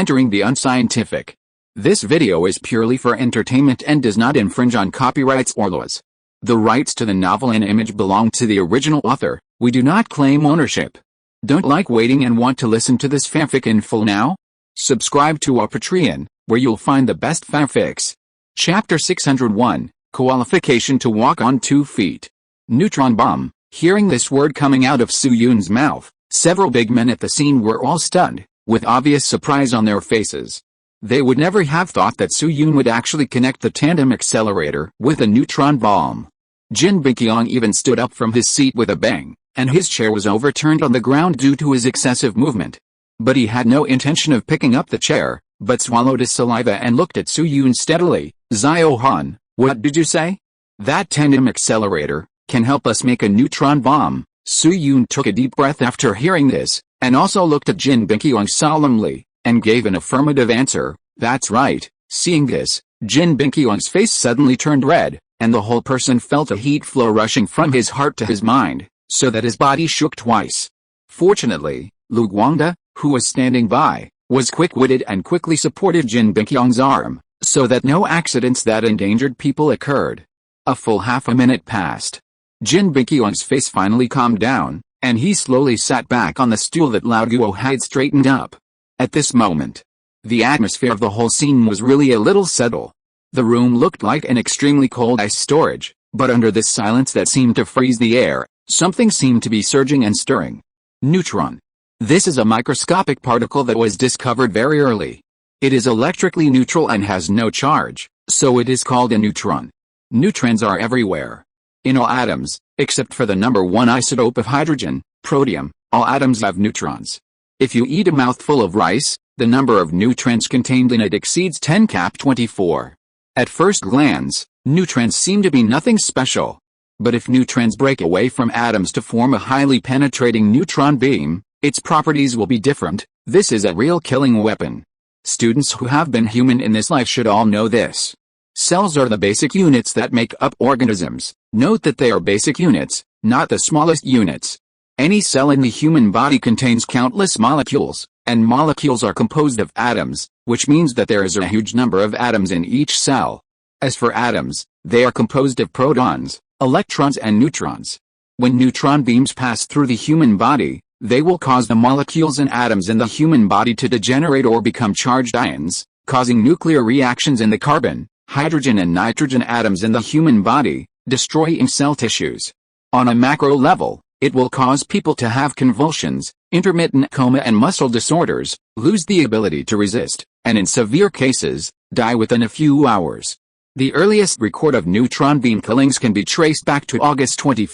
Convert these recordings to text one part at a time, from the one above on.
entering the unscientific. This video is purely for entertainment and does not infringe on copyrights or laws. The rights to the novel and image belong to the original author. We do not claim ownership. Don't like waiting and want to listen to this fanfic in full now? Subscribe to our Patreon, where you'll find the best fanfics. Chapter 601, Qualification to Walk on 2 Feet. Neutron bomb. Hearing this word coming out of Su-Yun's mouth, several big men at the scene were all stunned, with obvious surprise on their faces. They would never have thought that Su-Yun would actually connect the tandem accelerator with a neutron bomb. Jin Bingqiang even stood up from his seat with a bang, and his chair was overturned on the ground due to his excessive movement. But he had no intention of picking up the chair, but swallowed his saliva and looked at Su-Yun steadily. Zio Han, what did you say? That tandem accelerator can help us make a neutron bomb. Su-Yun took a deep breath after hearing this, and also looked at Jin Bingqiang solemnly, and gave an affirmative answer. That's right. Seeing this, Jin Bingqiang's face suddenly turned red, and the whole person felt a heat flow rushing from his heart to his mind, so that his body shook twice. Fortunately, Lu Guangda, who was standing by, was quick-witted and quickly supported Jin Bingqiang's arm, so that no accidents that endangered people occurred. A full half a minute passed. Jin Bingqiang's face finally calmed down, and he slowly sat back on the stool that Lao Guo had straightened up. At this moment, the atmosphere of the whole scene was really a little subtle. The room looked like an extremely cold ice storage, but under this silence that seemed to freeze the air, something seemed to be surging and stirring. Neutron. This is a microscopic particle that was discovered very early. It is electrically neutral and has no charge, so it is called a neutron. Neutrons are everywhere. In all atoms, except for the number 1 isotope of hydrogen, protium, all atoms have neutrons. If you eat a mouthful of rice, the number of neutrons contained in it exceeds 10^24. At first glance, neutrons seem to be nothing special. But if neutrons break away from atoms to form a highly penetrating neutron beam, its properties will be different. This is a real killing weapon. Students who have been human in this life should all know this. Cells are the basic units that make up organisms. Note that they are basic units, not the smallest units. Any cell in the human body contains countless molecules, and molecules are composed of atoms, which means that there is a huge number of atoms in each cell. As for atoms, they are composed of protons, electrons and neutrons. When neutron beams pass through the human body, they will cause the molecules and atoms in the human body to degenerate or become charged ions, causing nuclear reactions in the carbon, hydrogen and nitrogen atoms in the human body, destroying cell tissues. On a macro level, it will cause people to have convulsions, intermittent coma and muscle disorders, lose the ability to resist, and in severe cases, die within a few hours. The earliest record of neutron beam killings can be traced back to August 21,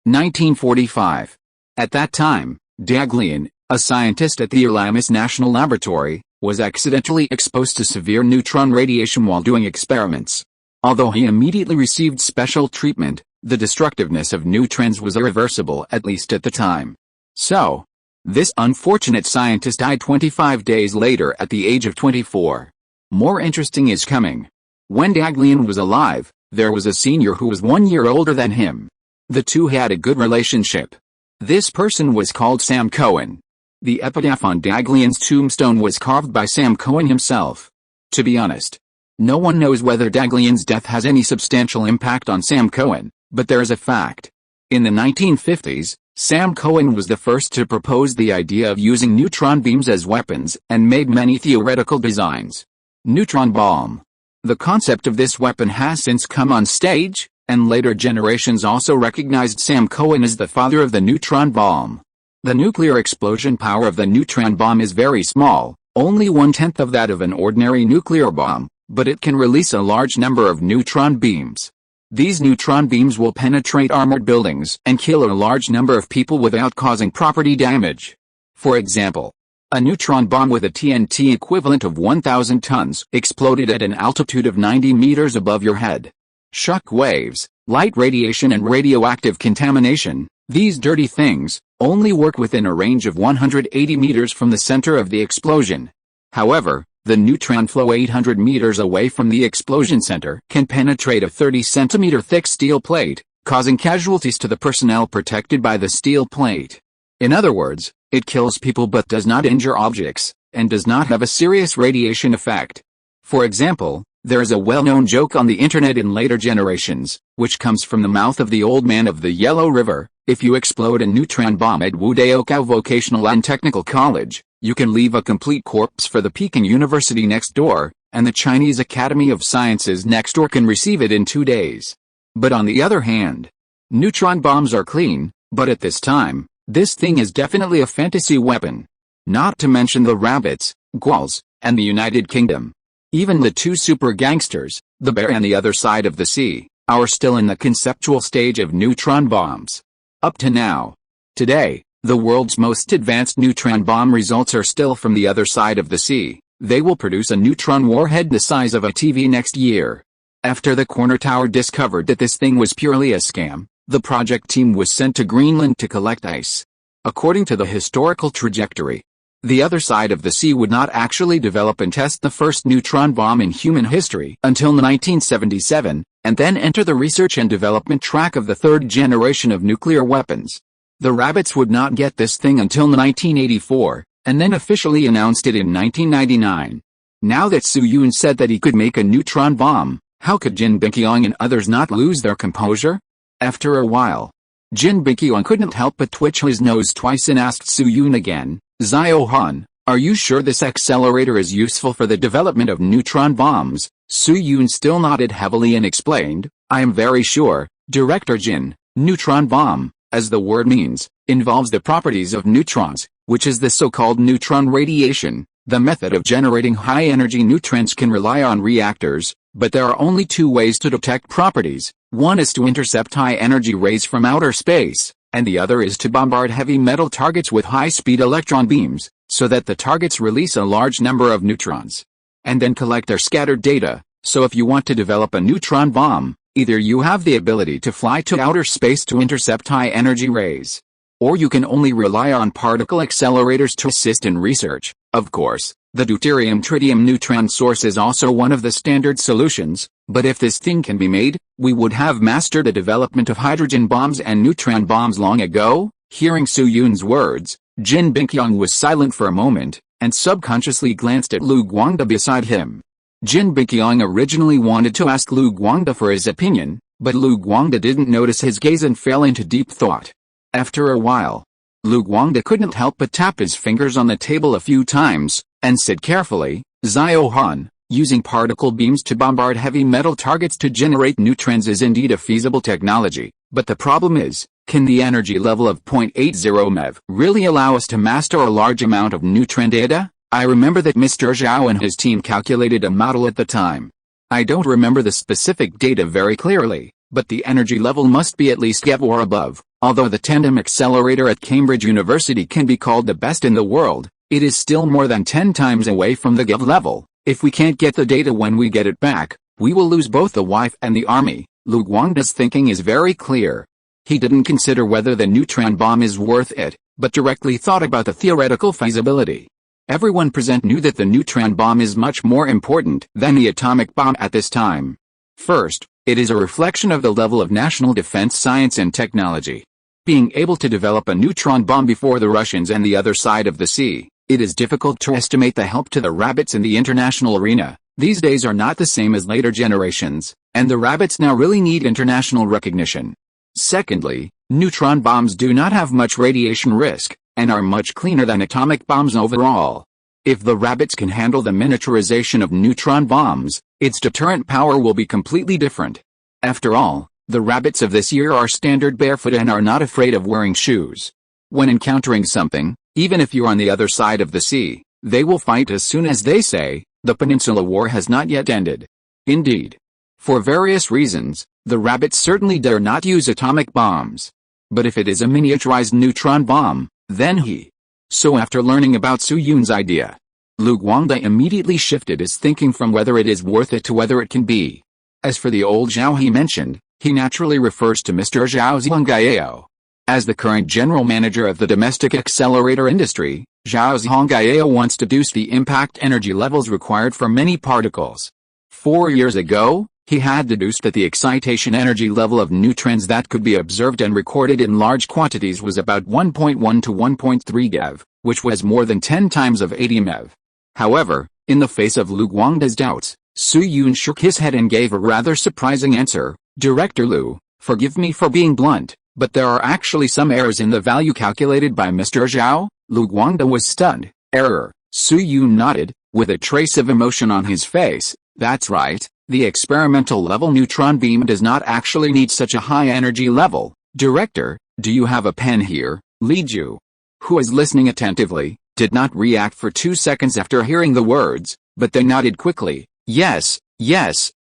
1945. At that time, Dag Lian, a scientist at the Erlamus National Laboratory, was accidentally exposed to severe neutron radiation while doing experiments. Although he immediately received special treatment, the destructiveness of neutrons was irreversible, at least at the time. So, this unfortunate scientist died 25 days later at the age of 24. More interesting is coming. When Dag Lian was alive, there was a senior who was 1 year older than him. The two had a good relationship. This person was called Sam Cohen. The epitaph on Dag Lian's tombstone was carved by Sam Cohen himself. To be honest, no one knows whether Dag Lian's death has any substantial impact on Sam Cohen, but there is a fact. In the 1950s, Sam Cohen was the first to propose the idea of using neutron beams as weapons and made many theoretical designs. Neutron bomb. The concept of this weapon has since come on stage, and later generations also recognized Sam Cohen as the father of the neutron bomb. The nuclear explosion power of the neutron bomb is very small, only 1/10 of that of an ordinary nuclear bomb, but it can release a large number of neutron beams. These neutron beams will penetrate armored buildings and kill a large number of people without causing property damage. For example, a neutron bomb with a TNT equivalent of 1,000 tons exploded at an altitude of 90 meters above your head. Shock waves, light radiation and radioactive contamination, these dirty things, only work within a range of 180 meters from the center of the explosion. However, the neutron flow 800 meters away from the explosion center can penetrate a 30-centimeter thick steel plate, causing casualties to the personnel protected by the steel plate. In other words, it kills people but does not injure objects. and does not have a serious radiation effect. For example, there is a well-known joke on the internet in later generations, which comes from the mouth of the old man of the Yellow River: if you explode a neutron bomb at Wudaokou Vocational and Technical College, you can leave a complete corpse for the Peking University next door, and the Chinese Academy of Sciences next door can receive it in 2 days. But on the other hand, neutron bombs are clean, but at this time, this thing is definitely a fantasy weapon. Not to mention the rabbits, Gauls, and the United Kingdom. Even the two super gangsters, the bear and the other side of the sea, are still in the conceptual stage of neutron bombs. Up to now. Today, the world's most advanced neutron bomb results are still from the other side of the sea. They will produce a neutron warhead the size of a TV next year. After the Corner Tower discovered that this thing was purely a scam, the project team was sent to Greenland to collect ice. According to the historical trajectory, the other side of the sea would not actually develop and test the first neutron bomb in human history until 1977, and then enter the research and development track of the third generation of nuclear weapons. The rabbits would not get this thing until 1984, and then officially announced it in 1999. Now that Su Yun said that he could make a neutron bomb, how could Jin Biqiang and others not lose their composure? After a while, Jin Biqiang couldn't help but twitch his nose twice and asked Su Yun again, "Xiao Han, are you sure this accelerator is useful for the development of neutron bombs?" Su Yun still nodded heavily and explained, "I am very sure, Director Jin. Neutron bomb, as the word means, involves the properties of neutrons, which is the so-called neutron radiation. The method of generating high-energy neutrons can rely on reactors, but there are only two ways to detect properties. One is to intercept high-energy rays from outer space, and the other is to bombard heavy metal targets with high-speed electron beams, so that the targets release a large number of neutrons, and then collect their scattered data. So if you want to develop a neutron bomb, either you have the ability to fly to outer space to intercept high-energy rays, or you can only rely on particle accelerators to assist in research. Of course, the deuterium-tritium neutron source is also one of the standard solutions, but if this thing can be made, we would have mastered the development of hydrogen bombs and neutron bombs long ago." Hearing Su Yun's words, Jin Biqiang was silent for a moment, and subconsciously glanced at Lu Guangda beside him. Jin Biqiang originally wanted to ask Lu Guangda for his opinion, but Lu Guangda didn't notice his gaze and fell into deep thought. After a while, Lu Guangda couldn't help but tap his fingers on the table a few times, and said carefully, "Xiao Han, using particle beams to bombard heavy metal targets to generate neutrons is indeed a feasible technology, but the problem is, can the energy level of 0.80 MeV really allow us to master a large amount of neutron data? I remember that Mr. Zhao and his team calculated a model at the time. I don't remember the specific data very clearly, but the energy level must be at least GeV or above. Although the tandem accelerator at Cambridge University can be called the best in the world, it is still more than 10 times away from the GeV level. If we can't get the data when we get it back, we will lose both the wife and the army." Lu Guangda's thinking is very clear. He didn't consider whether the neutron bomb is worth it, but directly thought about the theoretical feasibility. Everyone present knew that the neutron bomb is much more important than the atomic bomb at this time. First, it is a reflection of the level of national defense science and technology. Being able to develop a neutron bomb before the Russians and the other side of the sea, it is difficult to estimate the help to the rabbits in the international arena. These days are not the same as later generations, and the rabbits now really need international recognition. Secondly, neutron bombs do not have much radiation risk, and are much cleaner than atomic bombs overall. If the rabbits can handle the miniaturization of neutron bombs, its deterrent power will be completely different. After all, the rabbits of this year are standard barefoot and are not afraid of wearing shoes. When encountering something, even if you're on the other side of the sea, they will fight as soon as they say, "The Peninsula War has not yet ended." Indeed. For various reasons, the rabbits certainly dare not use atomic bombs. But if it is a miniaturized neutron bomb, then he. So after learning about Su Yun's idea, Lu Guangda immediately shifted his thinking from whether it is worth it to whether it can be. As for the old Zhao he mentioned, he naturally refers to Mr. Zhao Zhongjing. As the current general manager of the domestic accelerator industry, Zhao Zhongjing wants to deduce the impact energy levels required for many particles. 4 years ago, he had deduced that the excitation energy level of neutrons that could be observed and recorded in large quantities was about 1.1 to 1.3 GeV, which was more than 10 times of 80 MeV. However, in the face of Lu Guangda's doubts, Su Yun shook his head and gave a rather surprising answer. Director Lu, forgive me for being blunt, but there are actually some errors in the value calculated by Mr. Zhao. Lu Guangda was stunned. Error? Su Yun nodded, with a trace of emotion on his face. That's right, the experimental level neutron beam does not actually need such a high energy level. Director, do you have a pen here? Li Ju, who was listening attentively, did not react for 2 seconds after hearing the words, but then nodded quickly. Yes,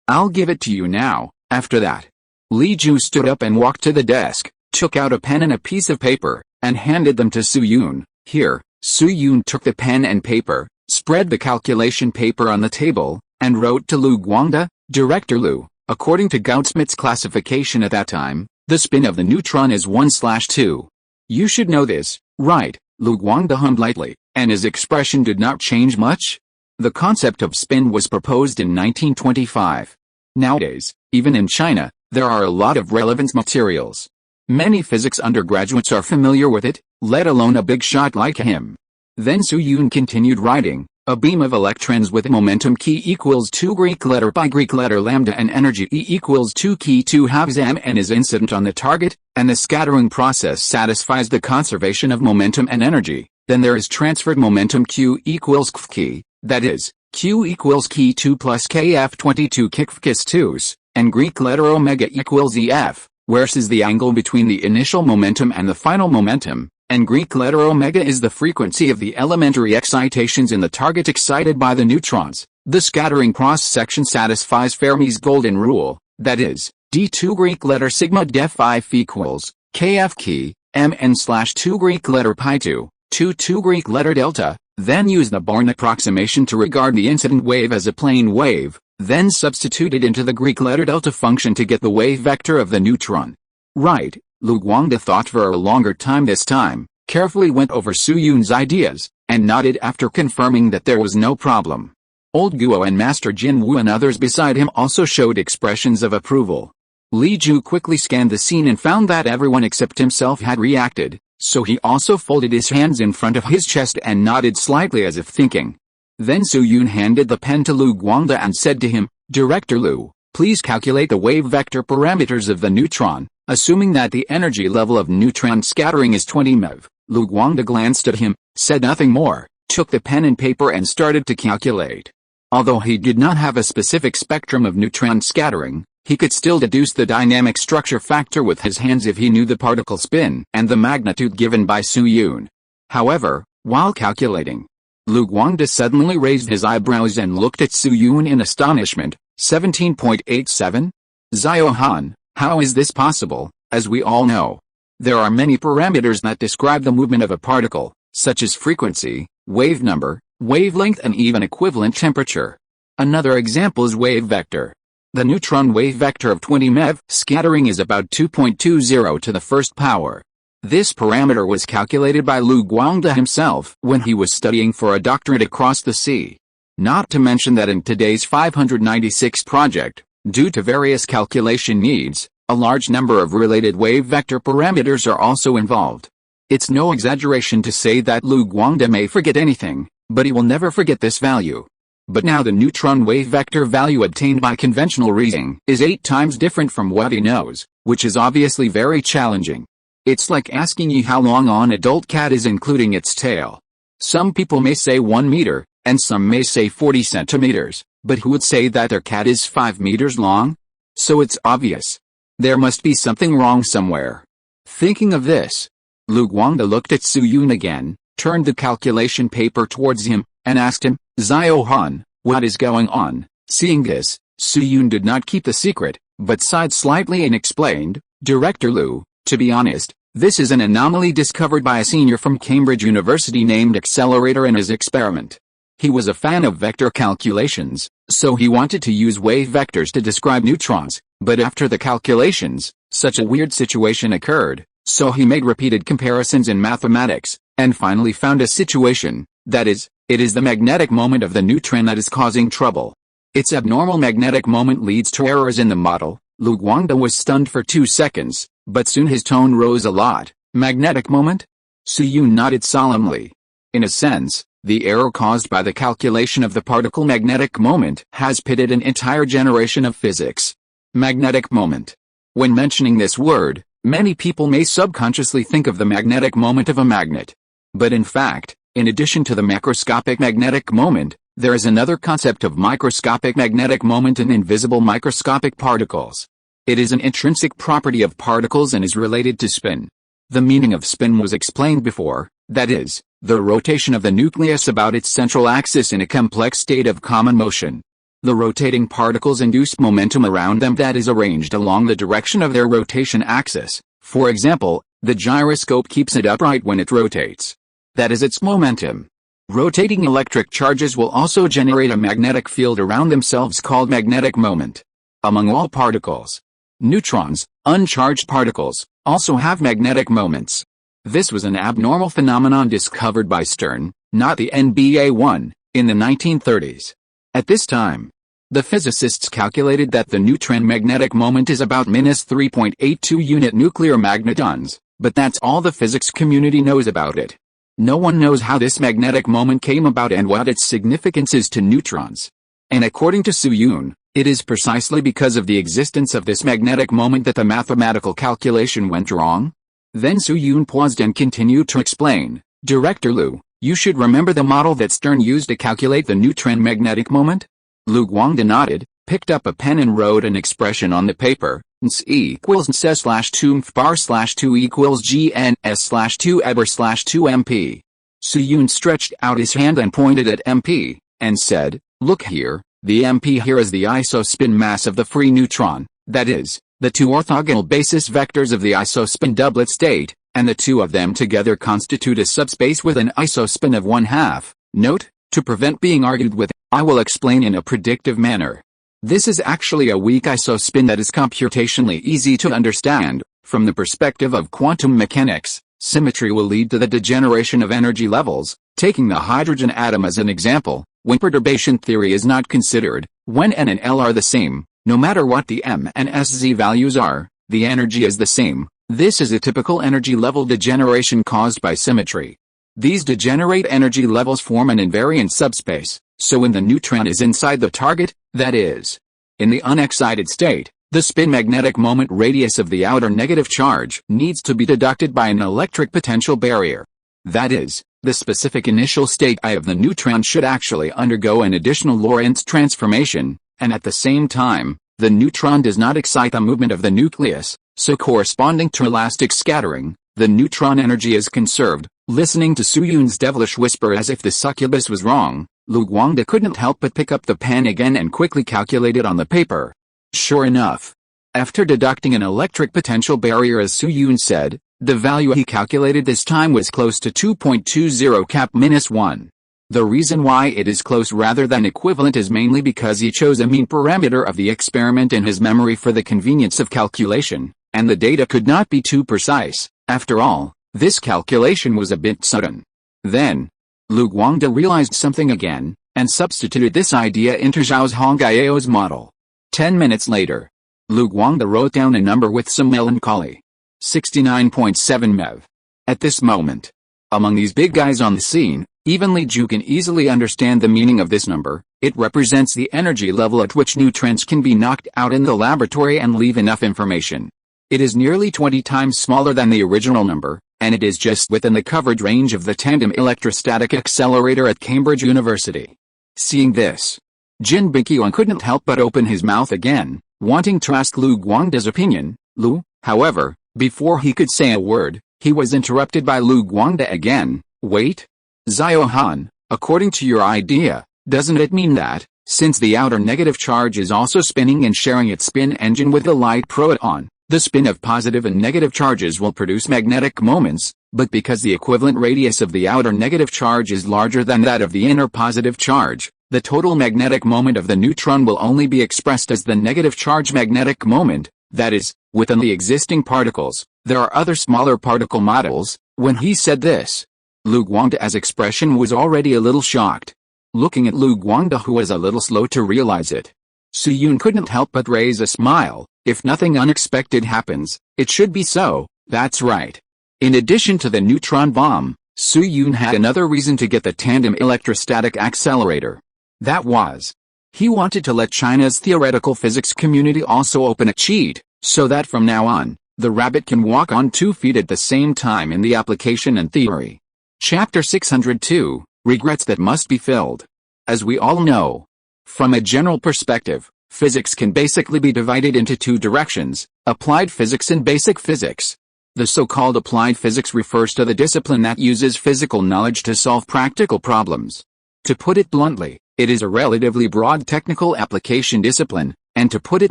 I'll give it to you now. After that, Li Ju stood up and walked to the desk, took out a pen and a piece of paper, and handed them to Su Yun. Here. Su Yun took the pen and paper, spread the calculation paper on the table, and wrote to Lu Guangda. Director Lu, according to Gauss-Schmidt's classification at that time, the spin of the neutron is 1/2. You should know this, right? Lu Guangda hummed lightly, and his expression did not change much. The concept of spin was proposed in 1925. Nowadays, even in China, there are a lot of relevance materials. Many physics undergraduates are familiar with it, let alone a big shot like him. Then Su Yun continued writing, a beam of electrons with momentum k equals 2 Greek letter pi Greek letter lambda and energy E equals 2 k 2/2 m and is incident on the target, and the scattering process satisfies the conservation of momentum and energy. Then there is transferred momentum Q equals kf, that is, Q equals k2 plus kf22 kf 2, and Greek letter omega equals EF, where is the angle between the initial momentum and the final momentum, and Greek letter omega is the frequency of the elementary excitations in the target excited by the neutrons. The scattering cross-section satisfies Fermi's golden rule, that is, d2 Greek letter sigma def if equals kf k mn/2 Greek letter pi 2 Greek letter delta. Then use the Born approximation to regard the incident wave as a plane wave, then substitute it into the Greek letter delta function to get the wave vector of the neutron. Right. Lu Guangda thought for a longer time this time, carefully went over Su Yun's ideas, and nodded after confirming that there was no problem. Old Guo and Master Jin Wu and others beside him also showed expressions of approval. Li Ju quickly scanned the scene and found that everyone except himself had reacted, so he also folded his hands in front of his chest and nodded slightly as if thinking. Then Su Yun handed the pen to Lu Guangda and said to him, Director Lu, please calculate the wave vector parameters of the neutron, assuming that the energy level of neutron scattering is 20 MeV. Lu Guangda glanced at him, said nothing more, took the pen and paper and started to calculate. Although he did not have a specific spectrum of neutron scattering, he could still deduce the dynamic structure factor with his hands if he knew the particle spin and the magnitude given by Su Yun. However, while calculating, Lu Guangda suddenly raised his eyebrows and looked at Su Yun in astonishment. 17.87? Zhao Han, how is this possible? As we all know, there are many parameters that describe the movement of a particle, such as frequency, wave number, wavelength and even equivalent temperature. Another example is wave vector. The neutron wave vector of 20 MeV scattering is about 2.20 to the first power. This parameter was calculated by Lu Guangda himself when he was studying for a doctorate across the sea. Not to mention that in today's 596 project, due to various calculation needs, a large number of related wave vector parameters are also involved. It's no exaggeration to say that Lu Guangda may forget anything, but he will never forget this value. But now the neutron wave vector value obtained by conventional reasoning is 8 times different from what he knows, which is obviously very challenging. It's like asking you how long an adult cat is including its tail. Some people may say 1 meter, and some may say 40 centimeters, but who would say that their cat is 5 meters long? So it's obvious. There must be something wrong somewhere. Thinking of this, Lu Guangda looked at Su Yun again, turned the calculation paper towards him, and asked him, Zhao Han, what is going on? Seeing this, Su Yun did not keep the secret, but sighed slightly and explained, Director Lu, to be honest, this is an anomaly discovered by a senior from Cambridge University named Accelerator in his experiment. He was a fan of vector calculations, so he wanted to use wave vectors to describe neutrons, but after the calculations, such a weird situation occurred, so he made repeated comparisons in mathematics, and finally found a situation, that is, it is the magnetic moment of the neutron that is causing trouble. Its abnormal magnetic moment leads to errors in the model. Lu Guangda was stunned for 2 seconds, but soon his tone rose a lot. Magnetic moment? Su Yun nodded solemnly. In a sense, The error caused by the calculation of the particle magnetic moment has pitted an entire generation of physics. Magnetic moment. When mentioning this word, many people may subconsciously think of the magnetic moment of a magnet. But in fact, in addition to the macroscopic magnetic moment, there is another concept of microscopic magnetic moment in invisible microscopic particles. It is an intrinsic property of particles and is related to spin. The meaning of spin was explained before, that is, the rotation of the nucleus about its central axis in a complex state of common motion. The rotating particles induce momentum around them that is arranged along the direction of their rotation axis. For example, the gyroscope keeps it upright when it rotates. That is its momentum. Rotating electric charges will also generate a magnetic field around themselves called magnetic moment. Among all particles, neutrons, uncharged particles, also have magnetic moments. This was an abnormal phenomenon discovered by Stern, not the NBA1, in the 1930s. At this time, the physicists calculated that the neutron magnetic moment is about -3.82 unit nuclear magnetons, but that's all the physics community knows about it. No one knows how this magnetic moment came about and what its significance is to neutrons. And according to Su Yun, it is precisely because of the existence of this magnetic moment that the mathematical calculation went wrong. Then Su Yun paused and continued to explain, "Director Liu, you should remember the model that Stern used to calculate the neutron magnetic moment?" Lu Guangde nodded, picked up a pen and wrote an expression on the paper, Ns equals Ns/2 mfbar/2 equals GNS/2 Eber/2 MP. Su Yun stretched out his hand and pointed at MP, and said, "Look here, the MP here is the isospin mass of the free neutron, that is, the two orthogonal basis vectors of the isospin doublet state, and the two of them together constitute a subspace with an isospin of 1/2. Note, to prevent being argued with, I will explain in a predictive manner. This is actually a weak isospin that is computationally easy to understand. From the perspective of quantum mechanics, symmetry will lead to the degeneration of energy levels. Taking the hydrogen atom as an example, when perturbation theory is not considered, when n and L are the same, no matter what the m and sz values are, the energy is the same. This is a typical energy level degeneration caused by symmetry. These degenerate energy levels form an invariant subspace, so when the neutron is inside the target, that is, in the unexcited state, the spin magnetic moment radius of the outer negative charge needs to be deducted by an electric potential barrier. That is, the specific initial state I of the neutron should actually undergo an additional Lorentz transformation, and at the same time, the neutron does not excite the movement of the nucleus, so corresponding to elastic scattering, the neutron energy is conserved. Listening to Su Yun's devilish whisper as if the succubus was wrong, Lu Guangde couldn't help but pick up the pen again and quickly calculate it on the paper. Sure enough, after deducting an electric potential barrier as Su Yun said, the value he calculated this time was close to 2.20 cap-1. The reason why it is close rather than equivalent is mainly because he chose a mean parameter of the experiment in his memory for the convenience of calculation, and the data could not be too precise. After all, this calculation was a bit sudden. Then, Lu Guangde realized something again, and substituted this idea into Zhao Zhongjiao's model. 10 minutes later, Lu Guangde wrote down a number with some melancholy. 69.7 MeV. At this moment, among these big guys on the scene, even Li Ju can easily understand the meaning of this number. It represents the energy level at which neutrons can be knocked out in the laboratory and leave enough information. It is nearly 20 times smaller than the original number, and it is just within the coverage range of the tandem electrostatic accelerator at Cambridge University. Seeing this, Jin Biqian couldn't help but open his mouth again, wanting to ask Lu Guangde's opinion. Lu, however, before he could say a word, he was interrupted by Lu Guangde again. Wait, Xiao Han, according to your idea, doesn't it mean that, since the outer negative charge is also spinning and sharing its spin engine with the light proton, the spin of positive and negative charges will produce magnetic moments, but because the equivalent radius of the outer negative charge is larger than that of the inner positive charge, the total magnetic moment of the neutron will only be expressed as the negative charge magnetic moment, that is, within the existing particles. There are other smaller particle models. When he said this, Lu Guangde's expression was already a little shocked. Looking at Lu Guangde, who was a little slow to realize it, Su Yun couldn't help but raise a smile. If nothing unexpected happens, it should be so, that's right. In addition to the neutron bomb, Su Yun had another reason to get the tandem electrostatic accelerator. That was, he wanted to let China's theoretical physics community also open a cheat, so that from now on, the rabbit can walk on 2 feet at the same time in the application and theory. Chapter 602, Regrets that must be filled. As we all know, from a general perspective, physics can basically be divided into 2 directions, applied physics and basic physics. The so-called applied physics refers to the discipline that uses physical knowledge to solve practical problems. To put it bluntly, it is a relatively broad technical application discipline, and to put it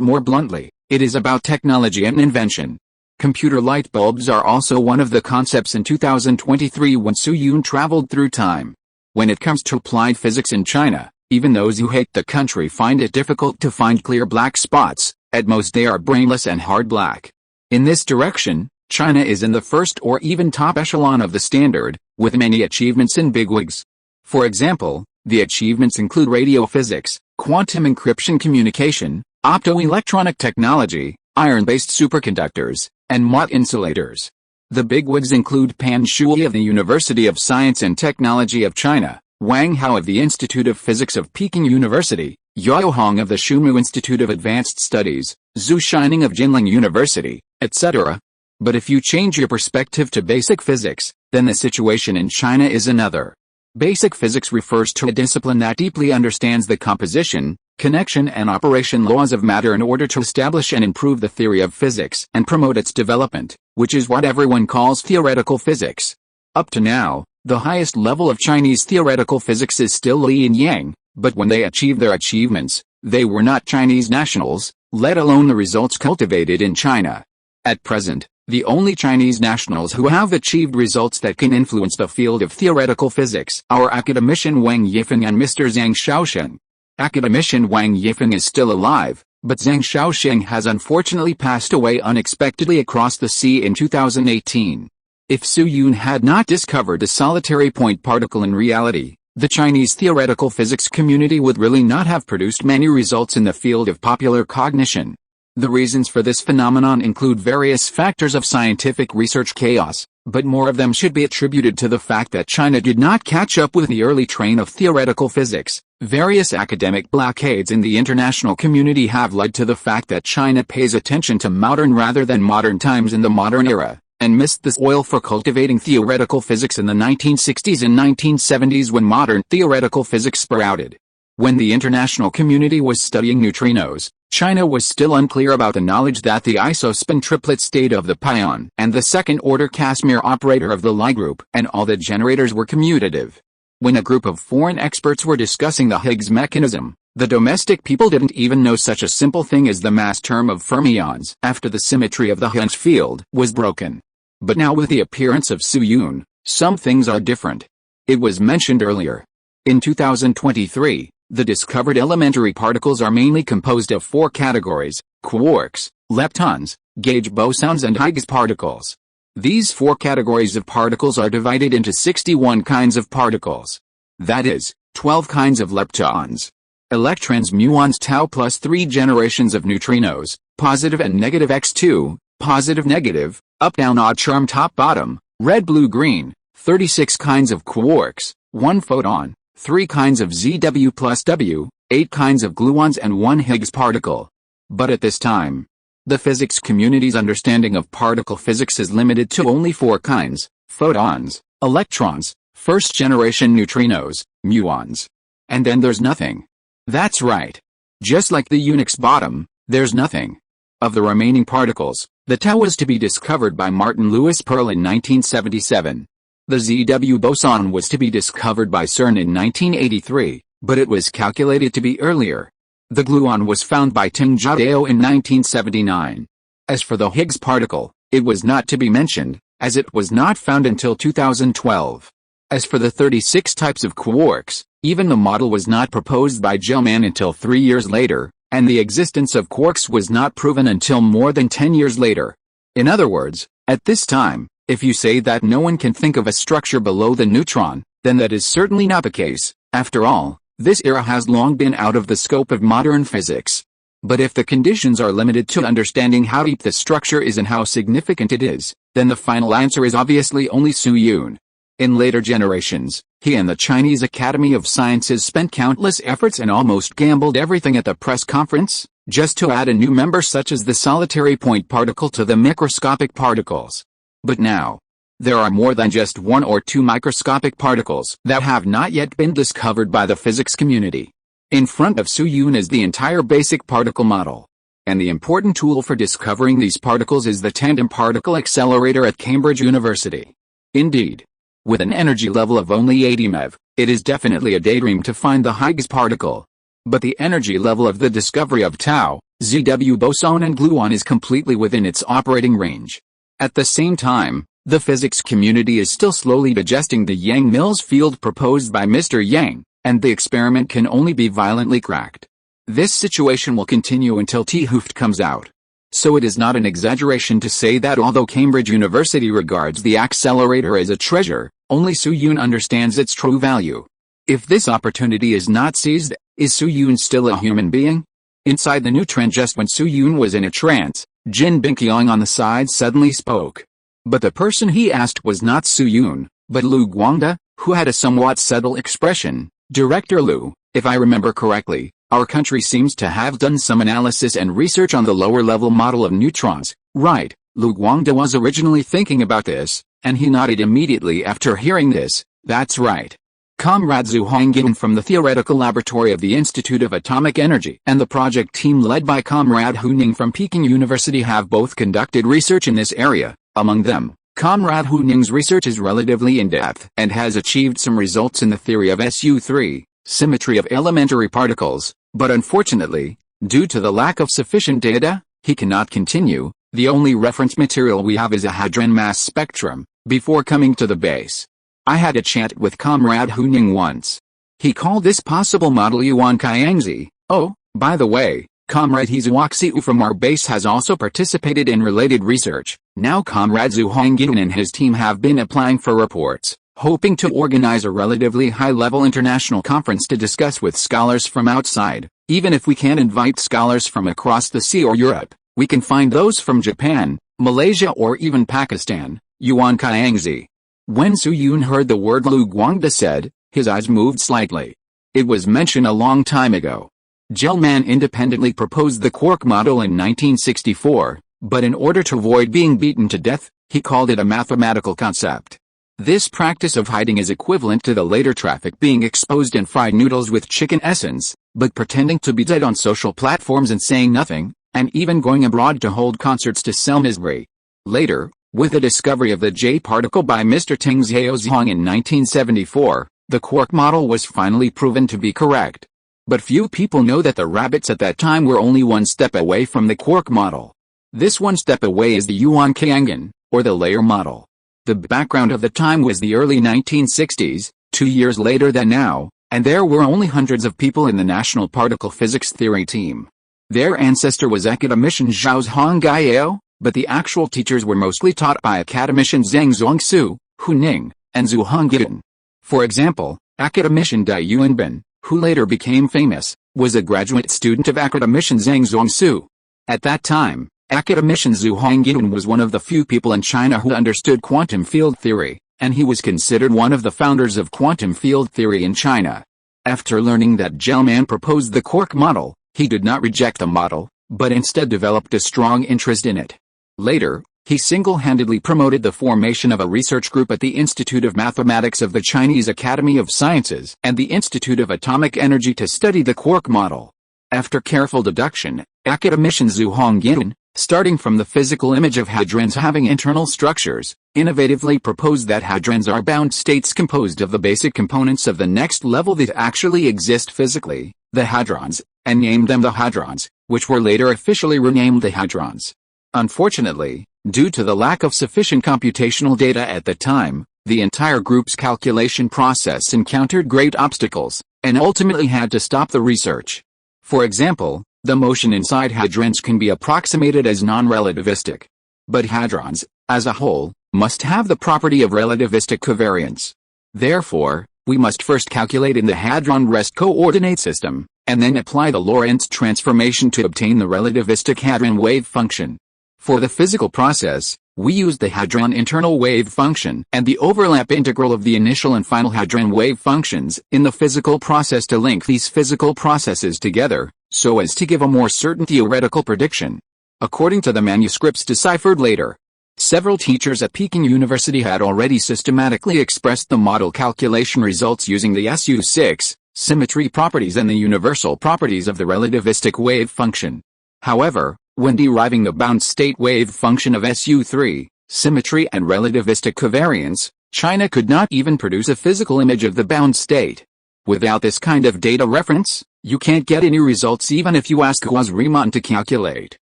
more bluntly, it is about technology and invention. Computer light bulbs are also one of the concepts in 2023 when Su Yun traveled through time. When it comes to applied physics in China, even those who hate the country find it difficult to find clear black spots, at most they are brainless and hard black. In this direction, China is in the first or even top echelon of the standard, with many achievements in bigwigs. For example, the achievements include radio physics, quantum encryption communication, optoelectronic technology, iron-based superconductors, and Mott insulators. The bigwigs include Pan Shui of the University of Science and Technology of China, Wang Hao of the Institute of Physics of Peking University, Yao Hong of the Shumu Institute of Advanced Studies, Zhu Shining of Jinling University, etc. But if you change your perspective to basic physics, then the situation in China is another. Basic physics refers to a discipline that deeply understands the composition, connection and operation laws of matter in order to establish and improve the theory of physics and promote its development, which is what everyone calls theoretical physics. Up to now, the highest level of Chinese theoretical physics is still Li and Yang, but when they achieved their achievements, they were not Chinese nationals, let alone the results cultivated in China. At present, the only Chinese nationals who have achieved results that can influence the field of theoretical physics are academician Wang Yifeng and Mr. Zhang Shaosheng. Academician Wang Yifeng is still alive, but Zhang Shaosheng has unfortunately passed away unexpectedly across the sea in 2018. If Su Yun had not discovered a solitary point particle in reality, the Chinese theoretical physics community would really not have produced many results in the field of popular cognition. The reasons for this phenomenon include various factors of scientific research chaos, but more of them should be attributed to the fact that China did not catch up with the early train of theoretical physics. Various academic blockades in the international community have led to the fact that China pays attention to modern rather than modern times in the modern era, and missed the oil for cultivating theoretical physics in the 1960s and 1970s when modern theoretical physics sprouted. When the international community was studying neutrinos, China was still unclear about the knowledge that the isospin triplet state of the pion and the second-order Casimir operator of the Lie group and all the generators were commutative. When a group of foreign experts were discussing the Higgs mechanism, the domestic people didn't even know such a simple thing as the mass term of fermions after the symmetry of the Higgs field was broken. But now with the appearance of Su Yun, some things are different. It was mentioned earlier. In 2023, the discovered elementary particles are mainly composed of 4 categories: quarks, leptons, gauge bosons and Higgs particles. These 4 categories of particles are divided into 61 kinds of particles. That is, 12 kinds of leptons, electrons, muons, tau plus 3 generations of neutrinos, positive and negative x2, positive negative, up down odd charm top bottom, red blue green, 36 kinds of quarks, 1 photon, 3 kinds of ZW plus W, 8 kinds of gluons and 1 Higgs particle. But at this time, the physics community's understanding of particle physics is limited to only 4 kinds: photons, electrons, first-generation neutrinos, muons. And then there's nothing. That's right. Just like the Unix bottom, there's nothing. Of the remaining particles, the tau was to be discovered by Martin Lewis Pearl in 1977. The ZW boson was to be discovered by CERN in 1983, but it was calculated to be earlier. The gluon was found by Ting Jiadao in 1979. As for the Higgs particle, it was not to be mentioned, as it was not found until 2012. As for the 36 types of quarks, even the model was not proposed by Gell-Mann until 3 years later, and the existence of quarks was not proven until more than 10 years later. In other words, at this time, if you say that no one can think of a structure below the neutron, then that is certainly not the case. After all, this era has long been out of the scope of modern physics. But if the conditions are limited to understanding how deep the structure is and how significant it is, then the final answer is obviously only Su Yun. In later generations, he and the Chinese Academy of Sciences spent countless efforts and almost gambled everything at the press conference, just to add a new member such as the solitary point particle to the microscopic particles. But now, there are more than just one or two microscopic particles that have not yet been discovered by the physics community. In front of Su-Yun is the entire basic particle model. And the important tool for discovering these particles is the tandem particle accelerator at Cambridge University. Indeed, with an energy level of only 80 MeV, it is definitely a daydream to find the Higgs particle. But the energy level of the discovery of tau, ZW boson and gluon is completely within its operating range. At the same time, the physics community is still slowly digesting the Yang-Mills field proposed by Mr. Yang, and the experiment can only be violently cracked. This situation will continue until 't Hooft comes out. So it is not an exaggeration to say that although Cambridge University regards the accelerator as a treasure, only Su-Yun understands its true value. If this opportunity is not seized, is Su-Yun still a human being? Inside the neutron, just when Su-Yun was in a trance, Jin Binqiang on the side suddenly spoke. But the person he asked was not Su-Yun, but Lu Guangde, who had a somewhat subtle expression. Director Lu, if I remember correctly, our country seems to have done some analysis and research on the lower-level model of neutrons, right? Lu Guangde was originally thinking about this, and he nodded immediately after hearing this. That's right. Comrade Zhu Hongyan from the Theoretical Laboratory of the Institute of Atomic Energy and the project team led by Comrade Hu Ning from Peking University have both conducted research in this area. Among them, Comrade Hu Ning's research is relatively in-depth and has achieved some results in the theory of SU3, symmetry of elementary particles, but unfortunately, due to the lack of sufficient data, he cannot continue. The only reference material we have is a hadron mass spectrum, before coming to the base. I had a chat with Comrade Hu Ning once. He called this possible model Yuan Kaiangzi. Oh, by the way, Comrade Hizuoxiu from our base has also participated in related research. Now Comrade Zhu Hongyan and his team have been applying for reports, hoping to organize a relatively high-level international conference to discuss with scholars from outside. Even if we can't invite scholars from across the sea or Europe, we can find those from Japan, Malaysia or even Pakistan. Yuan Kaiangzi. When Su-Yun heard the word Lu Guangde said, his eyes moved slightly. It was mentioned a long time ago. Gell-Mann independently proposed the quark model in 1964, but in order to avoid being beaten to death, he called it a mathematical concept. This practice of hiding is equivalent to the later traffic being exposed in fried noodles with chicken essence, but pretending to be dead on social platforms and saying nothing, and even going abroad to hold concerts to sell misery. Later, with the discovery of the J particle by Mr. Teng Xiaozhong in 1974, the quark model was finally proven to be correct. But few people know that the rabbits at that time were only one step away from the quark model. This one step away is the Yuan Kaiangzi, or the layer model. The background of the time was the early 1960s, 2 years later than now, and there were only hundreds of people in the National Particle Physics Theory team. Their ancestor was academician Zhao Zhongjing, but the actual teachers were mostly taught by academician Zhang Zhongjing, Hu Ning, and Zhu Hongyan. For example, academician Dai Yuanbin, who later became famous, was a graduate student of academician Zhang Zhongjing. At that time, academician Zhu Hongyan was one of the few people in China who understood quantum field theory, and he was considered one of the founders of quantum field theory in China. After learning that Gell-Mann proposed the quark model, he did not reject the model, but instead developed a strong interest in it. Later, he single-handedly promoted the formation of a research group at the Institute of Mathematics of the Chinese Academy of Sciences and the Institute of Atomic Energy to study the quark model. After careful deduction, academician Zhu Hongyan, starting from the physical image of hadrons having internal structures, innovatively proposed that hadrons are bound states composed of the basic components of the next level that actually exist physically, the hadrons, and named them the hadrons, which were later officially renamed the hadrons. Unfortunately, due to the lack of sufficient computational data at the time, the entire group's calculation process encountered great obstacles, and ultimately had to stop the research. For example, the motion inside hadrons can be approximated as non-relativistic. But hadrons, as a whole, must have the property of relativistic covariance. Therefore, we must first calculate in the hadron rest coordinate system, and then apply the Lorentz transformation to obtain the relativistic hadron wave function. For the physical process, We used the hadron internal wave function and the overlap integral of the initial and final hadron wave functions in the physical process to link these physical processes together, so as to give a more certain theoretical prediction. According to the manuscripts deciphered later, several teachers at Peking University had already systematically expressed the model calculation results using the SU6 symmetry properties and the universal properties of the relativistic wave function. However, when deriving the bound state wave function of SU3, symmetry and relativistic covariance, China could not even produce a physical image of the bound state. Without this kind of data reference, you can't get any results even if you ask Hua's Riemann to calculate.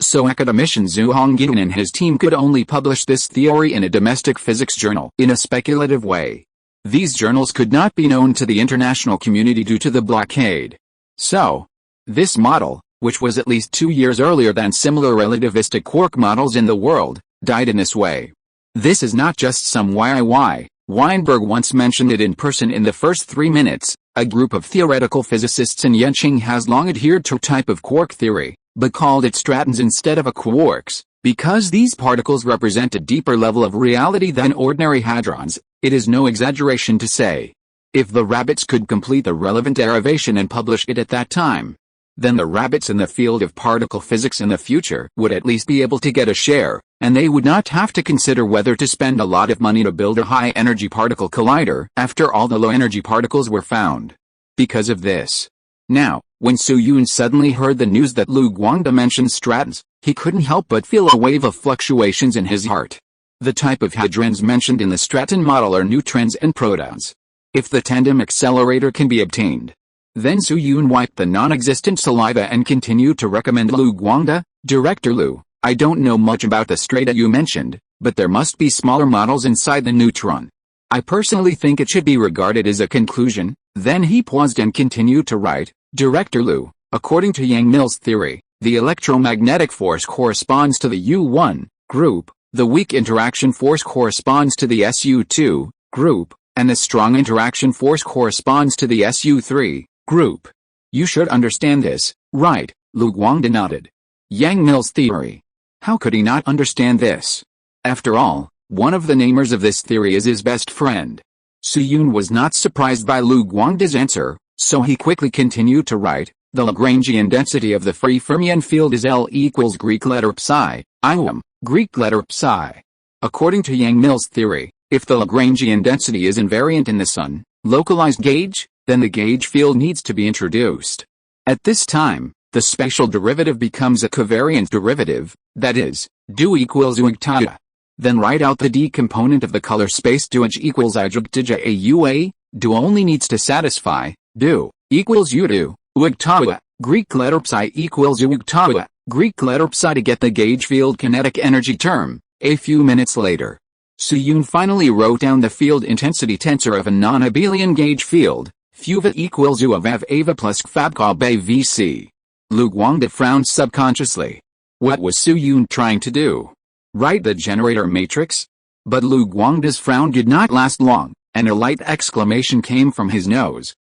So academician Zhang Zhongjing and his team could only publish this theory in a domestic physics journal in a speculative way. These journals could not be known to the international community due to the blockade. So, this model, which was at least 2 years earlier than similar relativistic quark models in the world, died in this way. This is not just some YIY. Weinberg once mentioned it in person in the first 3 minutes. A group of theoretical physicists in Yenching has long adhered to a type of quark theory, but called it stratons instead of a quarks, because these particles represent a deeper level of reality than ordinary hadrons. It is no exaggeration to say, if the rabbits could complete the relevant derivation and publish it at that time, then the rabbits in the field of particle physics in the future would at least be able to get a share, and they would not have to consider whether to spend a lot of money to build a high-energy particle collider after all the low-energy particles were found. Because of this. Now, when Su Yun suddenly heard the news that Lu Guangde mentioned stratons, he couldn't help but feel a wave of fluctuations in his heart. The type of hadrons mentioned in the straton model are neutrons and protons. If the tandem accelerator can be obtained, then Su Yun wiped the non-existent saliva and continued to recommend Lu Guangde, Director Lu, I don't know much about the strata you mentioned, but there must be smaller models inside the neutron. I personally think it should be regarded as a conclusion. Then he paused and continued to write, Director Lu, according to Yang Mill's theory, the electromagnetic force corresponds to the U1 group, the weak interaction force corresponds to the SU2 group, and the strong interaction force corresponds to the SU3 group. You should understand this, right? Lu Guangde nodded. Yang Mill's theory. How could he not understand this? After all, one of the namers of this theory is his best friend. Su Yun was not surprised by Lu Guangde's answer, so he quickly continued to write, the Lagrangian density of the free fermion field is L equals Greek letter psi, IOM, Greek letter psi. According to Yang Mill's theory, if the Lagrangian density is invariant in the sun, localized gauge, then the gauge field needs to be introduced. At this time, the spatial derivative becomes a covariant derivative, that is, do equals uigta. Then write out the D component of the color space duj equals ijugtija aua, do only needs to satisfy, do, equals udu, uigta, Greek letter psi equals uigta, Greek letter psi to get the gauge field kinetic energy term. A few minutes later, Su Yun finally wrote down the field intensity tensor of a non-abelian gauge field, Fuva equals U of Av Ava plus Kfab Bay VC. Lu Guangde frowned subconsciously. What was Su Yun trying to do? Write the generator matrix? But Lu Guangde's frown did not last long, and a light exclamation came from his nose.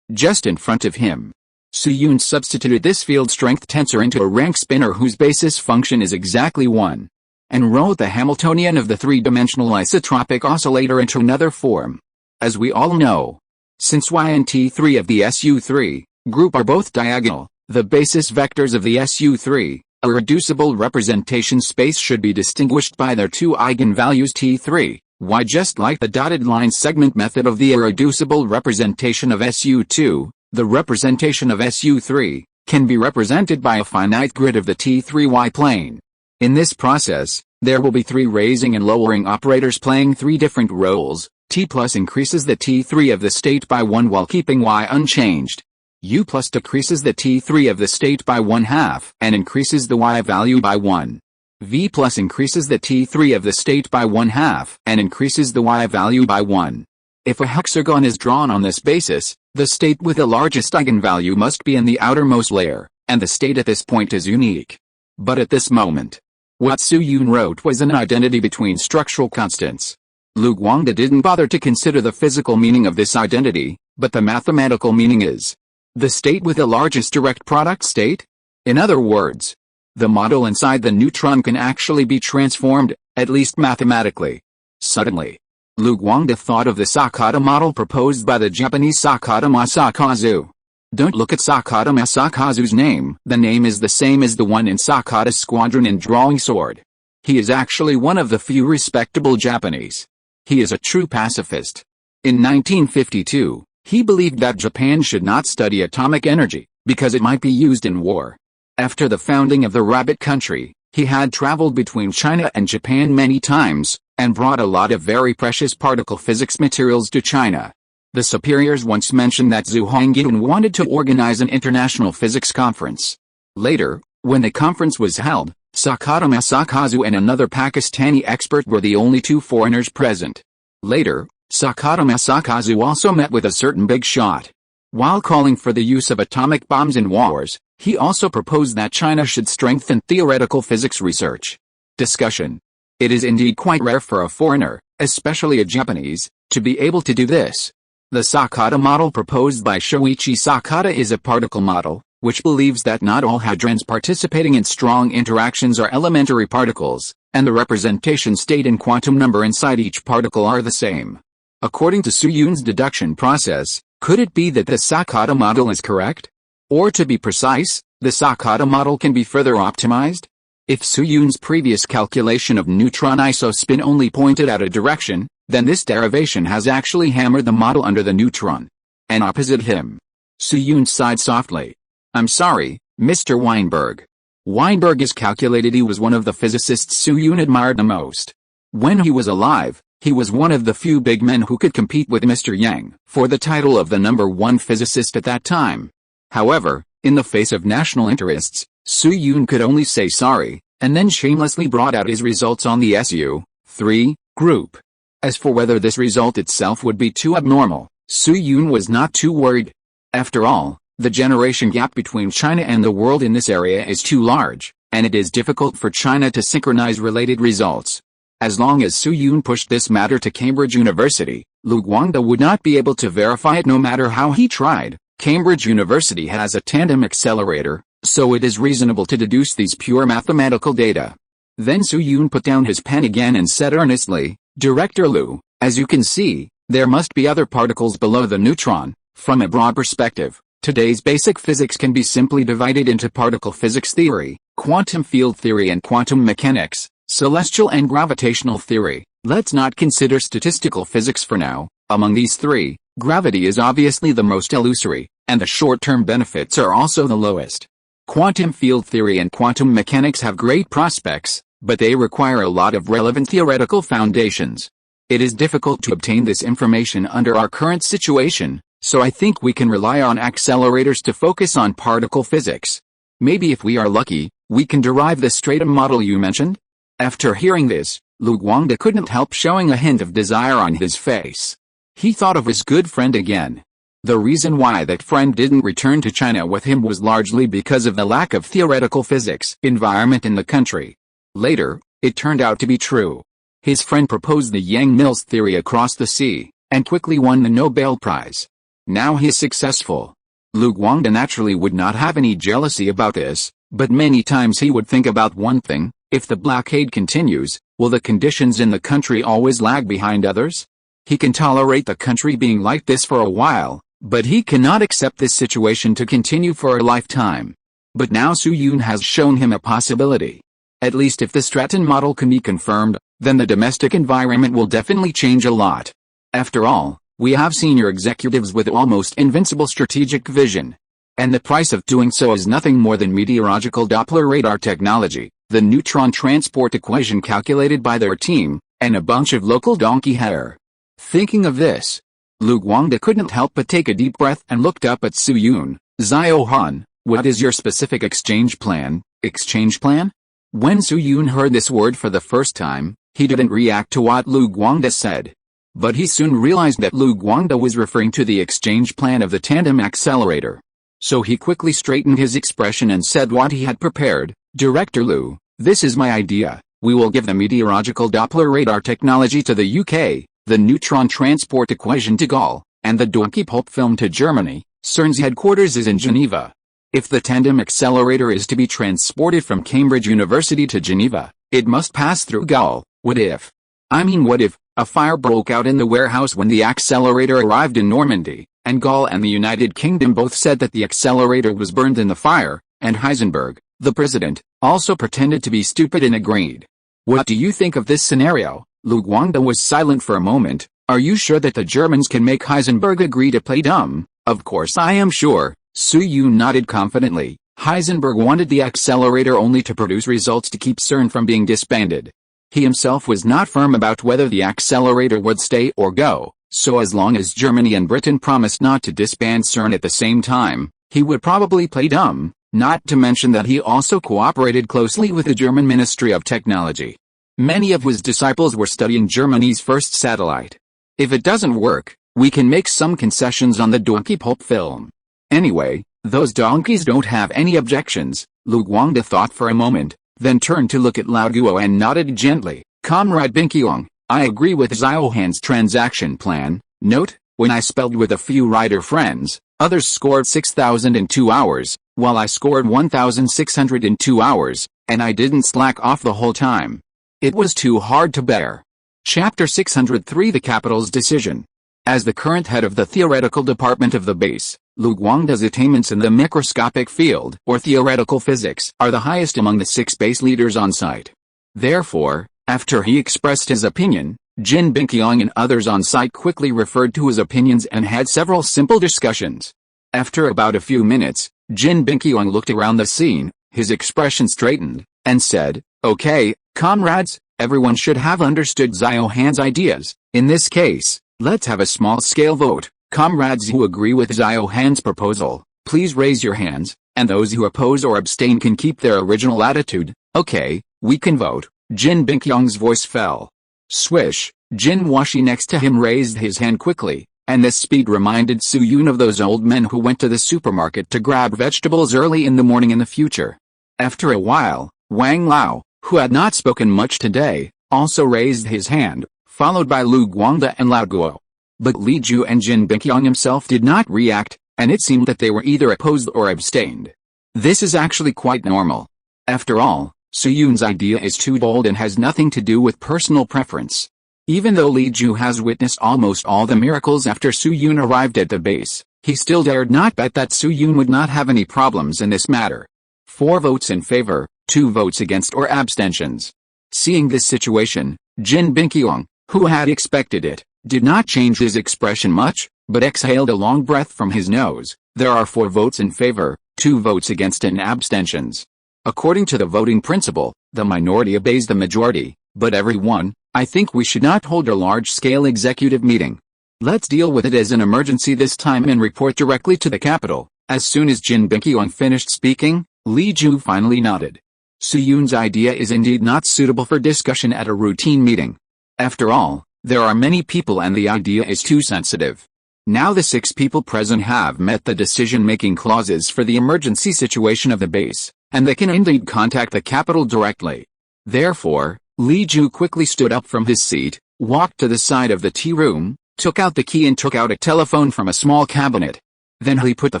Just in front of him. Su Yun substituted this field strength tensor into a rank spinor whose basis function is exactly 1. And wrote the Hamiltonian of the three-dimensional isotropic oscillator into another form. As we all know, since Y and T3 of the SU3 group are both diagonal, the basis vectors of the SU3, a reducible representation space should be distinguished by their two eigenvalues T3, Y, just like the dotted line segment method of the irreducible representation of SU2. The representation of SU3 can be represented by a finite grid of the T3Y plane. In this process, there will be 3 raising and lowering operators playing 3 different roles. T plus increases the T3 of the state by 1 while keeping Y unchanged. U plus decreases the T3 of the state by 1/2 and increases the Y value by 1. V plus increases the T3 of the state by 1/2 and increases the Y value by 1. If a hexagon is drawn on this basis, the state with the largest eigenvalue must be in the outermost layer, and the state at this point is unique. But at this moment, what Su Yun wrote was an identity between structural constants. Lu Guangde didn't bother to consider the physical meaning of this identity, but the mathematical meaning is the state with the largest direct product state. In other words, The model inside the neutron can actually be transformed, at least mathematically. Suddenly, Lu Guangde thought of the Sakata model proposed by the Japanese Sakata Masakazu. Don't look at Sakata Masakazu's name. The name is the same as the one in Sakata's squadron in Drawing Sword. He is actually one of the few respectable Japanese. He is a true pacifist. In 1952, he believed that Japan should not study atomic energy, because it might be used in war. After the founding of the Rabbit Country, he had traveled between China and Japan many times, and brought a lot of very precious particle physics materials to China. The superiors once mentioned that Zhang Zhongjing wanted to organize an international physics conference. Later, when the conference was held, Sakata Masakazu and another Pakistani expert were the only two foreigners present. Later, Sakata Masakazu also met with a certain big shot. While calling for the use of atomic bombs in wars, he also proposed that China should strengthen theoretical physics research. Discussion. It is indeed quite rare for a foreigner, especially a Japanese, to be able to do this. The Sakata model proposed by Shoichi Sakata is a particle model, which believes that not all hadrons participating in strong interactions are elementary particles, and the representation state and quantum number inside each particle are the same. According to Su Yun's deduction process, could it be that the Sakata model is correct? Or to be precise, the Sakata model can be further optimized? If Su Yun's previous calculation of neutron isospin only pointed out a direction, then this derivation has actually hammered the model under the neutron. And opposite him. Su Yun sighed softly. I'm sorry, Mr. Weinberg. Weinberg is calculated he was one of the physicists Su Yun admired the most. When he was alive, he was one of the few big men who could compete with Mr. Yang for the title of the #1 physicist at that time. However, in the face of national interests, Su Yun could only say sorry, and then shamelessly brought out his results on the SU-3 group. As for whether this result itself would be too abnormal, Su Yun was not too worried. After all, the generation gap between China and the world in this area is too large, and it is difficult for China to synchronize related results. As long as Su Yun pushed this matter to Cambridge University, Lu Guangde would not be able to verify it no matter how he tried. Cambridge University has a tandem accelerator, so it is reasonable to deduce these pure mathematical data. Then Su Yun put down his pen again and said earnestly, Director Lu, as you can see, there must be other particles below the neutron. From a broad perspective, today's basic physics can be simply divided into particle physics theory, quantum field theory and quantum mechanics, celestial and gravitational theory. Let's not consider statistical physics for now. Among these three, gravity is obviously the most illusory, and the short-term benefits are also the lowest. Quantum field theory and quantum mechanics have great prospects, but they require a lot of relevant theoretical foundations. It is difficult to obtain this information under our current situation, so I think we can rely on accelerators to focus on particle physics. Maybe if we are lucky, we can derive the stratum model you mentioned? After hearing this, Lu Guangde couldn't help showing a hint of desire on his face. He thought of his good friend again. The reason why that friend didn't return to China with him was largely because of the lack of theoretical physics environment in the country. Later, it turned out to be true. His friend proposed the Yang-Mills theory across the sea, and quickly won the Nobel Prize. Now he is successful. Lu Guangde naturally would not have any jealousy about this, but many times he would think about one thing: if the blockade continues, will the conditions in the country always lag behind others? He can tolerate the country being like this for a while, but he cannot accept this situation to continue for a lifetime. But now Su Yun has shown him a possibility. At least if the Stratton model can be confirmed, then the domestic environment will definitely change a lot. After all, we have senior executives with almost invincible strategic vision. And the price of doing so is nothing more than meteorological Doppler radar technology, the neutron transport equation calculated by their team, and a bunch of local donkey hair. Thinking of this, Lu Guangde couldn't help but take a deep breath and looked up at Su Yun. Zio Han, what is your specific exchange plan? Exchange plan? When Su Yun heard this word for the first time, he didn't react to what Lu Guangde said. But he soon realized that Lu Guangde was referring to the exchange plan of the tandem accelerator. So he quickly straightened his expression and said what he had prepared. Director Lu, this is my idea. We will give the meteorological Doppler radar technology to the UK, the neutron transport equation to Gaul, and the donkey pulp film to Germany. CERN's headquarters is in Geneva. If the tandem accelerator is to be transported from Cambridge University to Geneva, it must pass through Gaul. What if a fire broke out in the warehouse when the accelerator arrived in Normandy, and Gaul and the United Kingdom both said that the accelerator was burned in the fire, and Heisenberg, the president, also pretended to be stupid and agreed? What do you think of this scenario? Lu Guangde was silent for a moment. Are you sure that the Germans can make Heisenberg agree to play dumb? Of course I am sure. Su Yun nodded confidently. Heisenberg wanted the accelerator only to produce results to keep CERN from being disbanded. He himself was not firm about whether the accelerator would stay or go, so as long as Germany and Britain promised not to disband CERN at the same time, he would probably play dumb, not to mention that he also cooperated closely with the German Ministry of Technology. Many of his disciples were studying Germany's first satellite. If it doesn't work, we can make some concessions on the donkey pulp film. Anyway, those donkeys don't have any objections. Lu Guangde thought for a moment, then turned to look at Lao Guo and nodded gently. Comrade Binqiong, I agree with Xiao Han's transaction plan. Note, when I spelled with a few writer friends, others scored 6,002 hours, while I scored 1,602 hours, and I didn't slack off the whole time. It was too hard to bear. Chapter 603 The Capital's Decision. As the current head of the theoretical department of the base, Lu Guangde's attainments in the microscopic field, or theoretical physics, are the highest among the 6 base leaders on site. Therefore, after he expressed his opinion, Jin Binqiong and others on site quickly referred to his opinions and had several simple discussions. After about a few minutes, Jin Binqiong looked around the scene, his expression straightened, and said, "Okay, comrades, everyone should have understood Xiao Han's ideas. In this case, let's have a small-scale vote. Comrades who agree with Xiao Han's proposal, please raise your hands, and those who oppose or abstain can keep their original attitude." "Okay, we can vote." Jin Binqiong's voice fell. Swish, Jin Washi next to him raised his hand quickly, and this speed reminded Su Yun of those old men who went to the supermarket to grab vegetables early in the morning in the future. After a while, Wang Lao, who had not spoken much today, also raised his hand, followed by Lu Guangde and Lao Guo. But Li Ju and Jin Binqiong himself did not react, and it seemed that they were either opposed or abstained. This is actually quite normal. After all, Su Yun's idea is too bold and has nothing to do with personal preference. Even though Li Ju has witnessed almost all the miracles after Su Yun arrived at the base, he still dared not bet that Su Yun would not have any problems in this matter. 4 votes in favor, 2 votes against or abstentions. Seeing this situation, Jin Binqiong, who had expected it, did not change his expression much, but exhaled a long breath from his nose. There are 4 votes in favor, 2 votes against and abstentions. According to the voting principle, the minority obeys the majority, but everyone, I think we should not hold a large-scale executive meeting. Let's deal with it as an emergency this time and report directly to the capital. As soon as Jin Binqiong finished speaking, Li Ju finally nodded. Su Yun's idea is indeed not suitable for discussion at a routine meeting. After all, there are many people and the idea is too sensitive. Now the 6 people present have met the decision-making clauses for the emergency situation of the base, and they can indeed contact the capital directly. Therefore, Li Ju quickly stood up from his seat, walked to the side of the tea room, took out the key and took out a telephone from a small cabinet. Then he put the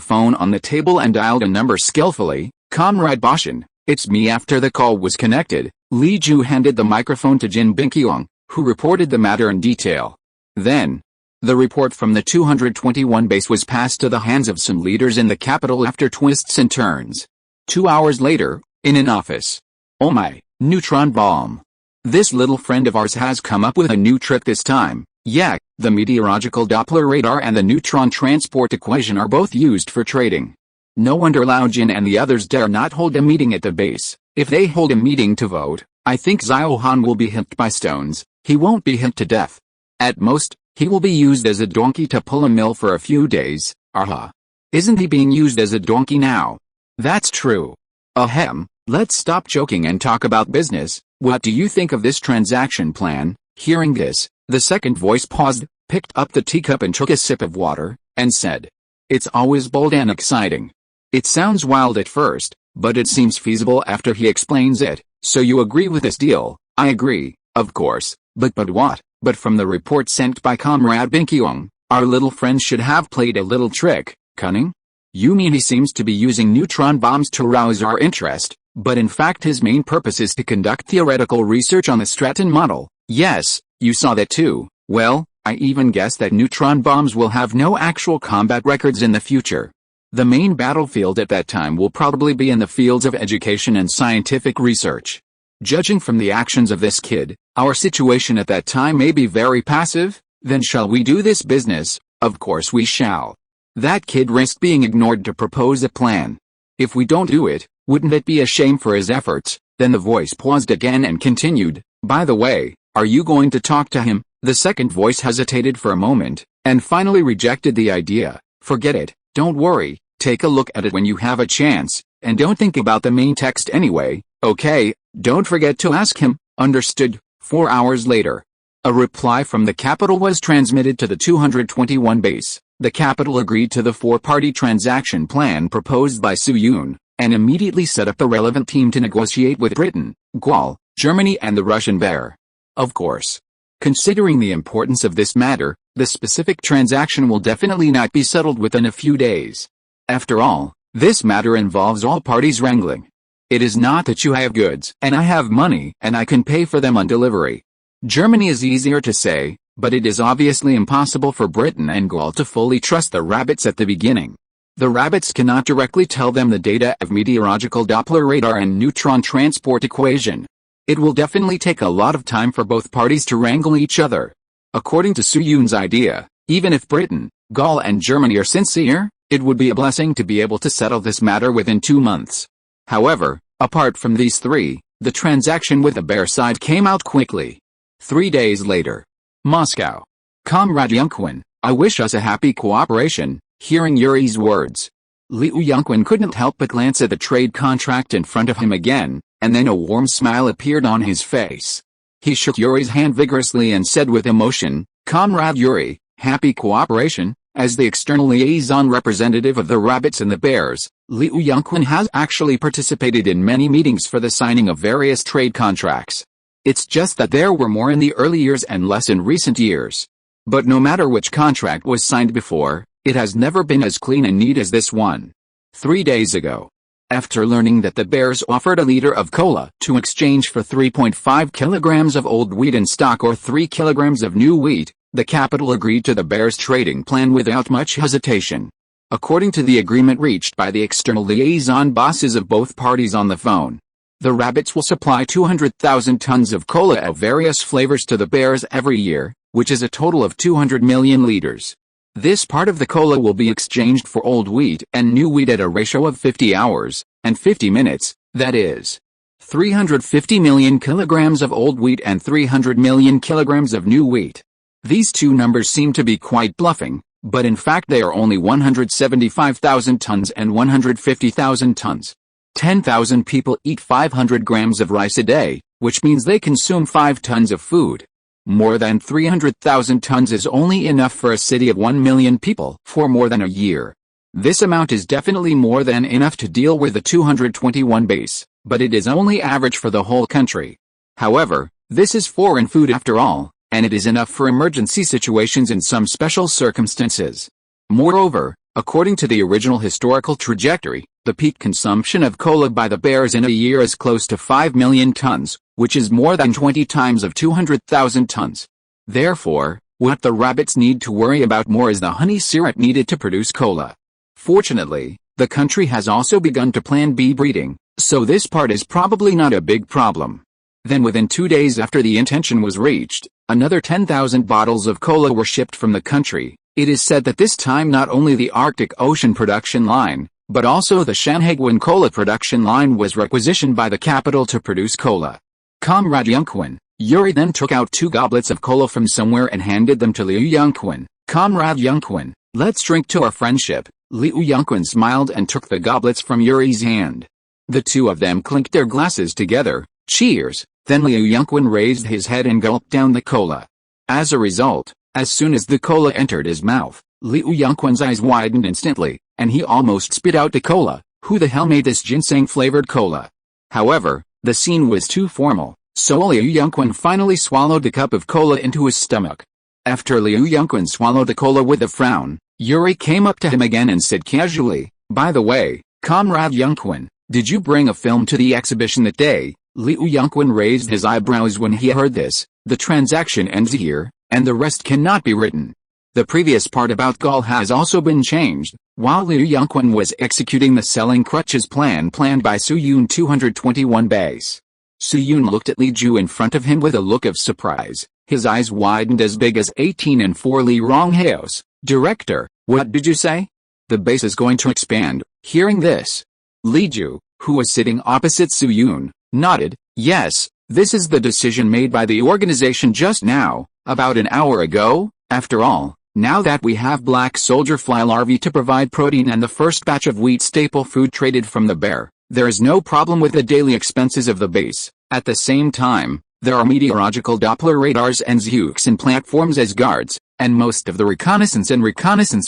phone on the table and dialed a number skillfully. "Comrade Boshin, it's me." After the call was connected, Li Ju handed the microphone to Jin Binqiong, who reported the matter in detail. Then, the report from the 221 base was passed to the hands of some leaders in the capital after twists and turns. 2 hours later, in an office. "Oh my, neutron bomb. This little friend of ours has come up with a new trick this time." "Yeah, the meteorological Doppler radar and the neutron transport equation are both used for trading." No wonder Lao Jin and the others dare not hold a meeting at the base. If they hold a meeting to vote, I think Xiao Han will be hit by stones. He won't be hit to death. At most, he will be used as a donkey to pull a mill for a few days. Aha. Isn't he being used as a donkey now? That's true. Ahem, let's stop joking and talk about business. What do you think of this transaction plan? Hearing this, the second voice paused, picked up the teacup and took a sip of water, and said, "It's always bold and exciting. It sounds wild at first, but it seems feasible after he explains it. So you agree with this deal?" "I agree, of course, but what?" "But from the report sent by Comrade Binqiong, our little friend should have played a little trick." "Cunning?" You mean he seems to be using neutron bombs to rouse our interest, but in fact his main purpose is to conduct theoretical research on the Stratton model? Yes, you saw that too. Well, I even guess that neutron bombs will have no actual combat records in the future. The main battlefield at that time will probably be in the fields of education and scientific research. Judging from the actions of this kid, our situation at that time may be very passive. Then shall we do this business? Of course we shall. That kid risked being ignored to propose a plan. If we don't do it, wouldn't it be a shame for his efforts? Then the voice paused again and continued, by the way, are you going to talk to him? The second voice hesitated for a moment, and finally rejected the idea. Forget it, don't worry, take a look at it when you have a chance, and don't think about the main text anyway, okay? Don't forget to ask him. Understood. 4 hours later. A reply from the capital was transmitted to the 221 base. The capital agreed to the four-party transaction plan proposed by Su Yun, and immediately set up the relevant team to negotiate with Britain, Gaul, Germany and the Russian Bear. Of course. Considering the importance of this matter, the specific transaction will definitely not be settled within a few days. After all, this matter involves all parties wrangling. It is not that you have goods and I have money and I can pay for them on delivery. Germany is easier to say, but it is obviously impossible for Britain and Gaul to fully trust the rabbits at the beginning. The rabbits cannot directly tell them the data of meteorological Doppler radar and neutron transport equation. It will definitely take a lot of time for both parties to wrangle each other. According to Su Yun's idea, even if Britain, Gaul and Germany are sincere, it would be a blessing to be able to settle this matter within 2 months. However, apart from these three, the transaction with the Bear side came out quickly. 3 days later. Moscow. Comrade Yunquin, I wish us a happy cooperation. Hearing Yuri's words, Liu Yunquin couldn't help but glance at the trade contract in front of him again, and then a warm smile appeared on his face. He shook Yuri's hand vigorously and said with emotion, Comrade Yuri, happy cooperation. As the external liaison representative of the Rabbits and the Bears, Liu Yunquin has actually participated in many meetings for the signing of various trade contracts. It's just that there were more in the early years and less in recent years. But no matter which contract was signed before, it has never been as clean and neat as this one. 3 days ago. After learning that the Bears offered a liter of cola to exchange for 3.5 kilograms of old wheat in stock or 3 kilograms of new wheat, the capital agreed to the Bears trading plan without much hesitation. According to the agreement reached by the external liaison bosses of both parties on the phone, the Rabbits will supply 200,000 tons of cola of various flavors to the Bears every year, which is a total of 200 million liters. This part of the cola will be exchanged for old wheat and new wheat at a ratio of 50 hours and 50 minutes, that is, 350 million kilograms of old wheat and 300 million kilograms of new wheat. These two numbers seem to be quite bluffing, but in fact they are only 175,000 tons and 150,000 tons. 10,000 people eat 500 grams of rice a day, which means they consume 5 tons of food. More than 300,000 tons is only enough for a city of 1 million people for more than a year. This amount is definitely more than enough to deal with the 221 base, but it is only average for the whole country. However, this is foreign food after all, and it is enough for emergency situations in some special circumstances. Moreover, according to the original historical trajectory, the peak consumption of cola by the Bears in a year is close to 5 million tons, which is more than 20 times of 200,000 tons. Therefore, what the Rabbits need to worry about more is the honey syrup needed to produce cola. Fortunately, the country has also begun to plan bee breeding, so this part is probably not a big problem. Then within 2 days after the intention was reached, another 10,000 bottles of cola were shipped from the country. It is said that this time not only the Arctic Ocean production line, but also the Shanhaiguan cola production line was requisitioned by the capital to produce cola. Comrade Yunquin, Yuri then took out 2 goblets of cola from somewhere and handed them to Liu Yunquin. Comrade Yunquin, let's drink to our friendship. Liu Yunquin smiled and took the goblets from Yuri's hand. The two of them clinked their glasses together. Cheers. Then Liu Yunquin raised his head and gulped down the cola. As a result, as soon as the cola entered his mouth, Liu Yunquin's eyes widened instantly, and he almost spit out the cola. Who the hell made this ginseng-flavored cola? However, the scene was too formal, so Liu Yunquin finally swallowed the cup of cola into his stomach. After Liu Yunquin swallowed the cola with a frown, Yuri came up to him again and said casually, By the way, Comrade Yunquin, did you bring a film to the exhibition that day? Liu Yunquin raised his eyebrows when he heard this. The transaction ends here, and the rest cannot be written. The previous part about Gall has also been changed. While Liu Yunquin was executing the selling crutches plan planned by Su Yun 221 base, Su Yun looked at Li Ju in front of him with a look of surprise. His eyes widened as big as 18 and 4 Li Ronghaos. Director, what did you say? The base is going to expand. Hearing this, Li Ju, who was sitting opposite Su Yun, nodded. Yes, this is the decision made by the organization just now, about an hour ago. After all, now that we have black soldier fly larvae to provide protein and the first batch of wheat staple food traded from the bear, there is no problem with the daily expenses of the base. At the same time, there are meteorological Doppler radars and Zeuxin platforms as guards, and most of the reconnaissance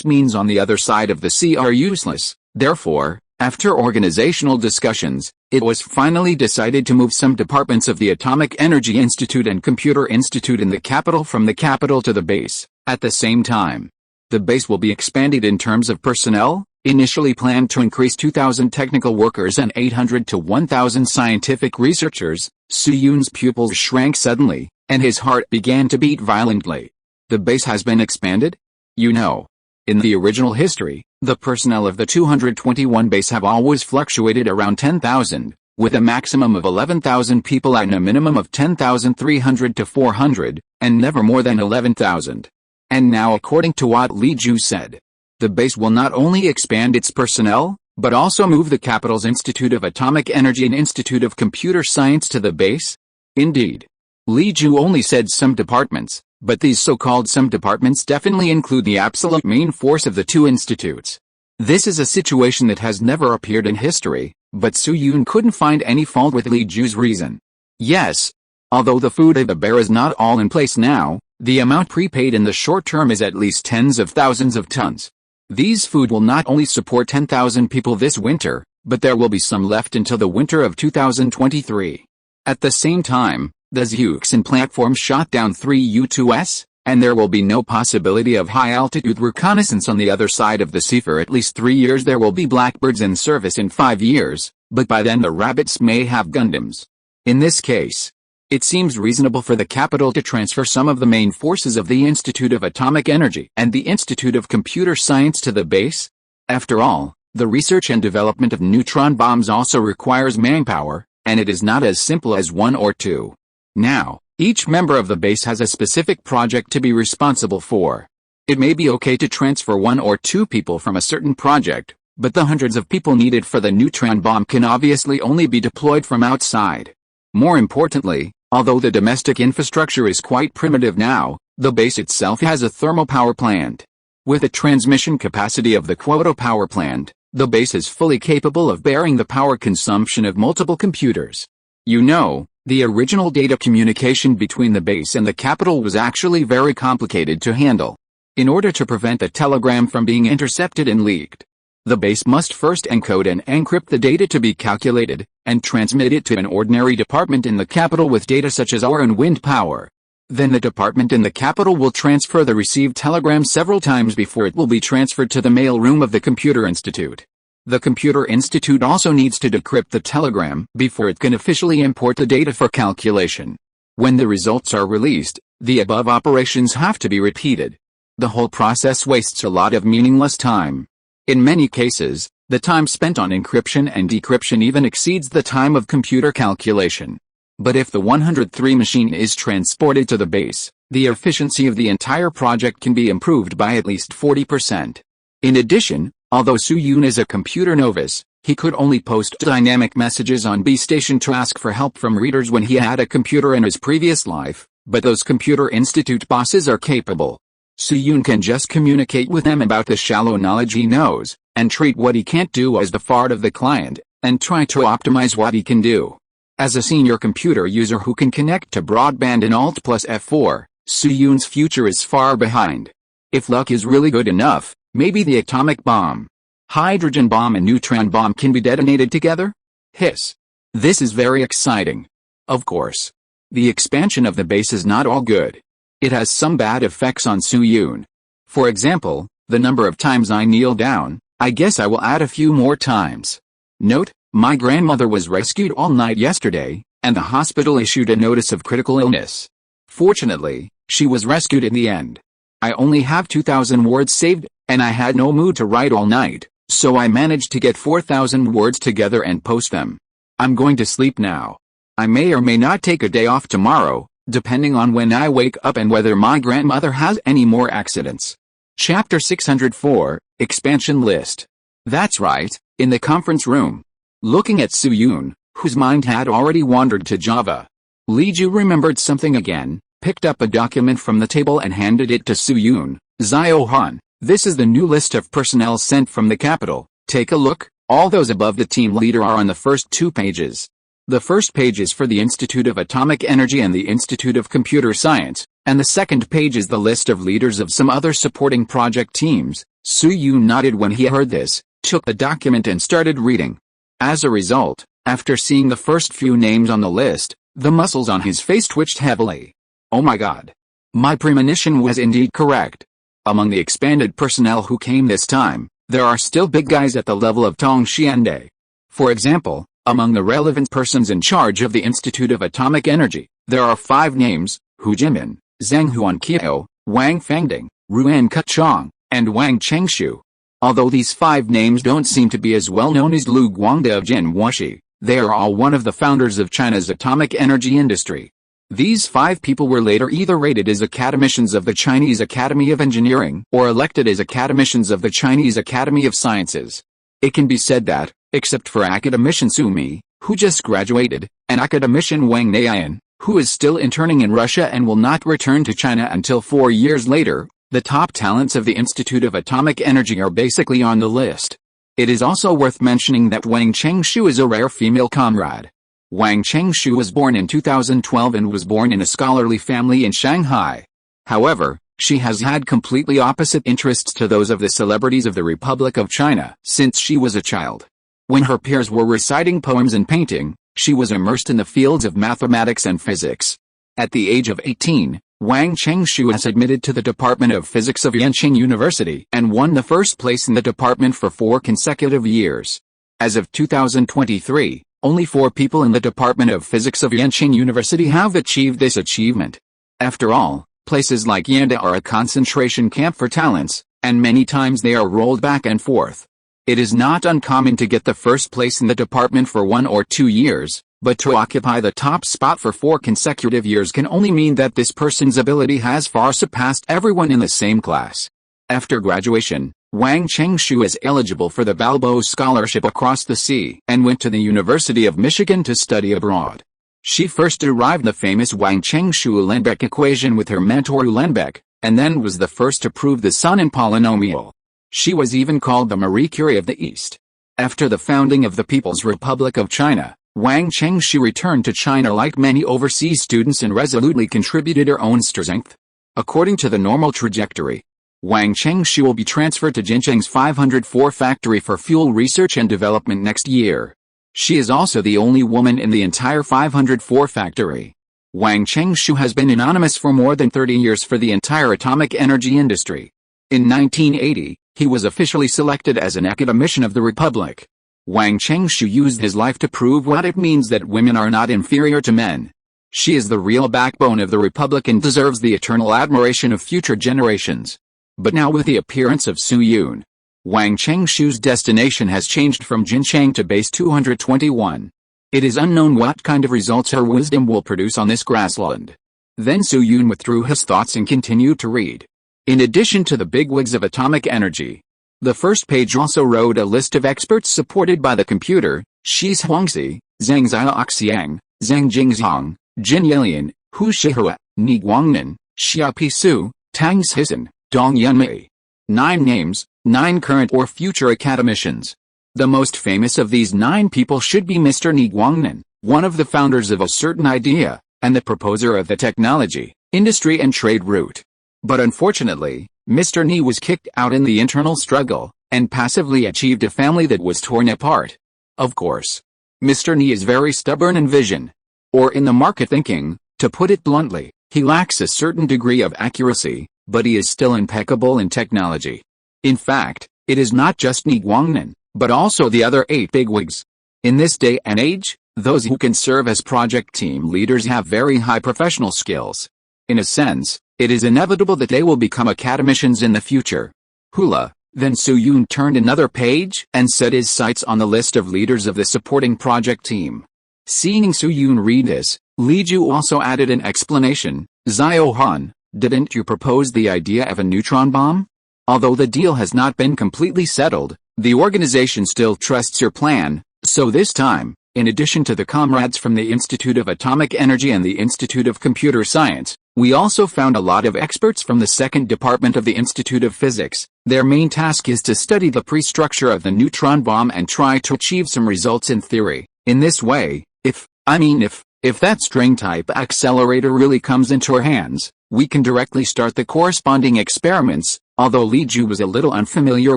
means on the other side of the sea are useless. Therefore, after organizational discussions, it was finally decided to move some departments of the Atomic Energy Institute and Computer Institute in the capital from the capital to the base. At the same time, the base will be expanded in terms of personnel, initially planned to increase 2,000 technical workers and 800 to 1,000 scientific researchers. Su Yun's pupils shrank suddenly, and his heart began to beat violently. The base has been expanded? You know, in the original history, the personnel of the 221 base have always fluctuated around 10,000, with a maximum of 11,000 people and a minimum of 10,300 to 400, and never more than 11,000. And now, according to what Li Ju said, the base will not only expand its personnel, but also move the capital's Institute of Atomic Energy and Institute of Computer Science to the base? Indeed. Li Ju only said some departments, but these so-called some departments definitely include the absolute main force of the two institutes. This is a situation that has never appeared in history, but Su Yun couldn't find any fault with Li Ju's reason. Yes, although the food of the bear is not all in place now, the amount prepaid in the short term is at least tens of thousands of tons. These food will not only support 10,000 people this winter, but there will be some left until the winter of 2023. At the same time, the Zeuxin platform shot down 3 U-2s, and there will be no possibility of high-altitude reconnaissance on the other side of the sea for at least 3 years. There will be Blackbirds in service in 5 years, but by then the Rabbits may have Gundams. In this case, it seems reasonable for the capital to transfer some of the main forces of the Institute of Atomic Energy and the Institute of Computer Science to the base. After all, the research and development of neutron bombs also requires manpower, and it is not as simple as 1 or 2. Now, each member of the base has a specific project to be responsible for. It may be okay to transfer 1 or 2 people from a certain project, but the hundreds of people needed for the neutron bomb can obviously only be deployed from outside. More importantly, although the domestic infrastructure is quite primitive now, the base itself has a thermal power plant. With a transmission capacity of the Kyoto power plant, the base is fully capable of bearing the power consumption of multiple computers. You know, the original data communication between the base and the capital was actually very complicated to handle. In order to prevent the telegram from being intercepted and leaked, the base must first encode and encrypt the data to be calculated, and transmit it to an ordinary department in the capital with data such as hour and wind power. Then the department in the capital will transfer the received telegram several times before it will be transferred to the mail room of the Computer Institute. The Computer Institute also needs to decrypt the telegram before it can officially import the data for calculation. When the results are released, the above operations have to be repeated. The whole process wastes a lot of meaningless time. In many cases, the time spent on encryption and decryption even exceeds the time of computer calculation. But if the 103 machine is transported to the base, the efficiency of the entire project can be improved by at least 40%. In addition, although Su Yun is a computer novice, he could only post dynamic messages on B Station to ask for help from readers when he had a computer in his previous life, but those Computer Institute bosses are capable. Su Yun can just communicate with them about the shallow knowledge he knows, and treat what he can't do as the fault of the client, and try to optimize what he can do. As a senior computer user who can connect to broadband in Alt plus F4, Su Yun's future is far behind. If luck is really good enough, maybe the atomic bomb, hydrogen bomb and neutron bomb can be detonated together? Hiss. This is very exciting. Of course, the expansion of the base is not all good. It has some bad effects on Su Yun. For example, the number of times I kneel down, I guess I will add a few more times. Note, my grandmother was rescued all night yesterday, and the hospital issued a notice of critical illness. Fortunately, she was rescued in the end. I only have 2,000 words saved, and I had no mood to write all night, so I managed to get 4,000 words together and post them. I'm going to sleep now. I may or may not take a day off tomorrow, depending on when I wake up and whether my grandmother has any more accidents. Chapter 604, Expansion List. That's right, in the conference room. Looking at Su Yun, whose mind had already wandered to Java. Li Ju remembered something again, picked up a document from the table and handed it to Su Yun. Zio Han, this is the new list of personnel sent from the capital. Take a look, all those above the team leader are on the first 2 pages. The first page is for the Institute of Atomic Energy and the Institute of Computer Science, and the second page is the list of leaders of some other supporting project teams. Su Yun nodded when he heard this, took the document and started reading. As a result, after seeing the first few names on the list, the muscles on his face twitched heavily. Oh my god. My premonition was indeed correct. Among the expanded personnel who came this time, there are still big guys at the level of Tong Xiande. For example, among the relevant persons in charge of the Institute of Atomic Energy, there are 5 names: Hu Jimin, Zhang Huanqiao, Wang Fangding, Ruan Kachong, and Wang Chengshu. Although these 5 names don't seem to be as well known as Lu Guangde of Jinhuashi, they are all one of the founders of China's atomic energy industry. These 5 people were later either rated as academicians of the Chinese Academy of Engineering or elected as academicians of the Chinese Academy of Sciences. It can be said that, except for academician Su Mi, who just graduated, and academician Wang Neian, who is still interning in Russia and will not return to China until 4 years later, the top talents of the Institute of Atomic Energy are basically on the list. It is also worth mentioning that Wang Chengshu is a rare female comrade. Wang Chengshu was born in 2012 and was born in a scholarly family in Shanghai. However, she has had completely opposite interests to those of the celebrities of the Republic of China since she was a child. When her peers were reciting poems and painting, she was immersed in the fields of mathematics and physics. At the age of 18, Wang Chengshu was admitted to the Department of Physics of Yanqing University and won the first place in the department for 4 consecutive years. As of 2023, only 4 people in the Department of Physics of Yanqing University have achieved this achievement. After all, places like Yanda are a concentration camp for talents, and many times they are rolled back and forth. It is not uncommon to get the first place in the department for 1 or 2 years, but to occupy the top spot for 4 consecutive years can only mean that this person's ability has far surpassed everyone in the same class. After graduation, Wang Chengshu is eligible for the Balbo Scholarship across the sea and went to the University of Michigan to study abroad. She first derived the famous Wang Chengshu-Ulenbeck equation with her mentor Ulenbeck, and then was the first to prove the Sonnen polynomial. She was even called the Marie Curie of the East. After the founding of the People's Republic of China, Wang Chengshu returned to China like many overseas students and resolutely contributed her own strength. According to the normal trajectory, Wang Chengshu will be transferred to Jincheng's 504 factory for fuel research and development next year. She is also the only woman in the entire 504 factory. Wang Chengshu has been anonymous for more than 30 years for the entire atomic energy industry. In 1980, he was officially selected as an academician of the Republic. Wang Chengshu used his life to prove what it means that women are not inferior to men. She is the real backbone of the Republic and deserves the eternal admiration of future generations. But now with the appearance of Su Yun, Wang Chengshu's destination has changed from Jincheng to base 221. It is unknown what kind of results her wisdom will produce on this grassland. Then Su Yun withdrew his thoughts and continued to read. In addition to the bigwigs of atomic energy, the first page also wrote a list of experts supported by the computer: Shi Huangzi, Zhang Zhongjing, Zhang Jingzhong, Jin Yilian, Hu Shihua, Ni Guangnan, Xiaopi Su, Tang Sisson, Dong Yunmei. 9 names, 9 current or future academicians. The most famous of these 9 people should be Mr. Ni Guangnan, one of the founders of a certain idea, and the proposer of the technology, industry and trade route. But unfortunately, Mr. Ni was kicked out in the internal struggle, and passively achieved a family that was torn apart. Of course, Mr. Ni is very stubborn in vision. Or in the market thinking, to put it bluntly, he lacks a certain degree of accuracy, but he is still impeccable in technology. In fact, It is not just Ni Guangnan, but also the other 8 bigwigs. In this day and age, those who can serve as project team leaders have very high professional skills. In a sense, it is inevitable that they will become academicians in the future. Hula. Then Su Yun turned another page and set his sights on the list of leaders of the supporting project team. Seeing Su Yun read this, Li Ju also added an explanation. Xiao Han, didn't you propose the idea of a neutron bomb? Although the deal has not been completely settled, the organization still trusts your plan, so this time, in addition to the comrades from the Institute of Atomic Energy and the Institute of Computer Science, we also found a lot of experts from the second department of the Institute of Physics. Their main task is to study the pre-structure of the neutron bomb and try to achieve some results in theory. In this way, if that string-type accelerator really comes into our hands, we can directly start the corresponding experiments, although Li Ju was a little unfamiliar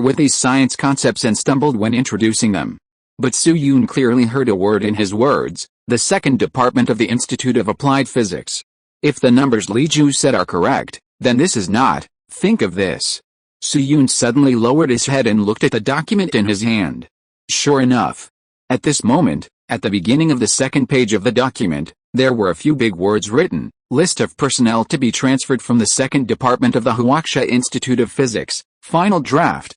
with these science concepts and stumbled when introducing them. But Su Yun clearly heard a word in his words, the second department of the Institute of Applied Physics. If the numbers Li Ju said are correct, then this is not. Think of this. Su Yun suddenly lowered his head and looked at the document in his hand. Sure enough. At this moment, at the beginning of the second page of the document, there were a few big words written, list of personnel to be transferred from the second department of the Huaxia Institute of Physics, final draft, ...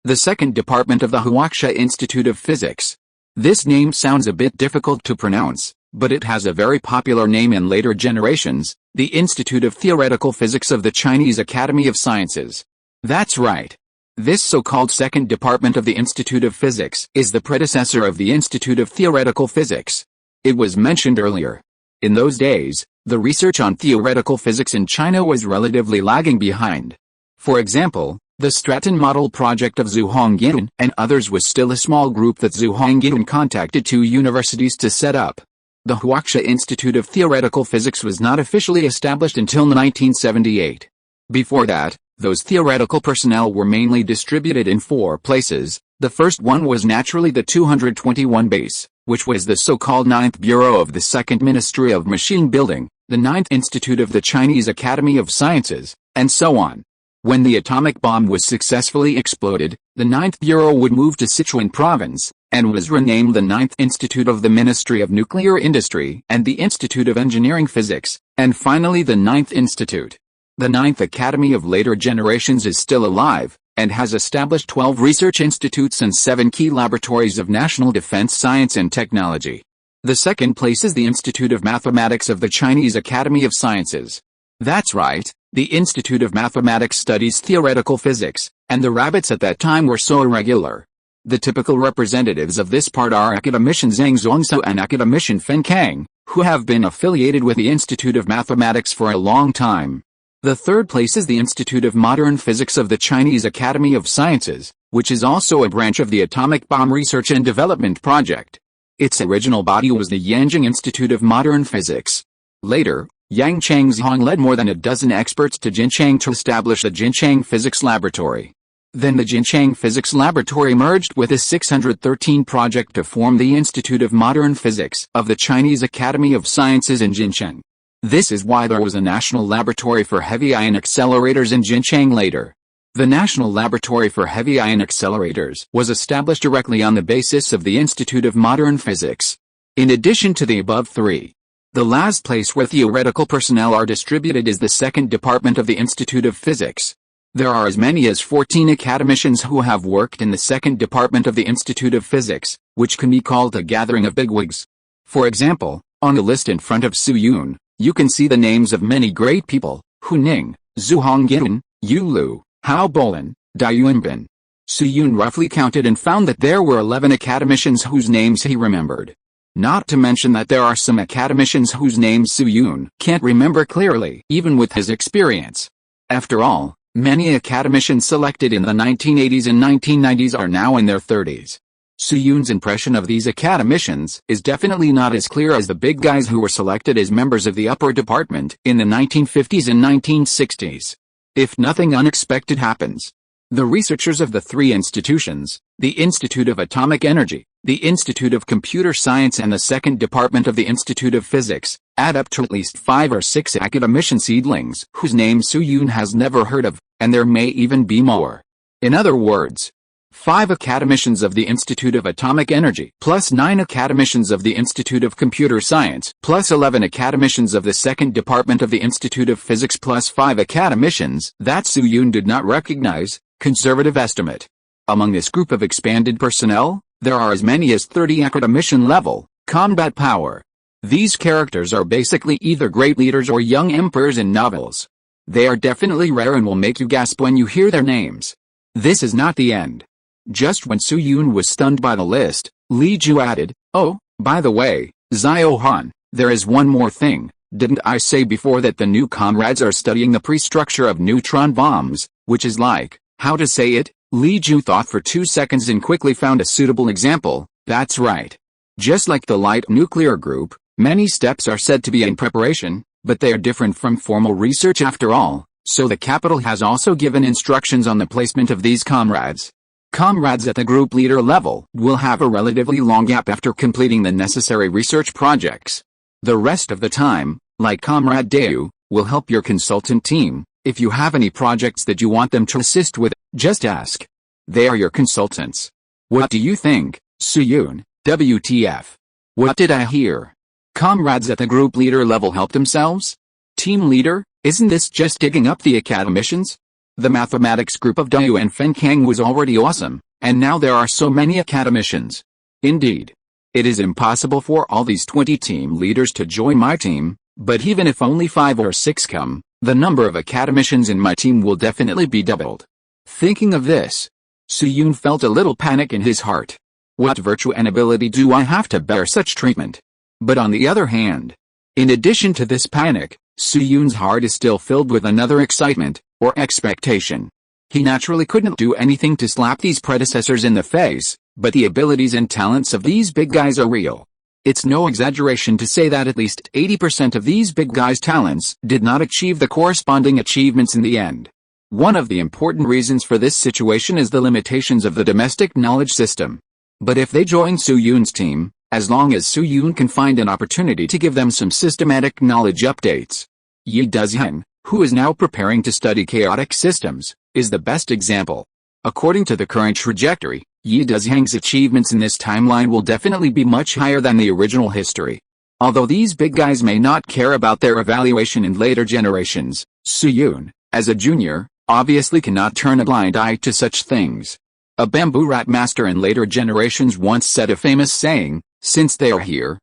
The second department of the Huaxia Institute of Physics. This name sounds a bit difficult to pronounce, but it has a very popular name in later generations, the Institute of Theoretical Physics of the Chinese Academy of Sciences. That's right. This so-called second department of the Institute of Physics is the predecessor of the Institute of Theoretical Physics. It was mentioned earlier. In those days, the research on theoretical physics in China was relatively lagging behind. For example, the Stratton Model project of Zhang Zhongjing and others was still a small group that Zhang Zhongjing contacted 2 universities to set up. The Huaxia Institute of Theoretical Physics was not officially established until 1978. Before that, those theoretical personnel were mainly distributed in 4 places. The first one was naturally the 221 base, which was the so-called 9th Bureau of the Second Ministry of Machine Building, the 9th Institute of the Chinese Academy of Sciences, and so on. When the atomic bomb was successfully exploded, the 9th Bureau would move to Sichuan Province, and was renamed the 9th Institute of the Ministry of Nuclear Industry and the Institute of Engineering Physics, and finally the 9th Institute. The 9th Academy of later generations is still alive, and has established 12 research institutes and 7 key laboratories of national defense science and technology. The second place is the Institute of Mathematics of the Chinese Academy of Sciences. That's right, the Institute of Mathematics studies theoretical physics, and the rabbits at that time were so irregular. The typical representatives of this part are academician Zhang Zhongjing and academician Fen Kang, who have been affiliated with the Institute of Mathematics for a long time. The third place is the Institute of Modern Physics of the Chinese Academy of Sciences, which is also a branch of the Atomic Bomb Research and Development Project. Its original body was the Yanjing Institute of Modern Physics. Later, Yang Changzhong led more than a dozen experts to Jinchang to establish the Jinchang Physics Laboratory. Then the Jinchang Physics Laboratory merged with the 613 project to form the Institute of Modern Physics of the Chinese Academy of Sciences in Jincheng. This is why there was a National Laboratory for Heavy Ion Accelerators in Jincheng later. The National Laboratory for Heavy Ion Accelerators was established directly on the basis of the Institute of Modern Physics. In addition to the above 3, the last place where theoretical personnel are distributed is the second department of the Institute of Physics. There are as many as 14 academicians who have worked in the second department of the Institute of Physics, which can be called a gathering of bigwigs. For example, on the list in front of Su Yun, you can see the names of many great people: Hu Ning, Zhu Hongyan, Yu Lu, Hao Bolan, Dai Yunbin. Su Yun roughly counted and found that there were 11 academicians whose names he remembered. Not to mention that there are some academicians whose names Su Yun can't remember clearly, even with his experience. After all, many academicians selected in the 1980s and 1990s are now in their 30s. Su Yun's impression of these academicians is definitely not as clear as the big guys who were selected as members of the upper department in the 1950s and 1960s. If nothing unexpected happens, the researchers of the 3 institutions, the Institute of Atomic Energy, the Institute of Computer Science and the second department of the Institute of Physics, add up to at least 5 or 6 academician seedlings whose names Su Yun has never heard of, and there may even be more. In other words, 5 academicians of the Institute of Atomic Energy, plus 9 academicians of the Institute of Computer Science, plus 11 academicians of the second department of the Institute of Physics, plus 5 academicians that Su-Yun did not recognize. Conservative estimate. Among this group of expanded personnel, there are as many as 30 academician level, combat power. These characters are basically either great leaders or young emperors in novels. They are definitely rare and will make you gasp when you hear their names. This is not the end. Just when Su-Yun was stunned by the list, Li Ju added, "Oh, by the way, Zhao-Han, there is one more thing. Didn't I say before that the new comrades are studying the pre-structure of neutron bombs, which is like, how to say it?" Li Ju thought for 2 seconds and quickly found a suitable example. That's right. Just like the light nuclear group, many steps are said to be in preparation, but they are different from formal research after all, so the capital has also given instructions on the placement of these comrades. Comrades at the group leader level will have a relatively long gap after completing the necessary research projects. The rest of the time, like Comrade Dayu, will help your consultant team. If you have any projects that you want them to assist with, just ask. They are your consultants. What do you think, Su-Yun? WTF? What did I hear? Comrades at the group leader level help themselves? Team leader, isn't this just digging up the academicians? The mathematics group of Dayu and Fenkang was already awesome, and now there are so many academicians. Indeed. It is impossible for all these 20 team leaders to join my team, but even if only 5 or 6 come, the number of academicians in my team will definitely be doubled. Thinking of this, Su-Yun felt a little panic in his heart. What virtue and ability do I have to bear such treatment? But on the other hand, in addition to this panic, Su-Yun's heart is still filled with another excitement, or expectation. He naturally couldn't do anything to slap these predecessors in the face, but the abilities and talents of these big guys are real. It's no exaggeration to say that at least 80% of these big guys' talents did not achieve the corresponding achievements in the end. One of the important reasons for this situation is the limitations of the domestic knowledge system. But if they join Su-Yun's team, as long as Su-Yun can find an opportunity to give them some systematic knowledge updates. Yi Dezheng, who is now preparing to study chaotic systems, is the best example. According to the current trajectory, Yi Dezheng's achievements in this timeline will definitely be much higher than the original history. Although these big guys may not care about their evaluation in later generations, Su-Yun, as a junior, obviously cannot turn a blind eye to such things. A bamboo rat master in later generations once said a famous saying, "Since they are here,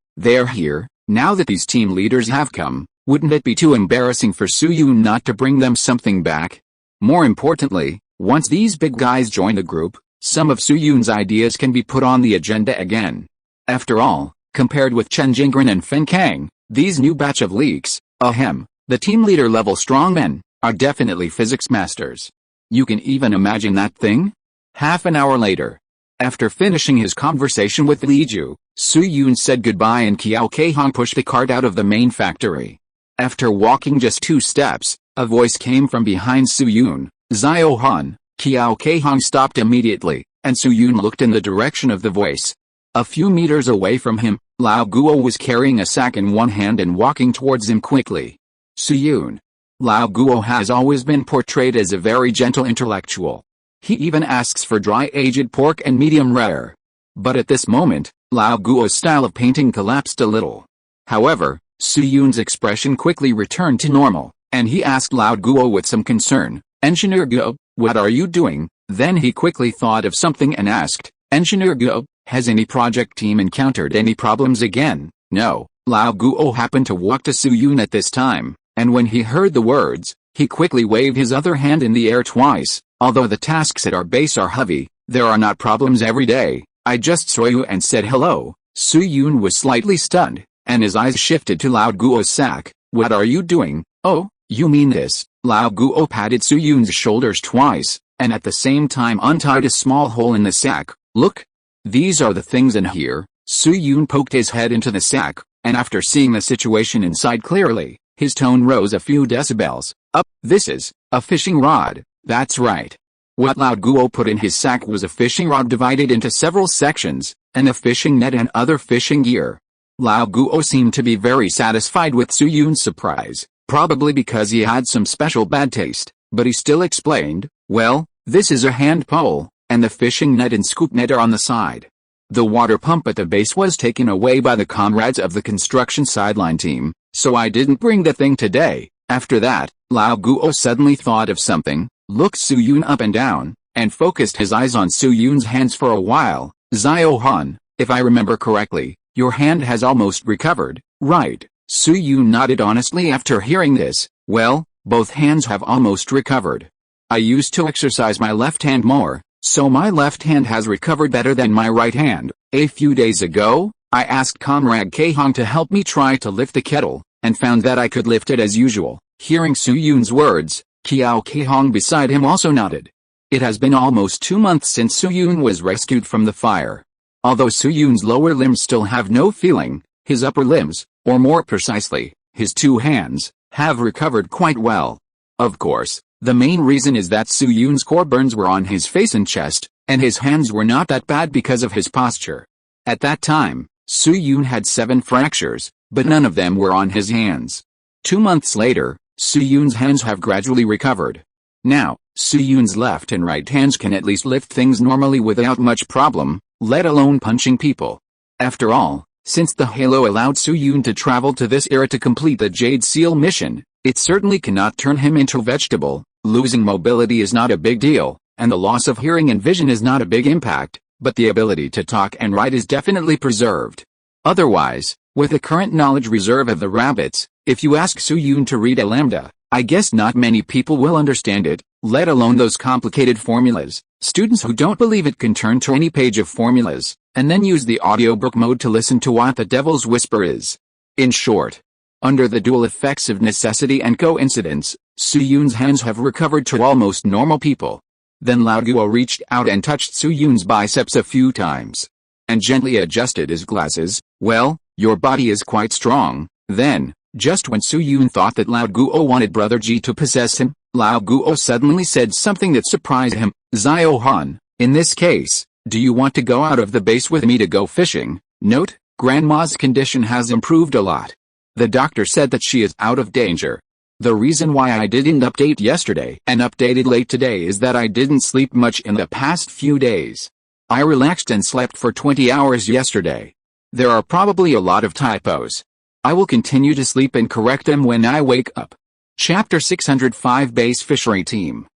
now that these team leaders have come, wouldn't it be too embarrassing for Su-Yun not to bring them something back?" More importantly, once these big guys join the group, some of Su-Yun's ideas can be put on the agenda again. After all, compared with Chen Jingren and Fenkang, these new batch of leaks, the team leader level strongmen, are definitely physics masters. You can even imagine that thing? Half an hour later, after finishing his conversation with Li Ju, Su-Yun said goodbye and Qiao Keihong pushed the cart out of the main factory. After walking just 2 steps, a voice came from behind Su-Yun. "Zhao-Han." Qiao Keihong stopped immediately, and Su-Yun looked in the direction of the voice. A few meters away from him, Lao Guo was carrying a sack in one hand and walking towards him quickly. Su-Yun. Lao Guo has always been portrayed as a very gentle intellectual. He even asks for dry aged pork and medium rare. But at this moment, Lao Guo's style of painting collapsed a little. However, Su-Yun's expression quickly returned to normal, and he asked Lao Guo with some concern, "Engineer Guo, what are you doing?" Then he quickly thought of something and asked, "Engineer Guo, has any project team encountered any problems again?" No. Lao Guo happened to walk to Su-Yun at this time, and when he heard the words, he quickly waved his other hand in the air twice. "Although the tasks at our base are heavy, there are not problems every day. I just saw you and said hello." Su-Yun was slightly stunned, and his eyes shifted to Lao Guo's sack. "What are you doing?" "Oh, you mean this?" Lao Guo patted Su-Yun's shoulders twice, and at the same time untied a small hole in the sack. "Look. These are the things in here." Su-Yun poked his head into the sack, and after seeing the situation inside clearly, his tone rose a few decibels. This is a fishing rod." "That's right." What Lao Guo put in his sack was a fishing rod divided into several sections, and a fishing net and other fishing gear. Lao Guo seemed to be very satisfied with Su-Yun's surprise, probably because he had some special bad taste, but he still explained, "Well, This is a hand pole, and the fishing net and scoop net are on the side. The water pump at the base was taken away by the comrades of the construction sideline team, so I didn't bring the thing today. After that, Lao Guo suddenly thought of something, looked Su Yun up and down, and focused his eyes on Su Yun's hands for a while. Xiao Han, if I remember correctly, your hand has almost recovered, right? Su Yun nodded honestly after hearing this. Well, both hands have almost recovered. I used to exercise my left hand more, so my left hand has recovered better than my right hand. A few days ago, I asked Comrade Kehong to help me try to lift the kettle, and found that I could lift it as usual. Hearing Su Yun's words, Kiao Kehong beside him also nodded. It has been almost 2 months since Su Yun was rescued from the fire. Although Su Yun's lower limbs still have no feeling, his upper limbs, or more precisely, his 2 hands, have recovered quite well. Of course, the main reason is that Su Yun's core burns were on his face and chest, and his hands were not that bad because of his posture. At that time, Su Yun had 7 fractures, but none of them were on his hands. 2 months later, Su Yun's hands have gradually recovered. Now, Su Yun's left and right hands can at least lift things normally without much problem, let alone punching people. After all, since the Halo allowed Su Yun to travel to this era to complete the Jade Seal mission, it certainly cannot turn him into a vegetable. Losing mobility is not a big deal, and the loss of hearing and vision is not a big impact, but the ability to talk and write is definitely preserved. Otherwise, with the current knowledge reserve of the rabbits, if you ask Su Yun to read a lambda, I guess not many people will understand it, let alone those complicated formulas. Students who don't believe it can turn to any page of formulas, and then use the audiobook mode to listen to what the devil's whisper is. In short, under the dual effects of necessity and coincidence, Su Yun's hands have recovered to almost normal people. Then Lao Guo reached out and touched Su Yun's biceps a few times, and gently adjusted his glasses. Well, your body is quite strong. Then, just when Su Yun thought that Lao Guo wanted Brother Ji to possess him, Lao Guo suddenly said something that surprised him. Xiao Han, in this case, do you want to go out of the base with me to go fishing? Note, Grandma's condition has improved a lot. The doctor said that she is out of danger. The reason why I didn't update yesterday and updated late today is that I didn't sleep much in the past few days. I relaxed and slept for 20 hours yesterday. There are probably a lot of typos. I will continue to sleep and correct them when I wake up. Chapter 605 Base Fishery Team.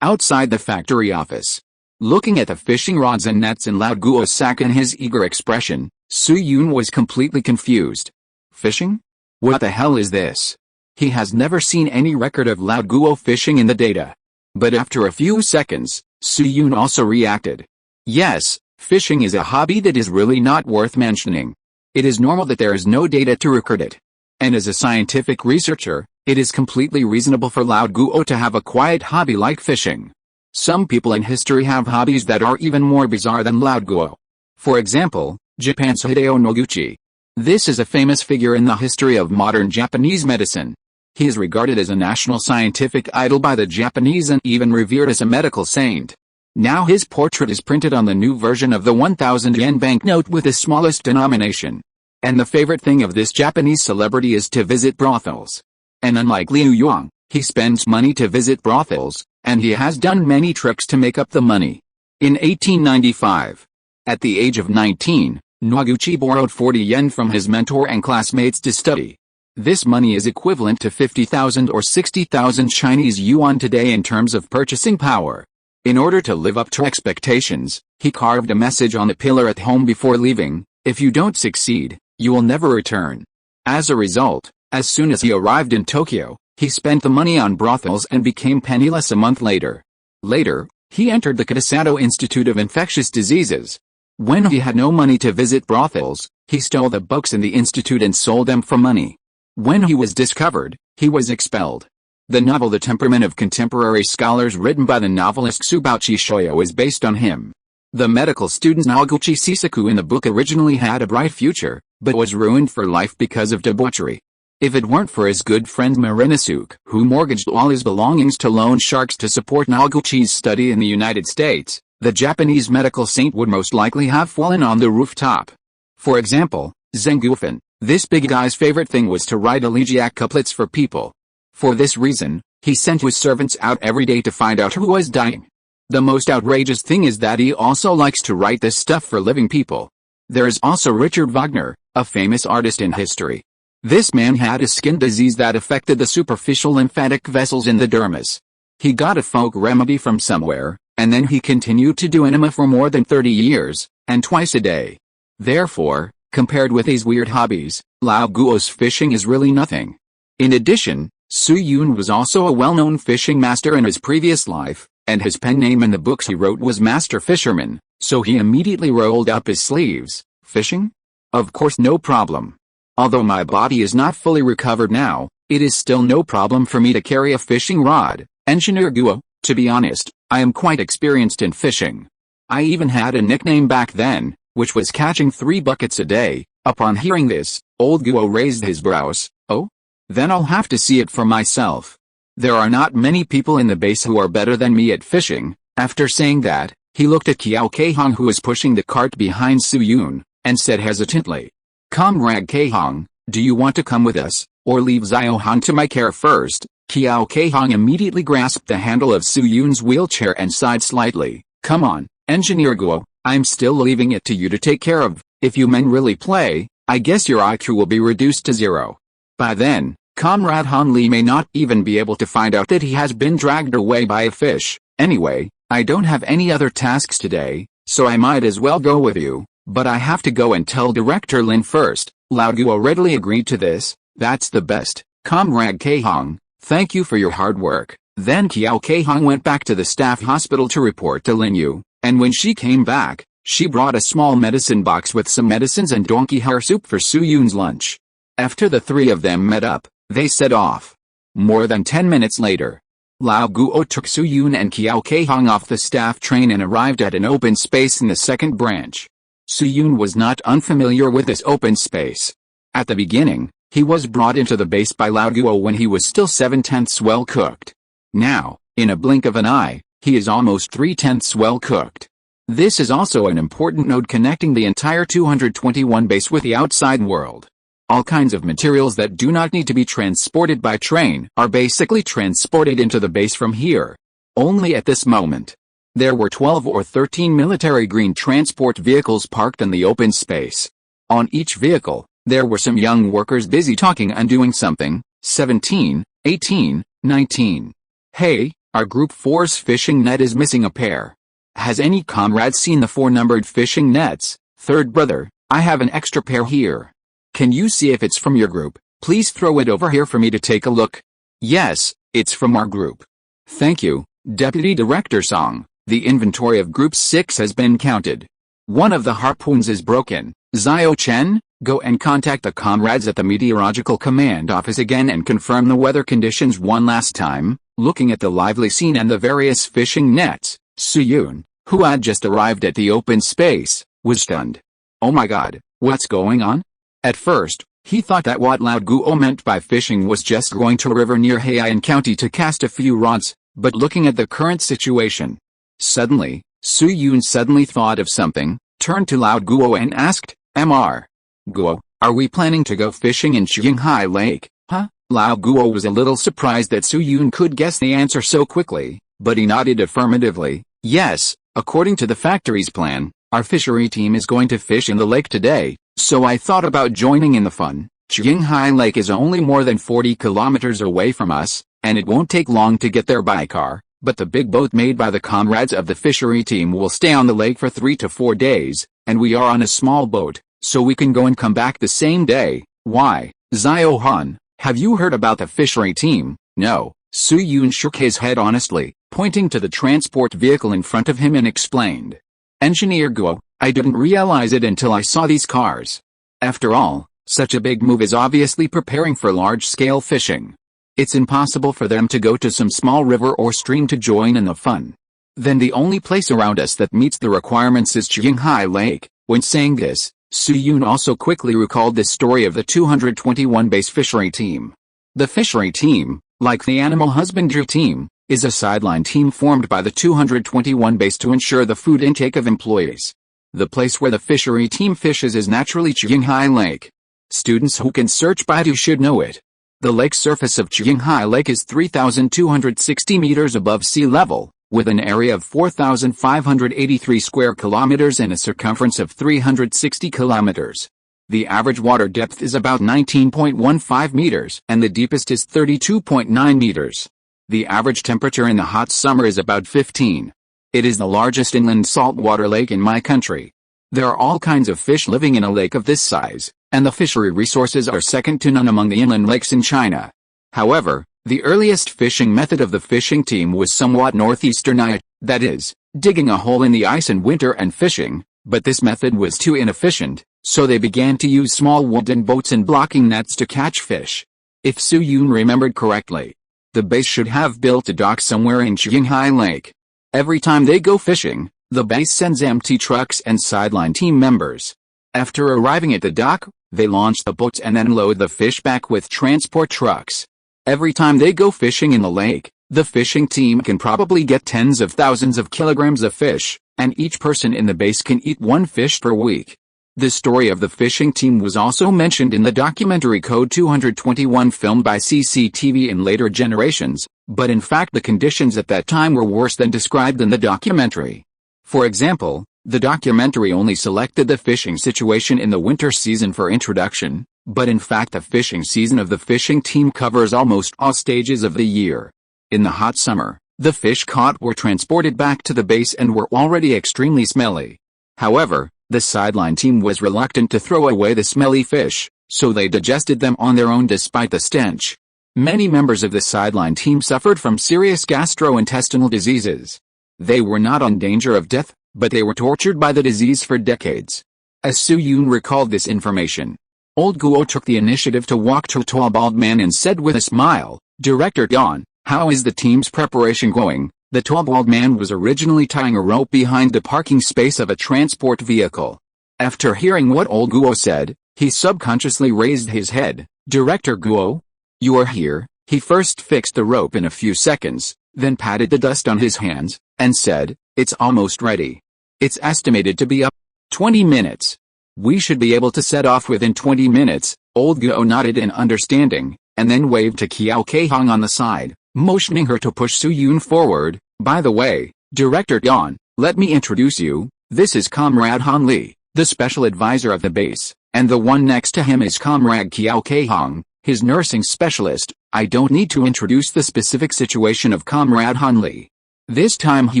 Outside the factory office. Looking at the fishing rods and nets in Lao Guo's sack and his eager expression, Su Yun was completely confused. Fishing? What the hell is this? He has never seen any record of Lao Guo fishing in the data. But after a few seconds, Su Yun also reacted. Yes, fishing is a hobby that is really not worth mentioning. It is normal that there is no data to record it. And as a scientific researcher, it is completely reasonable for Lao Guo to have a quiet hobby like fishing. Some people in history have hobbies that are even more bizarre than Lao Guo. For example, Japan's Hideo Noguchi. This is a famous figure in the history of modern Japanese medicine. He is regarded as a national scientific idol by the Japanese and even revered as a medical saint. Now his portrait is printed on the new version of the 1,000 yen banknote with the smallest denomination. And the favorite thing of this Japanese celebrity is to visit brothels. And unlike Liu Yuang, he spends money to visit brothels, and he has done many tricks to make up the money. In 1895, at the age of 19, Noguchi borrowed 40 yen from his mentor and classmates to study. This money is equivalent to 50,000 or 60,000 Chinese yuan today in terms of purchasing power. In order to live up to expectations, he carved a message on the pillar at home before leaving: if you don't succeed, you will never return. As a result, as soon as he arrived in Tokyo, he spent the money on brothels and became penniless a month later. Later, he entered the Kitasato Institute of Infectious Diseases. When he had no money to visit brothels, he stole the books in the institute and sold them for money. When he was discovered, he was expelled. The novel The Temperament of Contemporary Scholars, written by the novelist Tsubauchi Shoyo, is based on him. The medical student Noguchi Shisaku in the book originally had a bright future, but was ruined for life because of debauchery. If it weren't for his good friend Marinosuke, who mortgaged all his belongings to loan sharks to support Noguchi's study in the United States, the Japanese medical saint would most likely have fallen on the rooftop. For example, Zengufen, this big guy's favorite thing was to write elegiac couplets for people. For this reason, he sent his servants out every day to find out who was dying. The most outrageous thing is that he also likes to write this stuff for living people. There is also Richard Wagner, a famous artist in history. This man had a skin disease that affected the superficial lymphatic vessels in the dermis. He got a folk remedy from somewhere, and then he continued to do enema for more than 30 years, and twice a day. Therefore, compared with his weird hobbies, Lao Guo's fishing is really nothing. In addition, Su Yun was also a well-known fishing master in his previous life, and his pen name in the books he wrote was Master Fisherman, so he immediately rolled up his sleeves. Fishing? Of course, no problem. Although my body is not fully recovered now, it is still no problem for me to carry a fishing rod. Engineer Guo, to be honest, I am quite experienced in fishing. I even had a nickname back then, which was catching 3 buckets a day. Upon hearing this, old Guo raised his brows. Oh? Then I'll have to see it for myself. There are not many people in the base who are better than me at fishing. After saying that, he looked at Kiao Keihong, who was pushing the cart behind Su Yun, and said hesitantly, "Comrade Keihong, do you want to come with us, or leave Xiao Han to my care first?" Kiao Keihong immediately grasped the handle of Su Yun's wheelchair and sighed slightly. "Come on, Engineer Guo, I'm still leaving it to you to take care of. If you men really play, I guess your IQ will be reduced to 0. By then, Comrade Han Li may not even be able to find out that he has been dragged away by a fish. Anyway, I don't have any other tasks today, so I might as well go with you, but I have to go and tell Director Lin first." Lao Guo readily agreed to this. "That's the best, Comrade Keihong. Thank you for your hard work." Then Kiao Keihong went back to the staff hospital to report to Lin Yu, and when she came back, she brought a small medicine box with some medicines and donkey hair soup for Su Yun's lunch. After the 3 of them met up, they set off. More than 10 minutes later, Lao Guo took Su Yun and Kiao Keihong off the staff train and arrived at an open space in the second branch. Su Yun was not unfamiliar with this open space. At the beginning, he was brought into the base by Lao Guo when he was still 7/10 well cooked. Now, in a blink of an eye, he is almost 3/10 well cooked. This is also an important node connecting the entire 221 base with the outside world. All kinds of materials that do not need to be transported by train are basically transported into the base from here. Only at this moment, there were 12 or 13 military green transport vehicles parked in the open space. On each vehicle, there were some young workers busy talking and doing something. 17, 18, 19. "Hey, our Group 4's fishing net is missing a pair. Has any comrade seen the 4-numbered fishing nets? Third brother, I have an extra pair here. Can you see if it's from your group? Please throw it over here for me to take a look." "Yes, it's from our group. Thank you, Deputy Director Song. The inventory of Group 6 has been counted. One of the harpoons is broken. Xiao Chen, go and contact the comrades at the Meteorological Command Office again and confirm the weather conditions one last time." Looking at the lively scene and the various fishing nets, Su Yun, who had just arrived at the open space, was stunned. "Oh my god, what's going on?" At first, he thought that what Lao Guo meant by fishing was just going to a river near Heian County to cast a few rods, but looking at the current situation. Suddenly, Su Yun suddenly thought of something, turned to Lao Guo and asked, "Mr. Guo, are we planning to go fishing in Qinghai Lake?" "Huh?" Lao Guo was a little surprised that Su Yun could guess the answer so quickly, but he nodded affirmatively. "Yes, according to the factory's plan, our fishery team is going to fish in the lake today, so I thought about joining in the fun. Qinghai Lake is only more than 40 kilometers away from us, and it won't take long to get there by car, but the big boat made by the comrades of the fishery team will stay on the lake for 3 to 4 days, and we are on a small boat, so we can go and come back the same day." "Why, Xiao Han, have you heard about the fishery team?" "No." Su Yun shook his head honestly, pointing to the transport vehicle in front of him and explained. "Engineer Guo, I didn't realize it until I saw these cars. After all, such a big move is obviously preparing for large-scale fishing. It's impossible for them to go to some small river or stream to join in the fun. Then the only place around us that meets the requirements is Qinghai Lake." When saying this, Su Yun also quickly recalled the story of the 221 base fishery team. The fishery team, like the animal husbandry team, is a sideline team formed by the 221 base to ensure the food intake of employees. The place where the fishery team fishes is naturally Qinghai Lake. Students who can search Baidu should know it. The lake surface of Qinghai Lake is 3,260 meters above sea level, With an area of 4,583 square kilometers and a circumference of 360 kilometers. The average water depth is about 19.15 meters and the deepest is 32.9 meters. The average temperature in the hot summer is about 15. It is the largest inland saltwater lake in my country. There are all kinds of fish living in a lake of this size, and the fishery resources are second to none among the inland lakes in China. However, the earliest fishing method of the fishing team was somewhat northeasternized, that is, digging a hole in the ice in winter and fishing, but this method was too inefficient, so they began to use small wooden boats and blocking nets to catch fish. If Su Yun remembered correctly, the base should have built a dock somewhere in Qinghai Lake. Every time they go fishing, the base sends empty trucks and sideline team members. After arriving at the dock, they launch the boats and then load the fish back with transport trucks. Every time they go fishing in the lake, the fishing team can probably get tens of thousands of kilograms of fish, and each person in the base can eat one fish per week. The story of the fishing team was also mentioned in the documentary Code 221 filmed by CCTV in later generations, but in fact the conditions at that time were worse than described in the documentary. For example, the documentary only selected the fishing situation in the winter season for introduction, but in fact the fishing season of the fishing team covers almost all stages of the year. In the hot summer, the fish caught were transported back to the base and were already extremely smelly. However, the sideline team was reluctant to throw away the smelly fish, so they digested them on their own despite the stench. Many members of the sideline team suffered from serious gastrointestinal diseases. They were not in danger of death, but they were tortured by the disease for decades. As Su Yun recalled this information, Old Guo took the initiative to walk to a tall bald man and said with a smile, "Director Don, how is the team's preparation going?" The tall bald man was originally tying a rope behind the parking space of a transport vehicle. After hearing what Old Guo said, he subconsciously raised his head. "Director Guo? You are here." He first fixed the rope in a few seconds, then patted the dust on his hands, and said, "It's almost ready. It's estimated to be up 20 minutes. We should be able to set off within 20 minutes, Old Guo nodded in understanding, and then waved to Qiao Keihong on the side, motioning her to push Su Yun forward. "By the way, Director Don, let me introduce you. This is Comrade Han Li, the special advisor of the base, and the one next to him is Comrade Qiao Keihong, his nursing specialist. I don't need to introduce the specific situation of Comrade Han Li. This time he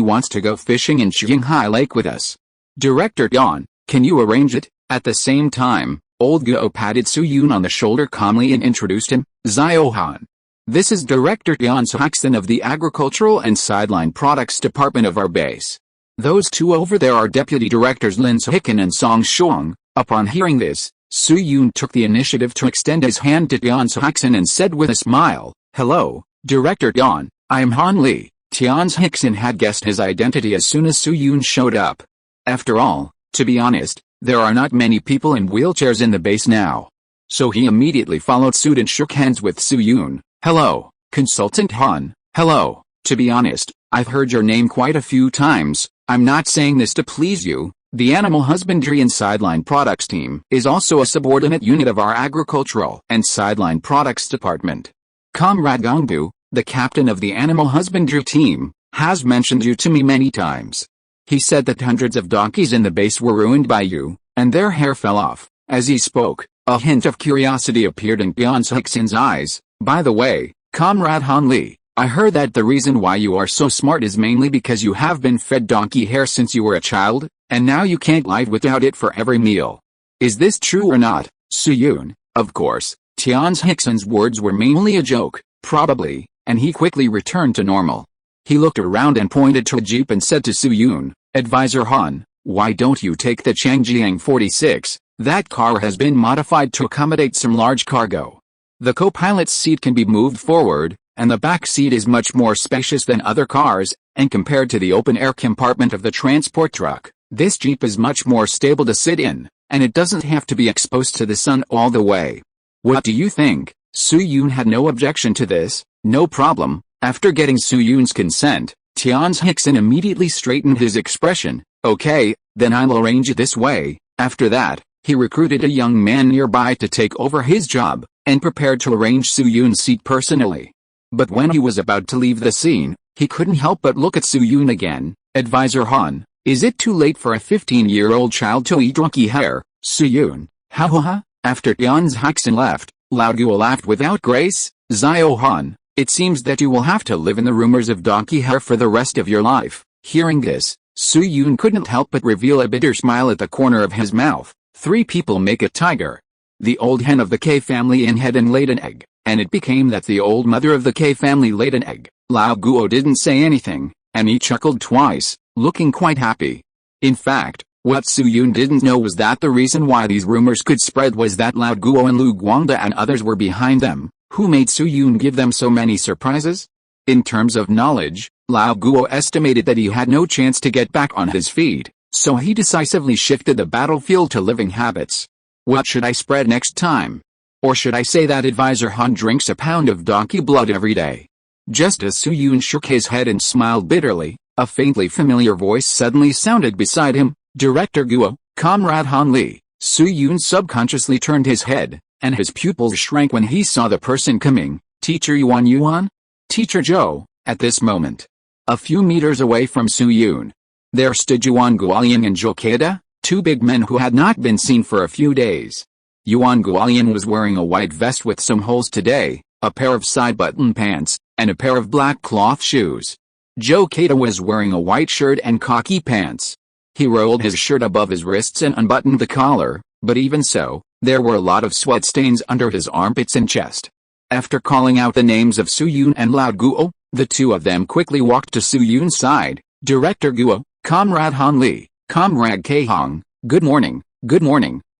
wants to go fishing in Qinghai Lake with us. Director Don, can you arrange it?" At the same time, Old Guo patted Su Yun on the shoulder calmly and introduced him, "Xiao Han. This is Director Jian Saxon of the Agricultural and Sideline Products Department of our base. Those two over there are Deputy Directors Lin Hicken and Song Shuang." Upon hearing this, Su Yun took the initiative to extend his hand to Jian Saxon and said with a smile, "Hello, Director Jian, I am Han Li." Tian Hickson had guessed his identity as soon as Su Yun showed up. After all, to be honest, there are not many people in wheelchairs in the base now. So he immediately followed suit and shook hands with Su Yun. "Hello, Consultant Han." "Hello, to be honest, I've heard your name quite a few times. I'm not saying this to please you. The Animal Husbandry and Sideline Products team is also a subordinate unit of our Agricultural and Sideline Products Department. Comrade Gongbu, the captain of the Animal Husbandry team, has mentioned you to me many times. He said that hundreds of donkeys in the base were ruined by you, and their hair fell off." As he spoke, a hint of curiosity appeared in Jian Hickson's eyes. "By the way, Comrade Han Li, I heard that the reason why you are so smart is mainly because you have been fed donkey hair since you were a child, and now you can't live without it for every meal. Is this true or not, Su Yun?" Of course, Tian Hickson's words were mainly a joke, probably, and he quickly returned to normal. He looked around and pointed to a jeep and said to Su Yun, "Advisor Han, why don't you take the Changjiang 46? That car has been modified to accommodate some large cargo. The co-pilot's seat can be moved forward, and the back seat is much more spacious than other cars, and compared to the open-air compartment of the transport truck, this jeep is much more stable to sit in, and it doesn't have to be exposed to the sun all the way. What do you think?" Su Yun had no objection to this. "No problem." After getting Su Yun's consent, Tian Hickson immediately straightened his expression. "Okay, then I'll arrange it this way." After that, he recruited a young man nearby to take over his job, and prepared to arrange Su Yun's seat personally. But when he was about to leave the scene, he couldn't help but look at Su-yoon again. "Advisor Han, is it too late for a 15-year-old child to eat donkey hair?" Su-yoon, ha ha ha. After Tian's Haxin left, Lao Guo laughed without grace. "Zio Han, it seems that you will have to live in the rumors of donkey hair for the rest of your life." Hearing this, Su-yoon couldn't help but reveal a bitter smile at the corner of his mouth. 3 people make a tiger. The old hen of the K family had and laid an egg, and it became that the old mother of the K family laid an egg. Lao Guo didn't say anything, and he chuckled twice, looking quite happy. In fact, what Su-yoon didn't know was that the reason why these rumors could spread was that Lao Guo and Lu Guangda and others were behind them. Who made Su-yoon give them so many surprises? In terms of knowledge, Lao Guo estimated that he had no chance to get back on his feet, so he decisively shifted the battlefield to living habits. What should I spread next time? Or should I say that Advisor Han drinks a pound of donkey blood every day? Just as Su-yoon shook his head and smiled bitterly, a faintly familiar voice suddenly sounded beside him. "Director Guo, Comrade Han Li." Su-yoon subconsciously turned his head, and his pupils shrank when he saw the person coming. "Teacher Yuan Yuan?" "Teacher Zhou." At this moment, a few meters away from Su-yoon, there stood Yuan Guolian and Zhou Keida, 2 big men who had not been seen for a few days. Yuan Guolian was wearing a white vest with some holes today, a pair of side-button pants, and a pair of black cloth shoes. Zhou Keida was wearing a white shirt and khaki pants. He rolled his shirt above his wrists and unbuttoned the collar, but even so, there were a lot of sweat stains under his armpits and chest. After calling out the names of Su-yoon and Lao Guo, the 2 of them quickly walked to Su-yoon's side. "Director Guo, Comrade Han Li, Comrade K-hong, good morning,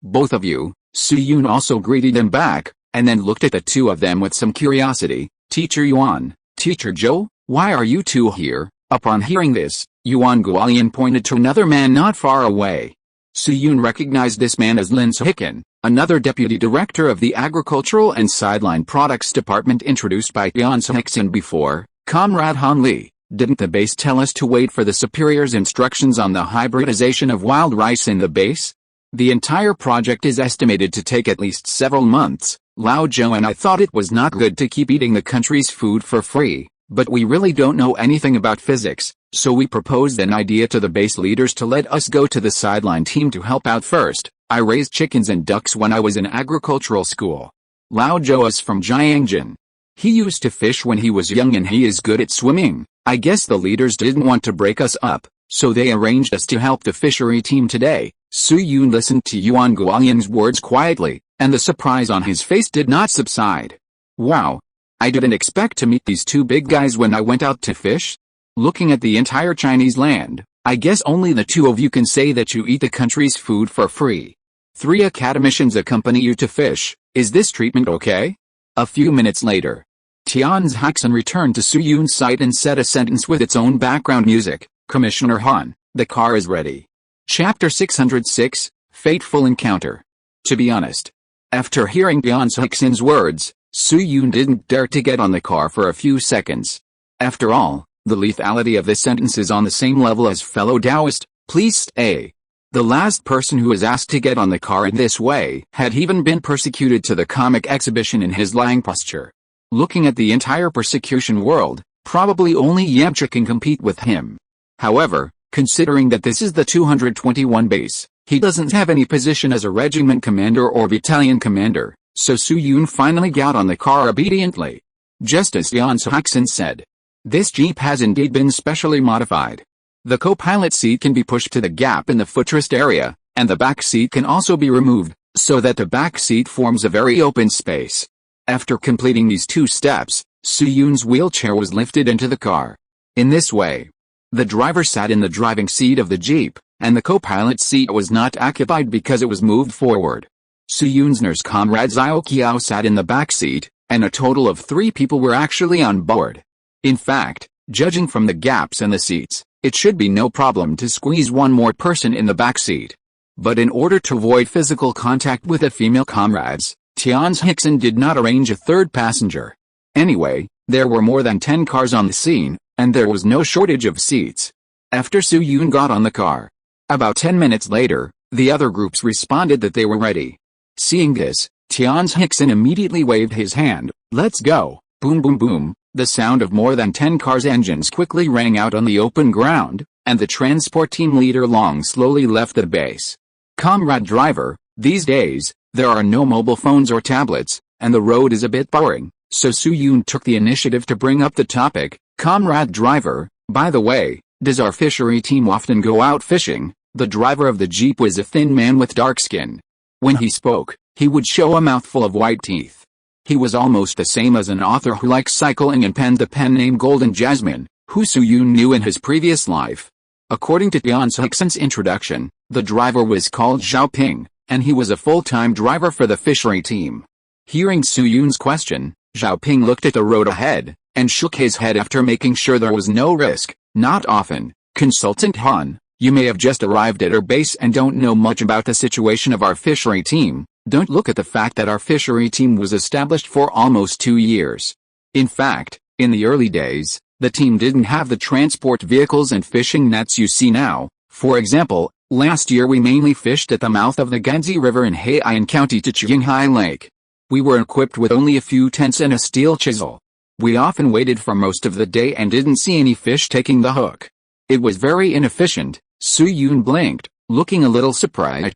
both of you." Su-yoon also greeted them back, and then looked at the 2 of them with some curiosity. "Teacher Yuan, Teacher Zhou, why are you 2 here?" Upon hearing this, Yuan Guolian pointed to another man not far away. Su-yoon recognized this man as Lin So-hikan, another deputy director of the Agricultural and Sideline Products Department introduced by Tian So-hikan before. "Comrade Han Li, didn't the base tell us to wait for the superior's instructions on the hybridization of wild rice in the base? The entire project is estimated to take at least several months. Lao Zhou and I thought it was not good to keep eating the country's food for free, but we really don't know anything about physics, so we proposed an idea to the base leaders to let us go to the sideline team to help out first. I raised chickens and ducks when I was in agricultural school. Lao Zhou is from Jiangxin. He used to fish when he was young and he is good at swimming. I guess the leaders didn't want to break us up, so they arranged us to help the fishery team today." Su-yoon listened to Yuan Guolian's words quietly, and the surprise on his face did not subside. "Wow. I didn't expect to meet these 2 big guys when I went out to fish. Looking at the entire Chinese land, I guess only the 2 of you can say that you eat the country's food for free. 3 academicians accompany you to fish. Is this treatment okay?" A few minutes later, Tian's Haxin returned to Su-yoon's site and said a sentence with its own background music. "Commissioner Han, the car is ready." Chapter 606, Fateful Encounter. To be honest, after hearing Tian So-hikan's words, Su-yoon didn't dare to get on the car for a few seconds. After all, the lethality of this sentence is on the same level as fellow Taoist. "Please stay." The last person who was asked to get on the car in this way had even been persecuted to the comic exhibition in his lying posture. Looking at the entire persecution world, probably only Yamcha can compete with him. However, considering that this is the 221 base, he doesn't have any position as a regiment commander or battalion commander, so Su-yoon finally got on the car obediently. Just as Tian So-hikan said, this jeep has indeed been specially modified. The co-pilot seat can be pushed to the gap in the footrest area, and the back seat can also be removed, so that the back seat forms a very open space. After completing these 2 steps, Su-yoon's wheelchair was lifted into the car. In this way, the driver sat in the driving seat of the jeep, and the co-pilot seat was not occupied because it was moved forward. Su-yoon's nurse comrade Zhao Qiao sat in the back seat, and a total of 3 people were actually on board. In fact, judging from the gaps in the seats, it should be no problem to squeeze 1 more person in the back seat. But in order to avoid physical contact with the female comrades, Tian So-hikan did not arrange a 3rd passenger. Anyway, there were more than 10 cars on the scene, and there was no shortage of seats. After Su-yoon got on the car, about 10 minutes later, the other groups responded that they were ready. Seeing this, Tian So-hikan immediately waved his hand. "Let's go." Boom boom boom, The sound of more than 10 cars' engines quickly rang out on the open ground, and the transport team leader Long slowly left the base. Comrade driver, these days, there are no mobile phones or tablets, and the road is a bit boring, so Su-yoon took the initiative to bring up the topic. Comrade driver, by the way, does our fishery team often go out fishing? The driver of the jeep was a thin man with dark skin. When he spoke, he would show a mouthful of white teeth. He was almost the same as an author who likes cycling and penned the pen name Golden Jasmine, who Su-yoon knew in his previous life. According to Unscientific's introduction, the driver was called Xiaoping, and he was a full-time driver for the fishery team. Hearing Su-yoon's question, Xiaoping looked at the road ahead, and shook his head after making sure there was no risk. Not often, Consultant Han. You may have just arrived at our base and don't know much about the situation of our fishery team. Don't look at the fact that our fishery team was established for almost 2 years. In fact, in the early days, the team didn't have the transport vehicles and fishing nets you see now. For example, last year we mainly fished at the mouth of the Ganzi River in Haiyan County to Qinghai Lake. We were equipped with only a few tents and a steel chisel. We often waited for most of the day and didn't see any fish taking the hook. It was very inefficient. Su-yoon blinked, looking a little surprised.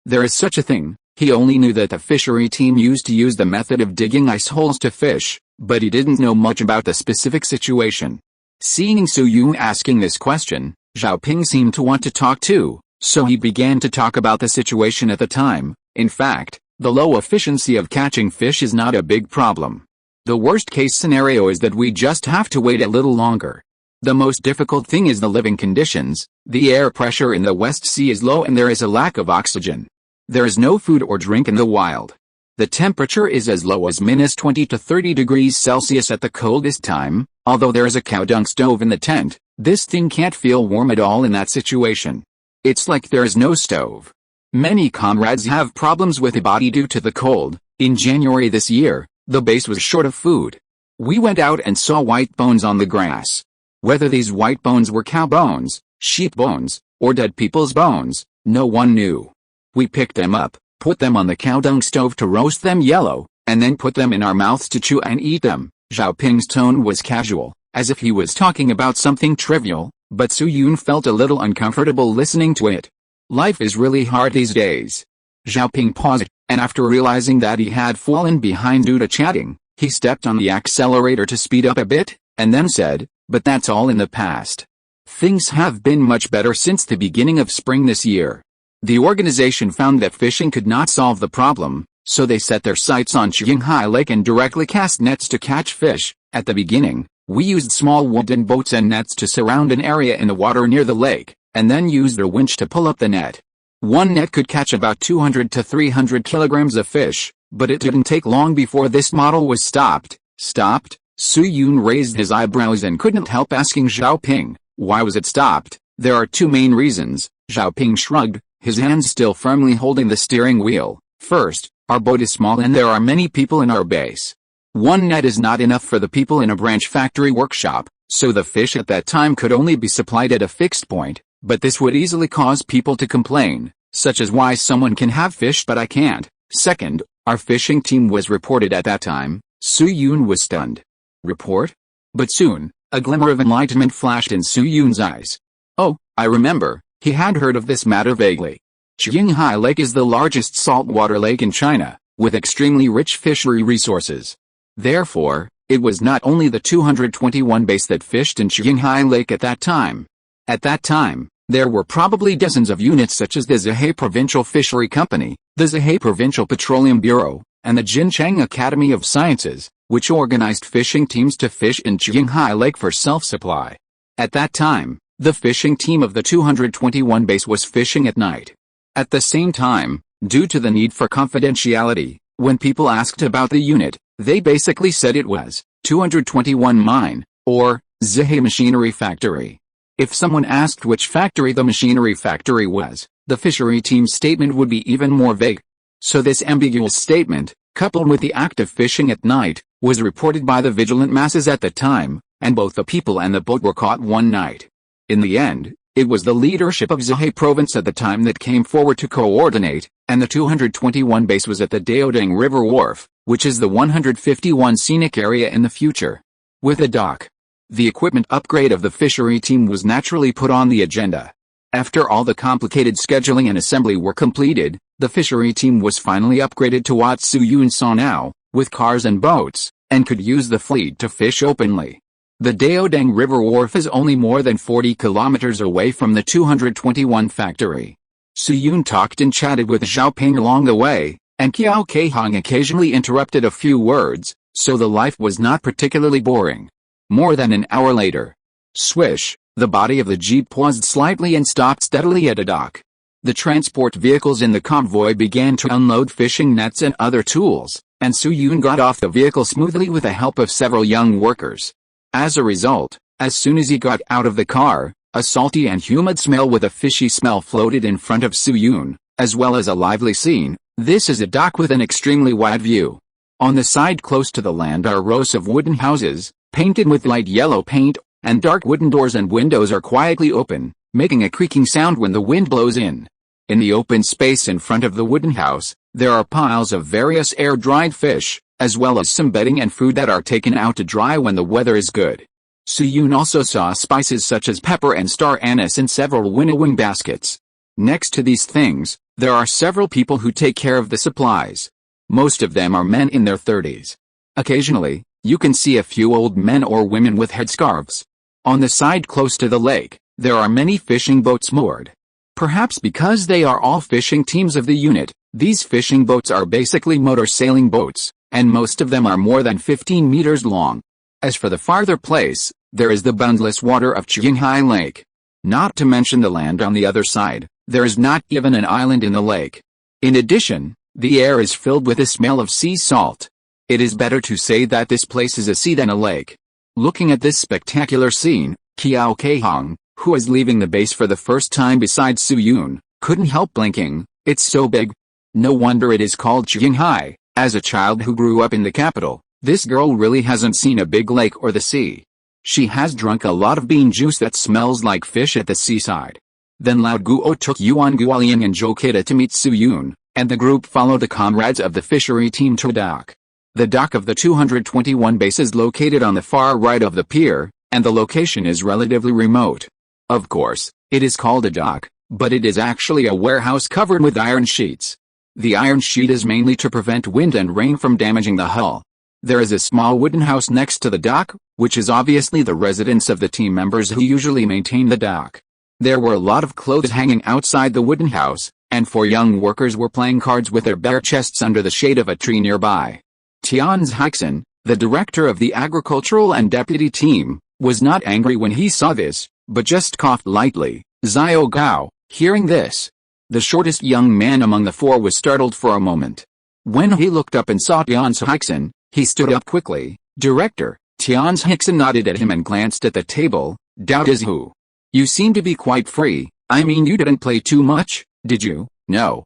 There is such a thing. He only knew that the fishery team used to use the method of digging ice holes to fish, but he didn't know much about the specific situation. Seeing Su-yoon asking this question, Xiaoping seemed to want to talk too, so he began to talk about the situation at the time. In fact, the low efficiency of catching fish is not a big problem. The worst case scenario is that we just have to wait a little longer. The most difficult thing is the living conditions. The air pressure in the West Sea is low and there is a lack of oxygen. There is no food or drink in the wild. The temperature is as low as -20 to 30 degrees Celsius at the coldest time. Although there is a cow dung stove in the tent, this thing can't feel warm at all in that situation. It's like there is no stove. Many comrades have problems with the body due to the cold. In January this year, the base was short of food. We went out and saw white bones on the grass. Whether these white bones were cow bones, sheep bones, or dead people's bones, no one knew. We picked them up, put them on the cow dung stove to roast them yellow, and then put them in our mouths to chew and eat them. Xiaoping's tone was casual, as if he was talking about something trivial, but Su-yoon felt a little uncomfortable listening to it. Life is really hard these days. Xiaoping paused, and after realizing that he had fallen behind due to chatting, he stepped on the accelerator to speed up a bit, and then said, "But that's all in the past. Things have been much better since the beginning of spring this year. The organization found that fishing could not solve the problem, so they set their sights on Qinghai Lake and directly cast nets to catch fish. At the beginning, we used small wooden boats and nets to surround an area in the water near the lake, and then used a winch to pull up the net. One net could catch about 200 to 300 kilograms of fish, but it didn't take long before this model was stopped." Stopped? Su-yoon raised his eyebrows and couldn't help asking Xiaoping, why was it stopped? "There are two main reasons," Xiaoping shrugged, his hands still firmly holding the steering wheel. "First, our boat is small and there are many people in our base. One net is not enough for the people in a branch factory workshop, so the fish at that time could only be supplied at a fixed point, but this would easily cause people to complain, such as why someone can have fish but I can't. Second, our fishing team was reported at that time." Su-yoon was stunned. Report? But soon, a glimmer of enlightenment flashed in Su-yoon's eyes. Oh, I remember, he had heard of this matter vaguely. Qinghai Lake is the largest saltwater lake in China, with extremely rich fishery resources. Therefore, it was not only the 221 base that fished in Qinghai Lake at that time. At that time, there were probably dozens of units such as the Zhehe Provincial Fishery Company, the Zhehe Provincial Petroleum Bureau, and the Jincheng Academy of Sciences, which organized fishing teams to fish in Qinghai Lake for self-supply. At that time, the fishing team of the 221 base was fishing at night. At the same time, due to the need for confidentiality, when people asked about the unit, they basically said it was 221 Mine, or Zhehe Machinery Factory. If someone asked which factory the machinery factory was, the fishery team's statement would be even more vague. So this ambiguous statement, coupled with the act of fishing at night, was reported by the vigilant masses at the time, and both the people and the boat were caught one night. In the end, it was the leadership of Zhehe province at the time that came forward to coordinate, and the 221 base was at the Daoding River Wharf, which is the 151 scenic area in the future. with a dock. The equipment upgrade of the fishery team was naturally put on the agenda. After all the complicated scheduling and assembly were completed, the fishery team was finally upgraded to what Suyun saw now, with cars and boats, and could use the fleet to fish openly. The Daodang River Wharf is only more than 40 kilometers away from the 221 factory. Suyun talked and chatted with Xiaoping along the way, and Qiao Keihong occasionally interrupted a few words, so the life was not particularly boring. More than an hour later, swish, the body of the jeep paused slightly and stopped steadily at a dock. The transport vehicles in the convoy began to unload fishing nets and other tools, and Suyun got off the vehicle smoothly with the help of several young workers. As a result, as soon as he got out of the car, a salty and humid smell with a fishy smell floated in front of Suyun, as well as a lively scene. This is a dock with an extremely wide view. On the side close to the land are rows of wooden houses, painted with light yellow paint, and dark wooden doors and windows are quietly open, making a creaking sound when the wind blows in. In the open space in front of the wooden house, there are piles of various air-dried fish, as well as some bedding and food that are taken out to dry when the weather is good. Suyun also saw spices such as pepper and star anise in several winnowing baskets. Next to these things, there are several people who take care of the supplies. Most of them are men in their 30s. Occasionally, you can see a few old men or women with headscarves. On the side close to the lake, there are many fishing boats moored. Perhaps because they are all fishing teams of the unit, these fishing boats are basically motor sailing boats, and most of them are more than 15 meters long. As for the farther place, there is the boundless water of Qinghai Lake. Not to mention the land on the other side, there is not even an island in the lake. In addition, the air is filled with the smell of sea salt. It is better to say that this place is a sea than a lake. Looking at this spectacular scene, Qiao Keihong, who is leaving the base for the first time besides Suyun, couldn't help blinking. It's so big. No wonder it is called Qinghai. As a child who grew up in the capital, this girl really hasn't seen a big lake or the sea. She has drunk a lot of bean juice that smells like fish at the seaside. Then Lao Guo took Yuan Guoliang and Zhou Keita to meet Suyun, and the group followed the comrades of the fishery team to a dock. The dock of the 221 base is located on the far right of the pier, and the location is relatively remote. Of course, it is called a dock, but it is actually a warehouse covered with iron sheets. The iron sheet is mainly to prevent wind and rain from damaging the hull. There is a small wooden house next to the dock, which is obviously the residence of the team members who usually maintain the dock. There were a lot of clothes hanging outside the wooden house, and 4 young workers were playing cards with their bare chests under the shade of a tree nearby. Tianzi Hixin, the director of the agricultural and deputy team, was not angry when he saw this, but just coughed lightly. Xiao Gao, hearing this, the shortest young man among the 4, was startled for a moment. When he looked up and saw Tianzi Hixin, he stood up quickly. Director. Tianzi Hixin nodded at him and glanced at the table. Doubt is who? You seem to be quite free. I mean, you didn't play too much, did you? No.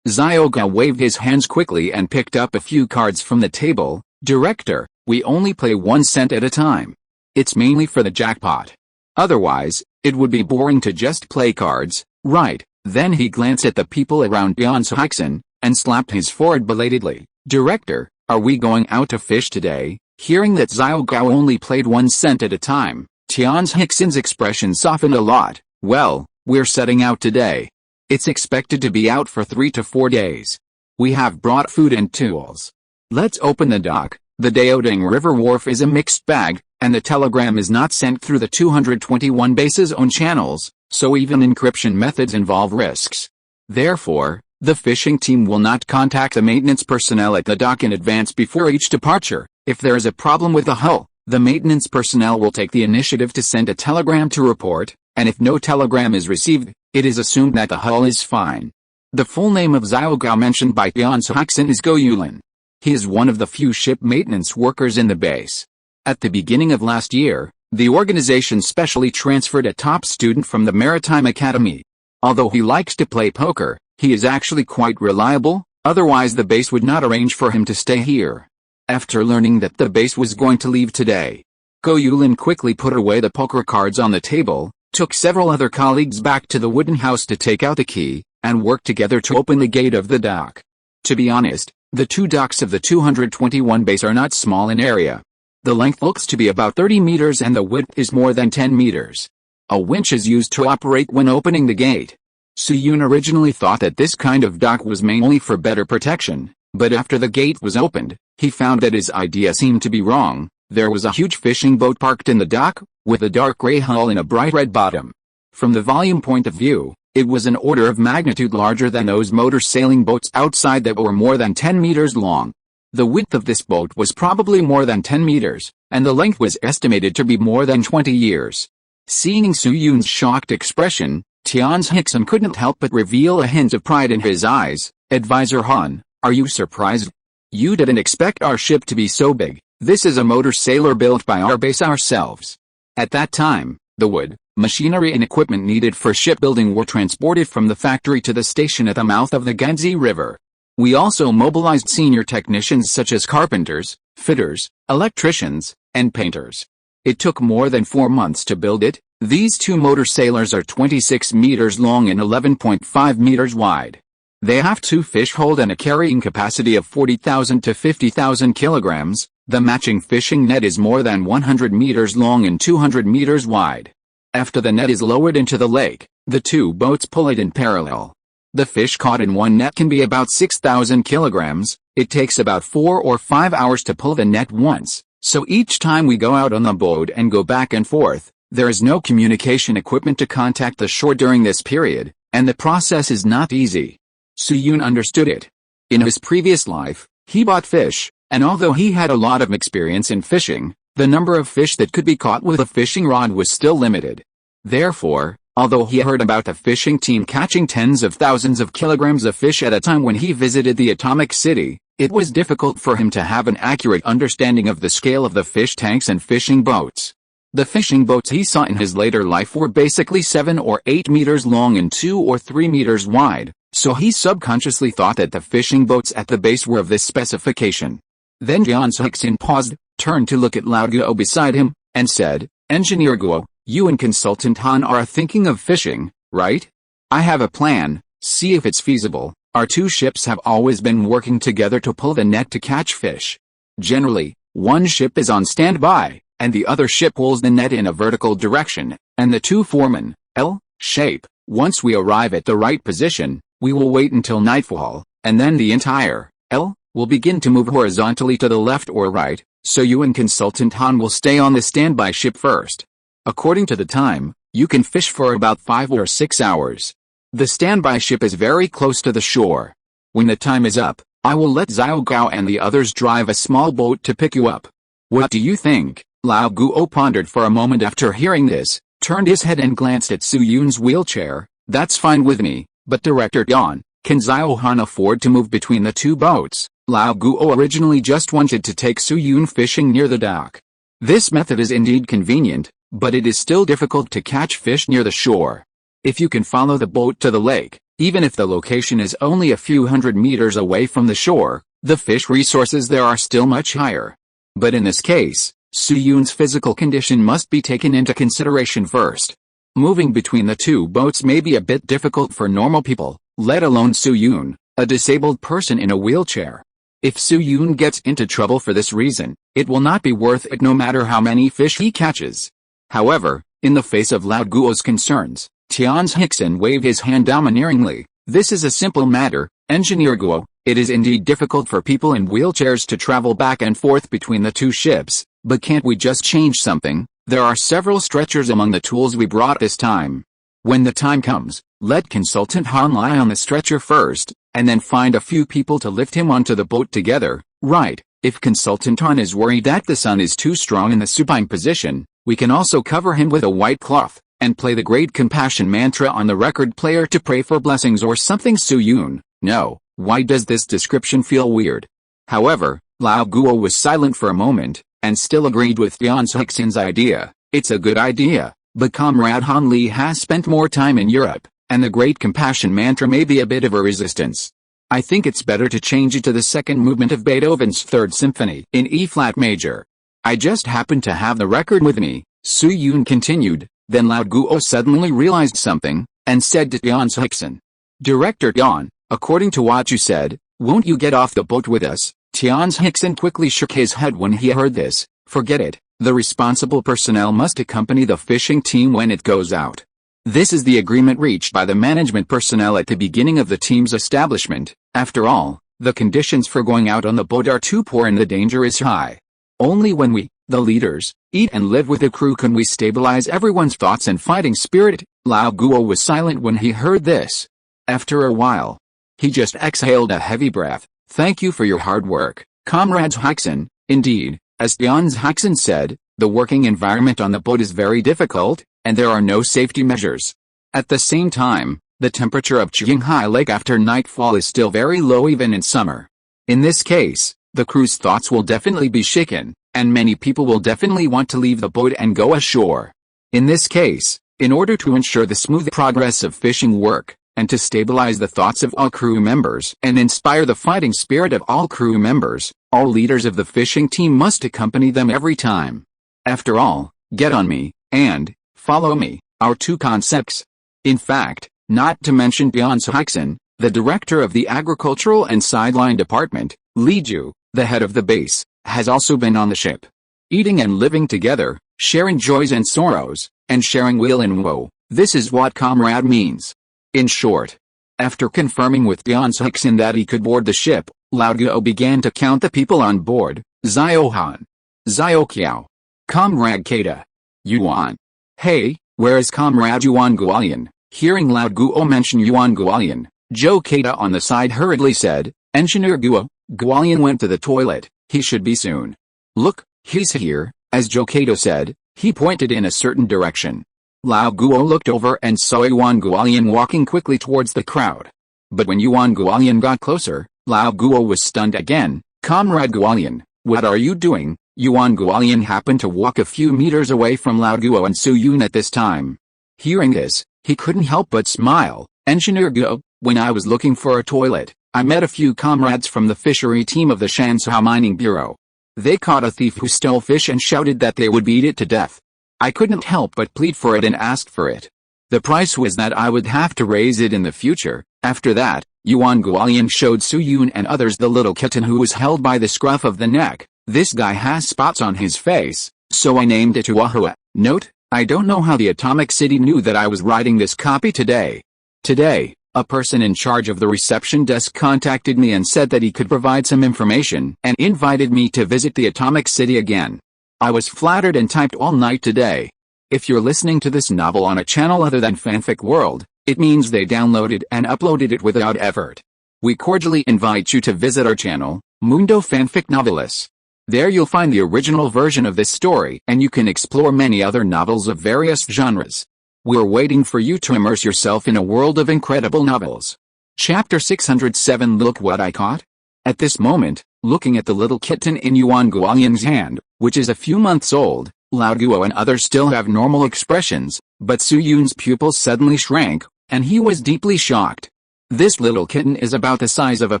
Xiao Gao waved his hands quickly and picked up a few cards from the table. Director, we only play 1 cent at a time. It's mainly for the jackpot. Otherwise, it would be boring to just play cards, right? Then he glanced at the people around Tianzi Hixin, and slapped his forehead belatedly. Director, are we going out to fish today? Hearing that Xiao Gao only played 1 cent at a time, Tianzi Hixin's expression softened a lot. Well, we're setting out today. It's expected to be out for 3 to 4 days. We have brought food and tools. Let's open the dock. The Daodang River Wharf is a mixed bag, and the telegram is not sent through the 221 base's own channels, so even encryption methods involve risks. Therefore, the fishing team will not contact the maintenance personnel at the dock in advance before each departure. If there is a problem with the hull, the maintenance personnel will take the initiative to send a telegram to report, and if no telegram is received, it is assumed that the hull is fine. The full name of Xiao Gao mentioned by Tianzi Hixin is Go Yulin. He is one of the few ship maintenance workers in the base. At the beginning of last year, the organization specially transferred a top student from the Maritime Academy. Although he likes to play poker, he is actually quite reliable, otherwise the base would not arrange for him to stay here. After learning that the base was going to leave today, Go Yulin quickly put away the poker cards on the table, took several other colleagues back to the wooden house to take out the key, and worked together to open the gate of the dock. To be honest, the 2 docks of the 221 base are not small in area. The length looks to be about 30 meters and the width is more than 10 meters. A winch is used to operate when opening the gate. Soo-yoon originally thought that this kind of dock was mainly for better protection, but after the gate was opened, he found that his idea seemed to be wrong. There was a huge fishing boat parked in the dock, with a dark gray hull and a bright red bottom. From the volume point of view, it was an order of magnitude larger than those motor sailing boats outside that were more than 10 meters long. The width of this boat was probably more than 10 meters, and the length was estimated to be more than 20 years. Seeing Soo-yoon's shocked expression, Hickson couldn't help but reveal a hint of pride in his eyes. "Advisor Han, are you surprised? You didn't expect our ship to be so big. This is a motor sailor built by our base ourselves." At that time, the wood, machinery and equipment needed for shipbuilding were transported from the factory to the station at the mouth of the Ganzi River. We also mobilized senior technicians such as carpenters, fitters, electricians, and painters. It took more than 4 months to build it. These two motor sailors are 26 meters long and 11.5 meters wide. They have 2 fish hold and a carrying capacity of 40,000 to 50,000 kilograms. The matching fishing net is more than 100 meters long and 200 meters wide. After the net is lowered into the lake, the two boats pull it in parallel. The fish caught in one net can be about 6,000 kilograms. It takes about 4 or 5 hours to pull the net once, so each time we go out on the boat and go back and forth, there is no communication equipment to contact the shore during this period, and the process is not easy. Soo-yoon understood it. In his previous life, he bought fish, and although he had a lot of experience in fishing, the number of fish that could be caught with a fishing rod was still limited. Therefore, although he heard about a fishing team catching tens of thousands of kilograms of fish at a time when he visited the atomic city, it was difficult for him to have an accurate understanding of the scale of the fish tanks and fishing boats. The fishing boats he saw in his later life were basically 7 or 8 meters long and 2 or 3 meters wide, so he subconsciously thought that the fishing boats at the base were of this specification. Then Hickson paused, turned to look at Lao Guo beside him, and said, "Engineer Guo, you and Consultant Han are thinking of fishing, right? I have a plan, see if it's feasible. Our two ships have always been working together to pull the net to catch fish. Generally, one ship is on standby, and the other ship pulls the net in a vertical direction, and the two form an L shape. Once we arrive at the right position, we will wait until nightfall, and then the entire L will begin to move horizontally to the left or right, so you and Consultant Han will stay on the standby ship first. According to the time, you can fish for about 5 or 6 hours. The standby ship is very close to the shore. When the time is up, I will let Xiao Gao and the others drive a small boat to pick you up. What do you think?" Lao Guo pondered for a moment after hearing this, turned his head and glanced at Soo-yoon's wheelchair. "That's fine with me, but Director Yan, can Xiao Han afford to move between the two boats?" Lao Guo originally just wanted to take Soo-yoon fishing near the dock. This method is indeed convenient, but it is still difficult to catch fish near the shore. If you can follow the boat to the lake, even if the location is only a few hundred meters away from the shore, the fish resources there are still much higher. But in this case, Soo-yoon's physical condition must be taken into consideration first. Moving between the two boats may be a bit difficult for normal people, let alone Soo-yoon, a disabled person in a wheelchair. If Soo-yoon gets into trouble for this reason, it will not be worth it no matter how many fish he catches. However, in the face of Lao Guo's concerns, Hickson waved his hand domineeringly. "This is a simple matter, Engineer Guo. It is indeed difficult for people in wheelchairs to travel back and forth between the two ships, but can't we just change something? There are several stretchers among the tools we brought this time. When the time comes, let Consultant Han lie on the stretcher first, and then find a few people to lift him onto the boat together, right? If Consultant Han is worried that the sun is too strong in the supine position, we can also cover him with a white cloth, and play the Great Compassion mantra on the record player to pray for blessings or something." Soo-yoon, no, why does this description feel weird? However, Lao Guo was silent for a moment, and still agreed with Hickson's idea. "It's a good idea, but Comrade Han Li has spent more time in Europe, and the Great Compassion mantra may be a bit of a resistance. I think it's better to change it to the second movement of Beethoven's Third Symphony in E-flat major. I just happen to have the record with me," Soo-yoon continued. Then Lao Guo suddenly realized something, and said to Hickson, "Director Yan, according to what you said, won't you get off the boat with us?" Hickson quickly shook his head when he heard this. Forget it, the responsible personnel must accompany the fishing team when it goes out. This is the agreement reached by the management personnel at the beginning of the team's establishment. After all, the conditions for going out on the boat are too poor and the danger is high. Only when we, the leaders, eat and live with the crew can we stabilize everyone's thoughts and fighting spirit. Lao Guo was silent when he heard this. After a while, he just exhaled a heavy breath. Thank you for your hard work, comrades Haixin. Indeed, as Tian's Haixin said, the working environment on the boat is very difficult, and there are no safety measures. At the same time, the temperature of Qinghai Lake after nightfall is still very low even in summer. In this case, the crew's thoughts will definitely be shaken, and many people will definitely want to leave the boat and go ashore. In this case, in order to ensure the smooth progress of fishing work, and to stabilize the thoughts of all crew members and inspire the fighting spirit of all crew members, all leaders of the fishing team must accompany them every time. After all, get on me, and follow me, are two concepts. In fact, not to mention Tian Haixin, the director of the Agricultural and Sideline Department, Li Ju, the head of the base, has also been on the ship. Eating and living together, sharing joys and sorrows, and sharing weal and woe, this is what comrade means. In short, after confirming with Tian Haixin that he could board the ship, Lao Guo began to count the people on board. Zhao Han, Zhao Qiao, Comrade Keita, Yuan. Hey, where is Comrade Yuan Guolian? Hearing Lao Guo mention Yuan Guolian, Zhou Keita on the side hurriedly said, Engineer Guo, Guolian went to the toilet, he should be soon. Look, he's here, as Zhou Keita said, he pointed in a certain direction. Lao Guo looked over and saw Yuan Guolian walking quickly towards the crowd. But when Yuan Guolian got closer, Lao Guo was stunned again. Comrade Guolian, what are you doing? Yuan Guolian happened to walk a few meters away from Lao Guo and Su Yun at this time. Hearing this, he couldn't help but smile. Engineer Guo, when I was looking for a toilet, I met a few comrades from the fishery team of the Shanshao Mining Bureau. They caught a thief who stole fish and shouted that they would beat it to death. I couldn't help but plead for it and asked for it. The price was that I would have to raise it in the future. After that, Yuan Guolian showed Su Yun and others the little kitten who was held by the scruff of the neck. This guy has spots on his face, so I named it Chihuahua. Note, I don't know how the Atomic City knew that I was writing this copy today. Today, a person in charge of the reception desk contacted me and said that he could provide some information and invited me to visit the Atomic City again. I was flattered and typed all night today. If you're listening to this novel on a channel other than Fanfic World, it means they downloaded and uploaded it without effort. We cordially invite you to visit our channel, Mundo Fanfic Novelis. There you'll find the original version of this story and you can explore many other novels of various genres. We're waiting for you to immerse yourself in a world of incredible novels. Chapter 607 Look What I Caught? At this moment, looking at the little kitten in Yuan Guolian's hand, which is a few months old, Lao Guo and others still have normal expressions, but Su Yun's pupils suddenly shrank, and he was deeply shocked. This little kitten is about the size of a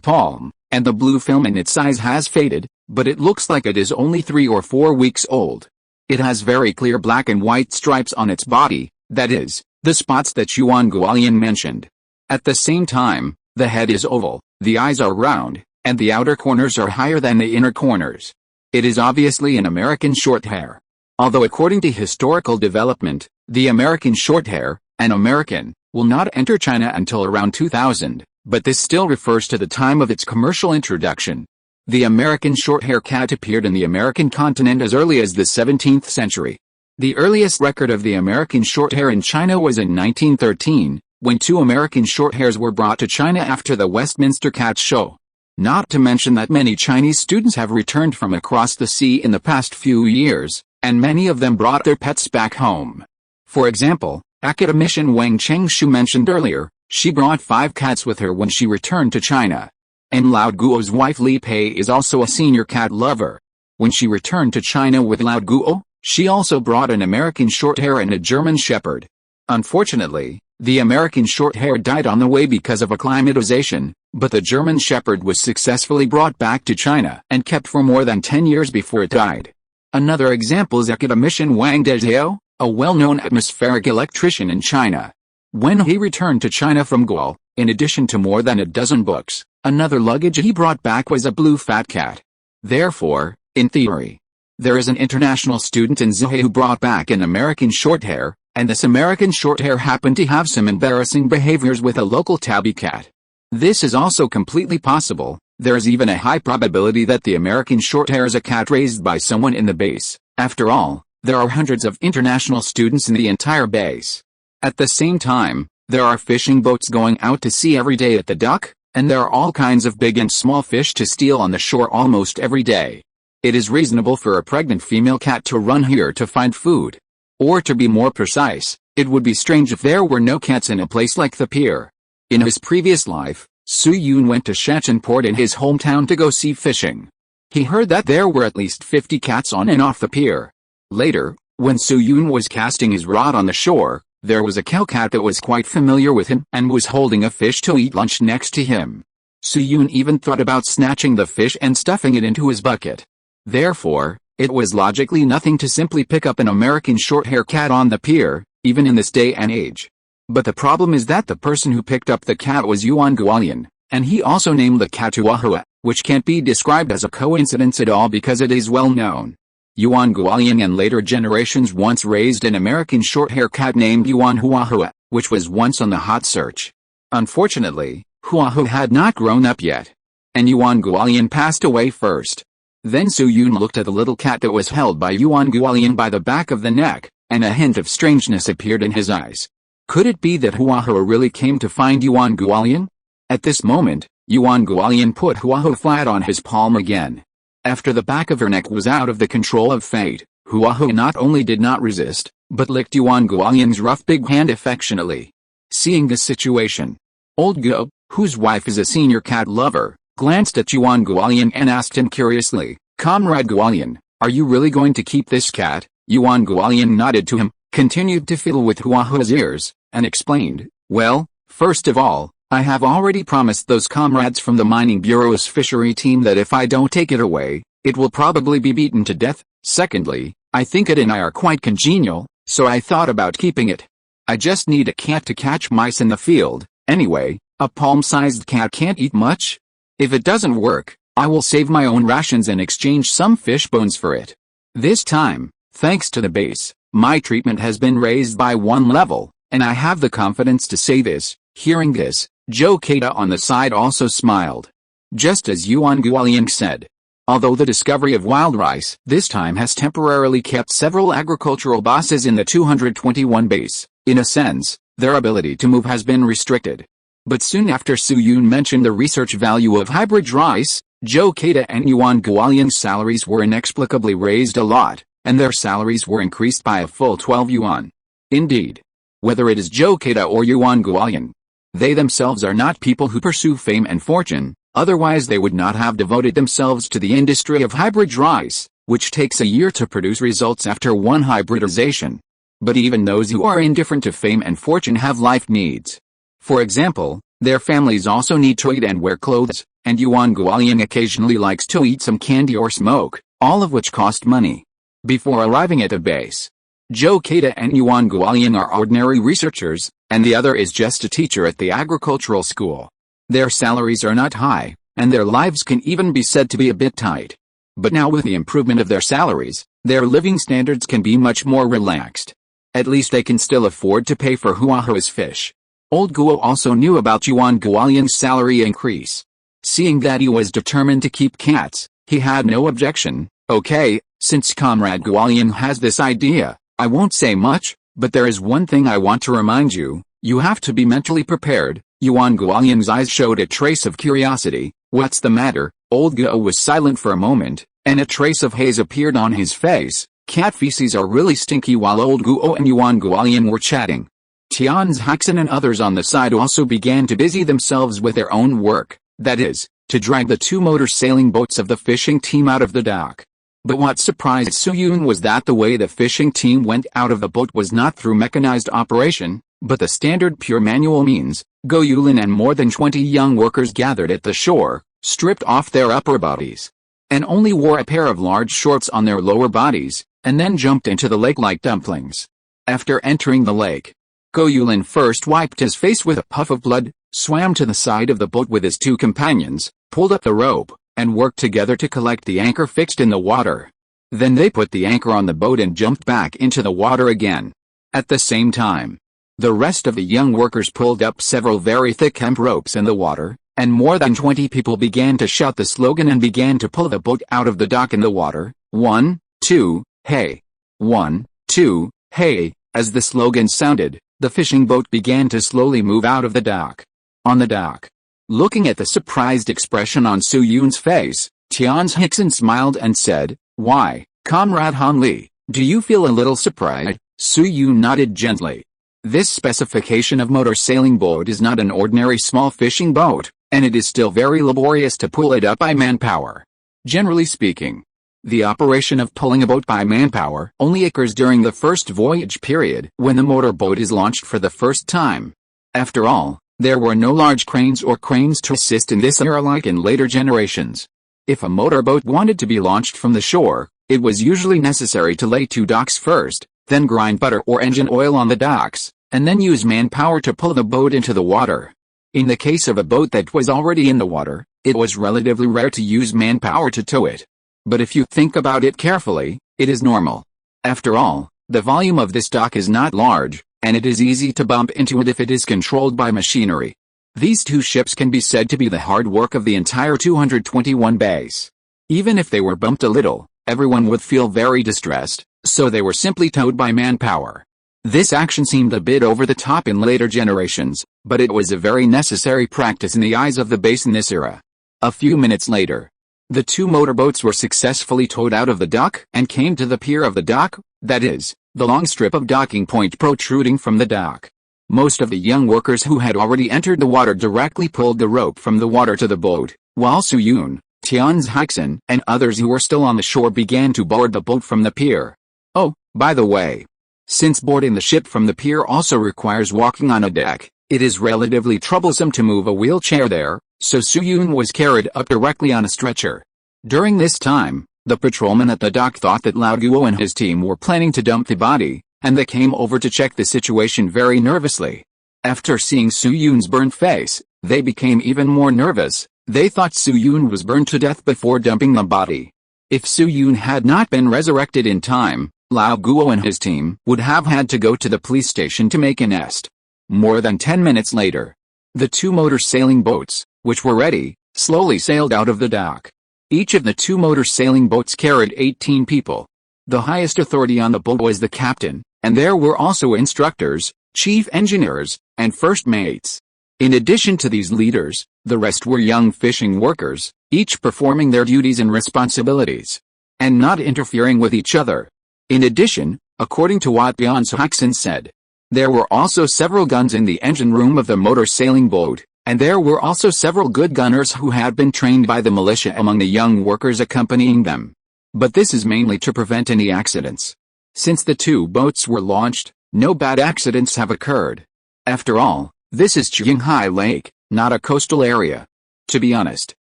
palm, and the blue film in its eyes has faded, but it looks like it is only 3 or 4 weeks old. It has very clear black and white stripes on its body, that is, the spots that Yuan Guolian mentioned. At the same time, the head is oval, the eyes are round, and the outer corners are higher than the inner corners. It is obviously an American Shorthair. Although according to historical development, the American Shorthair, an American, will not enter China until around 2000, but this still refers to the time of its commercial introduction. The American Shorthair cat appeared in the American continent as early as the 17th century. The earliest record of the American Shorthair in China was in 1913, when 2 American Shorthairs were brought to China after the Westminster Cat Show. Not to mention that many Chinese students have returned from across the sea in the past few years, and many of them brought their pets back home. For example, academician Wang Chengshu mentioned earlier, she brought 5 cats with her when she returned to China. And Lao Guo's wife Li Pei is also a senior cat lover. When she returned to China with Lao Guo, she also brought an American Shorthair and a German Shepherd. Unfortunately, the American Shorthair died on the way because of acclimatization, but the German Shepherd was successfully brought back to China and kept for more than 10 years before it died. Another example is academician Wang Dezhou, a well-known atmospheric electrician in China. When he returned to China from Guo, in addition to more than a dozen books, another luggage he brought back was a blue fat cat. Therefore, in theory, There is an international student in Zhuhai who brought back an American shorthair, and this American shorthair happened to have some embarrassing behaviors with a local tabby cat. This is also completely possible. There is even a high probability that the American shorthair is a cat raised by someone in the base. After all, there are hundreds of international students in the entire base. At the same time, there are fishing boats going out to sea every day at the dock, and there are all kinds of big and small fish to steal on the shore almost every day. It is reasonable for a pregnant female cat to run here to find food. Or to be more precise, it would be strange if there were no cats in a place like the pier. In his previous life, Su Yun went to Shenzhen port in his hometown to go sea fishing. He heard that there were at least 50 cats on and off the pier. Later, when Su Yun was casting his rod on the shore, there was a cow cat that was quite familiar with him and was holding a fish to eat lunch next to him. Su Yun even thought about snatching the fish and stuffing it into his bucket. Therefore, it was logically nothing to simply pick up an American shorthair cat on the pier, even in this day and age. But the problem is that the person who picked up the cat was Yuan Guolian, and he also named the cat Huahua, which can't be described as a coincidence at all because it is well known. Yuan Guolian and later generations once raised an American shorthair cat named Yuan Huahua, which was once on the hot search. Unfortunately, Huahua had not grown up yet, and Yuan Guolian passed away first. Then Su Yun looked at the little cat that was held by Yuan Guolian by the back of the neck, and a hint of strangeness appeared in his eyes. Could it be that Huahua really came to find Yuan Guolian? At this moment, Yuan Guolian put Huahua flat on his palm again. After the back of her neck was out of the control of fate, Huahua not only did not resist, but licked Yuan Guolian's rough big hand affectionately. Seeing this situation, Old Guo, whose wife is a senior cat lover, glanced at Yuan Guolian and asked him curiously, "Comrade Guolian, are you really going to keep this cat?" Yuan Guolian nodded to him, continued to fiddle with Huahua's ears, and explained, "Well, first of all, I have already promised those comrades from the Mining Bureau's fishery team that if I don't take it away, it will probably be beaten to death. Secondly, I think it and I are quite congenial, so I thought about keeping it. I just need a cat to catch mice in the field. Anyway, a palm-sized cat can't eat much. If it doesn't work, I will save my own rations and exchange some fish bones for it. This time, thanks to the base, my treatment has been raised by one level, and I have the confidence to say this." Hearing this, Joe Keita on the side also smiled. Just as Yuan Guolian said. Although the discovery of wild rice this time has temporarily kept several agricultural bosses in the 221 base, in a sense, their ability to move has been restricted. But soon after Su Yun mentioned the research value of hybrid rice, Joe Keita and Yuan Guolian's salaries were inexplicably raised a lot, and their salaries were increased by a full 12 yuan. Indeed. Whether it is Joe Keita or Yuan Guolian, they themselves are not people who pursue fame and fortune, otherwise they would not have devoted themselves to the industry of hybrid rice, which takes a year to produce results after one hybridization. But even those who are indifferent to fame and fortune have life needs. For example, their families also need to eat and wear clothes, and Yuan Guolian occasionally likes to eat some candy or smoke, all of which cost money. Before arriving at the base, Joe Keita and Yuan Guolian are ordinary researchers, and the other is just a teacher at the agricultural school. Their salaries are not high, and their lives can even be said to be a bit tight. But now with the improvement of their salaries, their living standards can be much more relaxed. At least they can still afford to pay for Huahua's fish. Old Guo also knew about Yuan Guolian's salary increase. Seeing that he was determined to keep cats, he had no objection. "Okay, since Comrade Guolian has this idea, I won't say much, but there is one thing I want to remind you. You have to be mentally prepared." Yuan Guolian's eyes showed a trace of curiosity. "What's the matter?" Old Guo was silent for a moment, and a trace of haze appeared on his face. Cat feces are really stinky. While Old Guo and Yuan Guolian were chatting, Tian's Haxin and others on the side also began to busy themselves with their own work, that is, to drag the two motor sailing boats of the fishing team out of the dock. But what surprised Su Yun was that the way the fishing team went out of the boat was not through mechanized operation, but the standard pure manual means. Go Yulin and more than 20 young workers gathered at the shore, stripped off their upper bodies, and only wore a pair of large shorts on their lower bodies, and then jumped into the lake like dumplings. After entering the lake, Go Yulin first wiped his face with a puff of blood, swam to the side of the boat with his two companions, pulled up the rope, and worked together to collect the anchor fixed in the water. Then they put the anchor on the boat and jumped back into the water again. At the same time, the rest of the young workers pulled up several very thick hemp ropes in the water, and more than 20 people began to shout the slogan and began to pull the boat out of the dock in the water. 1, 2, hey. 1, 2, hey. As the slogan sounded, the fishing boat began to slowly move out of the dock. On the dock, looking at the surprised expression on Su-Yun's face, Tian Hixin smiled and said, "Why, Comrade Han Li, do you feel a little surprised?" Su-Yun nodded gently. This specification of motor sailing boat is not an ordinary small fishing boat, and it is still very laborious to pull it up by manpower. Generally speaking, the operation of pulling a boat by manpower only occurs during the first voyage period when the motor boat is launched for the first time. After all, there were no large cranes or cranes to assist in this era like in later generations. If a motorboat wanted to be launched from the shore, it was usually necessary to lay 2 docks first, then grind butter or engine oil on the docks, and then use manpower to pull the boat into the water. In the case of a boat that was already in the water, it was relatively rare to use manpower to tow it. But if you think about it carefully, it is normal. After all, the volume of this dock is not large, and it is easy to bump into it if it is controlled by machinery. These 2 ships can be said to be the hard work of the entire 221 base. Even if they were bumped a little, everyone would feel very distressed, so they were simply towed by manpower. This action seemed a bit over the top in later generations, but it was a very necessary practice in the eyes of the base in this era. A few minutes later, the 2 motorboats were successfully towed out of the dock and came to the pier of the dock, that is, the long strip of docking point protruding from the dock. Most of the young workers who had already entered the water directly pulled the rope from the water to the boat, while Su-Yun, Tian Hixin, and others who were still on the shore began to board the boat from the pier. Oh, by the way, since boarding the ship from the pier also requires walking on a deck, it is relatively troublesome to move a wheelchair there, so Su-Yun was carried up directly on a stretcher. During this time, the patrolman at the dock thought that Lao Guo and his team were planning to dump the body, and they came over to check the situation very nervously. After seeing Su-Yun's burnt face, they became even more nervous. They thought Su-Yun was burned to death before dumping the body. If Su-Yun had not been resurrected in time, Lao Guo and his team would have had to go to the police station to make a nest. More than 10 minutes later, the 2 motor sailing boats, which were ready, slowly sailed out of the dock. Each of the 2 motor sailing boats carried 18 people. The highest authority on the boat was the captain, and there were also instructors, chief engineers, and first mates. In addition to these leaders, the rest were young fishing workers, each performing their duties and responsibilities, and not interfering with each other. In addition, according to what Tian Hixin said, there were also several guns in the engine room of the motor sailing boat, and there were also several good gunners who had been trained by the militia among the young workers accompanying them. But this is mainly to prevent any accidents. Since the 2 boats were launched, no bad accidents have occurred. After all, this is Qinghai Lake, not a coastal area. To be honest,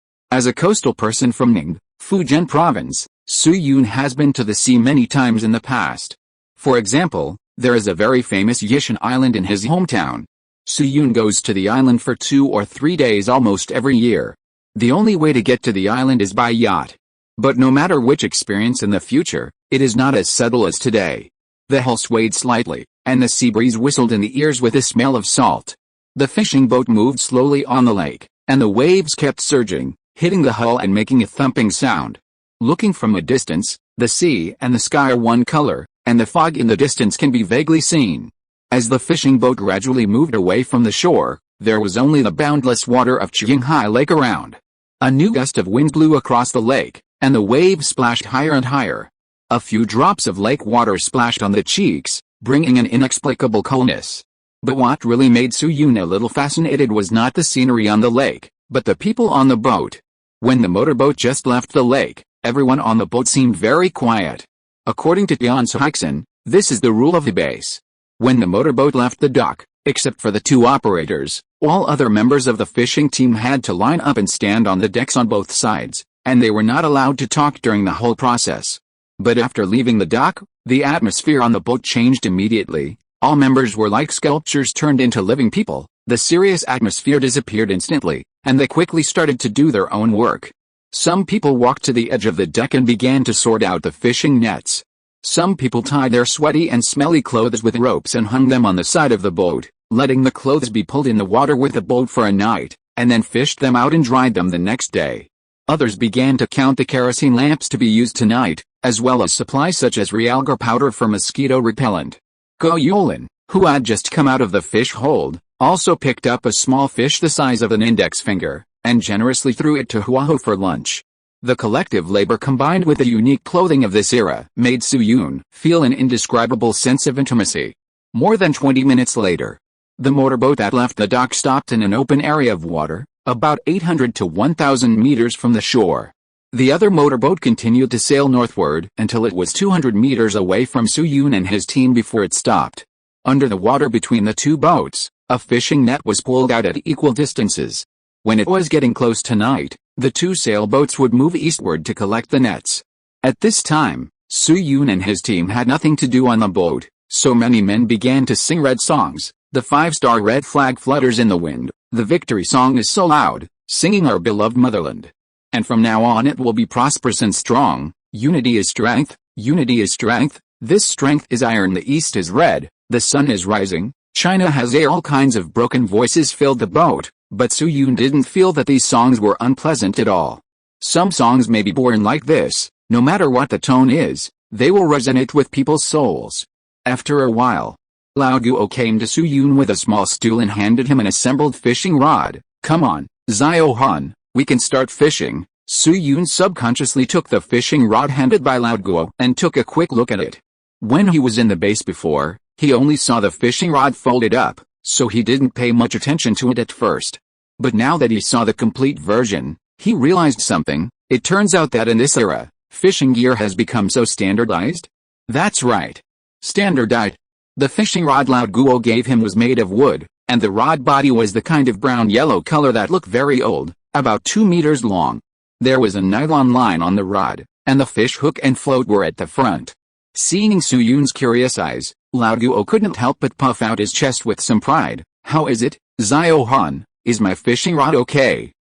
as a coastal person from Ningbo, Fujian province, Su-Yun has been to the sea many times in the past. For example, there is a very famous Yishan Island in his hometown. Su-Yun goes to the island for 2 or 3 days almost every year. The only way to get to the island is by yacht. But no matter which experience in the future, it is not as subtle as today. The hull swayed slightly, and the sea breeze whistled in the ears with the smell of salt. The fishing boat moved slowly on the lake, and the waves kept surging, hitting the hull and making a thumping sound. Looking from a distance, the sea and the sky are one color, and the fog in the distance can be vaguely seen. As the fishing boat gradually moved away from the shore, there was only the boundless water of Qinghai Lake around. A new gust of wind blew across the lake, and the waves splashed higher and higher. A few drops of lake water splashed on the cheeks, bringing an inexplicable coolness. But what really made Su-Yun a little fascinated was not the scenery on the lake, but the people on the boat. When the motorboat just left the lake, everyone on the boat seemed very quiet. According to Tian Hixin, this is the rule of the base. When the motorboat left the dock, except for the 2 operators, all other members of the fishing team had to line up and stand on the decks on both sides, and they were not allowed to talk during the whole process. But after leaving the dock, the atmosphere on the boat changed immediately. All members were like sculptures turned into living people. The serious atmosphere disappeared instantly, and they quickly started to do their own work. Some people walked to the edge of the deck and began to sort out the fishing nets. Some people tied their sweaty and smelly clothes with ropes and hung them on the side of the boat, letting the clothes be pulled in the water with the boat for a night, and then fished them out and dried them the next day. Others began to count the kerosene lamps to be used tonight, as well as supplies such as realgar powder for mosquito repellent. Go Yulin, who had just come out of the fish hold, also picked up a small fish the size of an index finger, and generously threw it to Huaho for lunch. The collective labor combined with the unique clothing of this era made Su Yun feel an indescribable sense of intimacy. More than 20 minutes later, the motorboat that left the dock stopped in an open area of water, about 800 to 1,000 meters from the shore. The other motorboat continued to sail northward until it was 200 meters away from Su Yun and his team before it stopped. Under the water between the two boats, a fishing net was pulled out at equal distances. When it was getting close to night, the two sailboats would move eastward to collect the nets. At this time, Su Yun and his team had nothing to do on the boat, so many men began to sing red songs. The five-star red flag flutters in the wind, the victory song is so loud, singing our beloved motherland. And from now on it will be prosperous and strong, unity is strength, unity is strength, this strength is iron, the east is red, the sun is rising, China has air. All kinds of broken voices filled the boat, but Su Yun didn't feel that these songs were unpleasant at all. Some songs may be born like this, no matter what the tone is, they will resonate with people's souls. After a while, Lao Guo came to Su Yun with a small stool and handed him an assembled fishing rod. Come on, Zhao Han, we can start fishing. Su Yun subconsciously took the fishing rod handed by Lao Guo and took a quick look at it. When he was in the base before, he only saw the fishing rod folded up, so he didn't pay much attention to it at first. But now that he saw the complete version, he realized something. It turns out that in this era, fishing gear has become so standardized. That's right. Standardized. The fishing rod Lao Guo gave him was made of wood, and the rod body was the kind of brown-yellow color that looked very old, about 2 meters long. There was a nylon line on the rod, and the fish hook and float were at the front. Seeing Su Yun's curious eyes, Lao Guo couldn't help but puff out his chest with some pride. How is it, Zhao Han? Is my fishing rod okay?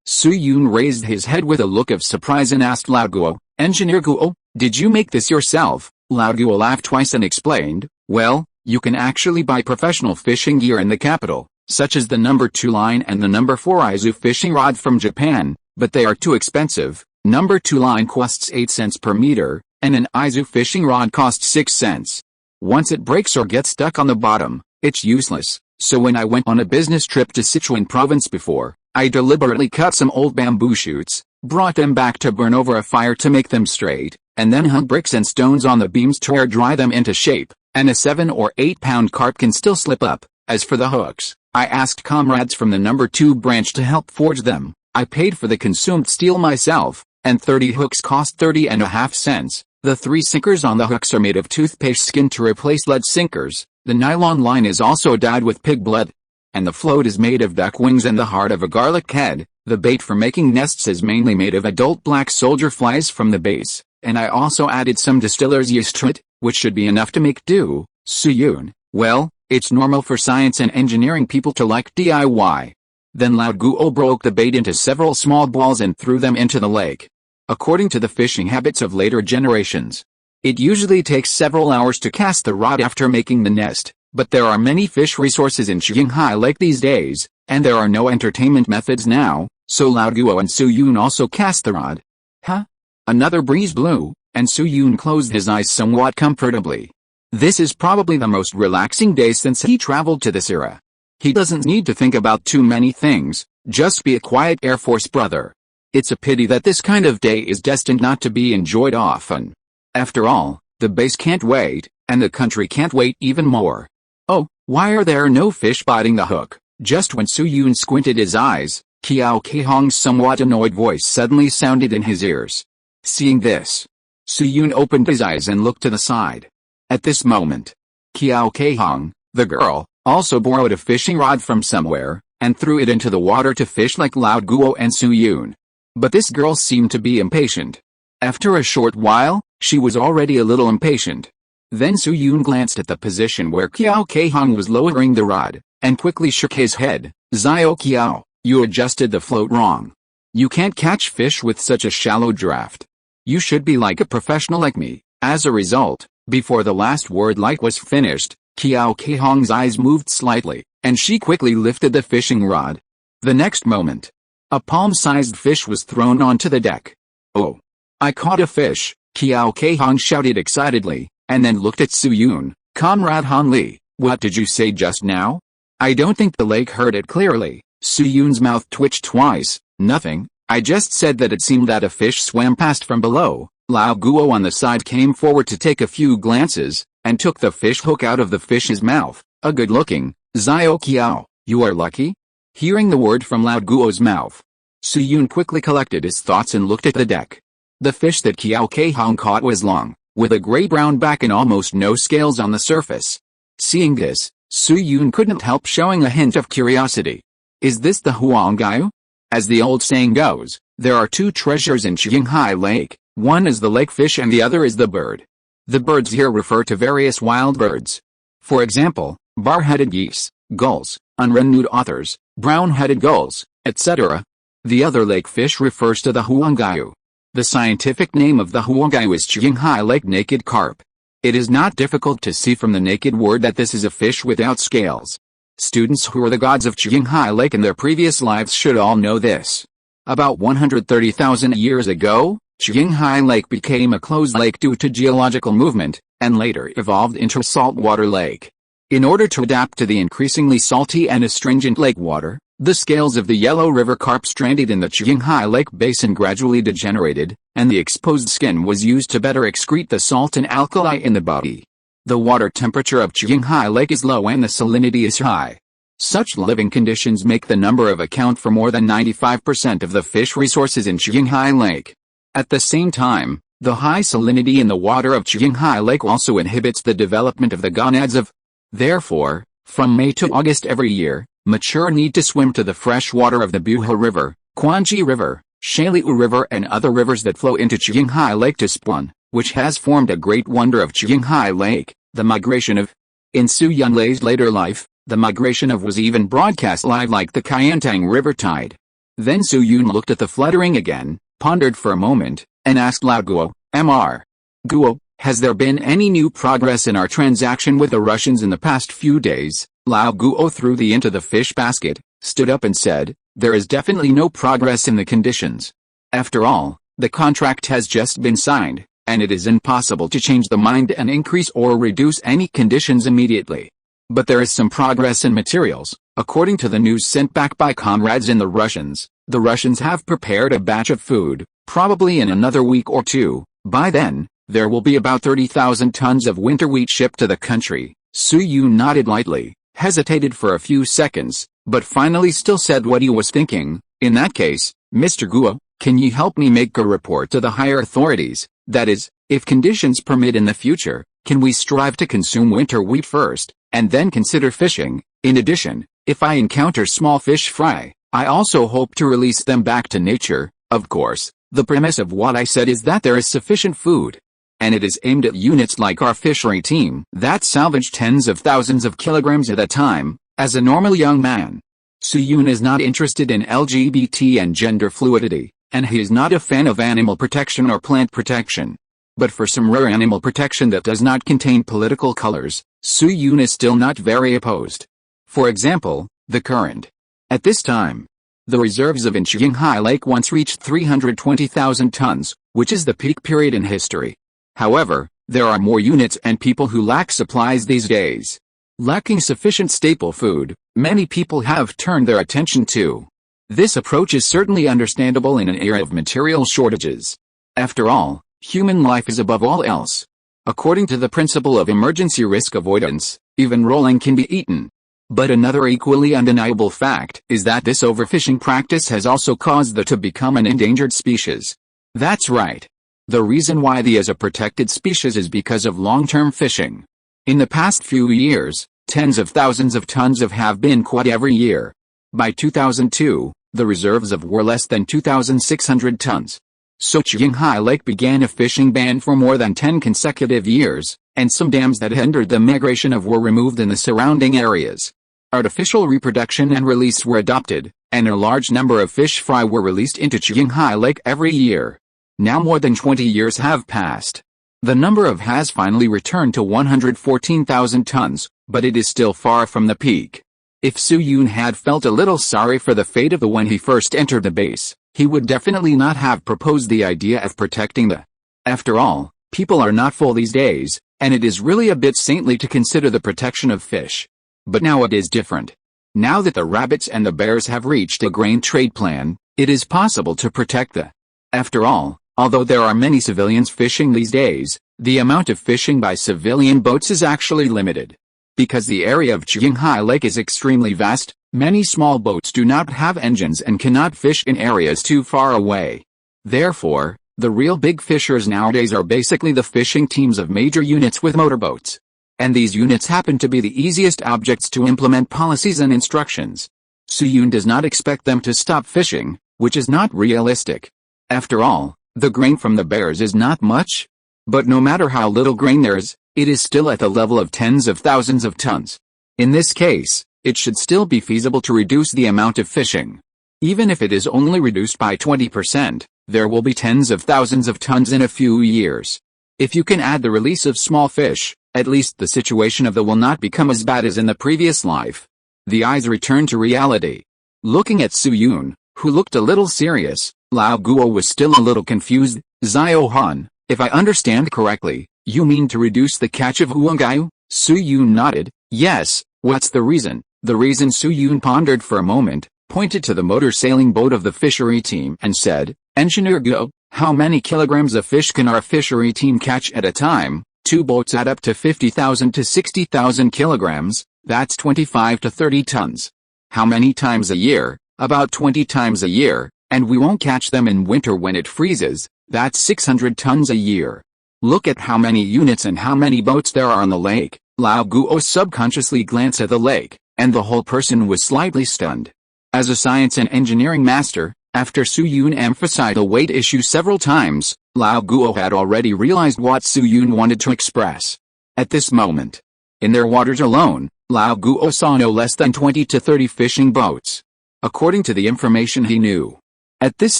Su Yun raised his head with a look of surprise and asked Lao Guo, Engineer Guo, did you make this yourself? Lao Guo laughed twice and explained, well, you can actually buy professional fishing gear in the capital, such as the number 2 line and the number 4 Izu fishing rod from Japan, but they are too expensive. Number 2 line costs 8 cents per meter, and an Izu fishing rod costs 6 cents. Once it breaks or gets stuck on the bottom, it's useless. So when I went on a business trip to Sichuan province before, I deliberately cut some old bamboo shoots, brought them back to burn over a fire to make them straight, and then hung bricks and stones on the beams to air dry them into shape, and a 7 or 8 pound carp can still slip up. As for the hooks, I asked comrades from the number 2 branch to help forge them. I paid for the consumed steel myself, and 30 hooks cost 30.5 cents. The 3 sinkers on the hooks are made of toothpaste skin to replace lead sinkers. The nylon line is also dyed with pig blood. And the float is made of duck wings and the heart of a garlic head. The bait for making nests is mainly made of adult black soldier flies from the base, and I also added some distiller's yeast to it, which should be enough to make do. Su Yun, well, it's normal for science and engineering people to like DIY. Then Lao Guo broke the bait into several small balls and threw them into the lake. According to the fishing habits of later generations, it usually takes several hours to cast the rod after making the nest, but there are many fish resources in Qinghai Lake these days, and there are no entertainment methods now, so Lao Guo and Su Yun also cast the rod. Huh? Another breeze blew, and Su Yun closed his eyes somewhat comfortably. This is probably the most relaxing day since he traveled to this era. He doesn't need to think about too many things, just be a quiet Air Force brother. It's a pity that this kind of day is destined not to be enjoyed often. After all, the base can't wait, and the country can't wait even more. Oh, why are there no fish biting the hook? Just when Su Yun squinted his eyes, Kiao Keihong's somewhat annoyed voice suddenly sounded in his ears. Seeing this, Su Yun opened his eyes and looked to the side. At this moment, Kiao Keihong, the girl, also borrowed a fishing rod from somewhere, and threw it into the water to fish like Lao Guo and Su Yun. But this girl seemed to be impatient. After a short while, she was already a little impatient. Then Su Yun glanced at the position where Kiao Keihong was lowering the rod, and quickly shook his head. Zhao Kiao, you adjusted the float wrong. You can't catch fish with such a shallow draft. You should be like a professional like me. As a result, before the last word like was finished, Qiao Keihong's eyes moved slightly, and she quickly lifted the fishing rod. The next moment, a palm-sized fish was thrown onto the deck. Oh! I caught a fish, Qiao Keihong shouted excitedly, and then looked at Su Yun. Comrade Han Li, what did you say just now? I don't think the lake heard it clearly. Su Yun's mouth twitched twice. Nothing, I just said that it seemed that a fish swam past from below. Lao Guo on the side came forward to take a few glances, and took the fish hook out of the fish's mouth. A good-looking, Zhao Qiao, you are lucky? Hearing the word from Lao Guo's mouth, Su Yun quickly collected his thoughts and looked at the deck. The fish that Qiao Keihong caught was long, with a gray-brown back and almost no scales on the surface. Seeing this, Su Yun couldn't help showing a hint of curiosity. Is this the Huangaiu? As the old saying goes, there are two treasures in Qinghai Lake. One is the lake fish and the other is the bird. The birds here refer to various wild birds. For example, bar-headed geese, gulls, unrenewed otters, brown-headed gulls, etc. The other lake fish refers to the Huangaiu. The scientific name of the Huangaiu is Qinghai Lake naked carp. It is not difficult to see from the naked word that this is a fish without scales. Students who were the gods of Qinghai Lake in their previous lives should all know this. About 130,000 years ago, Qinghai Lake became a closed lake due to geological movement, and later evolved into a saltwater lake. In order to adapt to the increasingly salty and astringent lake water, the scales of the Yellow River carp stranded in the Qinghai Lake basin gradually degenerated, and the exposed skin was used to better excrete the salt and alkali in the body. The water temperature of Qinghai Lake is low and the salinity is high. Such living conditions make the number of account for more than 95% of the fish resources in Qinghai Lake. At the same time, the high salinity in the water of Qinghai Lake also inhibits the development of the gonads of. Therefore, from May to August every year, mature need to swim to the fresh water of the Buhe River, Quanji River, Shaliu River and other rivers that flow into Qinghai Lake to spawn, which has formed a great wonder of Qinghai Lake, the migration of. In Su Yunlei's later life, the migration of was even broadcast live like the Qiantang River tide. Then Su Yun looked at the fluttering again, pondered for a moment, and asked Lao Guo, Mr. Guo, has there been any new progress in our transaction with the Russians in the past few days? Lao Guo threw the into the fish basket, stood up and said, there is definitely no progress in the conditions. After all, the contract has just been signed, and it is impossible to change the mind and increase or reduce any conditions immediately. But there is some progress in materials. According to the news sent back by comrades in the Russians have prepared a batch of food, probably in another week or two. By then, there will be about 30,000 tons of winter wheat shipped to the country. Su Yun nodded lightly, hesitated for a few seconds, but finally still said what he was thinking. In that case, Mr. Guo, can you help me make a report to the higher authorities? That is, if conditions permit in the future, can we strive to consume winter wheat first, and then consider fishing? In addition, if I encounter small fish fry, I also hope to release them back to nature. Of course, the premise of what I said is that there is sufficient food. And it is aimed at units like our fishery team that salvage tens of thousands of kilograms at a time. As a normal young man, Su Yun is not interested in LGBT and gender fluidity, and he is not a fan of animal protection or plant protection. But for some rare animal protection that does not contain political colors, Su Yun is still not very opposed. For example, the current. At this time, the reserves of Qinghai Lake once reached 320,000 tons, which is the peak period in history. However, there are more units and people who lack supplies these days. Lacking sufficient staple food, many people have turned their attention to. This approach is certainly understandable in an era of material shortages. After all, human life is above all else. According to the principle of emergency risk avoidance, even rolling can be eaten. But another equally undeniable fact is that this overfishing practice has also caused the to become an endangered species. That's right. The reason why the is a protected species is because of long-term fishing. In the past few years, tens of thousands of tons have been caught every year. By 2002, the reserves of were less than 2,600 tons. So Qinghai Lake began a fishing ban for more than 10 consecutive years, and some dams that hindered the migration of were removed in the surrounding areas. Artificial reproduction and release were adopted, and a large number of fish fry were released into Qinghai Lake every year. Now more than 20 years have passed. The number of has finally returned to 114,000 tons, but it is still far from the peak. If Su Yun had felt a little sorry for the fate of the when he first entered the base, he would definitely not have proposed the idea of protecting the. After all, people are not full these days, and it is really a bit saintly to consider the protection of fish. But now it is different. Now that the rabbits and the bears have reached a grain trade plan, it is possible to protect the. After all, although there are many civilians fishing these days, the amount of fishing by civilian boats is actually limited. Because the area of Qinghai Lake is extremely vast, many small boats do not have engines and cannot fish in areas too far away. Therefore, the real big fishers nowadays are basically the fishing teams of major units with motorboats. And these units happen to be the easiest objects to implement policies and instructions. Su Yun does not expect them to stop fishing, which is not realistic. After all, the grain from the bears is not much. But no matter how little grain there is, it is still at the level of tens of thousands of tons. In this case, it should still be feasible to reduce the amount of fishing. Even if it is only reduced by 20%, there will be tens of thousands of tons in a few years. If you can add the release of small fish, at least the situation of the will not become as bad as in the previous life. The eyes return to reality. Looking at Su Yun, who looked a little serious, Lao Guo was still a little confused. Xiao Han, if I understand correctly, you mean to reduce the catch of Huangaiyu? Su Yun nodded. Yes, what's the reason? The reason Su Yun pondered for a moment, pointed to the motor sailing boat of the fishery team and said, Engineer Guo, how many kilograms of fish can our fishery team catch at a time? 2 boats add up to 50,000 to 60,000 kilograms, that's 25 to 30 tons. How many times a year? About 20 times a year, and we won't catch them in winter when it freezes, that's 600 tons a year. Look at how many units and how many boats there are on the lake. Lao Guo subconsciously glanced at the lake, and the whole person was slightly stunned. As a science and engineering master, after Su Yun emphasized the weight issue several times, Lao Guo had already realized what Su Yun wanted to express. At this moment, in their waters alone, Lao Guo saw no less than 20 to 30 fishing boats. According to the information he knew. At this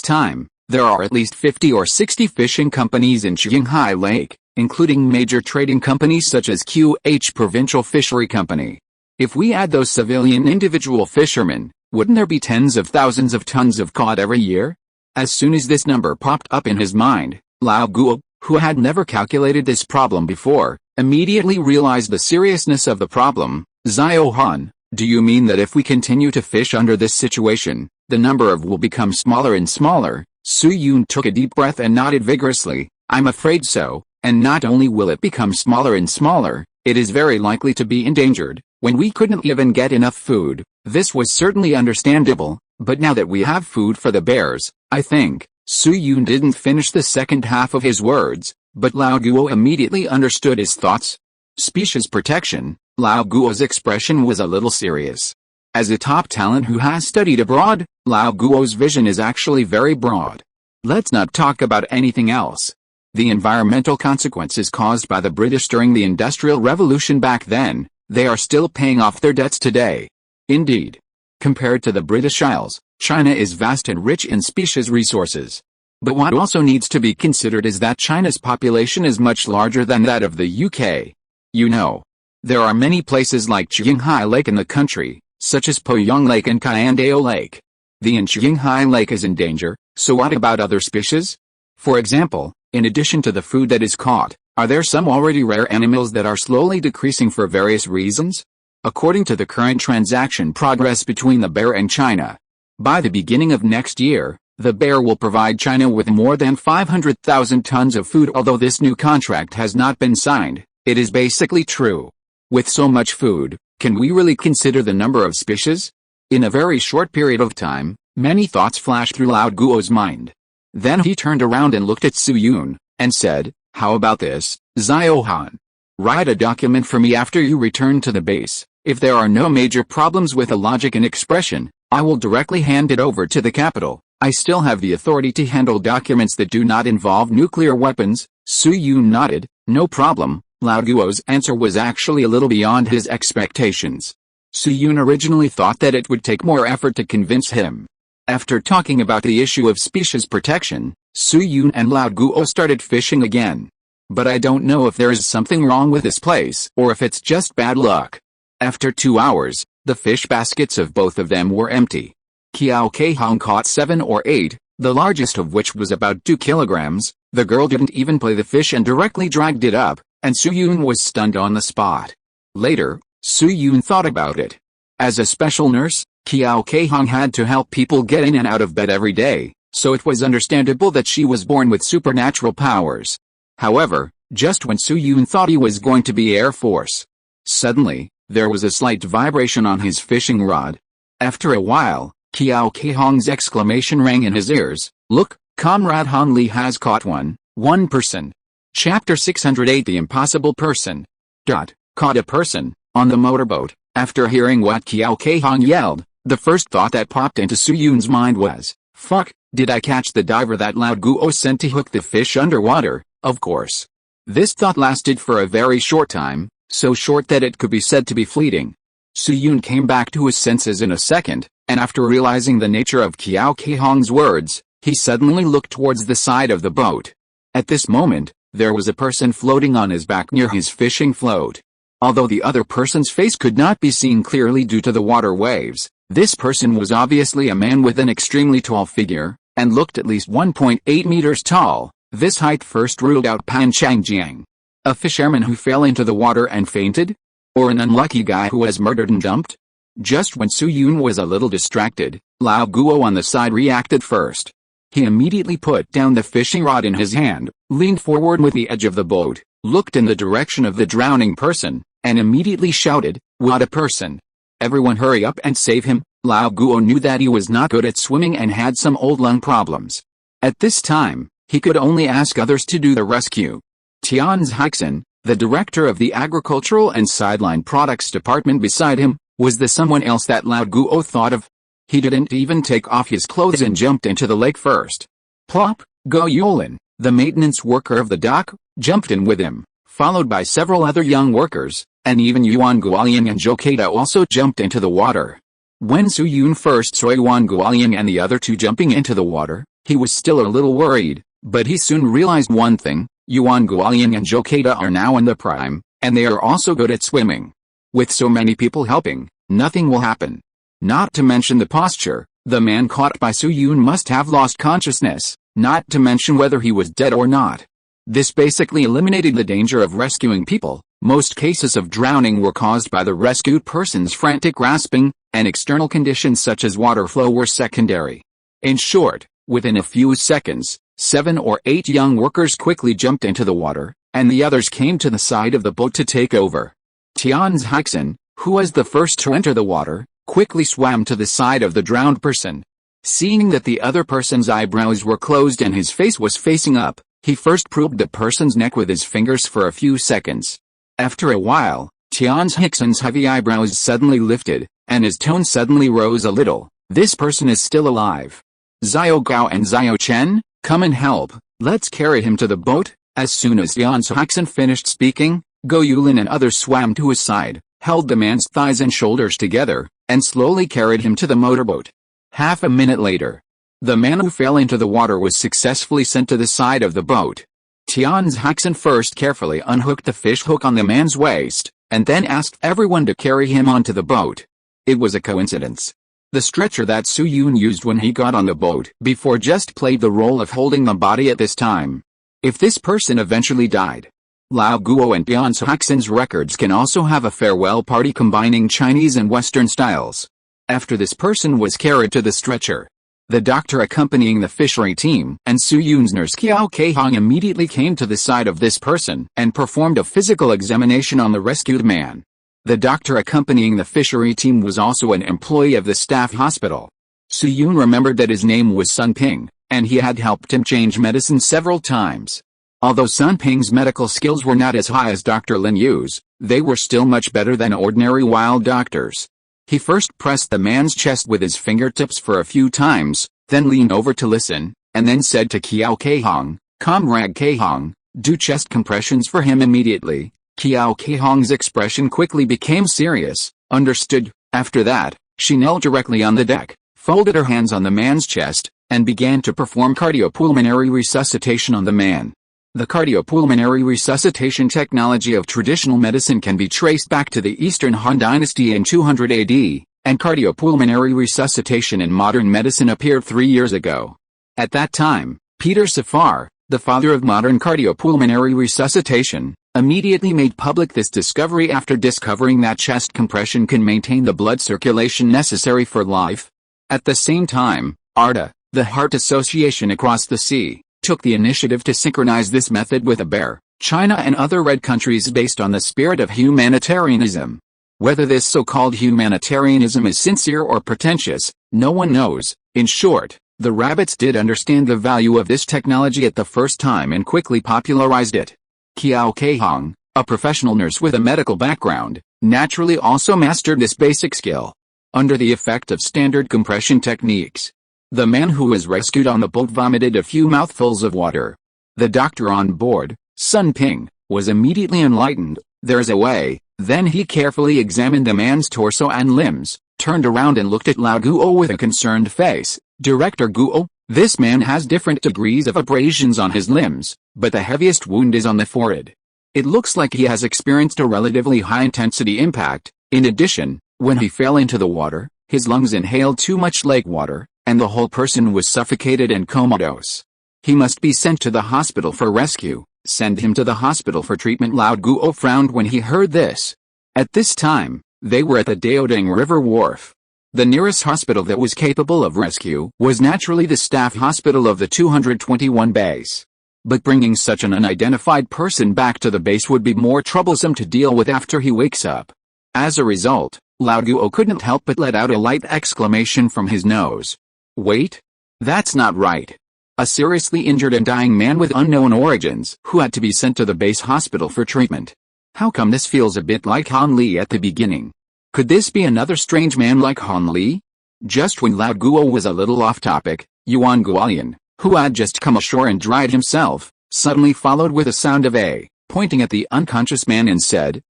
time, there are at least 50 or 60 fishing companies in Qinghai Lake, including major trading companies such as QH Provincial Fishery Company. If we add those civilian individual fishermen, wouldn't there be tens of thousands of tons of cod every year? As soon as this number popped up in his mind, Lao Guo, who had never calculated this problem before, immediately realized the seriousness of the problem. Xiao Han, do you mean that if we continue to fish under this situation, the number of will become smaller and smaller? Su Yun took a deep breath and nodded vigorously. I'm afraid so, and not only will it become smaller and smaller, it is very likely to be endangered. When we couldn't even get enough food, this was certainly understandable, but now that we have food for the bears, I think. Su Yun didn't finish the second half of his words, but Lao Guo immediately understood his thoughts. Species protection. Lao Guo's expression was a little serious. As a top talent who has studied abroad, Lao Guo's vision is actually very broad. Let's not talk about anything else. The environmental consequences caused by the British during the Industrial Revolution back then, they are still paying off their debts today. Indeed. Compared to the British Isles, China is vast and rich in species resources. But what also needs to be considered is that China's population is much larger than that of the UK. You know, there are many places like Qinghai Lake in the country, such as Poyang Lake and Kayandao Lake. The Qinghai Lake is in danger, so what about other species? For example, in addition to the food that is caught, are there some already rare animals that are slowly decreasing for various reasons? According to the current transaction progress between the bear and China, by the beginning of next year, the bear will provide China with more than 500,000 tons of food. Although this new contract has not been signed, it is basically true. With so much food, can we really consider the number of species? In a very short period of time, many thoughts flashed through Lao Guo's mind. Then he turned around and looked at Su Yun, and said, how about this, Xiao Han? Write a document for me after you return to the base. If there are no major problems with the logic and expression, I will directly hand it over to the capital. I still have the authority to handle documents that do not involve nuclear weapons. Su Yun nodded. No problem. Lao Guo's answer was actually a little beyond his expectations. Su-yoon originally thought that it would take more effort to convince him. After talking about the issue of species protection, Su-yoon and Lao Guo started fishing again. But I don't know if there is something wrong with this place or if it's just bad luck. After 2 hours, the fish baskets of both of them were empty. Kiao Keihong caught 7 or 8, the largest of which was about 2 kilograms. The girl didn't even play the fish and directly dragged it up, and Su-yoon was stunned on the spot. Later, Su-yoon thought about it. As a special nurse, Kiao Keihong had to help people get in and out of bed every day, so it was understandable that she was born with supernatural powers. However, just when Su-yoon thought he was going to be Air Force, suddenly, there was a slight vibration on his fishing rod. After a while, Kiao Keihong's exclamation rang in his ears, "Look, Comrade Han Li has caught one person." Chapter 608 The Impossible Person. Caught a person, on the motorboat. After hearing what Kiao Keihong yelled, the first thought that popped into Su-yoon's mind was, "Fuck, did I catch the diver that Lao Guo sent to hook the fish underwater?" Of course. This thought lasted for a very short time, so short that it could be said to be fleeting. Su-yoon came back to his senses in a second, and after realizing the nature of Kiao Keihong's words, he suddenly looked towards the side of the boat. At this moment, there was a person floating on his back near his fishing float. Although the other person's face could not be seen clearly due to the water waves, this person was obviously a man with an extremely tall figure, and looked at least 1.8 meters tall. This height first ruled out Pan Changjiang. A fisherman who fell into the water and fainted? Or an unlucky guy who was murdered and dumped? Just when Su-yoon was a little distracted, Lao Guo on the side reacted first. He immediately put down the fishing rod in his hand, leaned forward with the edge of the boat, looked in the direction of the drowning person, and immediately shouted, "What a person! Everyone hurry up and save him." Lao Guo knew that he was not good at swimming and had some old lung problems. At this time, he could only ask others to do the rescue. Tian Zhixin, the director of the Agricultural and Sideline Products Department beside him, was the someone else that Lao Guo thought of. He didn't even take off his clothes and jumped into the lake first. Plop, Go Yulin, the maintenance worker of the dock, jumped in with him, followed by several other young workers, and even Yuan Guoying and Zhou Keita also jumped into the water. When Su-yoon first saw Yuan Guoying and the other two jumping into the water, he was still a little worried, but he soon realized one thing: Yuan Guoying and Zhou Keita are now in the prime, and they are also good at swimming. With so many people helping, nothing will happen. Not to mention the posture, the man caught by Su-yoon must have lost consciousness, not to mention whether he was dead or not. This basically eliminated the danger of rescuing people. Most cases of drowning were caused by the rescued person's frantic grasping, and external conditions such as water flow were secondary. In short, within a few seconds, 7 or 8 young workers quickly jumped into the water, and the others came to the side of the boat to take over. Tian Zhixin, who was the first to enter the water, quickly swam to the side of the drowned person. Seeing that the other person's eyebrows were closed and his face was facing up, he first probed the person's neck with his fingers for a few seconds. After a while, Tian Zhixin's heavy eyebrows suddenly lifted, and his tone suddenly rose a little. "This person is still alive. Xiao Gao and Xiao Chen, come and help. Let's carry him to the boat." As soon as Tian Zhixin finished speaking, Go Yulin and others swam to his side, held the man's thighs and shoulders together, and slowly carried him to the motorboat. Half a minute later, the man who fell into the water was successfully sent to the side of the boat. Tian Zhixin first carefully unhooked the fish hook on the man's waist, and then asked everyone to carry him onto the boat. It was a coincidence. The stretcher that Su-yoon used when he got on the boat before just played the role of holding the body at this time. If this person eventually died, Lao Guo and Tian Zhixin's records can also have a farewell party combining Chinese and Western styles. After this person was carried to the stretcher, the doctor accompanying the fishery team and Su-yoon's nurse Kiao Keihong immediately came to the side of this person and performed a physical examination on the rescued man. The doctor accompanying the fishery team was also an employee of the staff hospital. Su-yoon remembered that his name was Sun Ping, and he had helped him change medicine several times. Although Sun Ping's medical skills were not as high as Dr. Lin Yu's, they were still much better than ordinary wild doctors. He first pressed the man's chest with his fingertips for a few times, then leaned over to listen, and then said to Kiao Keihong, "Comrade Keihong, do chest compressions for him immediately." Kiao Keihong's expression quickly became serious. "Understood, After that, she knelt directly on the deck, folded her hands on the man's chest, and began to perform cardiopulmonary resuscitation on the man. The cardiopulmonary resuscitation technology of traditional medicine can be traced back to the Eastern Han Dynasty in 200 AD, and cardiopulmonary resuscitation in modern medicine appeared 3 years ago. At that time, Peter Safar, the father of modern cardiopulmonary resuscitation, immediately made public this discovery after discovering that chest compression can maintain the blood circulation necessary for life. At the same time, ARDA, the Heart Association across the sea, took the initiative to synchronize this method with ABER, China and other red countries based on the spirit of humanitarianism. Whether this so-called humanitarianism is sincere or pretentious, no one knows. In short, the rabbits did understand the value of this technology at the first time and quickly popularized it. Qiao Keihong, a professional nurse with a medical background, naturally also mastered this basic skill. Under the effect of standard compression techniques, the man who was rescued on the boat vomited a few mouthfuls of water. The doctor on board, Sun Ping, was immediately enlightened. There's a way. Then he carefully examined the man's torso and limbs, turned around and looked at Lao Guo with a concerned face. Director Guo, this man has different degrees of abrasions on his limbs, but the heaviest wound is on the forehead. It looks like he has experienced a relatively high-intensity impact. In addition, when he fell into the water, his lungs inhaled too much lake water, and the whole person was suffocated and comatose. He must be sent to the hospital for rescue. Send him to the hospital for treatment. Lao Guo frowned when he heard this. At this time, they were at the Daoding River Wharf. The nearest hospital that was capable of rescue was naturally the staff hospital of the 221 base. But bringing such an unidentified person back to the base would be more troublesome to deal with after he wakes up. As a result, Lao Guo couldn't help but let out a light exclamation from his nose. Wait? That's not right. A seriously injured and dying man with unknown origins who had to be sent to the base hospital for treatment. How come this feels a bit like Han Li at the beginning? Could this be another strange man like Han Li? Just when Lao Guo was a little off topic, Yuan Guolian, who had just come ashore and dried himself, suddenly followed with a sound of A, pointing at the unconscious man and said,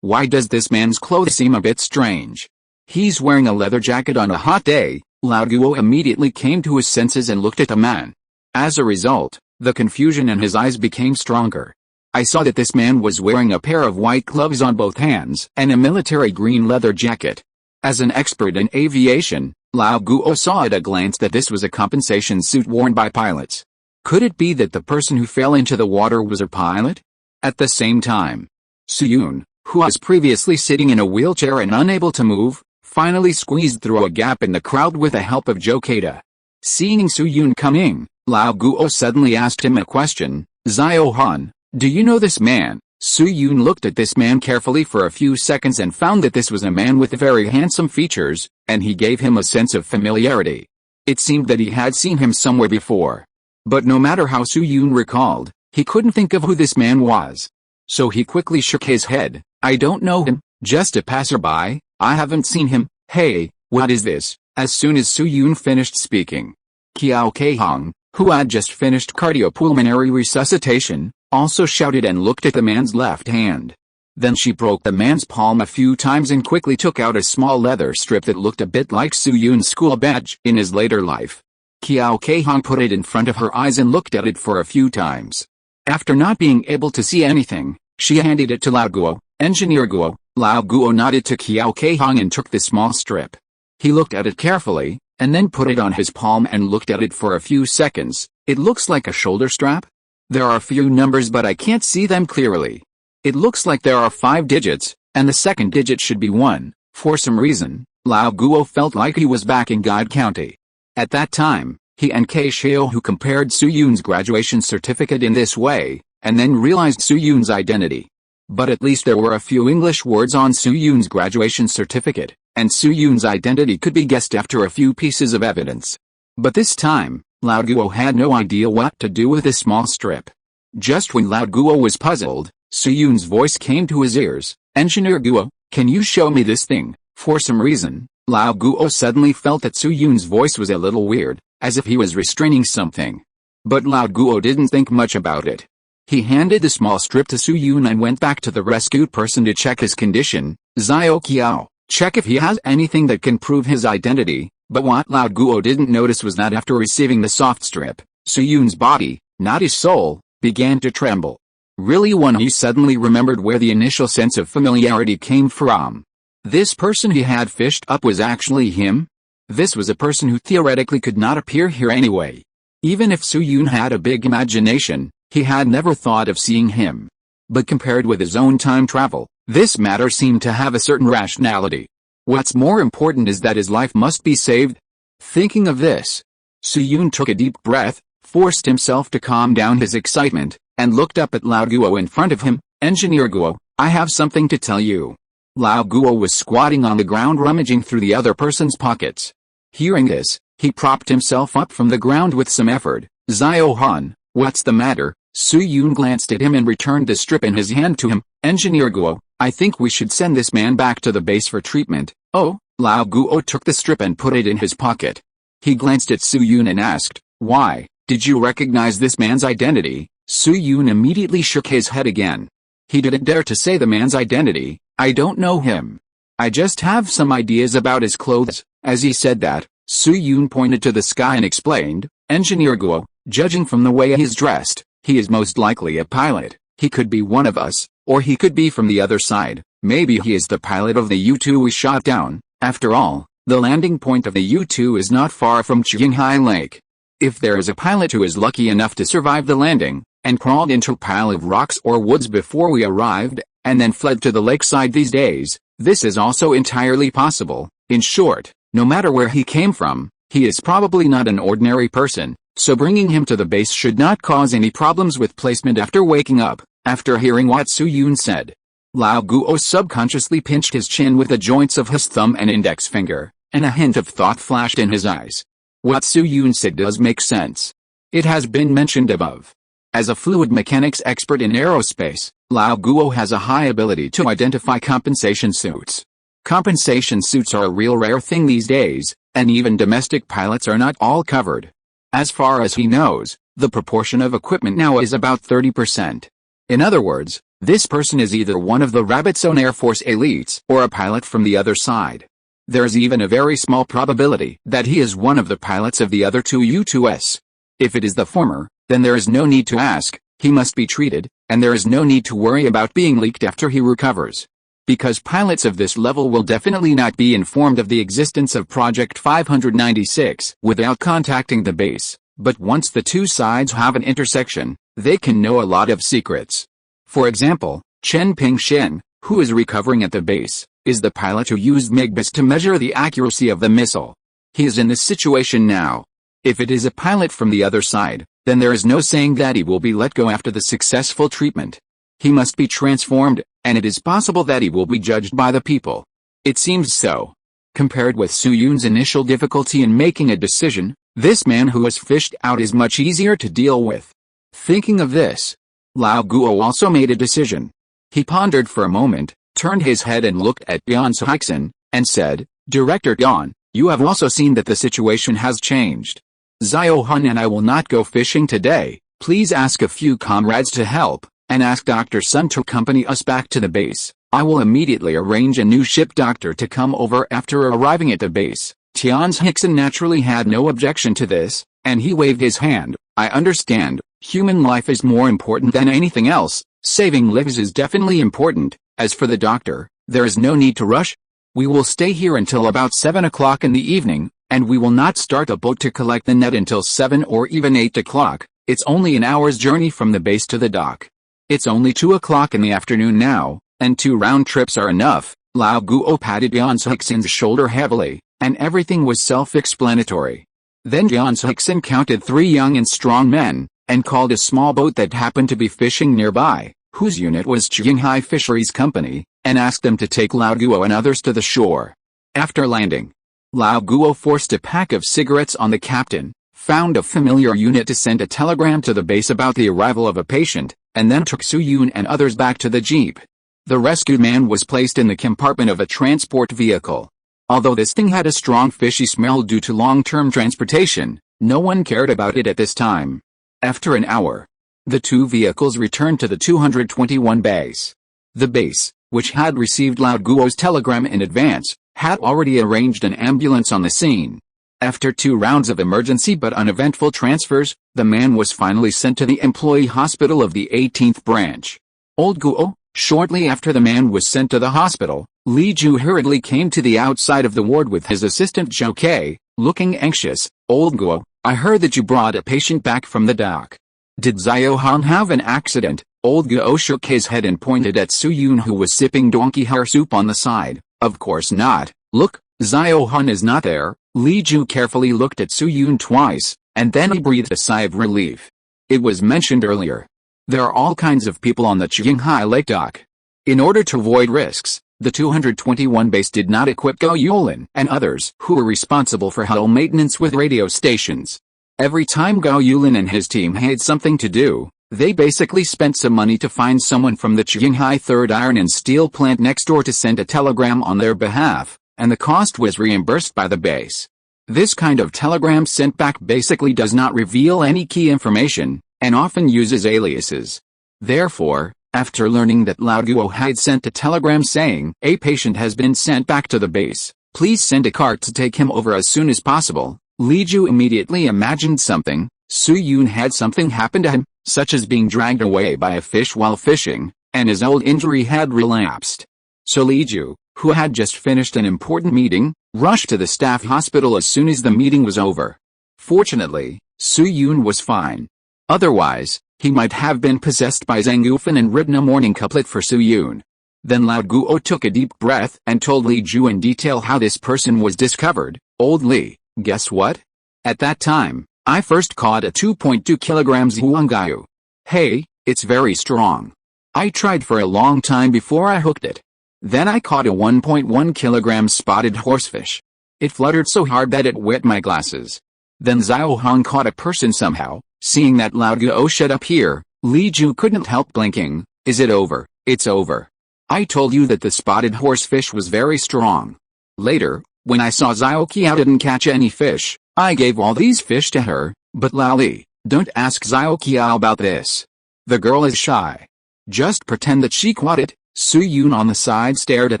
why does this man's clothes seem a bit strange? He's wearing a leather jacket on a hot day. Lao Guo immediately came to his senses and looked at the man. As a result, the confusion in his eyes became stronger. I saw that this man was wearing a pair of white gloves on both hands and a military green leather jacket. As an expert in aviation, Lao Guo saw at a glance that this was a compensation suit worn by pilots. Could it be that the person who fell into the water was a pilot? At the same time, Suyun, who was previously sitting in a wheelchair and unable to move, finally squeezed through a gap in the crowd with the help of Zhou Keida. Seeing Suyun coming, Lao Guo suddenly asked him a question. Xiao Han, do you know this man? Suyun looked at this man carefully for a few seconds and found that this was a man with very handsome features, and he gave him a sense of familiarity. It seemed that he had seen him somewhere before. But no matter how Suyun recalled, he couldn't think of who this man was. So he quickly shook his head. I don't know him, just a passerby. I haven't seen him. Hey, what is this? As soon as Suyun finished speaking, Qiao Keihong, who had just finished cardiopulmonary resuscitation, also shouted and looked at the man's left hand. Then she broke the man's palm a few times and quickly took out a small leather strip that looked a bit like Suyun's school badge in his later life. Qiao Keihong put it in front of her eyes and looked at it for a few times. After not being able to see anything, she handed it to Lao Guo. Engineer Guo. Lao Guo nodded to Qiao Keihong and took the small strip. He looked at it carefully, and then put it on his palm and looked at it for a few seconds. It looks like a shoulder strap. There are a few numbers but I can't see them clearly. It looks like there are 5 digits, and the second digit should be 1. For some reason, Lao Guo felt like he was back in Guide County. At that time, he and Kei Xiao who compared Suyun's graduation certificate in this way, and then realized Suyun's identity. But at least there were a few English words on Suyun's graduation certificate, and Suyun's identity could be guessed after a few pieces of evidence. But this time, Lao Guo had no idea what to do with this small strip. Just when Lao Guo was puzzled, Suyun's voice came to his ears. Engineer Guo, can you show me this thing? For some reason, Lao Guo suddenly felt that Suyun's voice was a little weird, as if he was restraining something. But Lao Guo didn't think much about it. He handed the small strip to Suyun and went back to the rescued person to check his condition. Xiao Qiao, Check if he has anything that can prove his identity, but what Lao Guo didn't notice was that after receiving the soft strip, Su Yun's body, not his soul, began to tremble. Really when he suddenly remembered where the initial sense of familiarity came from. This person he had fished up was actually him? This was a person who theoretically could not appear here anyway. Even if Su Yun had a big imagination, he had never thought of seeing him. But compared with his own time travel, this matter seemed to have a certain rationality. What's more important is that his life must be saved. Thinking of this, Su Yun took a deep breath, forced himself to calm down his excitement, and looked up at Lao Guo in front of him. Engineer Guo, I have something to tell you. Lao Guo was squatting on the ground rummaging through the other person's pockets. Hearing this, he propped himself up from the ground with some effort. Zhao Han, what's the matter? Su Yun glanced at him and returned the strip in his hand to him. Engineer Guo, I think we should send this man back to the base for treatment. Oh, Lao Guo took the strip and put it in his pocket. He glanced at Su Yun and asked, why, did you recognize this man's identity? Su Yun immediately shook his head again. He didn't dare to say the man's identity. I don't know him. I just have some ideas about his clothes. As he said that, Su Yun pointed to the sky and explained, Engineer Guo, judging from the way he's dressed, he is most likely a pilot. He could be one of us, or he could be from the other side. Maybe he is the pilot of the U-2 we shot down. After all, the landing point of the U-2 is not far from Qinghai Lake. If there is a pilot who is lucky enough to survive the landing, and crawled into a pile of rocks or woods before we arrived, and then fled to the lakeside these days, this is also entirely possible. In short, no matter where he came from, he is probably not an ordinary person, so bringing him to the base should not cause any problems with placement after waking up. After hearing what Su Yun said, Lao Guo subconsciously pinched his chin with the joints of his thumb and index finger, and a hint of thought flashed in his eyes. What Su Yun said does make sense. It has been mentioned above. As a fluid mechanics expert in aerospace, Lao Guo has a high ability to identify compensation suits. Compensation suits are a real rare thing these days, and even domestic pilots are not all covered. As far as he knows, the proportion of equipment now is about 30%. In other words, this person is either one of the Rabbit's own Air Force elites or a pilot from the other side. There's even a very small probability that he is one of the pilots of the other two U-2s. If it is the former, then there is no need to ask, he must be treated, and there is no need to worry about being leaked after he recovers. Because pilots of this level will definitely not be informed of the existence of Project 596 without contacting the base, but once the two sides have an intersection, they can know a lot of secrets. For example, Chen Pingshen, who is recovering at the base, is the pilot who used MiGBIS to measure the accuracy of the missile. He is in this situation now. If it is a pilot from the other side, then there is no saying that he will be let go after the successful treatment. He must be transformed, and it is possible that he will be judged by the people. It seems so. Compared with Su Yun's initial difficulty in making a decision, this man who was fished out is much easier to deal with. Thinking of this, Lao Guo also made a decision. He pondered for a moment, turned his head and looked at Yan Sihixin, and said, Director Yan, you have also seen that the situation has changed. Zhao Han and I will not go fishing today. Please ask a few comrades to help, and ask Dr. Sun to accompany us back to the base. I will immediately arrange a new ship doctor to come over after arriving at the base. Tian Sihixin naturally had no objection to this, and he waved his hand. I understand. Human life is more important than anything else. Saving lives is definitely important. As for the doctor, there is no need to rush. We will stay here until about 7 o'clock in the evening, and we will not start a boat to collect the net until 7 or even 8 o'clock. It's only an hour's journey from the base to the dock. It's only 2 o'clock in the afternoon now, and 2 round trips are enough. Lao Guo patted Yan Sihixin's shoulder heavily, and everything was self-explanatory. Then Yan Sihixin counted 3 young and strong men, and called a small boat that happened to be fishing nearby, whose unit was Qinghai Fisheries Company, and asked them to take Lao Guo and others to the shore. After landing, Lao Guo forced a pack of cigarettes on the captain, found a familiar unit to send a telegram to the base about the arrival of a patient, and then took Su Yun and others back to the jeep. The rescued man was placed in the compartment of a transport vehicle. Although this thing had a strong fishy smell due to long-term transportation, no one cared about it at this time. After an hour, the 2 vehicles returned to the 221 base. The base, which had received Lao Guo's telegram in advance, had already arranged an ambulance on the scene. After 2 rounds of emergency but uneventful transfers, the man was finally sent to the employee hospital of the 18th branch. Old Guo. Shortly after the man was sent to the hospital, Li Ju hurriedly came to the outside of the ward with his assistant Zhou Ke, looking anxious. Old Guo, I heard that you brought a patient back from the dock. Did Xiao Han have an accident? Old Guo shook his head and pointed at Su Yun, who was sipping donkey hair soup on the side. Of course not. Look, Xiao Han is not there. Li Ju carefully looked at Su Yun twice, and then he breathed a sigh of relief. It was mentioned earlier. There are all kinds of people on the Qinghai Lake dock. In order to avoid risks, the 221 base did not equip Gao Yulin and others who were responsible for hull maintenance with radio stations. Every time Gao Yulin and his team had something to do, they basically spent some money to find someone from the Qinghai 3rd Iron and Steel plant next door to send a telegram on their behalf, and the cost was reimbursed by the base. This kind of telegram sent back basically does not reveal any key information, and often uses aliases. Therefore, after learning that Lao Guo had sent a telegram saying, a patient has been sent back to the base, please send a cart to take him over as soon as possible, Li Ju immediately imagined something. Su Yun had something happen to him, such as being dragged away by a fish while fishing, and his old injury had relapsed. So Li Ju, who had just finished an important meeting, rushed to the staff hospital as soon as the meeting was over. Fortunately, Su Yun was fine. Otherwise, he might have been possessed by Zhang Yufan and written a mourning couplet for Su Yun. Then Lao Guo took a deep breath and told Li Ju in detail how this person was discovered. Old Li, guess what? At that time, I first caught a 2.2 kilograms huanggayu. Hey, it's very strong. I tried for a long time before I hooked it. Then I caught a 1.1 kilogram spotted horsefish. It fluttered so hard that it wet my glasses. Then Xiao Han caught a person somehow. Seeing that Lao Guo shut up here, Li Ju couldn't help blinking. Is it over? It's over. I told you that the spotted horsefish was very strong. Later, when I saw Xiao Qiao didn't catch any fish, I gave all these fish to her, but Lao Li, don't ask Xiao Qiao about this. The girl is shy. Just pretend that she caught it. Su Yun on the side stared at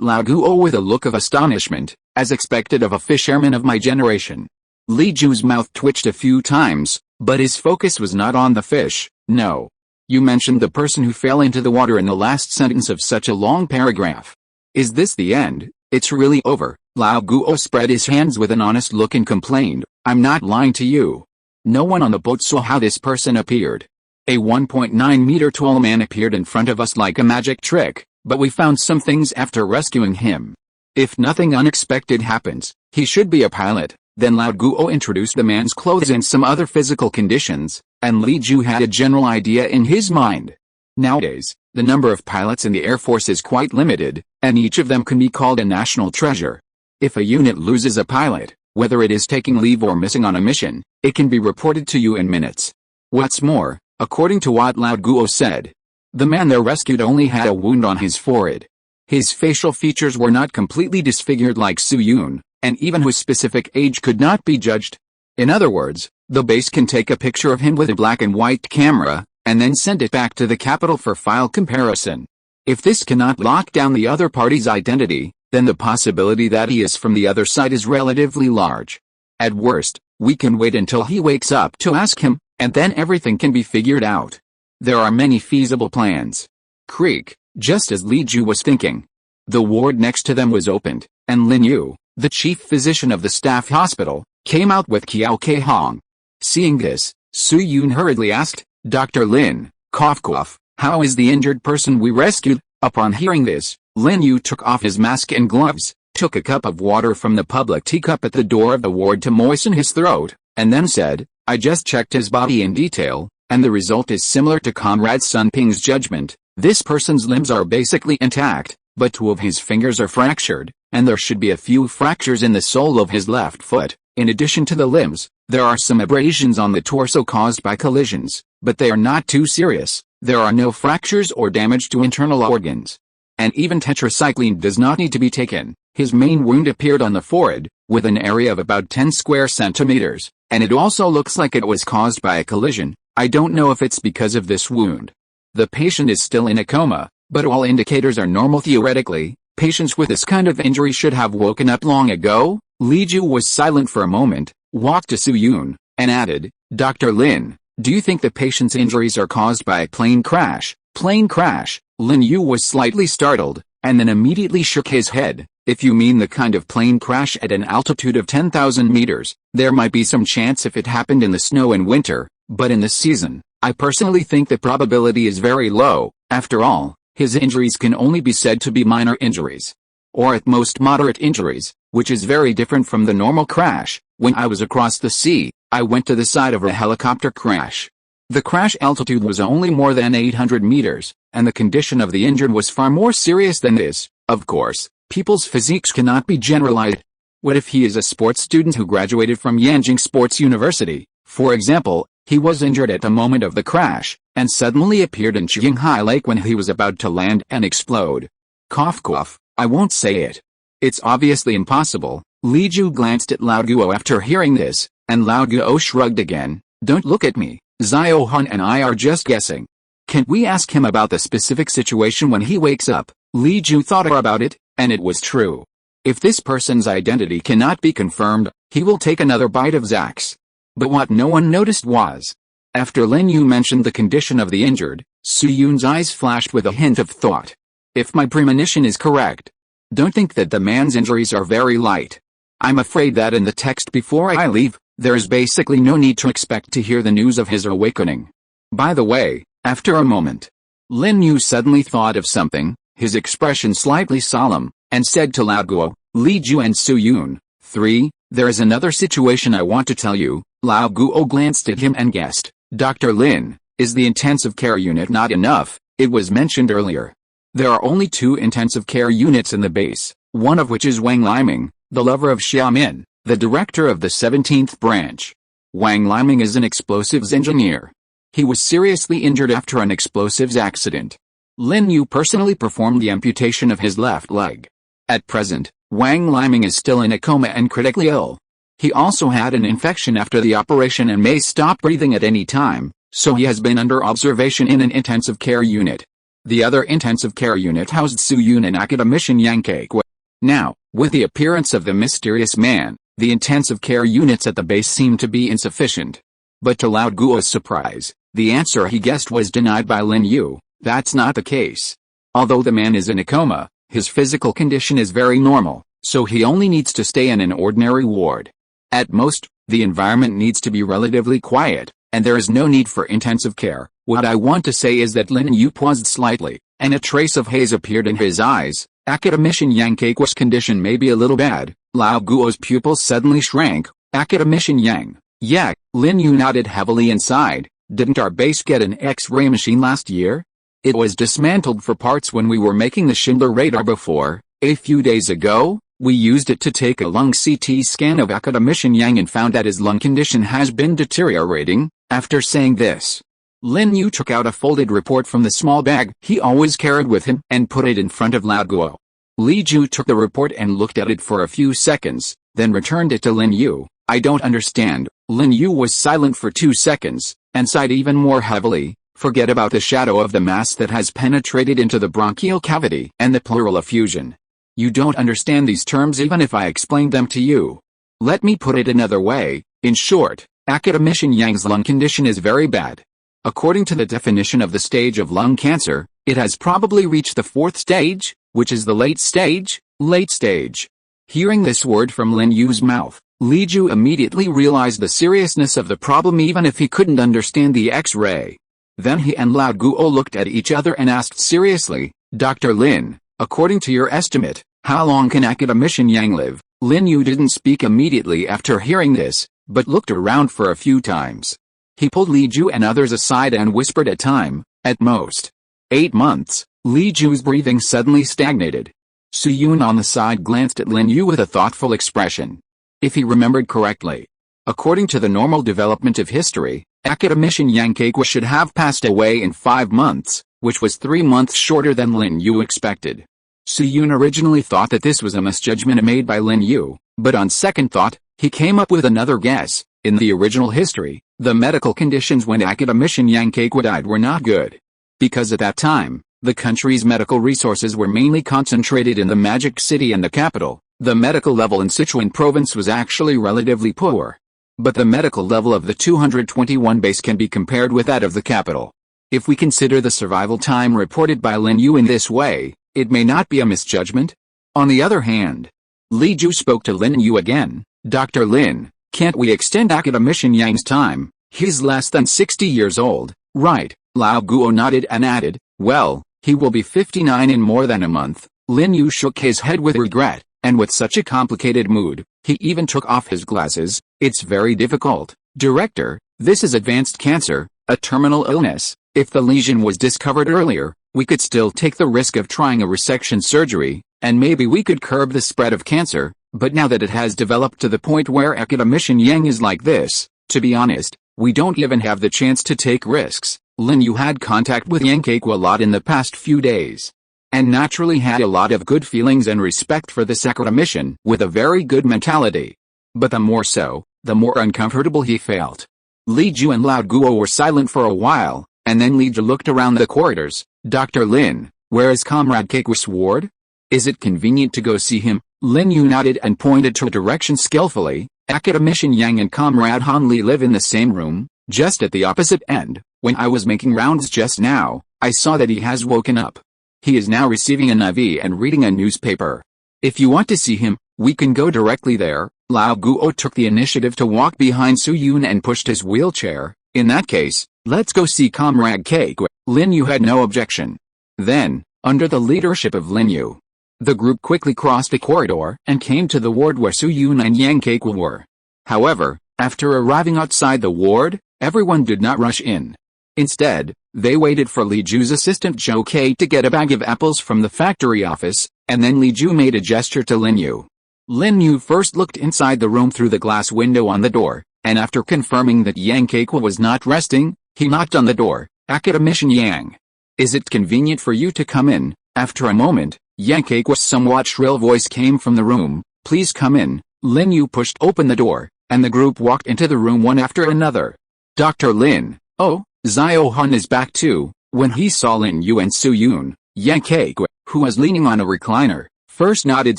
Lao Guo with a look of astonishment, as expected of a fisherman of my generation. Li Ju's mouth twitched a few times, but his focus was not on the fish. No. You mentioned the person who fell into the water in the last sentence of such a long paragraph. Is this the end? It's really over. Lao Guo spread his hands with an honest look and complained, I'm not lying to you. No one on the boat saw how this person appeared. A 1.9 meter tall man appeared in front of us like a magic trick, but we found some things after rescuing him. If nothing unexpected happens, he should be a pilot. Then Lao Guo introduced the man's clothes and some other physical conditions, and Li Ju had a general idea in his mind. Nowadays, the number of pilots in the Air Force is quite limited, and each of them can be called a national treasure. If a unit loses a pilot, whether it is taking leave or missing on a mission, it can be reported to you in minutes. What's more, according to what Lao Guo said, the man they rescued only had a wound on his forehead. His facial features were not completely disfigured like Su Yun, and even his specific age could not be judged. In other words, the base can take a picture of him with a black and white camera, and then send it back to the capital for file comparison. If this cannot lock down the other party's identity, then the possibility that he is from the other side is relatively large. At worst, we can wait until he wakes up to ask him, and then everything can be figured out. There are many feasible plans. Creak, just as Li Ju was thinking. The ward next to them was opened, and Lin Yu, the chief physician of the staff hospital, came out with Qiao Ke Hong. Seeing this, Su Yun hurriedly asked, Dr. Lin, cough cough, how is the injured person we rescued? Upon hearing this, Lin Yu took off his mask and gloves, took a cup of water from the public teacup at the door of the ward to moisten his throat, and then said, I just checked his body in detail, and the result is similar to Comrade Sun Ping's judgment. This person's limbs are basically intact, but 2 of his fingers are fractured, and there should be a few fractures in the sole of his left foot. In addition to the limbs, there are some abrasions on the torso caused by collisions, but they are not too serious. There are no fractures or damage to internal organs. And even tetracycline does not need to be taken. His main wound appeared on the forehead, with an area of about 10 square centimeters, and it also looks like it was caused by a collision. I don't know if it's because of this wound. The patient is still in a coma, But all indicators are normal theoretically. Patients with this kind of injury should have woken up long ago. Li Ju was silent for a moment, walked to Su-yoon, and added, Dr. Lin, do you think the patient's injuries are caused by a plane crash? Plane crash? Lin Yu was slightly startled, and then immediately shook his head. If you mean the kind of plane crash at an altitude of 10,000 meters, there might be some chance if it happened in the snow in winter, but in this season, I personally think the probability is very low. After all, his injuries can only be said to be minor injuries. Or at most moderate injuries, which is very different from the normal crash. When I was across the sea, I went to the site of a helicopter crash. The crash altitude was only more than 800 meters, and the condition of the injured was far more serious than this. Of course, people's physiques cannot be generalized. What if he is a sports student who graduated from Yanjing Sports University? For example, he was injured at the moment of the crash, and suddenly appeared in Qinghai Lake when he was about to land and explode. Cough cough, I won't say it. It's obviously impossible. Li Ju glanced at Lao Guo after hearing this, and Lao Guo shrugged again. Don't look at me, Xiao Han and I are just guessing. Can't we ask him about the specific situation when he wakes up? Li Ju thought about it, and it was true. If this person's identity cannot be confirmed, he will take another bite of Zax. But what no one noticed was, after Lin Yu mentioned the condition of the injured, Su-yoon's eyes flashed with a hint of thought. If my premonition is correct, don't think that the man's injuries are very light. I'm afraid that in the text before I leave, there is basically no need to expect to hear the news of his awakening. By the way, after a moment, Lin Yu suddenly thought of something, his expression slightly solemn, and said to Lao Guo, Li Ju and Su-yoon, 3, there is another situation I want to tell you. Lao Guo glanced at him and guessed, Dr. Lin, is the intensive care unit not enough? It was mentioned earlier. There are only 2 intensive care units in the base, one of which is Wang Liming, the lover of Xiaomin, the director of the 17th branch. Wang Liming is an explosives engineer. He was seriously injured after an explosives accident. Lin Yu personally performed the amputation of his left leg. At present, Wang Liming is still in a coma and critically ill. He also had an infection after the operation and may stop breathing at any time, so he has been under observation in an intensive care unit. The other intensive care unit housed Su-yoon and academician Yang Kei-kwe. Now, with the appearance of the mysterious man, the intensive care units at the base seemed to be insufficient. But to Lao Guo's surprise, the answer he guessed was denied by Lin Yu. That's not the case. Although the man is in a coma, his physical condition is very normal, so he only needs to stay in an ordinary ward. At most, the environment needs to be relatively quiet, and there is no need for intensive care. What I want to say is that Lin Yu paused slightly, and a trace of haze appeared in his eyes. Academician Yang Kei-kwe's condition may be a little bad. Lao Guo's pupils suddenly shrank. Academician Yang. Yeah, Lin Yu nodded heavily and sighed. Didn't our base get an X-ray machine last year? It was dismantled for parts when we were making the Schindler radar before. A few days ago, we used it to take a lung CT scan of Academician Yang and found that his lung condition has been deteriorating. After saying this, Lin Yu took out a folded report from the small bag he always carried with him and put it in front of Lao Guo. Li Ju took the report and looked at it for a few seconds, then returned it to Lin Yu. I don't understand. Lin Yu was silent for 2 seconds, and sighed even more heavily. Forget about the shadow of the mass that has penetrated into the bronchial cavity and the pleural effusion. You don't understand these terms even if I explained them to you. Let me put it another way. In short, Academician Yang's lung condition is very bad. According to the definition of the stage of lung cancer, it has probably reached the 4th stage, which is the late stage. Late stage. Hearing this word from Lin Yu's mouth, Li Ju immediately realized the seriousness of the problem even if he couldn't understand the X-ray. Then he and Lao Guo looked at each other and asked seriously, Dr. Lin, according to your estimate, how long can Academician Yang live? Lin Yu didn't speak immediately after hearing this, but looked around for a few times. He pulled Li Ju and others aside and whispered at most 8 months. Li Ju's breathing suddenly stagnated. Su-yoon on the side glanced at Lin Yu with a thoughtful expression. If he remembered correctly, according to the normal development of history, Academician Yang Kei-kwe should have passed away in 5 months, which was 3 months shorter than Lin Yu expected. Su-yoon originally thought that this was a misjudgment made by Lin Yu, but on second thought, he came up with another guess. In the original history, the medical conditions when Academician Yang Kei-kwe died were not good. Because at that time, The country's medical resources were mainly concentrated in the Magic City and the capital. The medical level in Sichuan province was actually relatively poor. But the medical level of the 221 base can be compared with that of the capital. If we consider the survival time reported by Lin Yu in this way, it may not be a misjudgment. On the other hand, Li Ju spoke to Lin Yu again. Dr. Lin, can't we extend academician Yang's time? He's less than 60 years old, right? Lao Guo nodded and added, well, he will be 59 in more than a month. Lin Yu shook his head with regret, and with such a complicated mood, he even took off his glasses. It's very difficult. Director, this is advanced cancer, a terminal illness. If the lesion was discovered earlier, we could still take the risk of trying a resection surgery, and maybe we could curb the spread of cancer, but now that it has developed to the point where academician Yang is like this, to be honest, we don't even have the chance to take risks. Lin Yu had contact with Yang Keiko a lot in the past few days, and naturally had a lot of good feelings and respect for this academician with a very good mentality. But the more so, the more uncomfortable he felt. Li Ju and Lao Guo were silent for a while, and then Li Ju looked around the corridors. Dr. Lin, where is Comrade Keiko's ward? Is it convenient to go see him? Lin Yu nodded and pointed to a direction skillfully. Academician Yang and Comrade Han Li live in the same room, just at the opposite end. When I was making rounds just now, I saw that he has woken up. He is now receiving an IV and reading a newspaper. If you want to see him, we can go directly there. Lao Guo took the initiative to walk behind Su Yun and pushed his wheelchair. In that case, let's go see Comrade Keiko. Lin Yu had no objection. Then, under the leadership of Lin Yu, the group quickly crossed a corridor and came to the ward where Su Yun and Yang Keiko were. However, after arriving outside the ward, everyone did not rush in. Instead, they waited for Li Ju's assistant Zhou Ke to get a bag of apples from the factory office, and then Li Ju made a gesture to Lin Yu. Lin Yu first looked inside the room through the glass window on the door, and after confirming that Yang Keiko was not resting, he knocked on the door. Academician Yang, is it convenient for you to come in? After a moment, Yang Keiko's somewhat shrill voice came from the room. Please come in. Lin Yu pushed open the door, and the group walked into the room one after another. Dr. Lin, oh, Xiao Han is back too. When he saw Lin Yu and Su Yun, Yang Keiko, who was leaning on a recliner, first nodded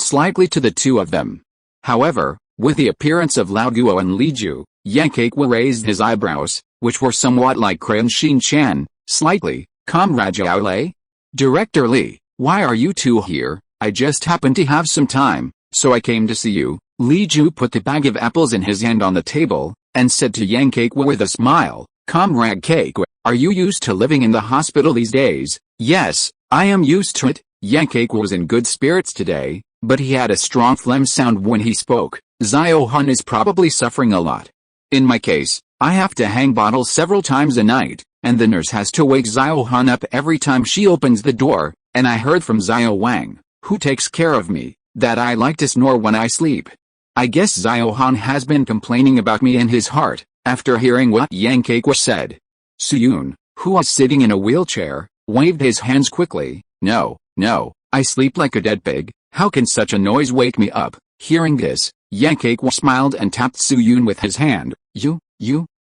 slightly to the two of them. However, with the appearance of Lao Guo and Li Ju, Yang Keiko raised his eyebrows, which were somewhat like Crayon Xin Chan, slightly. Comrade Zhao Lei? Director Li, why are you two here? I just happened to have some time, so I came to see you. Li Ju put the bag of apples in his hand on the table, and said to Yang Keiko with a smile, Comrade Keiko, are you used to living in the hospital these days? Yes, I am used to it. Yang Keiko was in good spirits today, but he had a strong phlegm sound when he spoke. Xiao Han is probably suffering a lot. In my case, I have to hang bottles several times a night, and the nurse has to wake Xiao Han up every time she opens the door, and I heard from Xiao Wang, who takes care of me, that I like to snore when I sleep. I guess Xiao Han has been complaining about me in his heart. After hearing what Yang Keiko said, Su Yun, who was sitting in a wheelchair, waved his hands quickly. No, I sleep like a dead pig. How can such a noise wake me up? Hearing this, Yang Keiko smiled and tapped Su Yun with his hand. You.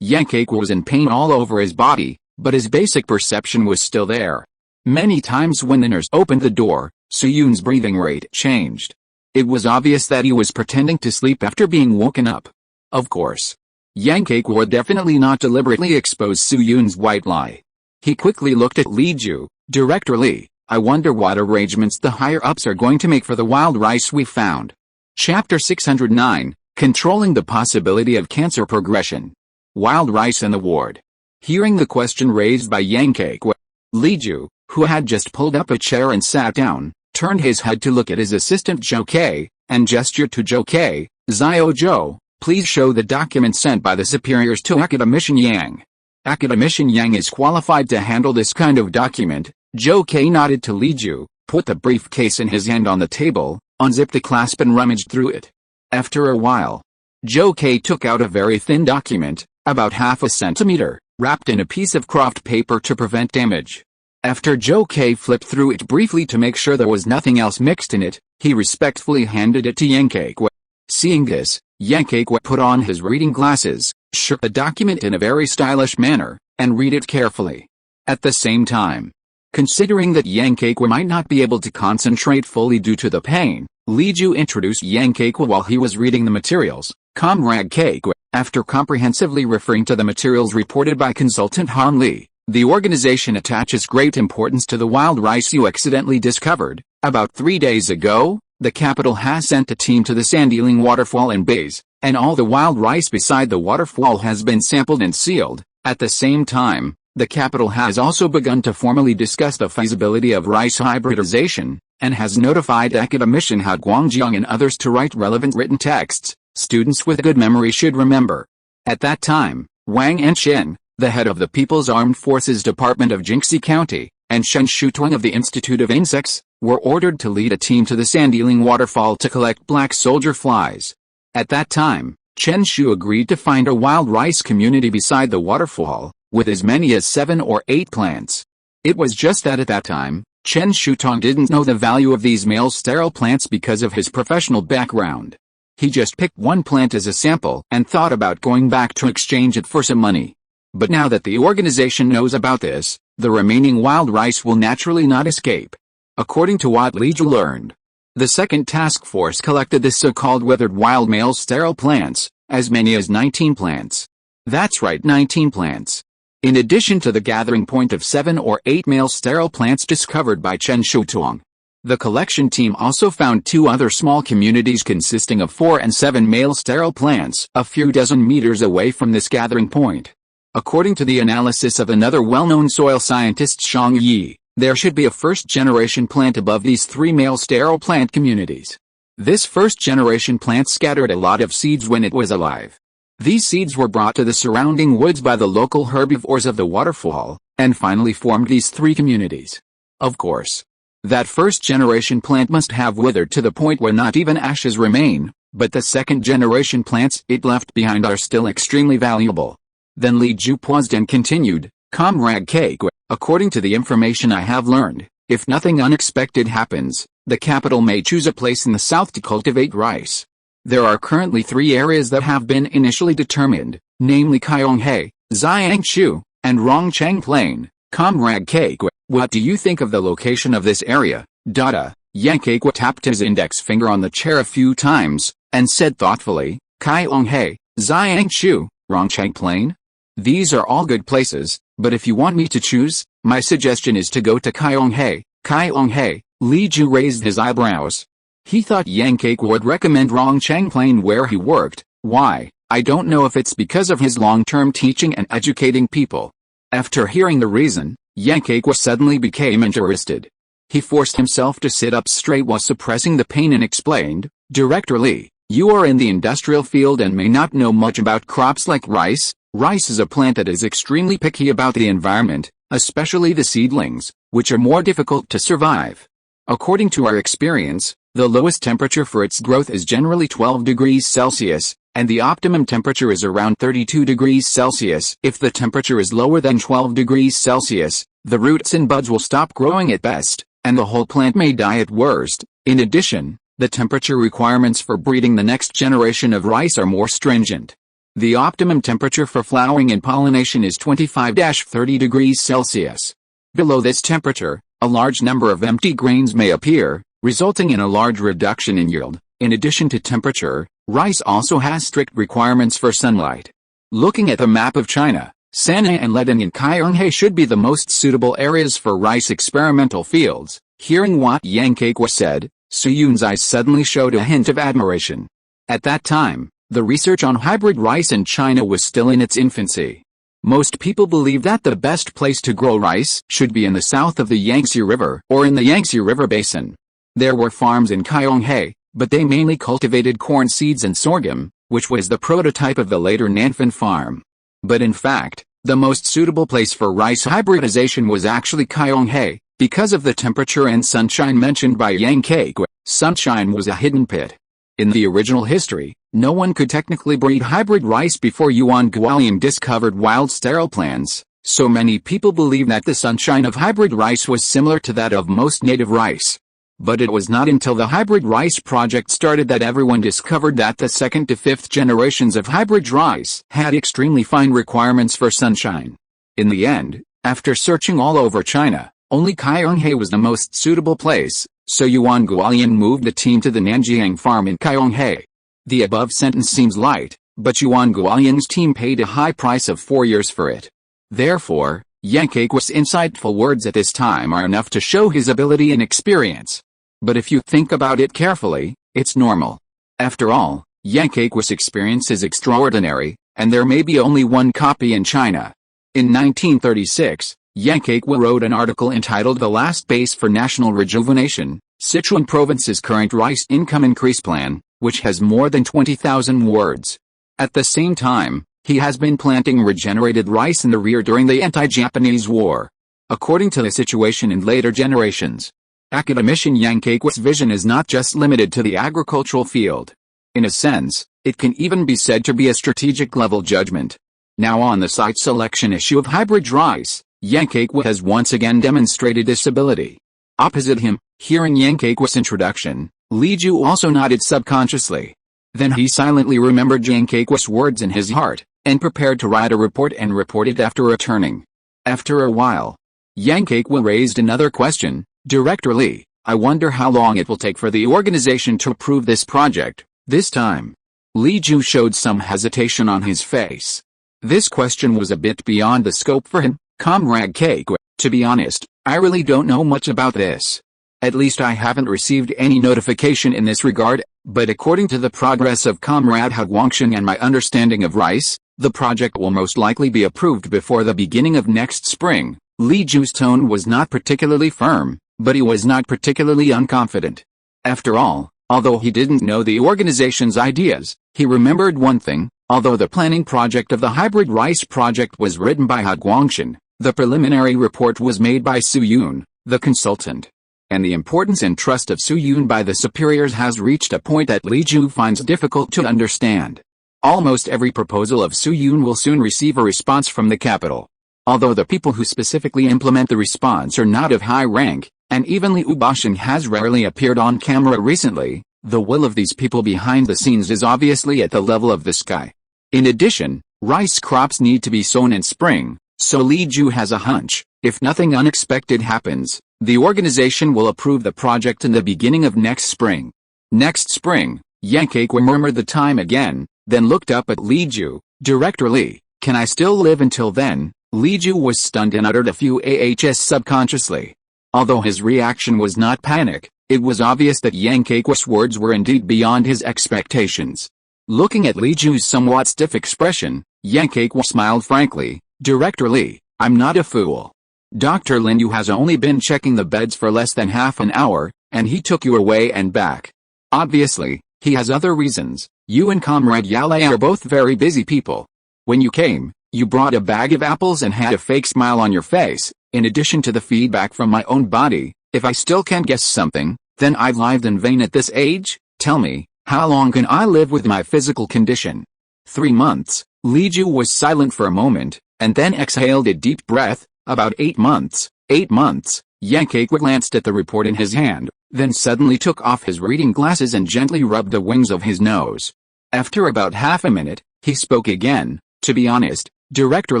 Yang Keiko was in pain all over his body, but his basic perception was still there. Many times when the nurse opened the door, Su Yun's breathing rate changed. It was obvious that he was pretending to sleep after being woken up. Of course, Yang Keiko would definitely not deliberately expose Su Yun's white lie. He quickly looked at Li Ju. Director Li, I wonder what arrangements the higher-ups are going to make for the wild rice we found. Chapter 609, Controlling the Possibility of Cancer Progression. Wild rice in the ward. Hearing the question raised by Yang Keiko, Li Ju, who had just pulled up a chair and sat down, turned his head to look at his assistant Zhou Ke, and gestured to Zhou Ke. Xiao Zhou, please show the document sent by the superiors to Academician Yang. Academician Yang is qualified to handle this kind of document. Zhou Ke nodded to Li Ju, put the briefcase in his hand on the table, unzipped the clasp and rummaged through it. After a while, Zhou Ke took out a very thin document, about half a centimeter, wrapped in a piece of craft paper to prevent damage. After Zhou Ke flipped through it briefly to make sure there was nothing else mixed in it, he respectfully handed it to Yang Keiko. Seeing this, Yang Keiko put on his reading glasses, shook the document in a very stylish manner, and read it carefully. At the same time, Considering that Yang Kekwa might not be able to concentrate fully due to the pain, Li Ju introduced Yang Kekwa while he was reading the materials. Comrade Kekwa, after comprehensively referring to the materials reported by consultant Han Li, the organization attaches great importance to the wild rice you accidentally discovered. About 3 days ago, the capital has sent a team to the Sandiling waterfall in Bays, and all the wild rice beside the waterfall has been sampled and sealed. At the same time, the capital has also begun to formally discuss the feasibility of rice hybridization, and has notified academician Hao Guangjiang and others to write relevant written texts. Students with good memory should remember. At that time, Wang Enxin, the head of the People's Armed Forces Department of Jingxi County, and Shen Shutuang of the Institute of Insects, were ordered to lead a team to the Sandiling waterfall to collect black soldier flies. At that time, Chen Shu agreed to find a wild rice community beside the waterfall, with as many as 7 or 8 plants. It was just that at that time, Chen Shutong didn't know the value of these male sterile plants because of his professional background. He just picked one plant as a sample and thought about going back to exchange it for some money. But now that the organization knows about this, the remaining wild rice will naturally not escape. According to what Li Ju learned, the second task force collected the so-called withered wild male sterile plants, as many as 19 plants. That's right, 19 plants. In addition to the gathering point of 7 or 8 male sterile plants discovered by Chen Shutuang. The collection team also found 2 other small communities consisting of 4 and 7 male sterile plants a few dozen meters away from this gathering point. According to the analysis of another well-known soil scientist Zhang Yi, there should be a first-generation plant above these 3 male sterile plant communities. This first-generation plant scattered a lot of seeds when it was alive. These seeds were brought to the surrounding woods by the local herbivores of the waterfall, and finally formed these 3 communities. Of course, that first-generation plant must have withered to the point where not even ashes remain, but the second-generation plants it left behind are still extremely valuable. Then Li Ju paused and continued, Comrade Kekwa, according to the information I have learned, if nothing unexpected happens, the capital may choose a place in the south to cultivate rice. There are currently 3 areas that have been initially determined, namely Kaiyonghe, Jiangchu, and Rongcheng Plain. Comrade Kekwa, what do you think of the location of this area? Yang Kekwa tapped his index finger on the chair a few times, and said thoughtfully, Kaiyonghe, Jiangchu, Rongcheng Plain? These are all good places, but if you want me to choose, my suggestion is to go to Kaiyonghe. Kaiyonghe, Li Ju raised his eyebrows. He thought Yang Kekwa would recommend Rongcheng Plain where he worked. Why? I don't know if it's because of his long-term teaching and educating people. After hearing the reason, Yang Kekwa suddenly became interested. He forced himself to sit up straight while suppressing the pain and explained, Director Li, you are in the industrial field and may not know much about crops like rice. Rice is a plant that is extremely picky about the environment, especially the seedlings, which are more difficult to survive. According to our experience, the lowest temperature for its growth is generally 12 degrees Celsius, and the optimum temperature is around 32 degrees Celsius. If the temperature is lower than 12 degrees Celsius, the roots and buds will stop growing at best, and the whole plant may die at worst. In addition, the temperature requirements for breeding the next generation of rice are more stringent. The optimum temperature for flowering and pollination is 25-30 degrees Celsius. Below this temperature, a large number of empty grains may appear, resulting in a large reduction in yield. In addition to temperature, rice also has strict requirements for sunlight. Looking at the map of China, Sanhe and Ledin and Kaiyonghe should be the most suitable areas for rice experimental fields. Hearing what Yang Kekwa said, Su Yun's eyes suddenly showed a hint of admiration. At that time, the research on hybrid rice in China was still in its infancy. Most people believe that the best place to grow rice should be in the south of the Yangtze River or in the Yangtze River Basin. There were farms in Kaiyonghe, but they mainly cultivated corn seeds and sorghum, which was the prototype of the later Nanfan farm. But in fact, the most suitable place for rice hybridization was actually Kaiyonghe, because of the temperature and sunshine mentioned by Yang Kekwa. Sunshine was a hidden pit. In the original history, no one could technically breed hybrid rice before Yuan Guolian discovered wild sterile plants, so many people believe that the sunshine of hybrid rice was similar to that of most native rice. But it was not until the hybrid rice project started that everyone discovered that the 2nd to 5th generations of hybrid rice had extremely fine requirements for sunshine. In the end, after searching all over China, Only Kaiyonghe was the most suitable place, so Yuan Guolian moved the team to the Nanjiang farm in Kaiyonghe. The above sentence seems light, but Yuan Guolian's team paid a high price of 4 years for it. Therefore, Yang Keqiu's insightful words at this time are enough to show his ability and experience. But if you think about it carefully, it's normal. After all, Yang Keqiu's experience is extraordinary, and there may be only one copy in China. In 1936, Yang Keqiu wrote an article entitled The Last Base for National Rejuvenation, Sichuan Province's Current Rice Income Increase Plan, which has more than 20,000 words. At the same time, he has been planting regenerated rice in the rear during the anti-Japanese war. According to the situation in later generations, academician Yang Keqiu's vision is not just limited to the agricultural field. In a sense, it can even be said to be a strategic level judgment. Now on the site selection issue of hybrid rice, Yang Keqiu has once again demonstrated this ability. Opposite him, hearing Yang Keqiu's introduction, Li Ju also nodded subconsciously. Then he silently remembered Yang Keqiu's words in his heart, and prepared to write a report and report it after returning. After a while, Yang Keqiu raised another question. Director Li, I wonder how long it will take for the organization to approve this project. This time, Li Ju showed some hesitation on his face. This question was a bit beyond the scope for him. Comrade Keqiu, to be honest, I really don't know much about this. At least I haven't received any notification in this regard, but according to the progress of Comrade Guangxin and my understanding of rice, the project will most likely be approved before the beginning of next spring. Li Ju's tone was not particularly firm, but he was not particularly unconfident. After all, although he didn't know the organization's ideas, he remembered one thing: although the planning project of the hybrid rice project was written by Guangxin, the preliminary report was made by Su Yun, the consultant. And the importance and trust of Su Yun by the superiors has reached a point that Li Ju finds difficult to understand. Almost every proposal of Su Yun will soon receive a response from the capital. Although the people who specifically implement the response are not of high rank, and even Li Ubashing has rarely appeared on camera recently, the will of these people behind the scenes is obviously at the level of the sky. In addition, rice crops need to be sown in spring, so Li Ju has a hunch, if nothing unexpected happens, the organization will approve the project in the beginning of next spring. Next spring, Yang Keqiu murmured the time again, then looked up at Li Ju. Director Li, can I still live until then? Li Ju was stunned and uttered a few ahs subconsciously. Although his reaction was not panic, it was obvious that Yang Keqiu's words were indeed beyond his expectations. Looking at Li Ju's somewhat stiff expression, Yang Keqiu smiled frankly. Director Li, I'm not a fool. Dr. Lin Yu has only been checking the beds for less than half an hour, and he took you away and back. Obviously, he has other reasons. You and Comrade Yale are both very busy people. When you came, you brought a bag of apples and had a fake smile on your face. In addition to the feedback from my own body, if I still can't guess something, then I've lived in vain at this age. Tell me, how long can I live with my physical condition? 3 months. Li Ju was silent for a moment, and then exhaled a deep breath. About 8 months. 8 months. Yang Keqiu glanced at the report in his hand, then suddenly took off his reading glasses and gently rubbed the wings of his nose. After about half a minute, he spoke again. To be honest, Director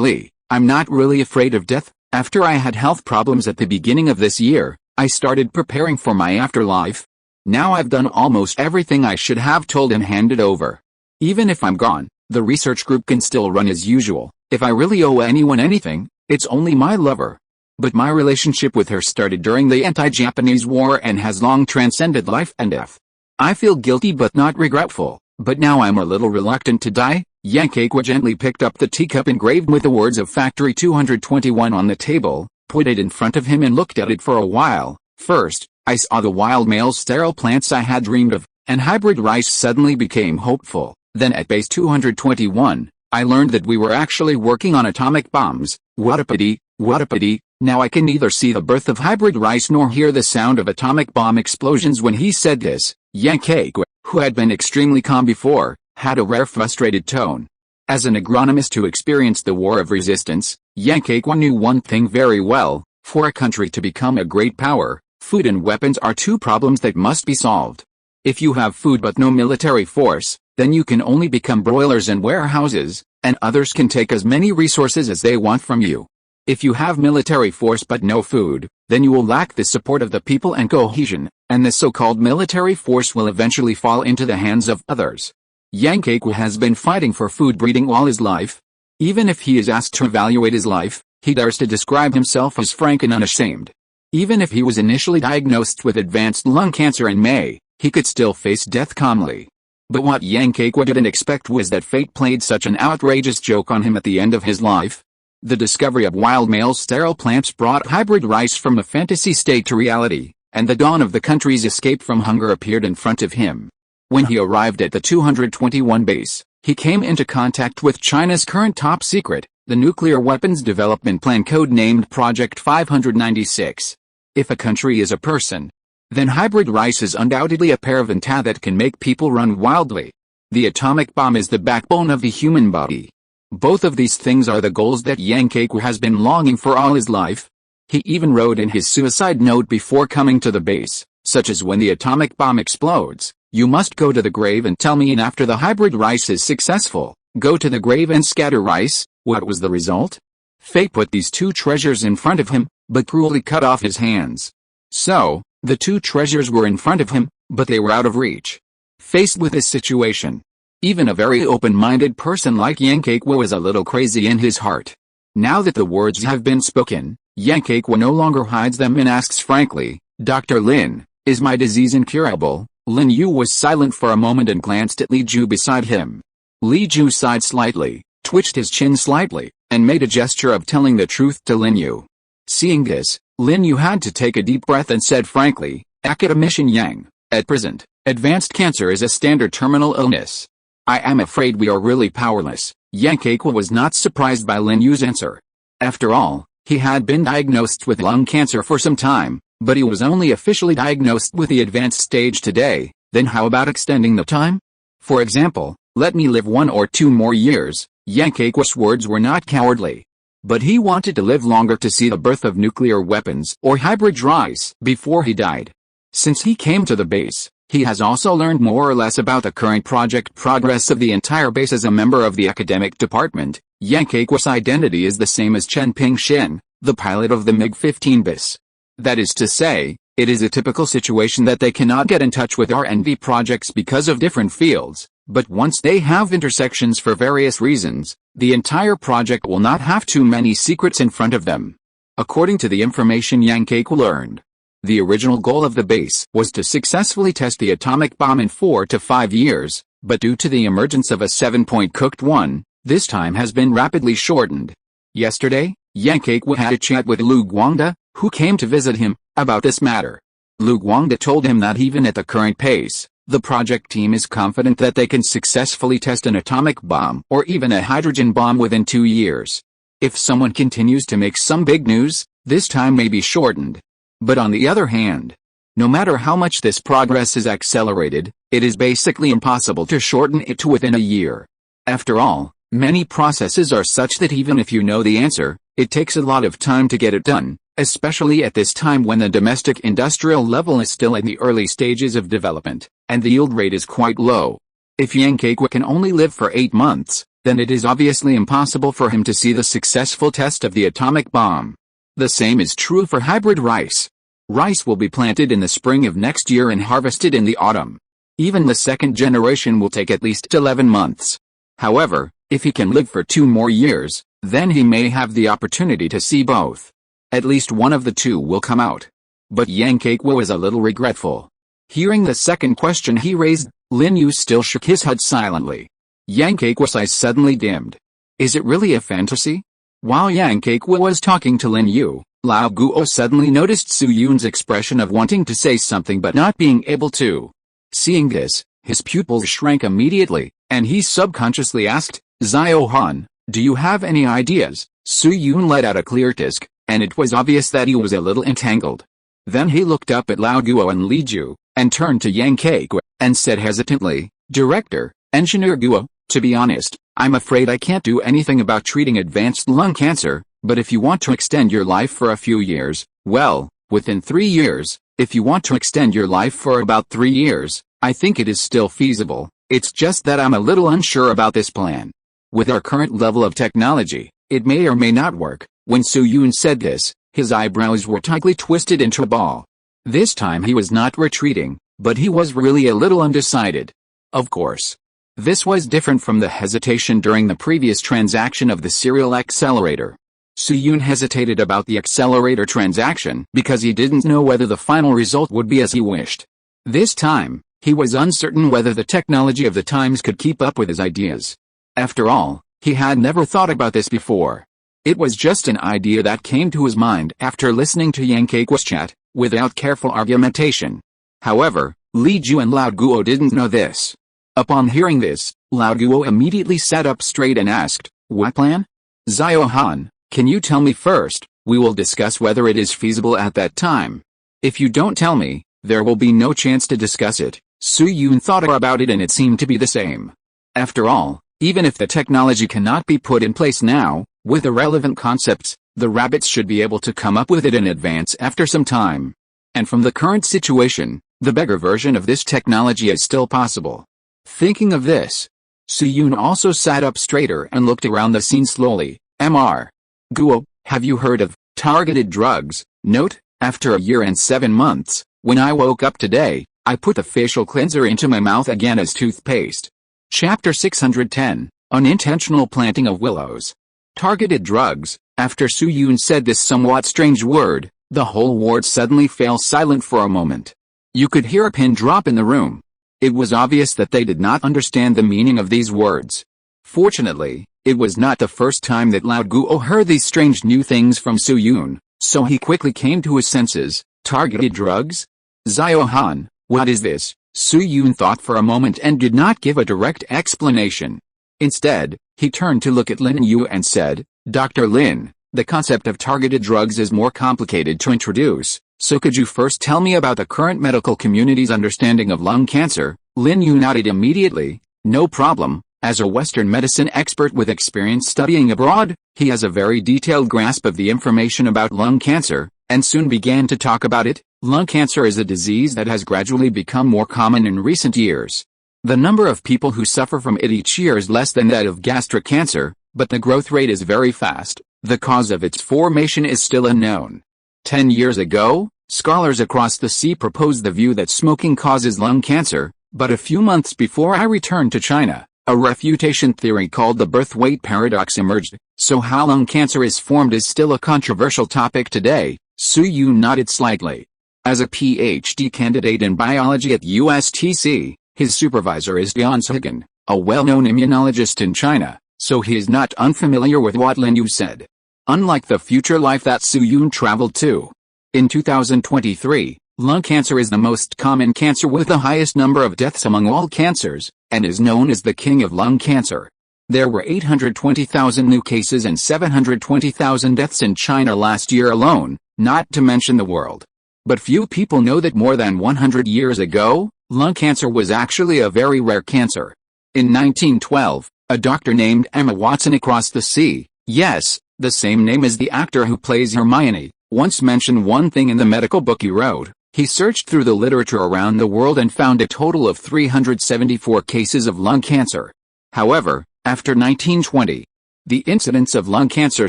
Li, I'm not really afraid of death. After I had health problems at the beginning of this year, I started preparing for my afterlife. Now I've done almost everything I should have told and handed over. Even if I'm gone, the research group can still run as usual. If I really owe anyone anything, it's only my lover. But my relationship with her started during the anti-Japanese war and has long transcended life and death. I feel guilty but not regretful, but now I'm a little reluctant to die. Yang Keqiu gently picked up the teacup engraved with the words of Factory 221 on the table, put it in front of him and looked at it for a while. First, I saw the wild male sterile plants I had dreamed of, and hybrid rice suddenly became hopeful. Then at base 221, I learned that we were actually working on atomic bombs. What a pity, what a pity. Now I can neither see the birth of hybrid rice nor hear the sound of atomic bomb explosions. When he said this, Yang Keqiu, who had been extremely calm before, had a rare frustrated tone. As an agronomist who experienced the war of resistance, Yang Keqiu knew one thing very well: for a country to become a great power, food and weapons are two problems that must be solved. If you have food but no military force, then you can only become broilers and warehouses, and others can take as many resources as they want from you. If you have military force but no food, then you will lack the support of the people and cohesion, and the so-called military force will eventually fall into the hands of others. Yang Kekwa has been fighting for food breeding all his life. Even if he is asked to evaluate his life, he dares to describe himself as frank and unashamed. Even if he was initially diagnosed with advanced lung cancer in May, he could still face death calmly. But what Yang Kekwa didn't expect was that fate played such an outrageous joke on him at the end of his life. The discovery of wild male sterile plants brought hybrid rice from a fantasy state to reality, and the dawn of the country's escape from hunger appeared in front of him. When he arrived at the 221 base, he came into contact with China's current top secret, the nuclear weapons development plan code-named Project 596. If a country is a person, then hybrid rice is undoubtedly a pair of antennae that can make people run wildly. The atomic bomb is the backbone of the human body. Both of these things are the goals that Yang Kekwa has been longing for all his life. He even wrote in his suicide note before coming to the base, such as when the atomic bomb explodes, you must go to the grave and tell me, and after the hybrid rice is successful, go to the grave and scatter rice. What was the result? Fate put these two treasures in front of him, but cruelly cut off his hands. So, the two treasures were in front of him, but they were out of reach. Faced with this situation, even a very open-minded person like Yang Kekwa was a little crazy in his heart. Now that the words have been spoken, Yang Kekwa no longer hides them and asks frankly, Dr. Lin, is my disease incurable? Lin Yu was silent for a moment and glanced at Li Ju beside him. Li Ju sighed slightly, twitched his chin slightly, and made a gesture of telling the truth to Lin Yu. Seeing this, Lin Yu had to take a deep breath and said frankly, Academician Yang, at present, advanced cancer is a standard terminal illness. I am afraid we are really powerless. Yang Kekwa was not surprised by Lin Yu's answer. After all, he had been diagnosed with lung cancer for some time, but he was only officially diagnosed with the advanced stage today. Then how about extending the time? For example, let me live 1 or 2 more years. Yang Kekwa's words were not cowardly. But he wanted to live longer to see the birth of nuclear weapons or hybrid rice before he died. Since he came to the base, he has also learned more or less about the current project progress of the entire base. As a member of the academic department, Yang Kekwa's identity is the same as Chen Pingshin, the pilot of the MiG-15 bis. That is to say, it is a typical situation that they cannot get in touch with R&D projects because of different fields, but once they have intersections for various reasons, the entire project will not have too many secrets in front of them. According to the information Yang Kekwa learned, the original goal of the base was to successfully test the atomic bomb in 4 to 5 years, but due to the emergence of a 7-point cooked one, this time has been rapidly shortened. Yesterday, Yang Kekwa had a chat with Lu Guangda, who came to visit him, about this matter. Lu Guangda told him that even at the current pace, the project team is confident that they can successfully test an atomic bomb or even a hydrogen bomb within 2 years. If someone continues to make some big news, this time may be shortened. But on the other hand, no matter how much this progress is accelerated, it is basically impossible to shorten it to within a year. After all, many processes are such that even if you know the answer, it takes a lot of time to get it done, especially at this time when the domestic industrial level is still in the early stages of development, and the yield rate is quite low. If Yang Kekwa can only live for 8 months, then it is obviously impossible for him to see the successful test of the atomic bomb. The same is true for hybrid rice. Rice will be planted in the spring of next year and harvested in the autumn. Even the second generation will take at least 11 months. However, if he can live for 2 more years, then he may have the opportunity to see both. At least one of the two will come out. But Yang Kekwa was a little regretful. Hearing the second question he raised, Lin Yu still shook his head silently. Yang Kekwa's eyes suddenly dimmed. Is it really a fantasy? While Yang Kekwa was talking to Lin Yu, Lao Guo suddenly noticed Su Yun's expression of wanting to say something but not being able to. Seeing this, his pupils shrank immediately, and he subconsciously asked, Zhao Han, do you have any ideas? Su Yun let out a clear tisk, and it was obvious that he was a little entangled. Then he looked up at Lao Guo and Li Ju, and turned to Yang Kekwa, and said hesitantly, Director, Engineer Guo, to be honest, I'm afraid I can't do anything about treating advanced lung cancer, but if you want to extend your life for a few years, well, within 3 years, if you want to extend your life for about 3 years, I think it is still feasible. It's just that I'm a little unsure about this plan. With our current level of technology, it may or may not work, When Su-yoon said this, his eyebrows were tightly twisted into a ball. This time he was not retreating, but he was really a little undecided. Of course. This was different from the hesitation during the previous transaction of the serial accelerator. Su-yoon hesitated about the accelerator transaction because he didn't know whether the final result would be as he wished. This time, he was uncertain whether the technology of the times could keep up with his ideas. After all, he had never thought about this before. It was just an idea that came to his mind after listening to Yang Kei's chat, without careful argumentation. However, Li Ju and Lao Guo didn't know this. Upon hearing this, Lao Guo immediately sat up straight and asked, "What plan? Xiao Han, can you tell me first? We will discuss whether it is feasible at that time. If you don't tell me, there will be no chance to discuss it." Su-yoon thought about it and it seemed to be the same. After all, even if the technology cannot be put in place now, with the relevant concepts, the rabbits should be able to come up with it in advance after some time. And from the current situation, the bigger version of this technology is still possible. Thinking of this, Su-yoon also sat up straighter and looked around the scene slowly. Mr. Guo, have you heard of targeted drugs? Note, after a year and 7 months, when I woke up today, I put the facial cleanser into my mouth again as toothpaste. Chapter 610, Unintentional Planting of Willows. Targeted drugs. After Su-yoon said this somewhat strange word, the whole ward suddenly fell silent for a moment. You could hear a pin drop in the room. It was obvious that they did not understand the meaning of these words. Fortunately, it was not the first time that Lao Guo heard these strange new things from Su-yoon, so he quickly came to his senses. Targeted drugs? Xiao Han, what is this? Su-yoon thought for a moment and did not give a direct explanation. Instead, he turned to look at Lin Yu and said, "Dr. Lin, the concept of targeted drugs is more complicated to introduce, so could you first tell me about the current medical community's understanding of lung cancer?" Lin Yu nodded immediately. No problem. As a Western medicine expert with experience studying abroad, he has a very detailed grasp of the information about lung cancer, and soon began to talk about it. Lung cancer is a disease that has gradually become more common in recent years. The number of people who suffer from it each year is less than that of gastric cancer, but the growth rate is very fast. The cause of its formation is still unknown. 10 years ago, scholars across the sea proposed the view that smoking causes lung cancer, but a few months before I returned to China, a refutation theory called the birth weight paradox emerged. So how lung cancer is formed is still a controversial topic today. Su-yoon nodded slightly. As a PhD candidate in biology at USTC, his supervisor is Jian Zhongjing, a well-known immunologist in China, so he is not unfamiliar with what Lin Yu said. Unlike the future life that Su-yoon traveled to. In 2023, lung cancer is the most common cancer with the highest number of deaths among all cancers, and is known as the king of lung cancer. There were 820,000 new cases and 720,000 deaths in China last year alone, not to mention the world. But few people know that more than 100 years ago, lung cancer was actually a very rare cancer. In 1912, a doctor named Emma Watson across the sea, yes, the same name as the actor who plays Hermione, once mentioned one thing in the medical book he wrote. He searched through the literature around the world and found a total of 374 cases of lung cancer. However, after 1920, the incidence of lung cancer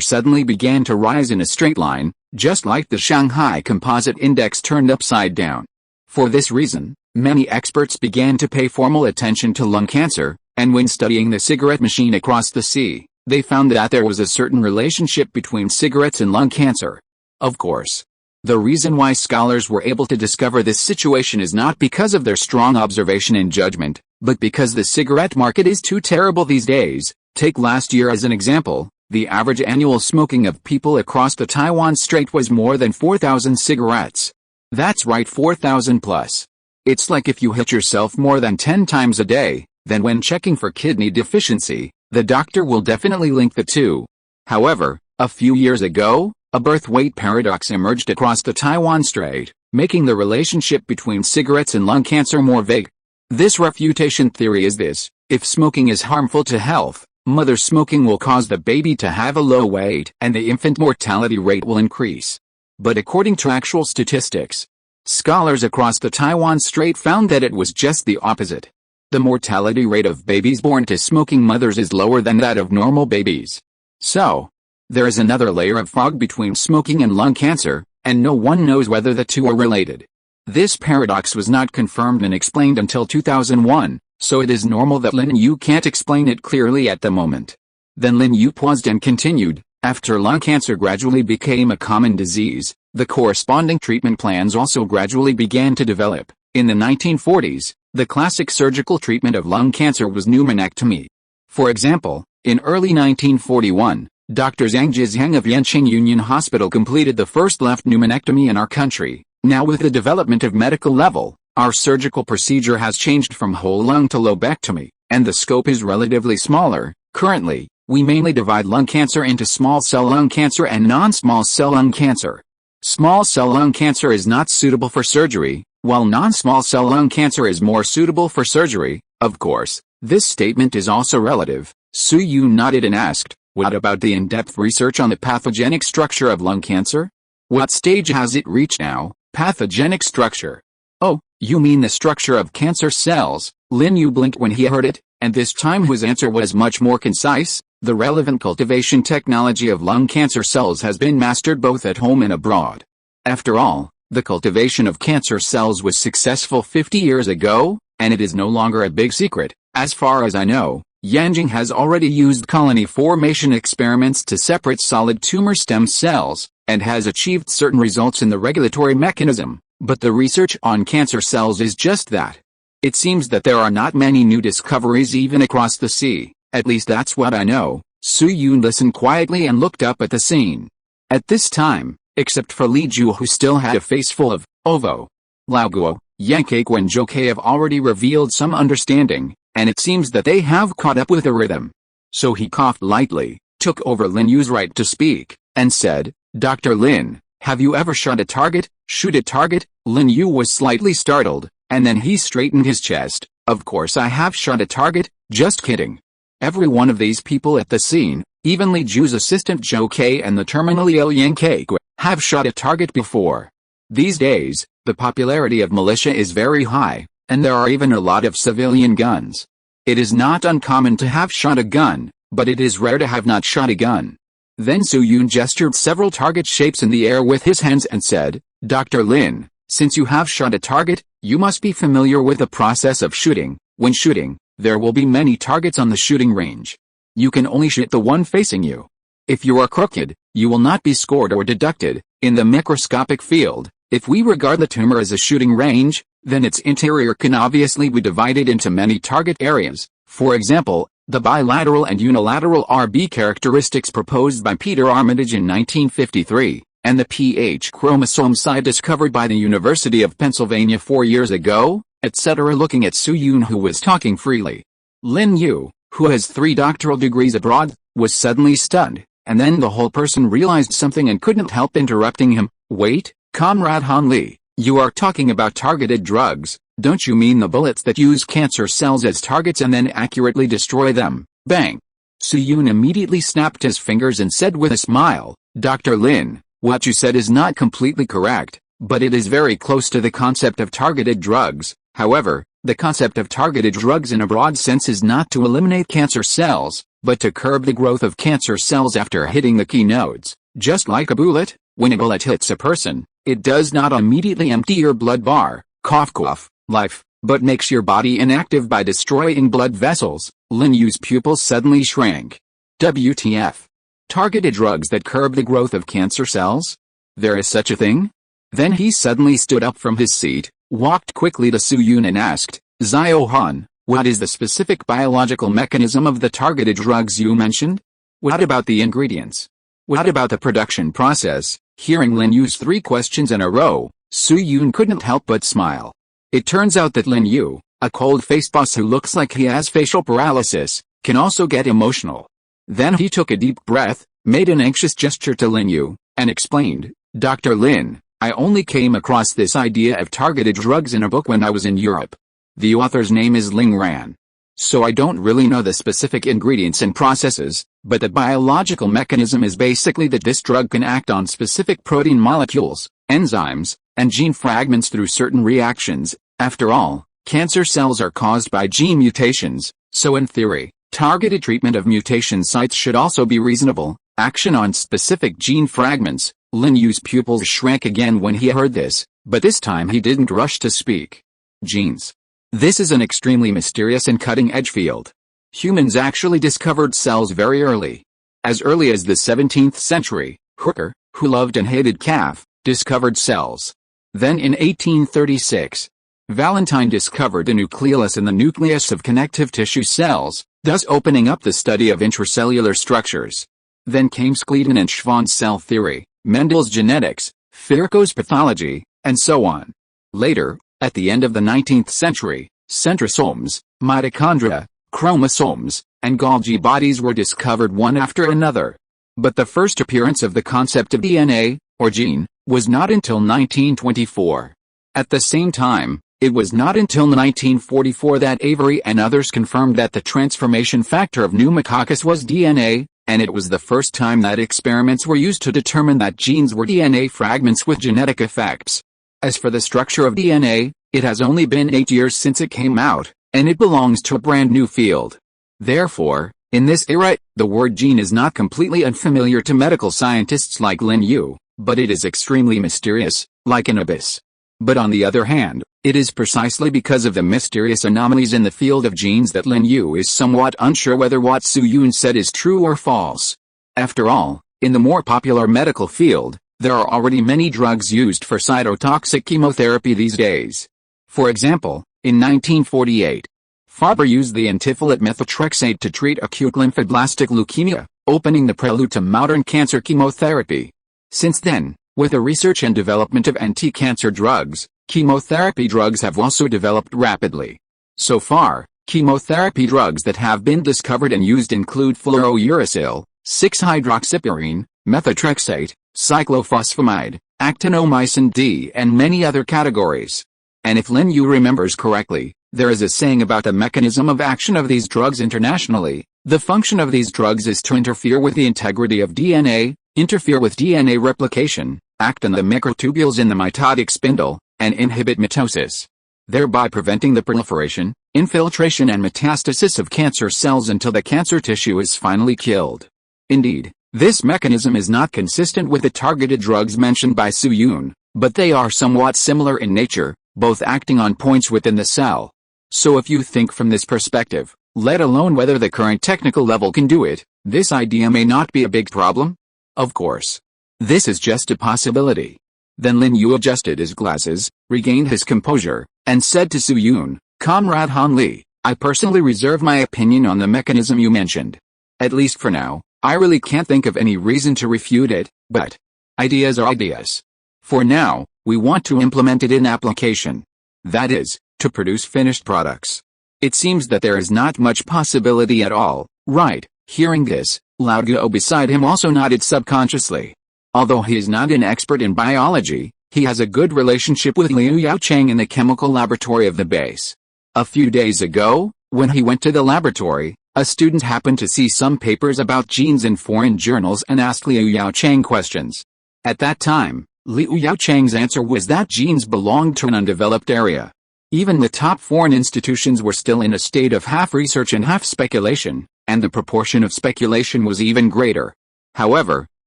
suddenly began to rise in a straight line, just like the Shanghai Composite Index turned upside down. For this reason, many experts began to pay formal attention to lung cancer, and when studying the cigarette machine across the sea, they found that there was a certain relationship between cigarettes and lung cancer. Of course, the reason why scholars were able to discover this situation is not because of their strong observation and judgment, but because the cigarette market is too terrible these days. Take last year as an example. The average annual smoking of people across the Taiwan Strait was more than 4,000 cigarettes. That's right, 4,000 plus. It's like if you hit yourself more than 10 times a day, then when checking for kidney deficiency, the doctor will definitely link the two. However, a few years ago, a birth weight paradox emerged across the Taiwan Strait, making the relationship between cigarettes and lung cancer more vague. This refutation theory is this: if smoking is harmful to health, mother smoking will cause the baby to have a low weight and the infant mortality rate will increase. But according to actual statistics, scholars across the Taiwan Strait found that it was just the opposite. The mortality rate of babies born to smoking mothers is lower than that of normal babies. So, There is another layer of fog between smoking and lung cancer, and no one knows whether the two are related. This paradox was not confirmed and explained until 2001, so it is normal that Lin Yu can't explain it clearly at the moment. Then Lin Yu paused and continued, after lung cancer gradually became a common disease, the corresponding treatment plans also gradually began to develop. In the 1940s, the classic surgical treatment of lung cancer was pneumonectomy. For example, in early 1941, Dr. Zhang Zhongjing of Yanqing Union Hospital completed the first left pneumonectomy in our country. Now with the development of medical level, our surgical procedure has changed from whole lung to lobectomy, and the scope is relatively smaller. Currently, we mainly divide lung cancer into small cell lung cancer and non-small cell lung cancer. Small cell lung cancer is not suitable for surgery, while non-small cell lung cancer is more suitable for surgery. Of course, this statement is also relative. Su Yun nodded and asked, what about the in-depth research on the pathogenic structure of lung cancer? What stage has it reached now? Pathogenic structure. Oh, you mean the structure of cancer cells? Lin Yu blinked when he heard it, and this time his answer was much more concise. The relevant cultivation technology of lung cancer cells has been mastered both at home and abroad. After all, the cultivation of cancer cells was successful 50 years ago, and it is no longer a big secret. As far as I know, Yanqing has already used colony formation experiments to separate solid tumor stem cells, and has achieved certain results in the regulatory mechanism, but the research on cancer cells is just that. It seems that there are not many new discoveries even across the sea, at least that's what I know. Su Yun listened quietly and looked up at the scene. At this time, except for Li Ju who still had a face full of ovo, Lao Guo, Yang Keiko and Zhou Ke have already revealed some understanding, and it seems that they have caught up with the rhythm. So he coughed lightly, took over Lin Yu's right to speak, and said, Dr. Lin, have you ever shot a target? Shoot a target? Lin Yu was slightly startled, and then he straightened his chest. Of course I have shot a target, just kidding. Every one of these people at the scene, even Li Ju's assistant Zhou Ke and the terminally ill Yang Keiko, have shot a target before. These days, the popularity of militia is very high, and there are even a lot of civilian guns. It is not uncommon to have shot a gun, but it is rare to have not shot a gun. Then Su Yun gestured several target shapes in the air with his hands and said, Dr. Lin, since you have shot a target, you must be familiar with the process of shooting. When shooting, there will be many targets on the shooting range. You can only shoot the one facing you. If you are crooked, you will not be scored or deducted. In the microscopic field, if we regard the tumor as a shooting range, then its interior can obviously be divided into many target areas. For example, the bilateral and unilateral RB characteristics proposed by Peter Armitage in 1953, and the PH chromosome site discovered by the University of Pennsylvania 4 years ago, etc. Looking at Su Yun who was talking freely. Lin Yu, who has 3 doctoral degrees abroad, was suddenly stunned, and then the whole person realized something and couldn't help interrupting him. Wait, Comrade Han Li, you are talking about targeted drugs, don't you mean the bullets that use cancer cells as targets and then accurately destroy them? Bang! Su Yun immediately snapped his fingers and said with a smile, Dr. Lin, what you said is not completely correct, but it is very close to the concept of targeted drugs. However, the concept of targeted drugs in a broad sense is not to eliminate cancer cells, but to curb the growth of cancer cells after hitting the key nodes. Just like a bullet, when a bullet hits a person, it does not immediately empty your blood bar, cough cough, life, but makes your body inactive by destroying blood vessels. Lin Yu's pupils suddenly shrank. WTF? Targeted drugs that curb the growth of cancer cells? There is such a thing? Then he suddenly stood up from his seat, walked quickly to Su Yun and asked, Xiao Han, what is the specific biological mechanism of the targeted drugs you mentioned? What about the ingredients? What about the production process? Hearing Lin Yu's 3 questions in a row, Su Yun couldn't help but smile. It turns out that Lin Yu, a cold-faced boss who looks like he has facial paralysis, can also get emotional. Then he took a deep breath, made an anxious gesture to Lin Yu, and explained, Dr. Lin, I only came across this idea of targeted drugs in a book when I was in Europe. The author's name is Ling Ran. So I don't really know the specific ingredients and processes, but the biological mechanism is basically that this drug can act on specific protein molecules, enzymes, and gene fragments through certain reactions. After all, cancer cells are caused by gene mutations, so in theory, targeted treatment of mutation sites should also be reasonable. Action on specific gene fragments. Lin Yu's pupils shrank again when he heard this, but this time he didn't rush to speak. Genes. This is an extremely mysterious and cutting-edge field. Humans actually discovered cells very early. As early as the 17th century, Hooker, who loved and hated calf, discovered cells. Then in 1836, Valentine discovered a nucleolus in the nucleus of connective tissue cells, thus opening up the study of intracellular structures. Then came Schleiden and Schwann's cell theory, Mendel's genetics, Virchow's pathology, and so on. Later, at the end of the 19th century, centrosomes, mitochondria, chromosomes, and Golgi bodies were discovered one after another. But the first appearance of the concept of DNA, or gene, was not until 1924. At the same time, it was not until 1944 that Avery and others confirmed that the transformation factor of pneumococcus was DNA, and it was the first time that experiments were used to determine that genes were DNA fragments with genetic effects. As for the structure of DNA, it has only been 8 years since it came out, and it belongs to a brand new field. Therefore, in this era, the word gene is not completely unfamiliar to medical scientists like Lin Yu, but it is extremely mysterious, like an abyss. But on the other hand, it is precisely because of the mysterious anomalies in the field of genes that Lin Yu is somewhat unsure whether what Su Yun said is true or false. After all, in the more popular medical field, there are already many drugs used for cytotoxic chemotherapy these days. For example, in 1948, Farber used the antifolate methotrexate to treat acute lymphoblastic leukemia, opening the prelude to modern cancer chemotherapy. Since then, with the research and development of anti-cancer drugs, chemotherapy drugs have also developed rapidly. So far, chemotherapy drugs that have been discovered and used include fluorouracil, 6-hydroxypurine, methotrexate, cyclophosphamide, actinomycin D, and many other categories. And if Lin Yu remembers correctly, there is a saying about the mechanism of action of these drugs internationally. The function of these drugs is to interfere with the integrity of DNA, interfere with DNA replication, act on the microtubules in the mitotic spindle, and inhibit mitosis, thereby preventing the proliferation, infiltration and metastasis of cancer cells until the cancer tissue is finally killed. Indeed, this mechanism is not consistent with the targeted drugs mentioned by Su Yun, but they are somewhat similar in nature, both acting on points within the cell. So if you think from this perspective, let alone whether the current technical level can do it, this idea may not be a big problem. Of course. This is just a possibility. Then Lin Yu adjusted his glasses, regained his composure, and said to Su Yun, "Comrade Han Li, I personally reserve my opinion on the mechanism you mentioned. At least for now, I really can't think of any reason to refute it, but ideas are ideas. For now, we want to implement it in application. That is, to produce finished products." It seems that there is not much possibility at all, right? Hearing this, Lao Guo beside him also nodded subconsciously. Although he is not an expert in biology, he has a good relationship with Liu Yaocheng in the chemical laboratory of the base. A few days ago, when he went to the laboratory, a student happened to see some papers about genes in foreign journals and asked Liu Yaocheng questions. At that time, Liu Yaocheng's answer was that genes belonged to an undeveloped area. Even the top foreign institutions were still in a state of half research and half speculation, and the proportion of speculation was even greater. However,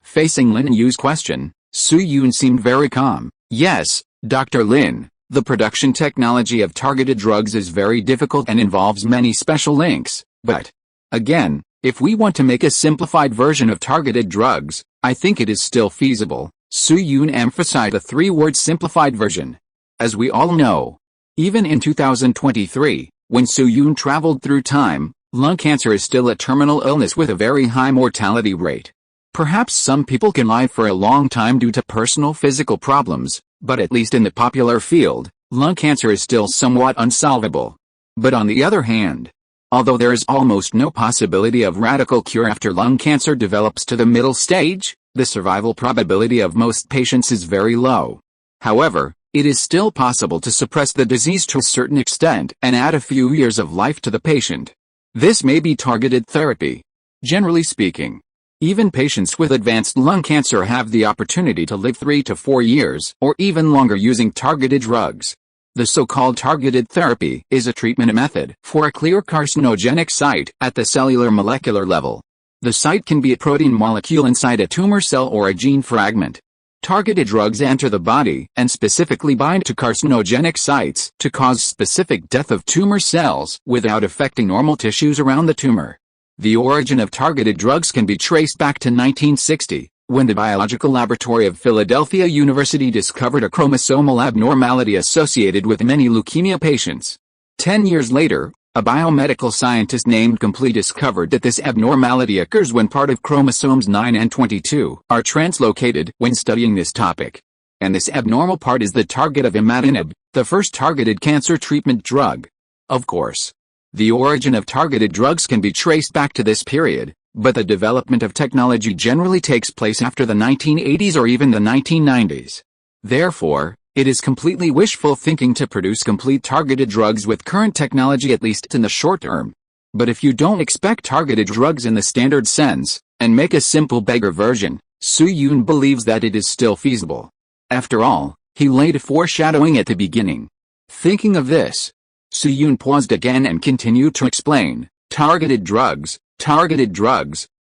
facing Lin Yu's question, Su Yun seemed very calm. "Yes, Dr. Lin, the production technology of targeted drugs is very difficult and involves many special links, but again, if we want to make a simplified version of targeted drugs, I think it is still feasible." Su Yun emphasized the three-word simplified version. As we all know, even in 2023, when Su Yun traveled through time, lung cancer is still a terminal illness with a very high mortality rate. Perhaps some people can live for a long time due to personal physical problems, but at least in the popular field, lung cancer is still somewhat unsolvable. But on the other hand, although there is almost no possibility of radical cure after lung cancer develops to the middle stage, the survival probability of most patients is very low. However, it is still possible to suppress the disease to a certain extent and add a few years of life to the patient. This may be targeted therapy. Generally speaking, even patients with advanced lung cancer have the opportunity to live 3 to 4 years or even longer using targeted drugs. The so-called targeted therapy is a treatment method for a clear carcinogenic site at the cellular molecular level. The site can be a protein molecule inside a tumor cell or a gene fragment. Targeted drugs enter the body and specifically bind to carcinogenic sites to cause specific death of tumor cells without affecting normal tissues around the tumor. The origin of targeted drugs can be traced back to 1960, when the Biological Laboratory of Philadelphia University discovered a chromosomal abnormality associated with many leukemia patients. 10 years later, a biomedical scientist named Complete discovered that this abnormality occurs when part of chromosomes 9 and 22 are translocated when studying this topic. And this abnormal part is the target of imatinib, the first targeted cancer treatment drug. Of course, the origin of targeted drugs can be traced back to this period, but the development of technology generally takes place after the 1980s or even the 1990s. Therefore, it is completely wishful thinking to produce complete targeted drugs with current technology, at least in the short term. But if you don't expect targeted drugs in the standard sense, and make a simple beggar version, Su-Yun believes that it is still feasible. After all, he laid a foreshadowing at the beginning. Thinking of this, Su-Yun paused again and continued to explain, targeted drugs,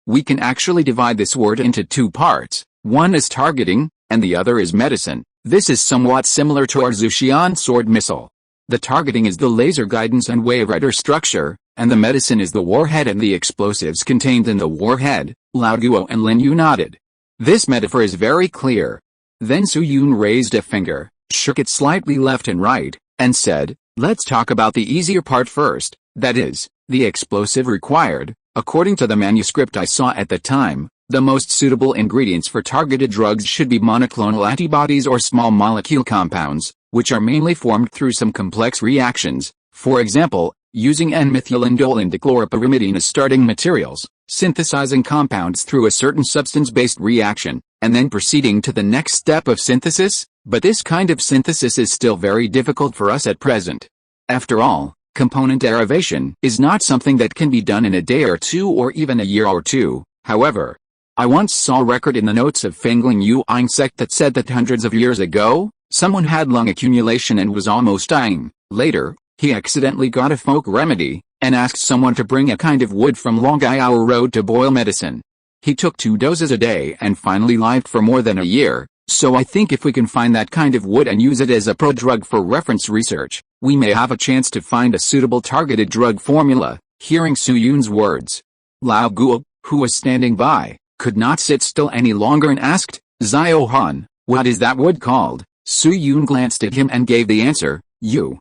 we can actually divide this word into two parts. One is targeting, and the other is medicine. This is somewhat similar to our Zhuxian sword missile. The targeting is the laser guidance and waveguider structure, and the medicine is the warhead and the explosives contained in the warhead. Lao Guo and Lin Yu nodded. This metaphor is very clear. Then Su-Yun raised a finger, shook it slightly left and right, and said, let's talk about the easier part first, that is, the explosive required. According to the manuscript I saw at the time, the most suitable ingredients for targeted drugs should be monoclonal antibodies or small molecule compounds, which are mainly formed through some complex reactions, for example, using N-methylindole and dichloroperimidine as starting materials, synthesizing compounds through a certain substance-based reaction, and then proceeding to the next step of synthesis, but this kind of synthesis is still very difficult for us at present. After all, component derivation is not something that can be done in a day or two or even a year or two. However, I once saw a record in the notes of Fengling Yu sect that said that hundreds of years ago, someone had lung accumulation and was almost dying. Later, he accidentally got a folk remedy, and asked someone to bring a kind of wood from Longyao Road to boil medicine. He took 2 doses a day and finally lived for more than a year, so I think if we can find that kind of wood and use it as a prodrug for reference research, we may have a chance to find a suitable targeted drug formula. Hearing Su-Yun's words, Lao Guo, who was standing by, could not sit still any longer and asked, Zio Han, what is that wood called? Su-Yun glanced at him and gave the answer, Yew.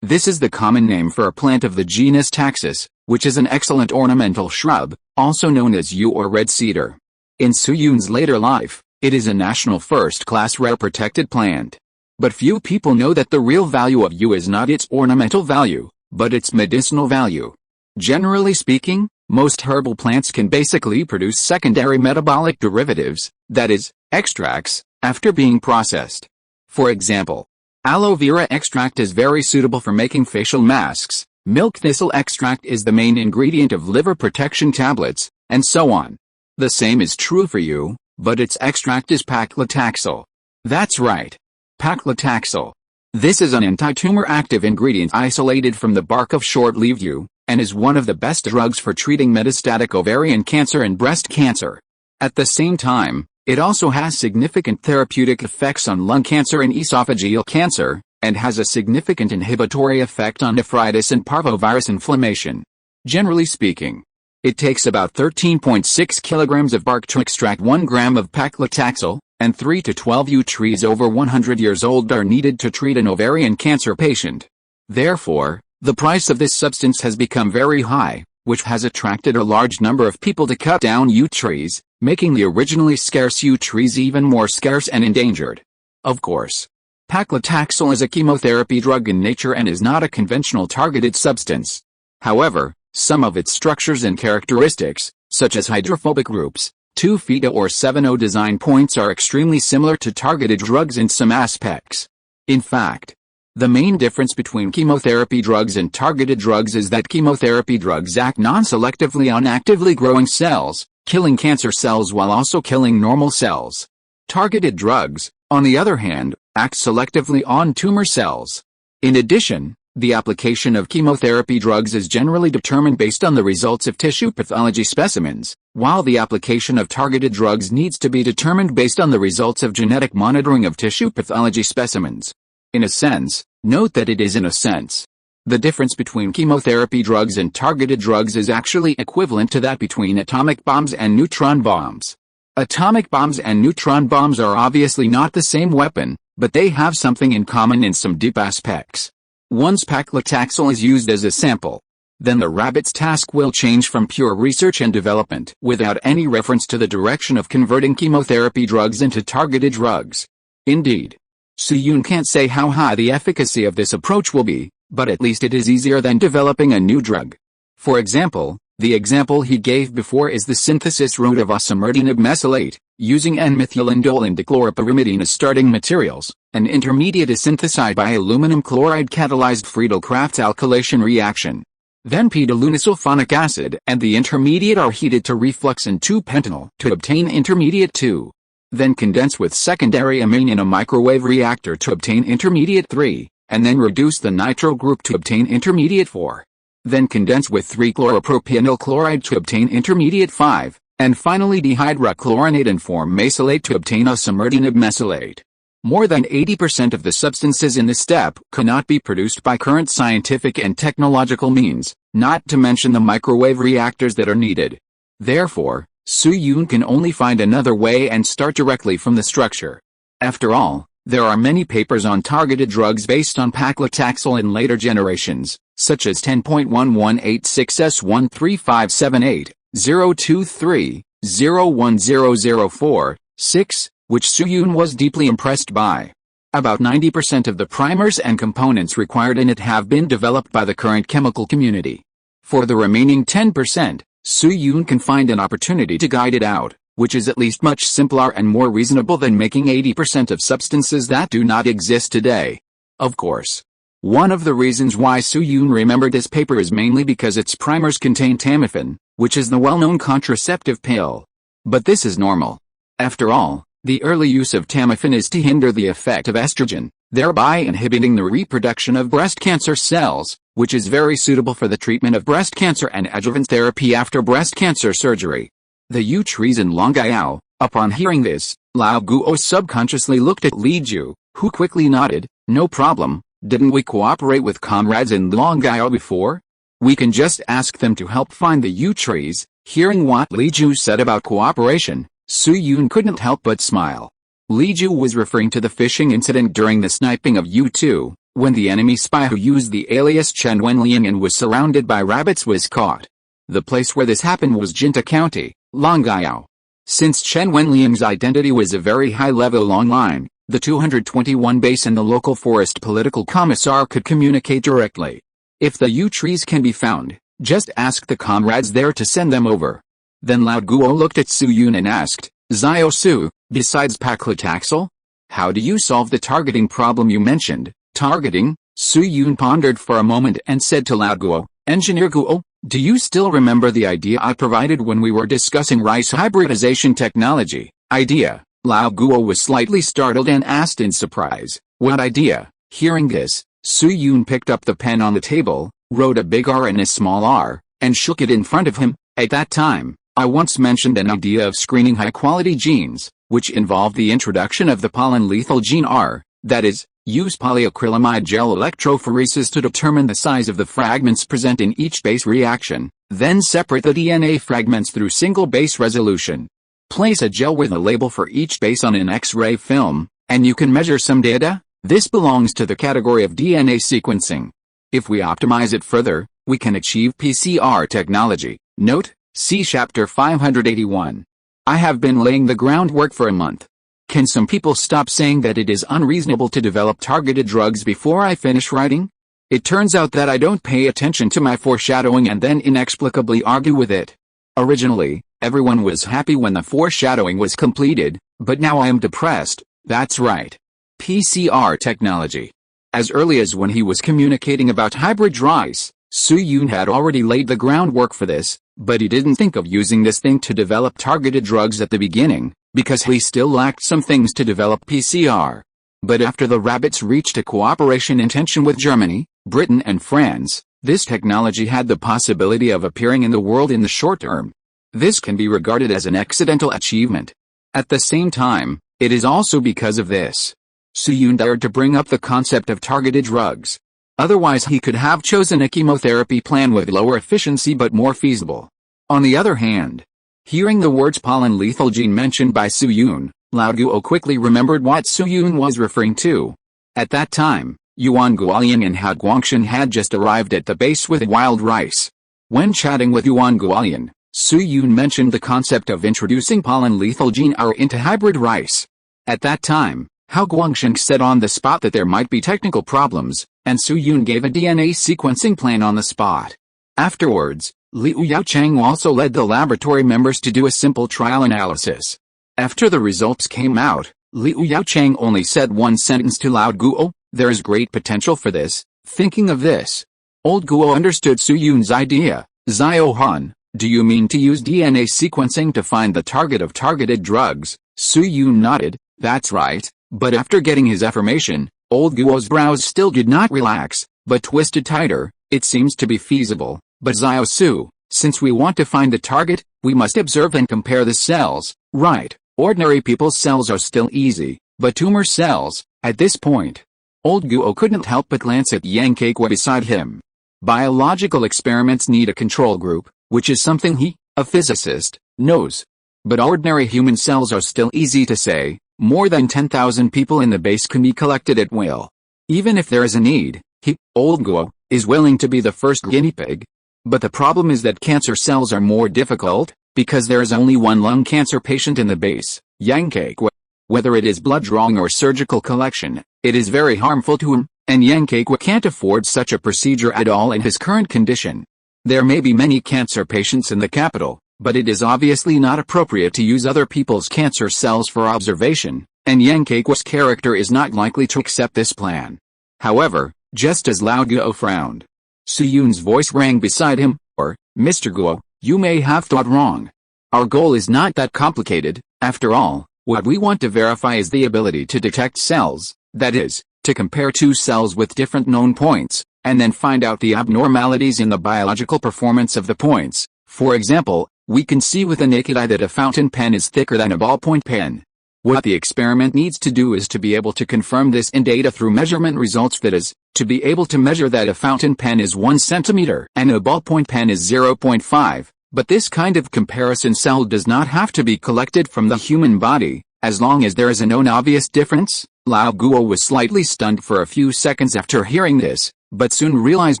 This is the common name for a plant of the genus Taxus, which is an excellent ornamental shrub, also known as yew or red cedar. In Su-Yun's later life, it is a national first-class rare protected plant. But few people know that the real value of yew is not its ornamental value, but its medicinal value. Generally speaking, most herbal plants can basically produce secondary metabolic derivatives, that is, extracts, after being processed. For example, aloe vera extract is very suitable for making facial masks, milk thistle extract is the main ingredient of liver protection tablets, and so on. The same is true for yew, but its extract is paclitaxel. That's right. Paclitaxel. This is an anti-tumor active ingredient isolated from the bark of short-leaved yew, and is one of the best drugs for treating metastatic ovarian cancer and breast cancer. At the same time, it also has significant therapeutic effects on lung cancer and esophageal cancer, and has a significant inhibitory effect on nephritis and parvovirus inflammation. Generally speaking, it takes about 13.6 kilograms of bark to extract 1 gram of paclitaxel, and 3 to 12 yew trees over 100 years old are needed to treat an ovarian cancer patient. Therefore, the price of this substance has become very high, which has attracted a large number of people to cut down yew trees, making the originally scarce yew trees even more scarce and endangered. Of course, paclitaxel is a chemotherapy drug in nature and is not a conventional targeted substance. However, some of its structures and characteristics, such as hydrophobic groups, 2-feta or 7O design points, are extremely similar to targeted drugs in some aspects. In fact, the main difference between chemotherapy drugs and targeted drugs is that chemotherapy drugs act non-selectively on actively growing cells, killing cancer cells while also killing normal cells. Targeted drugs, on the other hand, act selectively on tumor cells. In addition, The application of chemotherapy drugs is generally determined based on the results of tissue pathology specimens, while the application of targeted drugs needs to be determined based on the results of genetic monitoring of tissue pathology specimens. In a sense, note that it is in a sense. The difference between chemotherapy drugs and targeted drugs is actually equivalent to that between atomic bombs and neutron bombs. Atomic bombs and neutron bombs are obviously not the same weapon, but they have something in common in some deep aspects. Once paclitaxel is used as a sample, then the rabbit's task will change from pure research and development without any reference to the direction of converting chemotherapy drugs into targeted drugs. Indeed, Suyun can't say how high the efficacy of this approach will be, but at least it is easier than developing a new drug. For example, the example he gave before is the synthesis route of osimertinib mesylate, using N-methylindole and dichloropyrimidine as starting materials. An intermediate is synthesized by aluminum chloride catalyzed Friedel-Crafts alkylation reaction. Then p-dilunysulfonic acid and the intermediate are heated to reflux in 2-pentanol to obtain intermediate 2. Then condense with secondary amine in a microwave reactor to obtain intermediate 3, and then reduce the nitro group to obtain intermediate 4. Then condense with 3-chloropropionyl chloride to obtain intermediate 5, and finally dehydrochlorinate and form mesylate to obtain osimertinib mesylate. More than 80% of the substances in this step cannot be produced by current scientific and technological means, not to mention the microwave reactors that are needed. Therefore, Suyun can only find another way and start directly from the structure. After all, there are many papers on targeted drugs based on paclitaxel in later generations, such as 10.1186S13578, 023, 01004, 6, which Suyun was deeply impressed by. About 90% of the primers and components required in it have been developed by the current chemical community. For the remaining 10%, Suyun can find an opportunity to guide it out, which is at least much simpler and more reasonable than making 80% of substances that do not exist today. Of course, one of the reasons why Suyun remembered this paper is mainly because its primers contain tamifin, which is the well-known contraceptive pill. But this is normal. After all, the early use of tamifin is to hinder the effect of estrogen, thereby inhibiting the reproduction of breast cancer cells, which is very suitable for the treatment of breast cancer and adjuvant therapy after breast cancer surgery. The yew trees in Longyao. Upon hearing this, Lao Guo subconsciously looked at Li Ju, who quickly nodded, "No problem, didn't we cooperate with comrades in Longyao before? We can just ask them to help find the yew trees." Hearing what Li Ju said about cooperation, Suyun couldn't help but smile. Li Ju was referring to the fishing incident during the sniping of U-2, when the enemy spy who used the alias Chen Wenliang and was surrounded by rabbits was caught. The place where this happened was Jinta County, Longyao. Since Chen Wenliang's identity was a very high-level online, the 221 base and the local forest political commissar could communicate directly. If the yew trees can be found, just ask the comrades there to send them over. Then Lao Guo looked at Suyun and asked, "Xiao Su, besides paclitaxel? How do you solve the targeting problem you mentioned?" Targeting? Suyun pondered for a moment and said to Lao Guo, "Engineer Guo, do you still remember the idea I provided when we were discussing rice hybridization technology?" Idea? Lao Guo was slightly startled and asked in surprise, "What idea?" Hearing this, Suyun picked up the pen on the table, wrote a big R and a small r, and shook it in front of him. "At that time, I once mentioned an idea of screening high-quality genes, which involved the introduction of the pollen-lethal gene R, that is, use polyacrylamide gel electrophoresis to determine the size of the fragments present in each base reaction, then separate the DNA fragments through single base resolution. Place a gel with a label for each base on an X-ray film, and you can measure some data. This belongs to the category of DNA sequencing. If we optimize it further, we can achieve PCR technology." Note: see Chapter 581. I have been laying the groundwork for a month. Can some people stop saying that it is unreasonable to develop targeted drugs before I finish writing? It turns out that I don't pay attention to my foreshadowing and then inexplicably argue with it. Originally, everyone was happy when the foreshadowing was completed, but now I am depressed. That's right. PCR technology. As early as when he was communicating about hybrid rice, Suyun had already laid the groundwork for this, but he didn't think of using this thing to develop targeted drugs at the beginning, because he still lacked some things to develop PCR. But after the rabbits reached a cooperation intention with Germany, Britain and France, this technology had the possibility of appearing in the world in the short term. This can be regarded as an accidental achievement. At the same time, it is also because of this. Su Yun dared to bring up the concept of targeted drugs. Otherwise he could have chosen a chemotherapy plan with lower efficiency but more feasible. On the other hand, hearing the words polylethal gene mentioned by Su Yun, Lao Guo quickly remembered what Su Yun was referring to. At that time, Yuan Guolian and Hao Guangxin had just arrived at the base with wild rice. When chatting with Yuan Guolian, Su Yun mentioned the concept of introducing polylethal gene R into hybrid rice. At that time, Hao Guangxin said on the spot that there might be technical problems, and Su Yun gave a DNA sequencing plan on the spot. Afterwards, Liu Yaocheng also led the laboratory members to do a simple trial analysis. After the results came out, Liu Yaocheng only said one sentence to Lao Guo, "There is great potential for this." Thinking of this, old Guo understood Su Yun's idea. "Xiao Han, do you mean to use DNA sequencing to find the target of targeted drugs?" Su Yun nodded, "That's right," but after getting his affirmation, old Guo's brows still did not relax, but twisted tighter. "It seems to be feasible, but Xiao Su, since we want to find the target, we must observe and compare the cells, right? Ordinary people's cells are still easy, but tumor cells, at this point." Old Guo couldn't help but glance at Yang Kekwa beside him. Biological experiments need a control group, which is something he, a physicist, knows. But ordinary human cells are still easy to say. More than 10,000 people in the base can be collected at will. Even if there is a need, he, old Guo, is willing to be the first guinea pig. But the problem is that cancer cells are more difficult, because there is only one lung cancer patient in the base, Yang Kekwa. Whether it is blood drawing or surgical collection, it is very harmful to him, and Yang Kekwa can't afford such a procedure at all in his current condition. There may be many cancer patients in the capital, but it is obviously not appropriate to use other people's cancer cells for observation, and Yang Kekwa's character is not likely to accept this plan. However, just as Lao Guo frowned, Su Yun's voice rang beside him, "Or, Mr. Guo, you may have thought wrong. Our goal is not that complicated. After all, what we want to verify is the ability to detect cells, that is, to compare two cells with different known points, and then find out the abnormalities in the biological performance of the points. For example, we can see with the naked eye that a fountain pen is thicker than a ballpoint pen. What the experiment needs to do is to be able to confirm this in data through measurement results, that is, to be able to measure that a fountain pen is 1 centimeter and a ballpoint pen is 0.5. But this kind of comparison cell does not have to be collected from the human body, as long as there is a known obvious difference." Lao Guo was slightly stunned for a few seconds after hearing this, but soon realized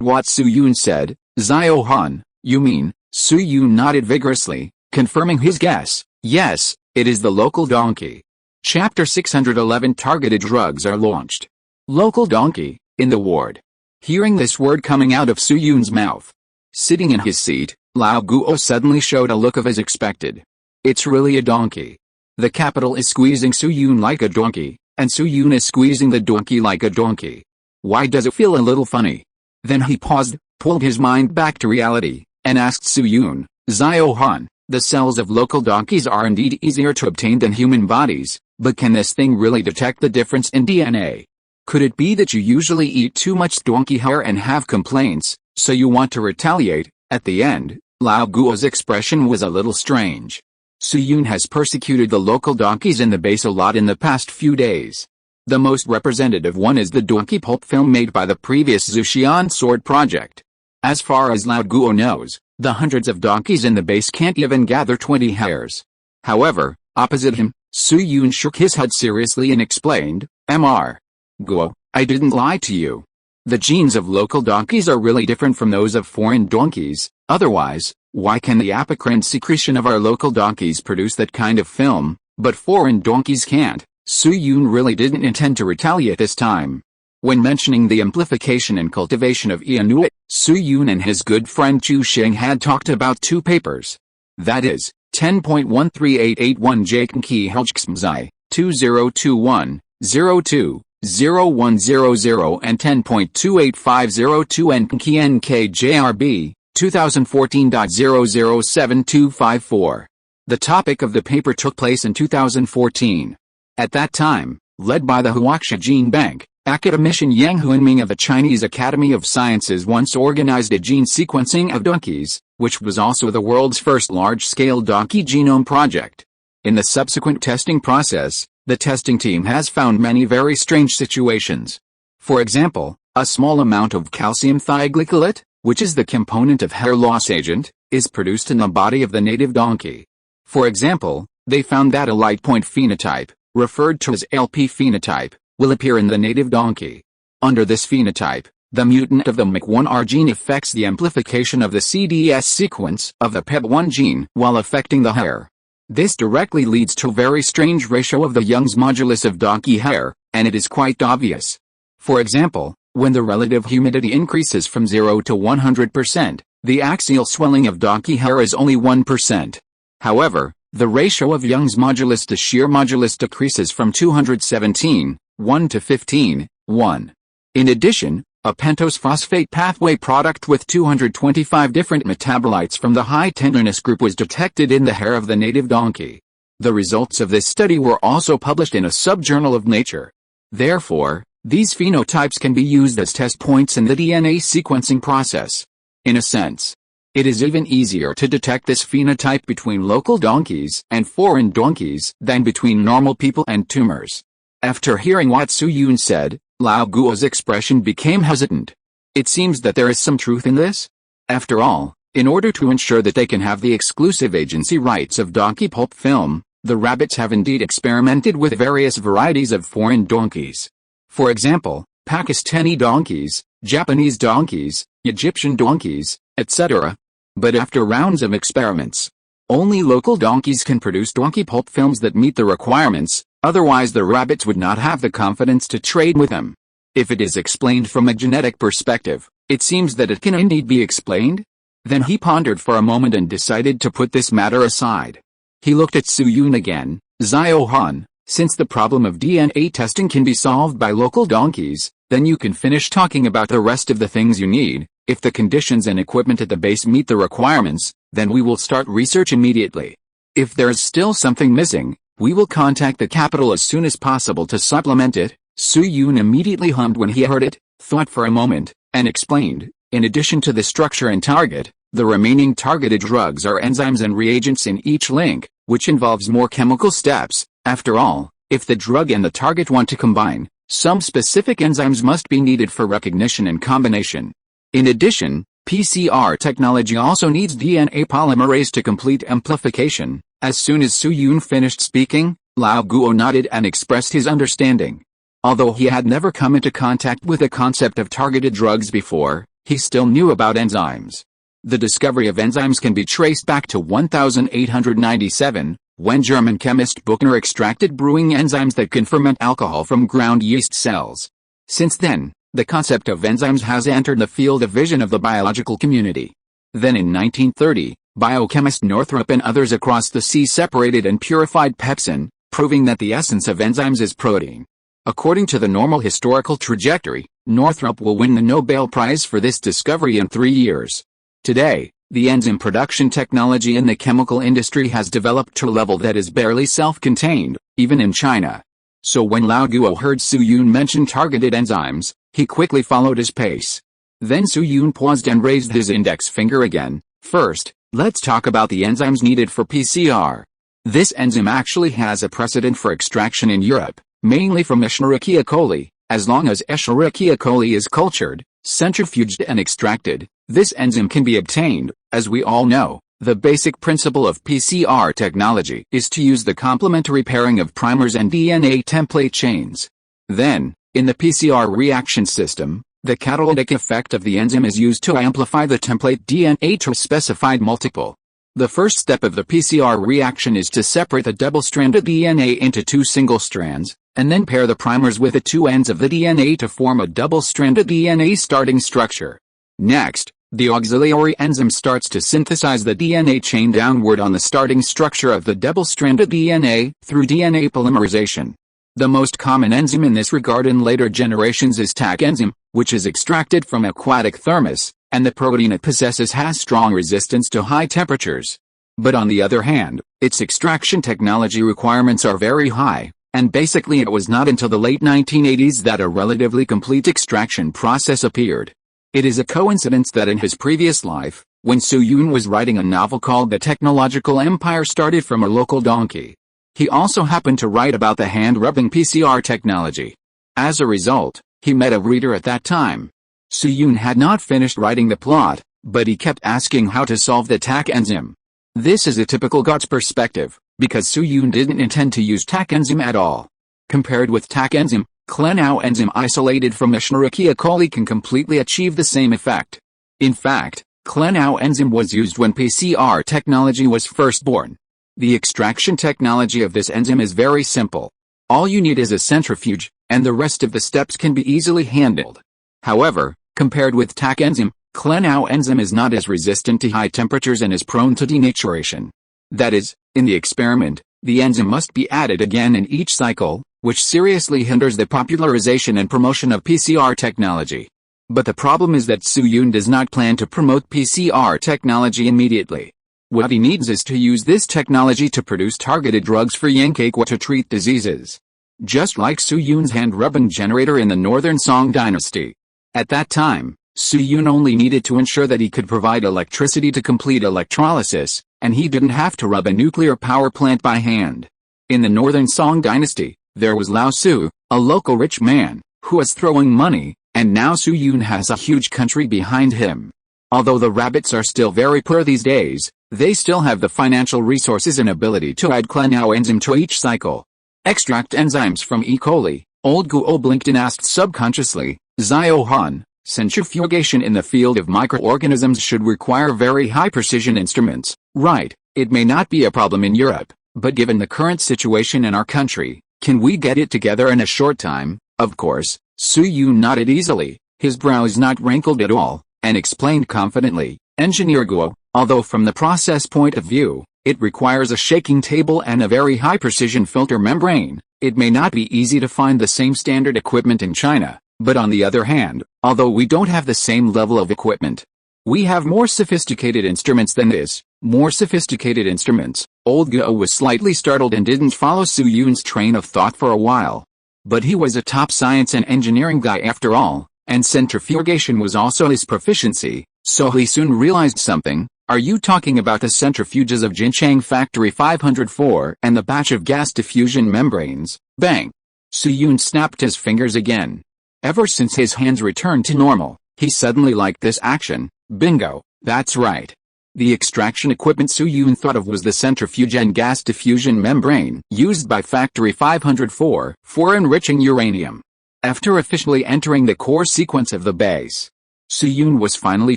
what Su Yun said. "Xiao Han, you mean?" Su Yun nodded vigorously, confirming his guess. "Yes, it is the local donkey." Chapter 611 Targeted drugs are launched. Local donkey, in the ward. Hearing this word coming out of Su Yun's mouth, sitting in his seat, Lao Guo suddenly showed a look of as expected. It's really a donkey. The capital is squeezing Su Yun like a donkey, and Su Yun is squeezing the donkey like a donkey. Why does it feel a little funny? Then he paused, pulled his mind back to reality, and asked Su Yun, "Xiao Han, the cells of local donkeys are indeed easier to obtain than human bodies, but can this thing really detect the difference in DNA? Could it be that you usually eat too much donkey hair and have complaints, so you want to retaliate?" At the end, Lao Guo's expression was a little strange. Su Yun has persecuted the local donkeys in the base a lot in the past few days. The most representative one is the donkey pulp film made by the previous Zuxian sword project. As far as Lao Guo knows, the hundreds of donkeys in the base can't even gather 20 hairs. However, opposite him, Su Yun shook his head seriously and explained, "Mr. Guo, I didn't lie to you. The genes of local donkeys are really different from those of foreign donkeys, otherwise, why can the apocrine secretion of our local donkeys produce that kind of film, but foreign donkeys can't?" Su Yun really didn't intend to retaliate this time. When mentioning the amplification and cultivation of Inuit, Su Yun and his good friend Chu Xing had talked about two papers. That is, 10.13881 Jakenki Helchksmzai, 2021-02. 0100 and 10.28502 Nki NKJRB, 2014.007254. The topic of the paper took place in 2014. At that time, led by the Huaxia Gene Bank, Academician Yang Huanming of the Chinese Academy of Sciences once organized a gene sequencing of donkeys, which was also the world's first large-scale donkey genome project. In the subsequent testing process, the testing team has found many very strange situations. For example, a small amount of calcium thioglycolate, which is the component of hair loss agent, is produced in the body of the native donkey. For example, they found that a light point phenotype, referred to as LP phenotype, will appear in the native donkey. Under this phenotype, the mutant of the MYC1R gene affects the amplification of the CDS sequence of the PEB1 gene while affecting the hair. This directly leads to a very strange ratio of the Young's modulus of donkey hair, and it is quite obvious. For example, when the relative humidity increases from 0 to 100%, the axial swelling of donkey hair is only 1%. However, the ratio of Young's modulus to shear modulus decreases from 217:1 to 15:1. In addition, a pentose phosphate pathway product with 225 different metabolites from the high tenderness group was detected in the hair of the native donkey. The results of this study were also published in a subjournal of Nature. Therefore, these phenotypes can be used as test points in the DNA sequencing process. In a sense, it is even easier to detect this phenotype between local donkeys and foreign donkeys than between normal people and tumors. After hearing what Su Yun said, Lao Guo's expression became hesitant. It seems that there is some truth in this. After all, in order to ensure that they can have the exclusive agency rights of donkey pulp film, the rabbits have indeed experimented with various varieties of foreign donkeys. For example, Pakistani donkeys, Japanese donkeys, Egyptian donkeys, etc. But after rounds of experiments, only local donkeys can produce donkey pulp films that meet the requirements, otherwise the rabbits would not have the confidence to trade with them. If it is explained from a genetic perspective, it seems that it can indeed be explained. Then he pondered for a moment and decided to put this matter aside. He looked at Su Yun again. Zhao Han, since the problem of DNA testing can be solved by local donkeys, then you can finish talking about the rest of the things you need. If the conditions and equipment at the base meet the requirements, then we will start research immediately. If there is still something missing, we will contact the capital as soon as possible to supplement it. Su Yun immediately hummed when he heard it, thought for a moment, and explained, in addition to the structure and target, the remaining targeted drugs are enzymes and reagents in each link, which involves more chemical steps. After all, if the drug and the target want to combine, some specific enzymes must be needed for recognition and combination. In addition, PCR technology also needs DNA polymerase to complete amplification. As soon as Su Yun finished speaking, Lao Guo nodded and expressed his understanding. Although he had never come into contact with the concept of targeted drugs before, he still knew about enzymes. The discovery of enzymes can be traced back to 1897, when German chemist Buchner extracted brewing enzymes that can ferment alcohol from ground yeast cells. Since then, the concept of enzymes has entered the field of vision of the biological community. Then in 1930, biochemist Northrop and others across the sea separated and purified pepsin, proving that the essence of enzymes is protein. According to the normal historical trajectory, Northrop will win the Nobel Prize for this discovery in 3 years. Today, the enzyme production technology in the chemical industry has developed to a level that is barely self-contained, even in China. So when Lao Guo heard Su Yun mention targeted enzymes, he quickly followed his pace. Then Su Yun paused and raised his index finger again. First, let's talk about the enzymes needed for PCR. This enzyme actually has a precedent for extraction in Europe, mainly from Escherichia coli. As long as Escherichia coli is cultured, centrifuged and extracted, this enzyme can be obtained. As we all know, the basic principle of PCR technology is to use the complementary pairing of primers and DNA template chains. Then, in the PCR reaction system, the catalytic effect of the enzyme is used to amplify the template DNA to a specified multiple. The first step of the PCR reaction is to separate the double-stranded DNA into 2 single strands, and then pair the primers with the 2 ends of the DNA to form a double-stranded DNA starting structure. Next, the auxiliary enzyme starts to synthesize the DNA chain downward on the starting structure of the double-stranded DNA through DNA polymerization. The most common enzyme in this regard in later generations is Taq enzyme, which is extracted from aquatic thermos, and the protein it possesses has strong resistance to high temperatures. But on the other hand, its extraction technology requirements are very high, And basically it was not until the late 1980s that a relatively complete extraction process appeared. It is a coincidence that in his previous life, when Su Yun was writing a novel called The Technological Empire Started from a Local Donkey, he also happened to write about the hand-rubbing PCR technology. As a result, he met a reader at that time. Su Yun had not finished writing the plot, but he kept asking how to solve the Taq enzyme. This is a typical God's perspective, because Su Yun didn't intend to use Taq enzyme at all. Compared with Taq enzyme, Klenau enzyme isolated from Escherichia coli can completely achieve the same effect. In fact, Klenau enzyme was used when PCR technology was first born. The extraction technology of this enzyme is very simple. All you need is a centrifuge, and the rest of the steps can be easily handled. However, compared with Taq enzyme, Klenau enzyme is not as resistant to high temperatures and is prone to denaturation. That is, in the experiment, the enzyme must be added again in each cycle, which seriously hinders the popularization and promotion of PCR technology. But the problem is that Su Yun does not plan to promote PCR technology immediately. What he needs is to use this technology to produce targeted drugs for Yankakwa to treat diseases. Just like Su Yun's hand-rubbing generator in the Northern Song dynasty. At that time, Su Yun only needed to ensure that he could provide electricity to complete electrolysis, and he didn't have to rub a nuclear power plant by hand. In the Northern Song dynasty, there was Lao Su, a local rich man, who was throwing money, and now Su Yun has a huge country behind him. Although the rabbits are still very poor these days, they still have the financial resources and ability to add Klenau enzyme to each cycle. Extract enzymes from E. coli, Old Guo blinked and asked subconsciously, Zio Han, centrifugation in the field of microorganisms should require very high-precision instruments, right? It may not be a problem in Europe, but given the current situation in our country, can we get it together in a short time? Of course. Su Yun nodded easily, his brows not wrinkled at all, and explained confidently, Engineer Guo, although from the process point of view, it requires a shaking table and a very high-precision filter membrane. It may not be easy to find the same standard equipment in China, but on the other hand, although we don't have the same level of equipment, we have more sophisticated instruments than this. More sophisticated instruments. Old Guo was slightly startled and didn't follow Su Yun's train of thought for a while. But he was a top science and engineering guy after all, and centrifugation was also his proficiency, so he soon realized something. Are you talking about the centrifuges of Jinchang Factory 504 and the batch of gas diffusion membranes? Bang! Su Yun snapped his fingers again. Ever since his hands returned to normal, he suddenly liked this action. Bingo, that's right. The extraction equipment Su Yun thought of was the centrifuge and gas diffusion membrane used by Factory 504 for enriching uranium. After officially entering the core sequence of the base, Su Yun was finally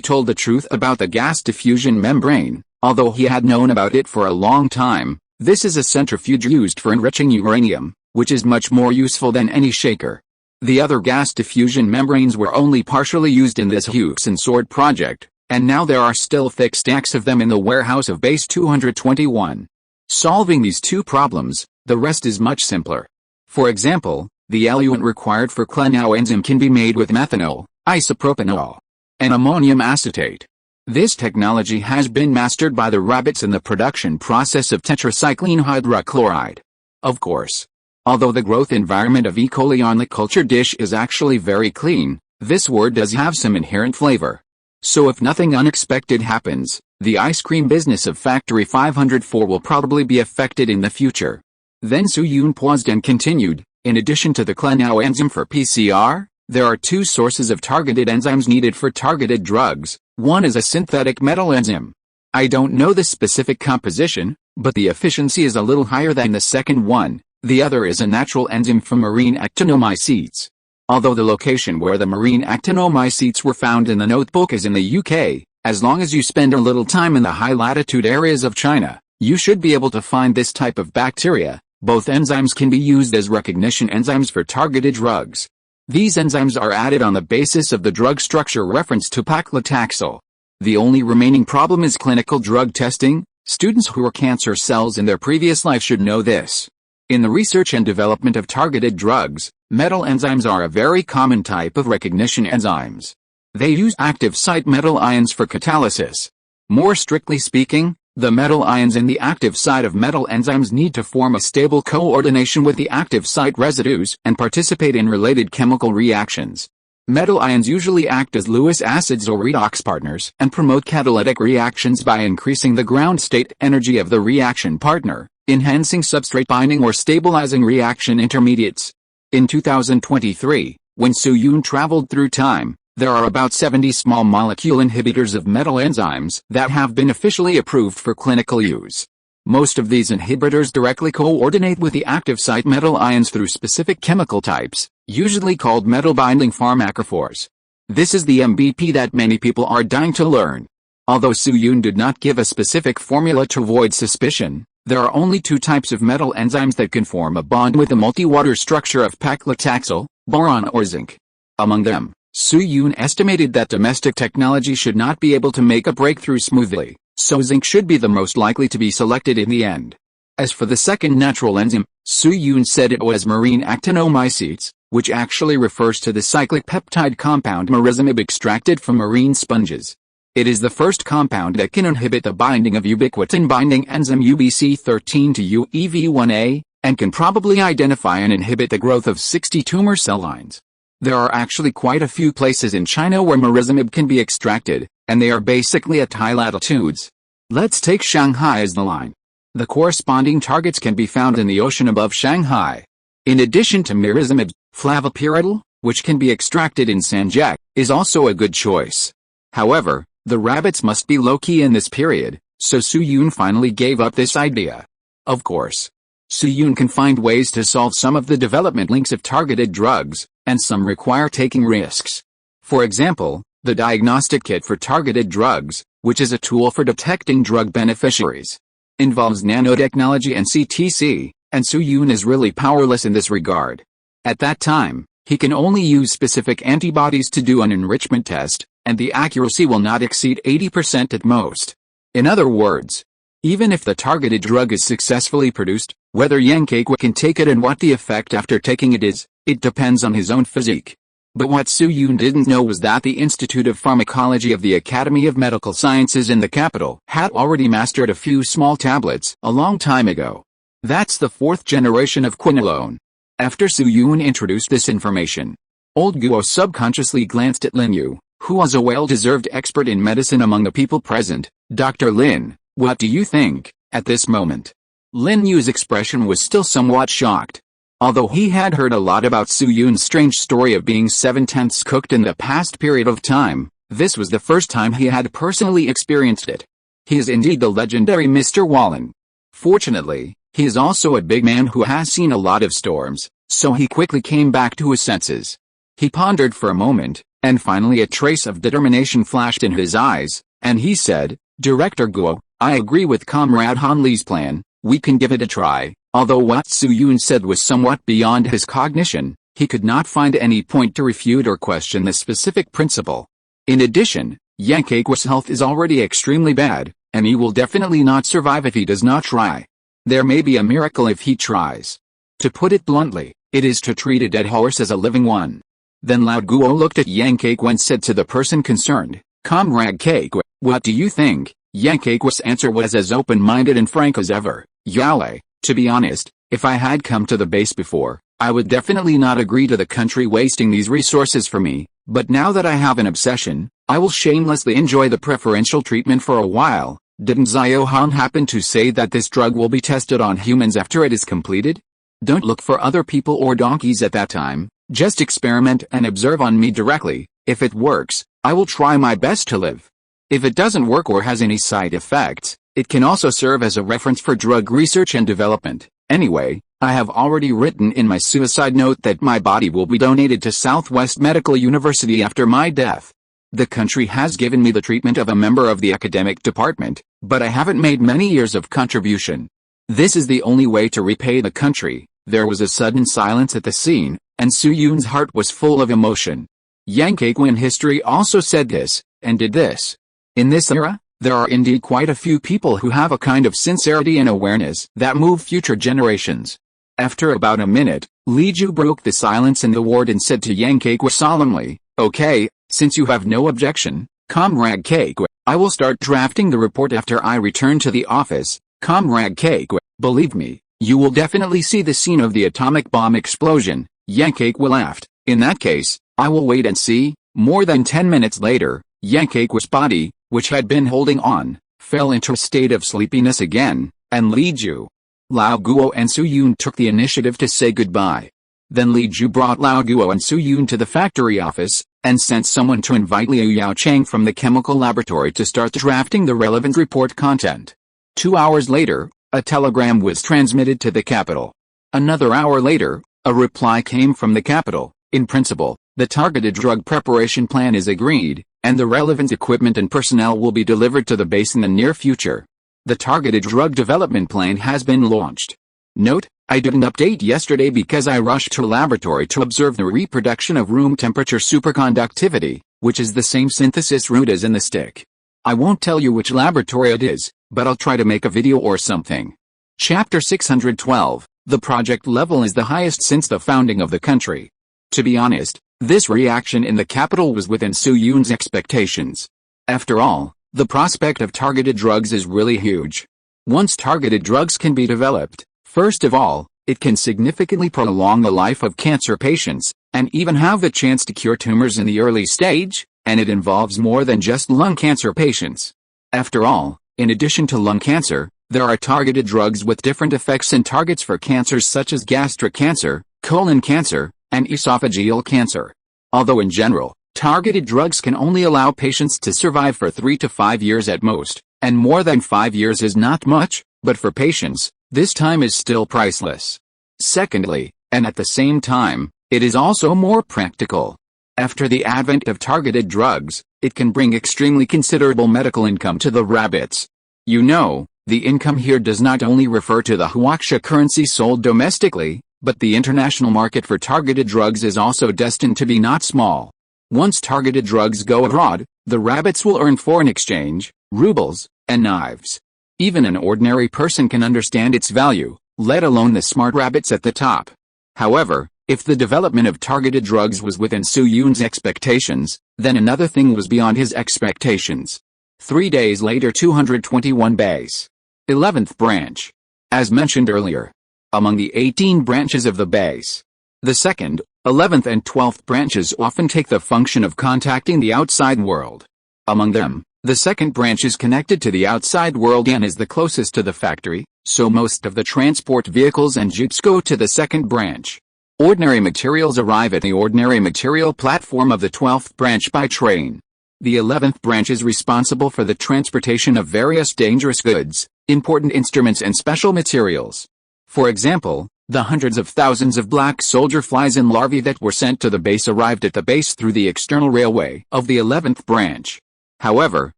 told the truth about the gas diffusion membrane. Although he had known about it for a long time, this is a centrifuge used for enriching uranium, which is much more useful than any shaker. The other gas diffusion membranes were only partially used in this Hughes and Sword project, and now there are still thick stacks of them in the warehouse of Base 221. Solving these two problems, the rest is much simpler. For example, the eluent required for Klenau enzyme can be made with methanol, isopropanol, and ammonium acetate. This technology has been mastered by the rabbits in the production process of tetracycline hydrochloride. Of course, although the growth environment of E. coli on the culture dish is actually very clean, this word does have some inherent flavor. So if nothing unexpected happens, the ice cream business of Factory 504 will probably be affected in the future. Then Su Yun paused and continued, in addition to the Klenau enzyme for PCR, there are two sources of targeted enzymes needed for targeted drugs. One is a synthetic metal enzyme. I don't know the specific composition, but the efficiency is a little higher than the second one. The other is a natural enzyme from marine actinomycetes. Although the location where the marine actinomycetes were found in the notebook is in the UK, as long as you spend a little time in the high-latitude areas of China, you should be able to find this type of bacteria. Both enzymes can be used as recognition enzymes for targeted drugs. These enzymes are added on the basis of the drug structure reference to paclitaxel. The only remaining problem is clinical drug testing. Students who were cancer cells in their previous life should know this. In the research and development of targeted drugs, metal enzymes are a very common type of recognition enzymes. They use active site metal ions for catalysis. More strictly speaking, The metal ions in the active site of metal enzymes need to form a stable coordination with the active site residues and participate in related chemical reactions. Metal ions usually act as Lewis acids or redox partners and promote catalytic reactions by increasing the ground state energy of the reaction partner, enhancing substrate binding or stabilizing reaction intermediates. In 2023, when Su-Yun traveled through time, there are about 70 small molecule inhibitors of metal enzymes that have been officially approved for clinical use. Most of these inhibitors directly coordinate with the active site metal ions through specific chemical types, usually called metal-binding pharmacophores. This is the MVP that many people are dying to learn. Although Su-Yun did not give a specific formula to avoid suspicion, there are only two types of metal enzymes that can form a bond with the multi-water structure of paclitaxel, boron or zinc. Among them, Su-Yun estimated that domestic technology should not be able to make a breakthrough smoothly, so zinc should be the most likely to be selected in the end. As for the second natural enzyme, Su-Yun said it was marine actinomycetes, which actually refers to the cyclic peptide compound marizimib extracted from marine sponges. It is the first compound that can inhibit the binding of ubiquitin-binding enzyme UBC13 to UEV1A, and can probably identify and inhibit the growth of 60 tumor cell lines. There are actually quite a few places in China where marizimib can be extracted, and they are basically at high latitudes. Let's take Shanghai as the line. The corresponding targets can be found in the ocean above Shanghai. In addition to marizimib, flavopyridal, which can be extracted in Sanjiak, is also a good choice. However, the rabbits must be low-key in this period, so Su-Yun finally gave up this idea. Of course, Su-Yun can find ways to solve some of the development links of targeted drugs, and some require taking risks. For example, the diagnostic kit for targeted drugs, which is a tool for detecting drug beneficiaries, involves nanotechnology and CTC, and Su-Yun is really powerless in this regard. At that time, he can only use specific antibodies to do an enrichment test, and the accuracy will not exceed 80% at most. In other words, even if the targeted drug is successfully produced, whether Yang Kekwa can take it and what the effect after taking it is, it depends on his own physique. But what Su-Yun didn't know was that the Institute of Pharmacology of the Academy of Medical Sciences in the capital had already mastered a few small tablets a long time ago. That's the fourth generation of quinolone. After Su-Yun introduced this information, old Guo subconsciously glanced at Lin Yu, who was a well-deserved expert in medicine among the people present. Dr. Lin, what do you think, at this moment? Lin Yu's expression was still somewhat shocked. Although he had heard a lot about Su-Yun's strange story of being 7/10 cooked in the past period of time, this was the first time he had personally experienced it. He is indeed the legendary Mr. Wallen. Fortunately, he is also a big man who has seen a lot of storms, so he quickly came back to his senses. He pondered for a moment, and finally a trace of determination flashed in his eyes, and he said, "Director Guo, I agree with Comrade Han Li's plan, we can give it a try." Although what Su-Yun said was somewhat beyond his cognition, he could not find any point to refute or question the specific principle. In addition, Yang Kekwa's health is already extremely bad, and he will definitely not survive if he does not try. There may be a miracle if he tries. To put it bluntly, it is to treat a dead horse as a living one. Then Lao Guo looked at Yang Kekwa and said to the person concerned, "Comrade Kekwa, what do you think?" Yang Kekwa's answer was as open-minded and frank as ever. "Yale, to be honest, if I had come to the base before, I would definitely not agree to the country wasting these resources for me, but now that I have an obsession, I will shamelessly enjoy the preferential treatment for a while." Didn't Zhao Han happen to say that this drug will be tested on humans after it is completed? Don't look for other people or donkeys at that time, just experiment and observe on me directly. If it works, I will try my best to live. If it doesn't work or has any side effects, it can also serve as a reference for drug research and development. Anyway, I have already written in my suicide note that my body will be donated to Southwest Medical University after my death. The country has given me the treatment of a member of the academic department, but I haven't made many years of contribution. This is the only way to repay the country. There was a sudden silence at the scene, and Su-Yun's heart was full of emotion. Yang Kekwa in history also said this, and did this. In this era, there are indeed quite a few people who have a kind of sincerity and awareness that move future generations. After about a minute, Li Ju broke the silence in the ward and said to Yang Kekwa solemnly, "Okay, since you have no objection, Comrade Kekwa, I will start drafting the report after I return to the office, Comrade Cake. Believe me, you will definitely see the scene of the atomic bomb explosion. Yankake laughed. In that case, I will wait and see. More than 10 minutes later, Yankake's body, which had been holding on, fell into a state of sleepiness again, and Li Ju, Lao Guo and Su Yun took the initiative to say goodbye. Then Li Ju brought Lao Guo and Su Yun to the factory office, and sent someone to invite Liu Yao Chang from the chemical laboratory to start drafting the relevant report content. 2 hours later, a telegram was transmitted to the capital. Another hour later, a reply came from the capital. In principle, the targeted drug preparation plan is agreed, and the relevant equipment and personnel will be delivered to the base in the near future. The targeted drug development plan has been launched. Note, I didn't update yesterday because I rushed to a laboratory to observe the reproduction of room temperature superconductivity, which is the same synthesis route as in the stick. I won't tell you which laboratory it is, but I'll try to make a video or something. Chapter 612, the project level is the highest since the founding of the country. To be honest, this reaction in the capital was within Su Yun's expectations. After all, the prospect of targeted drugs is really huge. Once targeted drugs can be developed, first of all, it can significantly prolong the life of cancer patients, and even have the chance to cure tumors in the early stage, and it involves more than just lung cancer patients. After all, in addition to lung cancer, there are targeted drugs with different effects and targets for cancers such as gastric cancer, colon cancer, and esophageal cancer. Although in general, targeted drugs can only allow patients to survive for 3 to 5 years at most, and more than 5 years is not much, but for patients, this time is still priceless. Secondly, and at the same time, it is also more practical. After the advent of targeted drugs, it can bring extremely considerable medical income to the rabbits. You know, the income here does not only refer to the Huaxia currency sold domestically, but the international market for targeted drugs is also destined to be not small. Once targeted drugs go abroad, the rabbits will earn foreign exchange, rubles, and knives. Even an ordinary person can understand its value, let alone the smart rabbits at the top. However, if the development of targeted drugs was within Su Yun's expectations, then another thing was beyond his expectations. 3 days later, 221 base. 11th branch. As mentioned earlier, among the 18 branches of the base, the 2nd, 11th and 12th branches often take the function of contacting the outside world. Among them, the 2nd branch is connected to the outside world and is the closest to the factory, so most of the transport vehicles and jeeps go to the 2nd branch. Ordinary materials arrive at the ordinary material platform of the 12th branch by train. The 11th branch is responsible for the transportation of various dangerous goods, important instruments and special materials. For example, the hundreds of thousands of black soldier flies and larvae that were sent to the base arrived at the base through the external railway of the 11th branch. However,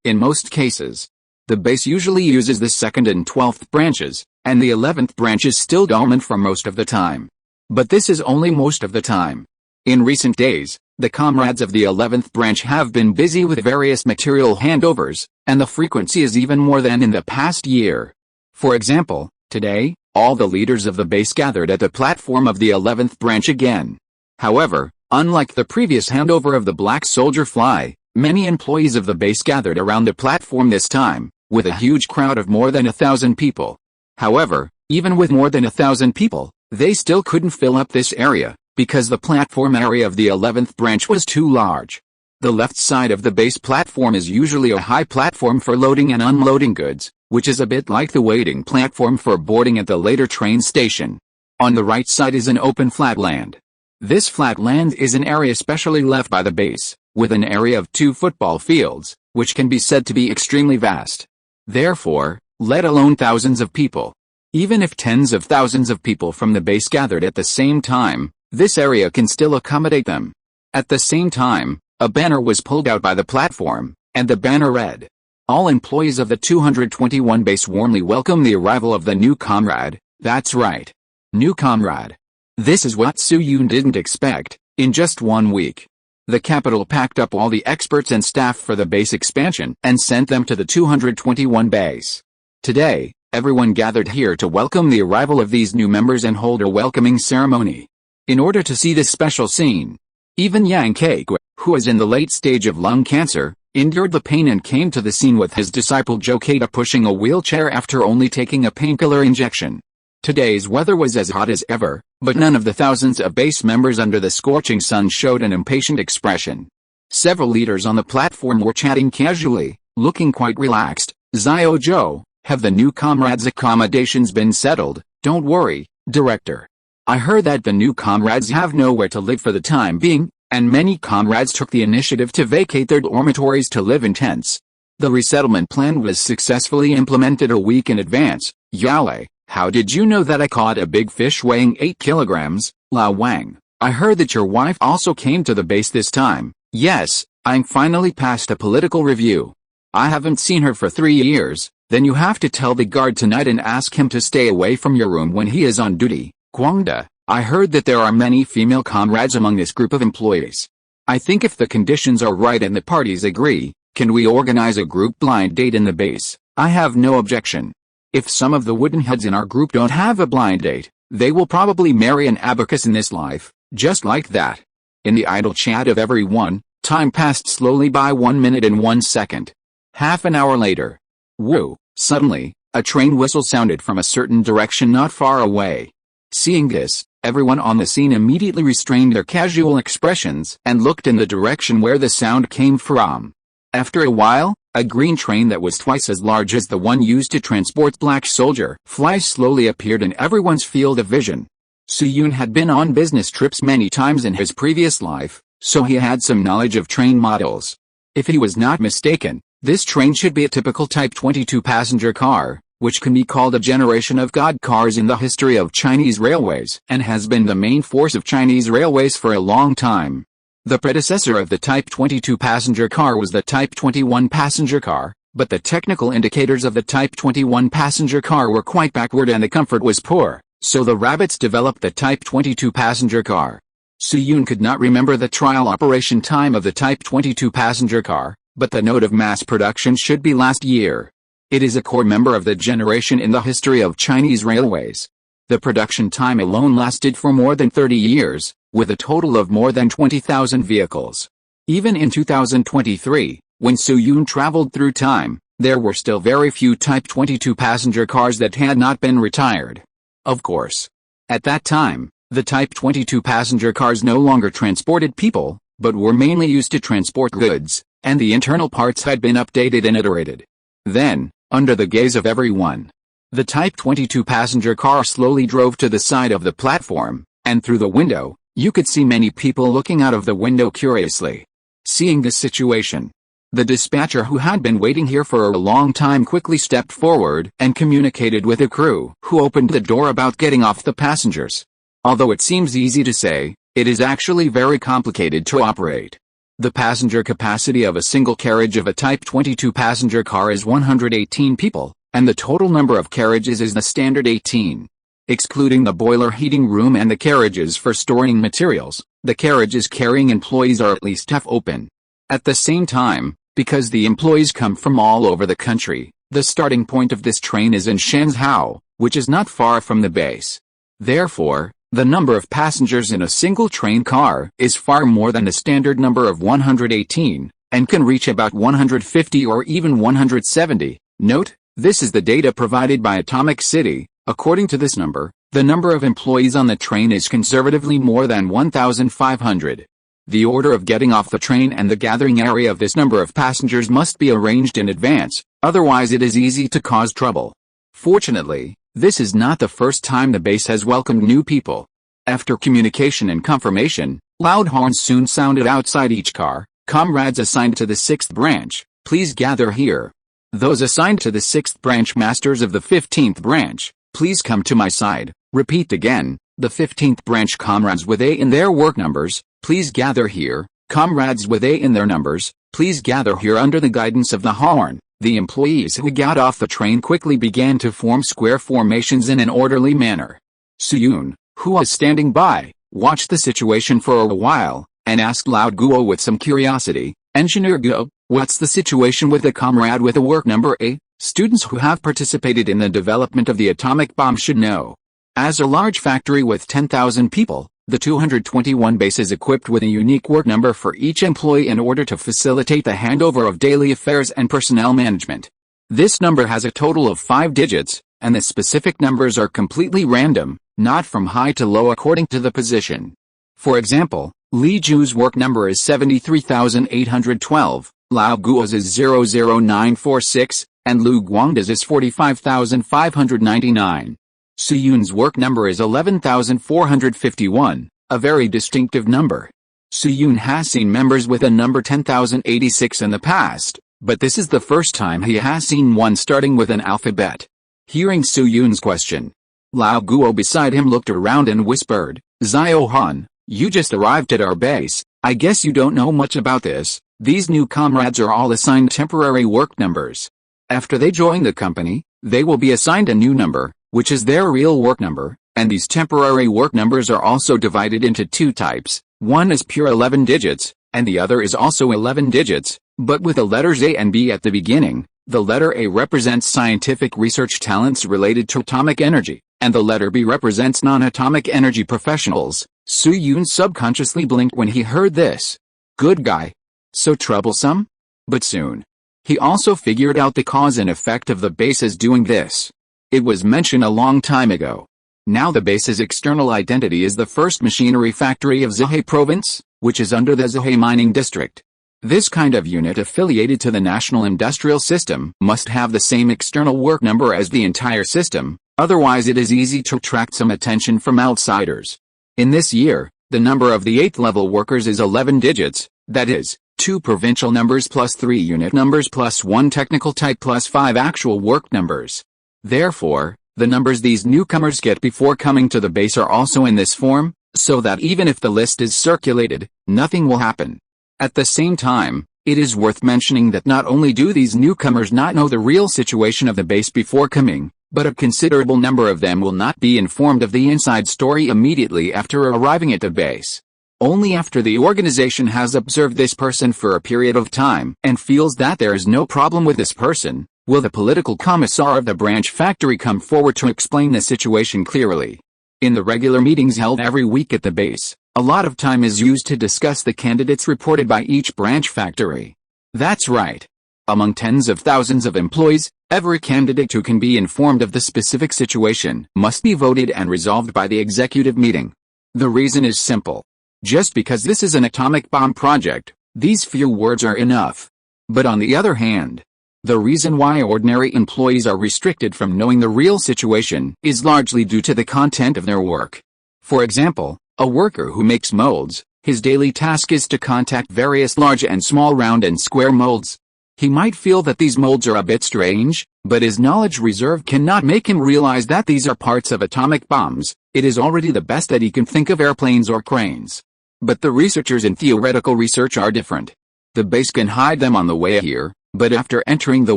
in most cases, the base usually uses the 2nd and 12th branches, and the 11th branch is still dormant for most of the time. But this is only most of the time. In recent days, the comrades of the 11th branch have been busy with various material handovers, and the frequency is even more than in the past year. For example, today, all the leaders of the base gathered at the platform of the 11th branch again. However, unlike the previous handover of the black soldier fly, many employees of the base gathered around the platform this time, with a huge crowd of more than 1,000 people. However, even with more than 1,000 people, they still couldn't fill up this area, because the platform area of the 11th branch was too large. The left side of the base platform is usually a high platform for loading and unloading goods, which is a bit like the waiting platform for boarding at the later train station. On the right side is an open flat land. This flat land is an area specially left by the base, with an area of 2 football fields, which can be said to be extremely vast. Therefore, let alone thousands of people. Even if tens of thousands of people from the base gathered at the same time, this area can still accommodate them. At the same time, a banner was pulled out by the platform, and the banner read, "All employees of the 221 base warmly welcome the arrival of the new comrade." That's right. New comrade. This is what Su Yun didn't expect. In just 1 week, the capital packed up all the experts and staff for the base expansion and sent them to the 221 base. Today, everyone gathered here to welcome the arrival of these new members and hold a welcoming ceremony. In order to see this special scene, even Yang Kei, who is in the late stage of lung cancer, endured the pain and came to the scene with his disciple Jokata pushing a wheelchair after only taking a painkiller injection. Today's weather was as hot as ever, but none of the thousands of base members under the scorching sun showed an impatient expression. Several leaders on the platform were chatting casually, looking quite relaxed. "Zio Zhou, have the new comrades' accommodations been settled?" "Don't worry, Director. I heard that the new comrades have nowhere to live for the time being, and many comrades took the initiative to vacate their dormitories to live in tents. The resettlement plan was successfully implemented a week in advance." "Yale, how did you know that I caught a big fish weighing 8 kilograms, Lao Wang? I heard that your wife also came to the base this time." "Yes, I'm finally past a political review. I haven't seen her for 3 years." "Then you have to tell the guard tonight and ask him to stay away from your room when he is on duty." "Guangda, I heard that there are many female comrades among this group of employees. I think if the conditions are right and the parties agree, can we organize a group blind date in the base?" "I have no objection. If some of the wooden heads in our group don't have a blind date, they will probably marry an abacus in this life, just like that." In the idle chat of everyone, time passed slowly by 1 minute and 1 second. Half an hour later. Woo! Suddenly, a train whistle sounded from a certain direction not far away. Seeing this, everyone on the scene immediately restrained their casual expressions and looked in the direction where the sound came from. After a while, a green train that was twice as large as the one used to transport black soldier flies slowly appeared in everyone's field of vision. Suyun had been on business trips many times in his previous life, so he had some knowledge of train models. If he was not mistaken, this train should be a typical Type 22 passenger car, which can be called a generation of god cars in the history of Chinese railways and has been the main force of Chinese railways for a long time. The predecessor of the Type 22 passenger car was the Type 21 passenger car, but the technical indicators of the Type 21 passenger car were quite backward and the comfort was poor, so the rabbits developed the Type 22 passenger car. Suyun could not remember the trial operation time of the Type 22 passenger car, but the note of mass production should be last year. It is a core member of the generation in the history of Chinese railways. The production time alone lasted for more than 30 years, with a total of more than 20,000 vehicles. Even in 2023, when Suyun traveled through time, there were still very few Type 22 passenger cars that had not been retired. Of course. At that time, the Type 22 passenger cars no longer transported people, but were mainly used to transport goods, and the internal parts had been updated and iterated. Then, under the gaze of everyone, the Type 22 passenger car slowly drove to the side of the platform, and through the window, you could see many people looking out of the window curiously. Seeing this situation, the dispatcher who had been waiting here for a long time quickly stepped forward and communicated with the crew, who opened the door about getting off the passengers. Although it seems easy to say, it is actually very complicated to operate. The passenger capacity of a single carriage of a Type 22 passenger car is 118 people, and the total number of carriages is the standard 18. Excluding the boiler heating room and the carriages for storing materials, the carriages carrying employees are at least half open. At the same time, because the employees come from all over the country, the starting point of this train is in Shenzhou, which is not far from the base. Therefore, the number of passengers in a single train car is far more than the standard number of 118, and can reach about 150 or even 170. Note, this is the data provided by Atomic City. According to this number, the number of employees on the train is conservatively more than 1,500. The order of getting off the train and the gathering area of this number of passengers must be arranged in advance, otherwise it is easy to cause trouble. Fortunately, this is not the first time the base has welcomed new people. After communication and confirmation, loud horns soon sounded outside each car. "Comrades assigned to the 6th branch, please gather here. Those assigned to the 6th branch, masters of the 15th branch, please come to my side." Repeat again, "The 15th branch comrades with A in their work numbers, please gather here. Comrades with A in their numbers, please gather here." Under the guidance of the horn, the employees who got off the train quickly began to form square formations in an orderly manner. Suyun, who was standing by, watched the situation for a while, and asked Loud Guo with some curiosity, "Engineer Guo, what's the situation with the comrade with the work number A?" Students who have participated in the development of the atomic bomb should know. As a large factory with 10,000 people, The 221 base is equipped with a unique work number for each employee in order to facilitate the handover of daily affairs and personnel management. This number has a total of 5 digits, and the specific numbers are completely random, not from high to low according to the position. For example, Li Ju's work number is 73,812, Lao Guo's is 00946, and Lu Guangda's is 45,599. Su Yun's work number is 11,451, a very distinctive number. Su Yun has seen members with a number 10,086 in the past, but this is the first time he has seen one starting with an alphabet. Hearing Su Yun's question, Lao Guo beside him looked around and whispered, "Xiao Han, you just arrived at our base, I guess you don't know much about this. These new comrades are all assigned temporary work numbers. After they join the company, they will be assigned a new number, which is their real work number, and these temporary work numbers are also divided into 2 types. One is pure 11 digits, and the other is also 11 digits, but with the letters A and B at the beginning. The letter A represents scientific research talents related to atomic energy, and the letter B represents non-atomic energy professionals." Su Yun subconsciously blinked when he heard this. Good guy. So troublesome? But soon, he also figured out the cause and effect of the bases doing this. It was mentioned a long time ago. Now the base's external identity is the first machinery factory of Zhehe province, which is under the Zhehe mining district. This kind of unit affiliated to the national industrial system must have the same external work number as the entire system, otherwise it is easy to attract some attention from outsiders. In this year, the number of the 8th level workers is 11 digits, that is, 2 provincial numbers plus 3 unit numbers plus 1 technical type plus 5 actual work numbers. Therefore, the numbers these newcomers get before coming to the base are also in this form, so that even if the list is circulated, nothing will happen. At the same time, it is worth mentioning that not only do these newcomers not know the real situation of the base before coming, but a considerable number of them will not be informed of the inside story immediately after arriving at the base. Only after the organization has observed this person for a period of time and feels that there is no problem with this person, will the political commissar of the branch factory come forward to explain the situation clearly. In the regular meetings held every week at the base, a lot of time is used to discuss the candidates reported by each branch factory. That's right. Among tens of thousands of employees, every candidate who can be informed of the specific situation must be voted and resolved by the executive meeting. The reason is simple. Just because this is an atomic bomb project, these few words are enough. But on the other hand, the reason why ordinary employees are restricted from knowing the real situation is largely due to the content of their work. For example, a worker who makes molds, his daily task is to contact various large and small round and square molds. He might feel that these molds are a bit strange, but his knowledge reserve cannot make him realize that these are parts of atomic bombs. It is already the best that he can think of airplanes or cranes. But the researchers in theoretical research are different. The base can hide them on the way here, but after entering the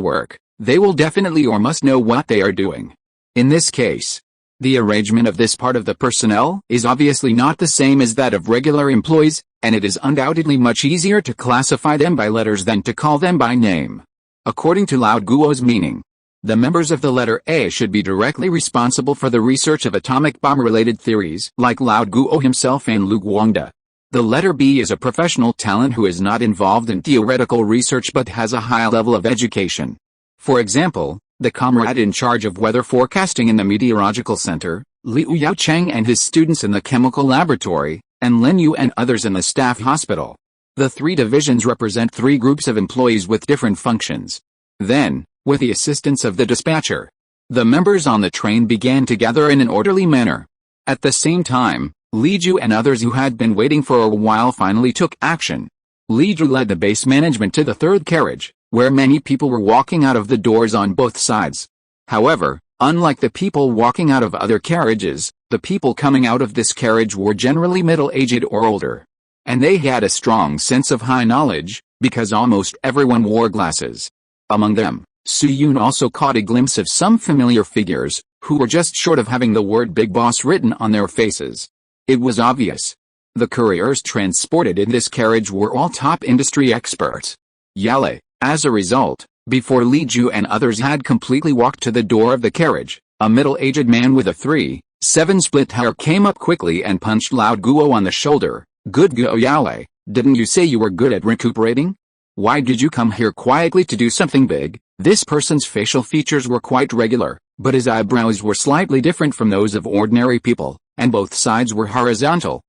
work, they will definitely or must know what they are doing. In this case, the arrangement of this part of the personnel is obviously not the same as that of regular employees, and it is undoubtedly much easier to classify them by letters than to call them by name. According to Lao Guo's meaning, the members of the letter A should be directly responsible for the research of atomic bomb-related theories, like Lao Guo himself and Lu Guangda. The letter B is a professional talent who is not involved in theoretical research but has a high level of education. For example, the comrade in charge of weather forecasting in the meteorological center, Liu Yaocheng and his students in the chemical laboratory, and Lin Yu and others in the staff hospital. The 3 divisions represent 3 groups of employees with different functions. Then, with the assistance of the dispatcher, the members on the train began to gather in an orderly manner. At the same time, Li Ju and others who had been waiting for a while finally took action. Li Ju led the base management to the 3rd carriage, where many people were walking out of the doors on both sides. However, unlike the people walking out of other carriages, the people coming out of this carriage were generally middle-aged or older. And they had a strong sense of high knowledge, because almost everyone wore glasses. Among them, Su Yun also caught a glimpse of some familiar figures, who were just short of having the word Big Boss written on their faces. It was obvious. The couriers transported in this carriage were all top industry experts. Yale. As a result, before Li Ju and others had completely walked to the door of the carriage, a middle-aged man with a 3, 7 Split Hair came up quickly and punched Lao Guo on the shoulder. Good Guo Yale, didn't you say you were good at recuperating? Why did you come here quietly to do something big? This person's facial features were quite regular, but his eyebrows were slightly different from those of ordinary people, and both sides were horizontal,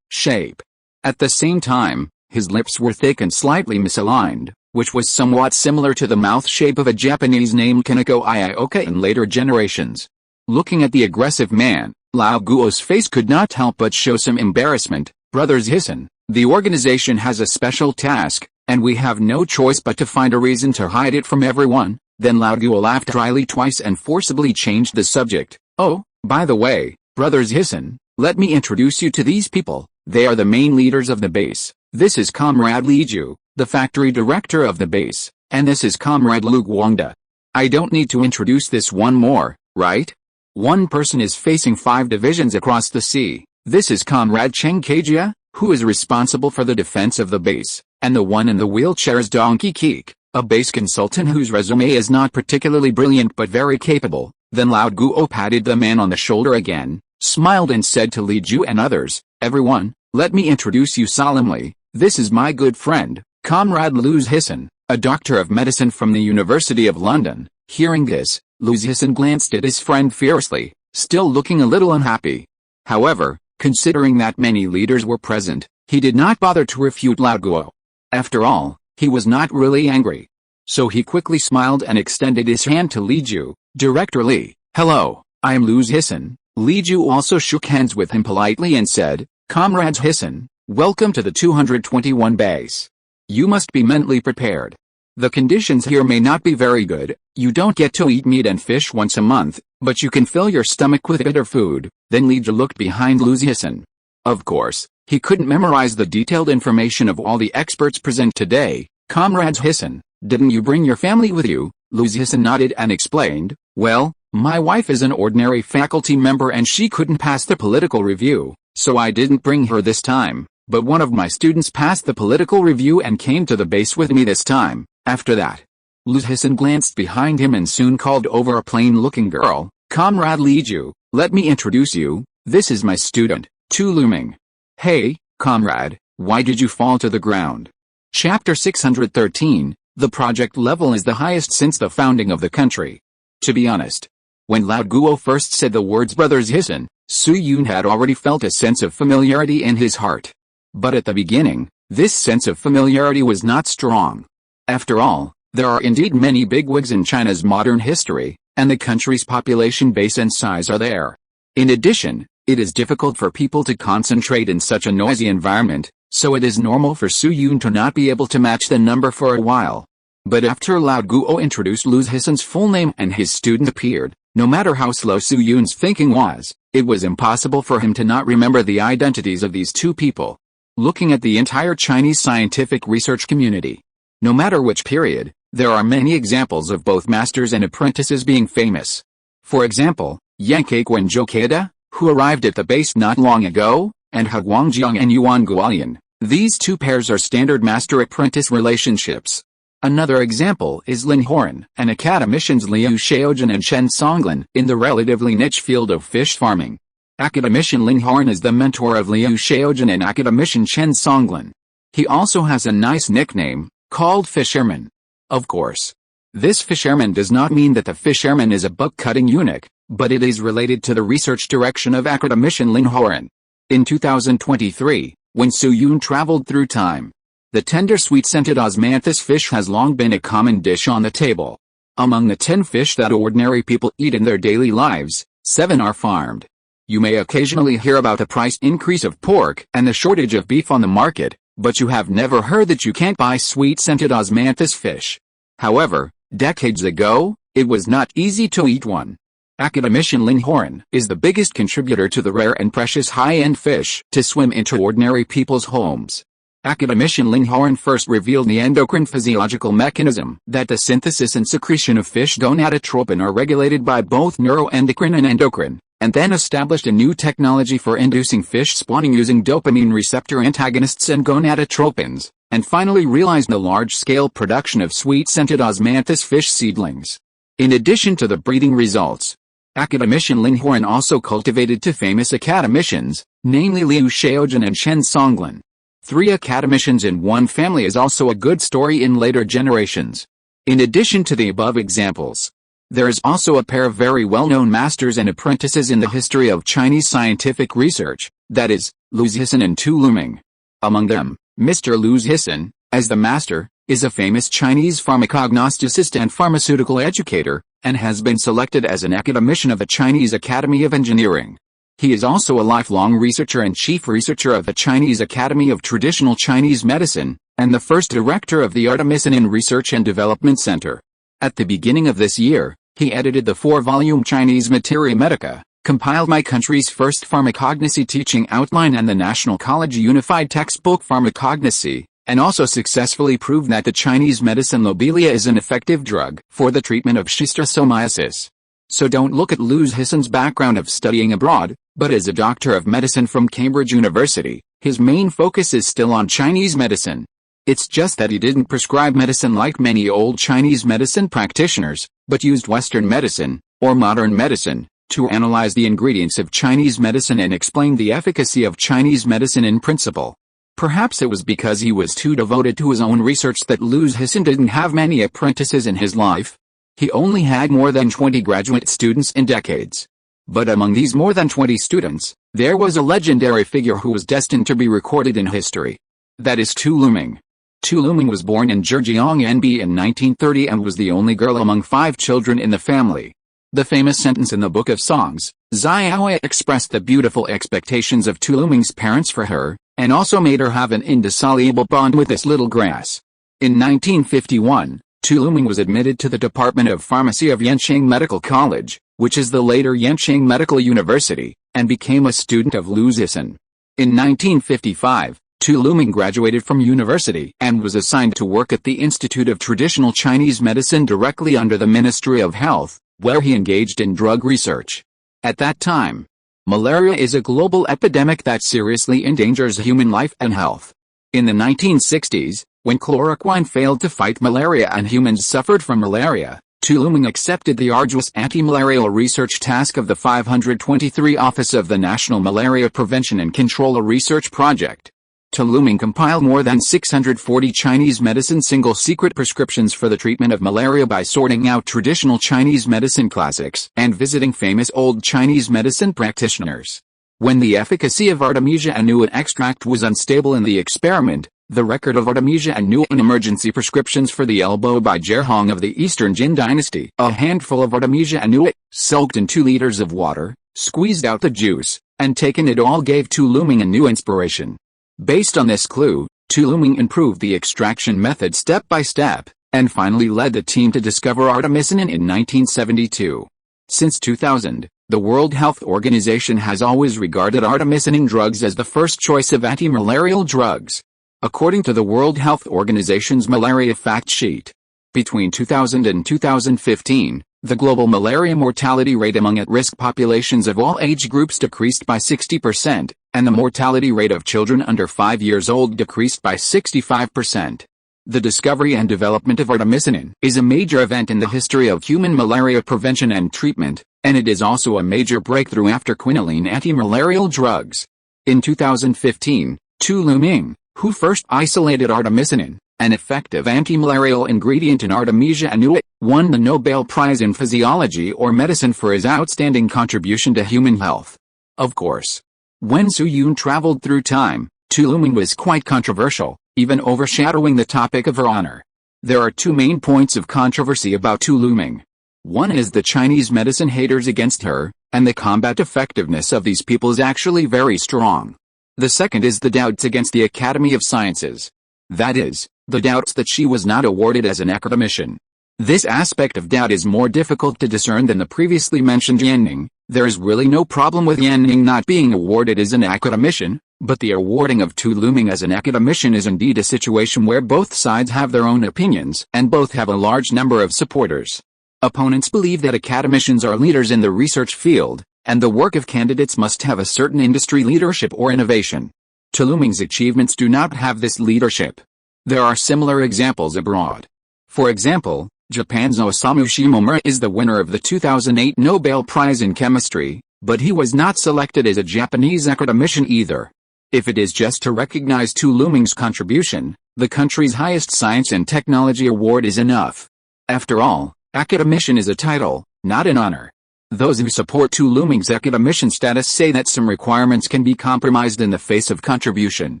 shape. At the same time, his lips were thick and slightly misaligned, which was somewhat similar to the mouth shape of a Japanese named Kaneko Ioka in later generations. Looking at the aggressive man, Lao Guo's face could not help but show some embarrassment. Brothers Hisson, the organization has a special task, and we have no choice but to find a reason to hide it from everyone. Then Lao Guo laughed dryly twice and forcibly changed the subject. Oh, by the way, Brothers Hisson, let me introduce you to these people. They are the main leaders of the base. This is Comrade Li Ju, the factory director of the base, and this is Comrade Lu Guangda. I don't need to introduce this one more, right? One person is facing 5 divisions across the sea. This is Comrade Cheng Kejia, who is responsible for the defense of the base, and the one in the wheelchair is Donkey Keek, a base consultant whose resume is not particularly brilliant but very capable. Then Lao Guo patted the man on the shoulder again, smiled and said to Li Ju and others, everyone, let me introduce you solemnly. This is my good friend, Comrade Luz Hisson, a doctor of medicine from the University of London. Hearing this, Luz Hisson glanced at his friend fiercely, still looking a little unhappy. However, considering that many leaders were present, he did not bother to refute Lao Guo. After all, he was not really angry. So he quickly smiled and extended his hand to Li Ju. Director Li, hello, I am Luz Hisson. Li Ju also shook hands with him politely and said, Comrades Hisson, welcome to the 221 base. You must be mentally prepared. The conditions here may not be very good. You don't get to eat meat and fish once a month, but you can fill your stomach with bitter food. Then Li Ju looked behind Luz Hisson. Of course, he couldn't memorize the detailed information of all the experts present today. Comrades Hisson, didn't you bring your family with you? Luz Hisson nodded and explained, well, my wife is an ordinary faculty member and she couldn't pass the political review, so I didn't bring her this time, but one of my students passed the political review and came to the base with me this time. After that, Luz Hisson glanced behind him and soon called over a plain-looking girl, Comrade Li Ju, let me introduce you, this is my student, Tu Luming. Hey, comrade, why did you fall to the ground? Chapter 613, the project level is the highest since the founding of the country. To be honest, when Lao Guo first said the words Brothers Hisson, Su Yun had already felt a sense of familiarity in his heart. But at the beginning, this sense of familiarity was not strong. After all, there are indeed many bigwigs in China's modern history, and the country's population base and size are there. In addition, it is difficult for people to concentrate in such a noisy environment, so it is normal for Su Yun to not be able to match the number for a while. But after Lao Guo introduced Luz Hisson's full name and his student appeared, no matter how slow Su Yun's thinking was, it was impossible for him to not remember the identities of these two people. Looking at the entire Chinese scientific research community, no matter which period, there are many examples of both masters and apprentices being famous. For example, Yang Keqian Zhou, who arrived at the base not long ago, and He Guangjiang and Yuan Guolian. These two pairs are standard master-apprentice relationships. Another example is Lin Horan and academicians Liu Shaojun and Chen Songlin in the relatively niche field of fish farming. Academician Lin Horan is the mentor of Liu Shaojun and academician Chen Songlin. He also has a nice nickname, called Fisherman. Of course, this fisherman does not mean that the fisherman is a buck-cutting eunuch, but it is related to the research direction of academician Lin Horan. In 2023, when Su Yun traveled through time, the tender sweet-scented osmanthus fish has long been a common dish on the table. Among the 10 fish that ordinary people eat in their daily lives, 7 are farmed. You may occasionally hear about the price increase of pork and the shortage of beef on the market, but you have never heard that you can't buy sweet-scented osmanthus fish. However, decades ago, it was not easy to eat one. Academician Lin Horan is the biggest contributor to the rare and precious high-end fish to swim into ordinary people's homes. Academician Lin Horan first revealed the endocrine physiological mechanism that the synthesis and secretion of fish gonadotropin are regulated by both neuroendocrine and endocrine, and then established a new technology for inducing fish spawning using dopamine receptor antagonists and gonadotropins, and finally realized the large-scale production of sweet-scented osmanthus fish seedlings. In addition to the breeding results, Academician Lin Huan also cultivated two famous academicians, namely Liu Shaojun and Shen Songlin. Three academicians in one family is also a good story in later generations. In addition to the above examples, there is also a pair of very well-known masters and apprentices in the history of Chinese scientific research, that is, Liu Zhisin and Tu Luming. Among them, Mr. Liu Zhisin, as the master, is a famous Chinese pharmacognosticist and pharmaceutical educator, and has been selected as an academician of the Chinese Academy of Engineering. He is also a lifelong researcher and chief researcher of the Chinese Academy of Traditional Chinese Medicine, and the first director of the Artemisinin Research and Development Center. At the beginning of this year, he edited the 4-volume Chinese Materia Medica, compiled my country's first pharmacognosy teaching outline and the National College Unified Textbook Pharmacognosy, and also successfully proved that the Chinese medicine lobelia is an effective drug for the treatment of schistosomiasis. So don't look at Liu Zhisin's background of studying abroad, but as a doctor of medicine from Cambridge University, his main focus is still on Chinese medicine. It's just that he didn't prescribe medicine like many old Chinese medicine practitioners, but used Western medicine, or modern medicine, to analyze the ingredients of Chinese medicine and explain the efficacy of Chinese medicine in principle. Perhaps it was because he was too devoted to his own research that Liu Zhisin didn't have many apprentices in his life. He only had more than 20 graduate students in decades. But among these more than 20 students, there was a legendary figure who was destined to be recorded in history. That is Tu Luming. Tu Luming was born in Zhejiang-Anbi in 1930 and was the only girl among 5 children in the family. The famous sentence in the Book of Songs, Xiaoe, expressed the beautiful expectations of Tu Luming's parents for her, and also made her have an indissoluble bond with this little grass. In 1951, Tu Luming was admitted to the Department of Pharmacy of Yancheng Medical College, which is the later Yancheng Medical University, and became a student of Liu Zhisin. In 1955, Tu Luming graduated from university and was assigned to work at the Institute of Traditional Chinese Medicine directly under the Ministry of Health, where he engaged in drug research. At that time, malaria is a global epidemic that seriously endangers human life and health. In the 1960s, when chloroquine failed to fight malaria and humans suffered from malaria, Tu Luming accepted the arduous anti-malarial research task of the 523 Office of the National Malaria Prevention and Control Research Project. Tu Luming compiled more than 640 Chinese medicine single secret prescriptions for the treatment of malaria by sorting out traditional Chinese medicine classics and visiting famous old Chinese medicine practitioners. When the efficacy of Artemisia annua extract was unstable in the experiment, the record of Artemisia annua in emergency prescriptions for the elbow by Zhehong of the Eastern Jin dynasty, a handful of Artemisia annua, soaked in 2 liters of water, squeezed out the juice, and taken it all gave Tu Luming a new inspiration. Based on this clue, Tu Luming improved the extraction method step by step, and finally led the team to discover artemisinin in 1972. Since 2000, the World Health Organization has always regarded artemisinin drugs as the first choice of anti-malarial drugs. According to the World Health Organization's malaria fact sheet, between 2000 and 2015, the global malaria mortality rate among at-risk populations of all age groups decreased by 60%, and the mortality rate of children under 5 years old decreased by 65%. The discovery and development of artemisinin is a major event in the history of human malaria prevention and treatment, and it is also a major breakthrough after quinoline anti-malarial drugs. In 2015, Tu Luming, who first isolated artemisinin, an effective anti-malarial ingredient in Artemisia annua, won the Nobel Prize in Physiology or Medicine for his outstanding contribution to human health. Of course, when Su Yun traveled through time, Tu Luming was quite controversial, even overshadowing the topic of her honor. There are 2 main points of controversy about Tu Luming. One is the Chinese medicine haters against her, and the combat effectiveness of these people is actually very strong. The second is the doubts against the Academy of Sciences. That is, the doubts that she was not awarded as an academician. This aspect of doubt is more difficult to discern than the previously mentioned Yanning. There is really no problem with Yanning not being awarded as an academician, but the awarding of Tu Luming as an academician is indeed a situation where both sides have their own opinions and both have a large number of supporters. Opponents believe that academicians are leaders in the research field, and the work of candidates must have a certain industry leadership or innovation. Tu Luming's achievements do not have this leadership. There are similar examples abroad. For example, Japan's Osamu Shimomura is the winner of the 2008 Nobel Prize in Chemistry, but he was not selected as a Japanese academician either. If it is just to recognize Tu Luming's contribution, the country's highest science and technology award is enough. After all, academician is a title, not an honor. Those who support Tu Luming's academician status say that some requirements can be compromised in the face of contribution.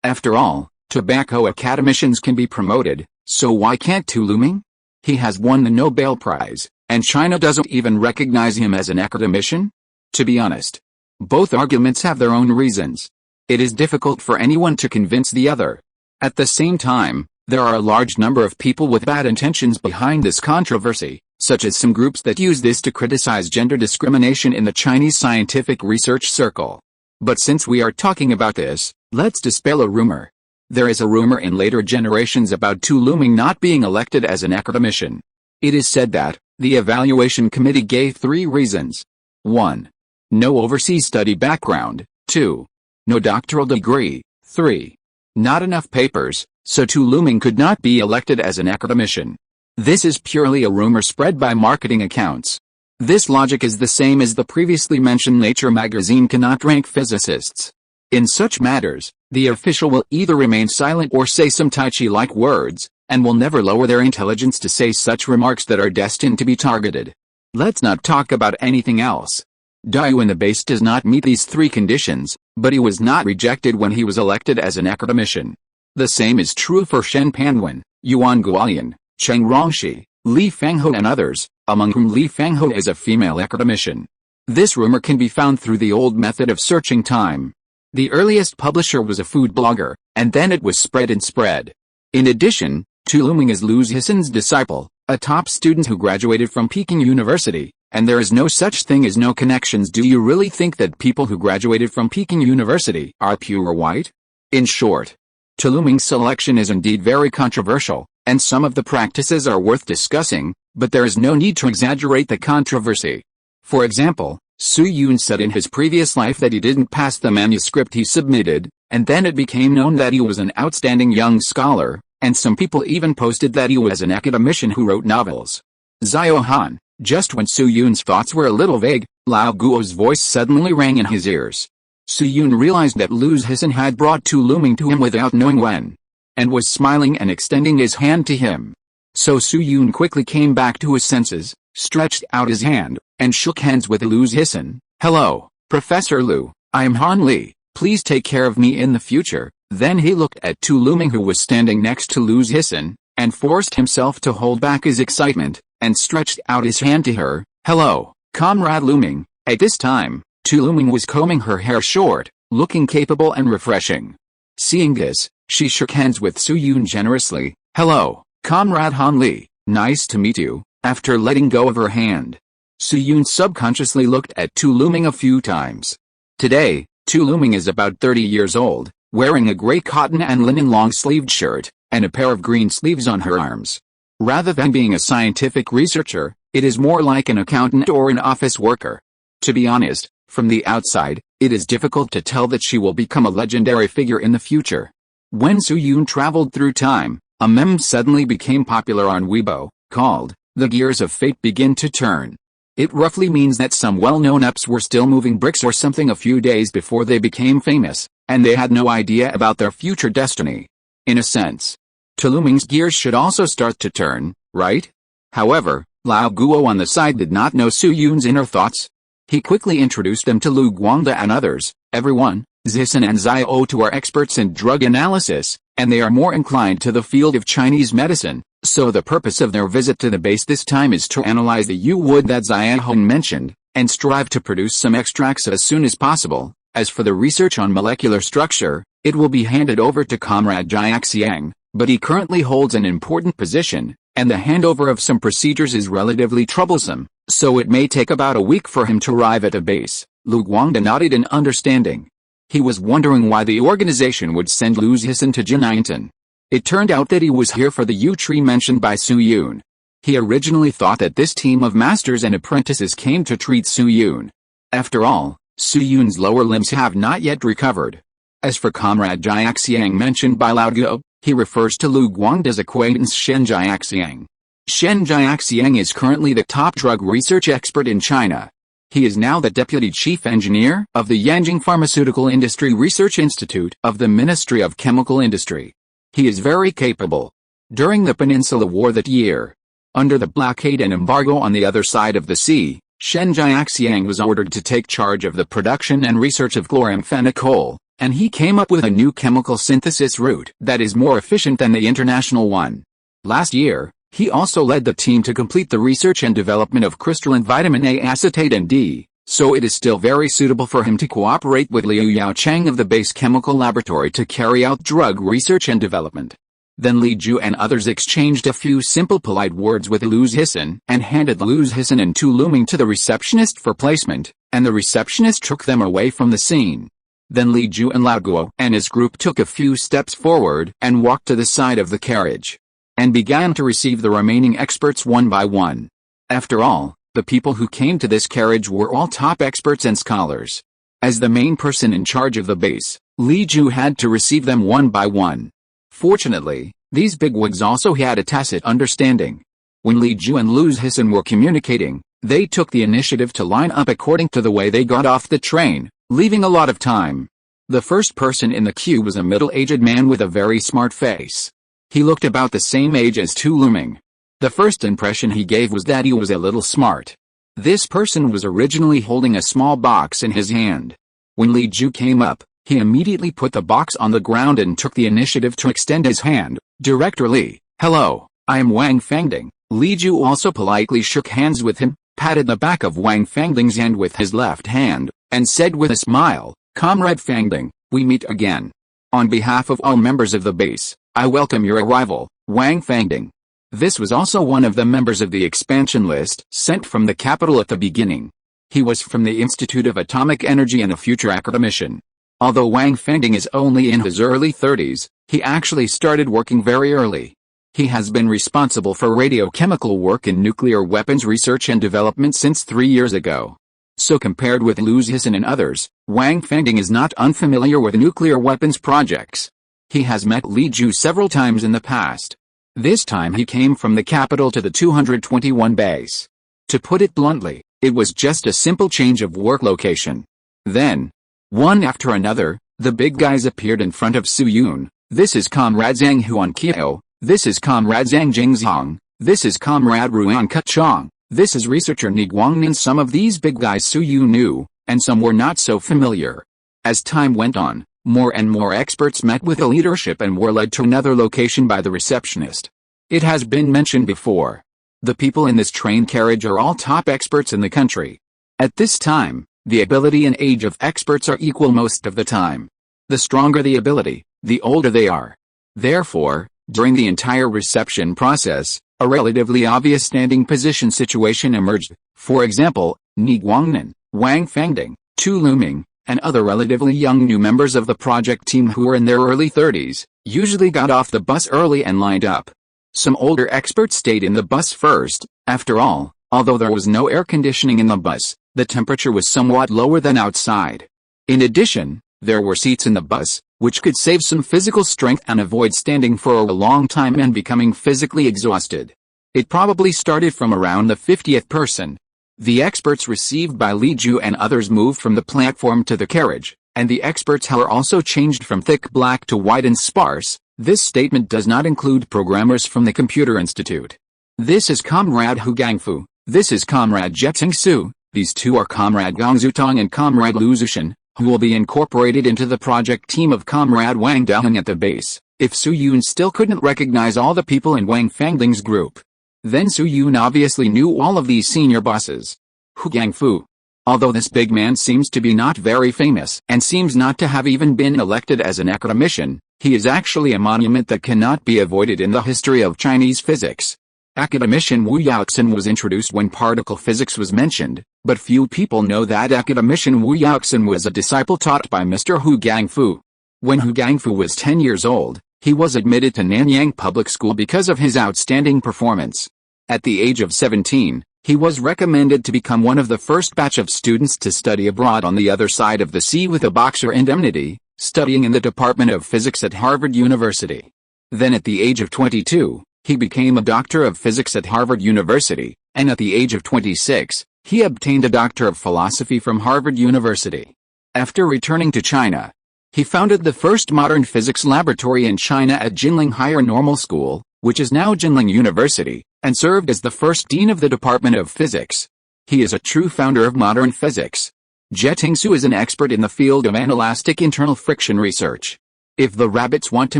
After all, tobacco academicians can be promoted, so why can't Tu Luming? He has won the Nobel Prize, and China doesn't even recognize him as an academician? To be honest, both arguments have their own reasons. It is difficult for anyone to convince the other. At the same time, there are a large number of people with bad intentions behind this controversy, such as some groups that use this to criticize gender discrimination in the Chinese scientific research circle. But since we are talking about this, let's dispel a rumor. There is a rumor in later generations about Tu Luming not being elected as an academician. It is said that the evaluation committee gave 3 reasons. 1. No overseas study background. 2. No doctoral degree. 3. Not enough papers, so Tu Luming could not be elected as an academician. This is purely a rumor spread by marketing accounts. This logic is the same as the previously mentioned Nature magazine cannot rank physicists. In such matters, the official will either remain silent or say some Tai Chi-like words, and will never lower their intelligence to say such remarks that are destined to be targeted. Let's not talk about anything else. Dayu in the base does not meet these 3 conditions, but he was not rejected when he was elected as an academician. The same is true for Shen Panwen, Yuan Guolian, Cheng Rongshi, Li Feiyu and others, among whom Li Feiyu is a female academician. This rumor can be found through the old method of searching time. The earliest publisher was a food blogger, and then it was spread and spread. In addition, Tu Luming is Lu Zhisin's disciple, a top student who graduated from Peking University, and there is no such thing as no connections. Do you really think that people who graduated from Peking University are pure white? In short, Tu Luming's selection is indeed very controversial, and some of the practices are worth discussing, but there is no need to exaggerate the controversy. For example, Su Yun said in his previous life that he didn't pass the manuscript he submitted, and then it became known that he was an outstanding young scholar, and some people even posted that he was an academician who wrote novels. Xiao Han, just when Su Yun's thoughts were a little vague, Lao Guo's voice suddenly rang in his ears. Su Yun realized that Lu Zhisin had brought Tu Luming to him without knowing when, and was smiling and extending his hand to him. So Su Yun quickly came back to his senses, stretched out his hand, and shook hands with Lu Zhisin. "Hello, Professor Lu, I am Han Li, please take care of me in the future." Then he looked at Tu Luming, who was standing next to Lu Zhisin, and forced himself to hold back his excitement, and stretched out his hand to her. "Hello, Comrade Luming." At this time, Tu Luming was combing her hair short, looking capable and refreshing. Seeing this, she shook hands with Su Yun generously. "Hello, Comrade Han Li, nice to meet you." After letting go of her hand, Su Yun subconsciously looked at Tu Luming a few times. Today, Tu Luming is about 30 years old, wearing a gray cotton and linen long-sleeved shirt, and a pair of green sleeves on her arms. Rather than being a scientific researcher, it is more like an accountant or an office worker. To be honest, from the outside, it is difficult to tell that she will become a legendary figure in the future. When Su Yun traveled through time, a meme suddenly became popular on Weibo, called, "The Gears of Fate Begin to Turn." It roughly means that some well-known ups were still moving bricks or something a few days before they became famous, and they had no idea about their future destiny. In a sense, Tu Luming's gears should also start to turn, right? However, Lao Guo on the side did not know Su Yun's inner thoughts. He quickly introduced them to Lu Guangda and others. "Everyone, Zhisin and Xiao are experts in drug analysis, and they are more inclined to the field of Chinese medicine, so the purpose of their visit to the base this time is to analyze the Yu wood that Xiao mentioned, and strive to produce some extracts as soon as possible. As for the research on molecular structure, it will be handed over to Comrade Jiaxiang, but he currently holds an important position, and the handover of some procedures is relatively troublesome, so it may take about a week for him to arrive at the base." Lu Guangda nodded in understanding. He was wondering why the organization would send Lu Zhisin to Jinyington. It turned out that he was here for the yew tree mentioned by Su Yun. He originally thought that this team of masters and apprentices came to treat Su Yun. After all, Su Yun's lower limbs have not yet recovered. As for Comrade Jiaxiang mentioned by Lao Guo, he refers to Lu Guangda's acquaintance Shen Jiaxiang. Shen Jiaxiang is currently the top drug research expert in China. He is now the Deputy Chief Engineer of the Yanjing Pharmaceutical Industry Research Institute of the Ministry of Chemical Industry. He is very capable. During the Peninsula War that year, under the blockade and embargo on the other side of the sea, Shen Jiaxiang was ordered to take charge of the production and research of chloramphenicol, and he came up with a new chemical synthesis route that is more efficient than the international one. Last year, he also led the team to complete the research and development of crystalline vitamin A acetate and D, so it is still very suitable for him to cooperate with Liu Yaochang of the Base Chemical Laboratory to carry out drug research and development. Then Li Ju and others exchanged a few simple polite words with Liu Zhisan and handed Liu Zhisan and Tu Luming to the receptionist for placement, and the receptionist took them away from the scene. Then Li Ju and Lao Guo and his group took a few steps forward and walked to the side of the carriage, and began to receive the remaining experts one by one. After all, the people who came to this carriage were all top experts and scholars. As the main person in charge of the base, Li Ju had to receive them one by one. Fortunately, these bigwigs also had a tacit understanding. When Li Ju and Liu Zhisan were communicating, they took the initiative to line up according to the way they got off the train, leaving a lot of time. The first person in the queue was a middle-aged man with a very smart face. He looked about the same age as Tu Luming. The first impression he gave was that he was a little smart. This person was originally holding a small box in his hand. When Li Ju came up, he immediately put the box on the ground and took the initiative to extend his hand. Director Li, hello, I am Wang Fangding. Li Ju also politely shook hands with him, patted the back of Wang Fangding's hand with his left hand, and said with a smile, Comrade Fangding, we meet again. On behalf of all members of the base, I welcome your arrival, Wang Fangding. This was also one of the members of the expansion list sent from the capital at the beginning. He was from the Institute of Atomic Energy and a future academician. Although Wang Fangding is only in his early 30s, he actually started working very early. He has been responsible for radiochemical work in nuclear weapons research and development since 3 years ago. So compared with Liu Zhisan and others, Wang Fangding is not unfamiliar with nuclear weapons projects. He has met Li Ju several times in the past. This time he came from the capital to the 221 base. To put it bluntly, it was just a simple change of work location. Then, one after another, the big guys appeared in front of Su Yun. This is Comrade Zhang Huankio, this is Comrade Zhang Jingzhong, this is Comrade Ruan Kachong, this is researcher Ni Guangnin. Some of these big guys Su Yun knew, and some were not so familiar. As time went on, more and more experts met with the leadership and were led to another location by the receptionist. It has been mentioned before. The people in this train carriage are all top experts in the country. At this time, the ability and age of experts are equal most of the time. The stronger the ability, the older they are. Therefore, during the entire reception process, a relatively obvious standing position situation emerged. For example, Ni Guangnin, Wang Fangding, Tu Luming, and other relatively young new members of the project team who were in their early 30s, usually got off the bus early and lined up. Some older experts stayed in the bus first. After all, although there was no air conditioning in the bus, the temperature was somewhat lower than outside. In addition, there were seats in the bus, which could save some physical strength and avoid standing for a long time and becoming physically exhausted. It probably started from around the 50th person. The experts received by Li Ju and others moved from the platform to the carriage, and the experts were also changed from thick black to white and sparse. This statement does not include programmers from the Computer Institute. This is Comrade Hu Gangfu, this is Comrade Jetsing Su, these two are Comrade Gong Zutong and Comrade Liu Zishan, who will be incorporated into the project team of Comrade Wang Daheng at the base. If Su Yun still couldn't recognize all the people in Wang Fangding's group, then Su Yun obviously knew all of these senior bosses. Hu Gangfu. Although this big man seems to be not very famous and seems not to have even been elected as an academician, he is actually a monument that cannot be avoided in the history of Chinese physics. Academician Wu Yaoxin was introduced when particle physics was mentioned, but few people know that academician Wu Yaoxin was a disciple taught by Mr. Hu Gangfu. When Hu Gangfu was 10 years old, he was admitted to Nanyang Public School because of his outstanding performance. At the age of 17, he was recommended to become one of the first batch of students to study abroad on the other side of the sea with a boxer indemnity, studying in the Department of Physics at Harvard University. Then at the age of 22, He became a doctor of physics at Harvard University, and at the age of 26, he obtained a doctor of philosophy from Harvard University. After returning to China, he founded the first modern physics laboratory in China at Jinling Higher Normal School, which is now Jinling University, and served as the first dean of the Department of Physics. He is a true founder of modern physics. Jie Tingsu is an expert in the field of inelastic internal friction research. If the rabbits want to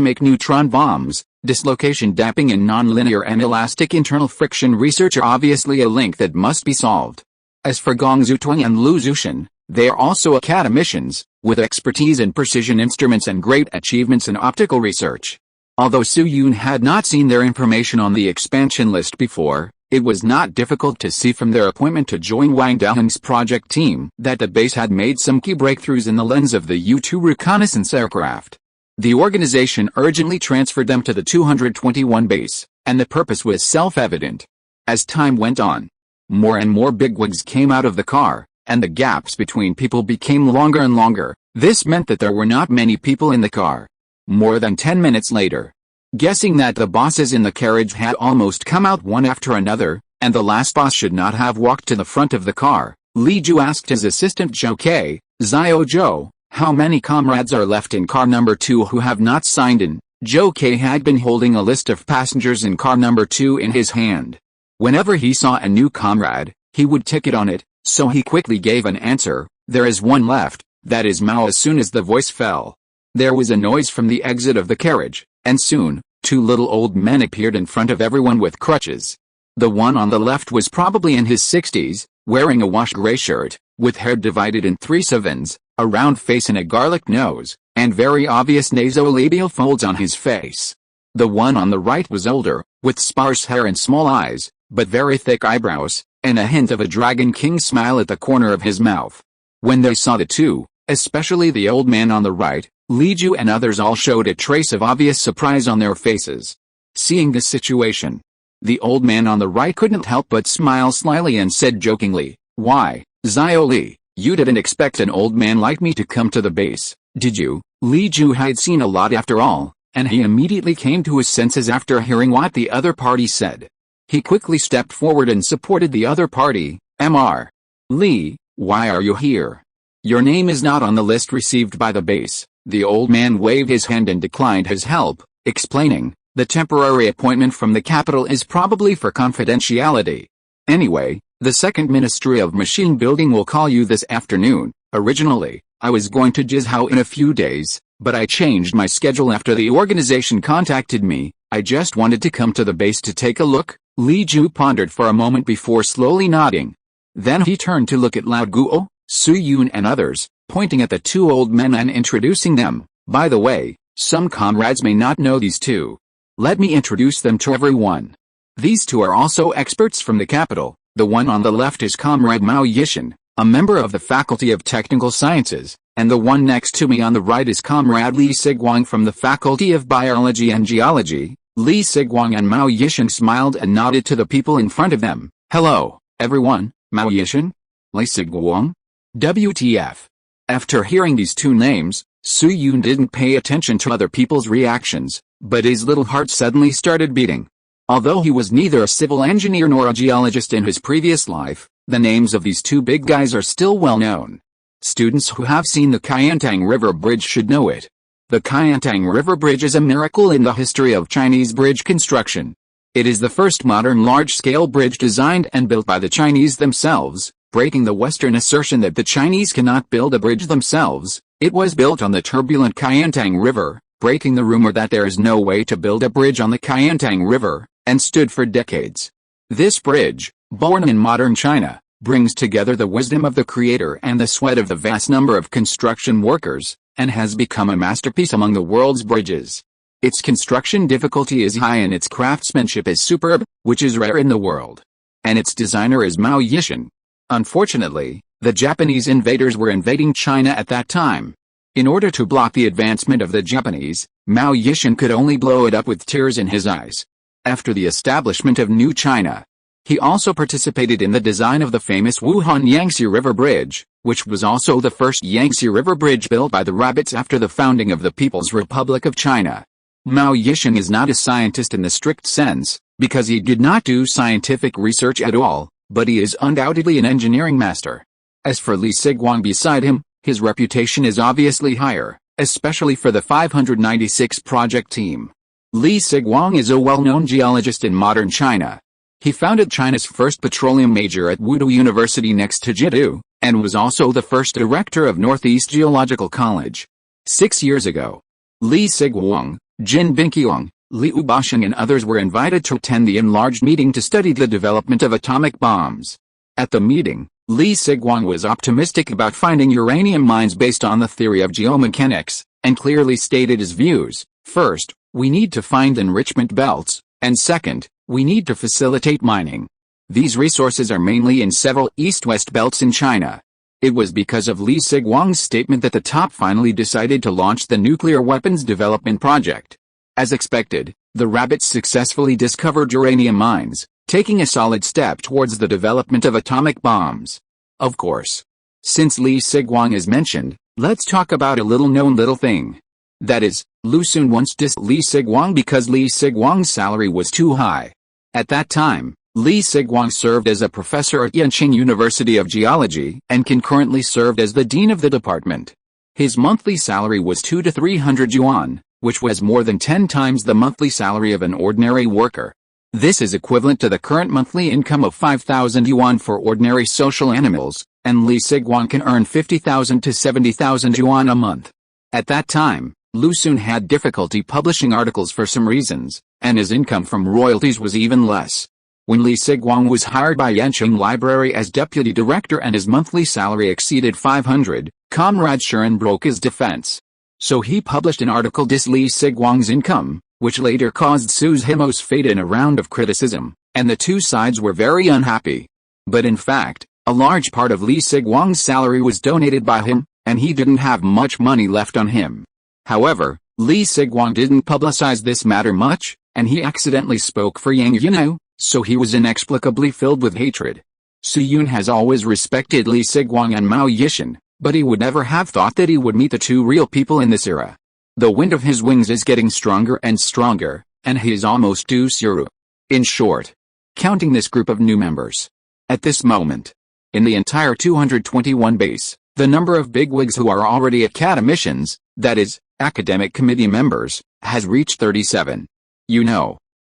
make neutron bombs, dislocation damping and nonlinear inelastic internal friction research are obviously a link that must be solved. As for Gong Zhutuang and Lu Zhuxian, they are also academicians, with expertise in precision instruments and great achievements in optical research. Although Su Yun had not seen their information on the expansion list before, it was not difficult to see from their appointment to join Wang Daoheng's project team that the base had made some key breakthroughs in the lens of the U-2 reconnaissance aircraft. The organization urgently transferred them to the 221 base, and the purpose was self-evident. As time went on, more and more bigwigs came out of the car, and the gaps between people became longer and longer. This meant that there were not many people in the car. More than 10 minutes later, guessing that the bosses in the carriage had almost come out one after another, and the last boss should not have walked to the front of the car, Li Ju asked his assistant Zhou Ke, Zhao Zhou, how many comrades are left in car number 2 who have not signed in. Zhou Ke had been holding a list of passengers in car number 2 in his hand. Whenever he saw a new comrade, he would tick it on it, so he quickly gave an answer, there is one left, that is Mao. As soon as the voice fell, there was a noise from the exit of the carriage, and soon, 2 little old men appeared in front of everyone with crutches. The one on the left was probably in his 60s, wearing a washed gray shirt, with hair divided in 3 sevens, a round face and a garlic nose, and very obvious nasolabial folds on his face. The one on the right was older, with sparse hair and small eyes, but very thick eyebrows, and a hint of a Dragon King smile at the corner of his mouth. When they saw the two, especially the old man on the right, Li Ju and others all showed a trace of obvious surprise on their faces. Seeing this situation, the old man on the right couldn't help but smile slyly and said jokingly, "Why, Zhao Li, you didn't expect an old man like me to come to the base, did you?" Li Ju had seen a lot after all, and he immediately came to his senses after hearing what the other party said. He quickly stepped forward and supported the other party. "Mr. Li, why are you here? Your name is not on the list received by the base." The old man waved his hand and declined his help, explaining, "The temporary appointment from the capital is probably for confidentiality. Anyway, the second Ministry of Machine Building will call you this afternoon. Originally, I was going to Jizhou in a few days, but I changed my schedule after the organization contacted me. I just wanted to come to the base to take a look." Li Ju pondered for a moment before slowly nodding. Then he turned to look at Lao Guo, Su Yun and others, pointing at the 2 old men and introducing them. "By the way, some comrades may not know these 2. Let me introduce them to everyone. These 2 are also experts from the capital. The one on the left is Comrade Mao Yishan, a member of the Faculty of Technical Sciences, and the one next to me on the right is Comrade Li Sigwang from the Faculty of Biology and Geology." Li Sigwang and Mao Yishan smiled and nodded to the people in front of them. "Hello, everyone, Mao Yishan? Li Sigwang? WTF?" After hearing these 2 names, Su Yun didn't pay attention to other people's reactions, but his little heart suddenly started beating. Although he was neither a civil engineer nor a geologist in his previous life, the names of these 2 big guys are still well known. Students who have seen the Qiantang River Bridge should know it. The Qiantang River Bridge is a miracle in the history of Chinese bridge construction. It is the first modern large-scale bridge designed and built by the Chinese themselves, breaking the Western assertion that the Chinese cannot build a bridge themselves. It was built on the turbulent Qiantang River, breaking the rumor that there is no way to build a bridge on the Qiantang River, and stood for decades. This bridge, born in modern China, brings together the wisdom of the creator and the sweat of the vast number of construction workers, and has become a masterpiece among the world's bridges. Its construction difficulty is high and its craftsmanship is superb, which is rare in the world. And its designer is Mao Yishan. Unfortunately, the Japanese invaders were invading China at that time. In order to block the advancement of the Japanese, Mao Yishan could only blow it up with tears in his eyes. After the establishment of New China, he also participated in the design of the famous Wuhan Yangtze River Bridge, which was also the first Yangtze River Bridge built by the rabbits after the founding of the People's Republic of China. Mao Yishan is not a scientist in the strict sense, because he did not do scientific research at all, but he is undoubtedly an engineering master. As for Li Sighuang beside him, his reputation is obviously higher, especially for the 596 project team. Li Sighuang is a well-known geologist in modern China. He founded China's first petroleum major at Wudu University next to Jidu, and was also the first director of Northeast Geological College. 6 years ago, Li Sighuang, Jin Binqiang, Liu Basheng and others were invited to attend the enlarged meeting to study the development of atomic bombs. At the meeting, Li Sighuang was optimistic about finding uranium mines based on the theory of geomechanics, and clearly stated his views. First, we need to find enrichment belts, and second, we need to facilitate mining. These resources are mainly in several east-west belts in China. It was because of Li Sighuang's statement that the top finally decided to launch the nuclear weapons development project. As expected, the rabbits successfully discovered uranium mines, taking a solid step towards the development of atomic bombs. Of course. Since Li Sighuang is mentioned, let's talk about a little-known little thing. That is, Lu Xun once dissed Li Sighuang because Li Sighuang's salary was too high. At that time, Li Sighuang served as a professor at Yenching University of Geology and concurrently served as the dean of the department. His monthly salary was 200 to 300 yuan, which was more than 10 times the monthly salary of an ordinary worker. This is equivalent to the current monthly income of 5,000 yuan for ordinary social animals, and Li Sighuang can earn 50,000 to 70,000 yuan a month. At that time, Lu Xun had difficulty publishing articles for some reasons, and his income from royalties was even less. When Li Sighuang was hired by Yenching Library as deputy director and his monthly salary exceeded 500, Comrade Shuren broke his defense. So he published an article dissing Li Sighuang's income, which later caused Su's Himos fate in a round of criticism, and the two sides were very unhappy. But in fact, a large part of Li Sighuang's salary was donated by him, and he didn't have much money left on him. However, Li Sighuang didn't publicize this matter much, and he accidentally spoke for Yang Yunao, so he was inexplicably filled with hatred. Su Yun has always respected Li Sighuang and Mao Yishan, but he would never have thought that he would meet the two real people in this era. The wind of his wings is getting stronger and stronger, and he is almost due zero. In short, counting this group of new members. At this moment, in the entire 221 base, the number of bigwigs who are already academicians, that is, academic committee members, has reached 37.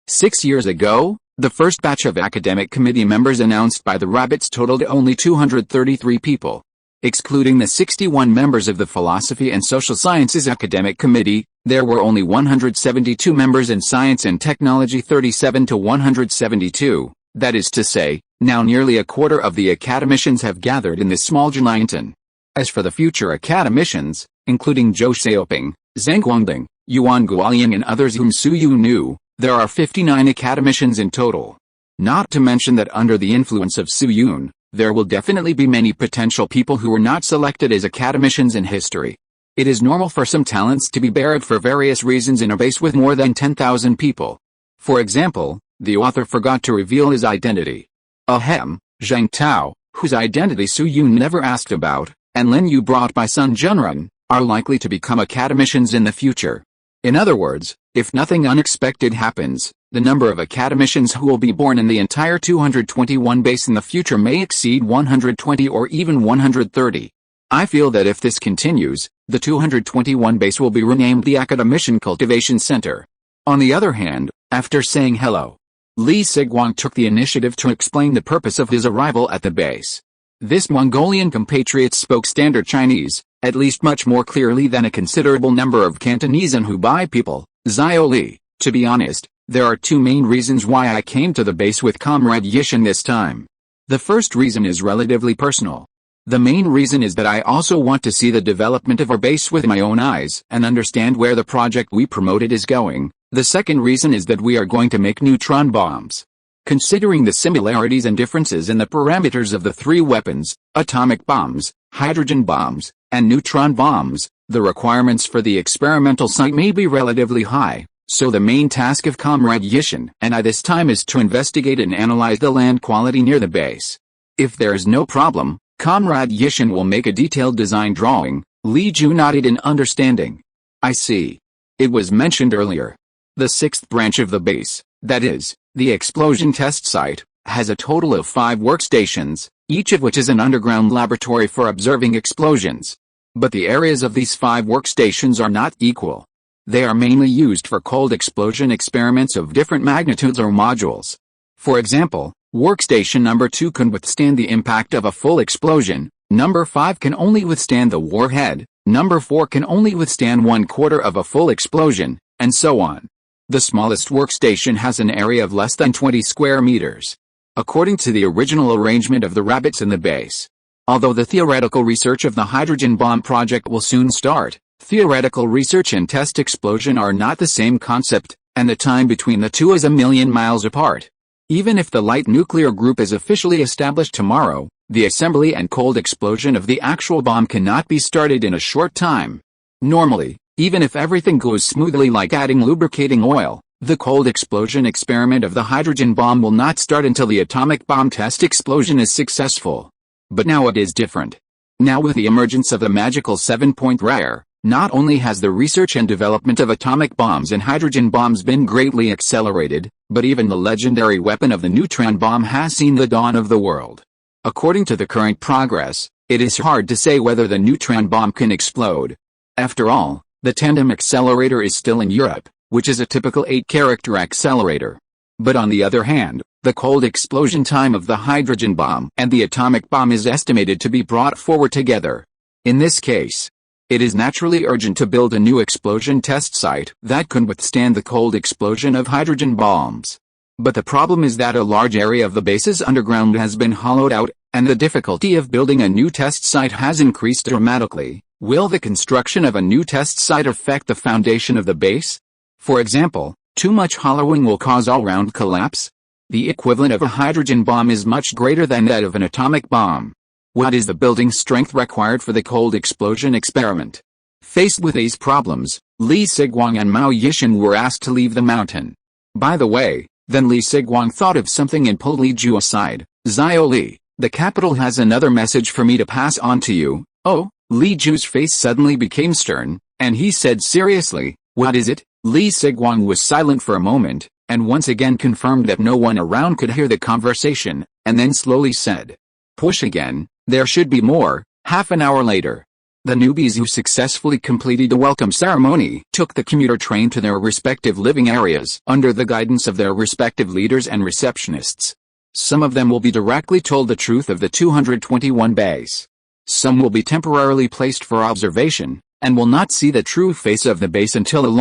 6 years ago, the first batch of academic committee members announced by the rabbits totaled only 233 people. Excluding the 61 members of the Philosophy and Social Sciences Academic Committee, there were only 172 members in Science and Technology, 37 to 172, that is to say, now nearly a quarter of the academicians have gathered in this small Jianliantan. As for the future academicians, including Zhou Xiaoping, Zhang Guangding, Yuan Guoying and others whom Su Yu knew, there are 59 academicians in total. Not to mention that under the influence of Su Yun, there will definitely be many potential people who were not selected as academicians in history. It is normal for some talents to be buried for various reasons in a base with more than 10,000 people. For example, the author forgot to reveal his identity. Ahem, Zhang Tao, whose identity Su Yun never asked about, and Lin Yu brought by Sun Junren, are likely to become academicians in the future. In other words, if nothing unexpected happens, the number of academicians who will be born in the entire 221 base in the future may exceed 120 or even 130. I feel that if this continues, the 221 base will be renamed the Academician Cultivation Center. On the other hand, after saying hello, Li Sighuang took the initiative to explain the purpose of his arrival at the base. This Mongolian compatriot spoke standard Chinese, at least much more clearly than a considerable number of Cantonese and Hubei people. Zhao Li, to be honest, there are two main reasons why I came to the base with Comrade Yishan this time. The first reason is relatively personal. The main reason is that I also want to see the development of our base with my own eyes and understand where the project we promoted is going. The second reason is that we are going to make neutron bombs. Considering the similarities and differences in the parameters of the three weapons, atomic bombs, hydrogen bombs, and neutron bombs, the requirements for the experimental site may be relatively high, so the main task of Comrade Yishan and I this time is to investigate and analyze the land quality near the base. If there is no problem, Comrade Yishan will make a detailed design drawing. Li Ju nodded in understanding. I see. It was mentioned earlier, The sixth branch of the base, that is, the explosion test site, has a total of 5 workstations, each of which is an underground laboratory for observing explosions. But the areas of these 5 workstations are not equal. They are mainly used for cold explosion experiments of different magnitudes or modules. For example, workstation number 2 can withstand the impact of a full explosion, number 5 can only withstand the warhead, number 4 can only withstand 1/4 of a full explosion, and so on. The smallest workstation has an area of less than 20 square meters. According to the original arrangement of the rabbits in the base. Although the theoretical research of the hydrogen bomb project will soon start, theoretical research and test explosion are not the same concept, and the time between the two is a million miles apart. Even if the light nuclear group is officially established tomorrow, the assembly and cold explosion of the actual bomb cannot be started in a short time. Normally, even if everything goes smoothly like adding lubricating oil, the cold explosion experiment of the hydrogen bomb will not start until the atomic bomb test explosion is successful. But now it is different. Now with the emergence of the magical 7-point rare, not only has the research and development of atomic bombs and hydrogen bombs been greatly accelerated, but even the legendary weapon of the neutron bomb has seen the dawn of the world. According to the current progress, it is hard to say whether the neutron bomb can explode. After all, the tandem accelerator is still in Europe, which is a typical 8-character accelerator. But on the other hand, the cold explosion time of the hydrogen bomb and the atomic bomb is estimated to be brought forward together. In this case, it is naturally urgent to build a new explosion test site that can withstand the cold explosion of hydrogen bombs. But the problem is that a large area of the base's underground has been hollowed out, and the difficulty of building a new test site has increased dramatically. Will the construction of a new test site affect the foundation of the base? For example, too much hollowing will cause all-round collapse. The equivalent of a hydrogen bomb is much greater than that of an atomic bomb. What is the building strength required for the cold explosion experiment? Faced with these problems, Li Feiyu and Mao Yixin were asked to leave the mountain. By the way, then Li Feiyu thought of something and pulled Li Ju aside. "Zio Li, the capital has another message for me to pass on to you." "Oh?" Li Ju's face suddenly became stern, and he said seriously, "What is it?" Li Feiyu was silent for a moment, and once again confirmed that no one around could hear the conversation, and then slowly said, "Push again, there should be more." Half an hour later, the newbies who successfully completed the welcome ceremony took the commuter train to their respective living areas under the guidance of their respective leaders and receptionists. Some of them will be directly told the truth of the 221 base. Some will be temporarily placed for observation, and will not see the true face of the base until a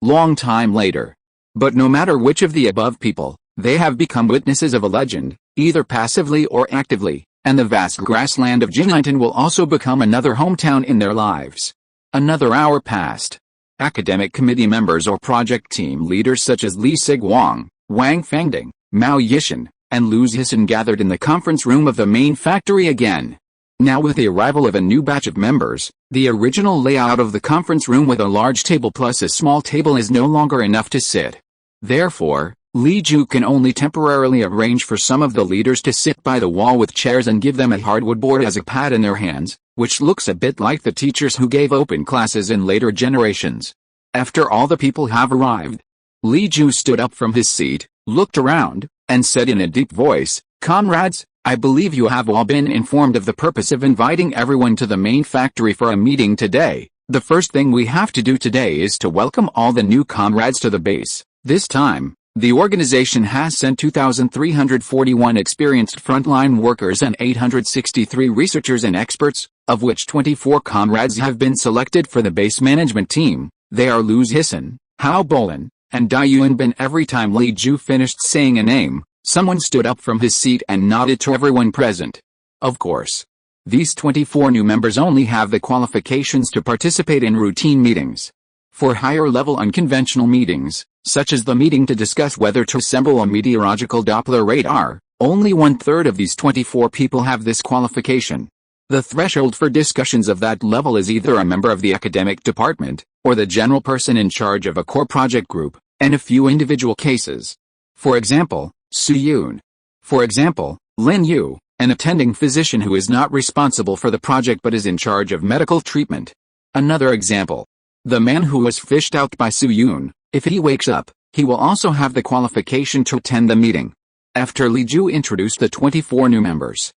long time later. But no matter which of the above people, they have become witnesses of a legend, either passively or actively, and the vast grassland of Jingyintan will also become another hometown in their lives. Another hour passed. Academic committee members or project team leaders such as Li Feiyu, Wang Fangding, Mao Yixin, and Lu Zhisin gathered in the conference room of the main factory again. Now with the arrival of a new batch of members, the original layout of the conference room with a large table plus a small table is no longer enough to sit. Therefore, Li Ju can only temporarily arrange for some of the leaders to sit by the wall with chairs and give them a hardwood board as a pad in their hands, which looks a bit like the teachers who gave open classes in later generations. After all the people have arrived, Li Ju stood up from his seat, looked around, and said in a deep voice, "Comrades, I believe you have all been informed of the purpose of inviting everyone to the main factory for a meeting today. The first thing we have to do today is to welcome all the new comrades to the base. This time, the organization has sent 2,341 experienced frontline workers and 863 researchers and experts, of which 24 comrades have been selected for the base management team. They are Lu Zhisin, Hao Bolan, and Dai Yuanbin." Every time Li Ju finished saying a name, someone stood up from his seat and nodded to everyone present. Of course, these 24 new members only have the qualifications to participate in routine meetings. For higher-level unconventional meetings, such as the meeting to discuss whether to assemble a meteorological Doppler radar, only 1/3 of these 24 people have this qualification. The threshold for discussions of that level is either a member of the academic department, or the general person in charge of a core project group, and a few individual cases. For example, Su Yun. For example, Lin Yu, an attending physician who is not responsible for the project but is in charge of medical treatment. Another example. The man who was fished out by Su Yun, If he wakes up, he will also have the qualification to attend the meeting. After Li Ju introduced the 24 new members,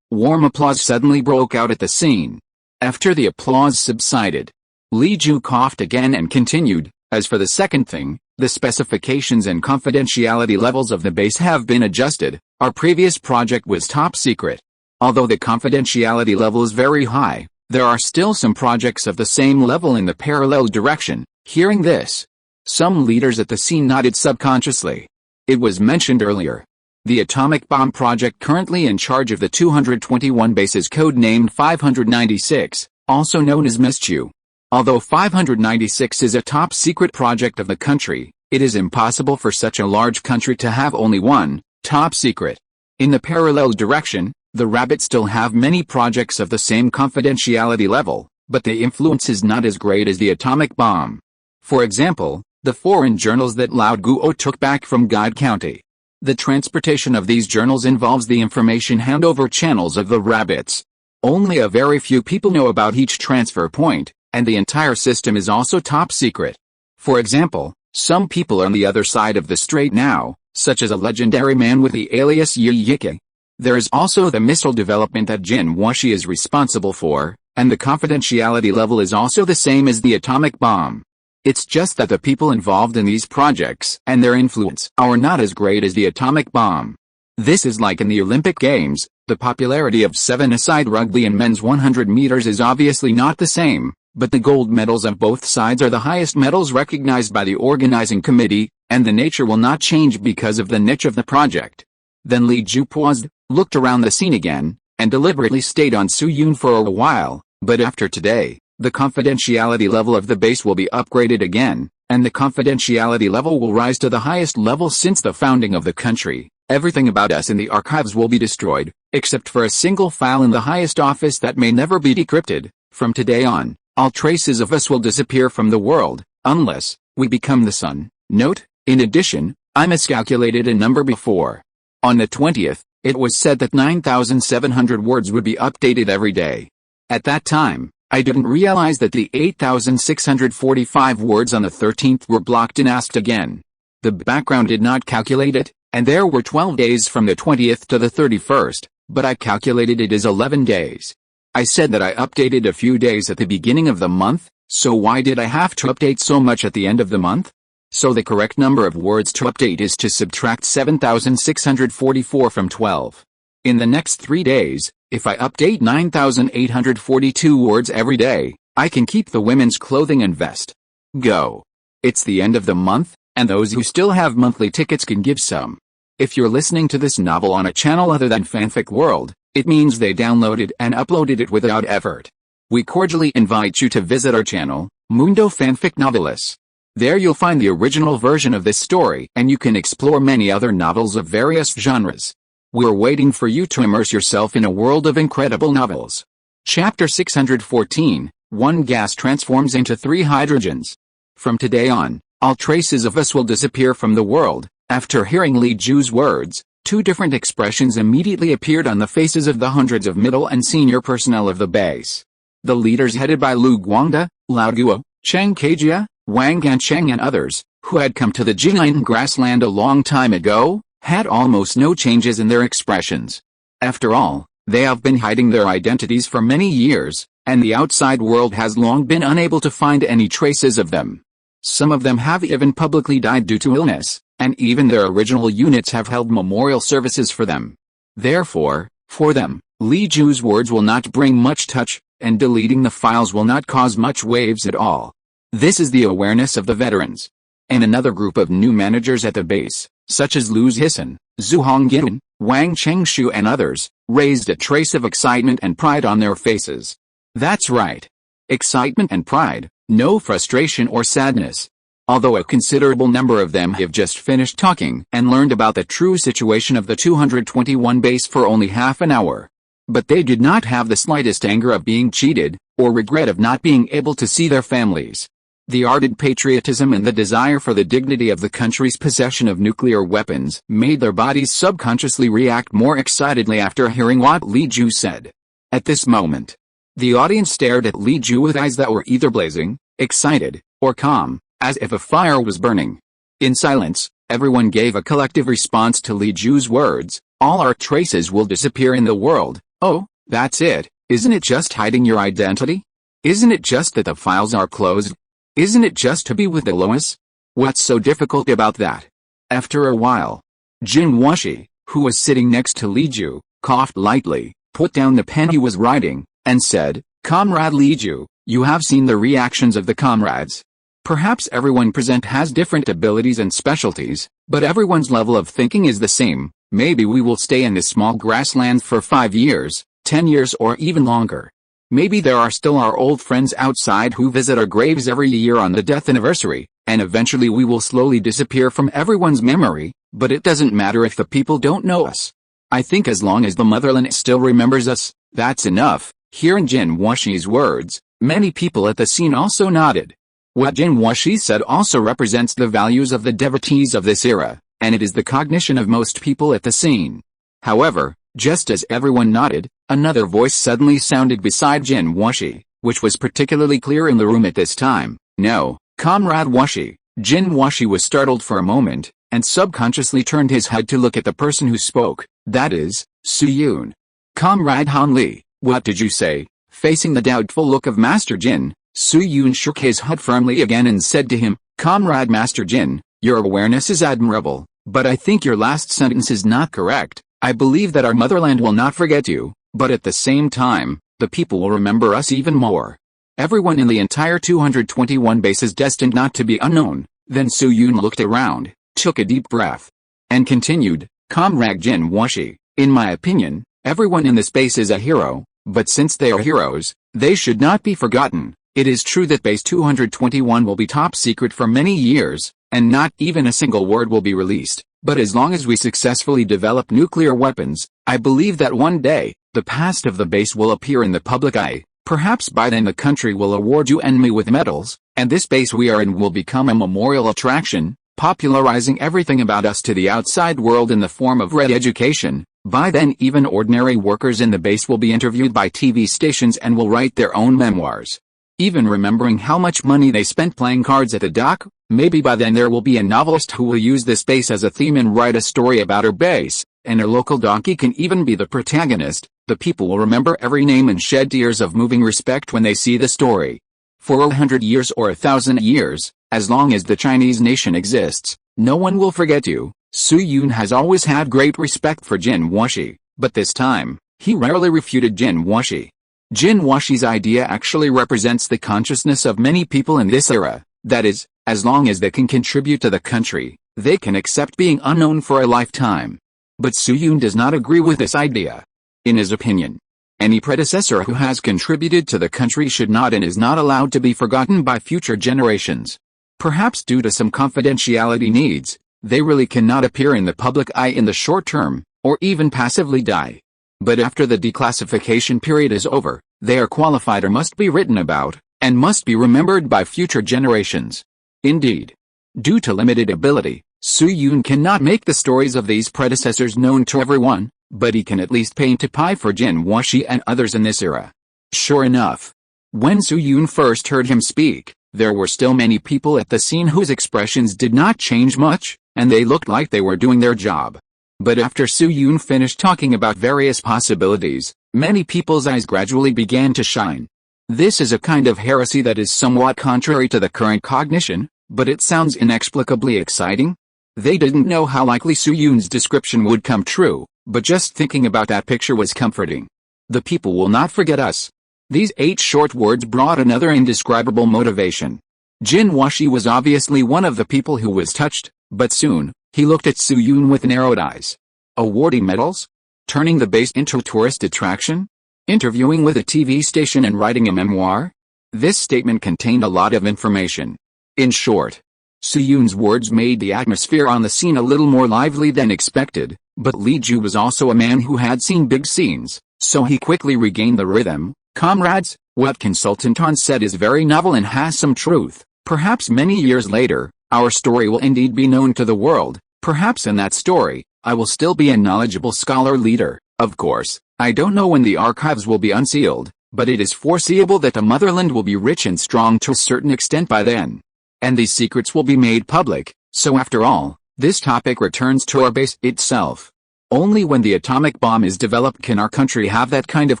warm applause suddenly broke out at the scene. After the applause subsided, Li Ju coughed again and continued, as for the second thing, the specifications and confidentiality levels of the base have been adjusted. Our previous project was top secret. Although the confidentiality level is very high, there are still some projects of the same level in the parallel direction. Hearing this, some leaders at the scene nodded subconsciously. It was mentioned earlier. The atomic bomb project currently in charge of the 221 base is codenamed 596, also known as MISCHU. Although 596 is a top-secret project of the country, it is impossible for such a large country to have only one top secret. In the parallel direction, the rabbits still have many projects of the same confidentiality level, but the influence is not as great as the atomic bomb. For example, the foreign journals that Lao Guo took back from Guide County. The transportation of these journals involves the information handover channels of the rabbits. Only a very few people know about each transfer point, and the entire system is also top secret. For example, some people on the other side of the strait now, such as a legendary man with the alias Yi Yike. There is also the missile development that Jin Washi is responsible for, and the confidentiality level is also the same as the atomic bomb. It's just that the people involved in these projects and their influence are not as great as the atomic bomb. This is like in the Olympic Games, the popularity of 7-a-side rugby and men's 100 meters is obviously not the same, but the gold medals of both sides are the highest medals recognized by the organizing committee, and the nature will not change because of the niche of the project. Then Li Ju paused, looked around the scene again, and deliberately stayed on Su Yun for a while, but after today, the confidentiality level of the base will be upgraded again, and the confidentiality level will rise to the highest level since the founding of the country. Everything about us in the archives will be destroyed, except for a single file in the highest office that may never be decrypted. From today on, all traces of us will disappear from the world, unless we become the sun. Note, in addition, I miscalculated a number before. On the 20th, it was said that 9,700 words would be updated every day. At that time, I didn't realize that the 8,645 words on the 13th were blocked and asked again. The background did not calculate it, and there were 12 days from the 20th to the 31st, but I calculated it as 11 days. I said that I updated a few days at the beginning of the month, so why did I have to update so much at the end of the month? So the correct number of words to update is to subtract 7,644 from 12. In the next 3 days, if I update 9,842 words every day, I can keep the women's clothing and vest. Go. It's the end of the month, and those who still have monthly tickets can give some. If you're listening to this novel on a channel other than Fanfic World, it means they downloaded and uploaded it without effort. We cordially invite you to visit our channel, Mundo Fanfic Novelis. There you'll find the original version of this story, and you can explore many other novels of various genres. We're waiting for you to immerse yourself in a world of incredible novels. Chapter 614, One gas transforms into 3 hydrogens. From today on, all traces of us will disappear from the world. After hearing Li Ju's words, 2 different expressions immediately appeared on the faces of the hundreds of middle and senior personnel of the base. The leaders headed by Lu Guangda, Lao Guo, Cheng Kejia, Wang Gancheng and others, who had come to the Jilin grassland a long time ago, had almost no changes in their expressions. After all, they have been hiding their identities for many years, and the outside world has long been unable to find any traces of them. Some of them have even publicly died due to illness, and even their original units have held memorial services for them. Therefore, for them, Li Ju's words will not bring much touch, and deleting the files will not cause much waves at all. This is the awareness of the veterans. And another group of new managers at the base, such as Lu Zhisan, Zhu Hongjin, Wang Chengshu and others, raised a trace of excitement and pride on their faces. That's right. Excitement and pride, no frustration or sadness. Although a considerable number of them have just finished talking and learned about the true situation of the 221 base for only half an hour. But they did not have the slightest anger of being cheated, or regret of not being able to see their families. The ardent patriotism and the desire for the dignity of the country's possession of nuclear weapons made their bodies subconsciously react more excitedly after hearing what Li Ju said. At this moment, the audience stared at Li Ju with eyes that were either blazing, excited, or calm, as if a fire was burning. In silence, everyone gave a collective response to Li Ju's words, "All our traces will disappear in the world." Oh, that's it. Isn't it just hiding your identity? Isn't it just that the files are closed? Isn't it just to be with the Lois? What's so difficult about that? After a while, Jin Washi, who was sitting next to Li Ju, coughed lightly, put down the pen he was writing, and said, "Comrade Li Ju, you have seen the reactions of the comrades. Perhaps everyone present has different abilities and specialties, but everyone's level of thinking is the same. Maybe we will stay in this small grassland for 5 years, 10 years or even longer. Maybe there are still our old friends outside who visit our graves every year on the death anniversary, and eventually we will slowly disappear from everyone's memory, but it doesn't matter if the people don't know us. I think as long as the motherland still remembers us, that's enough." Hearing Jin Washi's words, many people at the scene also nodded. What Jin Washi said also represents the values of the devotees of this era, and it is the cognition of most people at the scene. However, just as everyone nodded, another voice suddenly sounded beside Jin Washi, which was particularly clear in the room at this time. "No, Comrade Washi." Jin Washi was startled for a moment, and subconsciously turned his head to look at the person who spoke, that is, Su Yun. "Comrade Han Li, what did you say?" Facing the doubtful look of Master Jin, Su Yun shook his head firmly again and said to him, "Comrade Master Jin, your awareness is admirable, but I think your last sentence is not correct. I believe that our motherland will not forget you, but at the same time, the people will remember us even more. Everyone in the entire 221 base is destined not to be unknown." Then Su Yun looked around, took a deep breath, and continued, "Comrade Jin Washi, in my opinion, everyone in this base is a hero, but since they are heroes, they should not be forgotten. It is true that base 221 will be top secret for many years, and not even a single word will be released, but as long as we successfully develop nuclear weapons, I believe that one day, the past of the base will appear in the public eye. Perhaps by then the country will award you and me with medals, and this base we are in will become a memorial attraction, popularizing everything about us to the outside world in the form of re-education. By then even ordinary workers in the base will be interviewed by TV stations and will write their own memoirs. Even remembering how much money they spent playing cards at the dock. Maybe by then there will be a novelist who will use this base as a theme and write a story about our base, and a local donkey can even be the protagonist. The people will remember every name and shed tears of moving respect when they see the story. For 100 years or 1,000 years, as long as the Chinese nation exists, no one will forget you." Su Yun has always had great respect for Jin Washi, but this time, he rarely refuted Jin Washi. Jin Washi's idea actually represents the consciousness of many people in this era, that is, as long as they can contribute to the country, they can accept being unknown for a lifetime. But Su Yun does not agree with this idea. In his opinion, any predecessor who has contributed to the country should not and is not allowed to be forgotten by future generations. Perhaps due to some confidentiality needs, they really cannot appear in the public eye in the short term, or even passively die. But after the declassification period is over, they are qualified or must be written about, and must be remembered by future generations. Indeed, due to limited ability, Su Yun cannot make the stories of these predecessors known to everyone, but he can at least paint a pie for Jin Washi and others in this era. Sure enough, when Su Yun first heard him speak, there were still many people at the scene whose expressions did not change much, and they looked like they were doing their job. But after Su Yun finished talking about various possibilities, many people's eyes gradually began to shine. This is a kind of heresy that is somewhat contrary to the current cognition, but it sounds inexplicably exciting. They didn't know how likely Su Yun's description would come true, but just thinking about that picture was comforting. The people will not forget us. These 8 short words brought another indescribable motivation. Jin Washi was obviously one of the people who was touched, but soon, he looked at Su Yun with narrowed eyes. Awarding medals? Turning the base into a tourist attraction? Interviewing with a TV station and writing a memoir? This statement contained a lot of information. In short, Su Yun's words made the atmosphere on the scene a little more lively than expected, but Li Ju was also a man who had seen big scenes, so he quickly regained the rhythm. "Comrades, what Consultant Han said is very novel and has some truth. Perhaps many years later, our story will indeed be known to the world. Perhaps in that story, I will still be a knowledgeable scholar leader. Of course, I don't know when the archives will be unsealed, but it is foreseeable that the motherland will be rich and strong to a certain extent by then." and these secrets will be made public. So after all, this topic returns to our base itself. Only when the atomic bomb is developed can our country have that kind of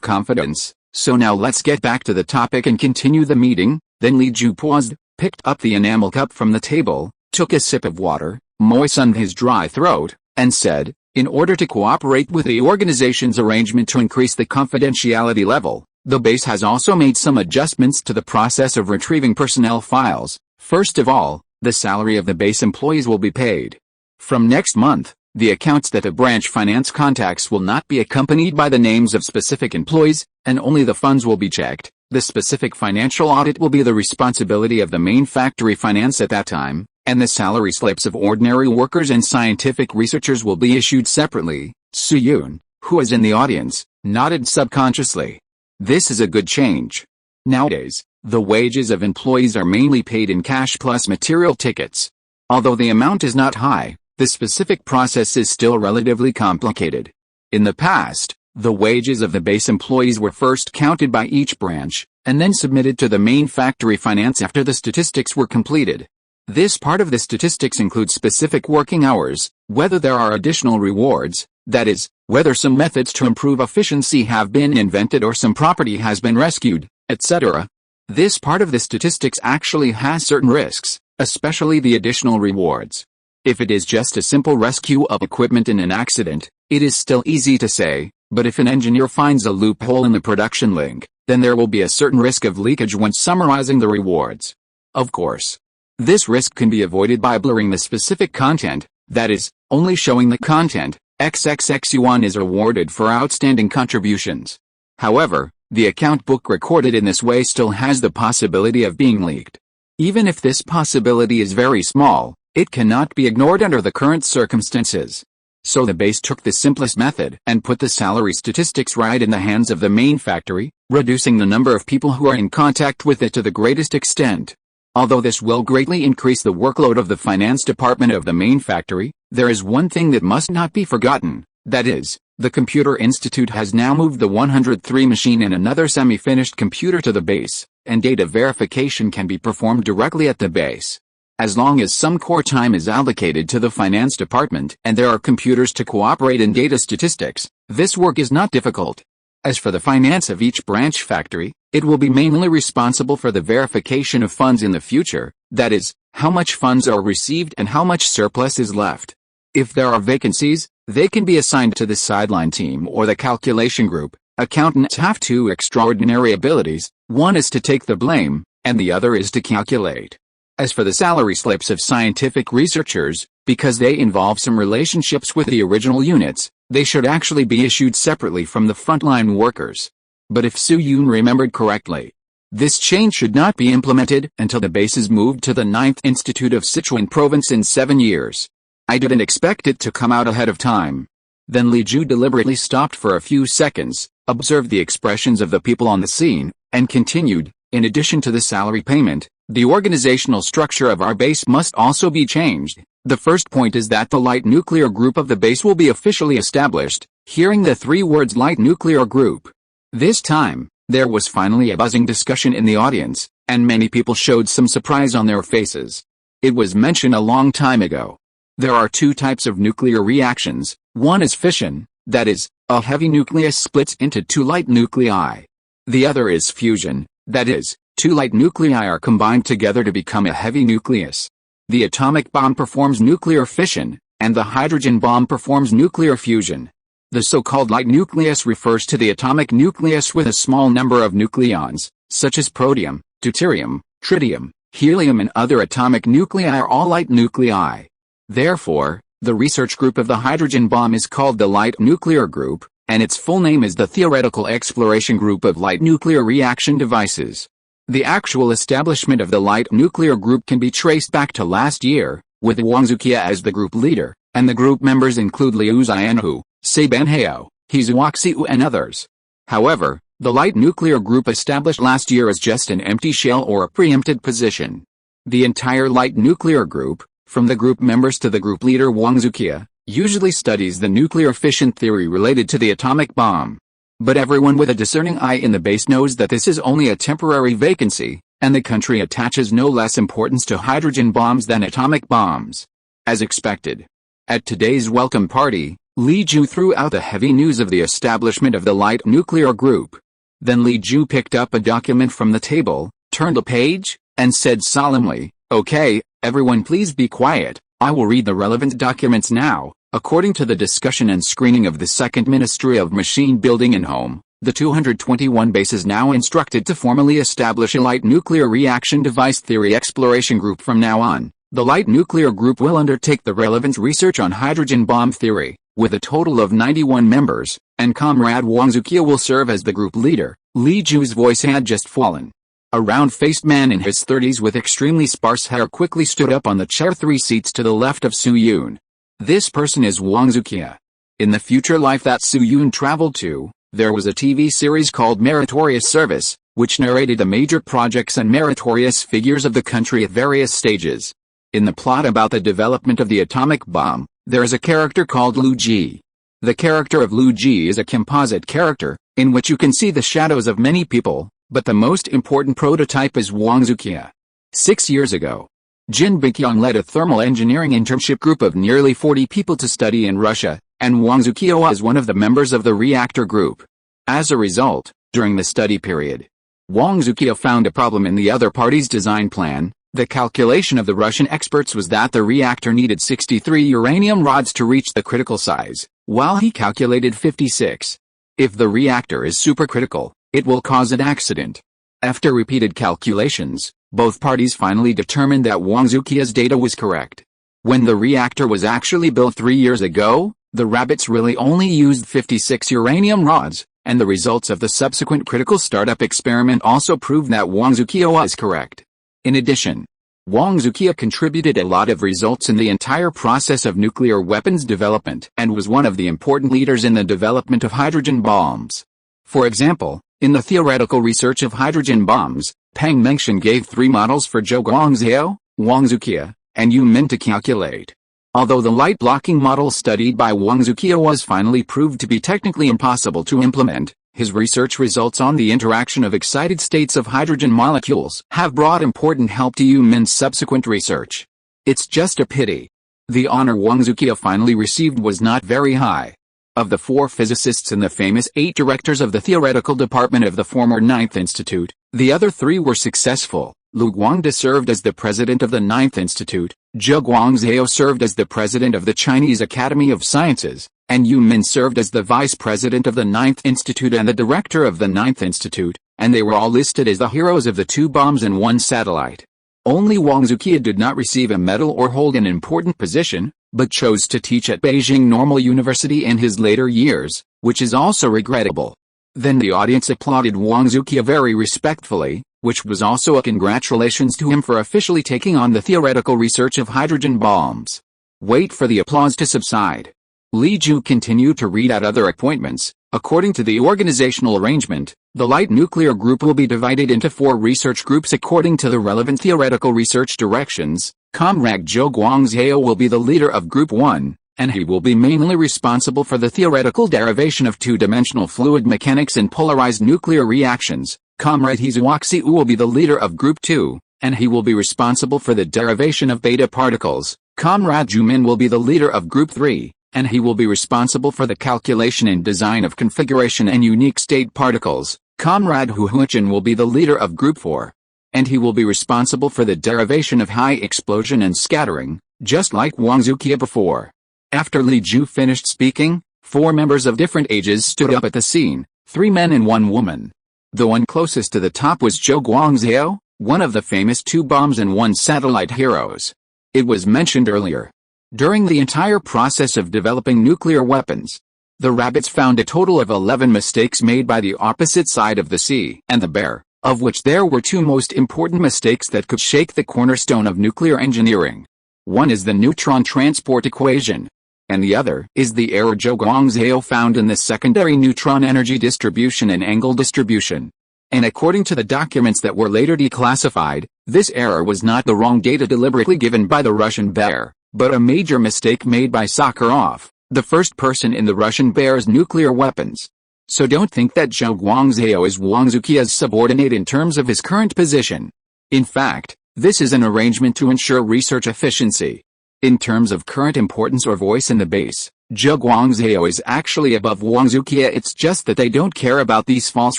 confidence. So now let's get back to the topic and continue the meeting. Then Li Ju paused, picked up the enamel cup from the table, took a sip of water, moistened his dry throat, and said, in order to cooperate with the organization's arrangement to increase the confidentiality level, the base has also made some adjustments to the process of retrieving personnel files. First of all, the salary of the base employees will be paid. From next month, the accounts that the branch finance contacts will not be accompanied by the names of specific employees, and only the funds will be checked. The specific financial audit will be the responsibility of the main factory finance at that time, and the salary slips of ordinary workers and scientific researchers will be issued separately. Su-yoon, who was in the audience, nodded subconsciously. This is a good change. Nowadays, the wages of employees are mainly paid in cash plus material tickets. Although the amount is not high, the specific process is still relatively complicated. In the past, the wages of the base employees were first counted by each branch, and then submitted to the main factory finance after the statistics were completed. This part of the statistics includes specific working hours, whether there are additional rewards, that is, whether some methods to improve efficiency have been invented or some property has been rescued, etc. This part of the statistics actually has certain risks, especially the additional rewards. If it is just a simple rescue of equipment in an accident, it is still easy to say, but if an engineer finds a loophole in the production link, then there will be a certain risk of leakage when summarizing the rewards. Of course, this risk can be avoided by blurring the specific content, that is, only showing the content. XXX yuan is rewarded for outstanding contributions. However, the account book recorded in this way still has the possibility of being leaked. Even if this possibility is very small, it cannot be ignored under the current circumstances. So the base took the simplest method and put the salary statistics right in the hands of the main factory, reducing the number of people who are in contact with it to the greatest extent. Although this will greatly increase the workload of the finance department of the main factory, there is one thing that must not be forgotten, that is, the Computer Institute has now moved the 103 machine and another semi-finished computer to the base, and data verification can be performed directly at the base. As long as some core time is allocated to the finance department and there are computers to cooperate in data statistics, this work is not difficult. As for the finance of each branch factory, it will be mainly responsible for the verification of funds in the future, that is, how much funds are received and how much surplus is left. If there are vacancies, they can be assigned to the sideline team or the calculation group. Accountants have two extraordinary abilities, one is to take the blame, and the other is to calculate. As for the salary slips of scientific researchers, because they involve some relationships with the original units, they should actually be issued separately from the frontline workers. But if Su-yoon remembered correctly, this change should not be implemented until the base is moved to the 9th Institute of Sichuan Province in 7 years. I didn't expect it to come out ahead of time. Then Li Ju deliberately stopped for a few seconds, observed the expressions of the people on the scene, and continued, in addition to the salary payment, the organizational structure of our base must also be changed. The first point is that the light nuclear group of the base will be officially established. Hearing the 3 words light nuclear group, this time, there was finally a buzzing discussion in the audience, and many people showed some surprise on their faces. It was mentioned a long time ago. There are 2 types of nuclear reactions. One is fission, that is, a heavy nucleus splits into 2 light nuclei. The other is fusion, that is, 2 light nuclei are combined together to become a heavy nucleus. The atomic bomb performs nuclear fission, and the hydrogen bomb performs nuclear fusion. The so-called light nucleus refers to the atomic nucleus with a small number of nucleons, such as protium, deuterium, tritium, helium and other atomic nuclei are all light nuclei. Therefore, the research group of the hydrogen bomb is called the Light Nuclear Group, and its full name is the Theoretical Exploration Group of Light Nuclear Reaction Devices. The actual establishment of the Light Nuclear Group can be traced back to last year, with Wang Zuqiya as the group leader, and the group members include Liu Xianhu, Sei Benhao, He Zuoxiu and others. However, the Light Nuclear Group established last year is just an empty shell or a preempted position. The entire Light Nuclear Group, from the group members to the group leader Wang Zuqiya, usually studies the nuclear fission theory related to the atomic bomb. But everyone with a discerning eye in the base knows that this is only a temporary vacancy, and the country attaches no less importance to hydrogen bombs than atomic bombs. As expected. At today's welcome party, Li Feiyu threw out the heavy news of the establishment of the light nuclear group. Then Li Feiyu picked up a document from the table, turned a page, and said solemnly, "Okay, everyone please be quiet, I will read the relevant documents now." According to the discussion and screening of the Second Ministry of Machine Building and Home, the 221 base is now instructed to formally establish a light nuclear reaction device theory exploration group from now on. The light nuclear group will undertake the relevant research on hydrogen bomb theory, with a total of 91 members, and Comrade Wang Zuqiu will serve as the group leader. Li Feiyu's voice had just fallen. A round-faced man in his 30s with extremely sparse hair quickly stood up on the chair 3 seats to the left of Su Yun. This person is Wang Zuqiu. In the future life that Su Yun traveled to, there was a TV series called Meritorious Service, which narrated the major projects and meritorious figures of the country at various stages. In the plot about the development of the atomic bomb, there is a character called Lu Ji. The character of Lu Ji is a composite character, in which you can see the shadows of many people, but the most important prototype is Wang Zuqiu. 6 years ago, Jin Bikyong led a thermal engineering internship group of nearly 40 people to study in Russia, and Wang Zuqiu was one of the members of the reactor group. As a result, during the study period, Wang Zuqiu found a problem in the other party's design plan. The calculation of the Russian experts was that the reactor needed 63 uranium rods to reach the critical size, while he calculated 56. If the reactor is supercritical, it will cause an accident. After repeated calculations, both parties finally determined that Wang Zuqiu's data was correct. When the reactor was actually built 3 years ago, the rabbits really only used 56 uranium rods, and the results of the subsequent critical startup experiment also proved that Wang Zuqiu was correct. In addition, Wang Zuqiu contributed a lot of results in the entire process of nuclear weapons development and was one of the important leaders in the development of hydrogen bombs. For example, in the theoretical research of hydrogen bombs, Peng Mengtian gave 3 models for Zhou Guangzhou, Wang Zuqiu, and Yu Min to calculate. Although the light-blocking model studied by Wang Zuqiu was finally proved to be technically impossible to implement, his research results on the interaction of excited states of hydrogen molecules have brought important help to Yu Min's subsequent research. It's just a pity. The honor Wang Zuqiu finally received was not very high. Of the 4 physicists and the famous 8 directors of the theoretical department of the former 9th Institute, the other 3 were successful. Lu Guangde served as the president of the 9th Institute, Zhou Guangzhou served as the president of the Chinese Academy of Sciences, and Yu Min served as the vice president of the 9th Institute and the director of the 9th Institute, and they were all listed as the heroes of the 2 bombs and 1 satellite. Only Wang Zuqiu did not receive a medal or hold an important position, but chose to teach at Beijing Normal University in his later years, which is also regrettable. Then the audience applauded Wang Zuqiu very respectfully, which was also a congratulations to him for officially taking on the theoretical research of hydrogen bombs. Wait for the applause to subside. Li Feiyu continued to read out other appointments. According to the organizational arrangement, the light nuclear group will be divided into 4 research groups according to the relevant theoretical research directions. Comrade Zhou Guangzhou will be the leader of Group 1, and he will be mainly responsible for the theoretical derivation of 2-dimensional fluid mechanics and polarized nuclear reactions. Comrade Zhuoxiu will be the leader of Group 2, and he will be responsible for the derivation of beta particles. Comrade Yu Min will be the leader of Group 3, and he will be responsible for the calculation and design of configuration and unique state particles. Comrade Hu Huichin will be the leader of Group 4, and he will be responsible for the derivation of high explosion and scattering, just like Wang Zuqiu before. After Li Feiyu finished speaking, 4 members of different ages stood up at the scene, 3 men and 1 woman. The one closest to the top was Zhou Guangzhou, one of the famous 2 bombs and 1 satellite heroes. It was mentioned earlier. During the entire process of developing nuclear weapons, the rabbits found a total of 11 mistakes made by the opposite side of the sea and the bear, of which there were 2 most important mistakes that could shake the cornerstone of nuclear engineering. One is the neutron transport equation, and the other is the error Zhou Guangzhou found in the secondary neutron energy distribution and angle distribution. And according to the documents that were later declassified, this error was not the wrong data deliberately given by the Russian bear, but a major mistake made by Sakharov, the first person in the Russian bear's nuclear weapons. So don't think that Zhou Guangzhou is Wang Zuqiu's subordinate in terms of his current position. In fact, this is an arrangement to ensure research efficiency. In terms of current importance or voice in the base, Zhang Zhongjing is actually above Wang Zuqiya. It's just that they don't care about these false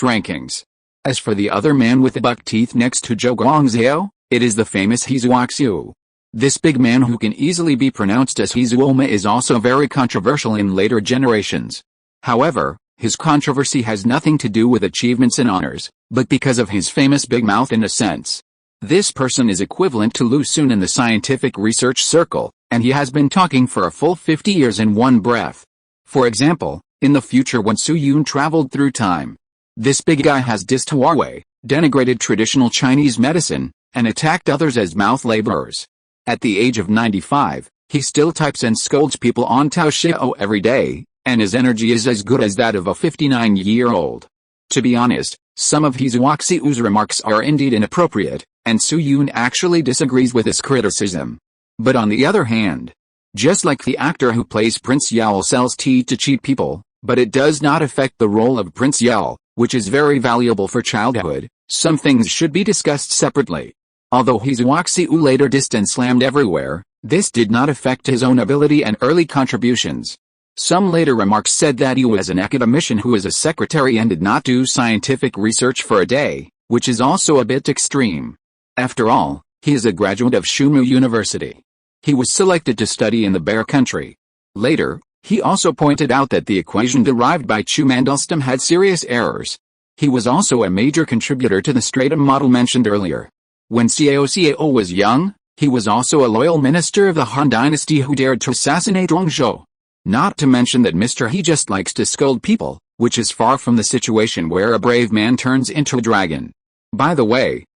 rankings. As for the other man with the buck teeth next to Zhang Zhongjing, it is the famous Li Feiyu. This big man, who can easily be pronounced as Hizuoma, is also very controversial in later generations. However, his controversy has nothing to do with achievements and honors, but because of his famous big mouth in a sense. This person is equivalent to Lu Xun in the scientific research circle, and he has been talking for a full 50 years in one breath. For example, in the future when Su Yun traveled through time, this big guy has dissed Huawei, denigrated traditional Chinese medicine, and attacked others as mouth laborers. At the age of 95, he still types and scolds people on Taoxiao every day, and his energy is as good as that of a 59-year-old. To be honest, some of Xiu's remarks are indeed inappropriate, and Su Yun actually disagrees with his criticism. But on the other hand, just like the actor who plays Prince Yao sells tea to cheat people, but it does not affect the role of Prince Yao, which is very valuable for childhood, some things should be discussed separately. Although Xiu later dissed and slammed everywhere, this did not affect his own ability and early contributions. Some later remarks said that he was an academician who is a secretary and did not do scientific research for a day, which is also a bit extreme. After all, he is a graduate of Shumu University. He was selected to study in the Bear Country. Later, he also pointed out that the equation derived by Chu Mandelstam had serious errors. He was also a major contributor to the stratum model mentioned earlier. When Cao was young, he was also a loyal minister of the Han Dynasty who dared to assassinate Rongzhou. Not to mention that Mr. He just likes to scold people, which is far from the situation where a brave man turns into a dragon. By the way,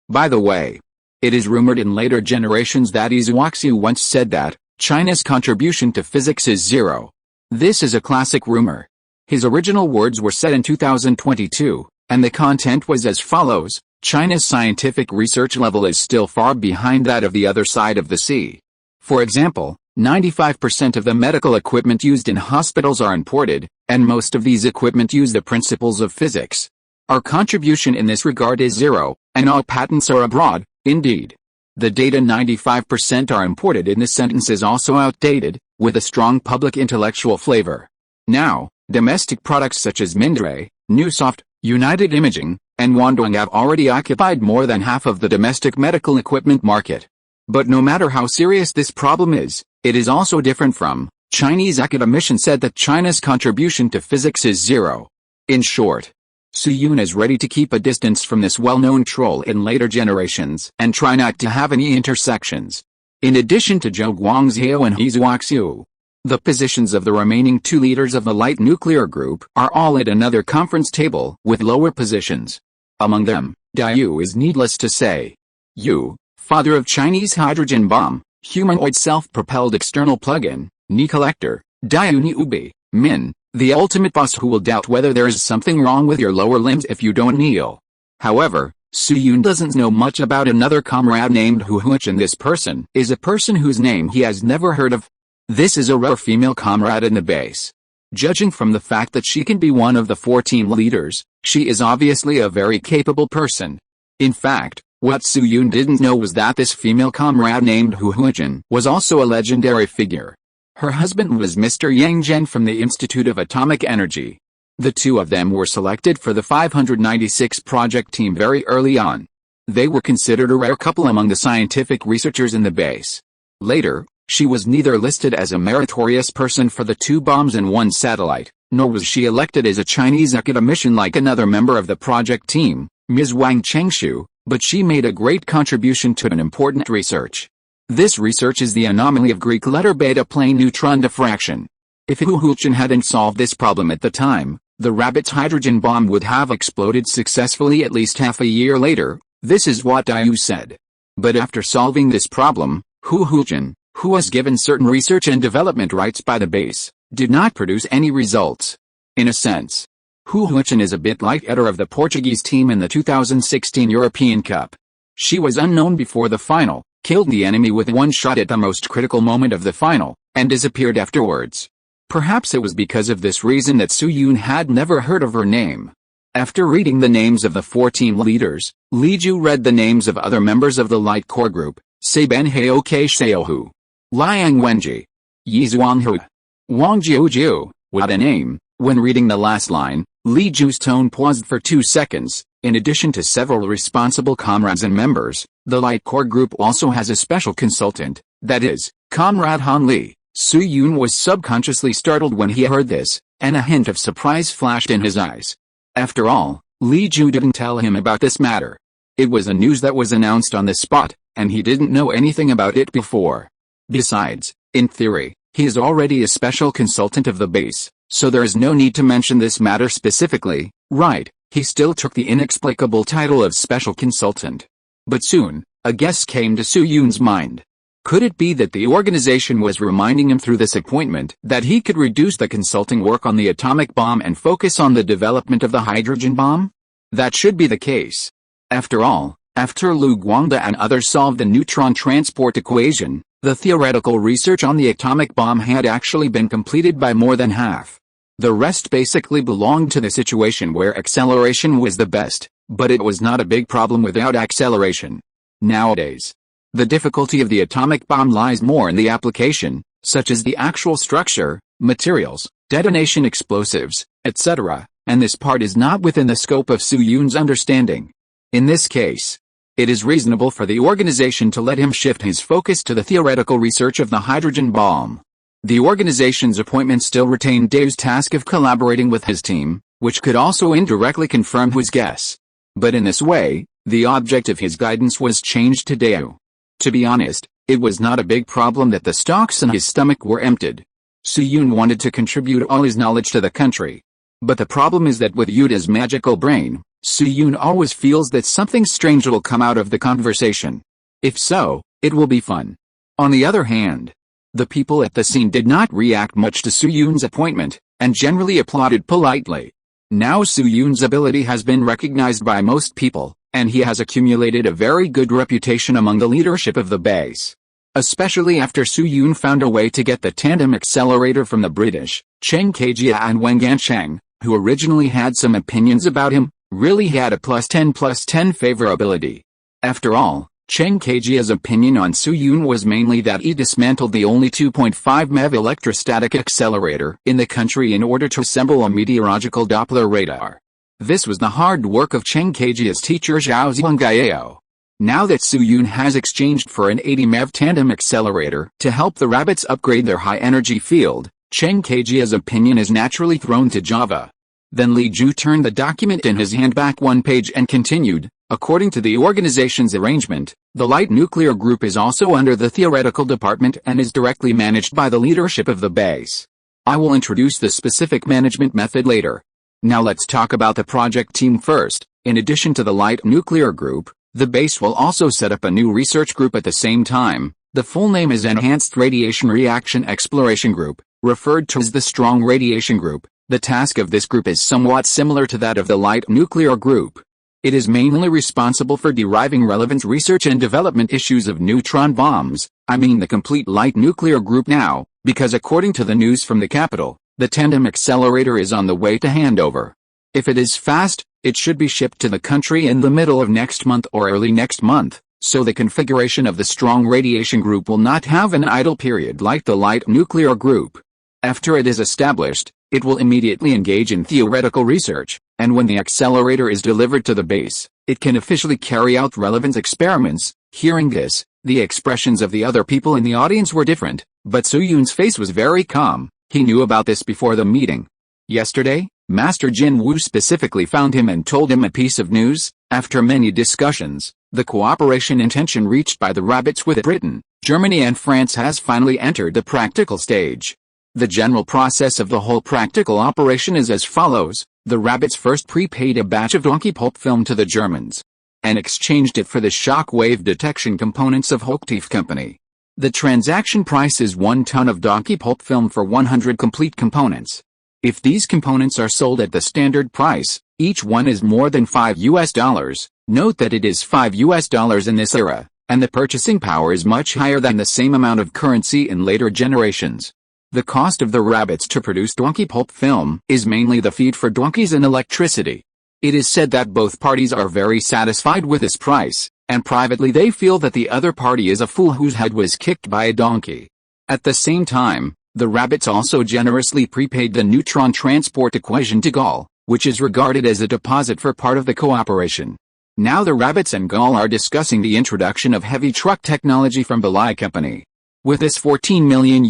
it is rumored in later generations that Xiu once said that China's contribution to physics is zero. This is a classic rumor. His original words were said in 2022, and the content was as follows: China's scientific research level is still far behind that of the other side of the sea. For example, 95% of the medical equipment used in hospitals are imported, and most of these equipment use the principles of physics. Our contribution in this regard is zero, and all patents are abroad. Indeed, the data 95% are imported in this sentence is also outdated, with a strong public intellectual flavor. Now, domestic products such as Mindray, Newsoft, United Imaging, and Wandong have already occupied more than half of the domestic medical equipment market. But no matter how serious this problem is, it is also different from Chinese academician said that China's contribution to physics is zero. In short, Su Yun is ready to keep a distance from this well-known troll in later generations and try not to have any intersections. In addition to Zhang Zhongjing and Xiu, the positions of the remaining two leaders of the light nuclear group are all at another conference table with lower positions. Among them, Diu is needless to say. Yu, father of Chinese hydrogen bomb, humanoid self-propelled external plug-in, Ni collector, Diu Ni Ubi, Min, the ultimate boss who will doubt whether there is something wrong with your lower limbs if you don't kneel. However, Su Yun doesn't know much about another comrade named Hu Huichin. This person is a person whose name he has never heard of. This is a rare female comrade in the base. Judging from the fact that she can be one of the 14 leaders, she is obviously a very capable person. In fact, what Su Yun didn't know was that this female comrade named Hu Huichin was also a legendary figure. Her husband was Mr. Yang Zhen from the Institute of Atomic Energy. The two of them were selected for the 596 project team very early on. They were considered a rare couple among the scientific researchers in the base. Later, she was neither listed as a meritorious person for the 2 bombs and 1 satellite, nor was she elected as a Chinese academician like another member of the project team, Ms. Wang Chengshu, but she made a great contribution to an important research. This research is the anomaly of Greek letter beta plane neutron diffraction. If Hu Huichin hadn't solved this problem at the time, the rabbit's hydrogen bomb would have exploded successfully at least half a year later. This is what Diu said. But after solving this problem, Hu Huichin, who was given certain research and development rights by the base, did not produce any results. In a sense, Hu Huichin is a bit like Eder of the Portuguese team in the 2016 European Cup. She was unknown before the final, killed the enemy with 1 shot at the most critical moment of the final, and disappeared afterwards. Perhaps it was because of this reason that Su Yun had never heard of her name. After reading the names of the 14 leaders, Li Ju read the names of other members of the Light Core Group: Seiben Heoke Xiaohu, Liang Wenji, Yi Zhuanghu, Wang Jiujiu. What a name! When reading the last line, Li Ju's tone paused for 2 seconds. In addition to several responsible comrades and members, the Light Core Group also has a special consultant, that is, Comrade Han Li. Su Yun was subconsciously startled when he heard this, and a hint of surprise flashed in his eyes. After all, Li Ju didn't tell him about this matter. It was a news that was announced on the spot, and he didn't know anything about it before. Besides, in theory, he is already a special consultant of the base, so there is no need to mention this matter specifically, right? He still took the inexplicable title of special consultant. But soon, a guess came to Su Yun's mind. Could it be that the organization was reminding him through this appointment that he could reduce the consulting work on the atomic bomb and focus on the development of the hydrogen bomb? That should be the case. After all, after Lu Guangda and others solved the neutron transport equation, the theoretical research on the atomic bomb had actually been completed by more than half. The rest basically belonged to the situation where acceleration was the best, but it was not a big problem without acceleration. Nowadays, the difficulty of the atomic bomb lies more in the application, such as the actual structure, materials, detonation explosives, etc., and this part is not within the scope of Su Yun's understanding. In this case, it is reasonable for the organization to let him shift his focus to the theoretical research of the hydrogen bomb. The organization's appointment still retained Dao's task of collaborating with his team, which could also indirectly confirm his guess. But in this way, the object of his guidance was changed to Dao. To be honest, it was not a big problem that the stocks in his stomach were emptied. Su Yun wanted to contribute all his knowledge to the country. But the problem is that with Yuda's magical brain, Su Yun always feels that something strange will come out of the conversation. If so, it will be fun. On the other hand, the people at the scene did not react much to Su Yun's appointment, and generally applauded politely. Now Su Yun's ability has been recognized by most people, and he has accumulated a very good reputation among the leadership of the base. Especially after Su Yun found a way to get the tandem accelerator from the British, Cheng Kejia and Wang Gancheng, who originally had some opinions about him, really had a +10/+10 favorability. After all, Cheng Kejia's opinion on Su Yun was mainly that he dismantled the only 2.5 MeV electrostatic accelerator in the country in order to assemble a meteorological Doppler radar. This was the hard work of Cheng Kejia's teacher Zhao Zhongjing. Now that Su Yun has exchanged for an 80 MeV tandem accelerator to help the rabbits upgrade their high-energy field, Cheng Kejia's opinion is naturally thrown to Java. Then Li Ju turned the document in his hand back one page and continued. According to the organization's arrangement, the Light Nuclear Group is also under the theoretical department and is directly managed by the leadership of the base. I will introduce the specific management method later. Now let's talk about the project team first. In addition to the Light Nuclear Group, the base will also set up a new research group at the same time. The full name is Enhanced Radiation Reaction Exploration Group, referred to as the Strong Radiation Group. The task of this group is somewhat similar to that of the Light Nuclear Group. It is mainly responsible for deriving relevant research and development issues of neutron bombs. I mean the complete Light Nuclear Group now, because according to the news from the capital, the tandem accelerator is on the way to handover. If it is fast, it should be shipped to the country in the middle of next month or early next month, so the configuration of the Strong Radiation Group will not have an idle period like the Light Nuclear Group. After it is established, it will immediately engage in theoretical research, and when the accelerator is delivered to the base, it can officially carry out relevant experiments. Hearing this, the expressions of the other people in the audience were different, but Su Yun's face was very calm. He knew about this before the meeting. Yesterday, Master Jin Wu specifically found him and told him a piece of news. After many discussions, the cooperation intention reached by the rabbits with Britain, Germany and France has finally entered the practical stage. The general process of the whole practical operation is as follows. The rabbits first prepaid a batch of donkey pulp film to the Germans, and exchanged it for the shock wave detection components of Hochtief Company. The transaction price is 1 ton of donkey pulp film for 100 complete components. If these components are sold at the standard price, each one is more than $5. Note that it is $5 in this era, and the purchasing power is much higher than the same amount of currency in later generations. The cost of the rabbits to produce donkey pulp film is mainly the feed for donkeys and electricity. It is said that both parties are very satisfied with this price, and privately they feel that the other party is a fool whose head was kicked by a donkey. At the same time, the rabbits also generously prepaid the neutron transport equation to Gall, which is regarded as a deposit for part of the cooperation. Now the rabbits and Gall are discussing the introduction of heavy truck technology from the Li company. With this $14 million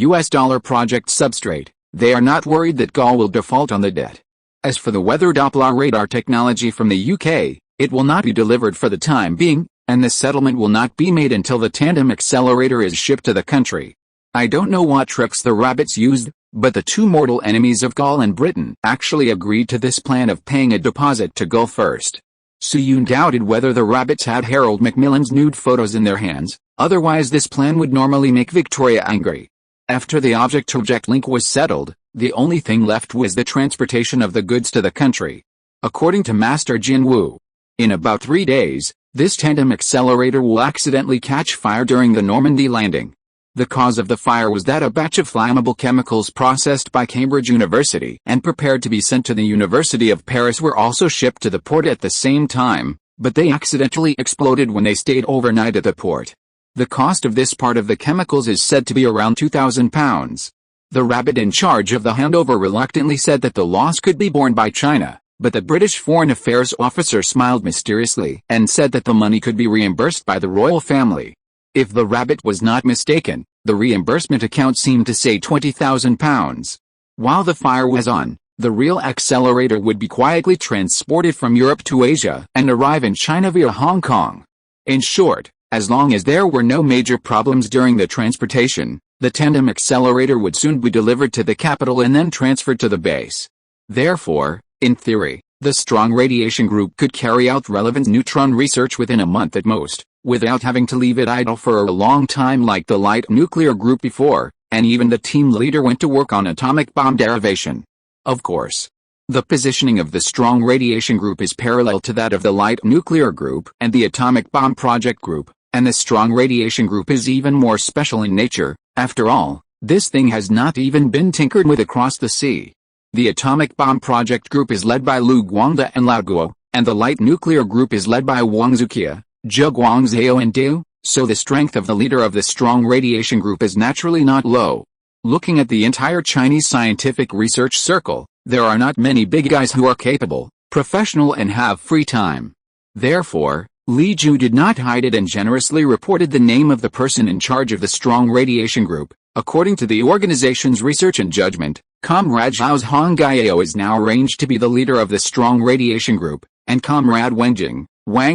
project substrate, they are not worried that Gall will default on the debt. As for the weather Doppler radar technology from the UK, it will not be delivered for the time being, and the settlement will not be made until the tandem accelerator is shipped to the country. I don't know what tricks the rabbits used, but the two mortal enemies of Gall and Britain actually agreed to this plan of paying a deposit to Gall first. Soo-yoon doubted whether the rabbits had Harold Macmillan's nude photos in their hands, otherwise this plan would normally make Victoria angry. After the object-object link was settled, the only thing left was the transportation of the goods to the country. According to Master Jin Woo, in about 3 days, this tandem accelerator will accidentally catch fire during the Normandy landing. The cause of the fire was that a batch of flammable chemicals processed by Cambridge University and prepared to be sent to the University of Paris were also shipped to the port at the same time, but they accidentally exploded when they stayed overnight at the port. The cost of this part of the chemicals is said to be around £2,000. The rabbit in charge of the handover reluctantly said that the loss could be borne by China, but the British Foreign Affairs officer smiled mysteriously and said that the money could be reimbursed by the royal family. If the rabbit was not mistaken, the reimbursement account seemed to say £20,000. While the fire was on, the real accelerator would be quietly transported from Europe to Asia and arrive in China via Hong Kong. In short, as long as there were no major problems during the transportation, the tandem accelerator would soon be delivered to the capital and then transferred to the base. Therefore, in theory, the strong radiation group could carry out relevant neutron research within a month at most, without having to leave it idle for a long time like the light nuclear group before, and even the team leader went to work on atomic bomb derivation. Of course, the positioning of the strong radiation group is parallel to that of the light nuclear group and the atomic bomb project group, and the strong radiation group is even more special in nature. After all, this thing has not even been tinkered with across the sea. The atomic bomb project group is led by Lu Guangde and Lao Guo, and the light nuclear group is led by Wang Zuqia, Zhe Guangzhou and Du, so the strength of the leader of the strong radiation group is naturally not low. Looking at the entire Chinese scientific research circle, there are not many big guys who are capable, professional and have free time. Therefore, Li Ju did not hide it and generously reported the name of the person in charge of the strong radiation group. According to the organization's research and judgment, Comrade Zhao Zhongjing is now arranged to be the leader of the strong radiation group, and Comrade Wang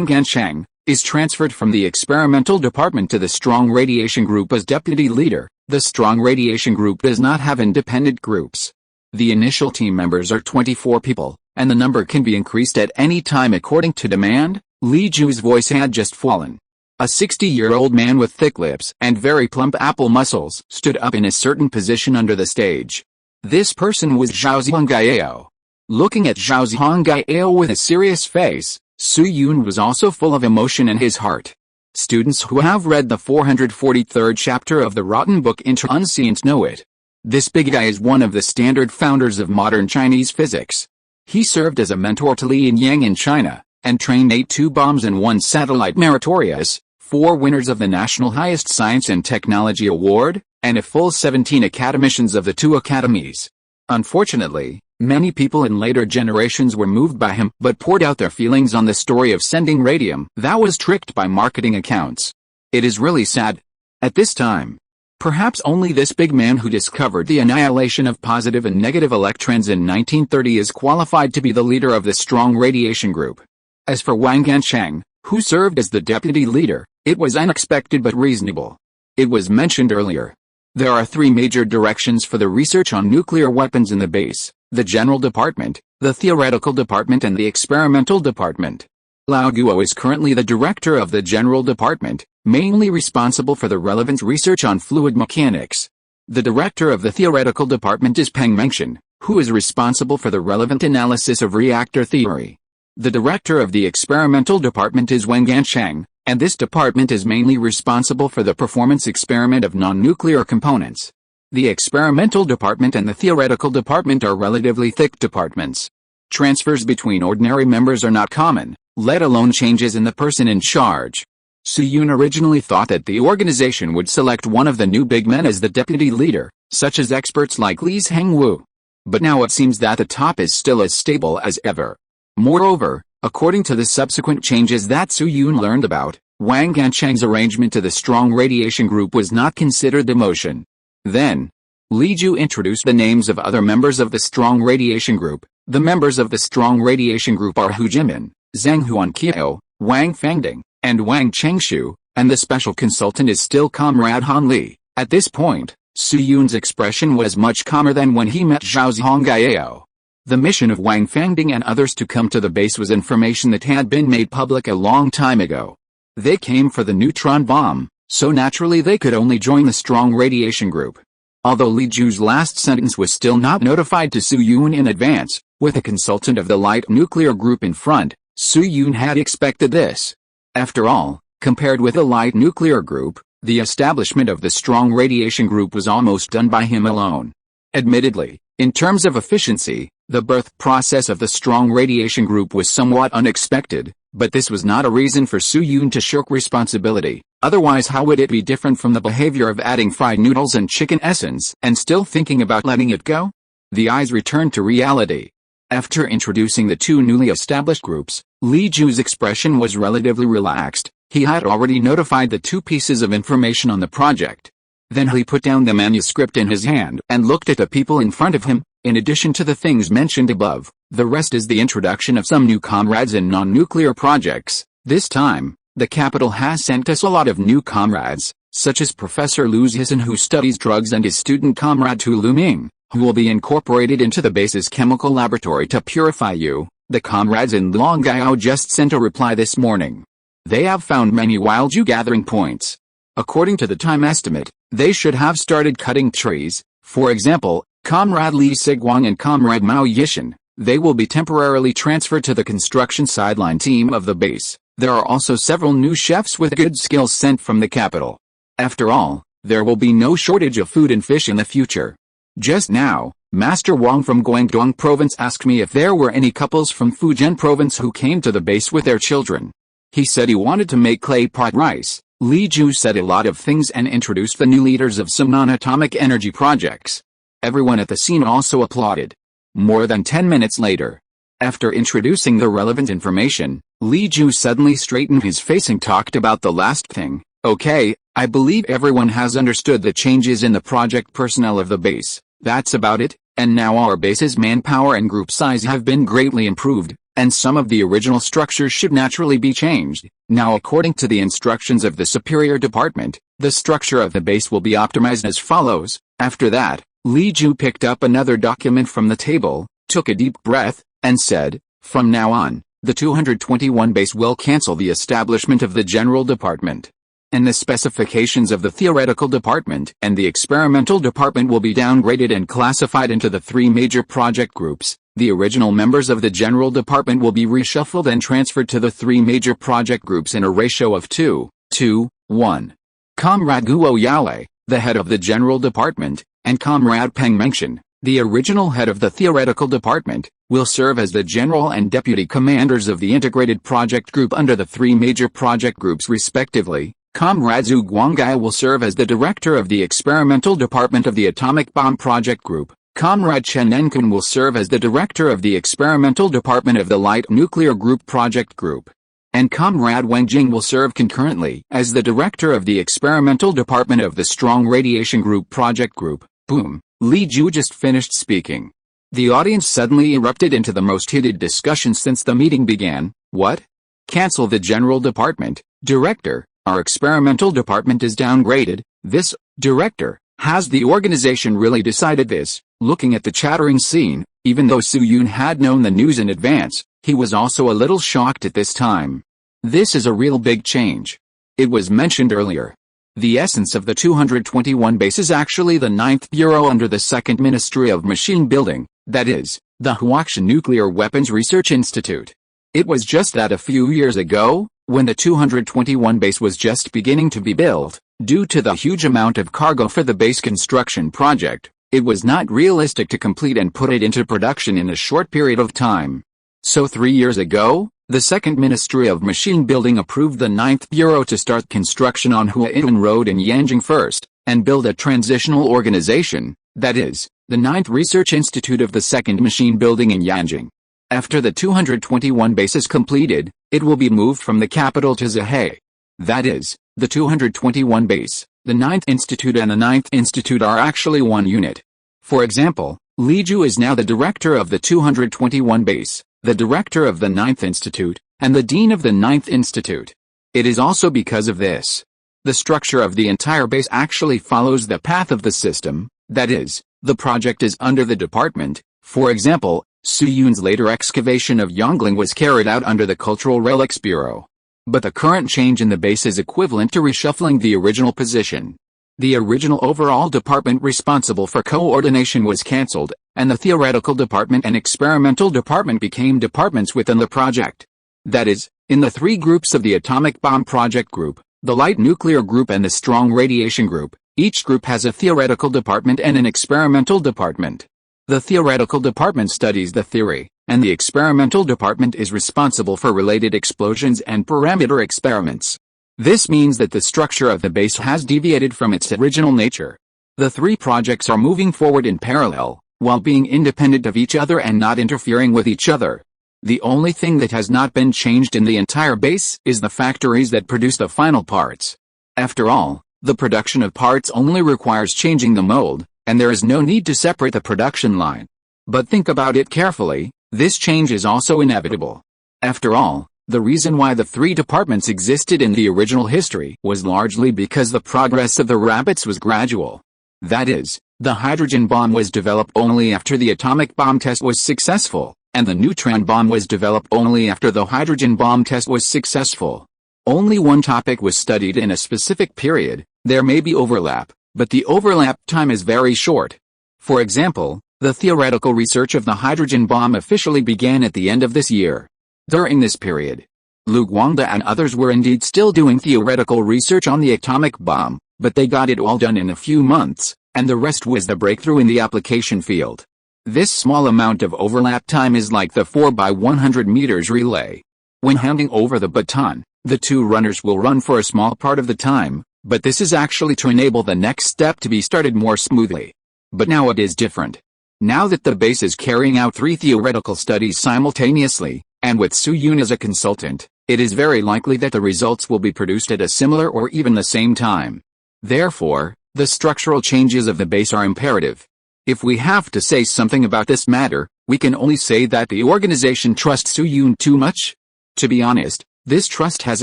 Gansheng, is transferred from the experimental department to the strong radiation group as deputy leader. The strong radiation group does not have independent groups. The initial team members are 24 people, and the number can be increased at any time according to demand. Li Ju's voice had just fallen. A 60-year-old man with thick lips and very plump apple muscles stood up in a certain position under the stage. This person was Zhao Zhongjing. Looking at Zhao Zhongjing with a serious face, Soo-yoon was also full of emotion in his heart. Students who have read the 443rd chapter of the Rotten Book into Unscientific know it. This big guy is one of the standard founders of modern Chinese physics. He served as a mentor to Li and Yang in China, and trained 8 bombs and 1 satellite meritorious, 4 winners of the National Highest Science and Technology Award, and a full 17 academicians of the 2 academies. Unfortunately, many people in later generations were moved by him but poured out their feelings on the story of sending radium that was tricked by marketing accounts. It is really sad. At this time, perhaps only this big man who discovered the annihilation of positive and negative electrons in 1930 is qualified to be the leader of the strong radiation group. As for Wang Gansheng, who served as the deputy leader, it was unexpected but reasonable. It was mentioned earlier. There are 3 major directions for the research on nuclear weapons in the base: the general department, the theoretical department and the experimental department. Lao Guo is currently the director of the general department, mainly responsible for the relevant research on fluid mechanics. The director of the theoretical department is Peng Mengxian, who is responsible for the relevant analysis of reactor theory. The director of the experimental department is Wang Gansheng, and this department is mainly responsible for the performance experiment of non-nuclear components. The experimental department and the theoretical department are relatively thick departments. Transfers between ordinary members are not common, let alone changes in the person in charge. Su-yoon originally thought that the organization would select one of the new big men as the deputy leader, such as experts like Lee Sang-woo. But now it seems that the top is still as stable as ever. Moreover, according to the subsequent changes that Su-yoon learned about, Wang Gancheng's arrangement to the strong radiation group was not considered demotion. Then, Li Ju introduced the names of other members of the strong radiation group. The members of the strong radiation group are Hu Jimin, Zhang Huankio, Wang Fangding, and Wang Chengshu, and the special consultant is still Comrade Han Li. At this point, Su-yoon's expression was much calmer than when he met Zhao Zhongjing. The mission of Wang Fangding and others to come to the base was information that had been made public a long time ago. They came for the neutron bomb, so naturally they could only join the strong radiation group. Although Li Ju's last sentence was still not notified to Su-yoon in advance, with a consultant of the light nuclear group in front, Su-yoon had expected this. After all, compared with the light nuclear group, the establishment of the strong radiation group was almost done by him alone. Admittedly, in terms of efficiency, the birth process of the strong radiation group was somewhat unexpected, but this was not a reason for Su-yoon to shirk responsibility. Otherwise, how would it be different from the behavior of adding fried noodles and chicken essence and still thinking about letting it go? The eyes returned to reality. After introducing the two newly established groups, Li Ju's expression was relatively relaxed. He had already notified the two pieces of information on the project. Then he put down the manuscript in his hand and looked at the people in front of him. In addition to the things mentioned above, the rest is the introduction of some new comrades in non-nuclear projects. This time, the capital has sent us a lot of new comrades, such as Professor Liu Zhisan, who studies drugs, and his student comrade Tu Luming, who will be incorporated into the base's chemical laboratory to purify you. The comrades in Longgao just sent a reply this morning. They have found many wild Jew gathering points. According to the time estimate, they should have started cutting trees. For example, Comrade Li Sigwang and Comrade Mao Yishan. They will be temporarily transferred to the construction sideline team of the base. There are also several new chefs with good skills sent from the capital. After all, there will be no shortage of food and fish in the future. Just now, Master Wang from Guangdong province asked me if there were any couples from Fujian province who came to the base with their children. He said he wanted to make clay pot rice. Li Ju said a lot of things and introduced the new leaders of some non-atomic energy projects. Everyone at the scene also applauded. More than 10 minutes later, after introducing the relevant information, Li Ju suddenly straightened his face and talked about the last thing. Okay, I believe everyone has understood the changes in the project personnel of the base. That's about it, and now our base's manpower and group size have been greatly improved, and some of the original structures should naturally be changed. Now, according to the instructions of the superior department, the structure of the base will be optimized as follows. After that, Li Ju picked up another document from the table, took a deep breath, and said, from now on, the 221 base will cancel the establishment of the general department. And the specifications of the theoretical department and the experimental department will be downgraded and classified into the three major project groups. The original members of the general department will be reshuffled and transferred to the three major project groups in a ratio of 2-1. Comrade Guo Yale, the head of the general department, and Comrade Peng Mengshan, the original head of the theoretical department, will serve as the general and deputy commanders of the integrated project group under the three major project groups respectively. Comrade Zhu Guanggai will serve as the director of the experimental department of the atomic bomb project group. Comrade Chen Enkun will serve as the director of the experimental department of the light nuclear group project group. And Comrade Wang Jing will serve concurrently as the director of the experimental department of the strong radiation group project group. Boom. Li Ju just finished speaking. The audience suddenly erupted into the most heated discussion since the meeting began. What? Cancel the general department, director. Our experimental department is downgraded. This, director, has the organization really decided this? Looking at the chattering scene, even though Su-yoon had known the news in advance, he was also a little shocked at this time. This is a real big change. It was mentioned earlier. The essence of the 221 base is actually the 9th Bureau under the 2nd Ministry of Machine Building, that is, the Huakshan Nuclear Weapons Research Institute. It was just that a few years ago, when the 221 base was just beginning to be built, due to the huge amount of cargo for the base construction project, It was not realistic to complete and put it into production in a short period of time. So 3 years ago, the Second Ministry of Machine Building approved the 9th Bureau to start construction on Huaiyin Road in Yanjing first, and build a transitional organization, that is, the 9th Research Institute of the Second Machine Building in Yanjing. After the 221 base is completed, it will be moved from the capital to Zhehai. That is, the 221 base, the 9th Institute and the 9th Institute are actually one unit. For example, Li Feiyu is now the director of the 221 base, the director of the 9th Institute, and the dean of the 9th Institute. It is also because of this. The structure of the entire base actually follows the path of the system, that is, the project is under the department. For example, Su Yun's later excavation of Yongling was carried out under the Cultural Relics Bureau. But the current change in the base is equivalent to reshuffling the original position. The original overall department responsible for coordination was cancelled, and the theoretical department and experimental department became departments within the project. That is, in the 3 groups of the atomic bomb project group, the light nuclear group and the strong radiation group, each group has a theoretical department and an experimental department. The theoretical department studies the theory, and the experimental department is responsible for related explosions and parameter experiments. This means that the structure of the base has deviated from its original nature. The 3 projects are moving forward in parallel, while being independent of each other and not interfering with each other. The only thing that has not been changed in the entire base is the factories that produce the final parts. After all, the production of parts only requires changing the mold, and there is no need to separate the production line. But think about it carefully, this change is also inevitable. After all, the reason why the 3 departments existed in the original history was largely because the progress of the rabbits was gradual. That is, the hydrogen bomb was developed only after the atomic bomb test was successful, and the neutron bomb was developed only after the hydrogen bomb test was successful. Only one topic was studied in a specific period. There may be overlap, but the overlap time is very short. For example, the theoretical research of the hydrogen bomb officially began at the end of this year. During this period, Lu Guangda and others were indeed still doing theoretical research on the atomic bomb, but they got it all done in a few months, and the rest was the breakthrough in the application field. This small amount of overlap time is like the 4x100 meters relay. When handing over the baton, the 2 runners will run for a small part of the time, but this is actually to enable the next step to be started more smoothly. But now it is different. Now that the base is carrying out 3 theoretical studies simultaneously, and with Su Yun as a consultant, it is very likely that the results will be produced at a similar or even the same time. Therefore, the structural changes of the base are imperative. If we have to say something about this matter, we can only say that the organization trusts Su Yun too much. To be honest, this trust has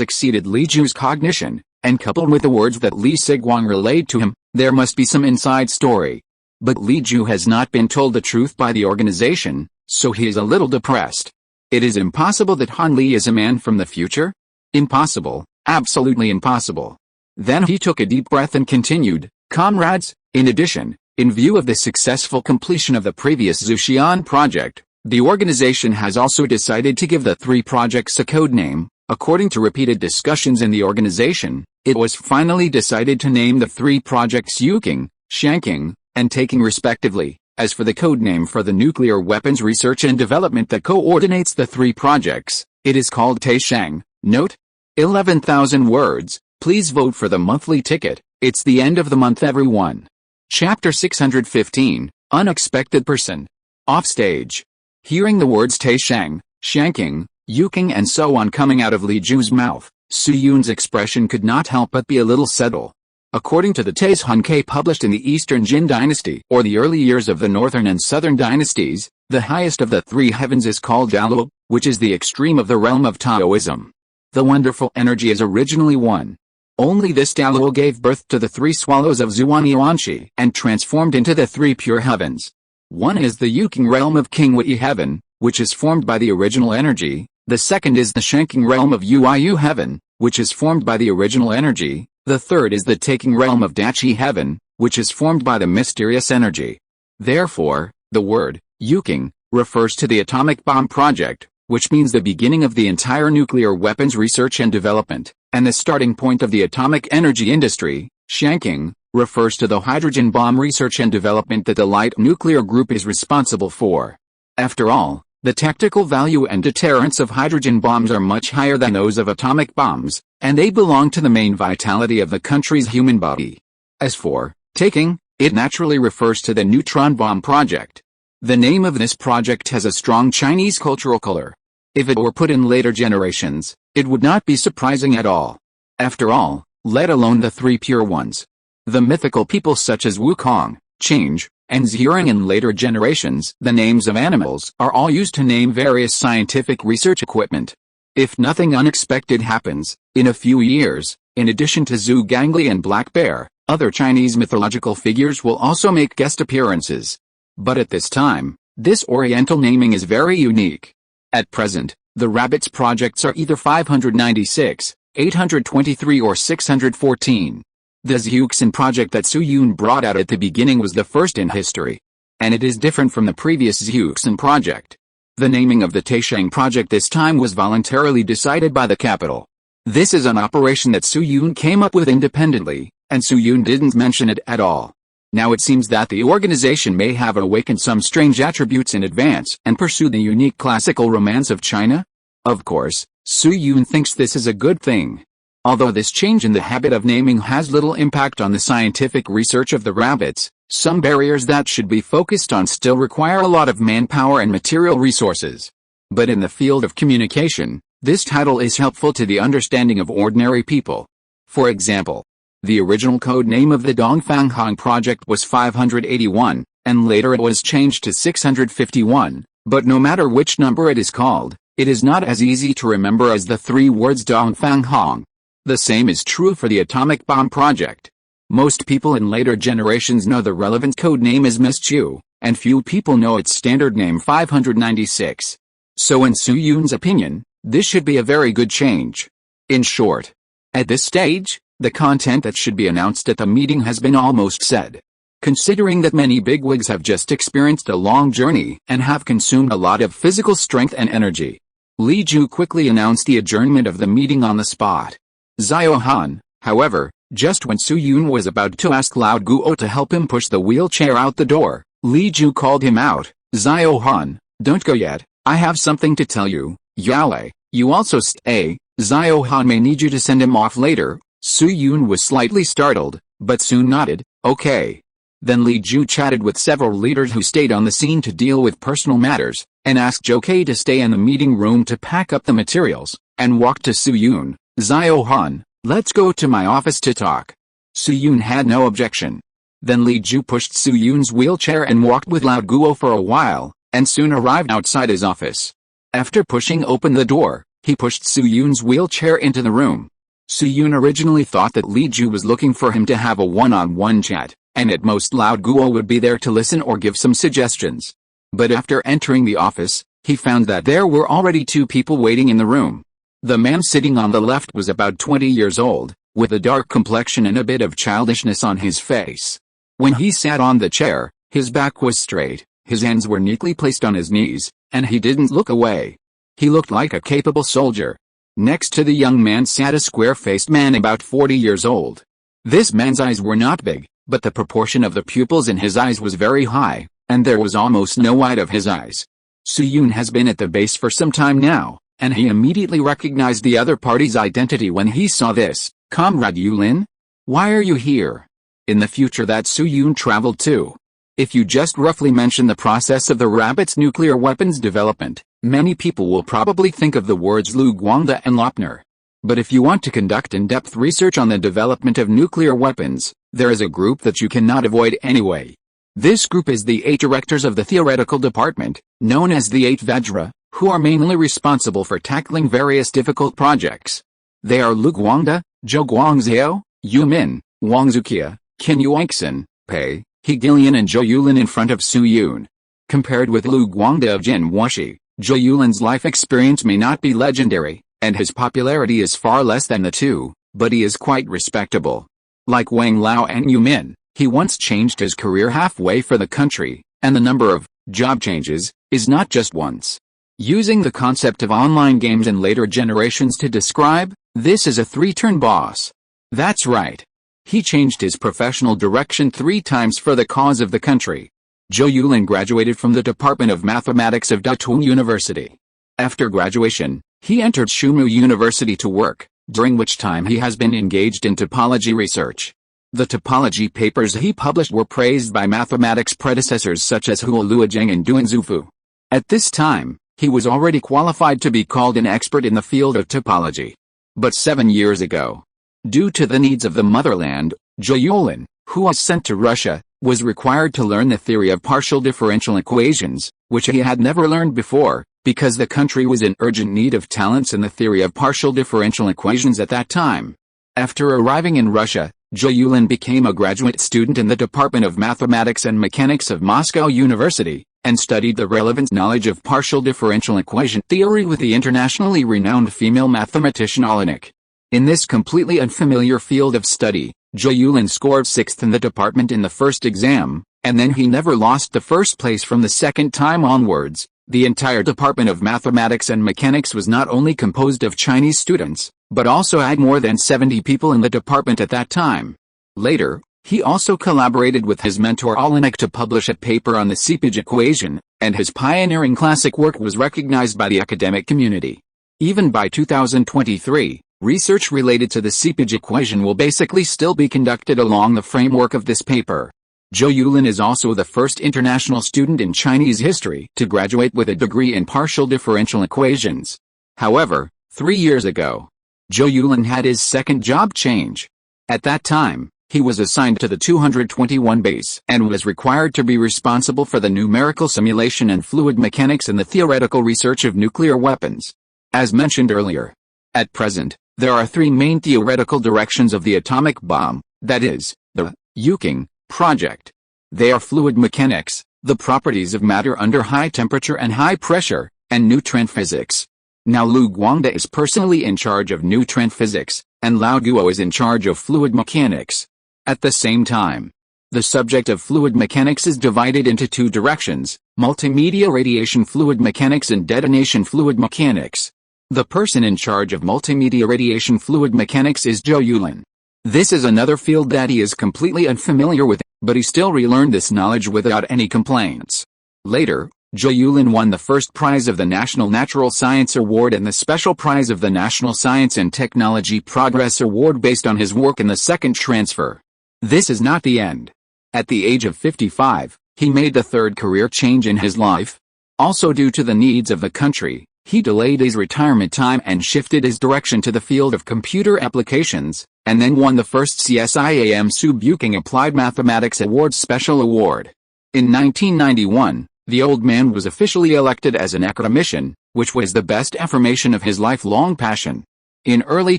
exceeded Li Feiju's cognition, and coupled with the words that Li Siguang relayed to him, there must be some inside story. But Li Feiyu has not been told the truth by the organization, so he is a little depressed. It is impossible that Han Li is a man from the future? Impossible, absolutely impossible. Then he took a deep breath and continued, comrades, in addition, in view of the successful completion of the previous Zhuxian project, the organization has also decided to give the 3 projects a code name. According to repeated discussions in the organization, it was finally decided to name the 3 projects Yuking, Shanking, and Taking respectively. As for the code name for the nuclear weapons research and development that coordinates the 3 projects, it is called Taishang. Note: 11,000 words. Please vote for the monthly ticket. It's the end of the month, everyone. Chapter 615, Unexpected Person. Offstage. Hearing the words Taishang, Shanking, Yuking and so on coming out of Li Feiju's mouth, Su Yun's expression could not help but be a little subtle. According to the Taizhunkei published in the Eastern Jin dynasty or the early years of the Northern and Southern dynasties, the highest of the 3 heavens is called Daluo, which is the extreme of the realm of Taoism. The wonderful energy is originally one. Only this Daluo gave birth to the 3 swallows of Zuan Yuanshi and transformed into the 3 pure heavens. One is the Yuking realm of King Wei heaven, which is formed by the original energy. The second is the Shanking realm of Yuiyu heaven, which is formed by the original energy. The third is the Taking realm of Dachi heaven, which is formed by the mysterious energy. Therefore, the word, Yuking, refers to the atomic bomb project, which means the beginning of the entire nuclear weapons research and development, and the starting point of the atomic energy industry. Shanking refers to the hydrogen bomb research and development that the Light Nuclear Group is responsible for. After all, the tactical value and deterrence of hydrogen bombs are much higher than those of atomic bombs, and they belong to the main vitality of the country's human body. As for taking, it naturally refers to the neutron bomb project. The name of this project has a strong Chinese cultural color. If it were put in later generations, it would not be surprising at all. After all, let alone the three pure ones. The mythical people such as Wukong, Qing, and Zheng in later generations, the names of animals are all used to name various scientific research equipment. If nothing unexpected happens, in a few years, in addition to Zhu Gangli and Black Bear, other Chinese mythological figures will also make guest appearances. But at this time, this Oriental naming is very unique. At present, the rabbits projects are either 596, 823 or 614. The Zhuxin project that Su Yun brought out at the beginning was the first in history. And it is different from the previous Zhuxin project. The naming of the Taisheng project this time was voluntarily decided by the capital. This is an operation that Su Yun came up with independently, and Su Yun didn't mention it at all. Now it seems that the organization may have awakened some strange attributes in advance and pursue the unique classical romance of China. Of course, Su Yun thinks this is a good thing. Although this change in the habit of naming has little impact on the scientific research of the rabbits, some barriers that should be focused on still require a lot of manpower and material resources. But in the field of communication, this title is helpful to the understanding of ordinary people. For example, the original code name of the Dongfanghong project was 581, and later it was changed to 651, but no matter which number it is called, it is not as easy to remember as the three words Dongfanghong. The same is true for the atomic bomb project. Most people in later generations know the relevant code name as Mischu, and few people know its standard name 596. So in Su Yun's opinion, this should be a very good change. In short, at this stage, the content that should be announced at the meeting has been almost said. Considering that many bigwigs have just experienced a long journey and have consumed a lot of physical strength and energy, Li Ju quickly announced the adjournment of the meeting on the spot. Xiao Han, however, just when Su Yun was about to ask Lao Guo to help him push the wheelchair out the door, Li Ju called him out. Xiao Han, don't go yet, I have something to tell you. Yale, you also stay. Xiao Han may need you to send him off later. Su Yun was slightly startled, but soon nodded, okay. Then Li Ju chatted with several leaders who stayed on the scene to deal with personal matters, and asked Zhou Kai to stay in the meeting room to pack up the materials, and walked to Su Yun. Xiao Han, let's go to my office to talk. Su Yun had no objection. Then Li Ju pushed Su Yun's wheelchair and walked with Lao Guo for a while, and soon arrived outside his office. After pushing open the door, he pushed Su Yun's wheelchair into the room. Su Yun originally thought that Li Ju was looking for him to have a one-on-one chat, and at most Lao Guo would be there to listen or give some suggestions. But after entering the office, he found that there were already two people waiting in the room. The man sitting on the left was about 20 years old, with a dark complexion and a bit of childishness on his face. When he sat on the chair, his back was straight, his hands were neatly placed on his knees, and he didn't look away. He looked like a capable soldier. Next to the young man sat a square-faced man about 40 years old. This man's eyes were not big, but the proportion of the pupils in his eyes was very high, and there was almost no white of his eyes. Su Yun has been at the base for some time now, and he immediately recognized the other party's identity when he saw this. Comrade Yulin? Why are you here? In the future that Su Yun traveled to. If you just roughly mention the process of the rabbit's nuclear weapons development, many people will probably think of the words Lu Guangda and Lopner. But if you want to conduct in-depth research on the development of nuclear weapons, there is a group that you cannot avoid anyway. This group is the 8 directors of the theoretical department, known as the 8 Vajra, who are mainly responsible for tackling various difficult projects. They are Lu Guangda, Zhou Guangzhou, Yu Min, Wang Zukia, Qin Yuanxin, Pei, He Gillian and Zhou Yulin in front of Su Yun. Compared with Lu Guangda of Jin Wuxi, Zhou Yulin's life experience may not be legendary, and his popularity is far less than the two, but he is quite respectable. Like Wang Lao and Yu Min, he once changed his career halfway for the country, and the number of job changes is not just once. Using the concept of online games in later generations to describe, this is a 3-turn boss. That's right. He changed his professional direction 3 times for the cause of the country. Zhou Yulin graduated from the Department of Mathematics of Datung University. After graduation, he entered Shumu University to work, during which time he has been engaged in topology research. The topology papers he published were praised by mathematics predecessors such as Hua Luozheng and Duan Zufu. At this time, he was already qualified to be called an expert in the field of topology. But 7 years ago, due to the needs of the motherland, Zhou Yulin, who was sent to Russia, was required to learn the theory of partial differential equations, which he had never learned before, because the country was in urgent need of talents in the theory of partial differential equations at that time. After arriving in Russia, Zhou Yulin became a graduate student in the Department of Mathematics and Mechanics of Moscow University, and studied the relevant knowledge of partial differential equation theory with the internationally renowned female mathematician Olenek. In this completely unfamiliar field of study, Zhou Yulin scored 6th in the department in the first exam, and then he never lost the first place from the second time onwards. The entire Department of Mathematics and Mechanics was not only composed of Chinese students, but also had more than 70 people in the department at that time. Later, he also collaborated with his mentor Olenek to publish a paper on the seepage equation, and his pioneering classic work was recognized by the academic community. Even by 2023, research related to the seepage equation will basically still be conducted along the framework of this paper. Zhou Yulin is also the first international student in Chinese history to graduate with a degree in partial differential equations. However, 3 years ago, Zhou Yulin had his second job change. At that time, he was assigned to the 221 base and was required to be responsible for the numerical simulation and fluid mechanics in the theoretical research of nuclear weapons. As mentioned earlier, at present, there are 3 main theoretical directions of the atomic bomb, that is, the Yuking project. They are fluid mechanics, the properties of matter under high temperature and high pressure, and neutron physics. Now Lu Guangda is personally in charge of neutron physics, and Lao Guo is in charge of fluid mechanics. At the same time, the subject of fluid mechanics is divided into 2 directions, multimedia radiation fluid mechanics and detonation fluid mechanics. The person in charge of multimedia radiation fluid mechanics is Zhou Yulin. This is another field that he is completely unfamiliar with, but he still relearned this knowledge without any complaints. Later, Zhou Yulin won the first prize of the National Natural Science Award and the special prize of the National Science and Technology Progress Award based on his work in the second transfer. This is not the end. At the age of 55, he made the third career change in his life. Also due to the needs of the country, he delayed his retirement time and shifted his direction to the field of computer applications, and then won the first CSIAM Subuking Applied Mathematics Award Special Award. In 1991, the old man was officially elected as an academician, which was the best affirmation of his lifelong passion. In early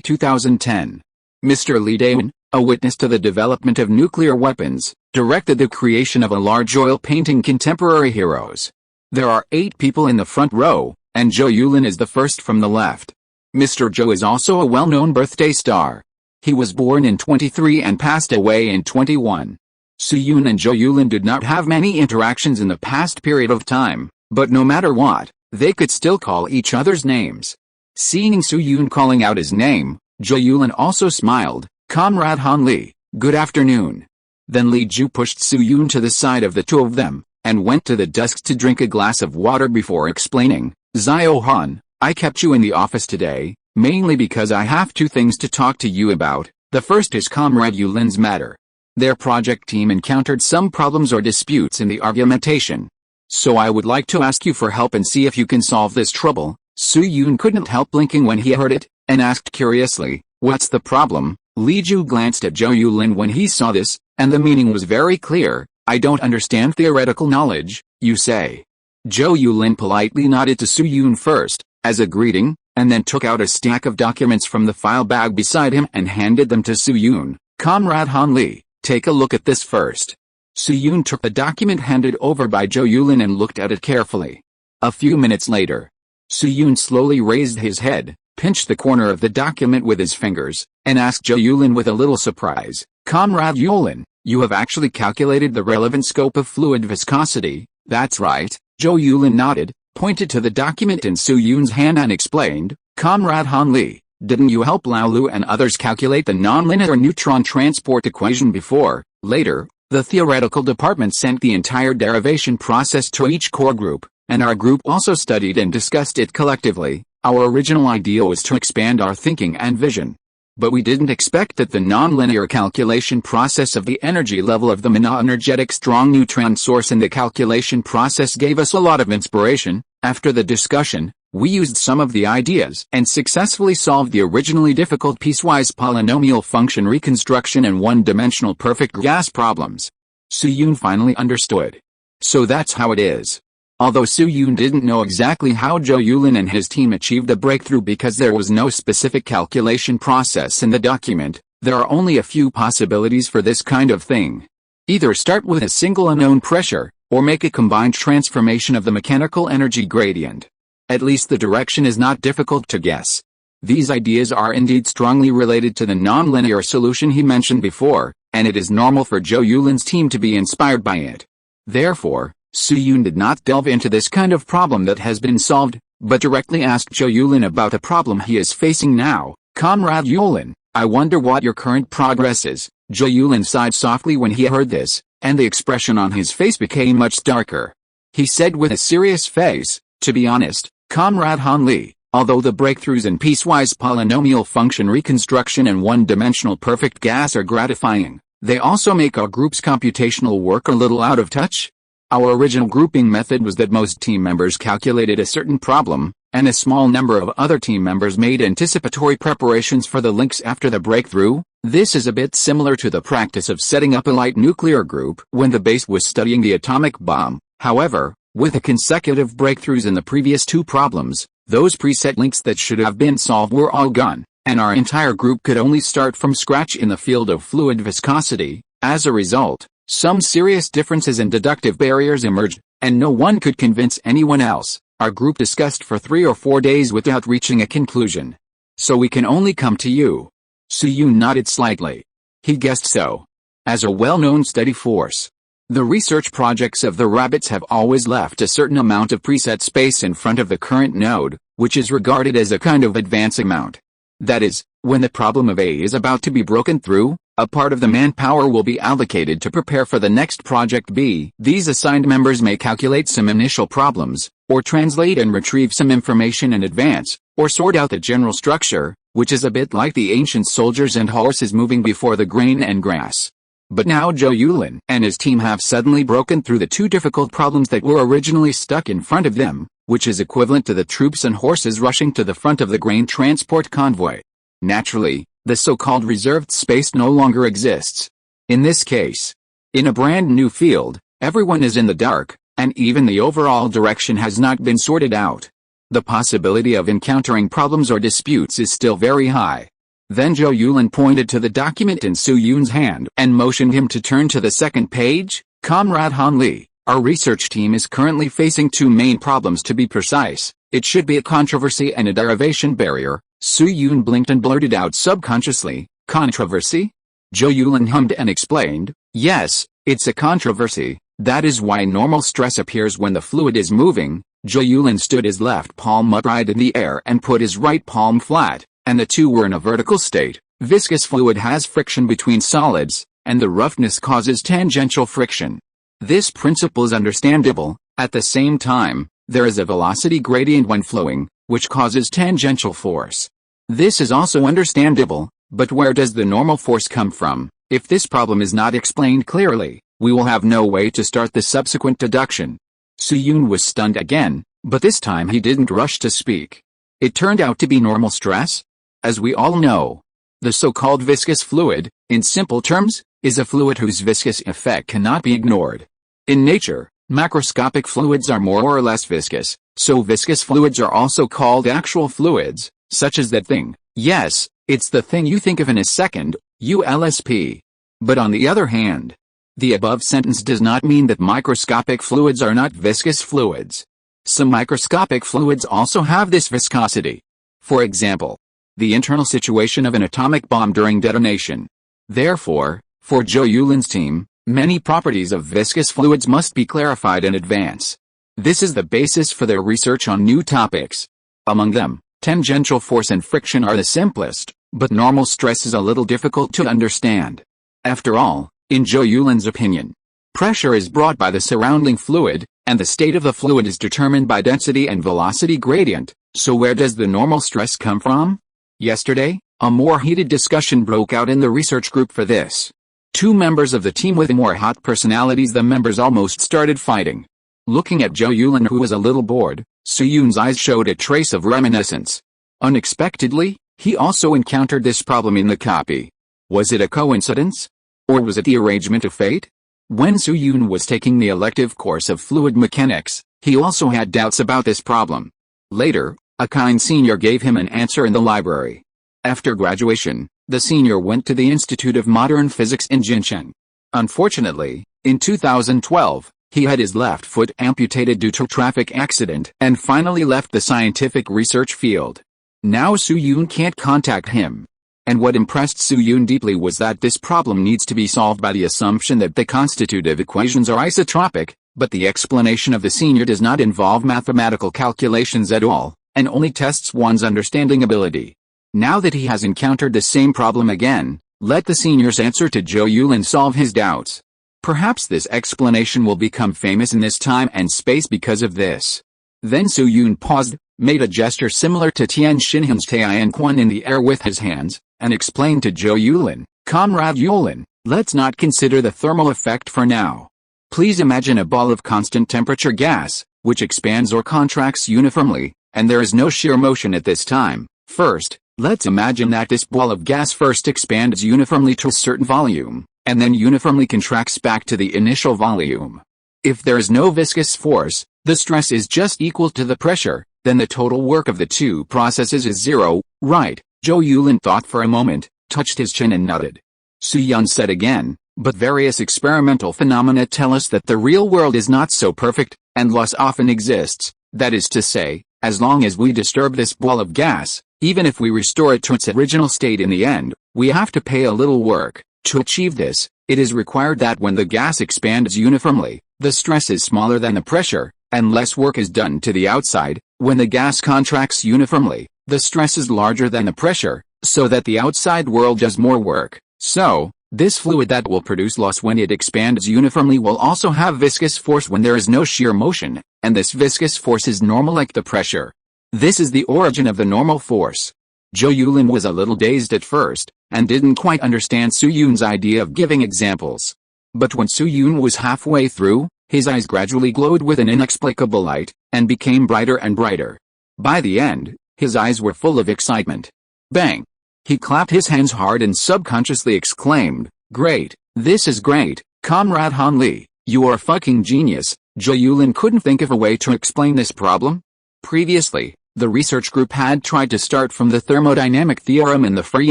2010, Mr. Li Dawen, a witness to the development of nuclear weapons, directed the creation of a large oil painting Contemporary Heroes. There are 8 people in the front row, and Zhou Yulin is the first from the left. Mr. Zhou is also a well-known birthday star. He was born in 23 and passed away in 21. Su Yun and Zhou Yulin did not have many interactions in the past period of time, but no matter what, they could still call each other's names. Seeing Su Yun calling out his name, Zhou Yulin also smiled, "Comrade Han Li, good afternoon." Then Li Ju pushed Su Yun to the side of the 2 of them, and went to the desk to drink a glass of water before explaining, "Zio Han, I kept you in the office today, mainly because I have 2 things to talk to you about. The first is Comrade Yulin's matter. Their project team encountered some problems or disputes in the argumentation. So I would like to ask you for help and see if you can solve this trouble." Su Yun couldn't help blinking when he heard it, and asked curiously, "What's the problem?" Li Ju glanced at Zhou Yulin when he saw this, and the meaning was very clear. "I don't understand theoretical knowledge, you say." Zhou Yulin politely nodded to Su Yun first, as a greeting, and then took out a stack of documents from the file bag beside him and handed them to Su Yun. "Comrade Han Li, take a look at this first." Su Yun took the document handed over by Zhou Yulin and looked at it carefully. A few minutes later, Su Yun slowly raised his head, pinched the corner of the document with his fingers, and asked Zhou Yulin with a little surprise, "Comrade Yulin, you have actually calculated the relevant scope of fluid viscosity?" "That's right." Zhou Yulin nodded, pointed to the document in Su Yun's hand and explained, "Comrade Han Li, Didn't you help Lao Lu and others calculate the nonlinear neutron transport equation before? Later, the theoretical department sent the entire derivation process to each core group, and our group also studied and discussed it collectively. Our original idea was to expand our thinking and vision. But we didn't expect that the nonlinear calculation process of the energy level of the monoenergetic strong neutron source in the calculation process gave us a lot of inspiration. After the discussion, we used some of the ideas and successfully solved the originally difficult piecewise polynomial function reconstruction and one-dimensional perfect gas problems. Su-Yun finally understood. So that's how it is. Although Su-Yun didn't know exactly how Zhou Yulin and his team achieved the breakthrough because there was no specific calculation process in the document, there are only a few possibilities for this kind of thing. Either start with a single unknown pressure, or make a combined transformation of the mechanical energy gradient. At least the direction is not difficult to guess. These ideas are indeed strongly related to the nonlinear solution he mentioned before, and it is normal for Zhou Yulin's team to be inspired by it. Therefore, Su-Yun did not delve into this kind of problem that has been solved, but directly asked Zhou Yulin about a problem he is facing now. Comrade Yulin, I wonder what your current progress is. Zhou Yulin sighed softly when he heard this, and the expression on his face became much darker. He said with a serious face, to be honest, Comrade Han Li, although the breakthroughs in piecewise polynomial function reconstruction and one-dimensional perfect gas are gratifying, they also make our group's computational work a little out of touch. Our original grouping method was that most team members calculated a certain problem, and a small number of other team members made anticipatory preparations for the links after the breakthrough. This is a bit similar to the practice of setting up a light nuclear group when the base was studying the atomic bomb. However, with the consecutive breakthroughs in the previous two problems, those preset links that should have been solved were all gone, and our entire group could only start from scratch in the field of fluid viscosity. As a result, some serious differences in deductive barriers emerged, and no one could convince anyone else. Our group discussed for 3 or 4 days without reaching a conclusion. So we can only come to you. Su-Yun nodded slightly. He guessed so. As a well-known steady force, the research projects of the rabbits have always left a certain amount of preset space in front of the current node, which is regarded as a kind of advance amount. That is, when the problem of A is about to be broken through, a part of the manpower will be allocated to prepare for the next project B. These assigned members may calculate some initial problems, or translate and retrieve some information in advance, or sort out the general structure, which is a bit like the ancient soldiers and horses moving before the grain and grass. But now Zhou Yulin and his team have suddenly broken through the two difficult problems that were originally stuck in front of them, which is equivalent to the troops and horses rushing to the front of the grain transport convoy. Naturally, the so-called reserved space no longer exists. In this case, in a brand new field, everyone is in the dark, and even the overall direction has not been sorted out. The possibility of encountering problems or disputes is still very high. Then Zhou Yulin pointed to the document in Su-Yun's hand and motioned him to turn to the second page. Comrade Han Li, our research team is currently facing two main problems to be precise. It should be a controversy and a derivation barrier. Su-Yun blinked and blurted out subconsciously, controversy? Zhou Yulin hummed and explained, yes, it's a controversy. That is why normal stress appears when the fluid is moving. Zhou Yulin stood his left palm upright in the air and put his right palm flat, and the two were in a vertical state. Viscous fluid has friction between solids, and the roughness causes tangential friction. This principle is understandable. At the same time, there is a velocity gradient when flowing, which causes tangential force. This is also understandable, but where does the normal force come from? If this problem is not explained clearly, we will have no way to start the subsequent deduction. Su-Yun was stunned again, but this time he didn't rush to speak. It turned out to be normal stress? As we all know, the so-called viscous fluid, in simple terms, is a fluid whose viscous effect cannot be ignored. In nature, macroscopic fluids are more or less viscous, so viscous fluids are also called actual fluids, such as that thing. Yes, it's the thing you think of in a second, ULSP. But on the other hand, the above sentence does not mean that microscopic fluids are not viscous fluids. Some microscopic fluids also have this viscosity. For example, the internal situation of an atomic bomb during detonation. Therefore, for Zhou Yulin's team, many properties of viscous fluids must be clarified in advance. This is the basis for their research on new topics. Among them, Tangential force and friction are the simplest, but normal stress is a little difficult to understand. After all, in Zhou Yulin's opinion, pressure is brought by the surrounding fluid, and the state of the fluid is determined by density and velocity gradient, so where does the normal stress come from? Yesterday, a more heated discussion broke out in the research group for this. Two members of the team with more hot personalities than members almost started fighting. Looking at Zhou Yulin, who was a little bored, Su-Yun's eyes showed a trace of reminiscence. Unexpectedly, he also encountered this problem in the copy. Was it a coincidence? Or was it the arrangement of fate? When Su-Yun was taking the elective course of fluid mechanics, he also had doubts about this problem. Later, a kind senior gave him an answer in the library. After graduation, the senior went to the Institute of Modern Physics in Jincheng. Unfortunately, in 2012, he had his left foot amputated due to a traffic accident and finally left the scientific research field. Now Su-Yun can't contact him. And what impressed Su-Yun deeply was that this problem needs to be solved by the assumption that the constitutive equations are isotropic, but the explanation of the senior does not involve mathematical calculations at all, and only tests one's understanding ability. Now that he has encountered the same problem again, let the senior's answer to Zhou Yulin solve his doubts. Perhaps this explanation will become famous in this time and space because of this. Then Su-Yun paused, made a gesture similar to Tian Xinhan's Tian Quan in the air with his hands, and explained to Zhou Yulin, "Comrade Yulin, let's not consider the thermal effect for now. Please imagine a ball of constant temperature gas, which expands or contracts uniformly, and there is no shear motion at this time. First, let's imagine that this ball of gas first expands uniformly to a certain volume, and then uniformly contracts back to the initial volume. If there is no viscous force, the stress is just equal to the pressure, then the total work of the two processes is zero, right?" Zhou Yulin thought for a moment, touched his chin and nodded. Su-Yun said again, "But various experimental phenomena tell us that the real world is not so perfect, and loss often exists. That is to say, as long as we disturb this ball of gas, even if we restore it to its original state in the end, we have to pay a little work. To achieve this, it is required that when the gas expands uniformly, the stress is smaller than the pressure, and less work is done to the outside. When the gas contracts uniformly, the stress is larger than the pressure, so that the outside world does more work. So, this fluid that will produce loss when it expands uniformly will also have viscous force when there is no shear motion, and this viscous force is normal like the pressure. This is the origin of the normal force." Zhou Yulin was a little dazed at first, and didn't quite understand Su-Yun's idea of giving examples. But when Su-Yun was halfway through, his eyes gradually glowed with an inexplicable light, and became brighter and brighter. By the end, his eyes were full of excitement. Bang! He clapped his hands hard and subconsciously exclaimed, "Great, this is great, Comrade Han Li, you are a fucking genius." Zhou Yulin couldn't think of a way to explain this problem. Previously, the research group had tried to start from the thermodynamic theorem and the free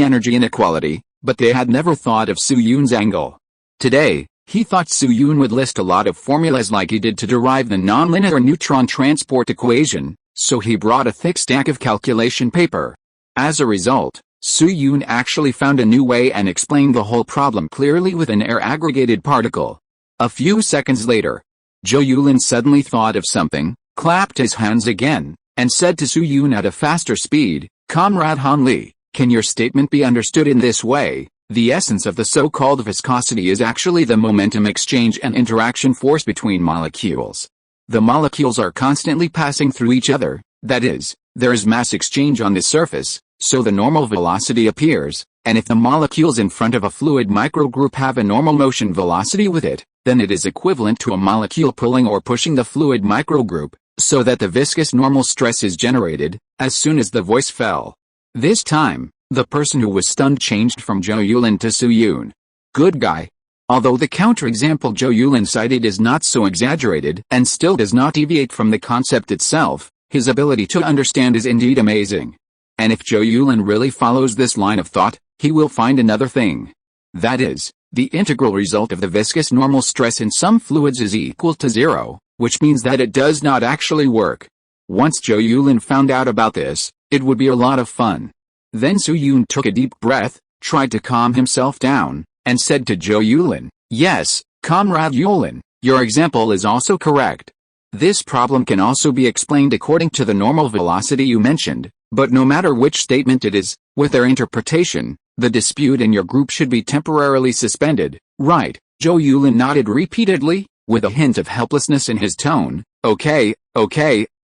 energy inequality, but they had never thought of Su-Yun's angle. Today, he thought Su-Yun would list a lot of formulas like he did to derive the nonlinear neutron transport equation, so he brought a thick stack of calculation paper. As a result, Su-Yun actually found a new way and explained the whole problem clearly with an air-aggregated particle. A few seconds later, Zhou Yulin suddenly thought of something, clapped his hands again, and said to Su-Yun at a faster speed, "Comrade Han Li, can your statement be understood in this way? The essence of the so-called viscosity is actually the momentum exchange and interaction force between molecules. The molecules are constantly passing through each other, that is, there is mass exchange on the surface, so the normal velocity appears, and if the molecules in front of a fluid microgroup have a normal motion velocity with it, then it is equivalent to a molecule pulling or pushing the fluid microgroup, so that the viscous normal stress is generated, as soon as the voice fell." This time, the person who was stunned changed from Zhou Yulin to Su-Yun. Good guy. Although the counterexample Zhou Yulin cited is not so exaggerated and still does not deviate from the concept itself, his ability to understand is indeed amazing. And if Zhou Yulin really follows this line of thought, he will find another thing. That is, the integral result of the viscous normal stress in some fluids is equal to zero, which means that it does not actually work. Once Zhou Yulin found out about this, it would be a lot of fun. Then Su-Yun took a deep breath, tried to calm himself down, and said to Zhou Yulin, "Yes, Comrade Yulin, your example is also correct. This problem can also be explained according to the normal velocity you mentioned, But no matter which statement it is, with their interpretation, the dispute in your group should be temporarily suspended, right? Zhou Yulin nodded repeatedly, with a hint of helplessness in his tone. Okay,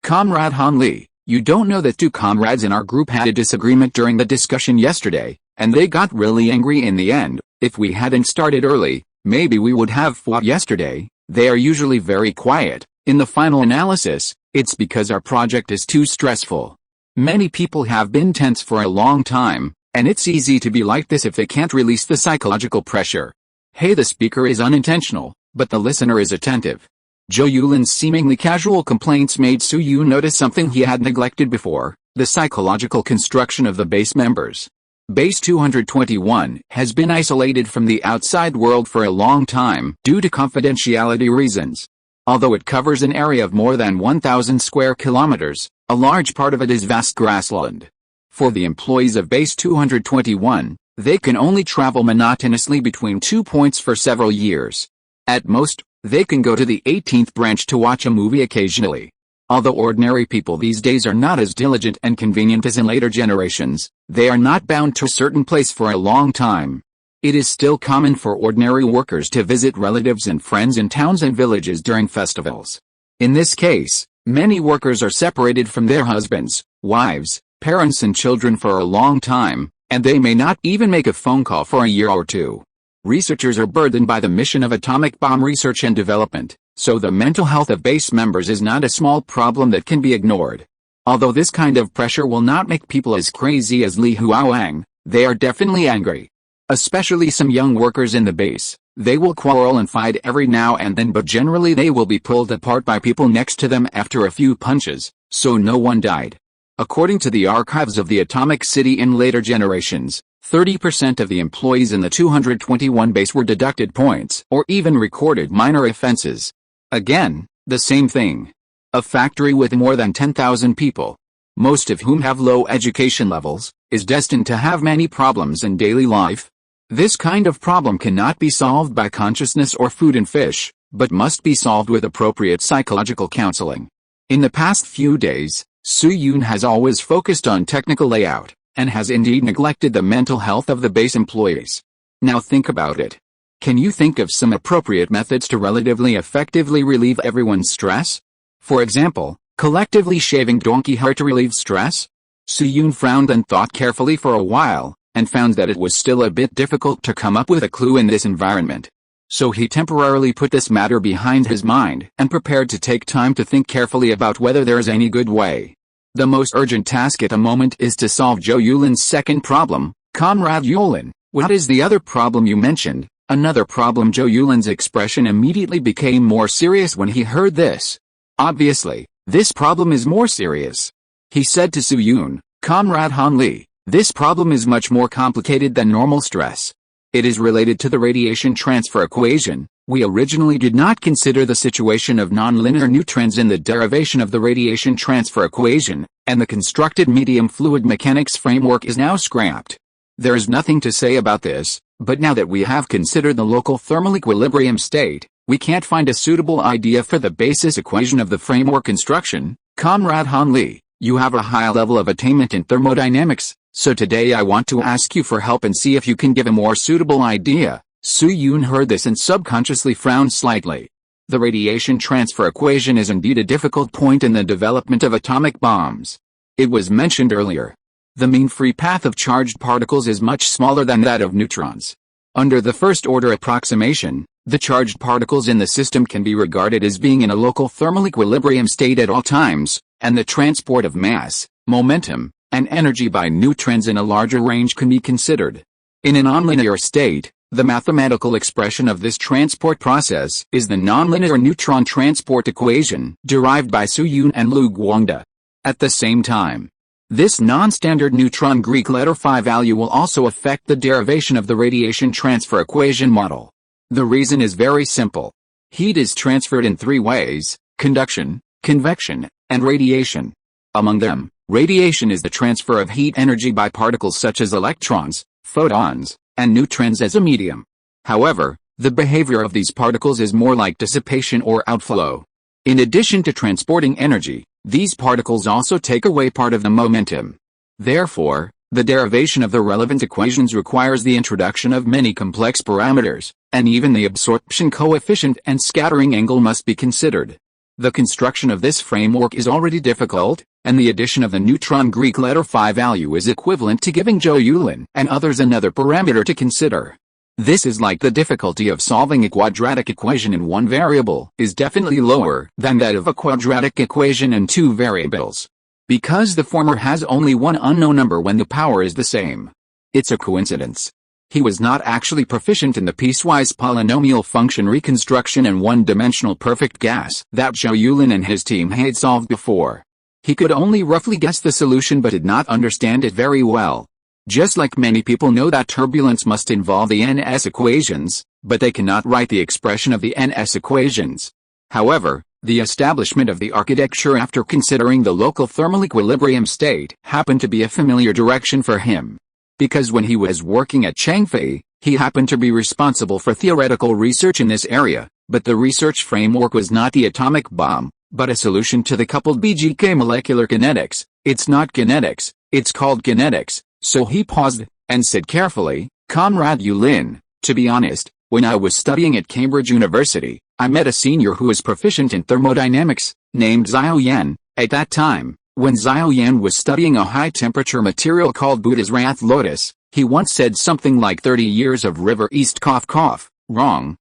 Comrade Han Li, you don't know that two comrades in our group had a disagreement during the discussion yesterday, and they got really angry in the end. If we hadn't started early, maybe we would have fought yesterday. They are usually very quiet. In the final analysis, it's because our project is too stressful. Many people have been tense for a long time, and it's easy to be like this if they can't release the psychological pressure. Hey, the speaker is unintentional, but the listener is attentive. Zhou Yulin's seemingly casual complaints made Su Yun notice something he had neglected before: the psychological construction of the base members. Base 221 has been isolated from the outside world for a long time due to confidentiality reasons. Although it covers an area of more than 1,000 square kilometers, a large part of it is vast grassland. For the employees of Base 221, they can only travel monotonously between 2 points for several years. At most, they can go to the 18th branch to watch a movie occasionally. Although ordinary people these days are not as diligent and convenient as in later generations, they are not bound to a certain place for a long time. It is still common for ordinary workers to visit relatives and friends in towns and villages during festivals. In this case, many workers are separated from their husbands, wives, parents and children for a long time, and they may not even make a phone call for a year or two. Researchers are burdened by the mission of atomic bomb research and development, so the mental health of base members is not a small problem that can be ignored. Although this kind of pressure will not make people as crazy as Li Huaoang, they are definitely angry. Especially some young workers in the base. They will quarrel and fight every now and then, but generally they will be pulled apart by people next to them after a few punches, so no one died. According to the archives of the Atomic City in later generations, 30% of the employees in the 221 base were deducted points or even recorded minor offenses. Again, the same thing. A factory with more than 10,000 people, most of whom have low education levels, is destined to have many problems in daily life. This kind of problem cannot be solved by consciousness or food and fish, but must be solved with appropriate psychological counseling. In the past few days, Su Yun has always focused on technical layout, and has indeed neglected the mental health of the base employees. Now think about it. Can you think of some appropriate methods to relatively effectively relieve everyone's stress? For example, collectively shaving donkey hair to relieve stress? Su Yun frowned and thought carefully for a while, and found that it was still a bit difficult to come up with a clue in this environment. So he temporarily put this matter behind his mind and prepared to take time to think carefully about whether there is any good way. The most urgent task at the moment is to solve Zhou Yulin's second problem. Comrade Yulin, what is the other problem you mentioned? Another problem. Zhou Yulin's expression immediately became more serious when he heard this. Obviously, this problem is more serious. He said to Su Yun, Comrade Han Li, this problem is much more complicated than normal stress. It is related to the radiation transfer equation. We originally did not consider the situation of nonlinear neutrons in the derivation of the radiation transfer equation, and the constructed medium fluid mechanics framework is now scrapped. There is nothing to say about this, but now that we have considered the local thermal equilibrium state, we can't find a suitable idea for the basis equation of the framework construction. Comrade Han Li, you have a high level of attainment in thermodynamics, so today I want to ask you for help and see if you can give a more suitable idea. Su Yun heard this and subconsciously frowned slightly. The radiation transfer equation is indeed a difficult point in the development of atomic bombs. It was mentioned earlier. The mean free path of charged particles is much smaller than that of neutrons. Under the first-order approximation, the charged particles in the system can be regarded as being in a local thermal equilibrium state at all times, and the transport of mass, momentum, and energy by neutrons in a larger range can be considered. In a nonlinear state, the mathematical expression of this transport process is the nonlinear neutron transport equation derived by Su Yun and Lu Guangde. At the same time, this non-standard neutron Greek letter phi value will also affect the derivation of the radiation transfer equation model. The reason is very simple. Heat is transferred in three ways: conduction, convection, and radiation. Among them, radiation is the transfer of heat energy by particles such as electrons, photons, and neutrons as a medium. However, the behavior of these particles is more like dissipation or outflow. In addition to transporting energy, these particles also take away part of the momentum. Therefore, the derivation of the relevant equations requires the introduction of many complex parameters, and even the absorption coefficient and scattering angle must be considered. The construction of this framework is already difficult, and the addition of the neutron Greek letter phi value is equivalent to giving Zhou Yulin and others another parameter to consider. This is like the difficulty of solving a quadratic equation in one variable is definitely lower than that of a quadratic equation in two variables. Because the former has only one unknown number when the power is the same. It's a coincidence. He was not actually proficient in the piecewise polynomial function reconstruction and one-dimensional perfect gas that Zhou Yulin and his team had solved before. He could only roughly guess the solution but did not understand it very well. Just like many people know that turbulence must involve the NS equations, but they cannot write the expression of the NS equations. However, the establishment of the architecture after considering the local thermal equilibrium state happened to be a familiar direction for him. Because when he was working at Changfei, he happened to be responsible for theoretical research in this area, but the research framework was not the atomic bomb, but a solution to the coupled BGK molecular kinetics. It's not kinetics, it's called kinetics. So he paused, and said carefully, "Comrade Yulin, to be honest, when I was studying at Cambridge University, I met a senior who was proficient in thermodynamics, named Xiao Yan. At that time, when Xiao Yan was studying a high-temperature material called Buddha's wrath lotus, he once said something like 30 years of river east cough cough, wrong,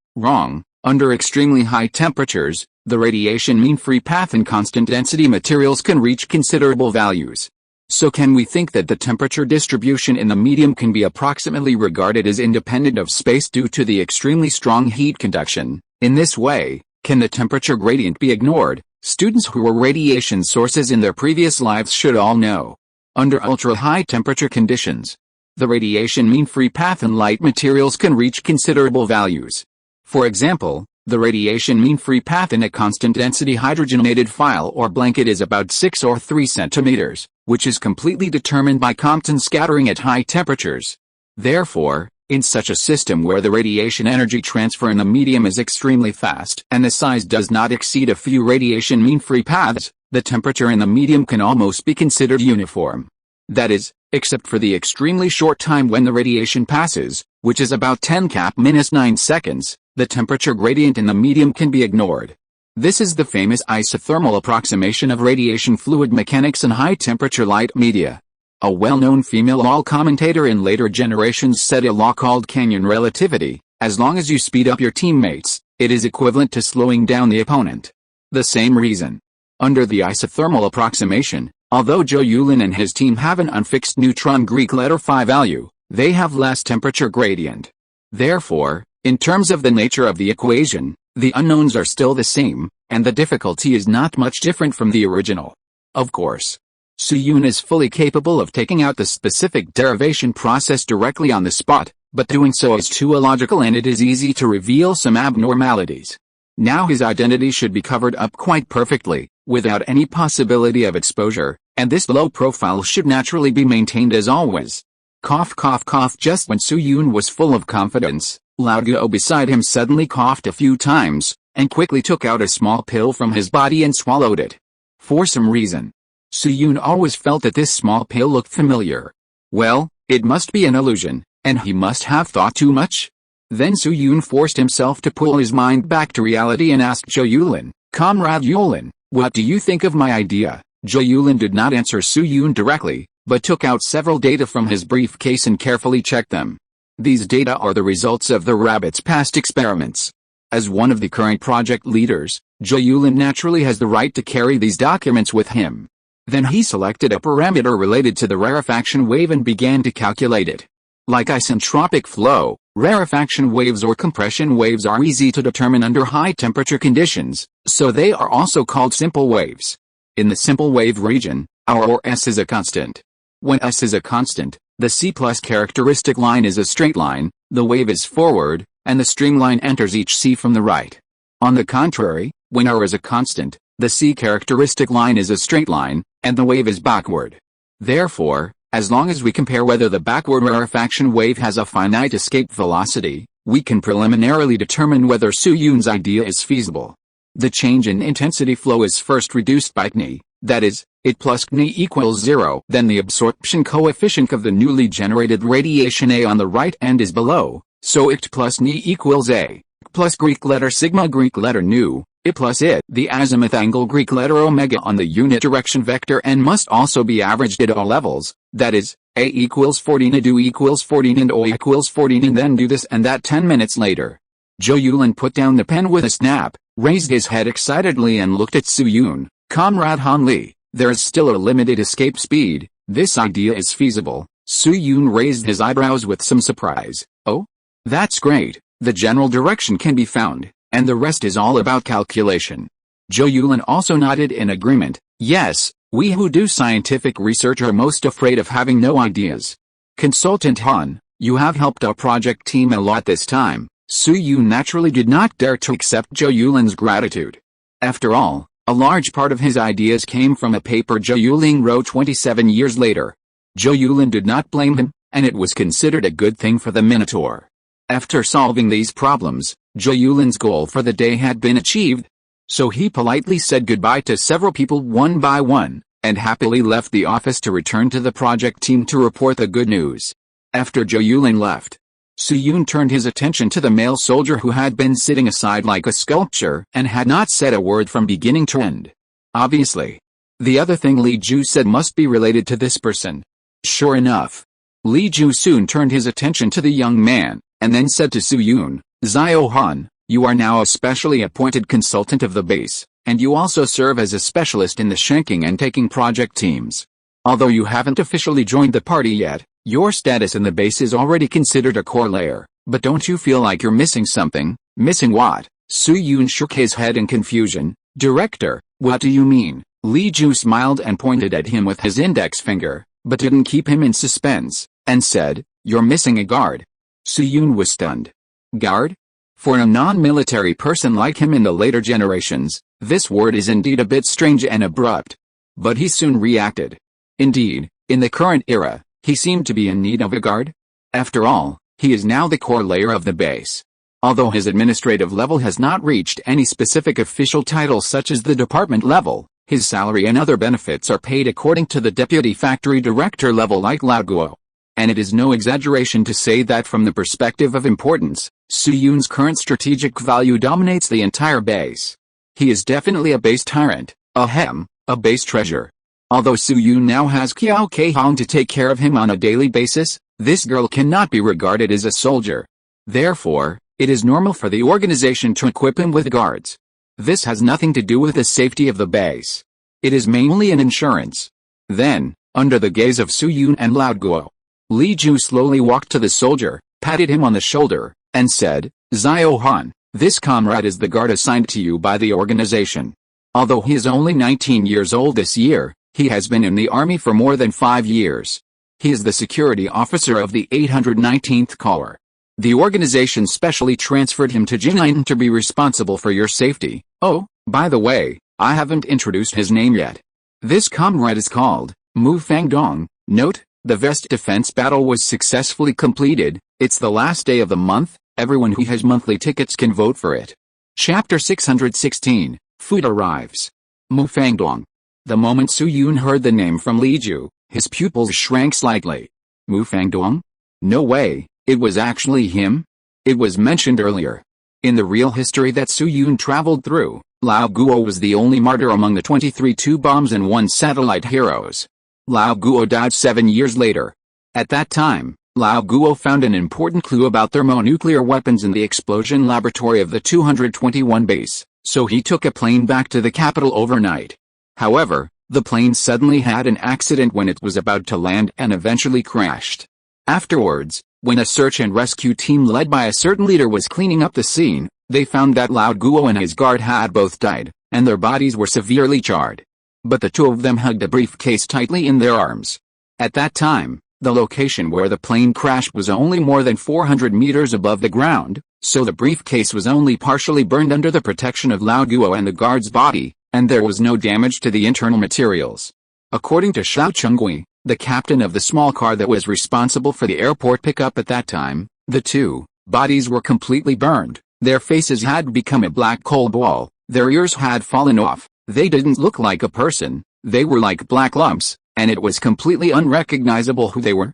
under extremely high temperatures, the radiation mean free path and constant density materials can reach considerable values. So can we think that the temperature distribution in the medium can be approximately regarded as independent of space due to the extremely strong heat conduction? In this way, can the temperature gradient be ignored? Students who were radiation sources in their previous lives should all know. Under ultra-high temperature conditions, the radiation mean free path in light materials can reach considerable values. For example, the radiation mean free path in a constant density hydrogenated file or blanket is about 6 or 3 centimeters, which is completely determined by Compton scattering at high temperatures. Therefore, in such a system where the radiation energy transfer in the medium is extremely fast and the size does not exceed a few radiation mean free paths, the temperature in the medium can almost be considered uniform. That is, except for the extremely short time when the radiation passes, which is about 10⁻⁹ seconds, the temperature gradient in the medium can be ignored. This is the famous isothermal approximation of radiation fluid mechanics in high-temperature light media. A well-known female law commentator in later generations said a law called canyon relativity, as long as you speed up your teammates, it is equivalent to slowing down the opponent. The same reason. Under the isothermal approximation, although Zhou Yulin and his team have an unfixed neutron Greek letter phi value, they have less temperature gradient. Therefore, in terms of the nature of the equation, the unknowns are still the same, and the difficulty is not much different from the original. Of course, Zhou Yulin is fully capable of taking out the specific derivation process directly on the spot, but doing so is too illogical and it is easy to reveal some abnormalities. Now his identity should be covered up quite perfectly, without any possibility of exposure, and this low profile should naturally be maintained as always. Cough cough cough. Just when Zhou Yulin was full of confidence, Lao Guo beside him suddenly coughed a few times, and quickly took out a small pill from his body and swallowed it. For some reason, Zhou Yulin always felt that this small pill looked familiar. Well, it must be an illusion, and he must have thought too much. Then Zhou Yulin forced himself to pull his mind back to reality and asked Zhou Yulin, "Comrade Yulin, what do you think of my idea?" Zhou Yulin did not answer Zhou Yulin directly, but took out several data from his briefcase and carefully checked them. These data are the results of the rabbit's past experiments. As one of the current project leaders, Zhou Yulin naturally has the right to carry these documents with him. Then he selected a parameter related to the rarefaction wave and began to calculate it. Like isentropic flow, rarefaction waves or compression waves are easy to determine under high temperature conditions, so they are also called simple waves. In the simple wave region, our or S is a constant. When S is a constant, the C plus characteristic line is a straight line, the wave is forward, and the streamline enters each C from the right. On the contrary, when R is a constant, the C characteristic line is a straight line, and the wave is backward. Therefore, as long as we compare whether the backward rarefaction wave has a finite escape velocity, we can preliminarily determine whether Zhou Yulin's idea is feasible. The change in intensity flow is first reduced by Tni, that is, it plus kni equals 0, then the absorption coefficient of the newly generated radiation A on the right end is below, so it plus kni equals A, plus Greek letter sigma Greek letter nu, it plus it. The azimuth angle Greek letter omega on the unit direction vector n must also be averaged at all levels, that is, A equals 14 and do equals 14 and O equals 14 and then do this and that 10 minutes later. Zhou Yulin put down the pen with a snap, raised his head excitedly and looked at Su Yun. Comrade Han Li, there is still a limited escape speed, this idea is feasible. Su Yun raised his eyebrows with some surprise. Oh? That's great, the general direction can be found, and the rest is all about calculation. Zhou Yulin also nodded in agreement. Yes, we who do scientific research are most afraid of having no ideas. Consultant Han, you have helped our project team a lot this time. Su Yun naturally did not dare to accept Zhou Yulin's gratitude. After all, a large part of his ideas came from a paper Zhou Yulin wrote 27 years later. Zhou Yulin did not blame him, and it was considered a good thing for the Minotaur. After solving these problems, Zhou Yulin's goal for the day had been achieved. So he politely said goodbye to several people one by one, and happily left the office to return to the project team to report the good news. After Zhou Yulin left, Su Yun turned his attention to the male soldier who had been sitting aside like a sculpture and had not said a word from beginning to end. Obviously. The other thing Li Ju said must be related to this person. Sure enough. Li Ju soon turned his attention to the young man, and then said to Su Yun, Zhao Han, you are now a specially appointed consultant of the base, and you also serve as a specialist in the shanking and taking project teams. Although you haven't officially joined the party yet, your status in the base is already considered a core layer, but don't you feel like you're missing something? Missing what? Su Yun shook his head in confusion. Director, what do you mean? Li Ju smiled and pointed at him with his index finger, but didn't keep him in suspense, and said, you're missing a guard. Su Yun was stunned. Guard? For a non-military person like him in the later generations, this word is indeed a bit strange and abrupt. But he soon reacted. Indeed, in the current era, he seemed to be in need of a guard. After all, he is now the core layer of the base. Although his administrative level has not reached any specific official title such as the department level, his salary and other benefits are paid according to the deputy factory director level like Lao Guo. And it is no exaggeration to say that from the perspective of importance, Su Yun's current strategic value dominates the entire base. He is definitely a base tyrant, a base treasure. Although Su Yun now has Qiao Keihong to take care of him on a daily basis, this girl cannot be regarded as a soldier. Therefore, it is normal for the organization to equip him with guards. This has nothing to do with the safety of the base. It is mainly an insurance. Then, under the gaze of Su Yun and Lao Guo, Li Ju slowly walked to the soldier, patted him on the shoulder, and said, Zhao Han, this comrade is the guard assigned to you by the organization. Although he is only 19 years old this year, he has been in the army for more than 5 years. He is the security officer of the 819th Corps. The organization specially transferred him to Jinan to be responsible for your safety. Oh, by the way, I haven't introduced his name yet. This comrade is called Mu Fangdong. Note, the Vest Defense battle was successfully completed. It's the last day of the month. Everyone who has monthly tickets can vote for it. Chapter 616, Food arrives. Mu Fangdong. The moment Su Yun heard the name from Li Ju, his pupils shrank slightly. Mu Fangdong? No way, it was actually him? It was mentioned earlier. In the real history that Su Yun traveled through, Lao Guo was the only martyr among the 23 two-bombs and 1 satellite heroes. Lao Guo died 7 years later. At that time, Lao Guo found an important clue about thermonuclear weapons in the explosion laboratory of the 221 base, so he took a plane back to the capital overnight. However, the plane suddenly had an accident when it was about to land and eventually crashed. Afterwards, when a search and rescue team led by a certain leader was cleaning up the scene, they found that Lao Guo and his guard had both died, and their bodies were severely charred. But the two of them hugged a briefcase tightly in their arms. At that time, the location where the plane crashed was only more than 400 meters above the ground, so the briefcase was only partially burned under the protection of Lao Guo and the guard's body, and there was no damage to the internal materials. According to Xiao Chengui, the captain of the small car that was responsible for the airport pickup at that time, the two bodies were completely burned, their faces had become a black coal ball, their ears had fallen off, they didn't look like a person, They were like black lumps, and it was completely unrecognizable who they were.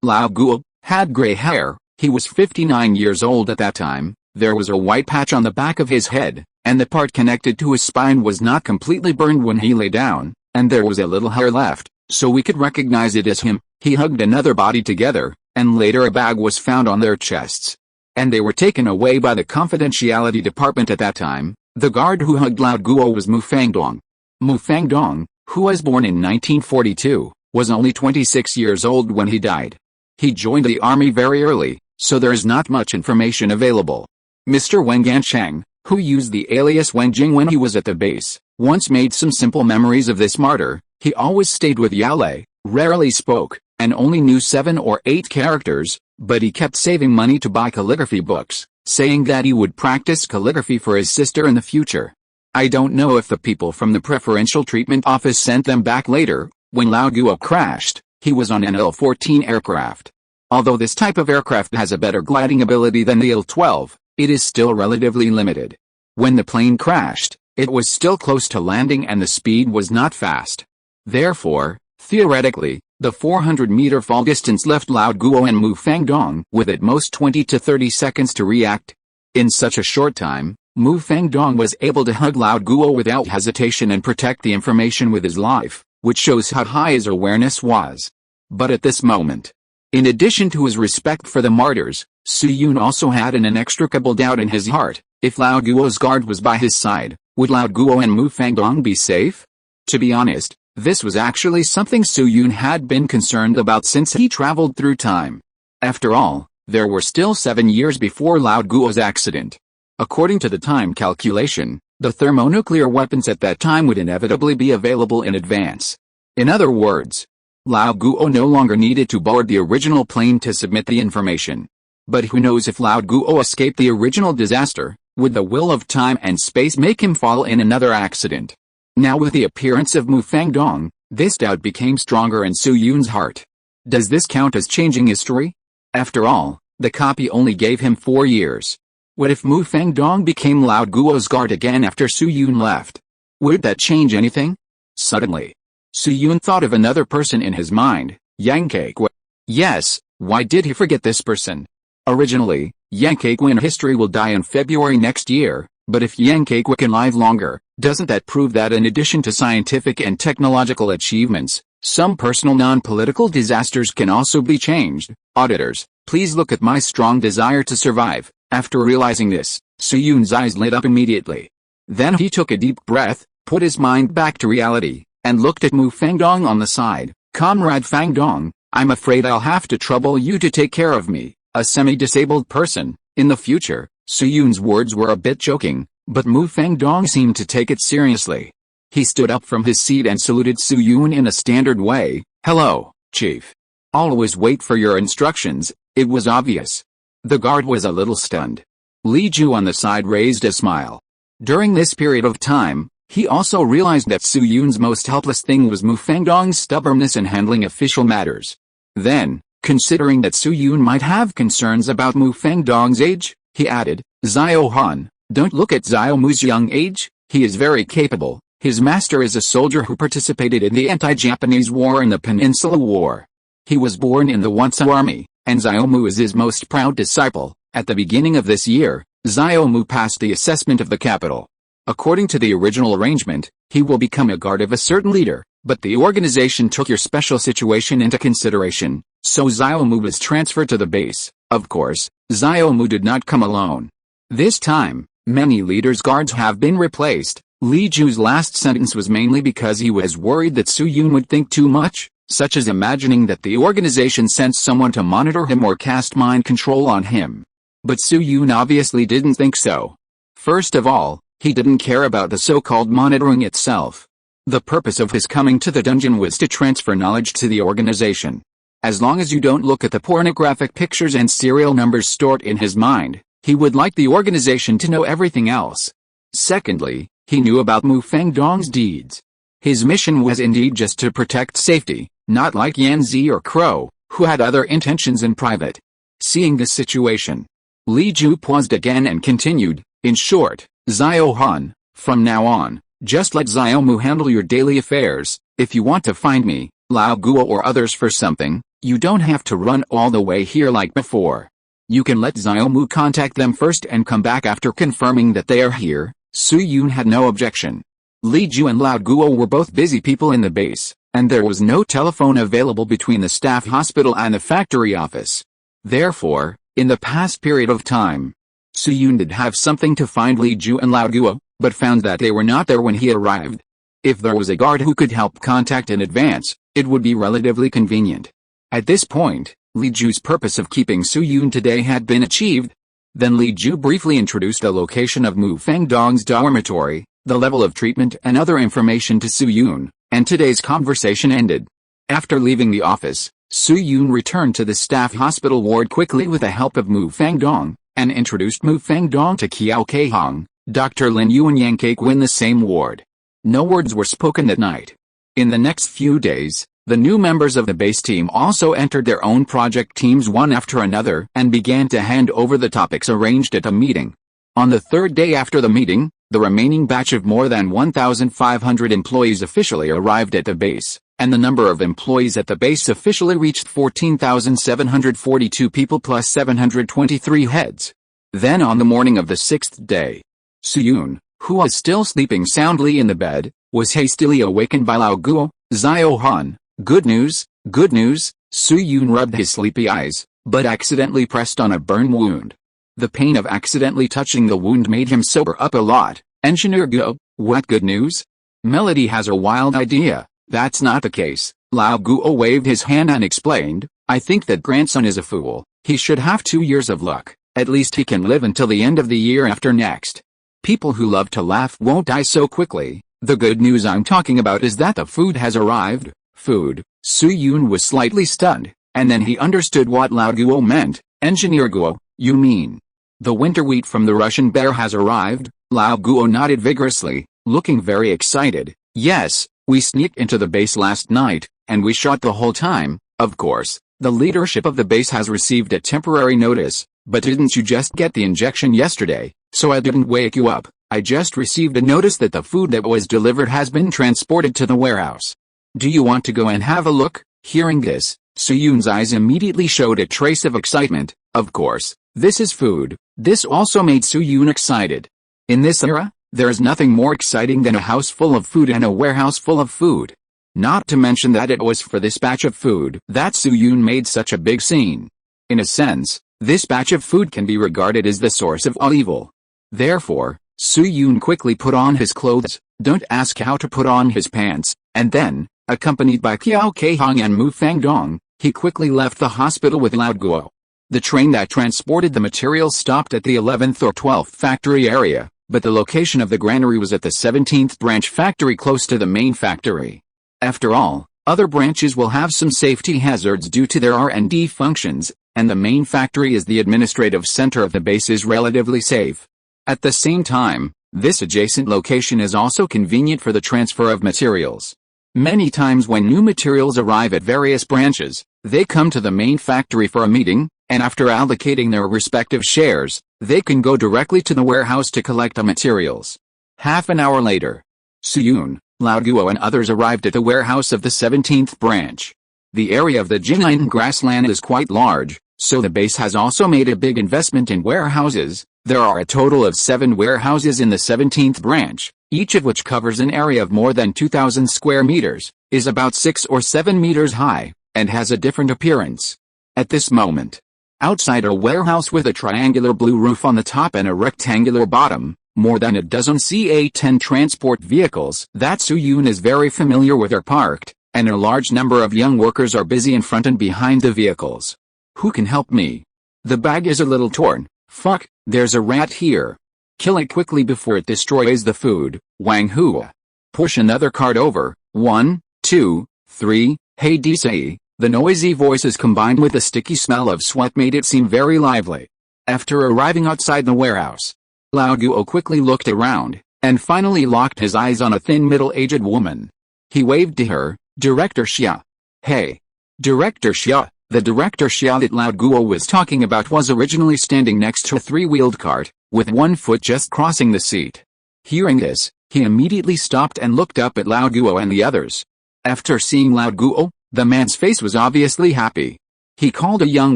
Lao Guo, had gray hair. He was 59 years old at that time. There was a white patch on the back of his head, and the part connected to his spine was not completely burned when he lay down, and there was a little hair left, so we could recognize it as him. He hugged another body together, and later a bag was found on their chests. And they were taken away by the confidentiality department at that time. The guard who hugged Lao Guo was Mu Fangdong. Mu Fangdong, who was born in 1942, was only 26 years old when he died. He joined the army very early, so there is not much information available. Mr. Wen Gansheng, who used the alias Wen Jing when he was at the base, once made some simple memories of this martyr. He always stayed with Yale, rarely spoke, and only knew 7 or 8 characters, but he kept saving money to buy calligraphy books, saying that he would practice calligraphy for his sister in the future. I don't know if the people from the preferential treatment office sent them back later. When Lao Guo crashed, he was on an Il-14 aircraft. Although this type of aircraft has a better gliding ability than the Il-12, it is still relatively limited. When the plane crashed, it was still close to landing and the speed was not fast. Therefore, theoretically, the 400-meter fall distance left Lao Guo and Mu Fangdong with at most 20 to 30 seconds to react. In such a short time, Mu Fangdong was able to hug Lao Guo without hesitation and protect the information with his life, which shows how high his awareness was. But at this moment, in addition to his respect for the martyrs, Su Yun also had an inextricable doubt in his heart. If Lao Guo's guard was by his side, would Lao Guo and Mu Fangdong be safe? To be honest, this was actually something Su Yun had been concerned about since he traveled through time. After all, there were still 7 years before Lao Guo's accident. According to the time calculation, the thermonuclear weapons at that time would inevitably be available in advance. In other words, Lao Guo no longer needed to board the original plane to submit the information. But who knows if Lao Guo escaped the original disaster? Would the will of time and space make him fall in another accident? Now with the appearance of Mu Fangdong, this doubt became stronger in Su Yun's heart. Does this count as changing history? After all, the copy only gave him 4 years. What if Mu Fangdong became Lao Guo's guard again after Su Yun left? Would that change anything? Suddenly, Su Yun thought of another person in his mind, Yang Kekui. Yes, why did he forget this person? Originally, Yang Kekui in history will die in February next year, but if Yang Kekui can live longer, doesn't that prove that in addition to scientific and technological achievements, some personal non-political disasters can also be changed? Auditors, please look at my strong desire to survive. After realizing this, Su Yun's eyes lit up immediately. Then he took a deep breath, put his mind back to reality, and looked at Mu Fangdong on the side. Comrade Fangdong, I'm afraid I'll have to trouble you to take care of me, a semi-disabled person, in the future. Su Yun's words were a bit joking, but Mu Fangdong seemed to take it seriously. He stood up from his seat and saluted Su Yun in a standard way. Hello, Chief. Always wait for your instructions. It was obvious. The guard was a little stunned. Li Ju on the side raised a smile. During this period of time, he also realized that Su Yun's most helpless thing was Mu Fangdong's stubbornness in handling official matters. Then, considering that Su Yun might have concerns about Mu Fangdong's age, he added, Xiao Han, don't look at Xiao Mu's young age, he is very capable. His master is a soldier who participated in the anti-Japanese war and the Peninsula War. He was born in the Wansu army, and Xiao Mu is his most proud disciple. At the beginning of this year, Xiao Mu passed the assessment of the capital. According to the original arrangement, he will become a guard of a certain leader, but the organization took your special situation into consideration, so Xiao Mu was transferred to the base. Of course, Xiao Mu did not come alone. This time, many leaders' guards have been replaced. Li Ju's last sentence was mainly because he was worried that Su Yun would think too much, such as imagining that the organization sent someone to monitor him or cast mind control on him. But Su Yun obviously didn't think so. First of all, he didn't care about the so-called monitoring itself. The purpose of his coming to the dungeon was to transfer knowledge to the organization. As long as you don't look at the pornographic pictures and serial numbers stored in his mind, he would like the organization to know everything else. Secondly, he knew about Mu Fangdong's deeds. His mission was indeed just to protect safety, not like Yan Zi or Crow, who had other intentions in private. Seeing this situation, Li Ju paused again and continued, in short, Xiao Han, from now on, just let Xiao Mu handle your daily affairs. If you want to find me, Lao Guo or others for something, you don't have to run all the way here like before. You can let Xiaomu contact them first and come back after confirming that they are here." Su Yun had no objection. Li Ju and Lao Guo were both busy people in the base, and there was no telephone available between the staff hospital and the factory office. Therefore, in the past period of time, Su Yun did have something to find Li Ju and Lao Guo, but found that they were not there when he arrived. If there was a guard who could help contact in advance, it would be relatively convenient. At this point, Li Ju's purpose of keeping Su Yun today had been achieved. Then Li Ju briefly introduced the location of Mu Fangdong's dormitory, the level of treatment and other information to Su Yun, and today's conversation ended. After leaving the office, Su Yun returned to the staff hospital ward quickly with the help of Mu Fangdong, and introduced Mu Fangdong to Qiao Keihong, Dr. Lin Yu and Yang Keiko in the same ward. No words were spoken that night. In the next few days, the new members of the base team also entered their own project teams one after another and began to hand over the topics arranged at a meeting. On the third day after the meeting, the remaining batch of more than 1,500 employees officially arrived at the base, and the number of employees at the base officially reached 14,742 people plus 723 heads. Then on the morning of the sixth day, Su Yun, who was still sleeping soundly in the bed, was hastily awakened by Lao Guo. "Xiao Han, good news, good news." Su Yun rubbed his sleepy eyes, but accidentally pressed on a burn wound. The pain of accidentally touching the wound made him sober up a lot. "Engineer Guo, what good news?" "Melody has a wild idea." "That's not the case." Lao Guo waved his hand and explained, "I think that grandson is a fool. He should have 2 years of luck. At least he can live until the end of the year after next. People who love to laugh won't die so quickly. The good news I'm talking about is that the food has arrived." "Food?" Su Yun was slightly stunned, and then he understood what Lao Guo meant. "Engineer Guo, you mean the winter wheat from the Russian bear has arrived?" Lao Guo nodded vigorously, looking very excited. "Yes, we sneaked into the base last night, and we shot the whole time. Of course, the leadership of the base has received a temporary notice, but didn't you just get the injection yesterday? So I didn't wake you up. I just received a notice that the food that was delivered has been transported to the warehouse. Do you want to go and have a look?" Hearing this, Su Yun's eyes immediately showed a trace of excitement. Of course, this is food. This also made Su Yun excited. In this era, there is nothing more exciting than a house full of food and a warehouse full of food. Not to mention that it was for this batch of food that Su Yun made such a big scene. In a sense, this batch of food can be regarded as the source of all evil. Therefore, Su Yun quickly put on his clothes, don't ask how to put on his pants, and then, accompanied by Qiao Keihong and Mu Fangdong, he quickly left the hospital with Lao Guo. The train that transported the materials stopped at the 11th or 12th factory area, but the location of the granary was at the 17th branch factory close to the main factory. After all, other branches will have some safety hazards due to their R&D functions, and the main factory as the administrative center of the base is relatively safe. At the same time, this adjacent location is also convenient for the transfer of materials. Many times when new materials arrive at various branches, they come to the main factory for a meeting, and after allocating their respective shares, they can go directly to the warehouse to collect the materials. Half an hour later, Su Yun, Lao Guo and others arrived at the warehouse of the 17th branch. The area of the Jinlin grassland is quite large, so the base has also made a big investment in warehouses. There are a total of 7 warehouses in the 17th branch, each of which covers an area of more than 2,000 square meters, is about 6 or 7 meters high, and has a different appearance. At this moment, outside a warehouse with a triangular blue roof on the top and a rectangular bottom, more than a dozen CA-10 transport vehicles that Su Yun is very familiar with are parked, and a large number of young workers are busy in front and behind the vehicles. "Who can help me? The bag is a little torn. Fuck, there's a rat here. Kill it quickly before it destroys the food." Wang Hua. "Push another cart over. 1, 2, 3, hey DC." The noisy voices combined with the sticky smell of sweat made it seem very lively. After arriving outside the warehouse, Lao Guo quickly looked around, and finally locked his eyes on a thin middle-aged woman. He waved to her, "Director Xia." "Hey." Director Xia. The Director Xia that Lao Guo was talking about was originally standing next to a 3-wheeled cart, with one foot just crossing the seat. Hearing this, he immediately stopped and looked up at Lao Guo and the others. After seeing Lao Guo, the man's face was obviously happy. He called a young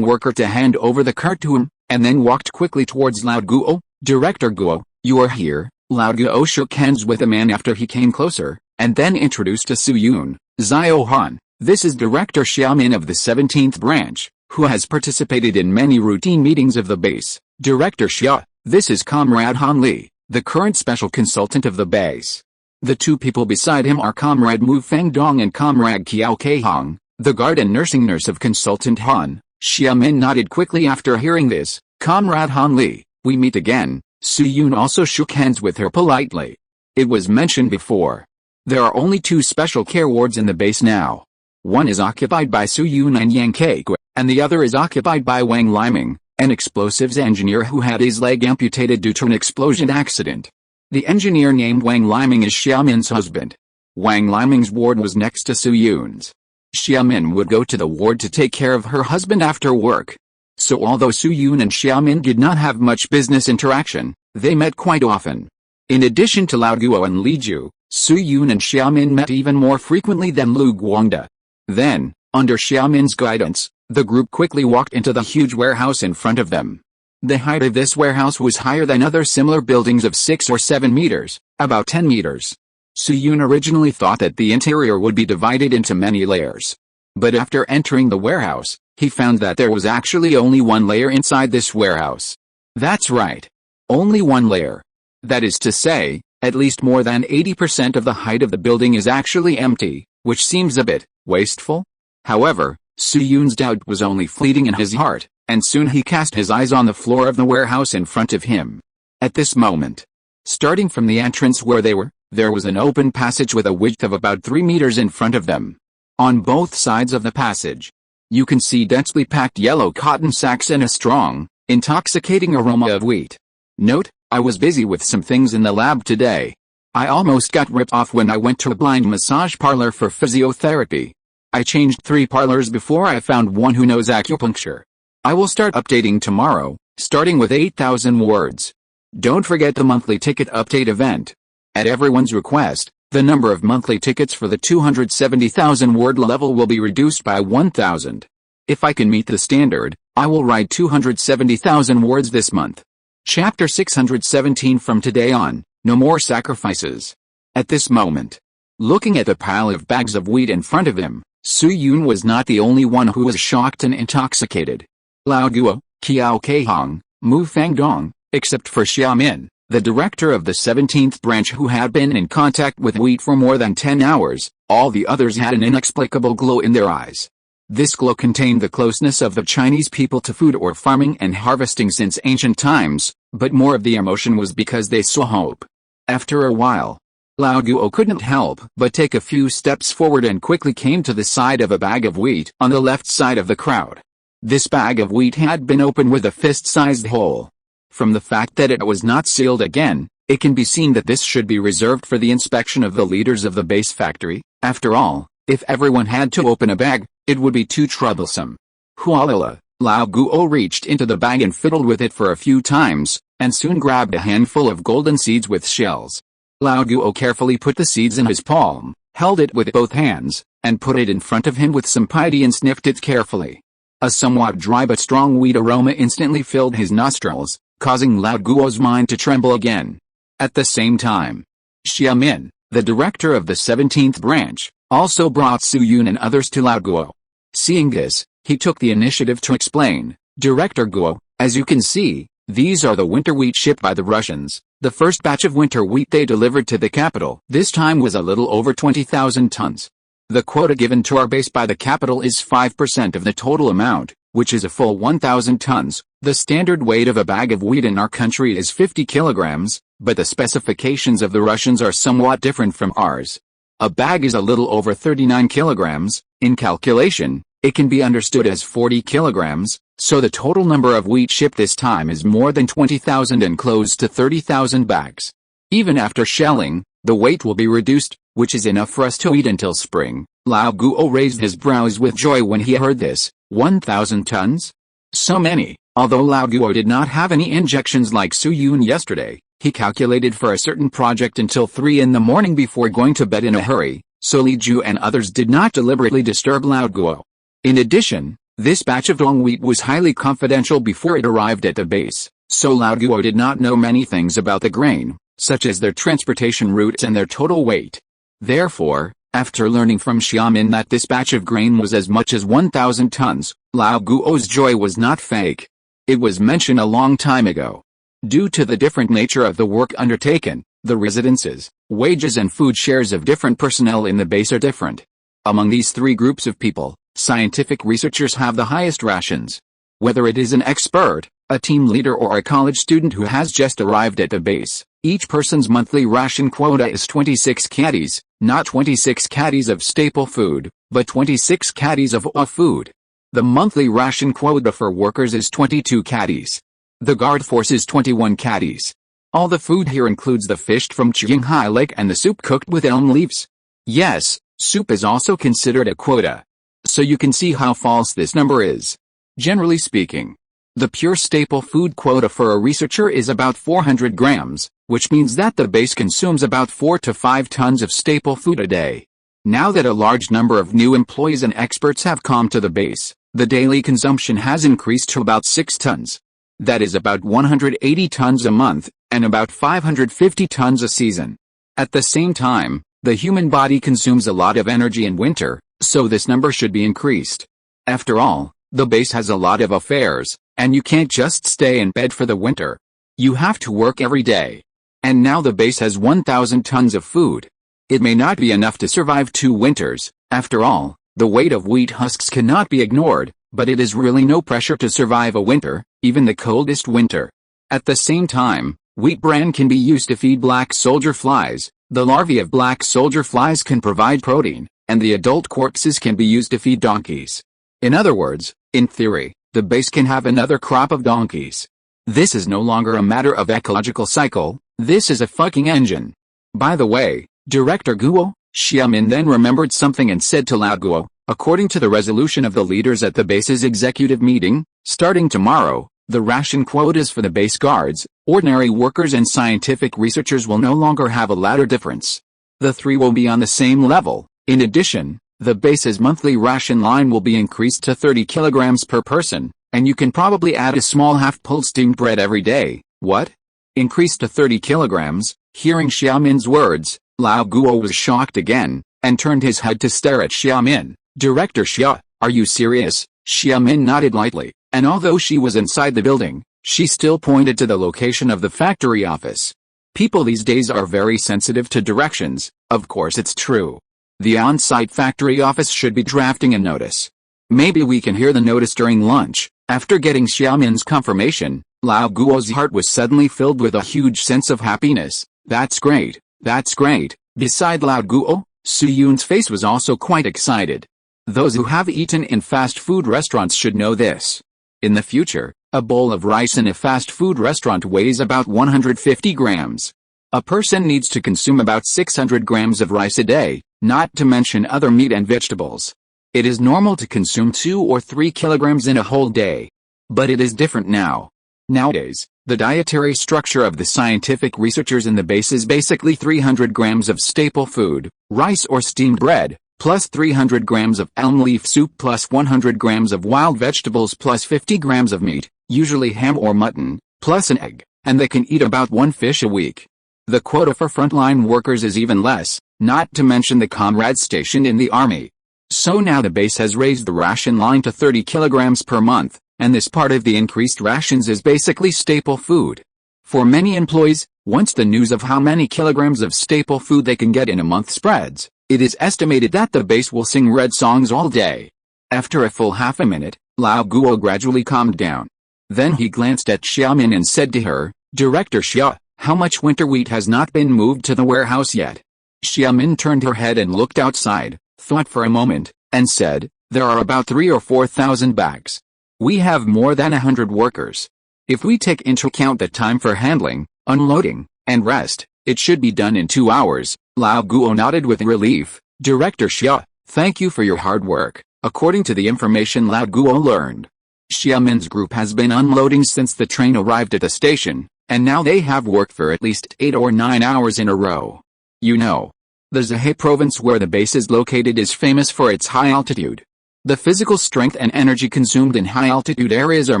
worker to hand over the cart to him, and then walked quickly towards Lao Guo. Director Guo, you are here. Lao Guo shook hands with the man after he came closer, and then introduced to Su Yun. Xiao Han, this is Director Xiaomin of the 17th branch, who has participated in many routine meetings of the base. Director Xia, this is Comrade Han Li, the current special consultant of the base. The two people beside him are Comrade Mu Fengdong and Comrade Qiao Keihong, the guard and nursing nurse of Consultant Han. Xiaomin nodded quickly after hearing this. Comrade Han Li, we meet again. Su Yun also shook hands with her politely. It was mentioned before. There are only 2 special care wards in the base now. One is occupied by Su Yun and Yang Keigui, and the other is occupied by Wang Liming, an explosives engineer who had his leg amputated due to an explosion accident. The engineer named Wang Liming is Xiaomin's husband. Wang Liming's ward was next to Su Yun's. Xiaomin would go to the ward to take care of her husband after work. So although Su Yun and Xiaomin did not have much business interaction, they met quite often. In addition to Lao Guo and Li Ju, Su Yun and Xiaomin met even more frequently than Lu Guangda. Then, under Xiaomin's guidance, the group quickly walked into the huge warehouse in front of them. The height of this warehouse was higher than other similar buildings of 6 or 7 meters, about 10 meters. Su Yun originally thought that the interior would be divided into many layers. But after entering the warehouse, he found that there was actually only one layer inside this warehouse. That's right. Only one layer. That is to say, at least more than 80% of the height of the building is actually empty, which seems a bit wasteful. However, Su Yun's doubt was only fleeting in his heart, and soon he cast his eyes on the floor of the warehouse in front of him. At this moment, starting from the entrance where they were, there was an open passage with a width of about 3 meters in front of them. On both sides of the passage, you can see densely packed yellow cotton sacks and a strong, intoxicating aroma of wheat. Note, I was busy with some things in the lab today. I almost got ripped off when I went to a blind massage parlor for physiotherapy. I changed 3 parlors before I found one who knows acupuncture. I will start updating tomorrow, starting with 8,000 words. Don't forget the monthly ticket update event. At everyone's request, the number of monthly tickets for the 270,000 word level will be reduced by 1,000. If I can meet the standard, I will write 270,000 words this month. Chapter 617. From today on, no more sacrifices. At this moment, looking at the pile of bags of wheat in front of him, Su Yun was not the only one who was shocked and intoxicated. Lao Guo, Qiao Keihong, Mu Fengdong, except for Xiaomin, the director of the 17th branch who had been in contact with wheat for more than 10 hours, all the others had an inexplicable glow in their eyes. This glow contained the closeness of the Chinese people to food or farming and harvesting since ancient times, but more of the emotion was because they saw hope. After a while, Lao Guo couldn't help but take a few steps forward and quickly came to the side of a bag of wheat on the left side of the crowd. This bag of wheat had been opened with a fist-sized hole. From the fact that it was not sealed again, it can be seen that this should be reserved for the inspection of the leaders of the base factory. After all, if everyone had to open a bag, it would be too troublesome. Hualala, Lao Guo reached into the bag and fiddled with it for a few times, and soon grabbed a handful of golden seeds with shells. Lao Guo carefully put the seeds in his palm, held it with both hands, and put it in front of him with some piety and sniffed it carefully. A somewhat dry but strong wheat aroma instantly filled his nostrils, causing Lao Guo's mind to tremble again. At the same time, Xiaomin, the director of the 17th branch, also brought Su Yun and others to Lao Guo. Seeing this, he took the initiative to explain, Director Guo, as you can see, these are the winter wheat shipped by the Russians. The first batch of winter wheat they delivered to the capital this time was a little over 20,000 tons. The quota given to our base by the capital is 5% of the total amount, which is a full 1,000 tons. The standard weight of a bag of wheat in our country is 50 kilograms, but the specifications of the Russians are somewhat different from ours. A bag is a little over 39 kilograms. In calculation, it can be understood as 40 kilograms, so the total number of wheat shipped this time is more than 20,000 and close to 30,000 bags. Even after shelling, the weight will be reduced, which is enough for us to eat until spring. Lao Guo raised his brows with joy when he heard this. 1,000 tons? So many. Although Lao Guo did not have any injections like Su Yun yesterday, he calculated for a certain project until 3 in the morning before going to bed in a hurry, so Li Ju and others did not deliberately disturb Lao Guo. In addition, this batch of dong wheat was highly confidential before it arrived at the base, so Lao Guo did not know many things about the grain, such as their transportation routes and their total weight. Therefore, after learning from Xiaomin that this batch of grain was as much as 1,000 tons, Lao Guo's joy was not fake. It was mentioned a long time ago. Due to the different nature of the work undertaken, the residences, wages and food shares of different personnel in the base are different. Among these three groups of people, scientific researchers have the highest rations. Whether it is an expert, a team leader or a college student who has just arrived at the base, each person's monthly ration quota is 26 caddies, not 26 caddies of staple food, but 26 caddies of off food. The monthly ration quota for workers is 22 caddies. The guard force is 21 caddies. All the food here includes the fish from Qinghai Lake and the soup cooked with elm leaves. Yes, soup is also considered a quota. So you can see how false this number is. Generally speaking, the pure staple food quota for a researcher is about 400 grams, which means that the base consumes about 4 to 5 tons of staple food a day. Now that a large number of new employees and experts have come to the base, the daily consumption has increased to about 6 tons. That is about 180 tons a month, and about 550 tons a season. At the same time, the human body consumes a lot of energy in winter, so this number should be increased. After all, the base has a lot of affairs, and you can't just stay in bed for the winter. You have to work every day. And now the base has 1,000 tons of food. It may not be enough to survive 2 winters. After all, the weight of wheat husks cannot be ignored, but it is really no pressure to survive a winter, even the coldest winter. At the same time, wheat bran can be used to feed black soldier flies. The larvae of black soldier flies can provide protein, and the adult corpses can be used to feed donkeys. In other words, in theory, the base can have another crop of donkeys. This is no longer a matter of ecological cycle, this is a fucking engine. By the way, Director Guo, Xiaomin then remembered something and said to Lao Guo, according to the resolution of the leaders at the base's executive meeting, starting tomorrow, the ration quotas for the base guards, ordinary workers and scientific researchers will no longer have a ladder difference. The three will be on the same level. In addition, the base's monthly ration line will be increased to 30 kilograms per person, and you can probably add a small half-pulled steamed bread every day. What? Increased to 30 kilograms? Hearing Xiaomin's words, Lao Guo was shocked again, and turned his head to stare at Xiaomin. Director Xia, are you serious? Xiaomin nodded lightly, and although she was inside the building, she still pointed to the location of the factory office. People these days are very sensitive to directions, of course it's true. The on-site factory office should be drafting a notice. Maybe we can hear the notice during lunch. After getting Xiaomin's confirmation, Lao Guo's heart was suddenly filled with a huge sense of happiness. That's great, that's great. Beside Lao Guo, Su Yun's face was also quite excited. Those who have eaten in fast food restaurants should know this. In the future, a bowl of rice in a fast food restaurant weighs about 150 grams. A person needs to consume about 600 grams of rice a day, not to mention other meat and vegetables. It is normal to consume 2 or 3 kilograms in a whole day. But it is different now. Nowadays, the dietary structure of the scientific researchers in the base is basically 300 grams of staple food, rice or steamed bread, plus 300 grams of elm leaf soup plus 100 grams of wild vegetables plus 50 grams of meat, usually ham or mutton, plus an egg, and they can eat about 1 fish a week. The quota for frontline workers is even less, not to mention the comrades stationed in the army. So now the base has raised the ration line to 30 kilograms per month, and this part of the increased rations is basically staple food. For many employees, once the news of how many kilograms of staple food they can get in a month spreads, it is estimated that the base will sing red songs all day. After a full half a minute, Lao Guo gradually calmed down. Then he glanced at Xiaomin and said to her, Director Xia, how much winter wheat has not been moved to the warehouse yet? Xiaomin turned her head and looked outside, thought for a moment, and said, there are about 3,000 or 4,000 bags. We have more than 100 workers. If we take into account the time for handling, unloading, and rest, it should be done in 2 hours. Lao Guo nodded with relief. Director Xia, thank you for your hard work. According to the information Lao Guo learned, Xiaomin's group has been unloading since the train arrived at the station, and now they have worked for at least 8 or 9 hours in a row. You know, The Zhehe province where the base is located is famous for its high altitude. The physical strength and energy consumed in high-altitude areas are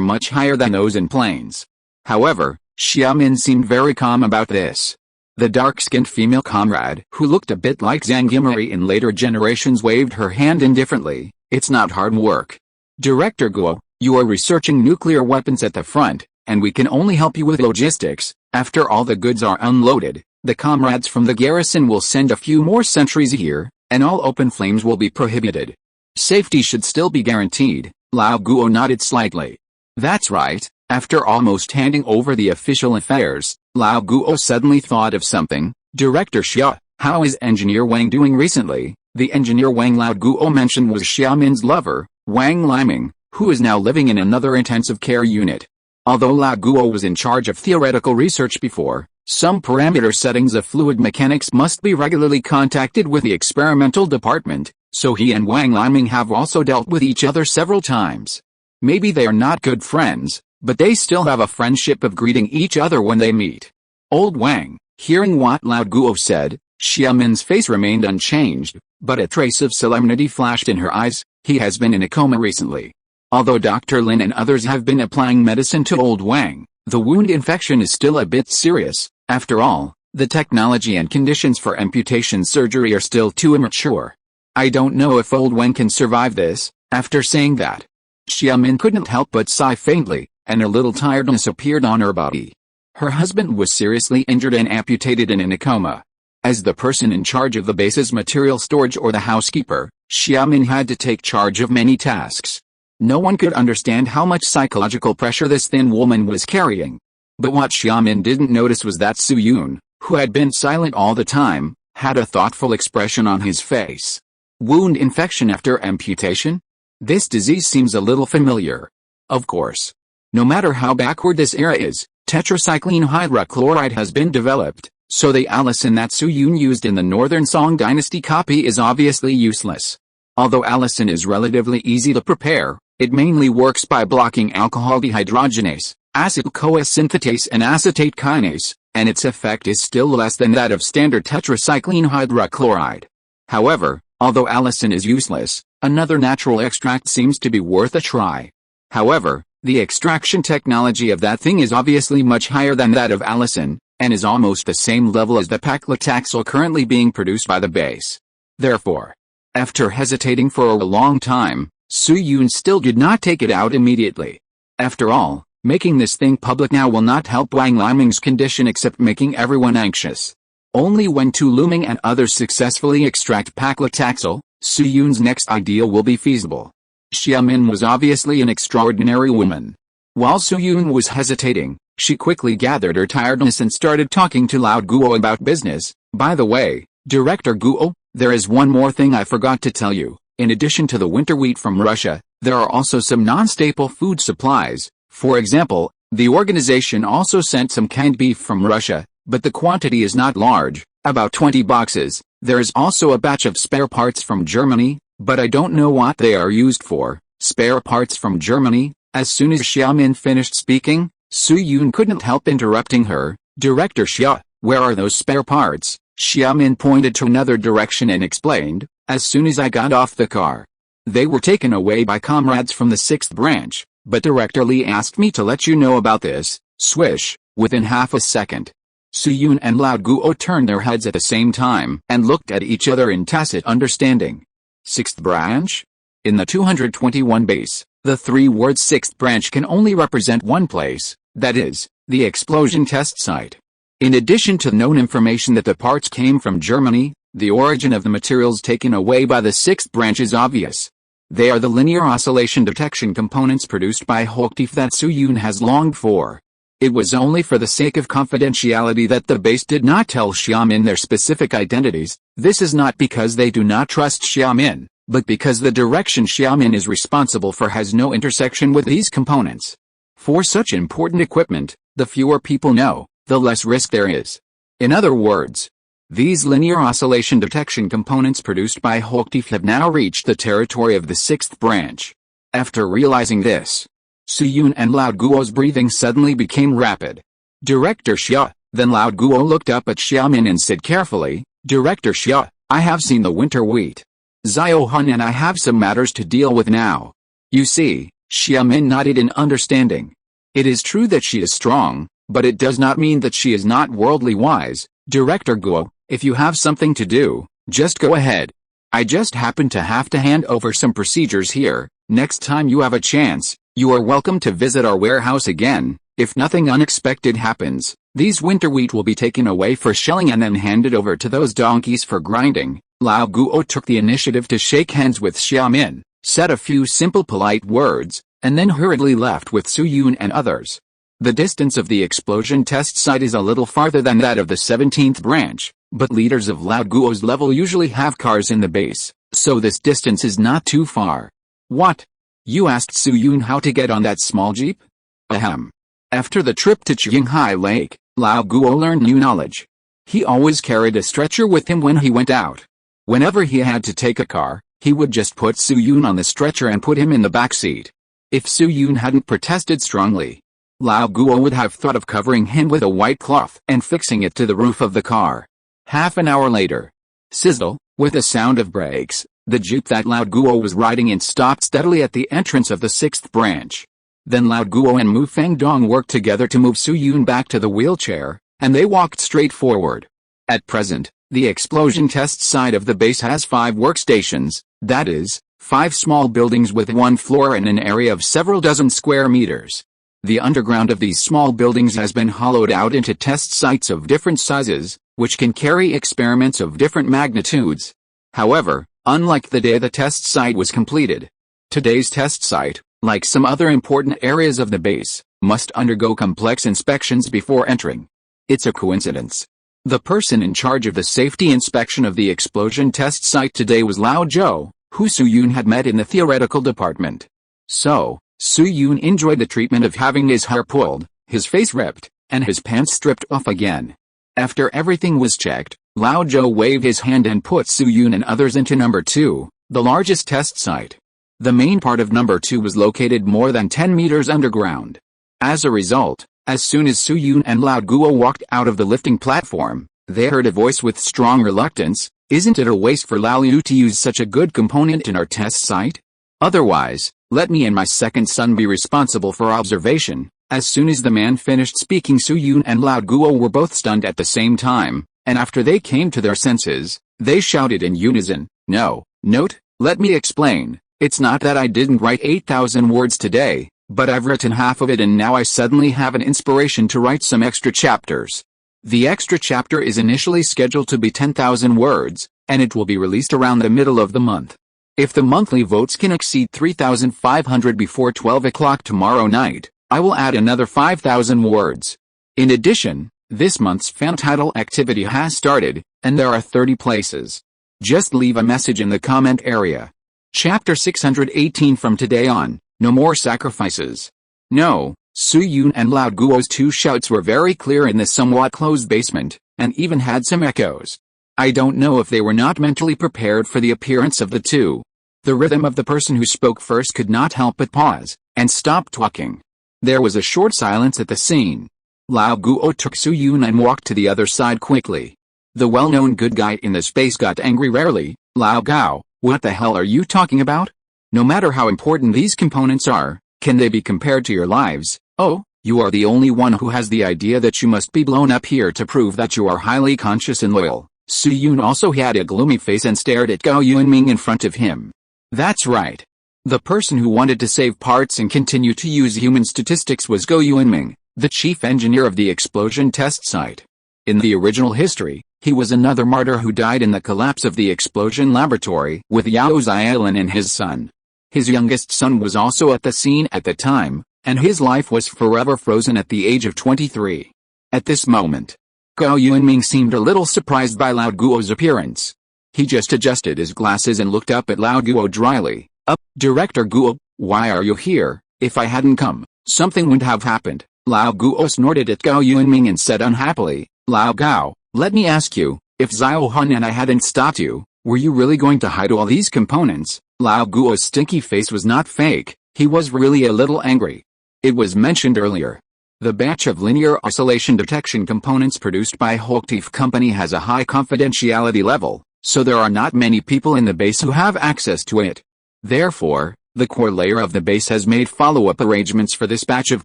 much higher than those in plains. However, Xiaomin seemed very calm about this. The dark-skinned female comrade, who looked a bit like Zhang Yimeri in later generations, waved her hand indifferently. It's not hard work. Director Guo, you are researching nuclear weapons at the front, and we can only help you with logistics. After all the goods are unloaded, the comrades from the garrison will send a few more sentries here, and all open flames will be prohibited. Safety should still be guaranteed. Lao Guo nodded slightly. That's right. After almost handing over the official affairs, Lao Guo suddenly thought of something. Director Xia, how is Engineer Wang doing recently? The engineer Wang Lao Guo mentioned was Xiaomin's lover, Wang Liming, who is now living in another intensive care unit. Although Lao Guo was in charge of theoretical research before, some parameter settings of fluid mechanics must be regularly contacted with the experimental department, so he and Wang Liming have also dealt with each other several times. Maybe they are not good friends, but they still have a friendship of greeting each other when they meet. Old Wang, hearing what Lao Guo said, Xiaomin's face remained unchanged, but a trace of solemnity flashed in her eyes. He has been in a coma recently. Although Dr. Lin and others have been applying medicine to old Wang, the wound infection is still a bit serious. After all, the technology and conditions for amputation surgery are still too immature. I don't know if old Wang can survive this. After saying that, Xiaomin couldn't help but sigh faintly, and a little tiredness appeared on her body. Her husband was seriously injured and amputated and in a coma. As the person in charge of the base's material storage or the housekeeper, Xiaomin had to take charge of many tasks. No one could understand how much psychological pressure this thin woman was carrying. But what Xiaomin didn't notice was that Su Yun, who had been silent all the time, had a thoughtful expression on his face. Wound infection after amputation? This disease seems a little familiar. Of course. No matter how backward this era is, tetracycline hydrochloride has been developed, so the allicin that Su Yun used in the Northern Song Dynasty copy is obviously useless. Although allicin is relatively easy to prepare, it mainly works by blocking alcohol dehydrogenase, acetyl-CoA synthetase and acetate kinase, and its effect is still less than that of standard tetracycline hydrochloride. However, although allicin is useless, another natural extract seems to be worth a try. However, the extraction technology of that thing is obviously much higher than that of allicin, and is almost the same level as the paclitaxel currently being produced by the base. Therefore, after hesitating for a long time, Su Yun still did not take it out immediately. After all, making this thing public now will not help Wang Liming's condition except making everyone anxious. Only when Tu Luming and others successfully extract paclitaxel, Su Yun's next ideal will be feasible. Xiaomin was obviously an extraordinary woman. While Su Yun was hesitating, she quickly gathered her tiredness and started talking to Lao Guo about business. By the way, Director Guo, there is one more thing I forgot to tell you. In addition to the winter wheat from Russia, there are also some non-staple food supplies. For example, the organization also sent some canned beef from Russia, but the quantity is not large, about 20 boxes. There is also a batch of spare parts from Germany, but I don't know what they are used for. Spare parts from Germany? As soon as Xiaomin finished speaking, Su Yun couldn't help interrupting her. Director Xia, where are those spare parts? Xiaomin pointed to another direction and explained, as soon as I got off the car. They were taken away by comrades from the 6th branch, but Director Li asked me to let you know about this. Swish, within half a second. Su Yun and Lao Guo turned their heads at the same time and looked at each other in tacit understanding. 6th branch? In the 221 base, the three words 6th branch can only represent one place, that is, the explosion test site. In addition to known information that the parts came from Germany, the origin of the materials taken away by the 6th branch is obvious. They are the linear oscillation detection components produced by Hochtief that Su Yun has longed for. It was only for the sake of confidentiality that the base did not tell Xiaomin their specific identities. This is not because they do not trust Xiaomin, but because the direction Xiaomin is responsible for has no intersection with these components. For such important equipment, the fewer people know, the less risk there is. In other words, these linear oscillation detection components produced by Hochtief have now reached the territory of the 6th branch. After realizing this, Su Yun and Lao Guo's breathing suddenly became rapid. Director Xia, then Lao Guo looked up at Xiaomin and said carefully, Director Xia, I have seen the winter wheat. Xiao Han and I have some matters to deal with now. You see, Xiaomin nodded in understanding. It is true that she is strong, but it does not mean that she is not worldly wise. Director Guo, if you have something to do, just go ahead. I just happen to have to hand over some procedures here. Next time you have a chance, you are welcome to visit our warehouse again. If nothing unexpected happens, these winter wheat will be taken away for shelling and then handed over to those donkeys for grinding. Lao Guo took the initiative to shake hands with Xiaomin, said a few simple polite words, and then hurriedly left with Su Yun and others. The distance of the explosion test site is a little farther than that of the 17th branch, but leaders of Lao Guo's level usually have cars in the base, so this distance is not too far. What? You asked Su Yun how to get on that small jeep? Ahem. After the trip to Qinghai Lake, Lao Guo learned new knowledge. He always carried a stretcher with him when he went out. Whenever he had to take a car, he would just put Su Yun on the stretcher and put him in the back seat. If Su Yun hadn't protested strongly, Lao Guo would have thought of covering him with a white cloth and fixing it to the roof of the car. Half an hour later, sizzle, with a sound of brakes, the jeep that Lao Guo was riding in stopped steadily at the entrance of the 6th branch. Then Lao Guo and Mu Fengdong worked together to move Su Yun back to the wheelchair, and they walked straight forward. At present, the explosion test site of the base has 5 workstations, that is, 5 small buildings with 1 floor and an area of several dozen square meters. The underground of these small buildings has been hollowed out into test sites of different sizes, which can carry experiments of different magnitudes. However, unlike the day the test site was completed, today's test site, like some other important areas of the base, must undergo complex inspections before entering. It's a coincidence. The person in charge of the safety inspection of the explosion test site today was Lao Zhou, who Su Yun had met in the theoretical department. So, Su Yun enjoyed the treatment of having his hair pulled, his face ripped, and his pants stripped off again. After everything was checked, Lao Zhou waved his hand and put Su Yun and others into number 2, the largest test site. The main part of number 2 was located more than 10 meters underground. As a result, as soon as Su Yun and Lao Guo walked out of the lifting platform, they heard a voice with strong reluctance, "Isn't it a waste for Lao Yu to use such a good component in our test site? Otherwise, let me and my second son be responsible for observation." As soon as the man finished speaking, Su Yun and Lao Guo were both stunned at the same time, and after they came to their senses, they shouted in unison, "No, note, let me explain. It's not that I didn't write 8,000 words today, but I've written half of it and now I suddenly have an inspiration to write some extra chapters." The extra chapter is initially scheduled to be 10,000 words, and it will be released around the middle of the month. If the monthly votes can exceed 3,500 before 12 o'clock tomorrow night, I will add another 5,000 words. In addition, this month's fan title activity has started, and there are 30 places. Just leave a message in the comment area. Chapter 618. From today on, no more sacrifices. No, Su Yun and Lao Guo's 2 shouts were very clear in the somewhat closed basement, and even had some echoes. I don't know if they were not mentally prepared for the appearance of the 2. The rhythm of the person who spoke first could not help but pause, and stop talking. There was a short silence at the scene. Lao Guo took Su Yun and walked to the other side quickly. The well-known good guy in the space got angry rarely. "Lao Gao, what the hell are you talking about? No matter how important these components are, can they be compared to your lives? Oh, you are the only one who has the idea that you must be blown up here to prove that you are highly conscious and loyal." Su Yun also had a gloomy face and stared at Gao Yuanming in front of him. That's right. The person who wanted to save parts and continue to use human statistics was Gao Yuanming, the chief engineer of the explosion test site. In the original history, he was another martyr who died in the collapse of the explosion laboratory with Yao Xiaolin and his son. His youngest son was also at the scene at the time, and his life was forever frozen at the age of 23. At this moment, Gao Yuanming seemed a little surprised by Lao Guo's appearance. He just adjusted his glasses and looked up at Lao Guo dryly. Director Guo, why are you here? If I hadn't come, something would have happened." Lao Guo snorted at Gao Yuanming and said unhappily, "Lao Gao, let me ask you, if Xiao Han and I hadn't stopped you, were you really going to hide all these components?" Lao Guo's stinky face was not fake, he was really a little angry. It was mentioned earlier. The batch of linear oscillation detection components produced by Hochtief Company has a high confidentiality level, so there are not many people in the base who have access to it. Therefore, the core layer of the base has made follow-up arrangements for this batch of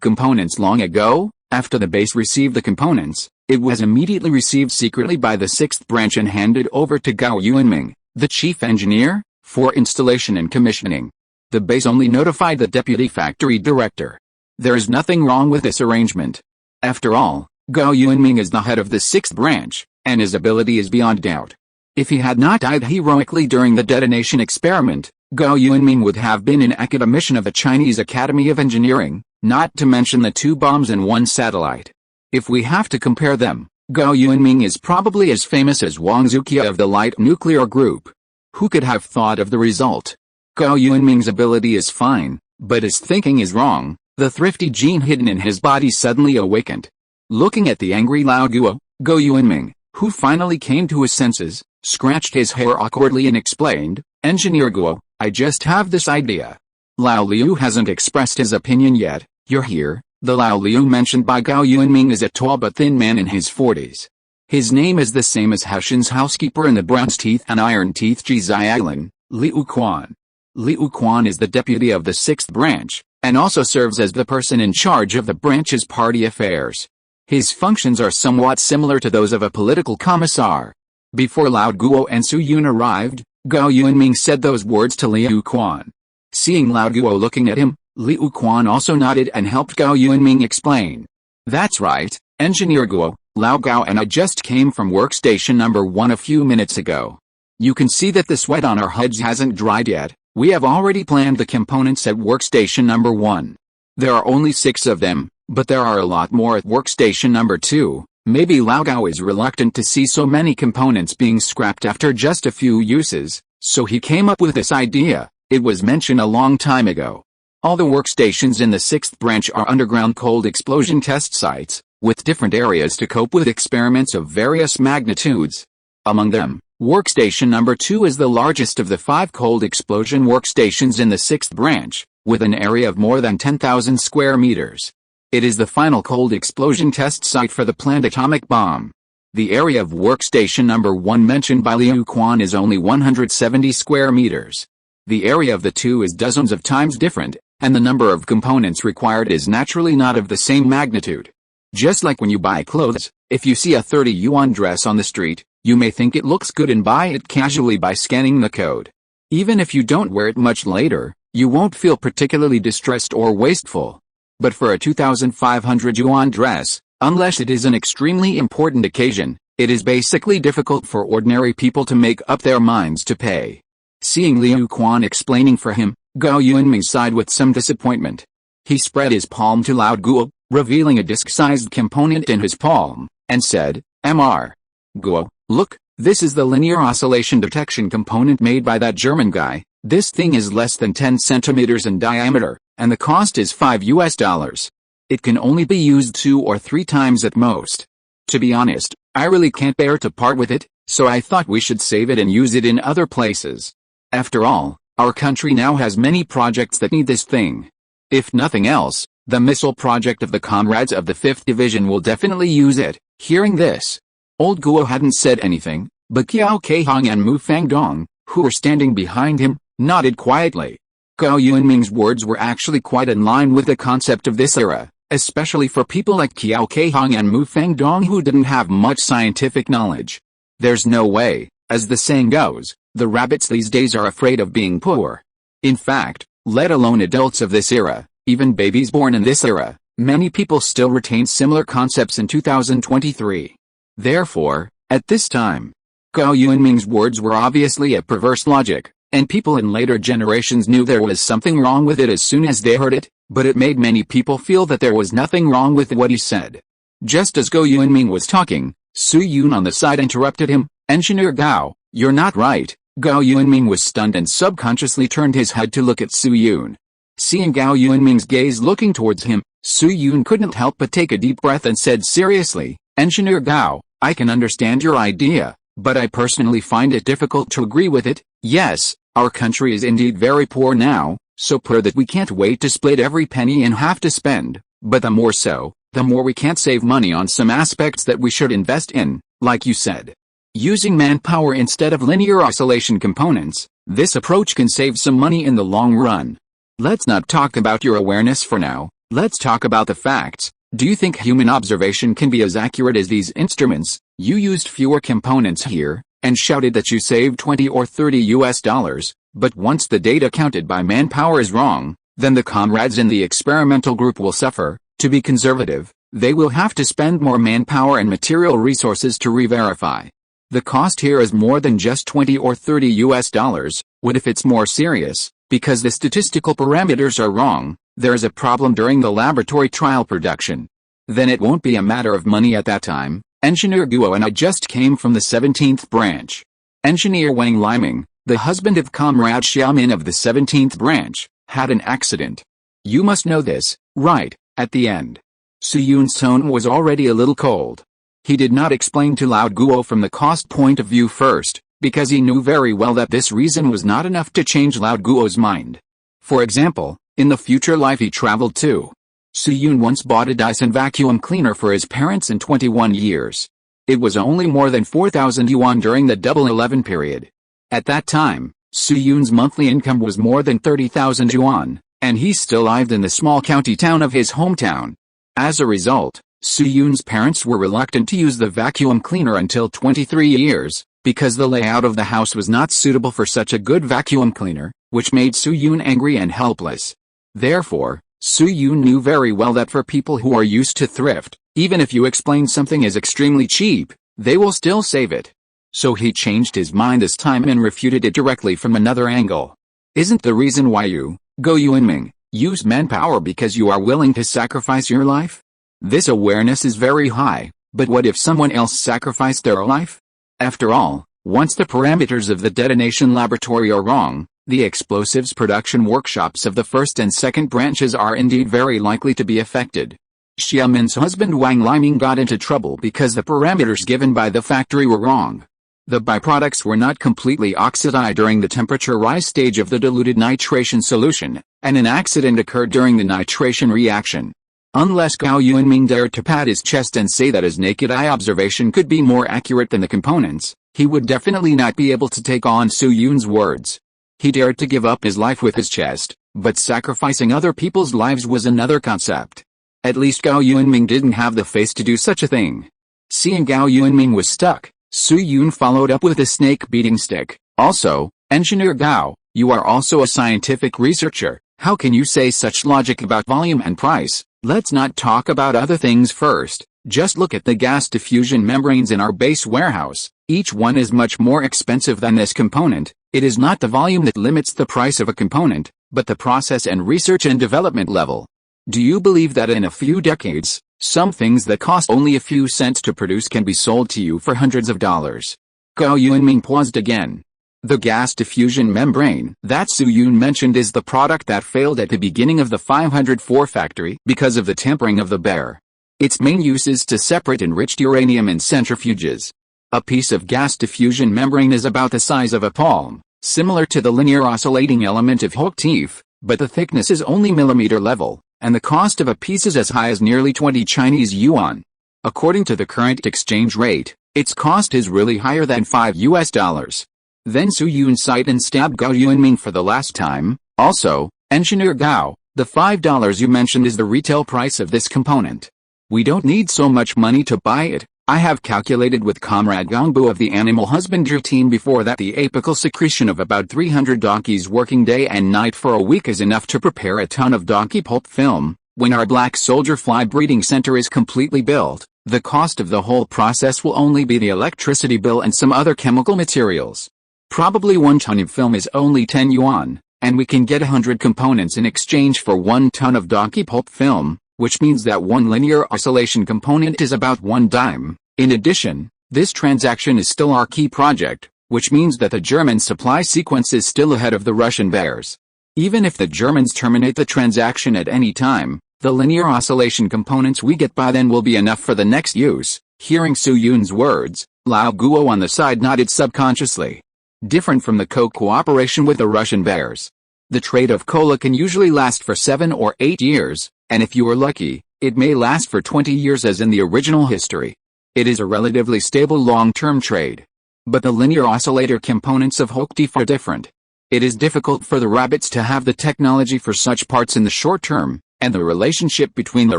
components long ago. After the base received the components, it was immediately received secretly by the 6th branch and handed over to Gao Yuanming, the chief engineer, for installation and commissioning. The base only notified the deputy factory director. There is nothing wrong with this arrangement. After all, Gao Yuanming is the head of the 6th branch, and his ability is beyond doubt. If he had not died heroically during the detonation experiment, Gao Yuanming would have been an academician of the Chinese Academy of Engineering, not to mention the 2 bombs and 1 satellite. If we have to compare them, Gao Yuanming is probably as famous as Wang Zuqiu of the light nuclear group. Who could have thought of the result? Gao Yuanming's ability is fine, but his thinking is wrong. The thrifty gene hidden in his body suddenly awakened. Looking at the angry Lao Guo, Gao Yuanming, who finally came to his senses, scratched his hair awkwardly and explained, "Engineer Guo, I just have this idea." Lao Liu hasn't expressed his opinion yet. You're here. The Lao Liu mentioned by Gao Yuanming is a tall but thin man in his 40s. His name is the same as Haoshen's housekeeper in the bronze teeth and iron teeth Jizai Island, Liu Quan. Liu Quan is the deputy of the 6th branch, and also serves as the person in charge of the branch's party affairs. His functions are somewhat similar to those of a political commissar. Before Lao Guo and Su Yun arrived, Gao Yuanming said those words to Liu Quan. Seeing Lao Guo looking at him, Liu Quan also nodded and helped Gao Yuanming explain. "That's right, Engineer Guo, Lao Gao and I just came from workstation number 1 a few minutes ago. You can see that the sweat on our heads hasn't dried yet. We have already planned the components at workstation number 1. There are only 6 of them, but there are a lot more at workstation number 2. Maybe Lao Gao is reluctant to see so many components being scrapped after just a few uses, so he came up with this idea. It was mentioned a long time ago. All the workstations in the 6th branch are underground cold explosion test sites, with different areas to cope with experiments of various magnitudes. Among them, workstation number 2 is the largest of the 5 cold explosion workstations in the 6th branch, with an area of more than 10,000 square meters. It is the final cold explosion test site for the planned atomic bomb. The area of workstation number 1 mentioned by Liu Quan is only 170 square meters. The area of the 2 is dozens of times different, and the number of components required is naturally not of the same magnitude. Just like when you buy clothes, if you see a 30 yuan dress on the street, you may think it looks good and buy it casually by scanning the code. Even if you don't wear it much later, you won't feel particularly distressed or wasteful. But for a 2,500 yuan dress, unless it is an extremely important occasion, it is basically difficult for ordinary people to make up their minds to pay. Seeing Liu Quan explaining for him, Gao Yuanming sighed with some disappointment. He spread his palm to Lao Guo, revealing a disc-sized component in his palm, and said, "Mr. Guo, look, this is the linear oscillation detection component made by that German guy. This thing is less than 10 centimeters in diameter, and the cost is $5. It can only be used 2 or 3 times at most. To be honest, I really can't bear to part with it, so I thought we should save it and use it in other places. After all, our country now has many projects that need this thing. If nothing else, the missile project of the comrades of the 5th Division will definitely use it." Hearing this, old Guo hadn't said anything, but Qiao Keihong and Mu Fangdong, who were standing behind him, nodded quietly. Gao Yuanming's words were actually quite in line with the concept of this era, especially for people like Qiao Keihong and Mu Fangdong who didn't have much scientific knowledge. There's no way, as the saying goes, the rabbits these days are afraid of being poor. In fact, let alone adults of this era, even babies born in this era, many people still retain similar concepts in 2023. Therefore, at this time, Gao Yuanming's words were obviously a perverse logic, and people in later generations knew there was something wrong with it as soon as they heard it, but it made many people feel that there was nothing wrong with what he said. Just as Gao Yuanming was talking, Su Yun on the side interrupted him, "Engineer Gao, you're not right." Gao Yuanming was stunned and subconsciously turned his head to look at Su Yun. Seeing Gao Yuanming's gaze looking towards him, Su Yun couldn't help but take a deep breath and said seriously, "Engineer Gao, I can understand your idea, but I personally find it difficult to agree with it. Yes, our country is indeed very poor now, so poor that we can't wait to split every penny in half to spend, but the more so, the more we can't save money on some aspects that we should invest in, like you said. Using manpower instead of linear oscillation components, this approach can save some money in the long run. Let's not talk about your awareness for now, let's talk about the facts. Do you think human observation can be as accurate as these instruments? You used fewer components here, and shouted that you saved $20 or $30, but once the data counted by manpower is wrong, then the comrades in the experimental group will suffer. To be conservative, they will have to spend more manpower and material resources to re-verify. The cost here is more than just $20 or $30. What if it's more serious? Because the statistical parameters are wrong, there is a problem during the laboratory trial production. Then it won't be a matter of money at that time. Engineer Guo and I just came from the 17th branch. Engineer Wang Liming, the husband of Comrade Xiaomin of the 17th branch, had an accident. You must know this, right, at the end. Su Yun's tone was already a little cold. He did not explain to Lao Guo from the cost point of view first, because he knew very well that this reason was not enough to change Lao Guo's mind. For example, in the future life he traveled to. Su Yun once bought a Dyson vacuum cleaner for his parents in 21 years. It was only more than 4,000 yuan during the Double 11 period. At that time, Su Yun's monthly income was more than 30,000 yuan, and he still lived in the small county town of his hometown. As a result, Su Yun's parents were reluctant to use the vacuum cleaner until 23 years, because the layout of the house was not suitable for such a good vacuum cleaner, which made Su Yun angry and helpless. Therefore, Su Yun knew very well that for people who are used to thrift, even if you explain something is extremely cheap, they will still save it. So he changed his mind this time and refuted it directly from another angle. Isn't the reason why you, Go Yuanming, use manpower because you are willing to sacrifice your life? This awareness is very high, but what if someone else sacrificed their life? After all, once the parameters of the detonation laboratory are wrong, the explosives production workshops of the first and second branches are indeed very likely to be affected. Xiaomin's husband Wang Liming got into trouble because the parameters given by the factory were wrong. The byproducts were not completely oxidized during the temperature rise stage of the diluted nitration solution, and an accident occurred during the nitration reaction. Unless Gao Yuanming dared to pat his chest and say that his naked eye observation could be more accurate than the components, he would definitely not be able to take on Su Yun's words. He dared to give up his life with his chest, but sacrificing other people's lives was another concept. At least Gao Yuanming didn't have the face to do such a thing. Seeing Gao Yuanming was stuck, Su Yun followed up with a snake-beating stick. Also, Engineer Gao, you are also a scientific researcher. How can you say such logic about volume and price? Let's not talk about other things first. Just look at the gas diffusion membranes in our base warehouse. Each one is much more expensive than this component. It is not the volume that limits the price of a component, but the process and research and development level. Do you believe that in a few decades, some things that cost only a few cents to produce can be sold to you for hundreds of dollars? Gao Yuanming paused again. The gas diffusion membrane that Su Yun mentioned is the product that failed at the beginning of the 504 factory because of the tempering of the bear. Its main use is to separate enriched uranium in centrifuges. A piece of gas diffusion membrane is about the size of a palm, similar to the linear oscillating element of Hochtief, but the thickness is only millimeter level, and the cost of a piece is as high as nearly 20 Chinese yuan. According to the current exchange rate, its cost is really higher than $5. Then Su Yun sighed and stabbed Gao Yuanming for the last time. Also, Engineer Gao, the $5 you mentioned is the retail price of this component. We don't need so much money to buy it. I have calculated with Comrade Gongbu of the animal husbandry team before that the apical secretion of about 300 donkeys working day and night for a week is enough to prepare a ton of donkey pulp film. When our black soldier fly breeding center is completely built, the cost of the whole process will only be the electricity bill and some other chemical materials. Probably 1 ton of film is only 10 yuan, and we can get 100 components in exchange for 1 ton of donkey pulp film, which means that 1 linear oscillation component is about 1 dime. In addition, this transaction is still our key project, which means that the German supply sequence is still ahead of the Russian bears. Even if the Germans terminate the transaction at any time, the linear oscillation components we get by then will be enough for the next use. Hearing Su Yun's words, Lao Guo on the side nodded subconsciously. Different from the cooperation with the Russian bears. The trade of cola can usually last for 7 or 8 years, and if you are lucky, it may last for 20 years as in the original history. It is a relatively stable long-term trade. But the linear oscillator components of Hochtief are different. It is difficult for the rabbits to have the technology for such parts in the short term, and the relationship between the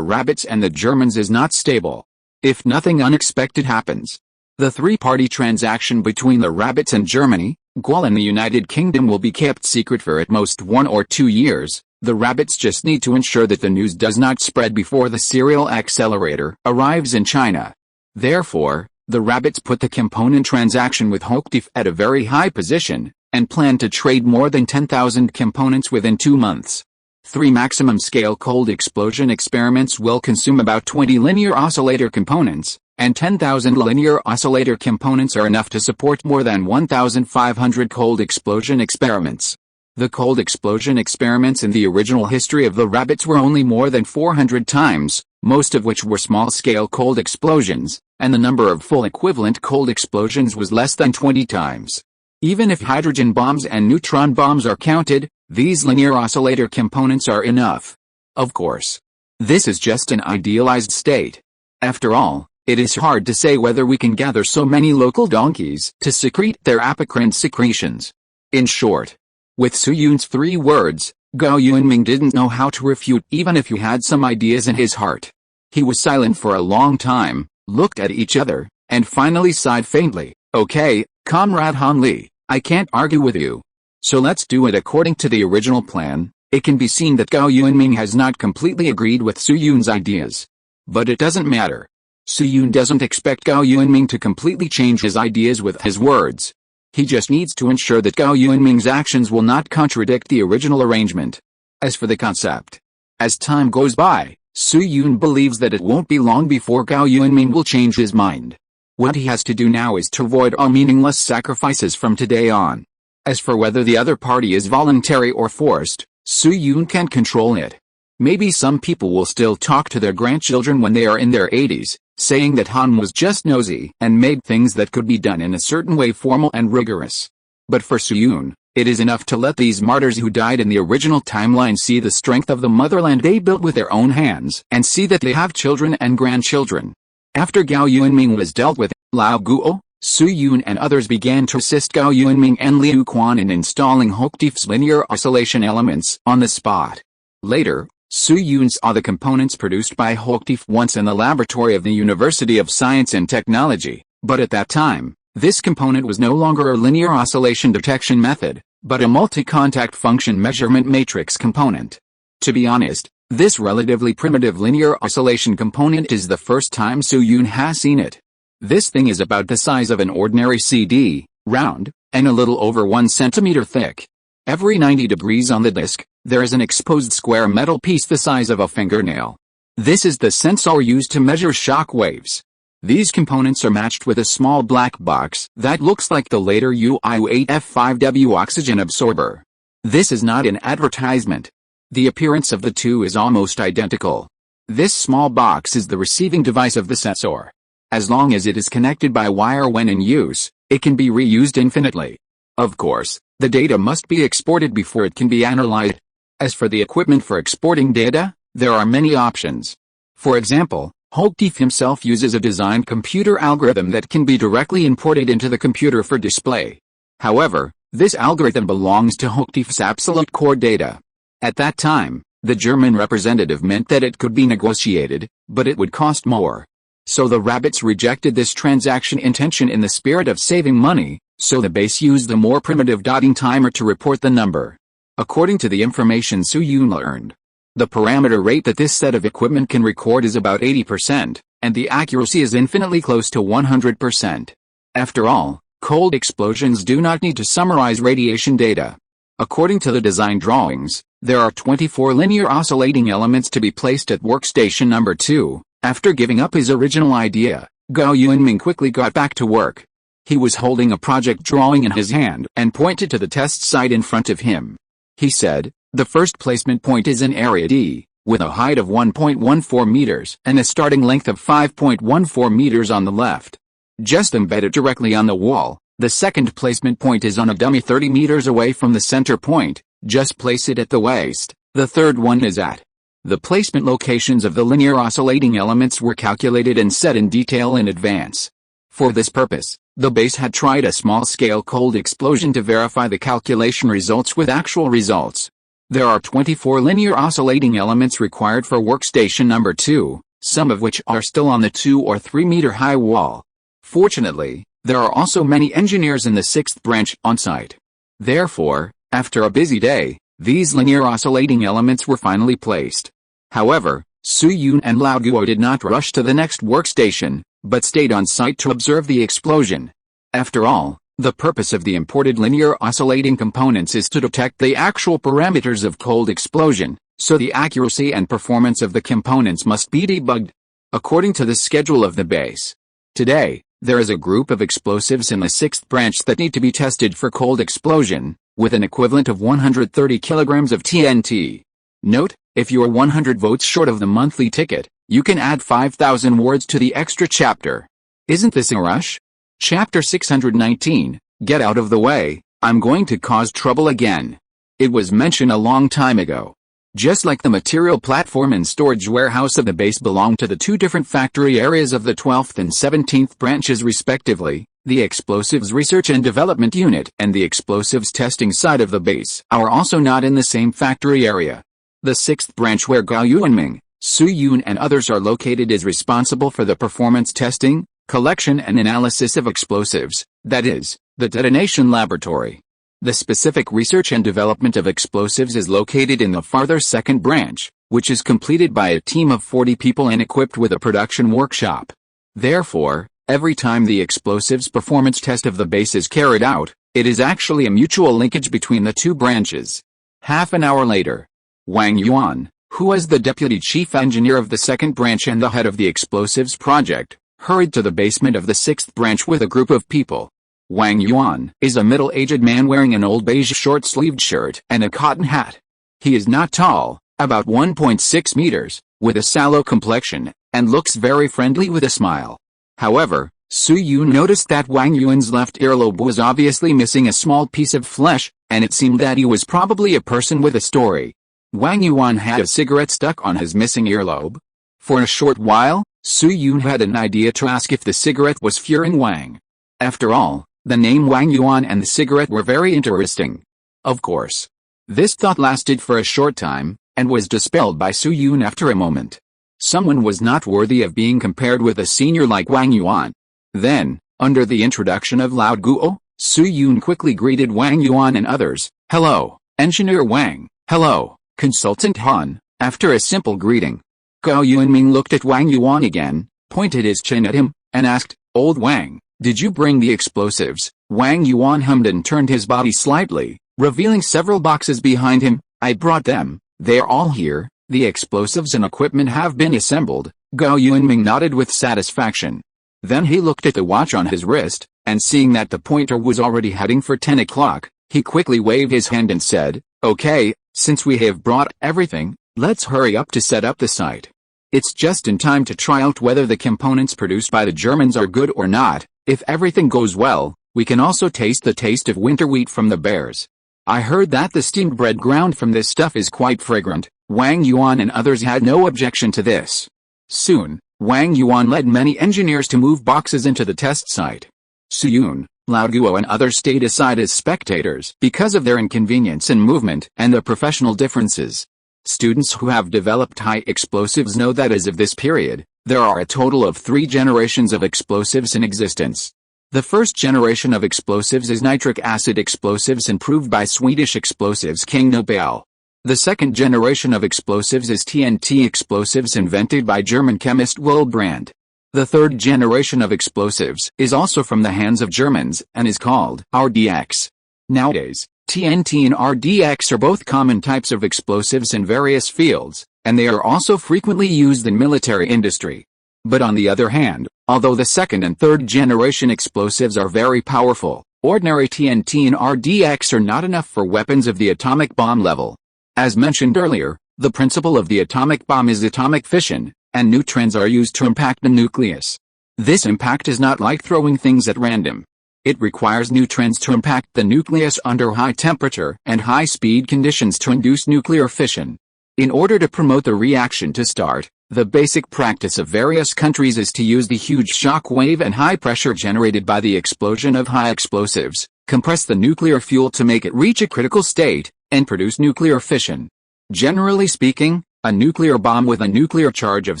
rabbits and the Germans is not stable. If nothing unexpected happens, the three-party transaction between the rabbits and Germany, Gaul and the United Kingdom will be kept secret for at most 1 or 2 years. The rabbits just need to ensure that the news does not spread before the serial accelerator arrives in China. Therefore, the rabbits put the component transaction with Hochtief at a very high position, and plan to trade more than 10,000 components within 2 months. 3 maximum-scale cold explosion experiments will consume about 20 linear oscillator components, and 10,000 linear oscillator components are enough to support more than 1,500 cold explosion experiments. The cold explosion experiments in the original history of the rabbits were only more than 400 times, most of which were small-scale cold explosions, and the number of full equivalent cold explosions was less than 20 times. Even if hydrogen bombs and neutron bombs are counted, these linear oscillator components are enough. Of course, this is just an idealized state. After all, it is hard to say whether we can gather so many local donkeys to secrete their apocrine secretions. In short, with Su Yun's 3 words, Gao Yuanming didn't know how to refute even if he had some ideas in his heart. He was silent for a long time, looked at each other, and finally sighed faintly. Okay, Comrade Han Li, I can't argue with you. So let's do it according to the original plan. It can be seen that Gao Yuanming has not completely agreed with Su Yun's ideas. But it doesn't matter. Su Yun doesn't expect Gao Yuanming to completely change his ideas with his words. He just needs to ensure that Gao Yuanming's actions will not contradict the original arrangement. As for the concept, as time goes by, Su Yun believes that it won't be long before Gao Yuanming will change his mind. What he has to do now is to avoid all meaningless sacrifices from today on. As for whether the other party is voluntary or forced, Su Yun can't control it. Maybe some people will still talk to their grandchildren when they are in their 80s, saying that Han was just nosy and made things that could be done in a certain way formal and rigorous. But for Su Yun, it is enough to let these martyrs who died in the original timeline see the strength of the motherland they built with their own hands and see that they have children and grandchildren. After Gao Yuanming was dealt with, Lao Guo, Su Yun and others began to assist Gao Yuanming and Liu Quan in installing Hochtief's linear oscillation elements on the spot. Later, Su Yun saw the components produced by Hochtief once in the laboratory of the University of Science and Technology, but at that time, this component was no longer a linear oscillation detection method, but a multi-contact function measurement matrix component. To be honest, this relatively primitive linear oscillation component is the first time Su Yun has seen it. This thing is about the size of an ordinary CD, round, and a little over 1 centimeter thick. Every 90 degrees on the disk, there is an exposed square metal piece the size of a fingernail. This is the sensor used to measure shock waves. These components are matched with a small black box that looks like the later UIU-8F5W oxygen absorber. This is not an advertisement. The appearance of the two is almost identical. This small box is the receiving device of the sensor. As long as it is connected by wire when in use, it can be reused infinitely. Of course, the data must be exported before it can be analyzed. As for the equipment for exporting data, there are many options. For example, Hochtief himself uses a designed computer algorithm that can be directly imported into the computer for display. However, this algorithm belongs to Hochtief's absolute core data. At that time, the German representative meant that it could be negotiated, but it would cost more. So the rabbits rejected this transaction intention in the spirit of saving money, so the base used the more primitive dotting timer to report the number. According to the information Su Yun learned, the parameter rate that this set of equipment can record is about 80%, and the accuracy is infinitely close to 100%. After all, cold explosions do not need to summarize radiation data. According to the design drawings, there are 24 linear oscillating elements to be placed at workstation number 2. After giving up his original idea, Gao Yuanming quickly got back to work. He was holding a project drawing in his hand and pointed to the test site in front of him. He said, "The first placement point is in area D, with a height of 1.14 meters and a starting length of 5.14 meters on the left. Just embed it directly on the wall. The second placement point is on a dummy 30 meters away from the center point, just place it at the waist. The third one is at." The placement locations of the linear oscillating elements were calculated and set in detail in advance. For this purpose, The base had tried a small-scale cold explosion to verify the calculation results with actual results. There are 24 linear oscillating elements required for workstation number 2, some of which are still on the 2 or 3 meter high wall. Fortunately, there are also many engineers in the 6th branch on site. Therefore, after a busy day, these linear oscillating elements were finally placed. However, Su Yun and Lao Guo did not rush to the next workstation, but stayed on site to observe the explosion. After all, the purpose of the imported linear oscillating components is to detect the actual parameters of cold explosion, so the accuracy and performance of the components must be debugged according to the schedule of the base. Today, there is a group of explosives in the 6th branch that need to be tested for cold explosion, with an equivalent of 130 kilograms of TNT. Note, if you are 100 votes short of the monthly ticket, you can add 5,000 words to the extra chapter. Isn't this a rush? Chapter 619, Get Out of the Way, I'm going to cause trouble again. It was mentioned a long time ago. Just like the material platform and storage warehouse of the base belong to the two different factory areas of the 12th and 17th branches respectively, the Explosives Research and Development Unit and the Explosives Testing side of the base are also not in the same factory area. The 6th branch where Gao Yuanming, Su Yun and others are located is responsible for the performance testing, collection and analysis of explosives, that is, the detonation laboratory. The specific research and development of explosives is located in the farther 2nd branch, which is completed by a team of 40 people and equipped with a production workshop. Therefore, every time the explosives performance test of the base is carried out, it is actually a mutual linkage between the two branches. Half an hour later, Wang Yuan, who was the deputy chief engineer of the 2nd branch and the head of the explosives project, hurried to the basement of the 6th branch with a group of people. Wang Yuan is a middle-aged man wearing an old beige short-sleeved shirt and a cotton hat. He is not tall, about 1.6 meters, with a sallow complexion, and looks very friendly with a smile. However, Su Yun noticed that Wang Yuan's left earlobe was obviously missing a small piece of flesh, and it seemed that he was probably a person with a story. Wang Yuan had a cigarette stuck on his missing earlobe. For a short while, Su Yun had an idea to ask if the cigarette was Furin Wang. After all, the name Wang Yuan and the cigarette were very interesting. Of course. This thought lasted for a short time, and was dispelled by Su Yun after a moment. Someone was not worthy of being compared with a senior like Wang Yuan. Then, under the introduction of Lao Guo, Su Yun quickly greeted Wang Yuan and others. Hello, Engineer Wang. Hello, Consultant Han. After a simple greeting, Gao Yuanming looked at Wang Yuan again, pointed his chin at him, and asked, Old Wang, did you bring the explosives? Wang Yuan hummed and turned his body slightly, revealing several boxes behind him. I brought them. They're all here. The explosives and equipment have been assembled. Gao Yuanming nodded with satisfaction. Then he looked at the watch on his wrist, and seeing that the pointer was already heading for 10 o'clock, he quickly waved his hand and said, Okay, since we have brought everything, let's hurry up to set up the site. It's just in time to try out whether the components produced by the Germans are good or not. If everything goes well, we can also taste the taste of winter wheat from the bears. I heard that the steamed bread ground from this stuff is quite fragrant. Wang Yuan and others had no objection to this. Soon, Wang Yuan led many engineers to move boxes into the test site. Su Yun, Lao Guo and others stayed aside as spectators because of their inconvenience in movement and the professional differences. Students who have developed high explosives know that as of this period, there are a total of 3 generations of explosives in existence. The first generation of explosives is nitric acid explosives improved by Swedish explosives King Nobel. The second generation of explosives is TNT explosives invented by German chemist Wilbrand. The third generation of explosives is also from the hands of Germans and is called RDX. Nowadays, TNT and RDX are both common types of explosives in various fields, and they are also frequently used in military industry. But on the other hand, although the second and third generation explosives are very powerful, ordinary TNT and RDX are not enough for weapons of the atomic bomb level. As mentioned earlier, the principle of the atomic bomb is atomic fission, and neutrons are used to impact the nucleus. This impact is not like throwing things at random. It requires neutrons to impact the nucleus under high temperature and high speed conditions to induce nuclear fission. In order to promote the reaction to start, The basic practice of various countries is to use the huge shock wave and high pressure generated by the explosion of high explosives, compress the nuclear fuel to make it reach a critical state, and produce nuclear fission. Generally speaking, a nuclear bomb with a nuclear charge of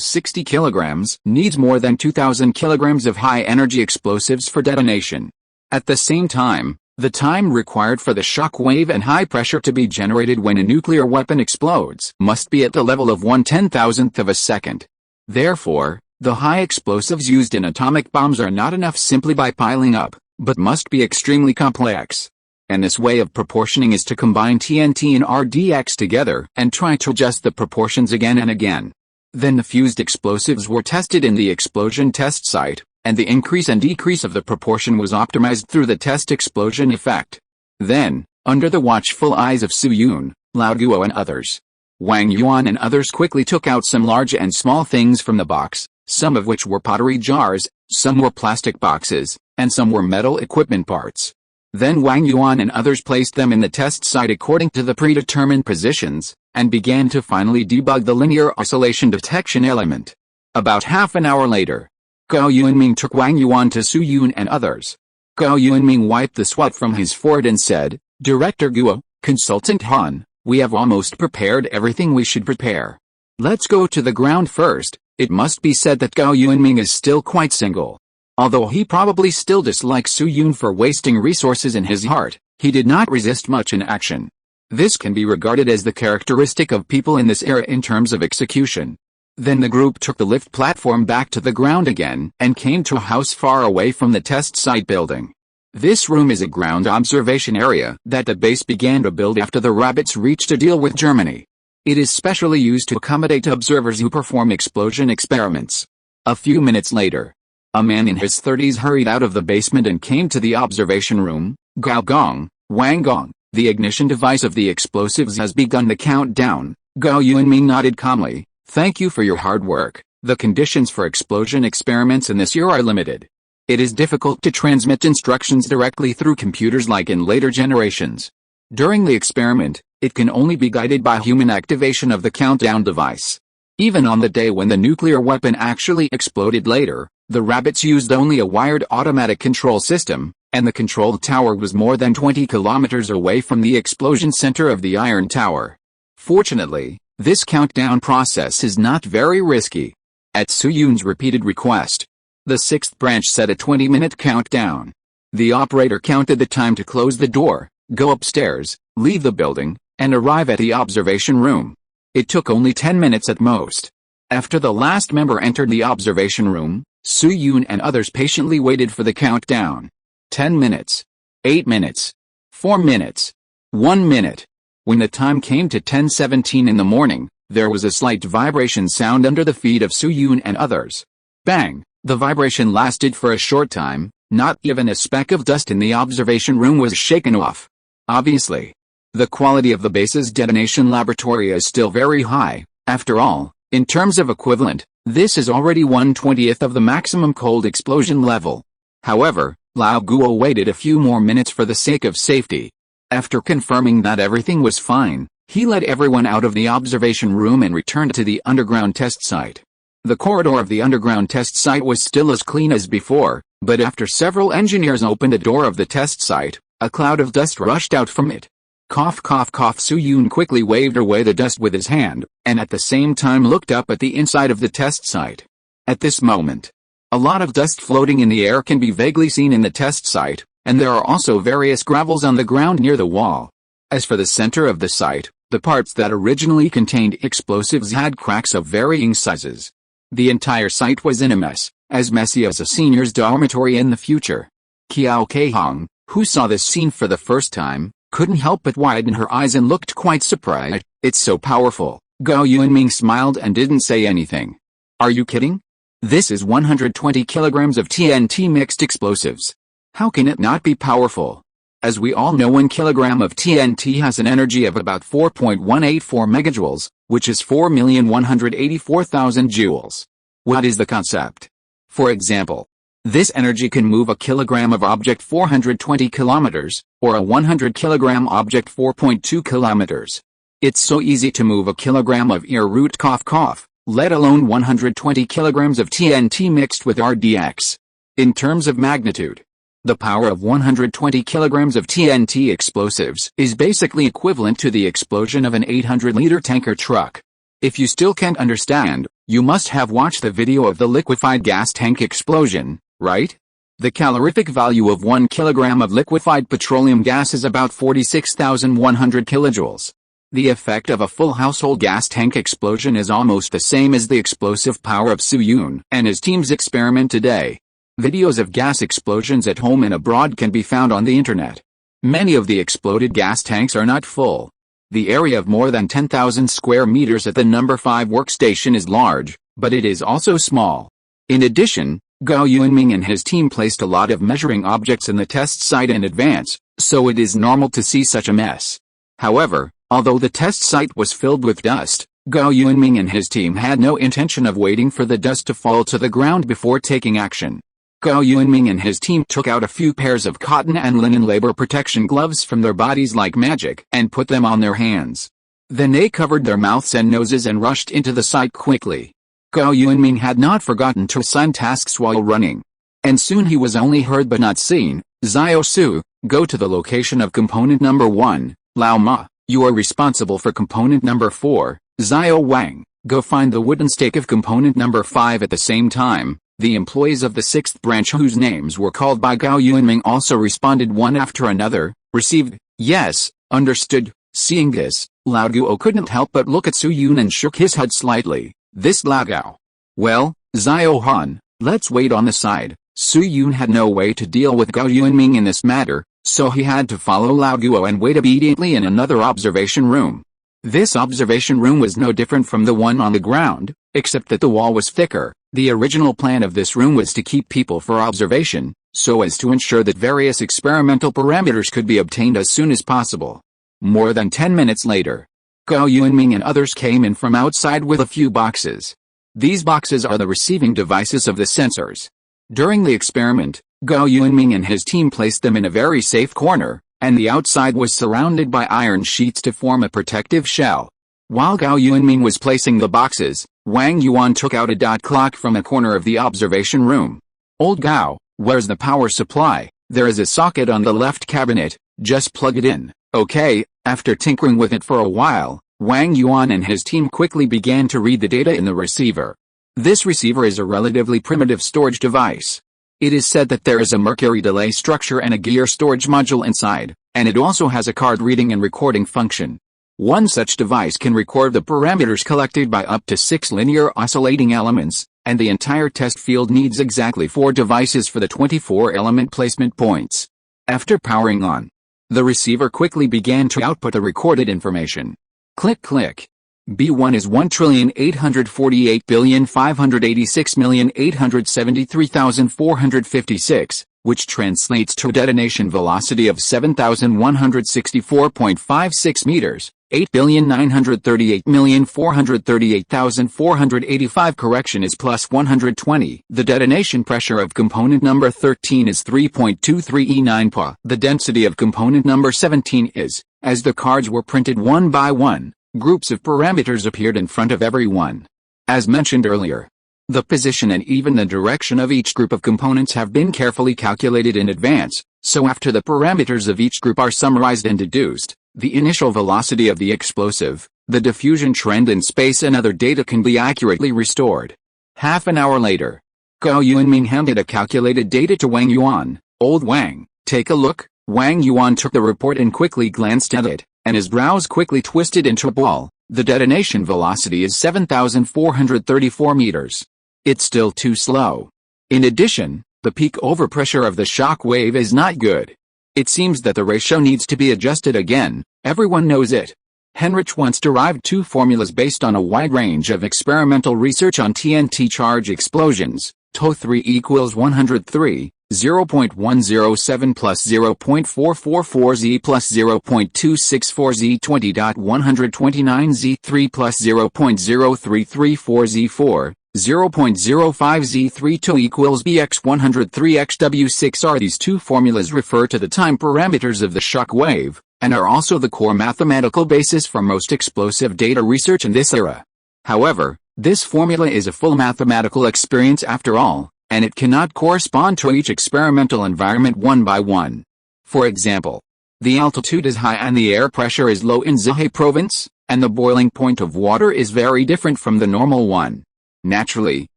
60 kilograms needs more than 2,000 kilograms of high-energy explosives for detonation. At the same time, the time required for the shock wave and high pressure to be generated when a nuclear weapon explodes must be at the level of 1/10,000th of a second. Therefore, the high explosives used in atomic bombs are not enough simply by piling up, but must be extremely complex. And this way of proportioning is to combine TNT and RDX together and try to adjust the proportions again and again. Then the fused explosives were tested in the explosion test site, and the increase and decrease of the proportion was optimized through the test explosion effect. Then, under the watchful eyes of Su Yun, Lao Guo and others, Wang Yuan and others quickly took out some large and small things from the box, some of which were pottery jars, some were plastic boxes, and some were metal equipment parts. Then Wang Yuan and others placed them in the test site according to the predetermined positions, and began to finally debug the linear oscillation detection element. About half an hour later, Gao Yuanming took Wang Yuan to Su Yun and others. Gao Yuanming wiped the sweat from his forehead and said, "Director Guo, Consultant Han, we have almost prepared everything we should prepare. Let's go to the ground first." It must be said that Gao Yuanming is still quite single. Although he probably still dislikes Su Yun for wasting resources in his heart, he did not resist much in action. This can be regarded as the characteristic of people in this era in terms of execution. Then the group took the lift platform back to the ground again and came to a house far away from the test site building. This room is a ground observation area that the base began to build after the rabbits reached a deal with Germany. It is specially used to accommodate observers who perform explosion experiments. A few minutes later, a man in his 30s hurried out of the basement and came to the observation room. "Gao Gong, Wang Gong, the ignition device of the explosives has begun the countdown." Gao Yuanming nodded calmly. "Thank you for your hard work. The conditions for explosion experiments in this year are limited. It is difficult to transmit instructions directly through computers like in later generations. During the experiment, it can only be guided by human activation of the countdown device. Even on the day when the nuclear weapon actually exploded later, the rabbits used only a wired automatic control system, and the control tower was more than 20 kilometers away from the explosion center of the Iron Tower. Fortunately, this countdown process is not very risky. At Su Yun's repeated request, the sixth branch set a 20-minute countdown. The operator counted the time to close the door, go upstairs, leave the building, and arrive at the observation room. It took only 10 minutes at most. After the last member entered the observation room, Su Yun and others patiently waited for the countdown. 10 minutes. 8 minutes. 4 minutes. 1 minute. When the time came to 10:17 in the morning, there was a slight vibration sound under the feet of Su Yun and others. Bang! The vibration lasted for a short time. Not even a speck of dust in the observation room was shaken off. Obviously, the quality of the base's detonation laboratory is still very high. After all, in terms of equivalent, this is already 1/20th of the maximum cold explosion level. However, Lao Guo waited a few more minutes for the sake of safety. After confirming that everything was fine, he led everyone out of the observation room and returned to the underground test site. The corridor of the underground test site was still as clean as before, but after several engineers opened a door of the test site, a cloud of dust rushed out from it. Cough cough cough. Su Yun quickly waved away the dust with his hand, and at the same time looked up at the inside of the test site. At this moment, a lot of dust floating in the air can be vaguely seen in the test site, and there are also various gravels on the ground near the wall. As for the center of the site, the parts that originally contained explosives had cracks of varying sizes. The entire site was in a mess, as messy as a senior's dormitory in the future. Qiao Keihong, who saw this scene for the first time, couldn't help but widen her eyes and looked quite surprised. "It's so powerful." Gao Yuanming smiled and didn't say anything. "Are you kidding? This is 120 kilograms of TNT mixed explosives. How can it not be powerful? As we all know, 1 kilogram of TNT has an energy of about 4.184 megajoules, which is 4,184,000 joules. What is the concept? For example, this energy can move a kilogram of object 420 kilometers, or a 100 kilogram object 4.2 kilometers. It's so easy to move a kilogram of ear root cough cough, let alone 120 kilograms of TNT mixed with RDX. In terms of magnitude, the power of 120 kilograms of TNT explosives is basically equivalent to the explosion of an 800-liter tanker truck. If you still can't understand, you must have watched the video of the liquefied gas tank explosion, right? The calorific value of 1 kilogram of liquefied petroleum gas is about 46,100 kilojoules. The effect of a full household gas tank explosion is almost the same as the explosive power of Su Yun and his team's experiment today. Videos of gas explosions at home and abroad can be found on the internet. Many of the exploded gas tanks are not full. The area of more than 10,000 square meters at the number 5 workstation is large, but it is also small. In addition, Gao Yunming and his team placed a lot of measuring objects in the test site in advance, so it is normal to see such a mess. However, although the test site was filled with dust, Gao Yunming and his team had no intention of waiting for the dust to fall to the ground before taking action. Gao Yunming and his team took out a few pairs of cotton and linen labor protection gloves from their bodies like magic and put them on their hands. Then they covered their mouths and noses and rushed into the site quickly. Gao Yunming had not forgotten to assign tasks while running. And soon he was only heard but not seen. Xiao Su, go to the location of component number 1, Lao Ma, you are responsible for component number 4, Xiao Wang, go find the wooden stake of component number 5 at the same time. The employees of the 6th branch whose names were called by Gao Yunming also responded one after another, received, yes, understood. Seeing this, Lao Guo couldn't help but look at Su Yun and shook his head slightly. This Lao Gao. Well, Xiao Han, let's wait on the side. Su Yun had no way to deal with Gao Yunming in this matter, so he had to follow Lao Guo and wait obediently in another observation room. This observation room was no different from the one on the ground, except that the wall was thicker. The original plan of this room was to keep people for observation, so as to ensure that various experimental parameters could be obtained as soon as possible. More than 10 minutes later, Gao Yunming and others came in from outside with a few boxes. These boxes are the receiving devices of the sensors. During the experiment, Gao Yunming and his team placed them in a very safe corner, and the outside was surrounded by iron sheets to form a protective shell. While Gao Yunming was placing the boxes, Wang Yuan took out a dot clock from a corner of the observation room. Old Gao, where's the power supply? There is a socket on the left cabinet, just plug it in. Okay. After tinkering with it for a while, Wang Yuan and his team quickly began to read the data in the receiver. This receiver is a relatively primitive storage device. It is said that there is a mercury delay structure and a gear storage module inside, and it also has a card reading and recording function. One such device can record the parameters collected by up to 6 linear oscillating elements, and the entire test field needs exactly 4 devices for the 24 element placement points. After powering on, the receiver quickly began to output the recorded information. Click click. B1 is 1,848,586,873,456, which translates to a detonation velocity of 7,164.56 meters, 8,938,438,485. Correction is plus 120. The detonation pressure of component number 13 is 3.23 E9 Pa. The density of component number 17 is, as the cards were printed one by one, groups of parameters appeared in front of every one. As mentioned earlier, the position and even the direction of each group of components have been carefully calculated in advance, so after the parameters of each group are summarized and deduced, the initial velocity of the explosive, the diffusion trend in space and other data can be accurately restored. Half an hour later, Gao Yunming handed a calculated data to Wang Yuan. Old Wang, take a look. Wang Yuan took the report and quickly glanced at it, and his brows quickly twisted into a ball. The detonation velocity is 7,434 meters. It's still too slow. In addition, the peak overpressure of the shock wave is not good. It seems that the ratio needs to be adjusted again. Everyone knows it. Henrich once derived 2 formulas based on a wide range of experimental research on TNT charge explosions. To3 equals 103, 0.107 plus 0.444Z plus 0.264Z 20.129Z3 plus 0.0334Z4. 0.05Z32 equals BX103XW6. These 2 formulas refer to the time parameters of the shock wave, and are also the core mathematical basis for most explosive data research in this era. However, This formula is a full mathematical experience after all, and it cannot correspond to each experimental environment one by one. For example, the altitude is high and the air pressure is low in Zhehe province, and the boiling point of water is very different from the normal one. Naturally,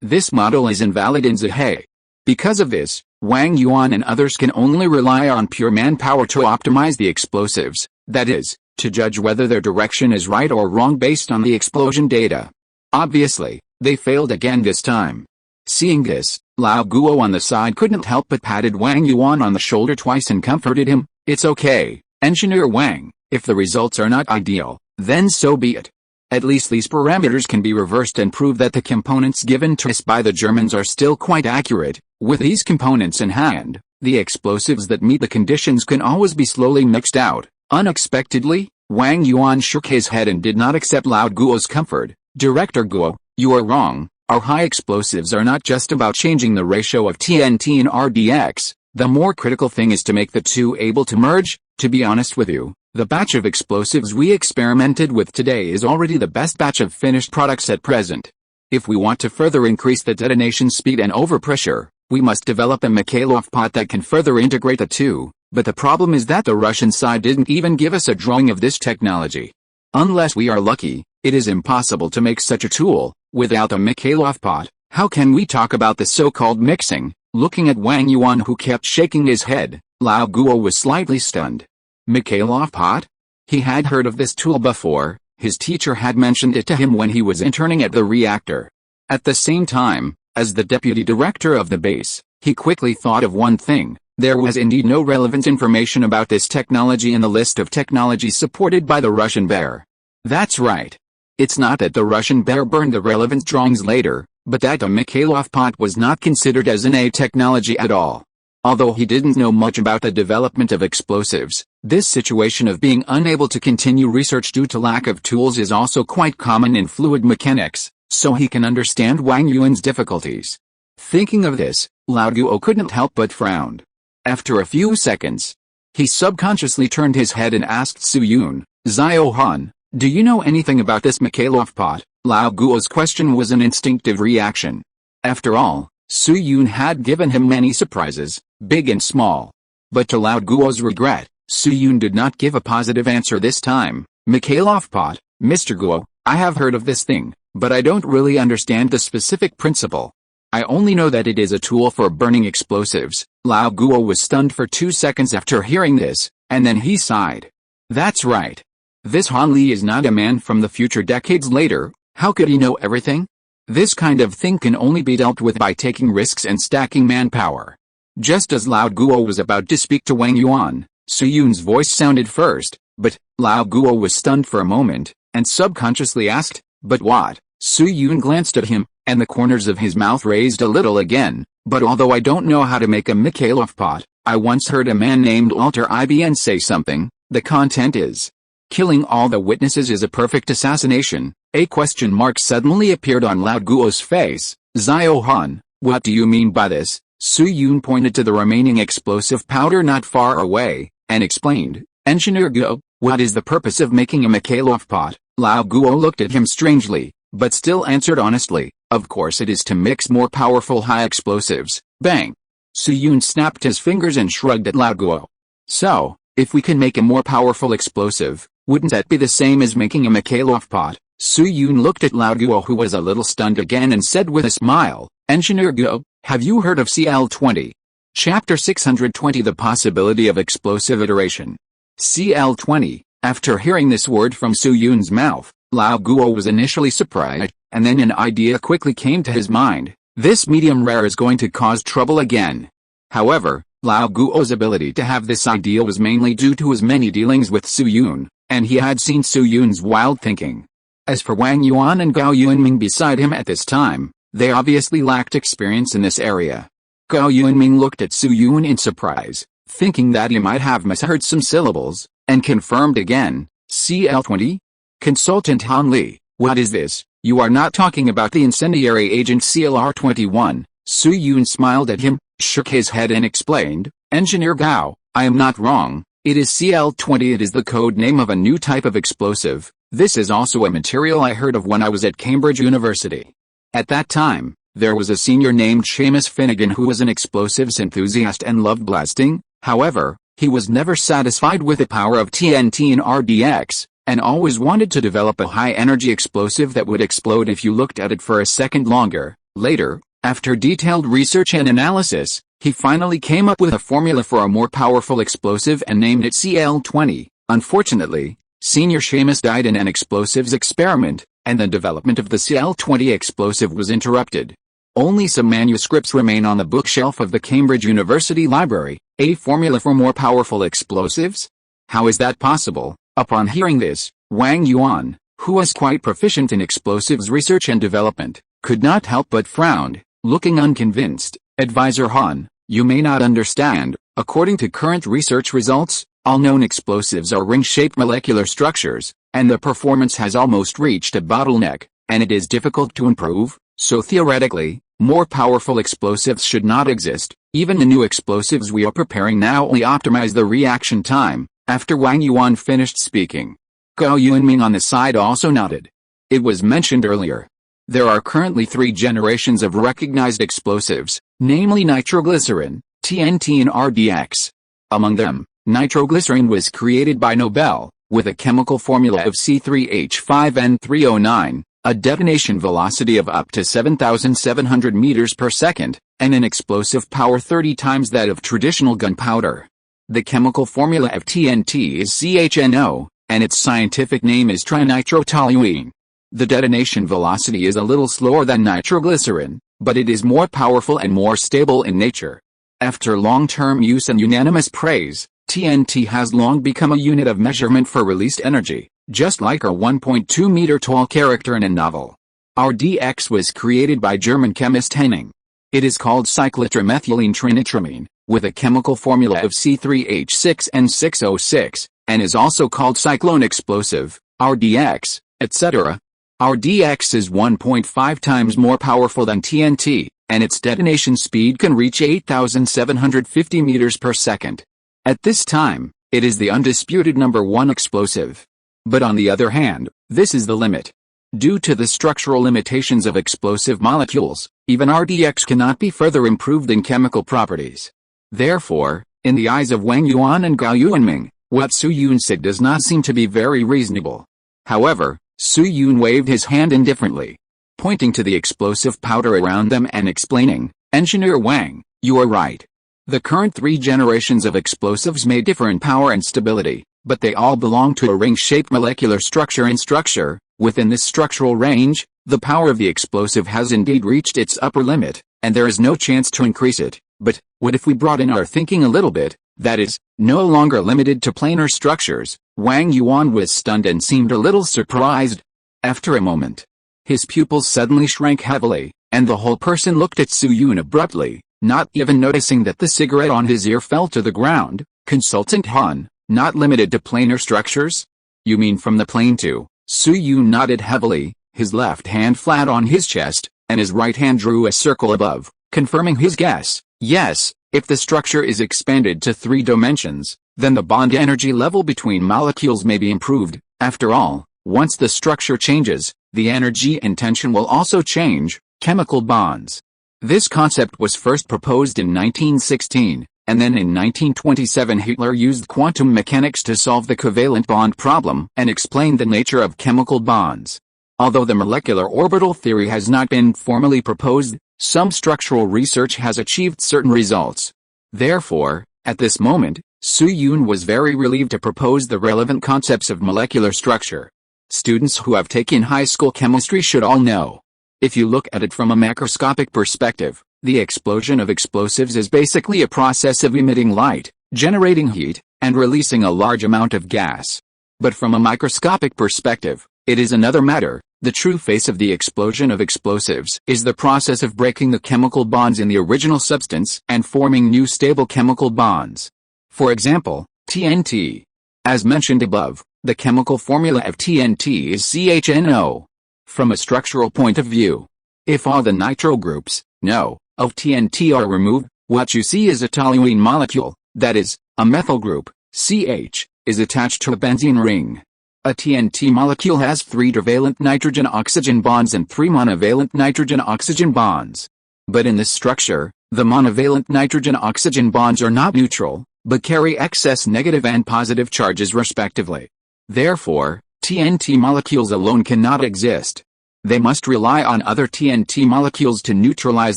this model is invalid in Zhehe. Because of this, Wang Yuan and others can only rely on pure manpower to optimize the explosives, that is, to judge whether their direction is right or wrong based on the explosion data. Obviously, they failed again this time. Seeing this, Lao Guo on the side couldn't help but patted Wang Yuan on the shoulder twice and comforted him. "It's okay, Engineer Wang, if the results are not ideal, then so be it. At least these parameters can be reversed and prove that the components given to us by the Germans are still quite accurate. With these components in hand, the explosives that meet the conditions can always be slowly mixed out." Unexpectedly, Wang Yuan shook his head and did not accept Lao Guo's comfort. "Director Guo, you are wrong. Our high explosives are not just about changing the ratio of TNT and RDX. The more critical thing is to make the two able to merge. To be honest with you, the batch of explosives we experimented with today is already the best batch of finished products at present. If we want to further increase the detonation speed and overpressure, we must develop a Mikhailov pot that can further integrate the two, but the problem is that the Russian side didn't even give us a drawing of this technology. Unless we are lucky, it is impossible to make such a tool. Without a Mikhailov pot, how can we talk about the so-called mixing?" Looking at Wang Yuan, who kept shaking his head, Lao Guo was slightly stunned. Mikhailov pot? He had heard of this tool before. His teacher had mentioned it to him when he was interning at the reactor. At the same time, as the deputy director of the base, he quickly thought of one thing. There was indeed no relevant information about this technology in the list of technologies supported by the Russian Bear. That's right. It's not that the Russian Bear burned the relevant drawings later, but that a Mikhailov pot was not considered as an A technology at all. Although he didn't know much about the development of explosives, this situation of being unable to continue research due to lack of tools is also quite common in fluid mechanics, so he can understand Wang Yuan's difficulties. Thinking of this, Lao Guo couldn't help but frown. After a few seconds, he subconsciously turned his head and asked Su Yun, "Zhao Han, do you know anything about this Mikhailov pot?" Lao Guo's question was an instinctive reaction. After all, Su Yun had given him many surprises, big and small. But to Lao Guo's regret, Su Yun did not give a positive answer this time. "Mikhailov pot, Mr. Guo, I have heard of this thing, but I don't really understand the specific principle. I only know that it is a tool for burning explosives." Lao Guo was stunned for 2 seconds after hearing this, and then he sighed. "That's right. This Han Li is not a man from the future decades later. How could he know everything? This kind of thing can only be dealt with by taking risks and stacking manpower." Just as Lao Guo was about to speak to Wang Yuan, Su Yun's voice sounded first, but Lao Guo was stunned for a moment, and subconsciously asked, "But what?" Su Yun glanced at him, and the corners of his mouth raised a little again. "But although I don't know how to make a Mikhailov pot, I once heard a man named Walter Ibn say something. The content is, killing all the witnesses is a perfect assassination." A question mark suddenly appeared on Lao Guo's face. "Zhao Han, what do you mean by this?" Su Yun pointed to the remaining explosive powder not far away, and explained, "Engineer Guo, what is the purpose of making a Mikhailov pot?" Lao Guo looked at him strangely, but still answered honestly, "Of course it is to mix more powerful high explosives." Bang! Su Yun snapped his fingers and shrugged at Lao Guo. "So, if we can make a more powerful explosive, wouldn't that be the same as making a Mikhailov pot?" Su Yun looked at Lao Guo, who was a little stunned again, and said with a smile, "Engineer Guo, have you heard of CL20? Chapter 620, The Possibility of Explosive Iteration. CL20. After hearing this word from Su Yun's mouth, Lao Guo was initially surprised, and then an idea quickly came to his mind. This medium rare is going to cause trouble again. However, Lao Guo's ability to have this idea was mainly due to his many dealings with Su Yun, and he had seen Su Yun's wild thinking. As for Wang Yuan and Gao Yunming beside him at this time, they obviously lacked experience in this area. Gao Yunming looked at Su Yun in surprise, thinking that he might have misheard some syllables, and confirmed again, "CL20? Consultant Han Li, what is this? You are not talking about the incendiary agent CLR-21? Su Yun smiled at him, shook his head and explained, "Engineer Gao, I am not wrong. It is CL-20. It is the code name of a new type of explosive, This is also a material I heard of when I was at Cambridge University. At that time, there was a senior named Seamus Finnegan who was an explosives enthusiast and loved blasting. However, he was never satisfied with the power of TNT and RDX, and always wanted to develop a high-energy explosive that would explode if you looked at it for a second longer. Later, after detailed research and analysis, he finally came up with a formula for a more powerful explosive and named it CL-20. Unfortunately, Senior Seamus died in an explosives experiment, and the development of the CL-20 explosive was interrupted. Only some manuscripts remain on the bookshelf of the Cambridge University Library. A formula for more powerful explosives? How is that possible? Upon hearing this, Wang Yuan, who was quite proficient in explosives research and development, could not help but frown, looking unconvinced. Advisor Han, you may not understand. According to current research results, all known explosives are ring-shaped molecular structures, and the performance has almost reached a bottleneck, and it is difficult to improve, so theoretically, more powerful explosives should not exist. Even the new explosives we are preparing now only optimize the reaction time. After Wang Yuan finished speaking, Gao Yunming on the side also nodded. It was mentioned earlier. There are currently 3 generations of recognized explosives, namely nitroglycerin, TNT and RDX. Among them, nitroglycerin was created by Nobel, with a chemical formula of C3H5N309, a detonation velocity of up to 7,700 meters per second, and an explosive power 30 times that of traditional gunpowder. The chemical formula of TNT is CHNO, and its scientific name is trinitrotoluene. The detonation velocity is a little slower than nitroglycerin, but it is more powerful and more stable in nature. After long-term use and unanimous praise, TNT has long become a unit of measurement for released energy, just like our 1.2-meter-tall character in a novel. RDX was created by German chemist Henning. It is called cyclotrimethylene trinitramine, with a chemical formula of C3H6N606, and is also called cyclone explosive, RDX, etc. RDX is 1.5 times more powerful than TNT, and its detonation speed can reach 8,750 meters per second. At this time, it is the undisputed number 1 explosive. But on the other hand, this is the limit. Due to the structural limitations of explosive molecules, even RDX cannot be further improved in chemical properties. Therefore, in the eyes of Wang Yuan and Gao Yunming, what Su Yun said does not seem to be very reasonable. However, Su Yun waved his hand indifferently, pointing to the explosive powder around them and explaining, "Engineer Wang, you are right. The current 3 generations of explosives may differ in power and stability, but they all belong to a ring-shaped molecular structure and structure. Within this structural range, the power of the explosive has indeed reached its upper limit, and there is no chance to increase it. But, what if we broaden our thinking a little bit, that is, no longer limited to planar structures?" Wang Yuan was stunned and seemed a little surprised. After a moment, his pupils suddenly shrank heavily, and the whole person looked at Su Yun abruptly, not even noticing that the cigarette on his ear fell to the ground. "Consultant Han, not limited to planar structures? You mean from the plane too?" Su Yun nodded heavily, his left hand flat on his chest, and his right hand drew a circle above, confirming his guess. "Yes, if the structure is expanded to 3 dimensions, then the bond energy level between molecules may be improved. After all, once the structure changes, the energy and tension will also change." Chemical bonds. This concept was first proposed in 1916, and then in 1927 Hitler used quantum mechanics to solve the covalent bond problem and explain the nature of chemical bonds. Although the molecular orbital theory has not been formally proposed, some structural research has achieved certain results. Therefore, at this moment, Su Yun was very relieved to propose the relevant concepts of molecular structure. Students who have taken high school chemistry should all know. If you look at it from a macroscopic perspective, the explosion of explosives is basically a process of emitting light, generating heat, and releasing a large amount of gas. But from a microscopic perspective, it is another matter. The true face of the explosion of explosives is the process of breaking the chemical bonds in the original substance and forming new stable chemical bonds. For example, TNT. As mentioned above, the chemical formula of TNT is CHNO. From a structural point of view, if all the nitro groups, NO, of TNT are removed, what you see is a toluene molecule, that is, a methyl group, CH, is attached to a benzene ring. A TNT molecule has 3 trivalent nitrogen-oxygen bonds and 3 monovalent nitrogen-oxygen bonds. But in this structure, the monovalent nitrogen-oxygen bonds are not neutral, but carry excess negative and positive charges respectively. Therefore, TNT molecules alone cannot exist. They must rely on other TNT molecules to neutralize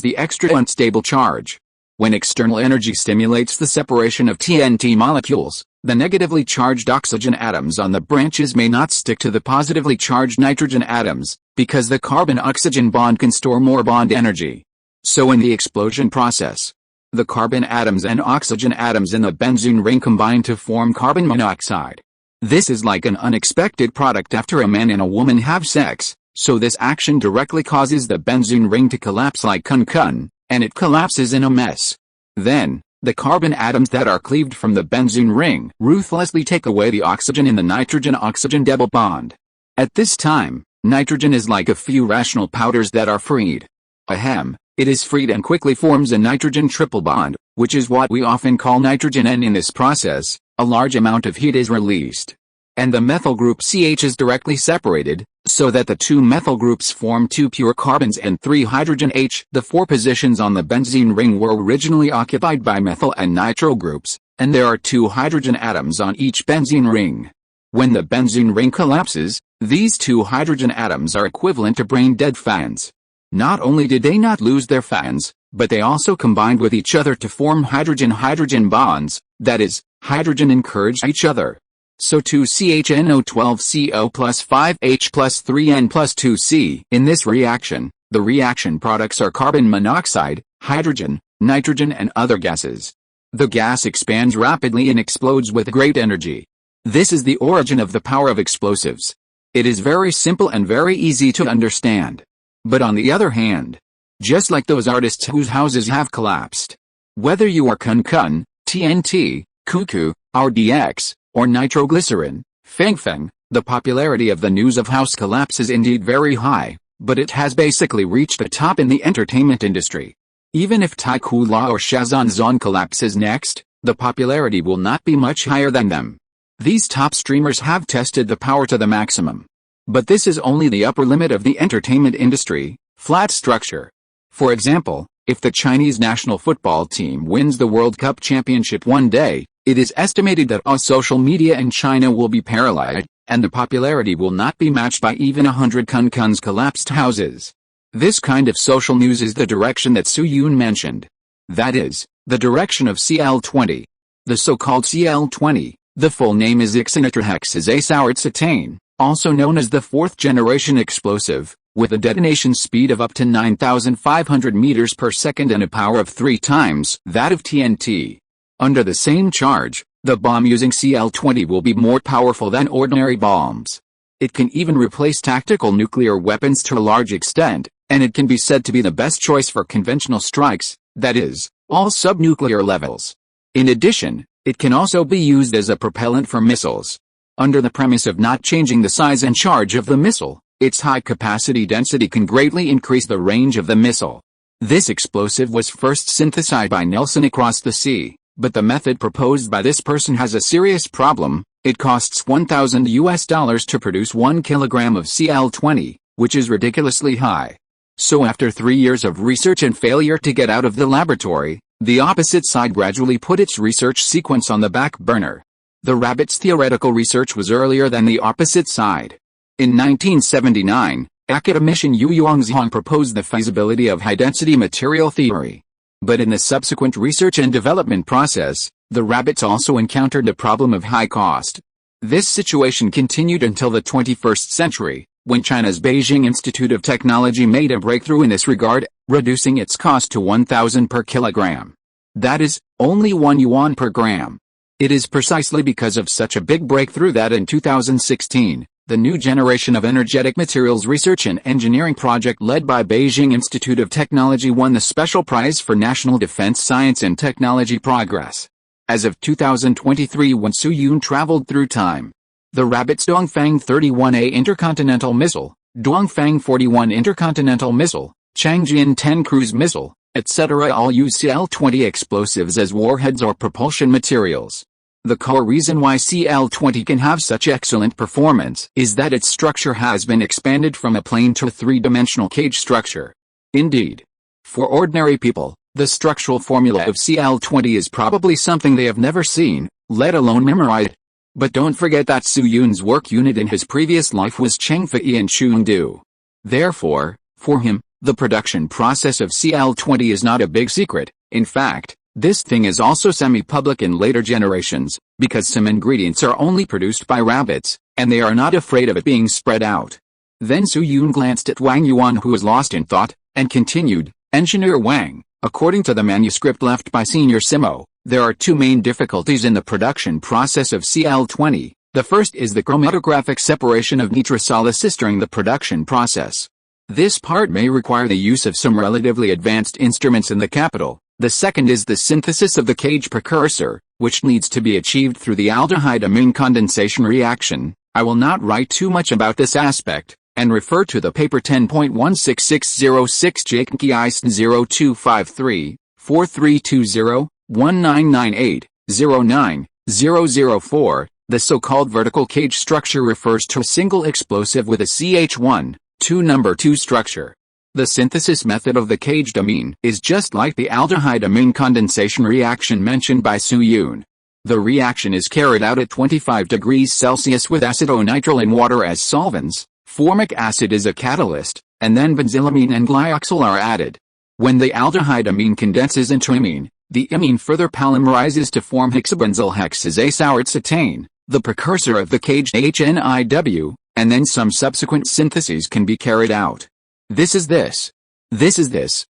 the extra unstable charge. When external energy stimulates the separation of TNT molecules, the negatively charged oxygen atoms on the branches may not stick to the positively charged nitrogen atoms, because the carbon-oxygen bond can store more bond energy. So in the explosion process, the carbon atoms and oxygen atoms in the benzene ring combine to form carbon monoxide. This is like an unexpected product after a man and a woman have sex, so this action directly causes the benzene ring to collapse like kun-kun, and it collapses in a mess. Then, the carbon atoms that are cleaved from the benzene ring ruthlessly take away the oxygen in the nitrogen-oxygen double bond. At this time, nitrogen is like a few rational powders that are freed. Ahem, it is freed and quickly forms a nitrogen triple bond, which is what we often call nitrogen, and in this process, a large amount of heat is released. And the methyl group CH is directly separated, so that the 2 methyl groups form 2 pure carbons and 3 hydrogen H. The 4 positions on the benzene ring were originally occupied by methyl and nitro groups, and there are 2 hydrogen atoms on each benzene ring. When the benzene ring collapses, these 2 hydrogen atoms are equivalent to brain-dead fans. Not only did they not lose their fans, but they also combined with each other to form hydrogen-hydrogen bonds, that is, hydrogen encouraged each other. So 2CHNO12CO plus 5H plus 3N plus 2C. In this reaction, the reaction products are carbon monoxide, hydrogen, nitrogen and other gases. The gas expands rapidly and explodes with great energy. This is the origin of the power of explosives. It is very simple and very easy to understand. But on the other hand, just like those artists whose houses have collapsed, whether you are kun-kun, TNT, cuckoo, RDX, or nitroglycerin, feng-feng, the popularity of the news of house collapse is indeed very high, but it has basically reached the top in the entertainment industry. Even if Taiku La or Shazan collapses next, the popularity will not be much higher than them. These top streamers have tested the power to the maximum. But this is only the upper limit of the entertainment industry, flat structure. For example, if the Chinese national football team wins the World Cup championship one day, it is estimated that all social media in China will be paralyzed, and the popularity will not be matched by even 100 kun-kun's collapsed houses. This kind of social news is the direction that Su Yun mentioned. That is, the direction of Cl20. The so-called Cl20, the full name is ixynitrihexazacetane, also known as the 4th generation explosive, with a detonation speed of up to 9,500 meters per second and a power of 3 times that of TNT. Under the same charge, the bomb using Cl20 will be more powerful than ordinary bombs. It can even replace tactical nuclear weapons to a large extent, and it can be said to be the best choice for conventional strikes, that is, all subnuclear levels. In addition, it can also be used as a propellant for missiles. Under the premise of not changing the size and charge of the missile, its high capacity density can greatly increase the range of the missile. This explosive was first synthesized by Nelson across the sea. But the method proposed by this person has a serious problem. It costs $1,000 to produce 1 kilogram of Cl20, which is ridiculously high. So after 3 years of research and failure to get out of the laboratory, the opposite side gradually put its research sequence on the back burner. The rabbit's theoretical research was earlier than the opposite side. In 1979, academician Yu Yongzhong proposed the feasibility of high-density material theory. But in the subsequent research and development process, the rabbits also encountered the problem of high cost. This situation continued until the 21st century, when China's Beijing Institute of Technology made a breakthrough in this regard, reducing its cost to 1,000 per kilogram. That is, only 1 yuan per gram. It is precisely because of such a big breakthrough that in 2016, the new generation of energetic materials research and engineering project led by Beijing Institute of Technology won the Special Prize for National Defense Science and Technology Progress. As of 2023, when Su Yun traveled through time, the rabbit's Dongfang 31A intercontinental missile, Dongfang 41 intercontinental missile, Changjian 10 cruise missile, etc. all use Cl-20 explosives as warheads or propulsion materials. The core reason why Cl20 can have such excellent performance is that its structure has been expanded from a plane to a three-dimensional cage structure. Indeed, for ordinary people, the structural formula of Cl20 is probably something they have never seen, let alone memorized. But don't forget that Su Yun's work unit in his previous life was Chengfei and Chengdu. Therefore, for him, the production process of Cl20 is not a big secret. In fact, this thing is also semi-public in later generations, because some ingredients are only produced by rabbits, and they are not afraid of it being spread out. Then Su Yun glanced at Wang Yuan, who was lost in thought, and continued, Engineer Wang, according to the manuscript left by Senior Simo, there are two main difficulties in the production process of Cl20. The first is the chromatographic separation of nitrosolysis during the production process. This part may require the use of some relatively advanced instruments in the capital. The second is the synthesis of the cage precursor, which needs to be achieved through the aldehyde-amine condensation reaction. I will not write too much about this aspect, and refer to the paper 10.16606 Jakenki Eisen 0253, 4320, 1998, 09, 004. The so-called vertical cage structure refers to a single explosive with a CH1, 2 number 2 structure. The synthesis method of the caged amine is just like the aldehyde-amine condensation reaction mentioned by Su Yun. The reaction is carried out at 25 degrees Celsius with acetonitrile and water as solvents, formic acid is a catalyst, and then benzylamine and glyoxyl are added. When the aldehyde-amine condenses into amine, the amine further polymerizes to form hexabenzyl hexazacetane, the precursor of the caged HNIW, and then some subsequent syntheses can be carried out. This is this.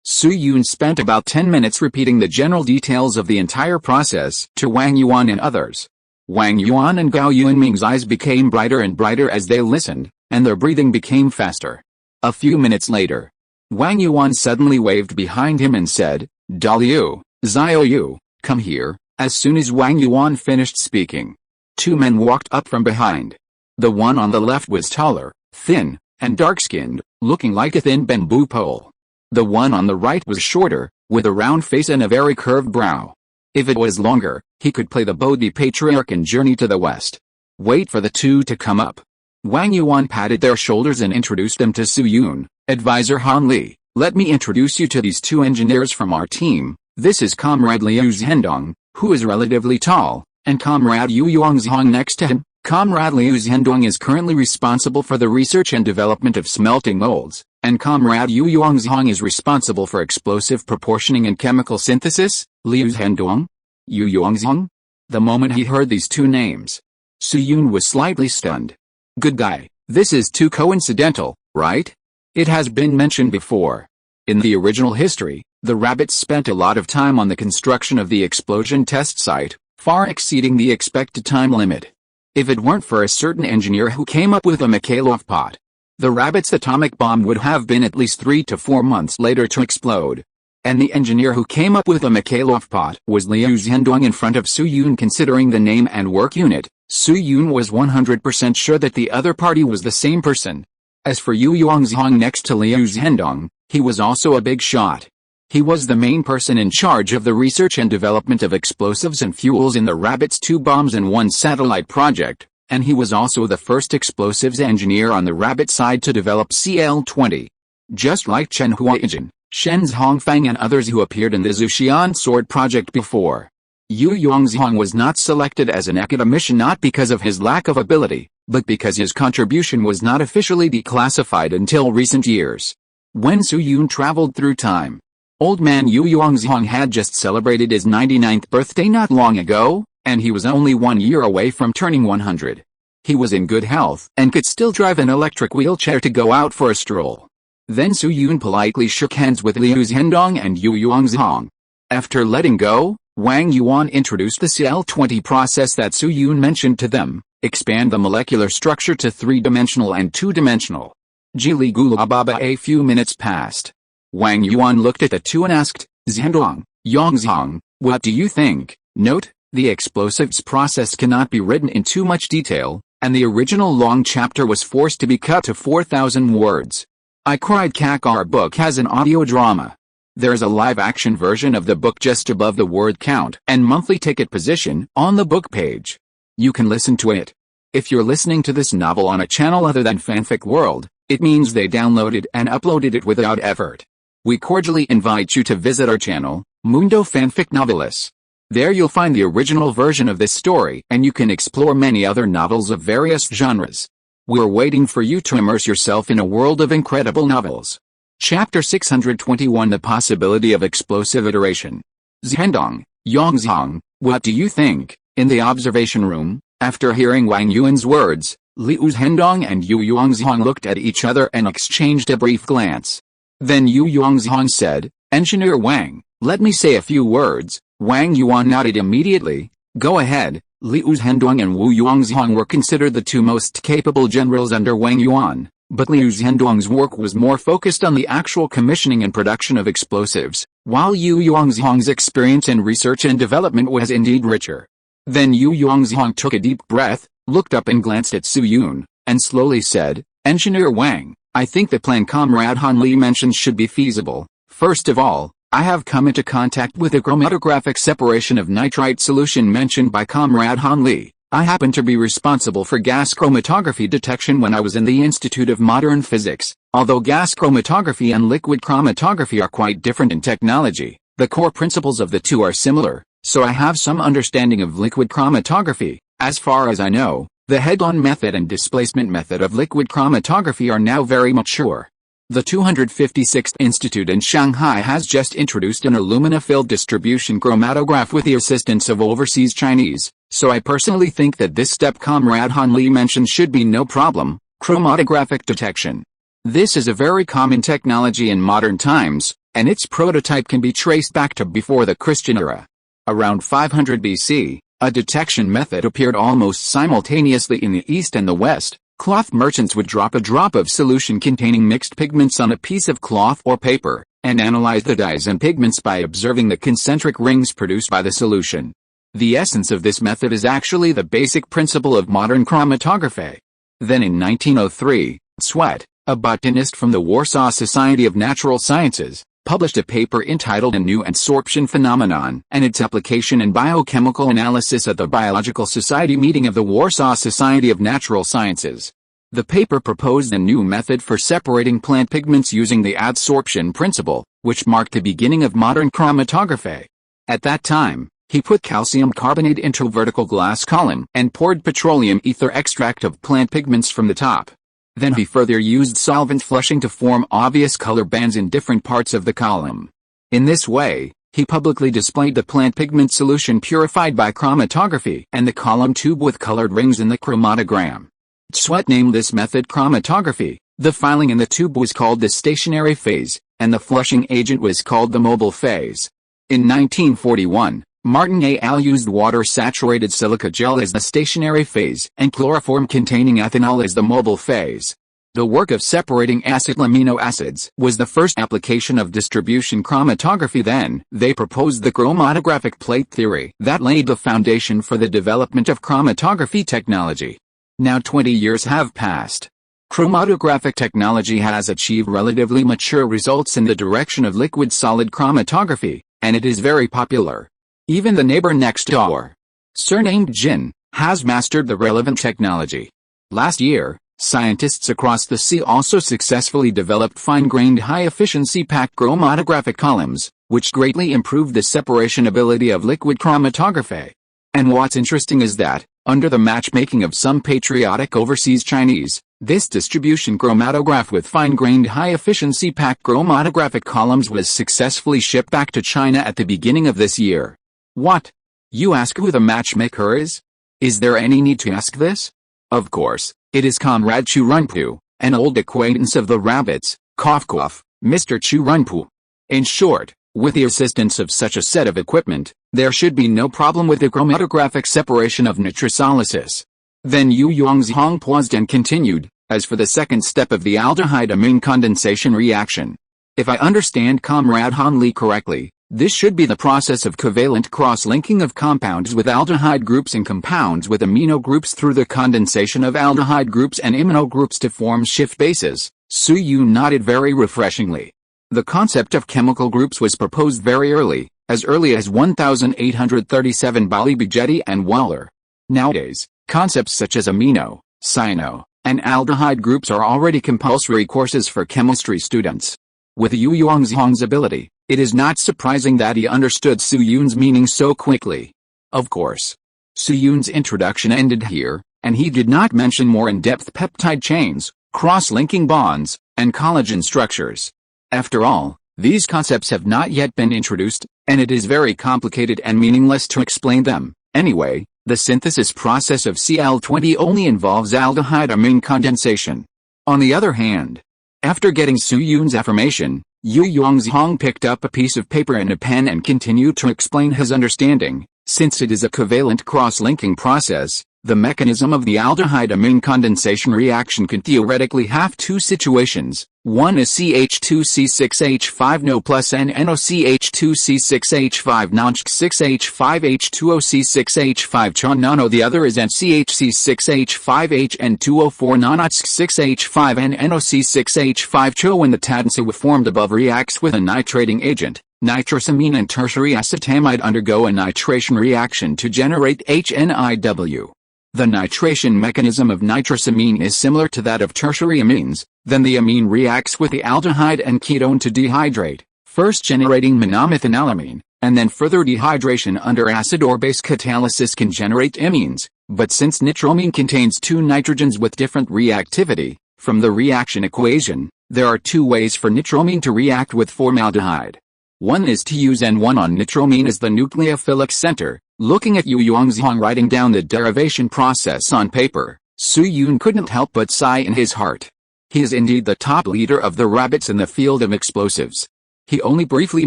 Su Yun spent about 10 minutes repeating the general details of the entire process to Wang Yuan and others. Wang Yuan and Gao Yunming's eyes became brighter and brighter as they listened, and their breathing became faster. A few minutes later, Wang Yuan suddenly waved behind him and said, Daliu, Xiaoyu, come here. As soon as Wang Yuan finished speaking, two men walked up from behind. The one on the left was taller, thin, and dark-skinned, looking like a thin bamboo pole. The one on the right was shorter, with a round face and a very curved brow. If it was longer, he could play the Bodhi patriarch in Journey to the West. Wait for the two to come up. Wang Yuan patted their shoulders and introduced them to Su Yun. Advisor Han Li, let me introduce you to these two engineers from our team. This is Comrade Liu Zhendong, who is relatively tall, and Comrade Yu Yongzhong next to him. Comrade Liu Zhendong is currently responsible for the research and development of smelting molds, and Comrade Yu Yongzhong is responsible for explosive proportioning and chemical synthesis. Liu Zhendong? Yu Yongzhong? The moment he heard these two names, Su Yun was slightly stunned. Good guy, this is too coincidental, right? It has been mentioned before. In the original history, the rabbits spent a lot of time on the construction of the explosion test site, far exceeding the expected time limit. If it weren't for a certain engineer who came up with a Mikhailov pot, the rabbit's atomic bomb would have been at least 3 to 4 months later to explode. And the engineer who came up with a Mikhailov pot was Liu Zhendong. In front of Su Yun. Considering the name and work unit, Su Yun was 100% sure that the other party was the same person. As for Yu Yongzhong next to Liu Zhendong, he was also a big shot. He was the main person in charge of the research and development of explosives and fuels in the Rabbit's 2 bombs and 1 satellite project, and he was also the first explosives engineer on the Rabbit side to develop Cl20. Just like Chen Huaijin, Shen Hongfang and others who appeared in the Zhuxian Sword project before. Yu Yongzhong was not selected as an academician not because of his lack of ability, but because his contribution was not officially declassified until recent years. When Su Yun traveled through time, Old man Yu Yongzhong had just celebrated his 99th birthday not long ago, and he was only 1 year away from turning 100. He was in good health and could still drive an electric wheelchair to go out for a stroll. Then Su Yun politely shook hands with Liu Zhendong and Yu Yongzhong. After letting go, Wang Yuan introduced the Cl20 process that Su Yun mentioned to them, expand the molecular structure to 3-dimensional and 2-dimensional. Jili Gula Baba. A few minutes passed. Wang Yuan looked at the two and asked, Zhendong, Yongzhong, what do you think? Note, the explosives process cannot be written in too much detail, and the original long chapter was forced to be cut to 4,000 words. I cried. Our book has an audio drama. There's a live-action version of the book just above the word count and monthly ticket position on the book page. You can listen to it. If you're listening to this novel on a channel other than Fanfic World, it means they downloaded and uploaded it without effort. We cordially invite you to visit our channel, Mundo Fanfic Novelis. There you'll find the original version of this story and you can explore many other novels of various genres. We're waiting for you to immerse yourself in a world of incredible novels. Chapter 621 The Possibility of Explosive Iteration. Zhendong, Yongzhong, what do you think? In the observation room, after hearing Wang Yuan's words, Liu Zhendong and Yu Yongzhong looked at each other and exchanged a brief glance. Then Yu Yongzhong said, "Engineer Wang, let me say a few words." Wang Yuan nodded immediately. "Go ahead." Liu Zhendong and Wu Yongzhong were considered the two most capable generals under Wang Yuan, but Liu Zhendong's work was more focused on the actual commissioning and production of explosives, while Yu Yongzhong's experience in research and development was indeed richer. Then Yu Yongzhong took a deep breath, looked up and glanced at Su Yun, and slowly said, "Engineer Wang, I think the plan Comrade Han Li mentions should be feasible. First of all, I have come into contact with the chromatographic separation of nitrite solution mentioned by Comrade Han Li. I happen to be responsible for gas chromatography detection when I was in the Institute of Modern Physics. Although gas chromatography and liquid chromatography are quite different in technology, the core principles of the two are similar, so I have some understanding of liquid chromatography. As far as I know, the head-on method and displacement method of liquid chromatography are now very mature. The 256th Institute in Shanghai has just introduced an alumina-filled distribution chromatograph with the assistance of overseas Chinese, so I personally think that this step Comrade Han Li mentioned should be no problem. Chromatographic detection. This is a very common technology in modern times, and its prototype can be traced back to before the Christian era. Around 500 BC, a detection method appeared almost simultaneously in the East and the West. Cloth merchants would drop a drop of solution containing mixed pigments on a piece of cloth or paper, and analyze the dyes and pigments by observing the concentric rings produced by the solution. The essence of this method is actually the basic principle of modern chromatography. Then in 1903, Sweat, a botanist from the Warsaw Society of Natural Sciences, published a paper entitled A New Adsorption Phenomenon and its Application in Biochemical Analysis at the Biological Society meeting of the Warsaw Society of Natural Sciences. The paper proposed a new method for separating plant pigments using the adsorption principle, which marked the beginning of modern chromatography. At that time, he put calcium carbonate into a vertical glass column and poured petroleum ether extract of plant pigments from the top. Then he further used solvent flushing to form obvious color bands in different parts of the column. In this way, he publicly displayed the plant pigment solution purified by chromatography and the column tube with colored rings in the chromatogram. Sweat named this method chromatography. The filing in the tube was called the stationary phase, and the flushing agent was called the mobile phase. In 1941, Martin et al. Used water-saturated silica gel as the stationary phase and chloroform containing ethanol as the mobile phase. The work of separating acyl amino acids was the first application of distribution chromatography. Then, they proposed the chromatographic plate theory that laid the foundation for the development of chromatography technology. Now 20 years have passed. Chromatographic technology has achieved relatively mature results in the direction of liquid-solid chromatography, and it is very popular. Even the neighbor next door, surnamed Jin, has mastered the relevant technology. Last year, scientists across the sea also successfully developed fine-grained high-efficiency packed chromatographic columns, which greatly improved the separation ability of liquid chromatography. And what's interesting is that, under the matchmaking of some patriotic overseas Chinese, this distribution chromatograph with fine-grained high-efficiency packed chromatographic columns was successfully shipped back to China at the beginning of this year. What? You ask who the matchmaker is? Is there any need to ask this? Of course, it is Comrade Chu Runpu, an old acquaintance of the rabbits, cough cough, Mr. Chu Runpu. In short, with the assistance of such a set of equipment, there should be no problem with the chromatographic separation of nitrosolysis. Then Yu Yongzhong paused and continued, as for the second step of the aldehyde-amine condensation reaction. If I understand Comrade Han Li correctly, this should be the process of covalent cross-linking of compounds with aldehyde groups and compounds with amino groups through the condensation of aldehyde groups and imino groups to form shift bases. Su Yu nodded very refreshingly. The concept of chemical groups was proposed very early as 1837 by Li Feiyu and Waller. Nowadays, concepts such as amino, cyano, and aldehyde groups are already compulsory courses for chemistry students. With Yu Yuanzhang's ability, it is not surprising that he understood Su Yun's meaning so quickly. Of course, Su Yun's introduction ended here, and he did not mention more in-depth peptide chains, cross-linking bonds, and collagen structures. After all, these concepts have not yet been introduced, and it is very complicated and meaningless to explain them. Anyway, the synthesis process of Cl20 only involves aldehyde amine condensation. On the other hand, after getting Su Yun's affirmation, Yu Yuanzhang picked up a piece of paper and a pen and continued to explain his understanding. Since it is a covalent cross-linking process, the mechanism of the aldehyde amine condensation reaction can theoretically have two situations. One is CH2C6H5 NO plus NNOCH2C6H5 NONCH6H5H2OC6H5 CHON NANO. The other is NCHC6H5H N2O4 NONOCH6H5 NNOC6H5 CHO. When the TADNCA formed above reacts with a nitrating agent, nitrosamine and tertiary acetamide undergo a nitration reaction to generate HNIW. The nitration mechanism of nitrosamine is similar to that of tertiary amines. Then the amine reacts with the aldehyde and ketone to dehydrate, first generating monomethylamine, and then further dehydration under acid or base catalysis can generate amines. But since nitroamine contains two nitrogens with different reactivity, from the reaction equation, there are two ways for nitroamine to react with formaldehyde. One is to use N1 on nitroamine as the nucleophilic center. Looking at Yu Yuanzhang writing down the derivation process on paper, Su Yun couldn't help but sigh in his heart. He is indeed the top leader of the rabbits in the field of explosives. He only briefly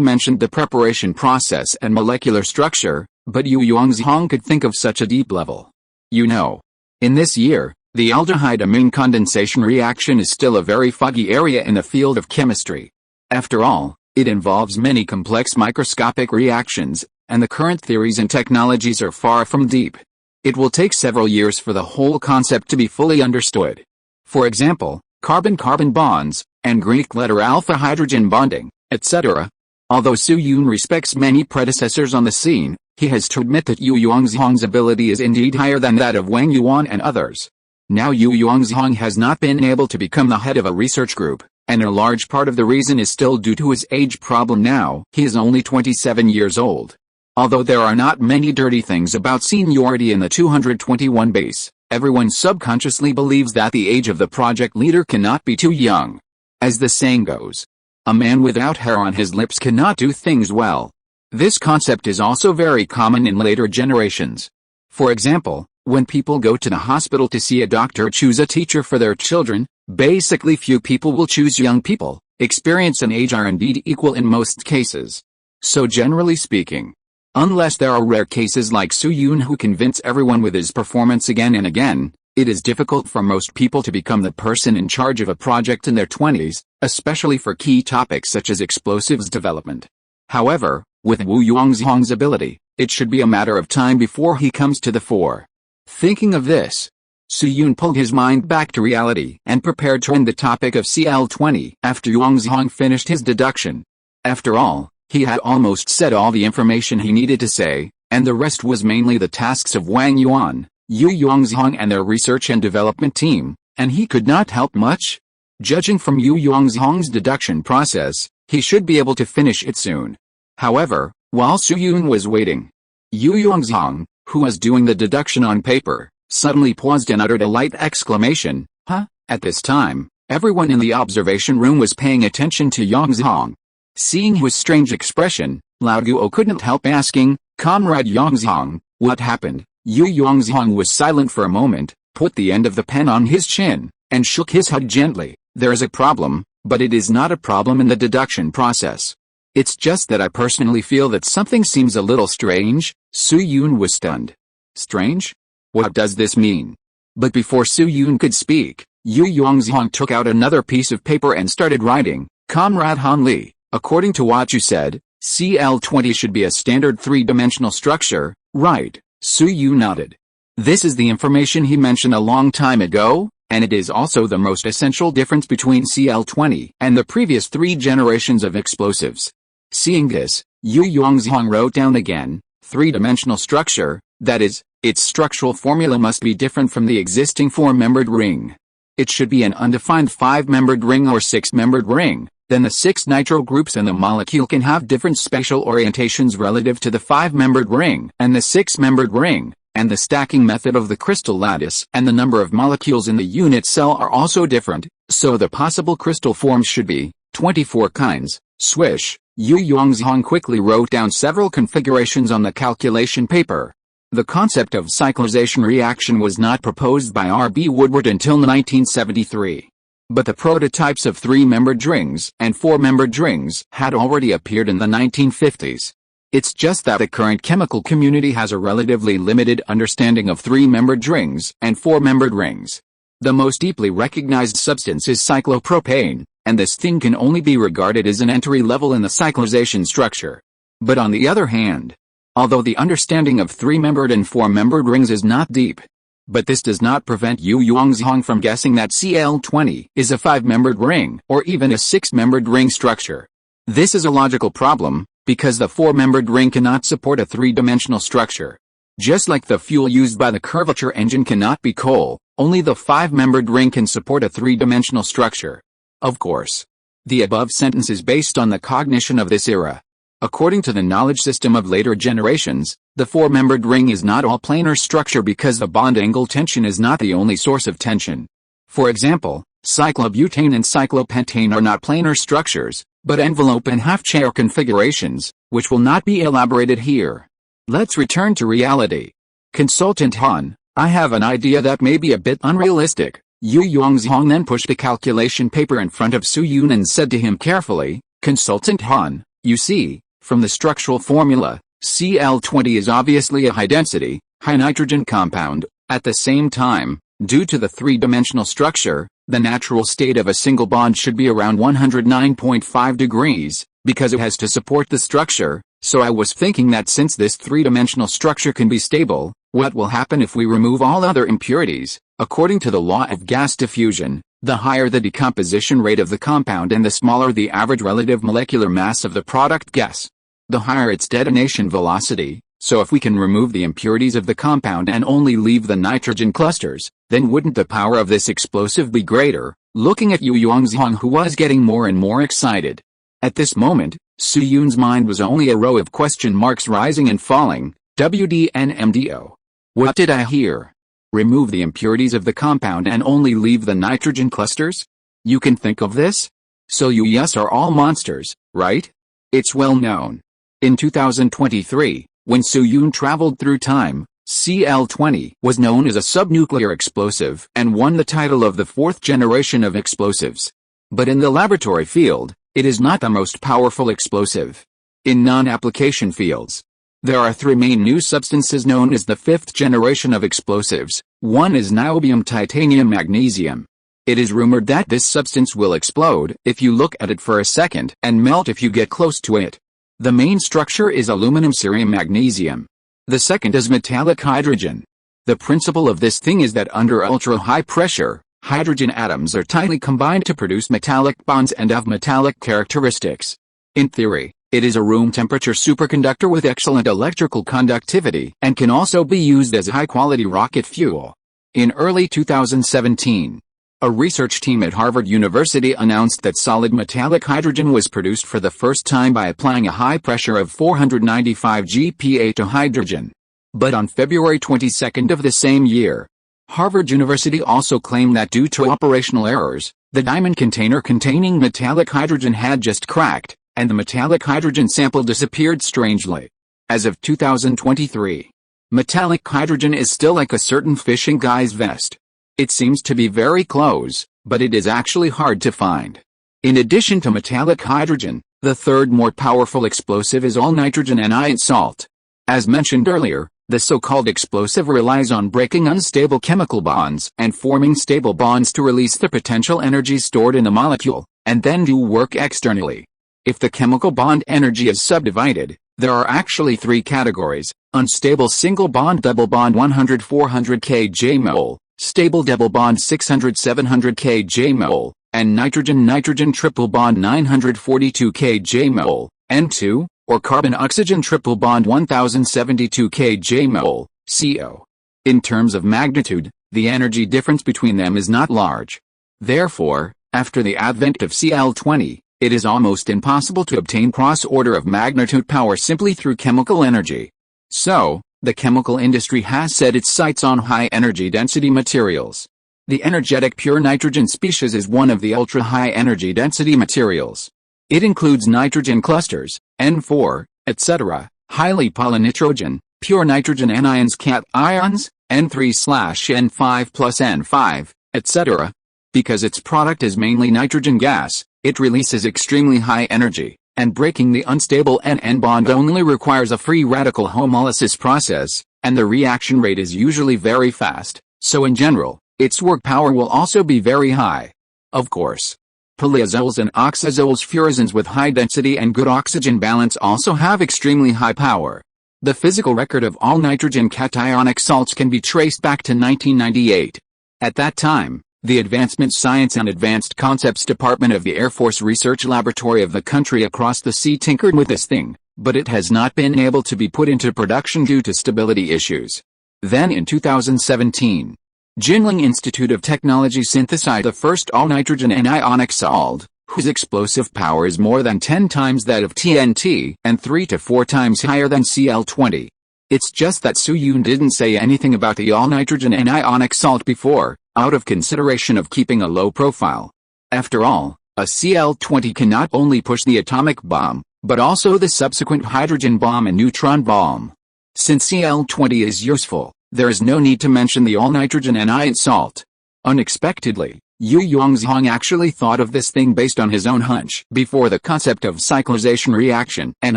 mentioned the preparation process and molecular structure, but Yu Yuanzhang could think of such a deep level. You know, in this year, the aldehyde amine condensation reaction is still a very foggy area in the field of chemistry. After all, it involves many complex microscopic reactions, and the current theories and technologies are far from deep. It will take several years for the whole concept to be fully understood. For example, carbon-carbon bonds, and Greek letter alpha hydrogen bonding, etc. Although Su Yun respects many predecessors on the scene, he has to admit that Yu Yuanzhang's ability is indeed higher than that of Wang Yuan and others. Now Yu Yuanzhang has not been able to become the head of a research group, and a large part of the reason is still due to his age problem. Now he is only 27 years old. Although there are not many dirty things about seniority in the 221 base, everyone subconsciously believes that the age of the project leader cannot be too young. As the saying goes, a man without hair on his lips cannot do things well. This concept is also very common in later generations. For example, when people go to the hospital to see a doctor choose a teacher for their children, basically few people will choose young people. Experience and age are indeed equal in most cases. So generally speaking, unless there are rare cases like Su Yun who convince everyone with his performance again and again, it is difficult for most people to become the person in charge of a project in their 20s, especially for key topics such as explosives development. However, with Wu Yuanzhang's ability, it should be a matter of time before he comes to the fore. Thinking of this, Su Yun pulled his mind back to reality and prepared to end the topic of Cl20 after Yuanzhang finished his deduction. After all, he had almost said all the information he needed to say, and the rest was mainly the tasks of Wang Yuan, Yu Yuanzhang and their research and development team, and he could not help much. Judging from Yu Yuanzhang's deduction process, he should be able to finish it soon. However, while Su Yun was waiting, Yu Yuanzhang, who was doing the deduction on paper, suddenly paused and uttered a light exclamation, "Huh?" At this time, everyone in the observation room was paying attention to Yuanzhang. Seeing his strange expression, Lao Guo couldn't help asking, "Comrade Yuanzhang, what happened?" Yu Yuanzhang was silent for a moment, put the end of the pen on his chin, and shook his head gently. "There is a problem, but it is not a problem in the deduction process. It's just that I personally feel that something seems a little strange." Su Yun was stunned. "Strange? What does this mean?" But before Su Yun could speak, Yu Yuanzhang took out another piece of paper and started writing, "Comrade Han Li, according to what you said, Cl20 should be a standard three-dimensional structure, right?" Su Yun nodded. "This is the information he mentioned a long time ago?" and it is also the most essential difference between Cl-20 and the previous 3 generations of explosives. Seeing this, Yu Yongzhong wrote down again, three-dimensional structure, that is, its structural formula must be different from the existing 4-membered ring. It should be an undefined 5-membered ring or 6-membered ring. Then the 6 nitro groups in the molecule can have different spatial orientations relative to the 5-membered ring and the 6-membered ring, and the stacking method of the crystal lattice and the number of molecules in the unit cell are also different, so the possible crystal forms should be 24 kinds. Swish, Yu Yongzhong quickly wrote down several configurations on the calculation paper. The concept of cyclization reaction was not proposed by R.B. Woodward until 1973. But the prototypes of 3-membered rings and 4-membered rings had already appeared in the 1950s. It's just that the current chemical community has a relatively limited understanding of 3-membered rings and 4-membered rings. The most deeply recognized substance is cyclopropane, and this thing can only be regarded as an entry level in the cyclization structure. But on the other hand, although the understanding of 3-membered and 4-membered rings is not deep, but this does not prevent Yu Yongzhong from guessing that Cl-20 is a 5-membered ring or even a 6-membered ring structure. This is a logical problem, because the 4-membered ring cannot support a 3-dimensional structure. Just like the fuel used by the curvature engine cannot be coal, only the 5-membered ring can support a 3-dimensional structure. Of course, the above sentence is based on the cognition of this era. According to the knowledge system of later generations, the 4-membered ring is not all planar structure because the bond angle tension is not the only source of tension. For example, cyclobutane and cyclopentane are not planar structures, but envelope and half-chair configurations, which will not be elaborated here. Let's return to reality. Consultant Han, I have an idea that may be a bit unrealistic. Yu Yongzhong then pushed the calculation paper in front of Su Yun and said to him carefully, Consultant Han, you see, from the structural formula, Cl-20 is obviously a high-density, high-nitrogen compound. At the same time, due to the 3-dimensional structure, the natural state of a single bond should be around 109.5 degrees, because it has to support the structure. So I was thinking that since this 3-dimensional structure can be stable, what will happen if we remove all other impurities? According to the law of gas diffusion, the higher the decomposition rate of the compound and the smaller the average relative molecular mass of the product gas, the higher its detonation velocity. So if we can remove the impurities of the compound and only leave the nitrogen clusters, then wouldn't the power of this explosive be greater? Looking at Yu Yongzhong, who was getting more and more excited. At this moment, Su Yun's mind was only a row of question marks rising and falling. WDNMDO. What did I hear? Remove the impurities of the compound and only leave the nitrogen clusters? You can think of this? So you yes are all monsters, right? It's well known. In 2023, when Su Yun traveled through time, Cl-20 was known as a subnuclear explosive and won the title of the 4th generation of explosives. But in the laboratory field, it is not the most powerful explosive. In non-application fields, there are 3 main new substances known as the 5th generation of explosives. One is niobium titanium magnesium. It is rumored that this substance will explode if you look at it for a second and melt if you get close to it. The main structure is aluminum cerium magnesium. The second is metallic hydrogen. The principle of this thing is that under ultra-high pressure, hydrogen atoms are tightly combined to produce metallic bonds and have metallic characteristics. In theory, it is a room temperature superconductor with excellent electrical conductivity and can also be used as high-quality rocket fuel. In early 2017, a research team at Harvard University announced that solid metallic hydrogen was produced for the first time by applying a high pressure of 495 GPa to hydrogen. But on February 22 of the same year, Harvard University also claimed that due to operational errors, the diamond container containing metallic hydrogen had just cracked, and the metallic hydrogen sample disappeared strangely. As of 2023, metallic hydrogen is still like a certain fishing guy's vest. It seems to be very close, but it is actually hard to find. In addition to metallic hydrogen, the third more powerful explosive is all-nitrogen anion salt. As mentioned earlier, the so-called explosive relies on breaking unstable chemical bonds and forming stable bonds to release the potential energy stored in the molecule, and then do work externally. If the chemical bond energy is subdivided, there are actually 3 categories: unstable single bond double bond 100-400 kJ mole, stable double bond 600-700 kJ-mol, and nitrogen-nitrogen triple bond 942 kJ-mol, N2, or carbon-oxygen triple bond 1072 kJ-mol, CO. In terms of magnitude, the energy difference between them is not large. Therefore, after the advent of Cl20, it is almost impossible to obtain cross-order of magnitude power simply through chemical energy. So, the chemical industry has set its sights on high-energy density materials. The energetic pure nitrogen species is one of the ultra-high energy density materials. It includes nitrogen clusters, N4, etc., highly polynitrogen, pure nitrogen anions cations, N3/N5 plus N5, etc. Because its product is mainly nitrogen gas, it releases extremely high energy, and breaking the unstable N-N bond only requires a free radical homolysis process, and the reaction rate is usually very fast, so in general, its work power will also be very high. Of course, polyazoles and oxazoles furazines with high density and good oxygen balance also have extremely high power. The physical record of all nitrogen cationic salts can be traced back to 1998. At that time, the Advancement Science and Advanced Concepts Department of the Air Force Research Laboratory of the country across the sea tinkered with this thing, but it has not been able to be put into production due to stability issues. Then in 2017, Jinling Institute of Technology synthesized the first all-nitrogen anionic salt, whose explosive power is more than 10 times that of TNT and 3 to 4 times higher than Cl20. It's just that Su-Yun didn't say anything about the all-nitrogen anionic salt before, out of consideration of keeping a low profile. After all, a Cl20 can not only push the atomic bomb, but also the subsequent hydrogen bomb and neutron bomb. Since Cl20 is useful, there is no need to mention the all-nitrogen anion salt. Unexpectedly, Yu Yongzhong actually thought of this thing based on his own hunch before the concept of cyclization reaction and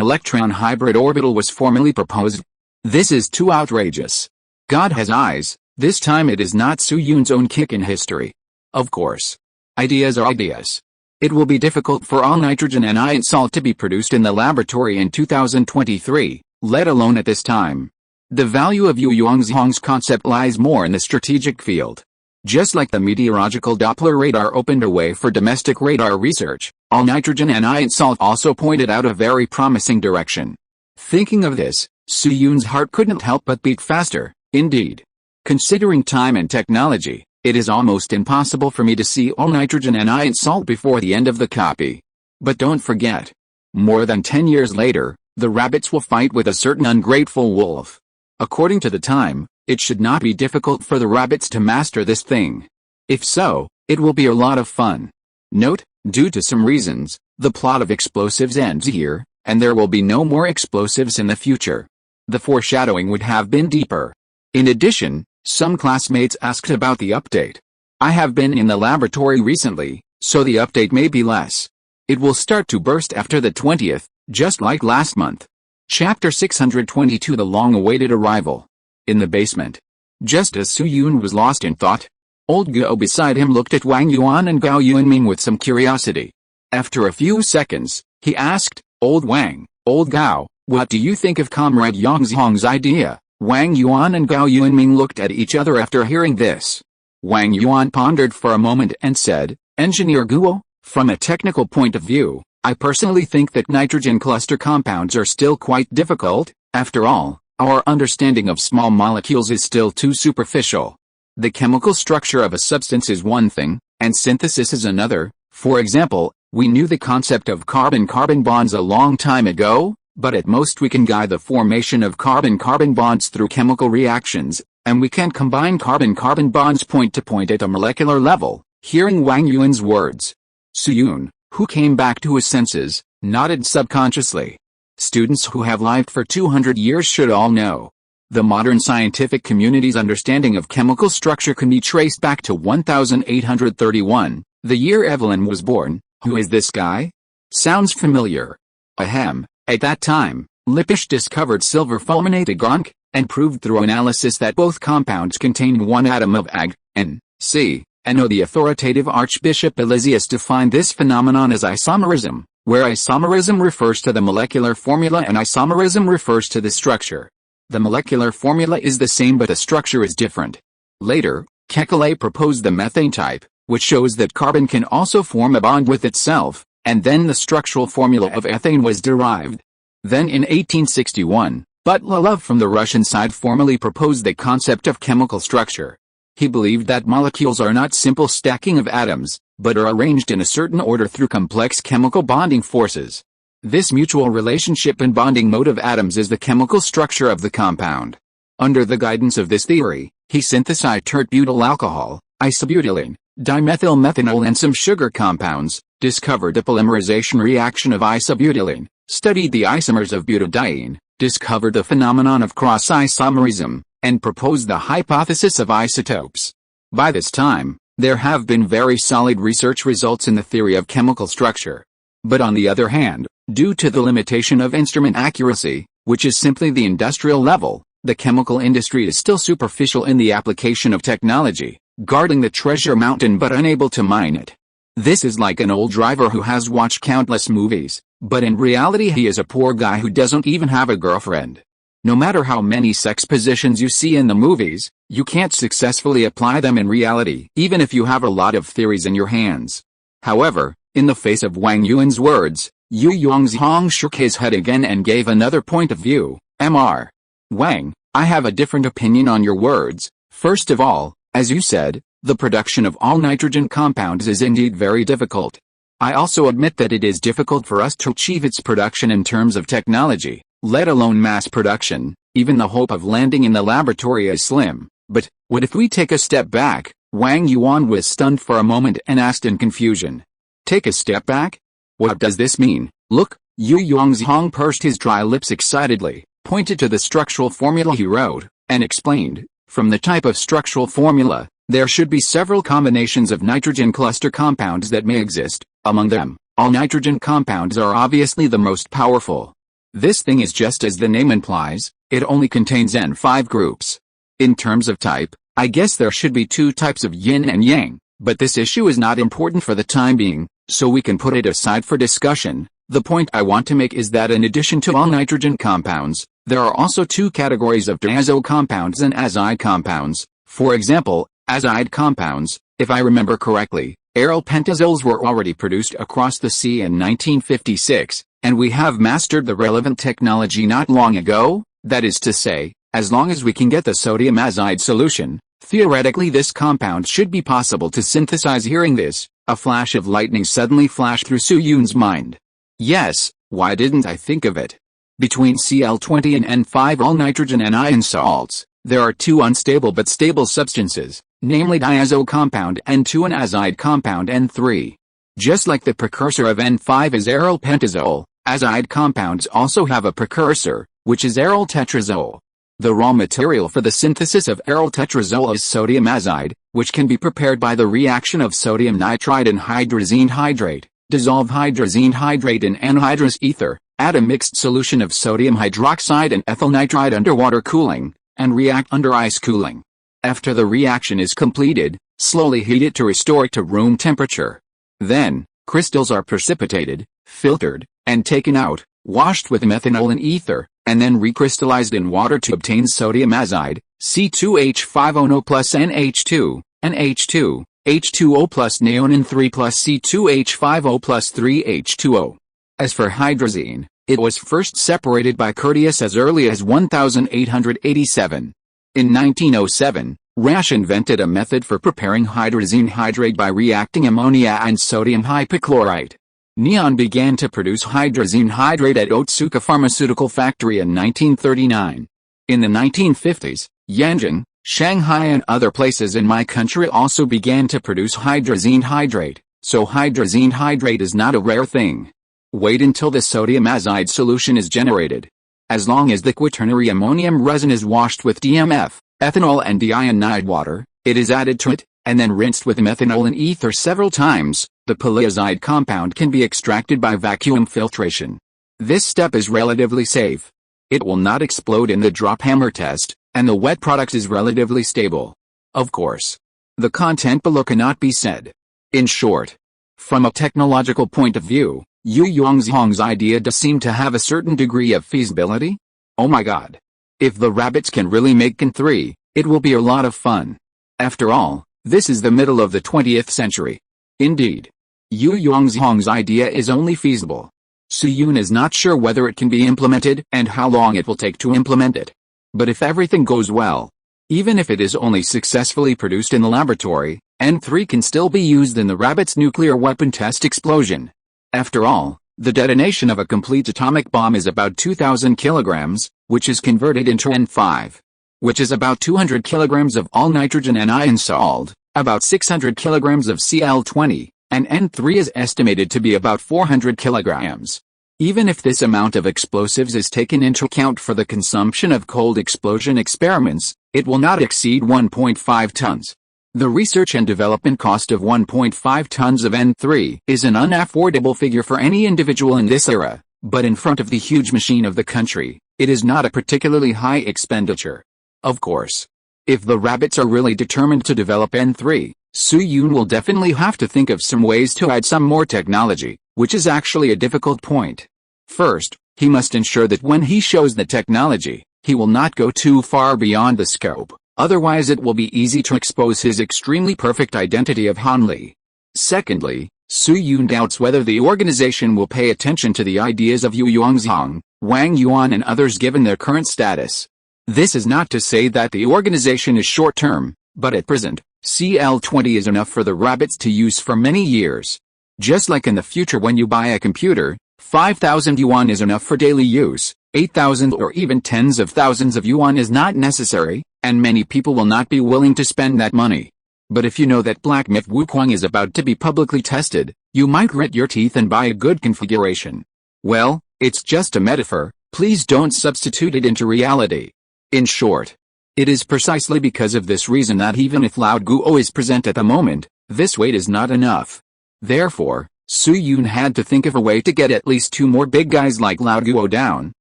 electron hybrid orbital was formally proposed. This is too outrageous. God has eyes. This time it is not Su-Yun's own kick in history. Of course. Ideas are ideas. It will be difficult for all nitrogen anion salt to be produced in the laboratory in 2023, let alone at this time. The value of Yu Yongzhong's concept lies more in the strategic field. Just like the meteorological Doppler radar opened a way for domestic radar research, all nitrogen anion salt also pointed out a very promising direction. Thinking of this, Su-Yun's heart couldn't help but beat faster, indeed. Considering time and technology, it is almost impossible for me to see all nitrogen anion salt before the end of the copy. But don't forget. More than 10 years later, the rabbits will fight with a certain ungrateful wolf. According to the time, it should not be difficult for the rabbits to master this thing. If so, it will be a lot of fun. Note, due to some reasons, the plot of explosives ends here, and there will be no more explosives in the future. The foreshadowing would have been deeper. In addition, some classmates asked about the update. I have been in the laboratory recently, so the update may be less. It will start to burst after the 20th, just like last month. Chapter 622 The Long-Awaited Arrival. In the basement. Just as Su-Yun was lost in thought, old Gao beside him looked at Wang Yuan and Gao Yunming with some curiosity. After a few seconds, he asked, Old Wang, Old Gao, what do you think of Comrade Yongzhong's idea? Wang Yuan and Gao Yunming looked at each other after hearing this. Wang Yuan pondered for a moment and said, Engineer Guo, from a technical point of view, I personally think that nitrogen cluster compounds are still quite difficult. After all, our understanding of small molecules is still too superficial. The chemical structure of a substance is one thing, and synthesis is another. For example, we knew the concept of carbon-carbon bonds a long time ago, but at most we can guide the formation of carbon-carbon bonds through chemical reactions, and we can combine carbon-carbon bonds point to point at a molecular level. Hearing Wang Yuan's words, Su-Yun, who came back to his senses, nodded subconsciously. Students who have lived for 200 years should all know. The modern scientific community's understanding of chemical structure can be traced back to 1831, the year Evelyn was born. Who is this guy? Sounds familiar. Ahem. At that time, Lippisch discovered silver fulminate Ag, and proved through analysis that both compounds contain one atom of Ag, N, C, and O. The authoritative Archbishop Eliseus defined this phenomenon as isomerism, where isomerism refers to the molecular formula and isomerism refers to the structure. The molecular formula is the same but the structure is different. Later, Kekulé proposed the methane type, which shows that carbon can also form a bond with itself, and then the structural formula of ethane was derived. Then in 1861, Butlilov from the Russian side formally proposed the concept of chemical structure. He believed that molecules are not simple stacking of atoms, but are arranged in a certain order through complex chemical bonding forces. This mutual relationship and bonding mode of atoms is the chemical structure of the compound. Under the guidance of this theory, he synthesized tert-butyl alcohol, isobutylene, dimethylmethanol and some sugar compounds, discovered the polymerization reaction of isobutylene, studied the isomers of butadiene, discovered the phenomenon of cross-isomerism, and proposed the hypothesis of isotopes. By this time, there have been very solid research results in the theory of chemical structure. But on the other hand, due to the limitation of instrument accuracy, which is simply the industrial level, the chemical industry is still superficial in the application of technology, guarding the treasure mountain but unable to mine it. This is like an old driver who has watched countless movies, but in reality he is a poor guy who doesn't even have a girlfriend. No matter how many sex positions you see in the movies, you can't successfully apply them in reality, even if you have a lot of theories in your hands. However, in the face of Wang Yuan's words, Yu Yongzhong shook his head again and gave another point of view. Mr. Wang, I have a different opinion on your words. First of all, as you said, the production of all nitrogen compounds is indeed very difficult. I also admit that it is difficult for us to achieve its production in terms of technology, let alone mass production. Even the hope of landing in the laboratory is slim. But, what if we take a step back? Wang Yuan was stunned for a moment and asked in confusion. Take a step back? What does this mean? Look, Yu Yongzhong pursed his dry lips excitedly, pointed to the structural formula he wrote, and explained, from the type of structural formula, there should be several combinations of nitrogen cluster compounds that may exist. Among them, all nitrogen compounds are obviously the most powerful. This thing is just as the name implies, it only contains N5 groups. In terms of type, I guess there should be two types of yin and yang, but this issue is not important for the time being, so we can put it aside for discussion. The point I want to make is that in addition to all nitrogen compounds, there are also two categories of diazo compounds and azide compounds. For example, azide compounds, if I remember correctly, aryl pentazoles were already produced across the sea in 1956, and we have mastered the relevant technology not long ago. That is to say, as long as we can get the sodium azide solution, theoretically this compound should be possible to synthesize. Hearing this, a flash of lightning suddenly flashed through Su Yun's mind. Yes, why didn't I think of it? Between Cl20 and N5 all nitrogen anion salts, there are two unstable but stable substances, namely diazo compound N2 and azide compound N3. Just like the precursor of N5 is aryl pentazole, azide compounds also have a precursor, which is aryl tetrazole. The raw material for the synthesis of aryl tetrazole is sodium azide, which can be prepared by the reaction of sodium nitride and hydrazine hydrate. Dissolve hydrazine hydrate in anhydrous ether, add a mixed solution of sodium hydroxide and ethyl nitride under water cooling, and react under ice cooling. After the reaction is completed, slowly heat it to restore it to room temperature. Then, crystals are precipitated, filtered, and taken out, washed with methanol and ether, and then recrystallized in water to obtain sodium azide, C2H5ONO plus NH2, NH2, H2O plus neonin 3 plus C2H5O plus 3H2O. As for hydrazine, it was first separated by Curtius as early as 1887. In 1907, Rasch invented a method for preparing hydrazine hydrate by reacting ammonia and sodium hypochlorite. Neon began to produce hydrazine hydrate at Otsuka Pharmaceutical Factory in 1939. In the 1950s, Yanjing, Shanghai and other places in my country also began to produce hydrazine hydrate, so hydrazine hydrate is not a rare thing. Wait until the sodium azide solution is generated. As long as the quaternary ammonium resin is washed with DMF, ethanol and deionized water, it is added to it, and then rinsed with methanol and ether several times, the polyazide compound can be extracted by vacuum filtration. This step is relatively safe. It will not explode in the drop hammer test, and the wet product is relatively stable. Of course, the content below cannot be said. In short, from a technological point of view, Yu Yongzhong's idea does seem to have a certain degree of feasibility. Oh my god. If the rabbits can really make N3, it will be a lot of fun. After all, this is the middle of the 20th century. Indeed, Yu Yongzhong's idea is only feasible. Su Yun is not sure whether it can be implemented and how long it will take to implement it. But if everything goes well, even if it is only successfully produced in the laboratory, N3 can still be used in the rabbit's nuclear weapon test explosion. After all, the detonation of a complete atomic bomb is about 2,000 kilograms, which is converted into N5, which is about 200 kilograms of all nitrogen anion salt, about 600 kilograms of Cl20, and N3 is estimated to be about 400 kilograms. Even if this amount of explosives is taken into account for the consumption of cold explosion experiments, it will not exceed 1.5 tons. The research and development cost of 1.5 tons of N3 is an unaffordable figure for any individual in this era, but in front of the huge machine of the country, it is not a particularly high expenditure. Of course, if the rabbits are really determined to develop N3, Su Yun will definitely have to think of some ways to add some more technology, which is actually a difficult point. First, he must ensure that when he shows the technology, he will not go too far beyond the scope, otherwise it will be easy to expose his extremely perfect identity of Han Li. Secondly, Su Yun doubts whether the organization will pay attention to the ideas of Yu Yongzhong, Wang Yuan and others given their current status. This is not to say that the organization is short-term, but at present, Cl20 is enough for the rabbits to use for many years. Just like in the future when you buy a computer, 5,000 yuan is enough for daily use, 8,000 or even tens of thousands of yuan is not necessary, and many people will not be willing to spend that money. But if you know that Black Myth Wukong is about to be publicly tested, you might grit your teeth and buy a good configuration. Well, it's just a metaphor, please don't substitute it into reality. In short, it is precisely because of this reason that even if Lao Guo is present at the moment, this weight is not enough. Therefore, Su Yun had to think of a way to get at least two more big guys like Lao Guo down,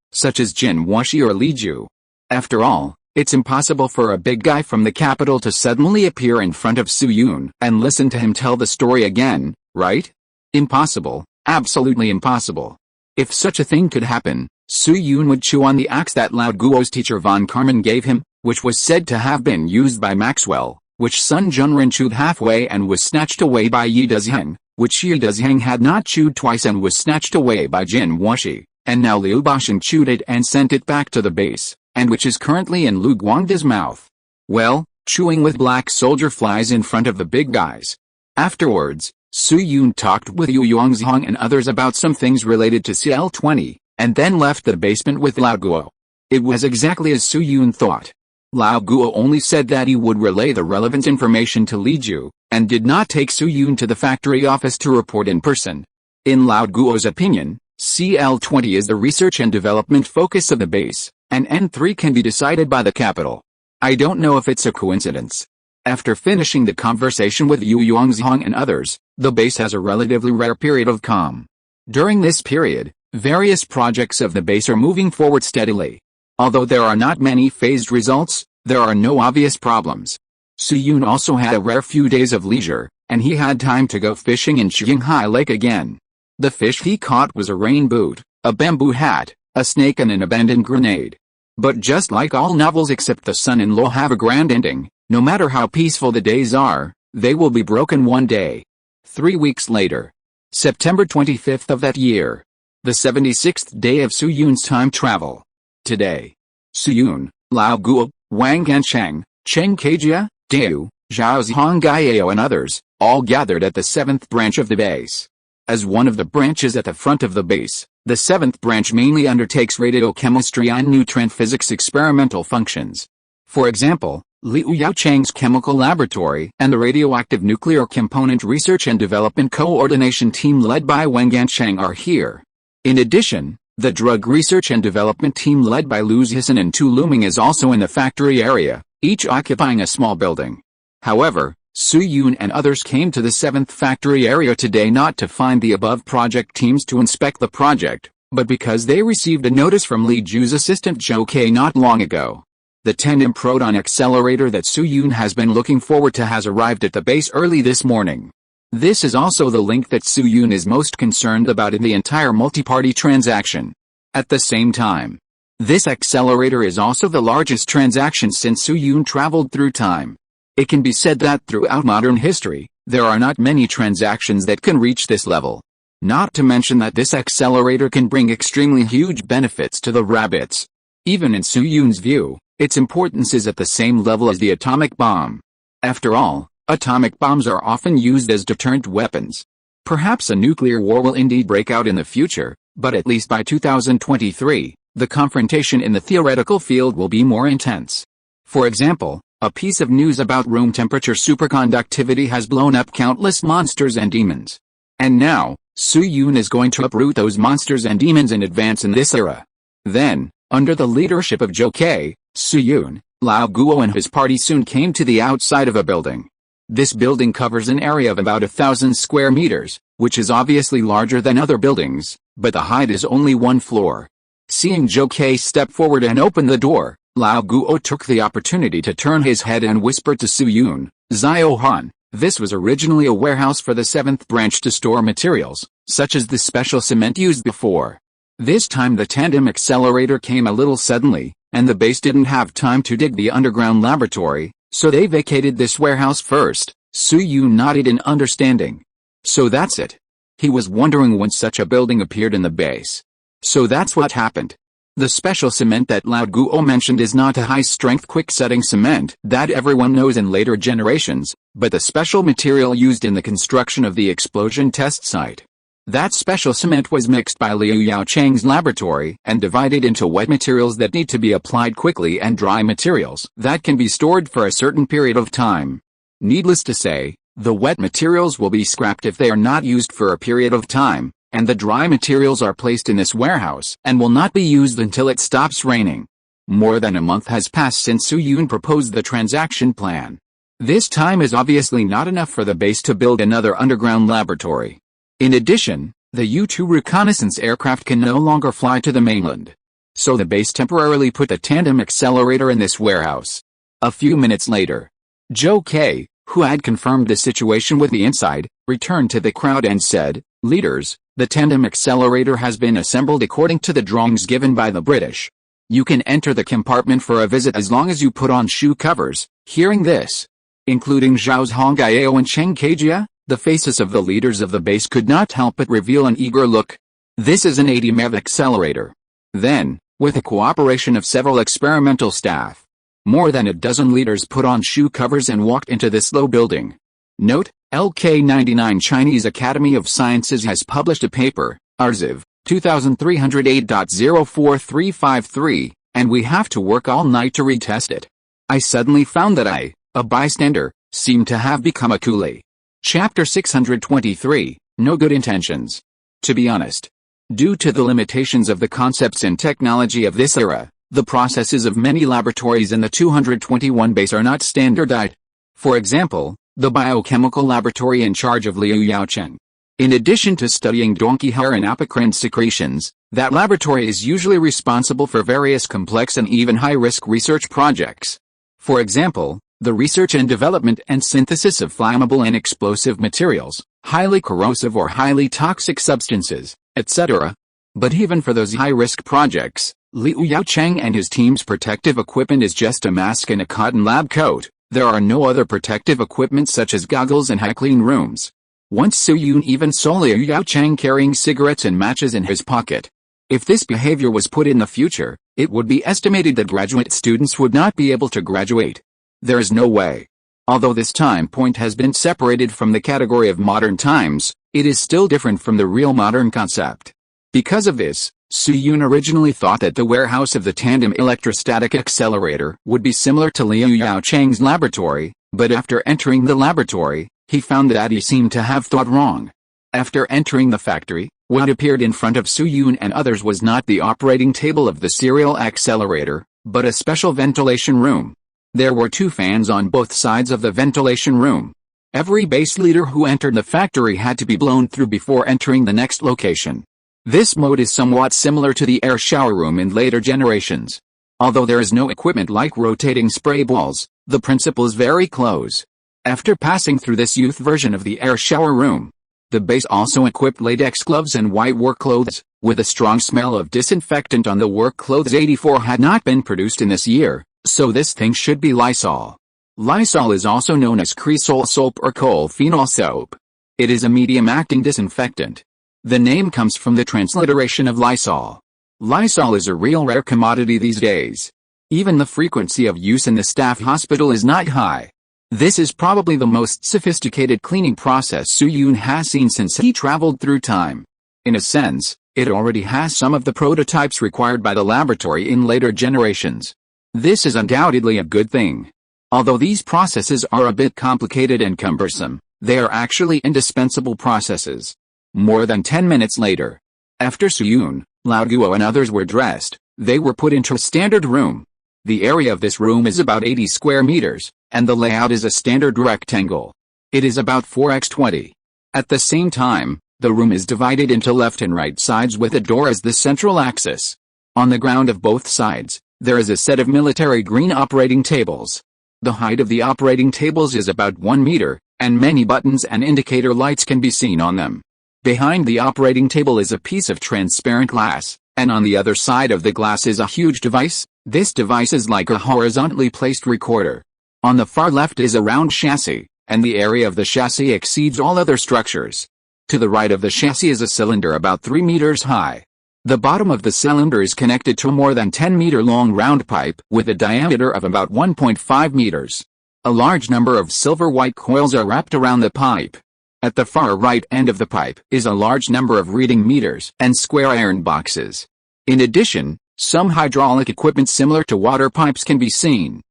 such as Jin Wuxi or Li Ju. After all, it's impossible for a big guy from the capital to suddenly appear in front of Su Yun and listen to him tell the story again, right? Impossible, absolutely impossible. If such a thing could happen, Su Yun would chew on the axe that Lao Guo's teacher von Karman gave him, which was said to have been used by Maxwell, which Sun Junren chewed halfway and was snatched away by Yi Dezheng, which Yi Dezheng had not chewed twice and was snatched away by Jin Wuxi, and now Liu Basheng chewed it and sent it back to the base, and which is currently in Lu Guangda's mouth. Well, chewing with black soldier flies in front of the big guys. Afterwards, Su Yun talked with Yu Yongzhong and others about some things related to Cl20, and then left the basement with Lao Guo. It was exactly as Su Yun thought. Lao Guo only said that he would relay the relevant information to Li Ju, and did not take Su Yun to the factory office to report in person. In Lao Guo's opinion, Cl20 is the research and development focus of the base, and N3 can be decided by the capital. I don't know if it's a coincidence. After finishing the conversation with Yu Yongzhong and others, the base has a relatively rare period of calm. During this period, various projects of the base are moving forward steadily. Although there are not many phased results, there are no obvious problems. Su Yun also had a rare few days of leisure, and he had time to go fishing in Qinghai Lake again. The fish he caught was a rain boot, a bamboo hat, a snake and an abandoned grenade. But just like all novels except The Son-in-Law have a grand ending, no matter how peaceful the days are, they will be broken one day. 3 weeks later, September 25th of that year, the 76th day of Su Yun's time travel. Today, Su Yun, Lao Guo, Wang Gansheng, Cheng Kejia, Deu, Zhao Zhongjing and others, all gathered at the 7th branch of the base. As one of the branches at the front of the base, the 7th branch mainly undertakes radiochemistry and nutrient physics experimental functions. For example, Liu Yaocheng's chemical laboratory and the radioactive nuclear component research and development coordination team led by Wang Gansheng are here. In addition, the drug research and development team led by Lu Zhisan and Tu Luming is also in the factory area, each occupying a small building. However, Su Yun and others came to the 7th factory area today not to find the above project teams to inspect the project, but because they received a notice from Li Ju's assistant Zhou Ke not long ago. The tandem proton accelerator that Su Yun has been looking forward to has arrived at the base early this morning. This is also the link that Su Yun is most concerned about in the entire multi-party transaction. At the same time, this accelerator is also the largest transaction since Su Yun traveled through time. It can be said that throughout modern history, there are not many transactions that can reach this level. Not to mention that this accelerator can bring extremely huge benefits to the rabbits. Even in Su Yun's view, its importance is at the same level as the atomic bomb. After all, atomic bombs are often used as deterrent weapons. Perhaps a nuclear war will indeed break out in the future, but at least by 2023, the confrontation in the theoretical field will be more intense. For example, a piece of news about room temperature superconductivity has blown up countless monsters and demons. And now, Su Yun is going to uproot those monsters and demons in advance in this era. Then, under the leadership of Zhou Ke, Su Yun, Lao Guo and his party soon came to the outside of a building. This building covers an area of about 1,000 square meters, which is obviously larger than other buildings, but the height is only 1 floor. Seeing Zhou Ke step forward and open the door, Lao Guo took the opportunity to turn his head and whispered to Su Yun, "Xiao Han, this was originally a warehouse for the 7th branch to store materials, such as the special cement used before. This time the tandem accelerator came a little suddenly, and the base didn't have time to dig the underground laboratory, so they vacated this warehouse first." Su Yun nodded in understanding. So that's it. He was wondering when such a building appeared in the base. So that's what happened. The special cement that Lao Guo mentioned is not a high-strength quick-setting cement that everyone knows in later generations, but the special material used in the construction of the explosion test site. That special cement was mixed by Liu Yaocheng's laboratory and divided into wet materials that need to be applied quickly and dry materials that can be stored for a certain period of time. Needless to say, the wet materials will be scrapped if they are not used for a period of time, and the dry materials are placed in this warehouse and will not be used until it stops raining. More than a month has passed since Su Yun proposed the transaction plan. This time is obviously not enough for the base to build another underground laboratory. In addition, the U-2 reconnaissance aircraft can no longer fly to the mainland. So the base temporarily put the tandem accelerator in this warehouse. A few minutes later, Zhou Ke, who had confirmed the situation with the inside, returned to the crowd and said, "Leaders, the tandem accelerator has been assembled according to the drawings given by the British. You can enter the compartment for a visit as long as you put on shoe covers." Hearing this, including Zhao's Honggao and Cheng Kejia, the faces of the leaders of the base could not help but reveal an eager look. This is an enigmatic accelerator. Then, with the cooperation of several experimental staff, more than a dozen leaders put on shoe covers and walked into this low building. Note, LK99 Chinese Academy of Sciences has published a paper, Arxiv, 2308.04353, and we have to work all night to retest it. I suddenly found that I, a bystander, seemed to have become a coolie. Chapter 623, No Good Intentions. To be honest, due to the limitations of the concepts and technology of this era, the processes of many laboratories in the 221 base are not standardized. For example, the biochemical laboratory in charge of Liu Yaocheng. In addition to studying donkey hair and apocrine secretions, that laboratory is usually responsible for various complex and even high-risk research projects. For example, the research and development and synthesis of flammable and explosive materials, highly corrosive or highly toxic substances, etc. But even for those high-risk projects, Liu Yaocheng and his team's protective equipment is just a mask and a cotton lab coat. There are no other protective equipment such as goggles and high-clean rooms. Once Su Yun even saw Liu Yaocheng carrying cigarettes and matches in his pocket. If this behavior was put in the future, it would be estimated that graduate students would not be able to graduate. There is no way. Although this time point has been separated from the category of modern times, it is still different from the real modern concept. Because of this, Su Yun originally thought that the warehouse of the tandem electrostatic accelerator would be similar to Liu Yaocheng's laboratory, but after entering the laboratory, he found that he seemed to have thought wrong. After entering the factory, what appeared in front of Su Yun and others was not the operating table of the serial accelerator, but a special ventilation room. There were 2 fans on both sides of the ventilation room. Every base leader who entered the factory had to be blown through before entering the next location. This mode is somewhat similar to the air shower room in later generations. Although there is no equipment like rotating spray balls, the principle is very close. After passing through this youth version of the air shower room, the base also equipped latex gloves and white work clothes, with a strong smell of disinfectant on the work clothes. 84 had not been produced in this year, so this thing should be Lysol. Lysol is also known as Cresol soap or coal-phenol soap. It is a medium-acting disinfectant. The name comes from the transliteration of Lysol. Lysol is a real rare commodity these days. Even the frequency of use in the staff hospital is not high. This is probably the most sophisticated cleaning process Su-Yun has seen since he traveled through time. In a sense, it already has some of the prototypes required by the laboratory in later generations. This is undoubtedly a good thing. Although these processes are a bit complicated and cumbersome, they are actually indispensable processes. More than 10 minutes later, after Su-Yun, Lao Guo and others were dressed, they were put into a standard room. The area of this room is about 80 square meters, and the layout is a standard rectangle. It is about 4x20. At the same time, the room is divided into left and right sides with a door as the central axis. On the ground of both sides, there is a set of military green operating tables. The height of the operating tables is about 1 meter, and many buttons and indicator lights can be seen on them. Behind the operating table is a piece of transparent glass, and on the other side of the glass is a huge device. This device is like a horizontally placed recorder. On the far left is a round chassis, and the area of the chassis exceeds all other structures. To the right of the chassis is a cylinder about 3 meters high. The bottom of the cylinder is connected to a more than 10-meter long round pipe with a diameter of about 1.5 meters. A large number of silver-white coils are wrapped around the pipe. At the far right end of the pipe is a large number of reading meters and square iron boxes. In addition, some hydraulic equipment similar to water pipes can be seen.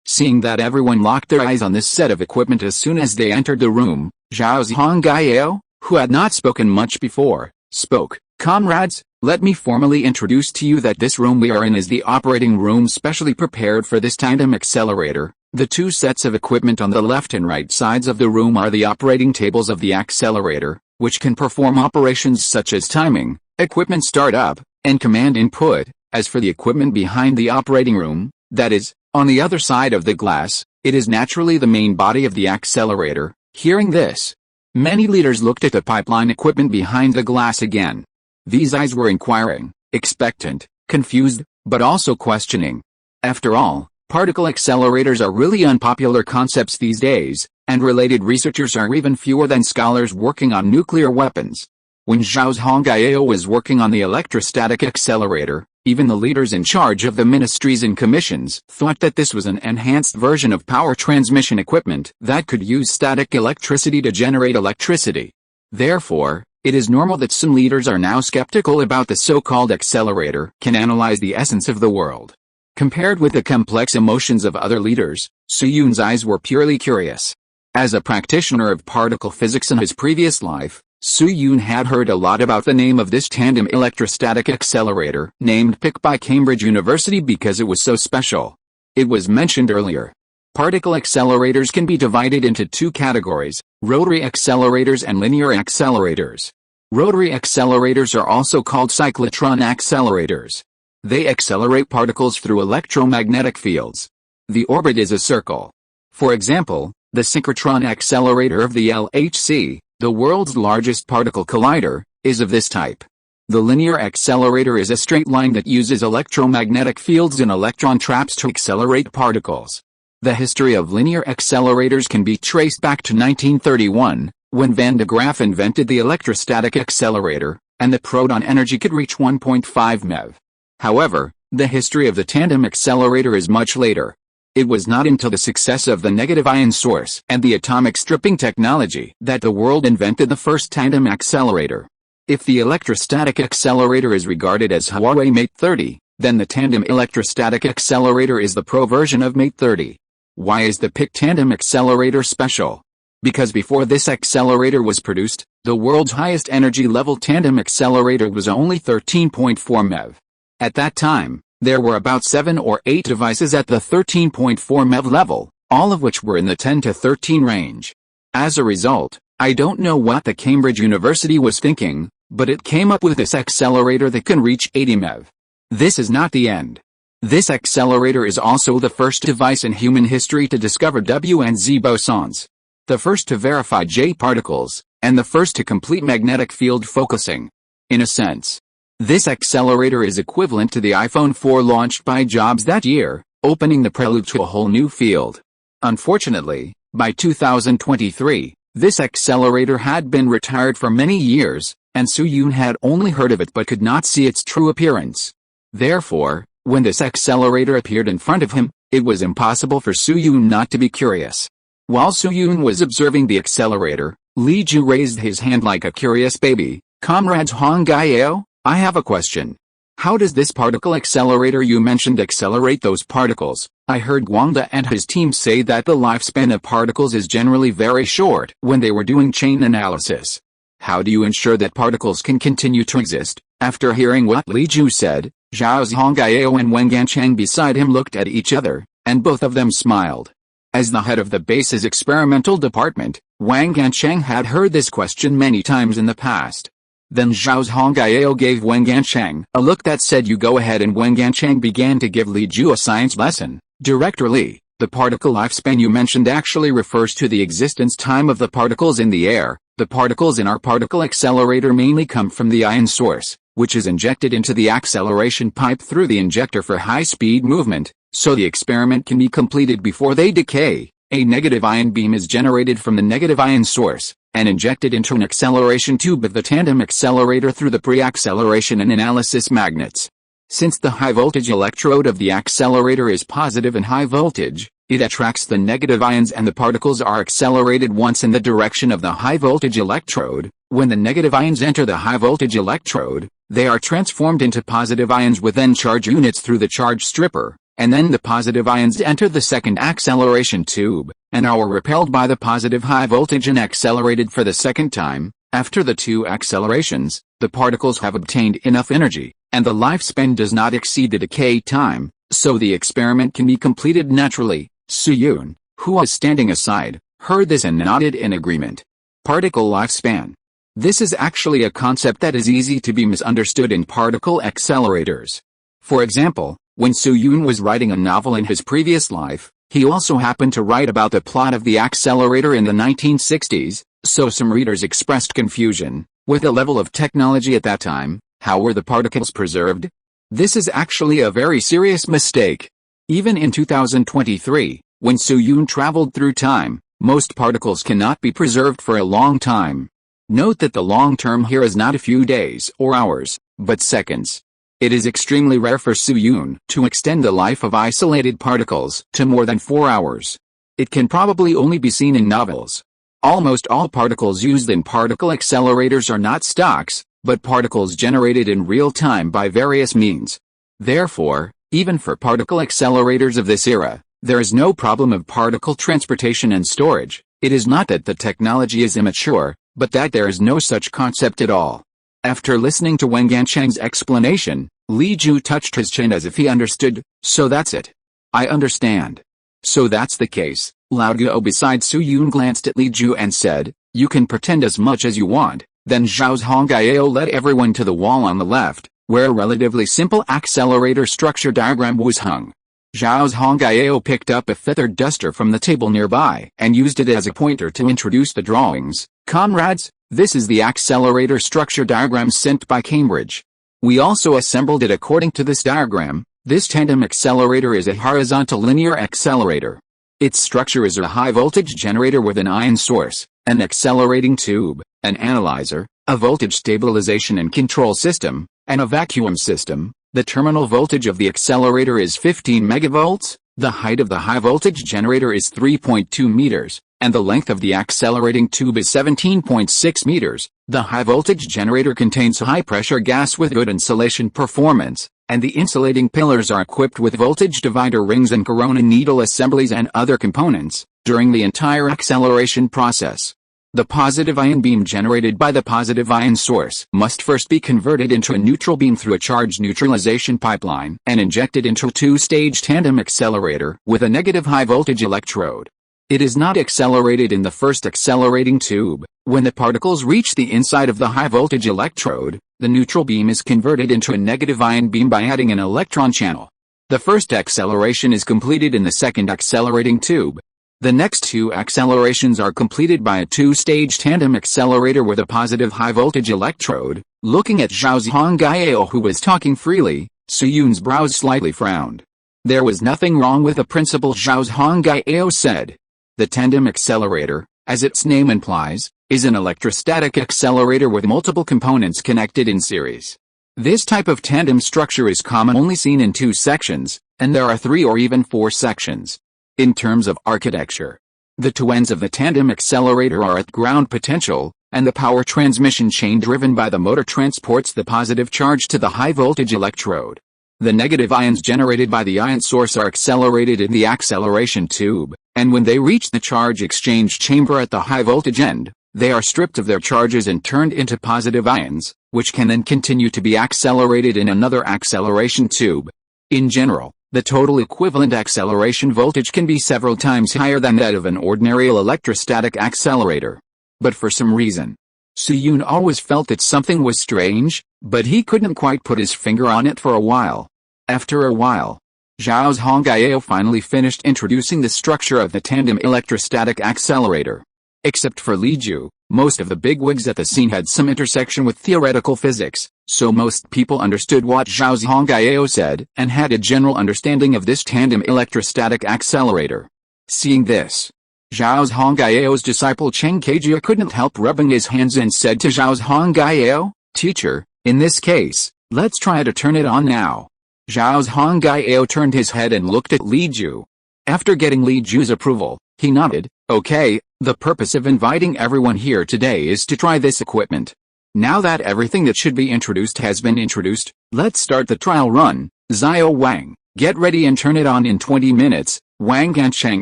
Seeing that everyone locked their eyes on this set of equipment as soon as they entered the room, Zhang Zhongjing, who had not spoken much before, spoke. "Comrades, let me formally introduce to you that this room we are in is the operating room specially prepared for this tandem accelerator. The two sets of equipment on the left and right sides of the room are the operating tables of the accelerator, which can perform operations such as timing, equipment startup, and command input. As for the equipment behind the operating room, that is, on the other side of the glass, it is naturally the main body of the accelerator." Hearing this, many leaders looked at the pipeline equipment behind the glass again. These eyes were inquiring, expectant, confused, but also questioning. After all, particle accelerators are really unpopular concepts these days, and related researchers are even fewer than scholars working on nuclear weapons. When Zhang Zhongjing was working on the electrostatic accelerator, even the leaders in charge of the ministries and commissions thought that this was an enhanced version of power transmission equipment that could use static electricity to generate electricity. Therefore, it is normal that some leaders are now skeptical about the so-called accelerator can analyze the essence of the world. Compared with the complex emotions of other leaders, Su-Yun's eyes were purely curious. As a practitioner of particle physics in his previous life, Su-Yun had heard a lot about the name of this tandem electrostatic accelerator, named PIC by Cambridge University because it was so special. It was mentioned earlier. Particle accelerators can be divided into two categories: rotary accelerators and linear accelerators. Rotary accelerators are also called cyclotron accelerators. They accelerate particles through electromagnetic fields. The orbit is a circle. For example, the synchrotron accelerator of the LHC, the world's largest particle collider, is of this type. The linear accelerator is a straight line that uses electromagnetic fields and electron traps to accelerate particles. The history of linear accelerators can be traced back to 1931, when Van de Graaff invented the electrostatic accelerator, and the proton energy could reach 1.5 MeV. However, the history of the tandem accelerator is much later. It was not until the success of the negative ion source and the atomic stripping technology that the world invented the first tandem accelerator. If the electrostatic accelerator is regarded as Huawei Mate 30, then the tandem electrostatic accelerator is the pro version of Mate 30. Why is the PIC tandem accelerator special? Because before this accelerator was produced, the world's highest energy level tandem accelerator was only 13.4 MeV. At that time, there were about 7 or 8 devices at the 13.4 MeV level, all of which were in the 10 to 13 range. As a result, I don't know what the Cambridge University was thinking, but it came up with this accelerator that can reach 80 MeV. This is not the end. This accelerator is also the first device in human history to discover W and Z bosons, the first to verify J particles, and the first to complete magnetic field focusing. In a sense, this accelerator is equivalent to the iPhone 4 launched by Jobs that year, opening the prelude to a whole new field. Unfortunately, by 2023, this accelerator had been retired for many years, and Su-Yun had only heard of it but could not see its true appearance. Therefore, when this accelerator appeared in front of him, it was impossible for Su-Yun not to be curious. While Su-Yun was observing the accelerator, Li Ju raised his hand like a curious baby. "Comrades Hongao, I have a question. How does this particle accelerator you mentioned accelerate those particles? I heard Guangda and his team say that the lifespan of particles is generally very short when they were doing chain analysis. How do you ensure that particles can continue to exist?" After hearing what Li Ju said, Zhao Zhongjing and Wang Gancheng beside him looked at each other, and both of them smiled. As the head of the base's experimental department, Wang Gancheng had heard this question many times in the past. Then Zhao Zhongjing gave Wang Gancheng a look that said, "You go ahead," and Wang Gancheng began to give Li Ju a science lesson. "Director Li, the particle lifespan you mentioned actually refers to the existence time of the particles in the air. The particles in our particle accelerator mainly come from the ion source, which is injected into the acceleration pipe through the injector for high-speed movement, so the experiment can be completed before they decay. A negative ion beam is generated from the negative ion source, and injected into an acceleration tube of the tandem accelerator through the pre-acceleration and analysis magnets. Since the high-voltage electrode of the accelerator is positive and high voltage, it attracts the negative ions and the particles are accelerated once in the direction of the high-voltage electrode. When the negative ions enter the high-voltage electrode, they are transformed into positive ions with N charge units through the charge stripper, and then the positive ions enter the second acceleration tube, and are repelled by the positive high voltage and accelerated for the second time. After the two accelerations, the particles have obtained enough energy, and the lifespan does not exceed the decay time, so the experiment can be completed naturally. Su-Yun, who was standing aside, heard this and nodded in agreement. Particle lifespan. This is actually a concept that is easy to be misunderstood in particle accelerators. For example, when Su-Yun was writing a novel in his previous life, he also happened to write about the plot of the accelerator in the 1960s, so some readers expressed confusion. With the level of technology at that time, how were the particles preserved? This is actually a very serious mistake. Even in 2023, when Su-Yun traveled through time, most particles cannot be preserved for a long time. Note that the long term here is not a few days or hours, but seconds. It is extremely rare for Su-Yun to extend the life of isolated particles to more than 4 hours. It can probably only be seen in novels. Almost all particles used in particle accelerators are not stocks, but particles generated in real time by various means. Therefore, even for particle accelerators of this era, there is no problem of particle transportation and storage. It is not that the technology is immature, but that there is no such concept at all. After listening to Wang Gancheng's explanation, Li Ju touched his chin as if he understood. "So that's it. I understand. So that's the case." Lao Guo beside Su-Yun glanced at Li Ju and said, "You can pretend as much as you want." Then Zhao Zhongjing led everyone to the wall on the left, where a relatively simple accelerator structure diagram was hung. Zhao Zhongjing picked up a feathered duster from the table nearby and used it as a pointer to introduce the drawings. "Comrades, this is the accelerator structure diagram sent by Cambridge. We also assembled it according to this diagram. This tandem accelerator is a horizontal linear accelerator. Its structure is a high-voltage generator with an ion source, an accelerating tube, an analyzer, a voltage stabilization and control system, and a vacuum system. The terminal voltage of the accelerator is 15 megavolts, the height of the high-voltage generator is 3.2 meters, and the length of the accelerating tube is 17.6 meters. The high-voltage generator contains high-pressure gas with good insulation performance, and the insulating pillars are equipped with voltage divider rings and corona needle assemblies and other components. During the entire acceleration process, the positive ion beam generated by the positive ion source must first be converted into a neutral beam through a charge neutralization pipeline and injected into a two-stage tandem accelerator with a negative high-voltage electrode. It is not accelerated in the first accelerating tube. When the particles reach the inside of the high-voltage electrode, the neutral beam is converted into a negative ion beam by adding an electron channel. The first acceleration is completed in the second accelerating tube. The next two accelerations are completed by a two-stage tandem accelerator with a positive high-voltage electrode. Looking at Zhao Zhongjing, who was talking freely, Su-Yun's brows slightly frowned. There was nothing wrong with the principle, Zhang Zhongjing said. The tandem accelerator, as its name implies, is an electrostatic accelerator with multiple components connected in series. This type of tandem structure is commonly seen in 2 sections, and there are 3 or even 4 sections. In terms of architecture, the 2 ends of the tandem accelerator are at ground potential, and the power transmission chain driven by the motor transports the positive charge to the high-voltage electrode. The negative ions generated by the ion source are accelerated in the acceleration tube, and when they reach the charge exchange chamber at the high-voltage end, they are stripped of their charges and turned into positive ions, which can then continue to be accelerated in another acceleration tube. In general, the total equivalent acceleration voltage can be several times higher than that of an ordinary electrostatic accelerator. But for some reason, Suyun always felt that something was strange, but he couldn't quite put his finger on it for a while. After a while, Zhang Zhongjing finally finished introducing the structure of the tandem electrostatic accelerator. Except for Li Feiyu, most of the bigwigs at the scene had some intersection with theoretical physics, so most people understood what Zhang Zhongjing said and had a general understanding of this tandem electrostatic accelerator. Seeing this, Zhang Zhongjing's disciple Cheng Kejia couldn't help rubbing his hands and said to Zhang Zhongjing, "Teacher, in this case, let's try to turn it on now." Zhang Zhongjing turned his head and looked at Li Feiyu. After getting Li Feiju's approval, he nodded. "Okay, the purpose of inviting everyone here today is to try this equipment. Now that everything that should be introduced has been introduced, let's start the trial run. Zhao Wang, get ready and turn it on in 20 minutes. Wang Gansheng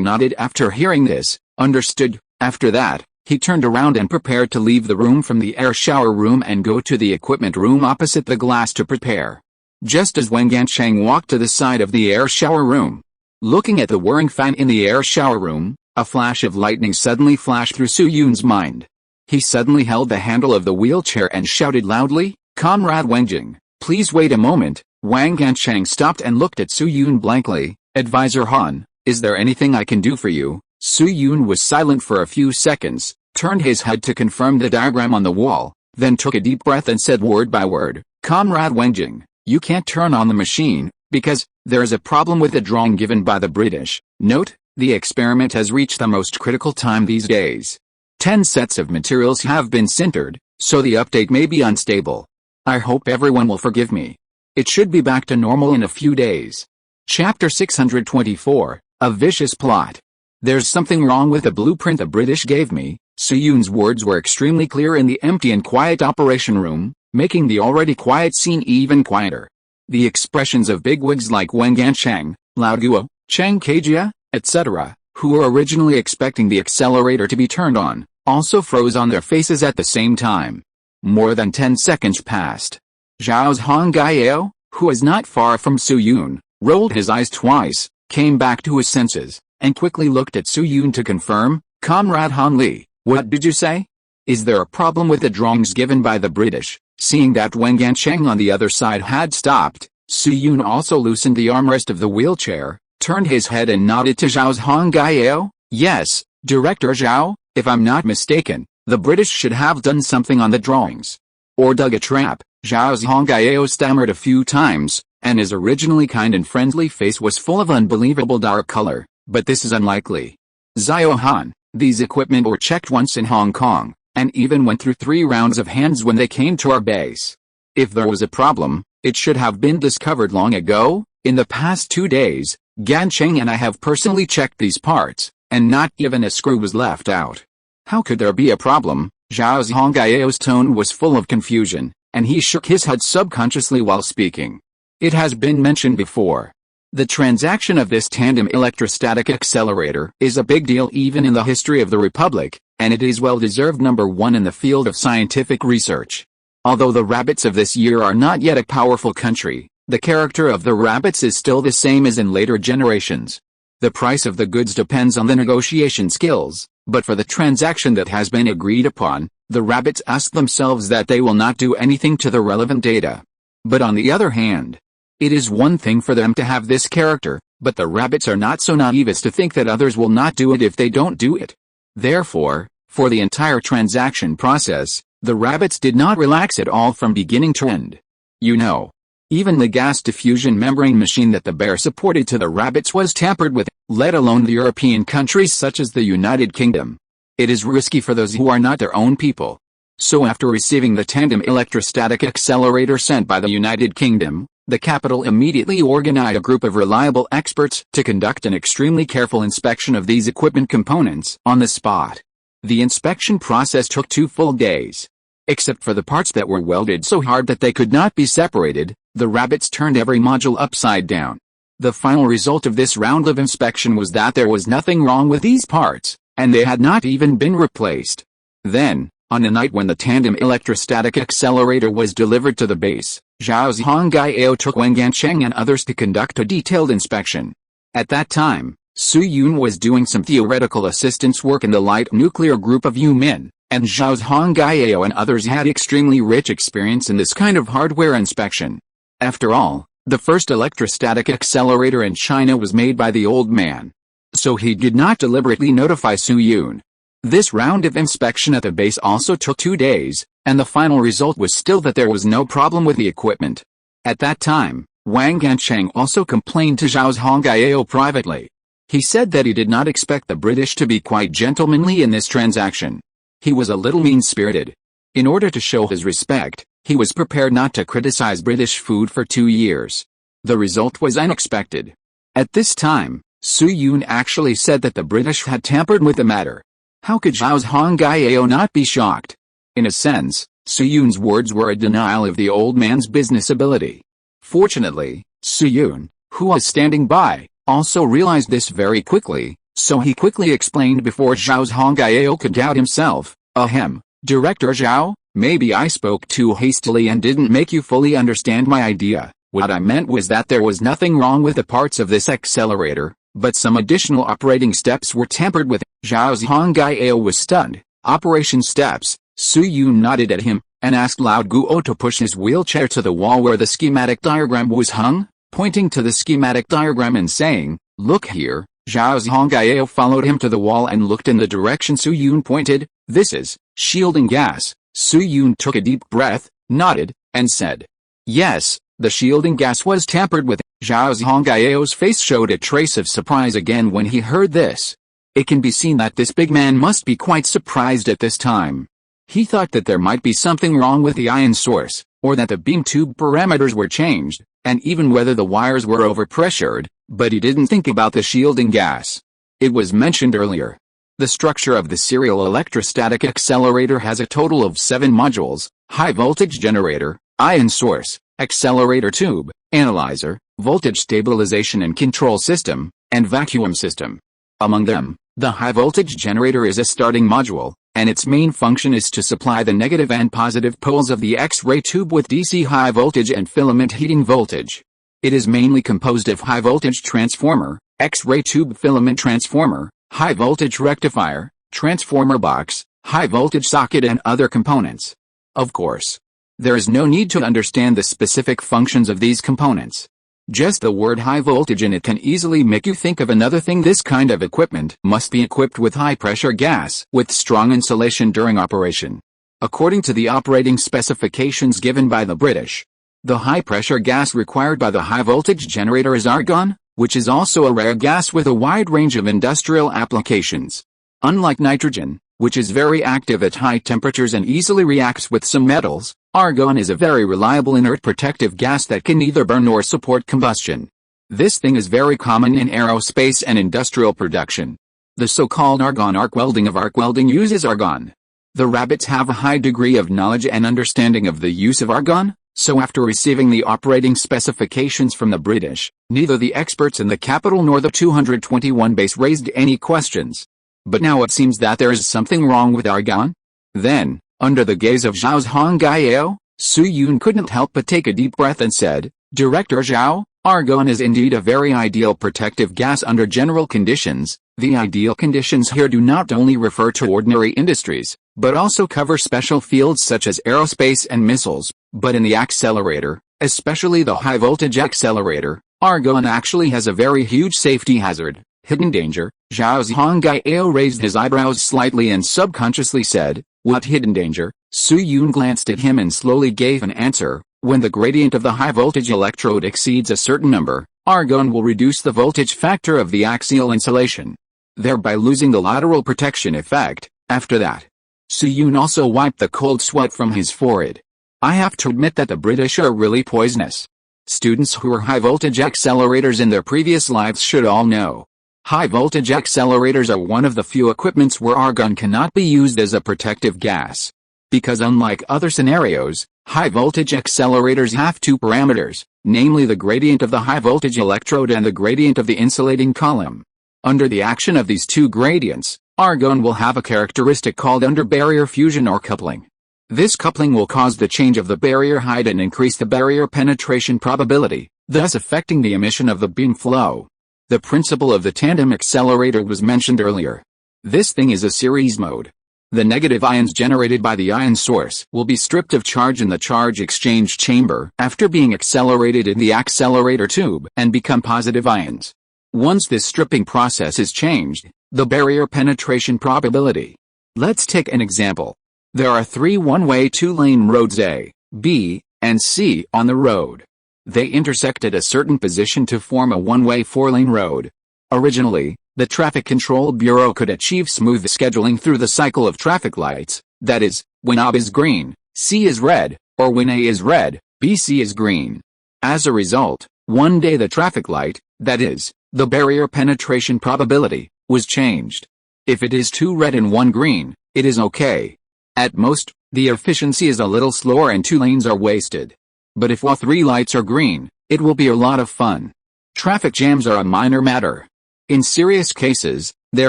nodded after hearing this. Understood. After that, he turned around and prepared to leave the room from the air shower room and go to the equipment room opposite the glass to prepare. Just as Wang Gansheng walked to the side of the air shower room, looking at the whirring fan in the air shower room, a flash of lightning suddenly flashed through Suyun's mind. He suddenly held the handle of the wheelchair and shouted loudly, "Comrade Wengjing, please wait a moment." Wang Gansheng stopped and looked at Suyun blankly. "Advisor Han, is there anything I can do for you?" Suyun was silent for a few seconds, turned his head to confirm the diagram on the wall, then took a deep breath and said word by word, "Comrade Wengjing, you can't turn on the machine, because there is a problem with the drawing given by the British. Note, the experiment has reached the most critical time these days. 10 sets of materials have been sintered, so the update may be unstable. I hope everyone will forgive me. It should be back to normal in a few days." Chapter 624, A Vicious Plot. "There's something wrong with the blueprint the British gave me." Suyun's words were extremely clear in the empty and quiet operation room, making the already quiet scene even quieter. The expressions of bigwigs like Wang Gansheng, Lao Guo, Cheng Kejia, etc., who were originally expecting the accelerator to be turned on, also froze on their faces at the same time. More than 10 seconds passed. Zhao Zhongjing, who was not far from Suyun, rolled his eyes twice, came back to his senses, and quickly looked at Suyun to confirm, "Comrade Han Li, what did you say? Is there a problem with the drawings given by the British?" Seeing that Wang Gansheng on the other side had stopped, Suyun also loosened the armrest of the wheelchair, turned his head and nodded to Zhao Zhongjing. "Yes, Director Zhao, if I'm not mistaken, the British should have done something on the drawings. Or dug a trap." Zhao Zhongjing stammered a few times, and his originally kind and friendly face was full of unbelievable dark color. "But this is unlikely. Zhao Han, these equipment were checked once in Hong Kong, and even went through 3 rounds of hands when they came to our base. If there was a problem, it should have been discovered long ago. In the past 2 days, Gansheng and I have personally checked these parts, and not even a screw was left out. How could there be a problem?" Zhao Zhongjing's tone was full of confusion, and he shook his head subconsciously while speaking. It has been mentioned before. The transaction of this tandem electrostatic accelerator is a big deal even in the history of the Republic, and it is well-deserved number 1 in the field of scientific research. Although the rabbits of this year are not yet a powerful country, the character of the rabbits is still the same as in later generations. The price of the goods depends on the negotiation skills, but for the transaction that has been agreed upon, the rabbits ask themselves that they will not do anything to the relevant data. But on the other hand, it is one thing for them to have this character, but the rabbits are not so naive as to think that others will not do it if they don't do it. Therefore, for the entire transaction process, the rabbits did not relax at all from beginning to end. You know, Even the gas diffusion membrane machine that the bear supported to the rabbits was tampered with, let alone the European countries such as the United Kingdom. It is risky for those who are not their own people. So after receiving the tandem electrostatic accelerator sent by the United Kingdom, the capital immediately organized a group of reliable experts to conduct an extremely careful inspection of these equipment components on the spot. The inspection process took 2 full days. Except for the parts that were welded so hard that they could not be separated, the rabbits turned every module upside down. The final result of this round of inspection was that there was nothing wrong with these parts, and they had not even been replaced. Then, on the night when the tandem electrostatic accelerator was delivered to the base, Zhao Zhongjing took Wang Gancheng and others to conduct a detailed inspection. At that time, Su Yun was doing some theoretical assistance work in the light nuclear group of Yumin, and Zhao Zhongjing and others had extremely rich experience in this kind of hardware inspection. After all, the first electrostatic accelerator in China was made by the old man. So he did not deliberately notify Su Yun. This round of inspection at the base also took 2 days, and the final result was still that there was no problem with the equipment. At that time, Wang Gancheng also complained to Zhao Zhongjing privately. He said that he did not expect the British to be quite gentlemanly in this transaction. He was a little mean-spirited. In order to show his respect, he was prepared not to criticize British food for 2 years. The result was unexpected. At this time, Su Yun actually said that the British had tampered with the matter. How could Zhao Zhongjing not be shocked? In a sense, Su Yun's words were a denial of the old man's business ability. Fortunately, Su Yun, who was standing by, also realized this very quickly, so he quickly explained before Zhao Zhongjing could doubt himself. Ahem, Director Zhao, maybe I spoke too hastily and didn't make you fully understand my idea. What I meant was that there was nothing wrong with the parts of this accelerator, but some additional operating steps were tampered with. Zhao Zhongjing was stunned. Operation steps. Su Yun nodded at him, and asked Lao Guo to push his wheelchair to the wall where the schematic diagram was hung, pointing to the schematic diagram and saying, "Look here." Zhao Zhongjing followed him to the wall and looked in the direction Su Yun pointed. "This is shielding gas." Su Yun took a deep breath, nodded, and said, "Yes, the shielding gas was tampered with." Zhao Zhongjing's face showed a trace of surprise again when he heard this. It can be seen that this big man must be quite surprised at this time. He thought that there might be something wrong with the ion source, or that the beam tube parameters were changed, and even whether the wires were overpressured, but he didn't think about the shielding gas. It was mentioned earlier. The structure of the serial electrostatic accelerator has a total of 7 modules: high voltage generator, ion source, accelerator tube, analyzer, voltage stabilization and control system, and vacuum system. Among them, the high voltage generator is a starting module, and its main function is to supply the negative and positive poles of the X-ray tube with DC high voltage and filament heating voltage. It is mainly composed of high voltage transformer, X-ray tube filament transformer, high voltage rectifier, transformer box, high voltage socket and other components. Of course, there is no need to understand the specific functions of these components. Just the word high voltage in it can easily make you think of another thing. This kind of equipment must be equipped with high pressure gas with strong insulation during operation. According to the operating specifications given by the British, the high pressure gas required by the high voltage generator is argon, which is also a rare gas with a wide range of industrial applications. Unlike nitrogen, which is very active at high temperatures and easily reacts with some metals, argon is a very reliable inert protective gas that can neither burn nor support combustion. This thing is very common in aerospace and industrial production. The so-called argon arc welding of arc welding uses argon. The rabbits have a high degree of knowledge and understanding of the use of argon, so after receiving the operating specifications from the British, neither the experts in the capital nor the 221 base raised any questions. But now it seems that there is something wrong with argon? Then, under the gaze of Zhao Zhongjing, Su Yun couldn't help but take a deep breath and said, "Director Zhao, argon is indeed a very ideal protective gas under general conditions. The ideal conditions here do not only refer to ordinary industries, but also cover special fields such as aerospace and missiles. But in the accelerator, especially the high-voltage accelerator, argon actually has a very huge safety hazard, hidden danger." Zhao Zhongjing raised his eyebrows slightly and subconsciously said, "What hidden danger?" Su Yun glanced at him and slowly gave an answer, When the gradient of the high-voltage electrode exceeds a certain number, argon will reduce the voltage factor of the axial insulation, thereby losing the lateral protection effect. After that, Soo-yoon also wiped the cold sweat from his forehead. I have to admit that the British are really poisonous. Students who were high-voltage accelerators in their previous lives should all know. High-voltage accelerators are one of the few equipments where argon cannot be used as a protective gas. Because unlike other scenarios, high-voltage accelerators have two parameters, namely the gradient of the high-voltage electrode and the gradient of the insulating column. Under the action of these two gradients, argon will have a characteristic called under-barrier fusion or coupling. This coupling will cause the change of the barrier height and increase the barrier penetration probability, thus affecting the emission of the beam flow. The principle of the tandem accelerator was mentioned earlier. This thing is a series mode. The negative ions generated by the ion source will be stripped of charge in the charge exchange chamber after being accelerated in the accelerator tube and become positive ions. Once this stripping process is changed, the barrier penetration probability. Let's take an example. There are three one-way two-lane roads A, B, and C on the road. They intersect at a certain position to form a one-way four-lane road. Originally, the Traffic Control Bureau could achieve smooth scheduling through the cycle of traffic lights, that is, when A is green, C is red, or when A is red, BC is green. As a result, one day the traffic light, that is, the barrier penetration probability, was changed. If it is two red and one green, it is okay. At most, the efficiency is a little slower and two lanes are wasted. But if all three lights are green, it will be a lot of fun. Traffic jams are a minor matter. In serious cases, there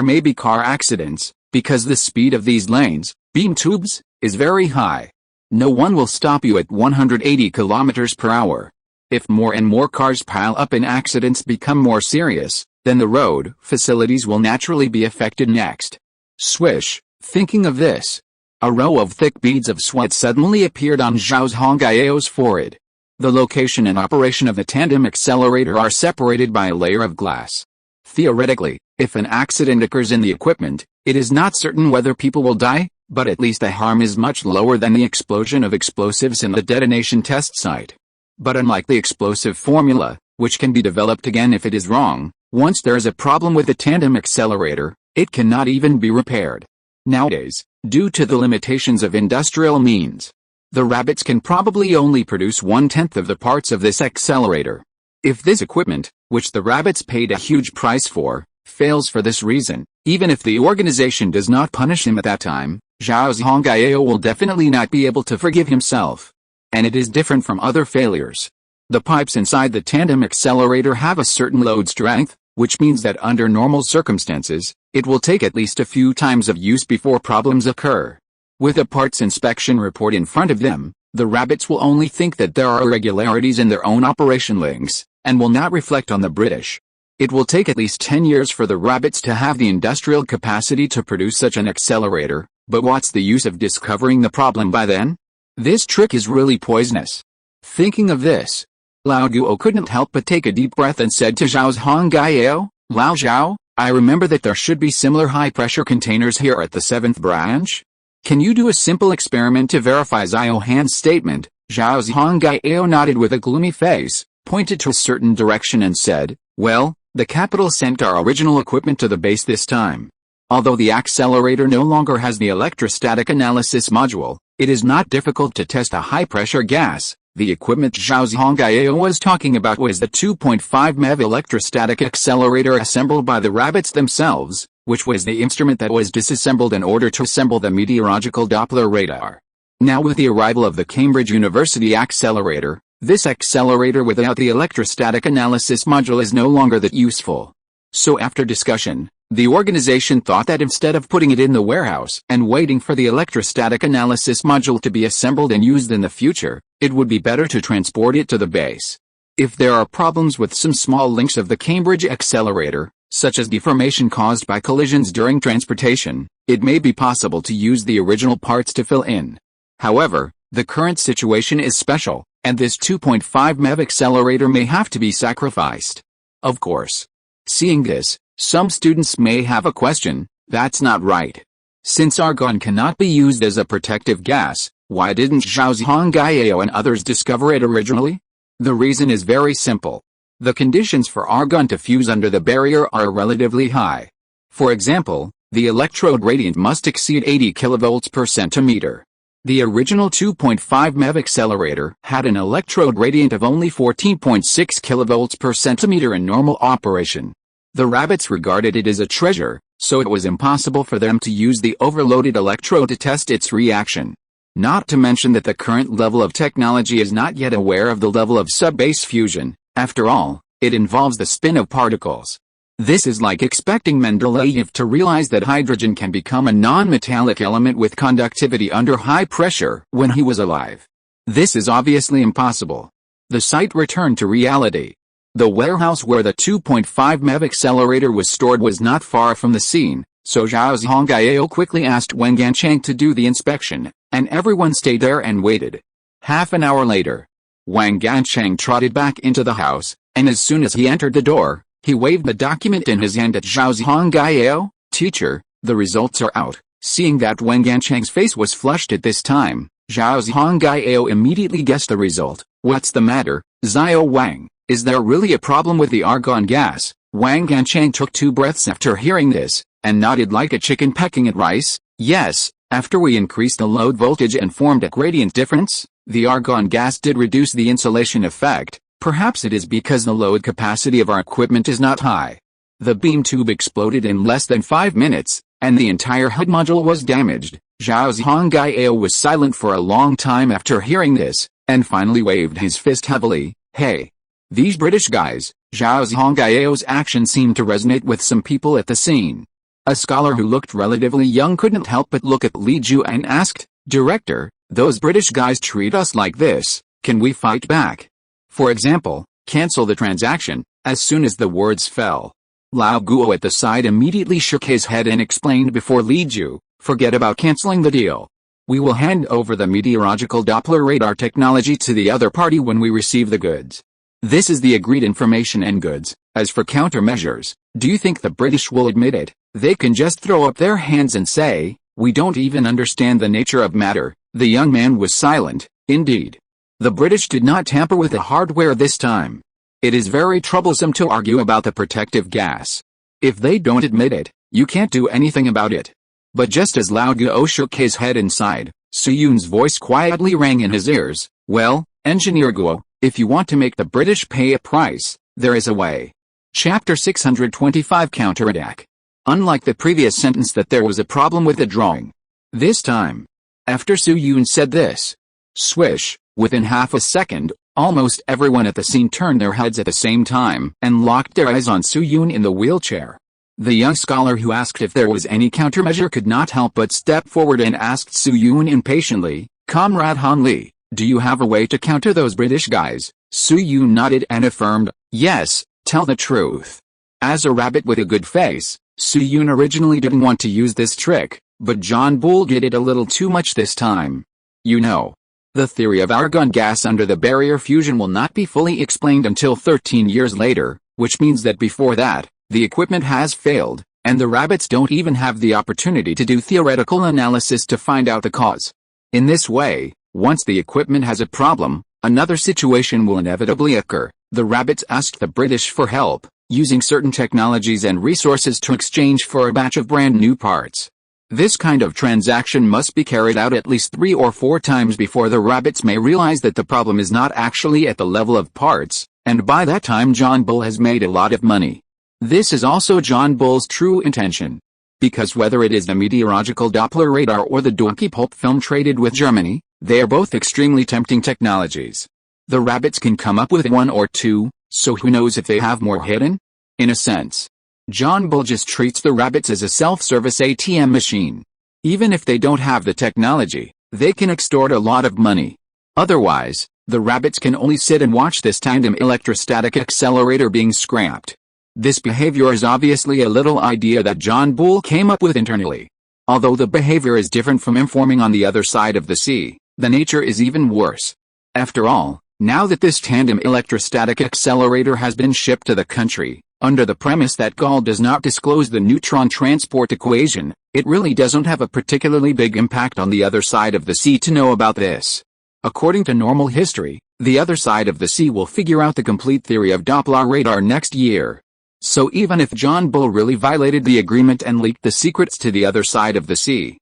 may be car accidents, because the speed of these lanes, beam tubes, is very high. No one will stop you at 180 kilometers per hour. If more and more cars pile up and accidents become more serious, then the road facilities will naturally be affected next. Swish, thinking of this. A row of thick beads of sweat suddenly appeared on Zhao Zhongji's forehead. The location and operation of the tandem accelerator are separated by a layer of glass. Theoretically, if an accident occurs in the equipment, it is not certain whether people will die, but at least the harm is much lower than the explosion of explosives in the detonation test site. But unlike the explosive formula, which can be developed again if it is wrong, once there is a problem with the tandem accelerator, it cannot even be repaired. Nowadays, due to the limitations of industrial means, the rabbits can probably only produce 1/10 of the parts of this accelerator. If this equipment, which the rabbits paid a huge price for, fails for this reason, even if the organization does not punish him at that time, Zhao Zhongji will definitely not be able to forgive himself. And it is different from other failures. The pipes inside the tandem accelerator have a certain load strength, which means that under normal circumstances, it will take at least a few times of use before problems occur. With a parts inspection report in front of them, the rabbits will only think that there are irregularities in their own operation links, and will not reflect on the British. It will take at least 10 years for the rabbits to have the industrial capacity to produce such an accelerator, but what's the use of discovering the problem by then? This trick is really poisonous. Thinking of this, Lao Guo couldn't help but take a deep breath and said to Zhao Zhongjiao, "Lao Zhao, I remember that there should be similar high-pressure containers here at the 7th branch. Can you do a simple experiment to verify Zhao Han's statement?" Zhao Zhongjiao nodded with a gloomy face, pointed to a certain direction and said, "Well, the capital sent our original equipment to the base this time. Although the accelerator no longer has the electrostatic analysis module, it is not difficult to test a high-pressure gas." The equipment Zhao Zhongjiao was talking about was the 2.5 MeV electrostatic accelerator assembled by the rabbits themselves, which was the instrument that was disassembled in order to assemble the meteorological Doppler radar. Now with the arrival of the Cambridge University accelerator, this accelerator without the electrostatic analysis module is no longer that useful. So after discussion, the organization thought that instead of putting it in the warehouse and waiting for the electrostatic analysis module to be assembled and used in the future, it would be better to transport it to the base. If there are problems with some small links of the Cambridge accelerator, such as deformation caused by collisions during transportation, it may be possible to use the original parts to fill in. However, the current situation is special, and this 2.5 MeV accelerator may have to be sacrificed. Of course. Seeing this, some students may have a question. That's not right. Since argon cannot be used as a protective gas, Why didn't Zhang Zhongjing and others discover it originally? The reason is very simple. The conditions for argon to fuse under the barrier are relatively high. For example, the electrode gradient must exceed 80 kV per centimeter. The original 2.5 MeV accelerator had an electrode gradient of only 14.6 kV per centimeter in normal operation. The rabbits regarded it as a treasure, so it was impossible for them to use the overloaded electrode to test its reaction. Not to mention that the current level of technology is not yet aware of the level of sub-base fusion. After all, it involves the spin of particles. This is like expecting Mendeleev to realize that hydrogen can become a non-metallic element with conductivity under high pressure when he was alive. This is obviously impossible. The site returned to reality. The warehouse where the 2.5 MeV accelerator was stored was not far from the scene, so Zhang Zhongjing quickly asked Wang Gancheng to do the inspection, and everyone stayed there and waited. Half an hour later, Wang Gancheng trotted back into the house, and as soon as he entered the door, he waved the document in his hand at Zhang Zhongjing. "Teacher, the results are out." Seeing that Wang Gancheng's face was flushed at this time, Zhang Zhongjing immediately guessed the result. "What's the matter, Xiao Wang? Is there really a problem with the argon gas?" Wang Gancheng took 2 breaths after hearing this, and nodded like a chicken pecking at rice. "Yes, after we increased the load voltage and formed a gradient difference, the argon gas did reduce the insulation effect. Perhaps it is because the load capacity of our equipment is not high." The beam tube exploded in less than 5 minutes, and the entire HUD module was damaged. Zhang Zhongjing was silent for a long time after hearing this, and finally waved his fist heavily. "Hey! These British guys." Zhang Zhongjing's action seemed to resonate with some people at the scene. A scholar who looked relatively young couldn't help but look at Li Ju and asked, "Director, those British guys treat us like this, can we fight back? For example, cancel the transaction." As soon as the words fell, Lao Guo at the side immediately shook his head and explained before Li Ju, "Forget about canceling the deal. We will hand over the meteorological Doppler radar technology to the other party when we receive the goods. This is the agreed information and goods. As for countermeasures, do you think the British will admit it? They can just throw up their hands and say, 'We don't even understand the nature of matter.'" The young man was silent. Indeed, the British did not tamper with the hardware this time. It is very troublesome to argue about the protective gas. If they don't admit it, you can't do anything about it. But just as Lao Guo shook his head inside, Su Yun's voice quietly rang in his ears. "Well, Engineer Guo, if you want to make the British pay a price, there is a way." Chapter 625 Counterattack. Unlike the previous sentence that there was a problem with the drawing. This time, after Su Yun said this, swish, within half a second, almost everyone at the scene turned their heads at the same time and locked their eyes on Su Yun in the wheelchair. The young scholar who asked if there was any countermeasure could not help but step forward and asked Su Yun impatiently, "Comrade Han Li, do you have a way to counter those British guys?" Su Yun nodded and affirmed, "Yes, tell the truth." As a rabbit with a good face, Su Yun originally didn't want to use this trick, but John Bull did it a little too much this time. "You know, the theory of argon gas under the barrier fusion will not be fully explained until 13 years later, which means that before that, the equipment has failed, and the rabbits don't even have the opportunity to do theoretical analysis to find out the cause. In this way, once the equipment has a problem, another situation will inevitably occur." The rabbits asked the British for help, using certain technologies and resources to exchange for a batch of brand new parts. This kind of transaction must be carried out at least 3 or 4 times before the rabbits may realize that the problem is not actually at the level of parts, and by that time John Bull has made a lot of money. This is also John Bull's true intention. Because whether it is the meteorological Doppler radar or the Donkey pulp film traded with Germany, they are both extremely tempting technologies. The rabbits can come up with 1 or 2, so who knows if they have more hidden? In a sense, John Bull just treats the rabbits as a self-service ATM machine. Even if they don't have the technology, they can extort a lot of money. Otherwise, the rabbits can only sit and watch this tandem electrostatic accelerator being scrapped. This behavior is obviously a little idea that John Bull came up with internally. Although the behavior is different from informing on the other side of the sea, the nature is even worse. After all, now that this tandem electrostatic accelerator has been shipped to the country, Under the premise that Gall does not disclose the neutron transport equation, it really doesn't have a particularly big impact on the other side of the sea to know about this. According to normal history, the other side of the sea will figure out the complete theory of Doppler radar next year. So even if John Bull really violated the agreement and leaked the secrets to the other side of the sea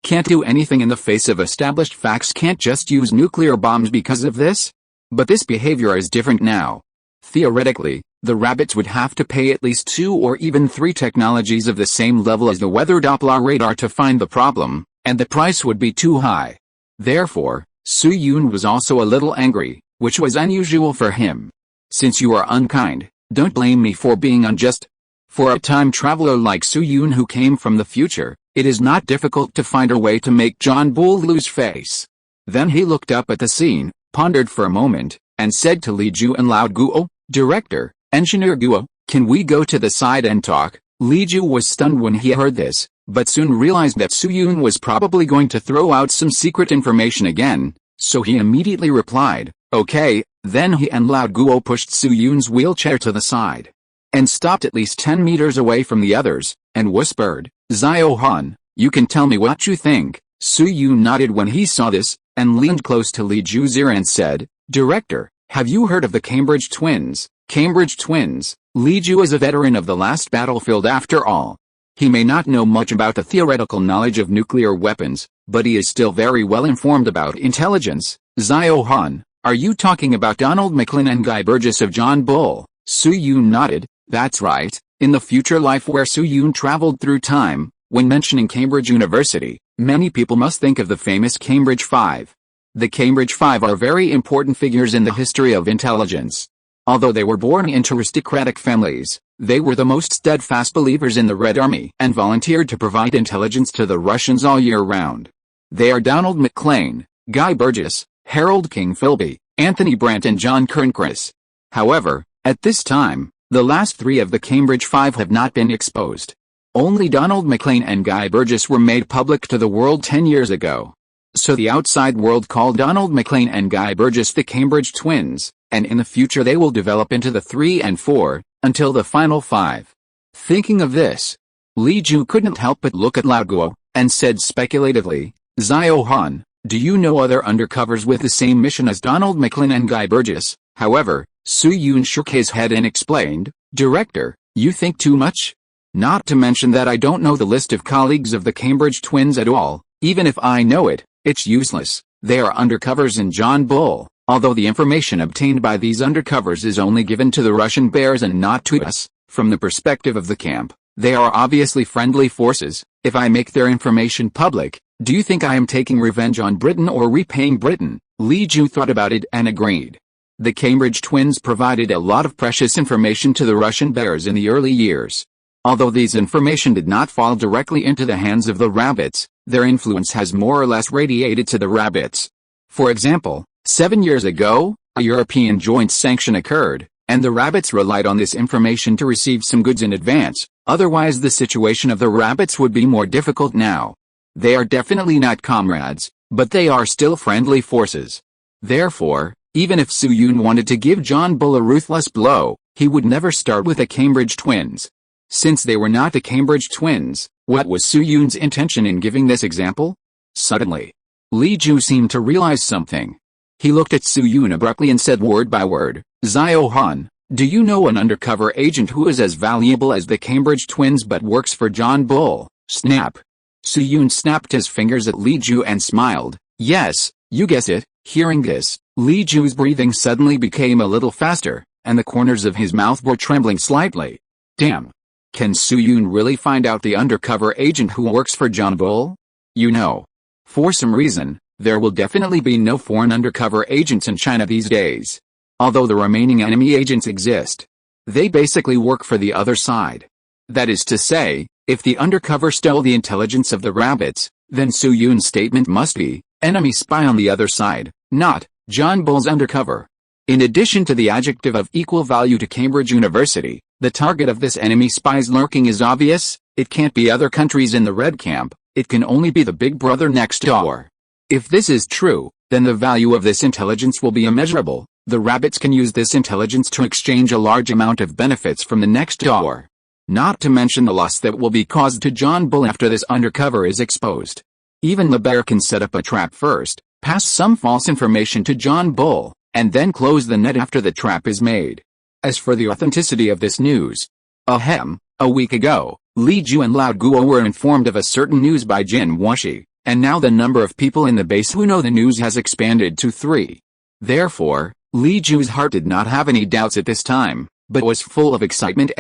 can't do anything in the face of established facts, can't just use nuclear bombs because of this. But this behavior is different now. Theoretically, the rabbits would have to pay at least 2 or even 3 technologies of the same level as the weather Doppler radar to find the problem, and the price would be too high. Therefore, Su Yun was also a little angry, which was unusual for him. Since you are unkind, don't blame me for being unjust. For a time traveler like Su Yun who came from the future, it is not difficult to find a way to make John Bull lose face. Then he looked up at the scene, pondered for a moment, and said to Li Ju and Lao Guo, "Director, Engineer Guo, can we go to the side and talk?" Li Ju was stunned when he heard this, but soon realized that Su Yun was probably going to throw out some secret information again, so he immediately replied, "Okay." Then he and Lao Guo pushed Su Yun's wheelchair to the side, and stopped at least 10 meters away from the others, and whispered, "Xiao Han, you can tell me what you think." Su Yun nodded when he saw this, and leaned close to Li Ju's ear and said, "Director, have you heard of the Cambridge twins?" Cambridge twins. Li Ju is a veteran of the last battlefield after all. He may not know much about the theoretical knowledge of nuclear weapons, but he is still very well informed about intelligence. "Xiao Han, are you talking about Donald McLean and Guy Burgess of John Bull?" Su Yun nodded. "That's right." In the future life where Su Yun traveled through time, when mentioning Cambridge University, many people must think of the famous Cambridge Five. The Cambridge Five are very important figures in the history of intelligence. Although they were born into aristocratic families, they were the most steadfast believers in the Red Army and volunteered to provide intelligence to the Russians all year round. They are Donald McLean, Guy Burgess, Harold King Philby, Anthony Brandt and John Kernchris. However, at this time, the last 3 of the Cambridge Five have not been exposed. Only Donald McLean and Guy Burgess were made public to the world 10 years ago. So the outside world called Donald McLean and Guy Burgess the Cambridge twins, and in the future they will develop into the 3 and 4, until the final 5. Thinking of this, Li Ju couldn't help but look at Lao Guo, and said speculatively, "Xiao Han, do you know other undercovers with the same mission as Donald McLean and Guy Burgess?" However, Su Yun shook his head and explained, "Director, you think too much? Not to mention that I don't know the list of colleagues of the Cambridge twins at all. Even if I know it, it's useless. They are undercovers in John Bull, although the information obtained by these undercovers is only given to the Russian bears and not to us. From the perspective of the camp, they are obviously friendly forces. If I make their information public, do you think I am taking revenge on Britain or repaying Britain?" Li Ju thought about it and agreed. The Cambridge twins provided a lot of precious information to the Russian bears in the early years. Although these information did not fall directly into the hands of the rabbits, their influence has more or less radiated to the rabbits. For example, 7 years ago, a European joint sanction occurred, and the rabbits relied on this information to receive some goods in advance. Otherwise the situation of the rabbits would be more difficult now. They are definitely not comrades, but they are still friendly forces. Therefore, even if Su Yun wanted to give John Bull a ruthless blow, he would never start with the Cambridge twins. Since they were not the Cambridge twins, what was Su Yun's intention in giving this example? Suddenly, Li Ju seemed to realize something. He looked at Su Yun abruptly and said word by word, "Xiao Han, do you know an undercover agent who is as valuable as the Cambridge twins but works for John Bull?" Snap. Su Yun snapped his fingers at Li Ju and smiled. "Yes, you guess it." Hearing this, Li Ju's breathing suddenly became a little faster, and the corners of his mouth were trembling slightly. Damn. Can Su Yun really find out the undercover agent who works for John Bull? You know, for some reason, there will definitely be no foreign undercover agents in China these days. Although the remaining enemy agents exist, they basically work for the other side. That is to say, if the undercover stole the intelligence of the rabbits, then Su Yun's statement must be, enemy spy on the other side, not John Bull's undercover. In addition to the adjective of equal value to Cambridge University, the target of this enemy spy's lurking is obvious. It can't be other countries in the Red Camp, it can only be the big brother next door. If this is true, then the value of this intelligence will be immeasurable. The rabbits can use this intelligence to exchange a large amount of benefits from the next door. Not to mention the loss that will be caused to John Bull after this undercover is exposed. Even the bear can set up a trap first, pass some false information to John Bull, and then close the net after the trap is made. As for the authenticity of this news, a week ago, Li Ju and Lao Guo were informed of a certain news by Jin Washi, and now the number of people in the base who know the news has expanded to 3. Therefore, Li Ju's heart did not have any doubts at this time, but was full of excitement.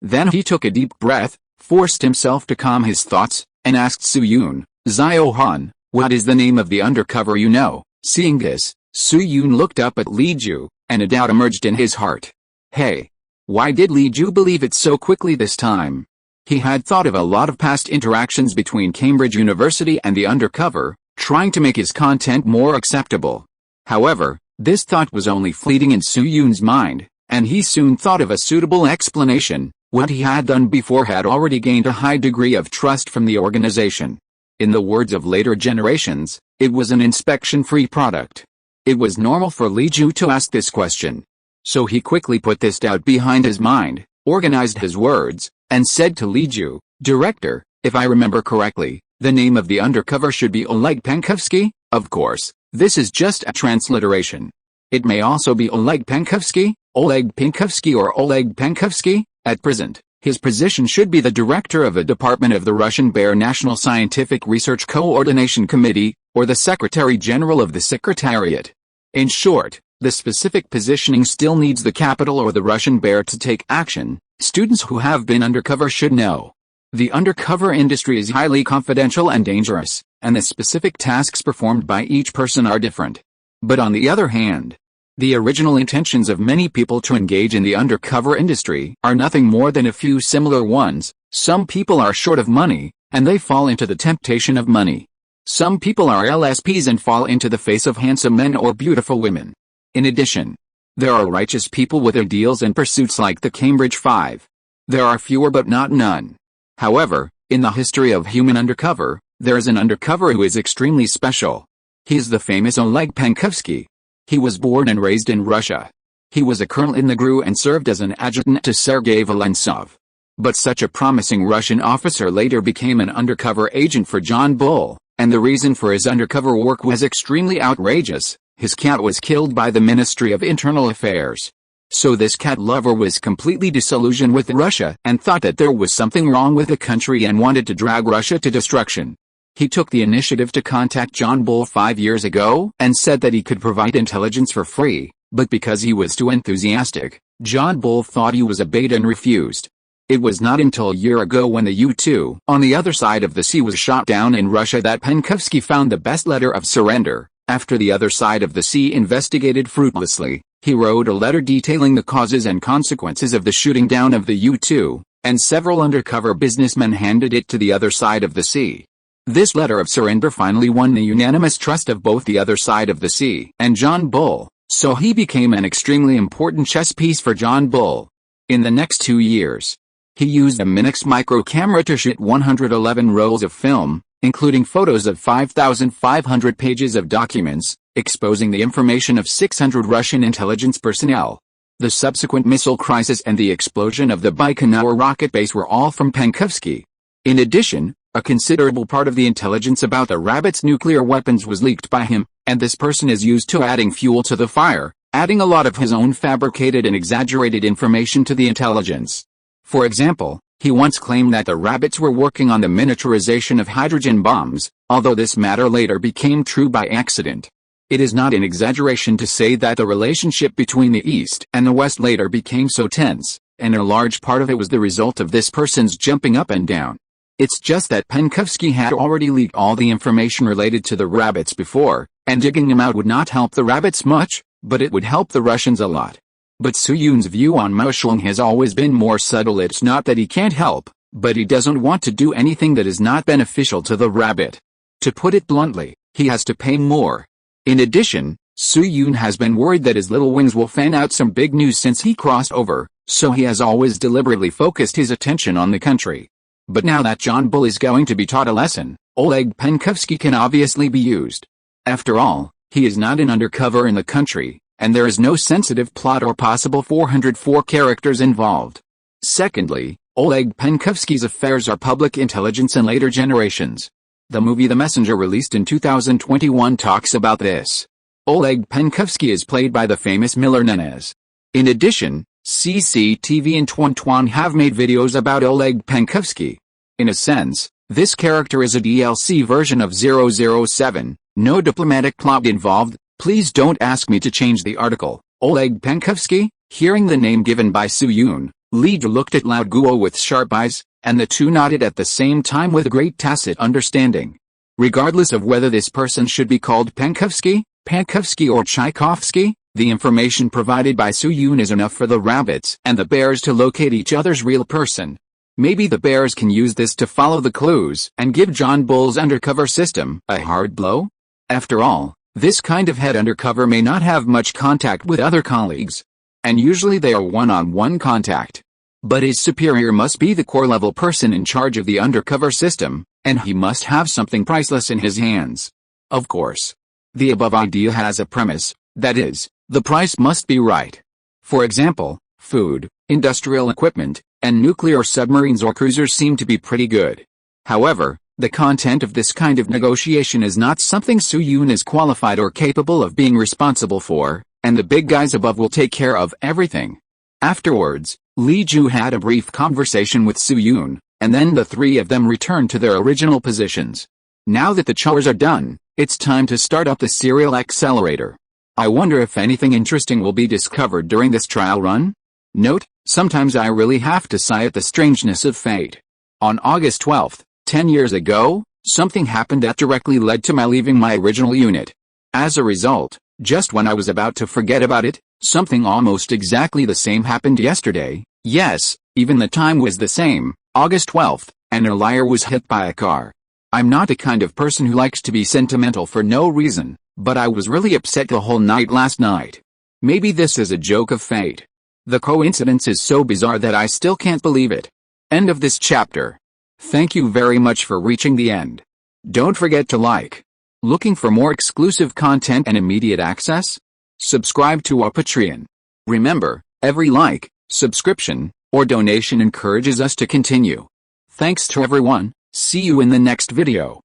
Then he took a deep breath, forced himself to calm his thoughts, and asked Su Yun, "Xiao Han, what is the name of the undercover you know?" Seeing this, Su Yun looked up at Li Ju, and a doubt emerged in his heart. Hey! Why did Li Ju believe it so quickly this time? He had thought of a lot of past interactions between Cambridge University and the undercover, trying to make his content more acceptable. However, this thought was only fleeting in Su Yun's mind, and he soon thought of a suitable explanation. What he had done before had already gained a high degree of trust from the organization. In the words of later generations, it was an inspection-free product. It was normal for Li Ju to ask this question. So he quickly put this doubt behind his mind, organized his words, and said to Li Ju, "Director, if I remember correctly, the name of the undercover should be Oleg Penkovsky. Of course, this is just a transliteration. It may also be Oleg Penkovsky, Oleg Penkovsky or Oleg Penkovsky. At present, his position should be the director of a department of the Russian Bear National Scientific Research Coordination Committee, or the Secretary General of the Secretariat. In short, the specific positioning still needs the capital or the Russian Bear to take action. Students who have been undercover should know. The undercover industry is highly confidential and dangerous, and the specific tasks performed by each person are different. But on the other hand, the original intentions of many people to engage in the undercover industry are nothing more than a few similar ones. Some people are short of money, and they fall into the temptation of money. Some people are LSPs and fall into the face of handsome men or beautiful women. In addition, there are righteous people with ideals and pursuits like the Cambridge Five. There are fewer but not none. However, in the history of human undercover, there is an undercover who is extremely special. He is the famous Oleg Penkovsky. He was born and raised in Russia. He was a colonel in the GRU and served as an adjutant to Sergei Volentsov. But such a promising Russian officer later became an undercover agent for John Bull, and the reason for his undercover work was extremely outrageous. His cat was killed by the Ministry of Internal Affairs. So this cat lover was completely disillusioned with Russia and thought that there was something wrong with the country and wanted to drag Russia to destruction. He took the initiative to contact John Bull 5 years ago and said that he could provide intelligence for free, but because he was too enthusiastic, John Bull thought he was a bait and refused. It was not until a year ago when the U-2 on the other side of the sea was shot down in Russia that Penkovsky found the best letter of surrender. After the other side of the sea investigated fruitlessly, he wrote a letter detailing the causes and consequences of the shooting down of the U-2, and several undercover businessmen handed it to the other side of the sea. This letter of surrender finally won the unanimous trust of both the other side of the sea and John Bull, so he became an extremely important chess piece for John Bull. In the next 2 years, he used a Minix micro camera to shoot 111 rolls of film, including photos of 5,500 pages of documents, exposing the information of 600 Russian intelligence personnel. The subsequent missile crisis and the explosion of the Baikonur rocket base were all from Penkovsky. In addition, a considerable part of the intelligence about the rabbit's nuclear weapons was leaked by him, and this person is used to adding fuel to the fire, adding a lot of his own fabricated and exaggerated information to the intelligence. For example, he once claimed that the rabbits were working on the miniaturization of hydrogen bombs, although this matter later became true by accident. It is not an exaggeration to say that the relationship between the East and the West later became so tense, and a large part of it was the result of this person's jumping up and down. It's just that Penkovsky had already leaked all the information related to the rabbits before, and digging them out would not help the rabbits much, but it would help the Russians a lot. But Su Yun's view on Moshling has always been more subtle. It's not that he can't help, but he doesn't want to do anything that is not beneficial to the rabbit. To put it bluntly, he has to pay more. In addition, Su Yun has been worried that his little wings will fan out some big news since he crossed over, so he has always deliberately focused his attention on the country. But now that John Bull is going to be taught a lesson, Oleg Penkovsky can obviously be used. After all, he is not an undercover in the country, and there is no sensitive plot or possible 404 characters involved. Secondly, Oleg Penkovsky's affairs are public intelligence in later generations. The movie The Messenger, released in 2021, talks about this. Oleg Penkovsky is played by the famous Miller Nenez. In addition, CCTV and Tuan have made videos about Oleg Penkovsky. In a sense, this character is a DLC version of 007, no diplomatic plot involved. Please don't ask me to change the article. Oleg Penkovsky. Hearing the name given by Soo-yoon, Li looked at Lao Guo with sharp eyes, and the two nodded at the same time with great tacit understanding. Regardless of whether this person should be called Penkovsky, Pankovsky or Tchaikovsky, the information provided by Soo-yoon is enough for the rabbits and the bears to locate each other's real person. Maybe the bears can use this to follow the clues and give John Bull's undercover system a hard blow? After all, this kind of head undercover may not have much contact with other colleagues, and usually they are one-on-one contact. But his superior must be the core-level person in charge of the undercover system, and he must have something priceless in his hands. Of course, the above idea has a premise, that is, the price must be right. For example, food, industrial equipment, and nuclear submarines or cruisers seem to be pretty good. However, the content of this kind of negotiation is not something Soo-yoon is qualified or capable of being responsible for, and the big guys above will take care of everything. Afterwards, Li Ju had a brief conversation with Soo-yoon, and then the three of them returned to their original positions. Now that the chores are done, it's time to start up the serial accelerator. I wonder if anything interesting will be discovered during this trial run? Note, sometimes I really have to sigh at the strangeness of fate. On August 12th, 10 years ago, something happened that directly led to my leaving my original unit. As a result, just when I was about to forget about it, something almost exactly the same happened yesterday. Yes, even the time was the same, August 12th, and a liar was hit by a car. I'm not the kind of person who likes to be sentimental for no reason, but I was really upset the whole night last night. Maybe this is a joke of fate. The coincidence is so bizarre that I still can't believe it. End of this chapter. Thank you very much for reaching the end. Don't forget to like. Looking for more exclusive content and immediate access? Subscribe to our Patreon. Remember, every like, subscription, or donation encourages us to continue. Thanks to everyone. See you in the next video.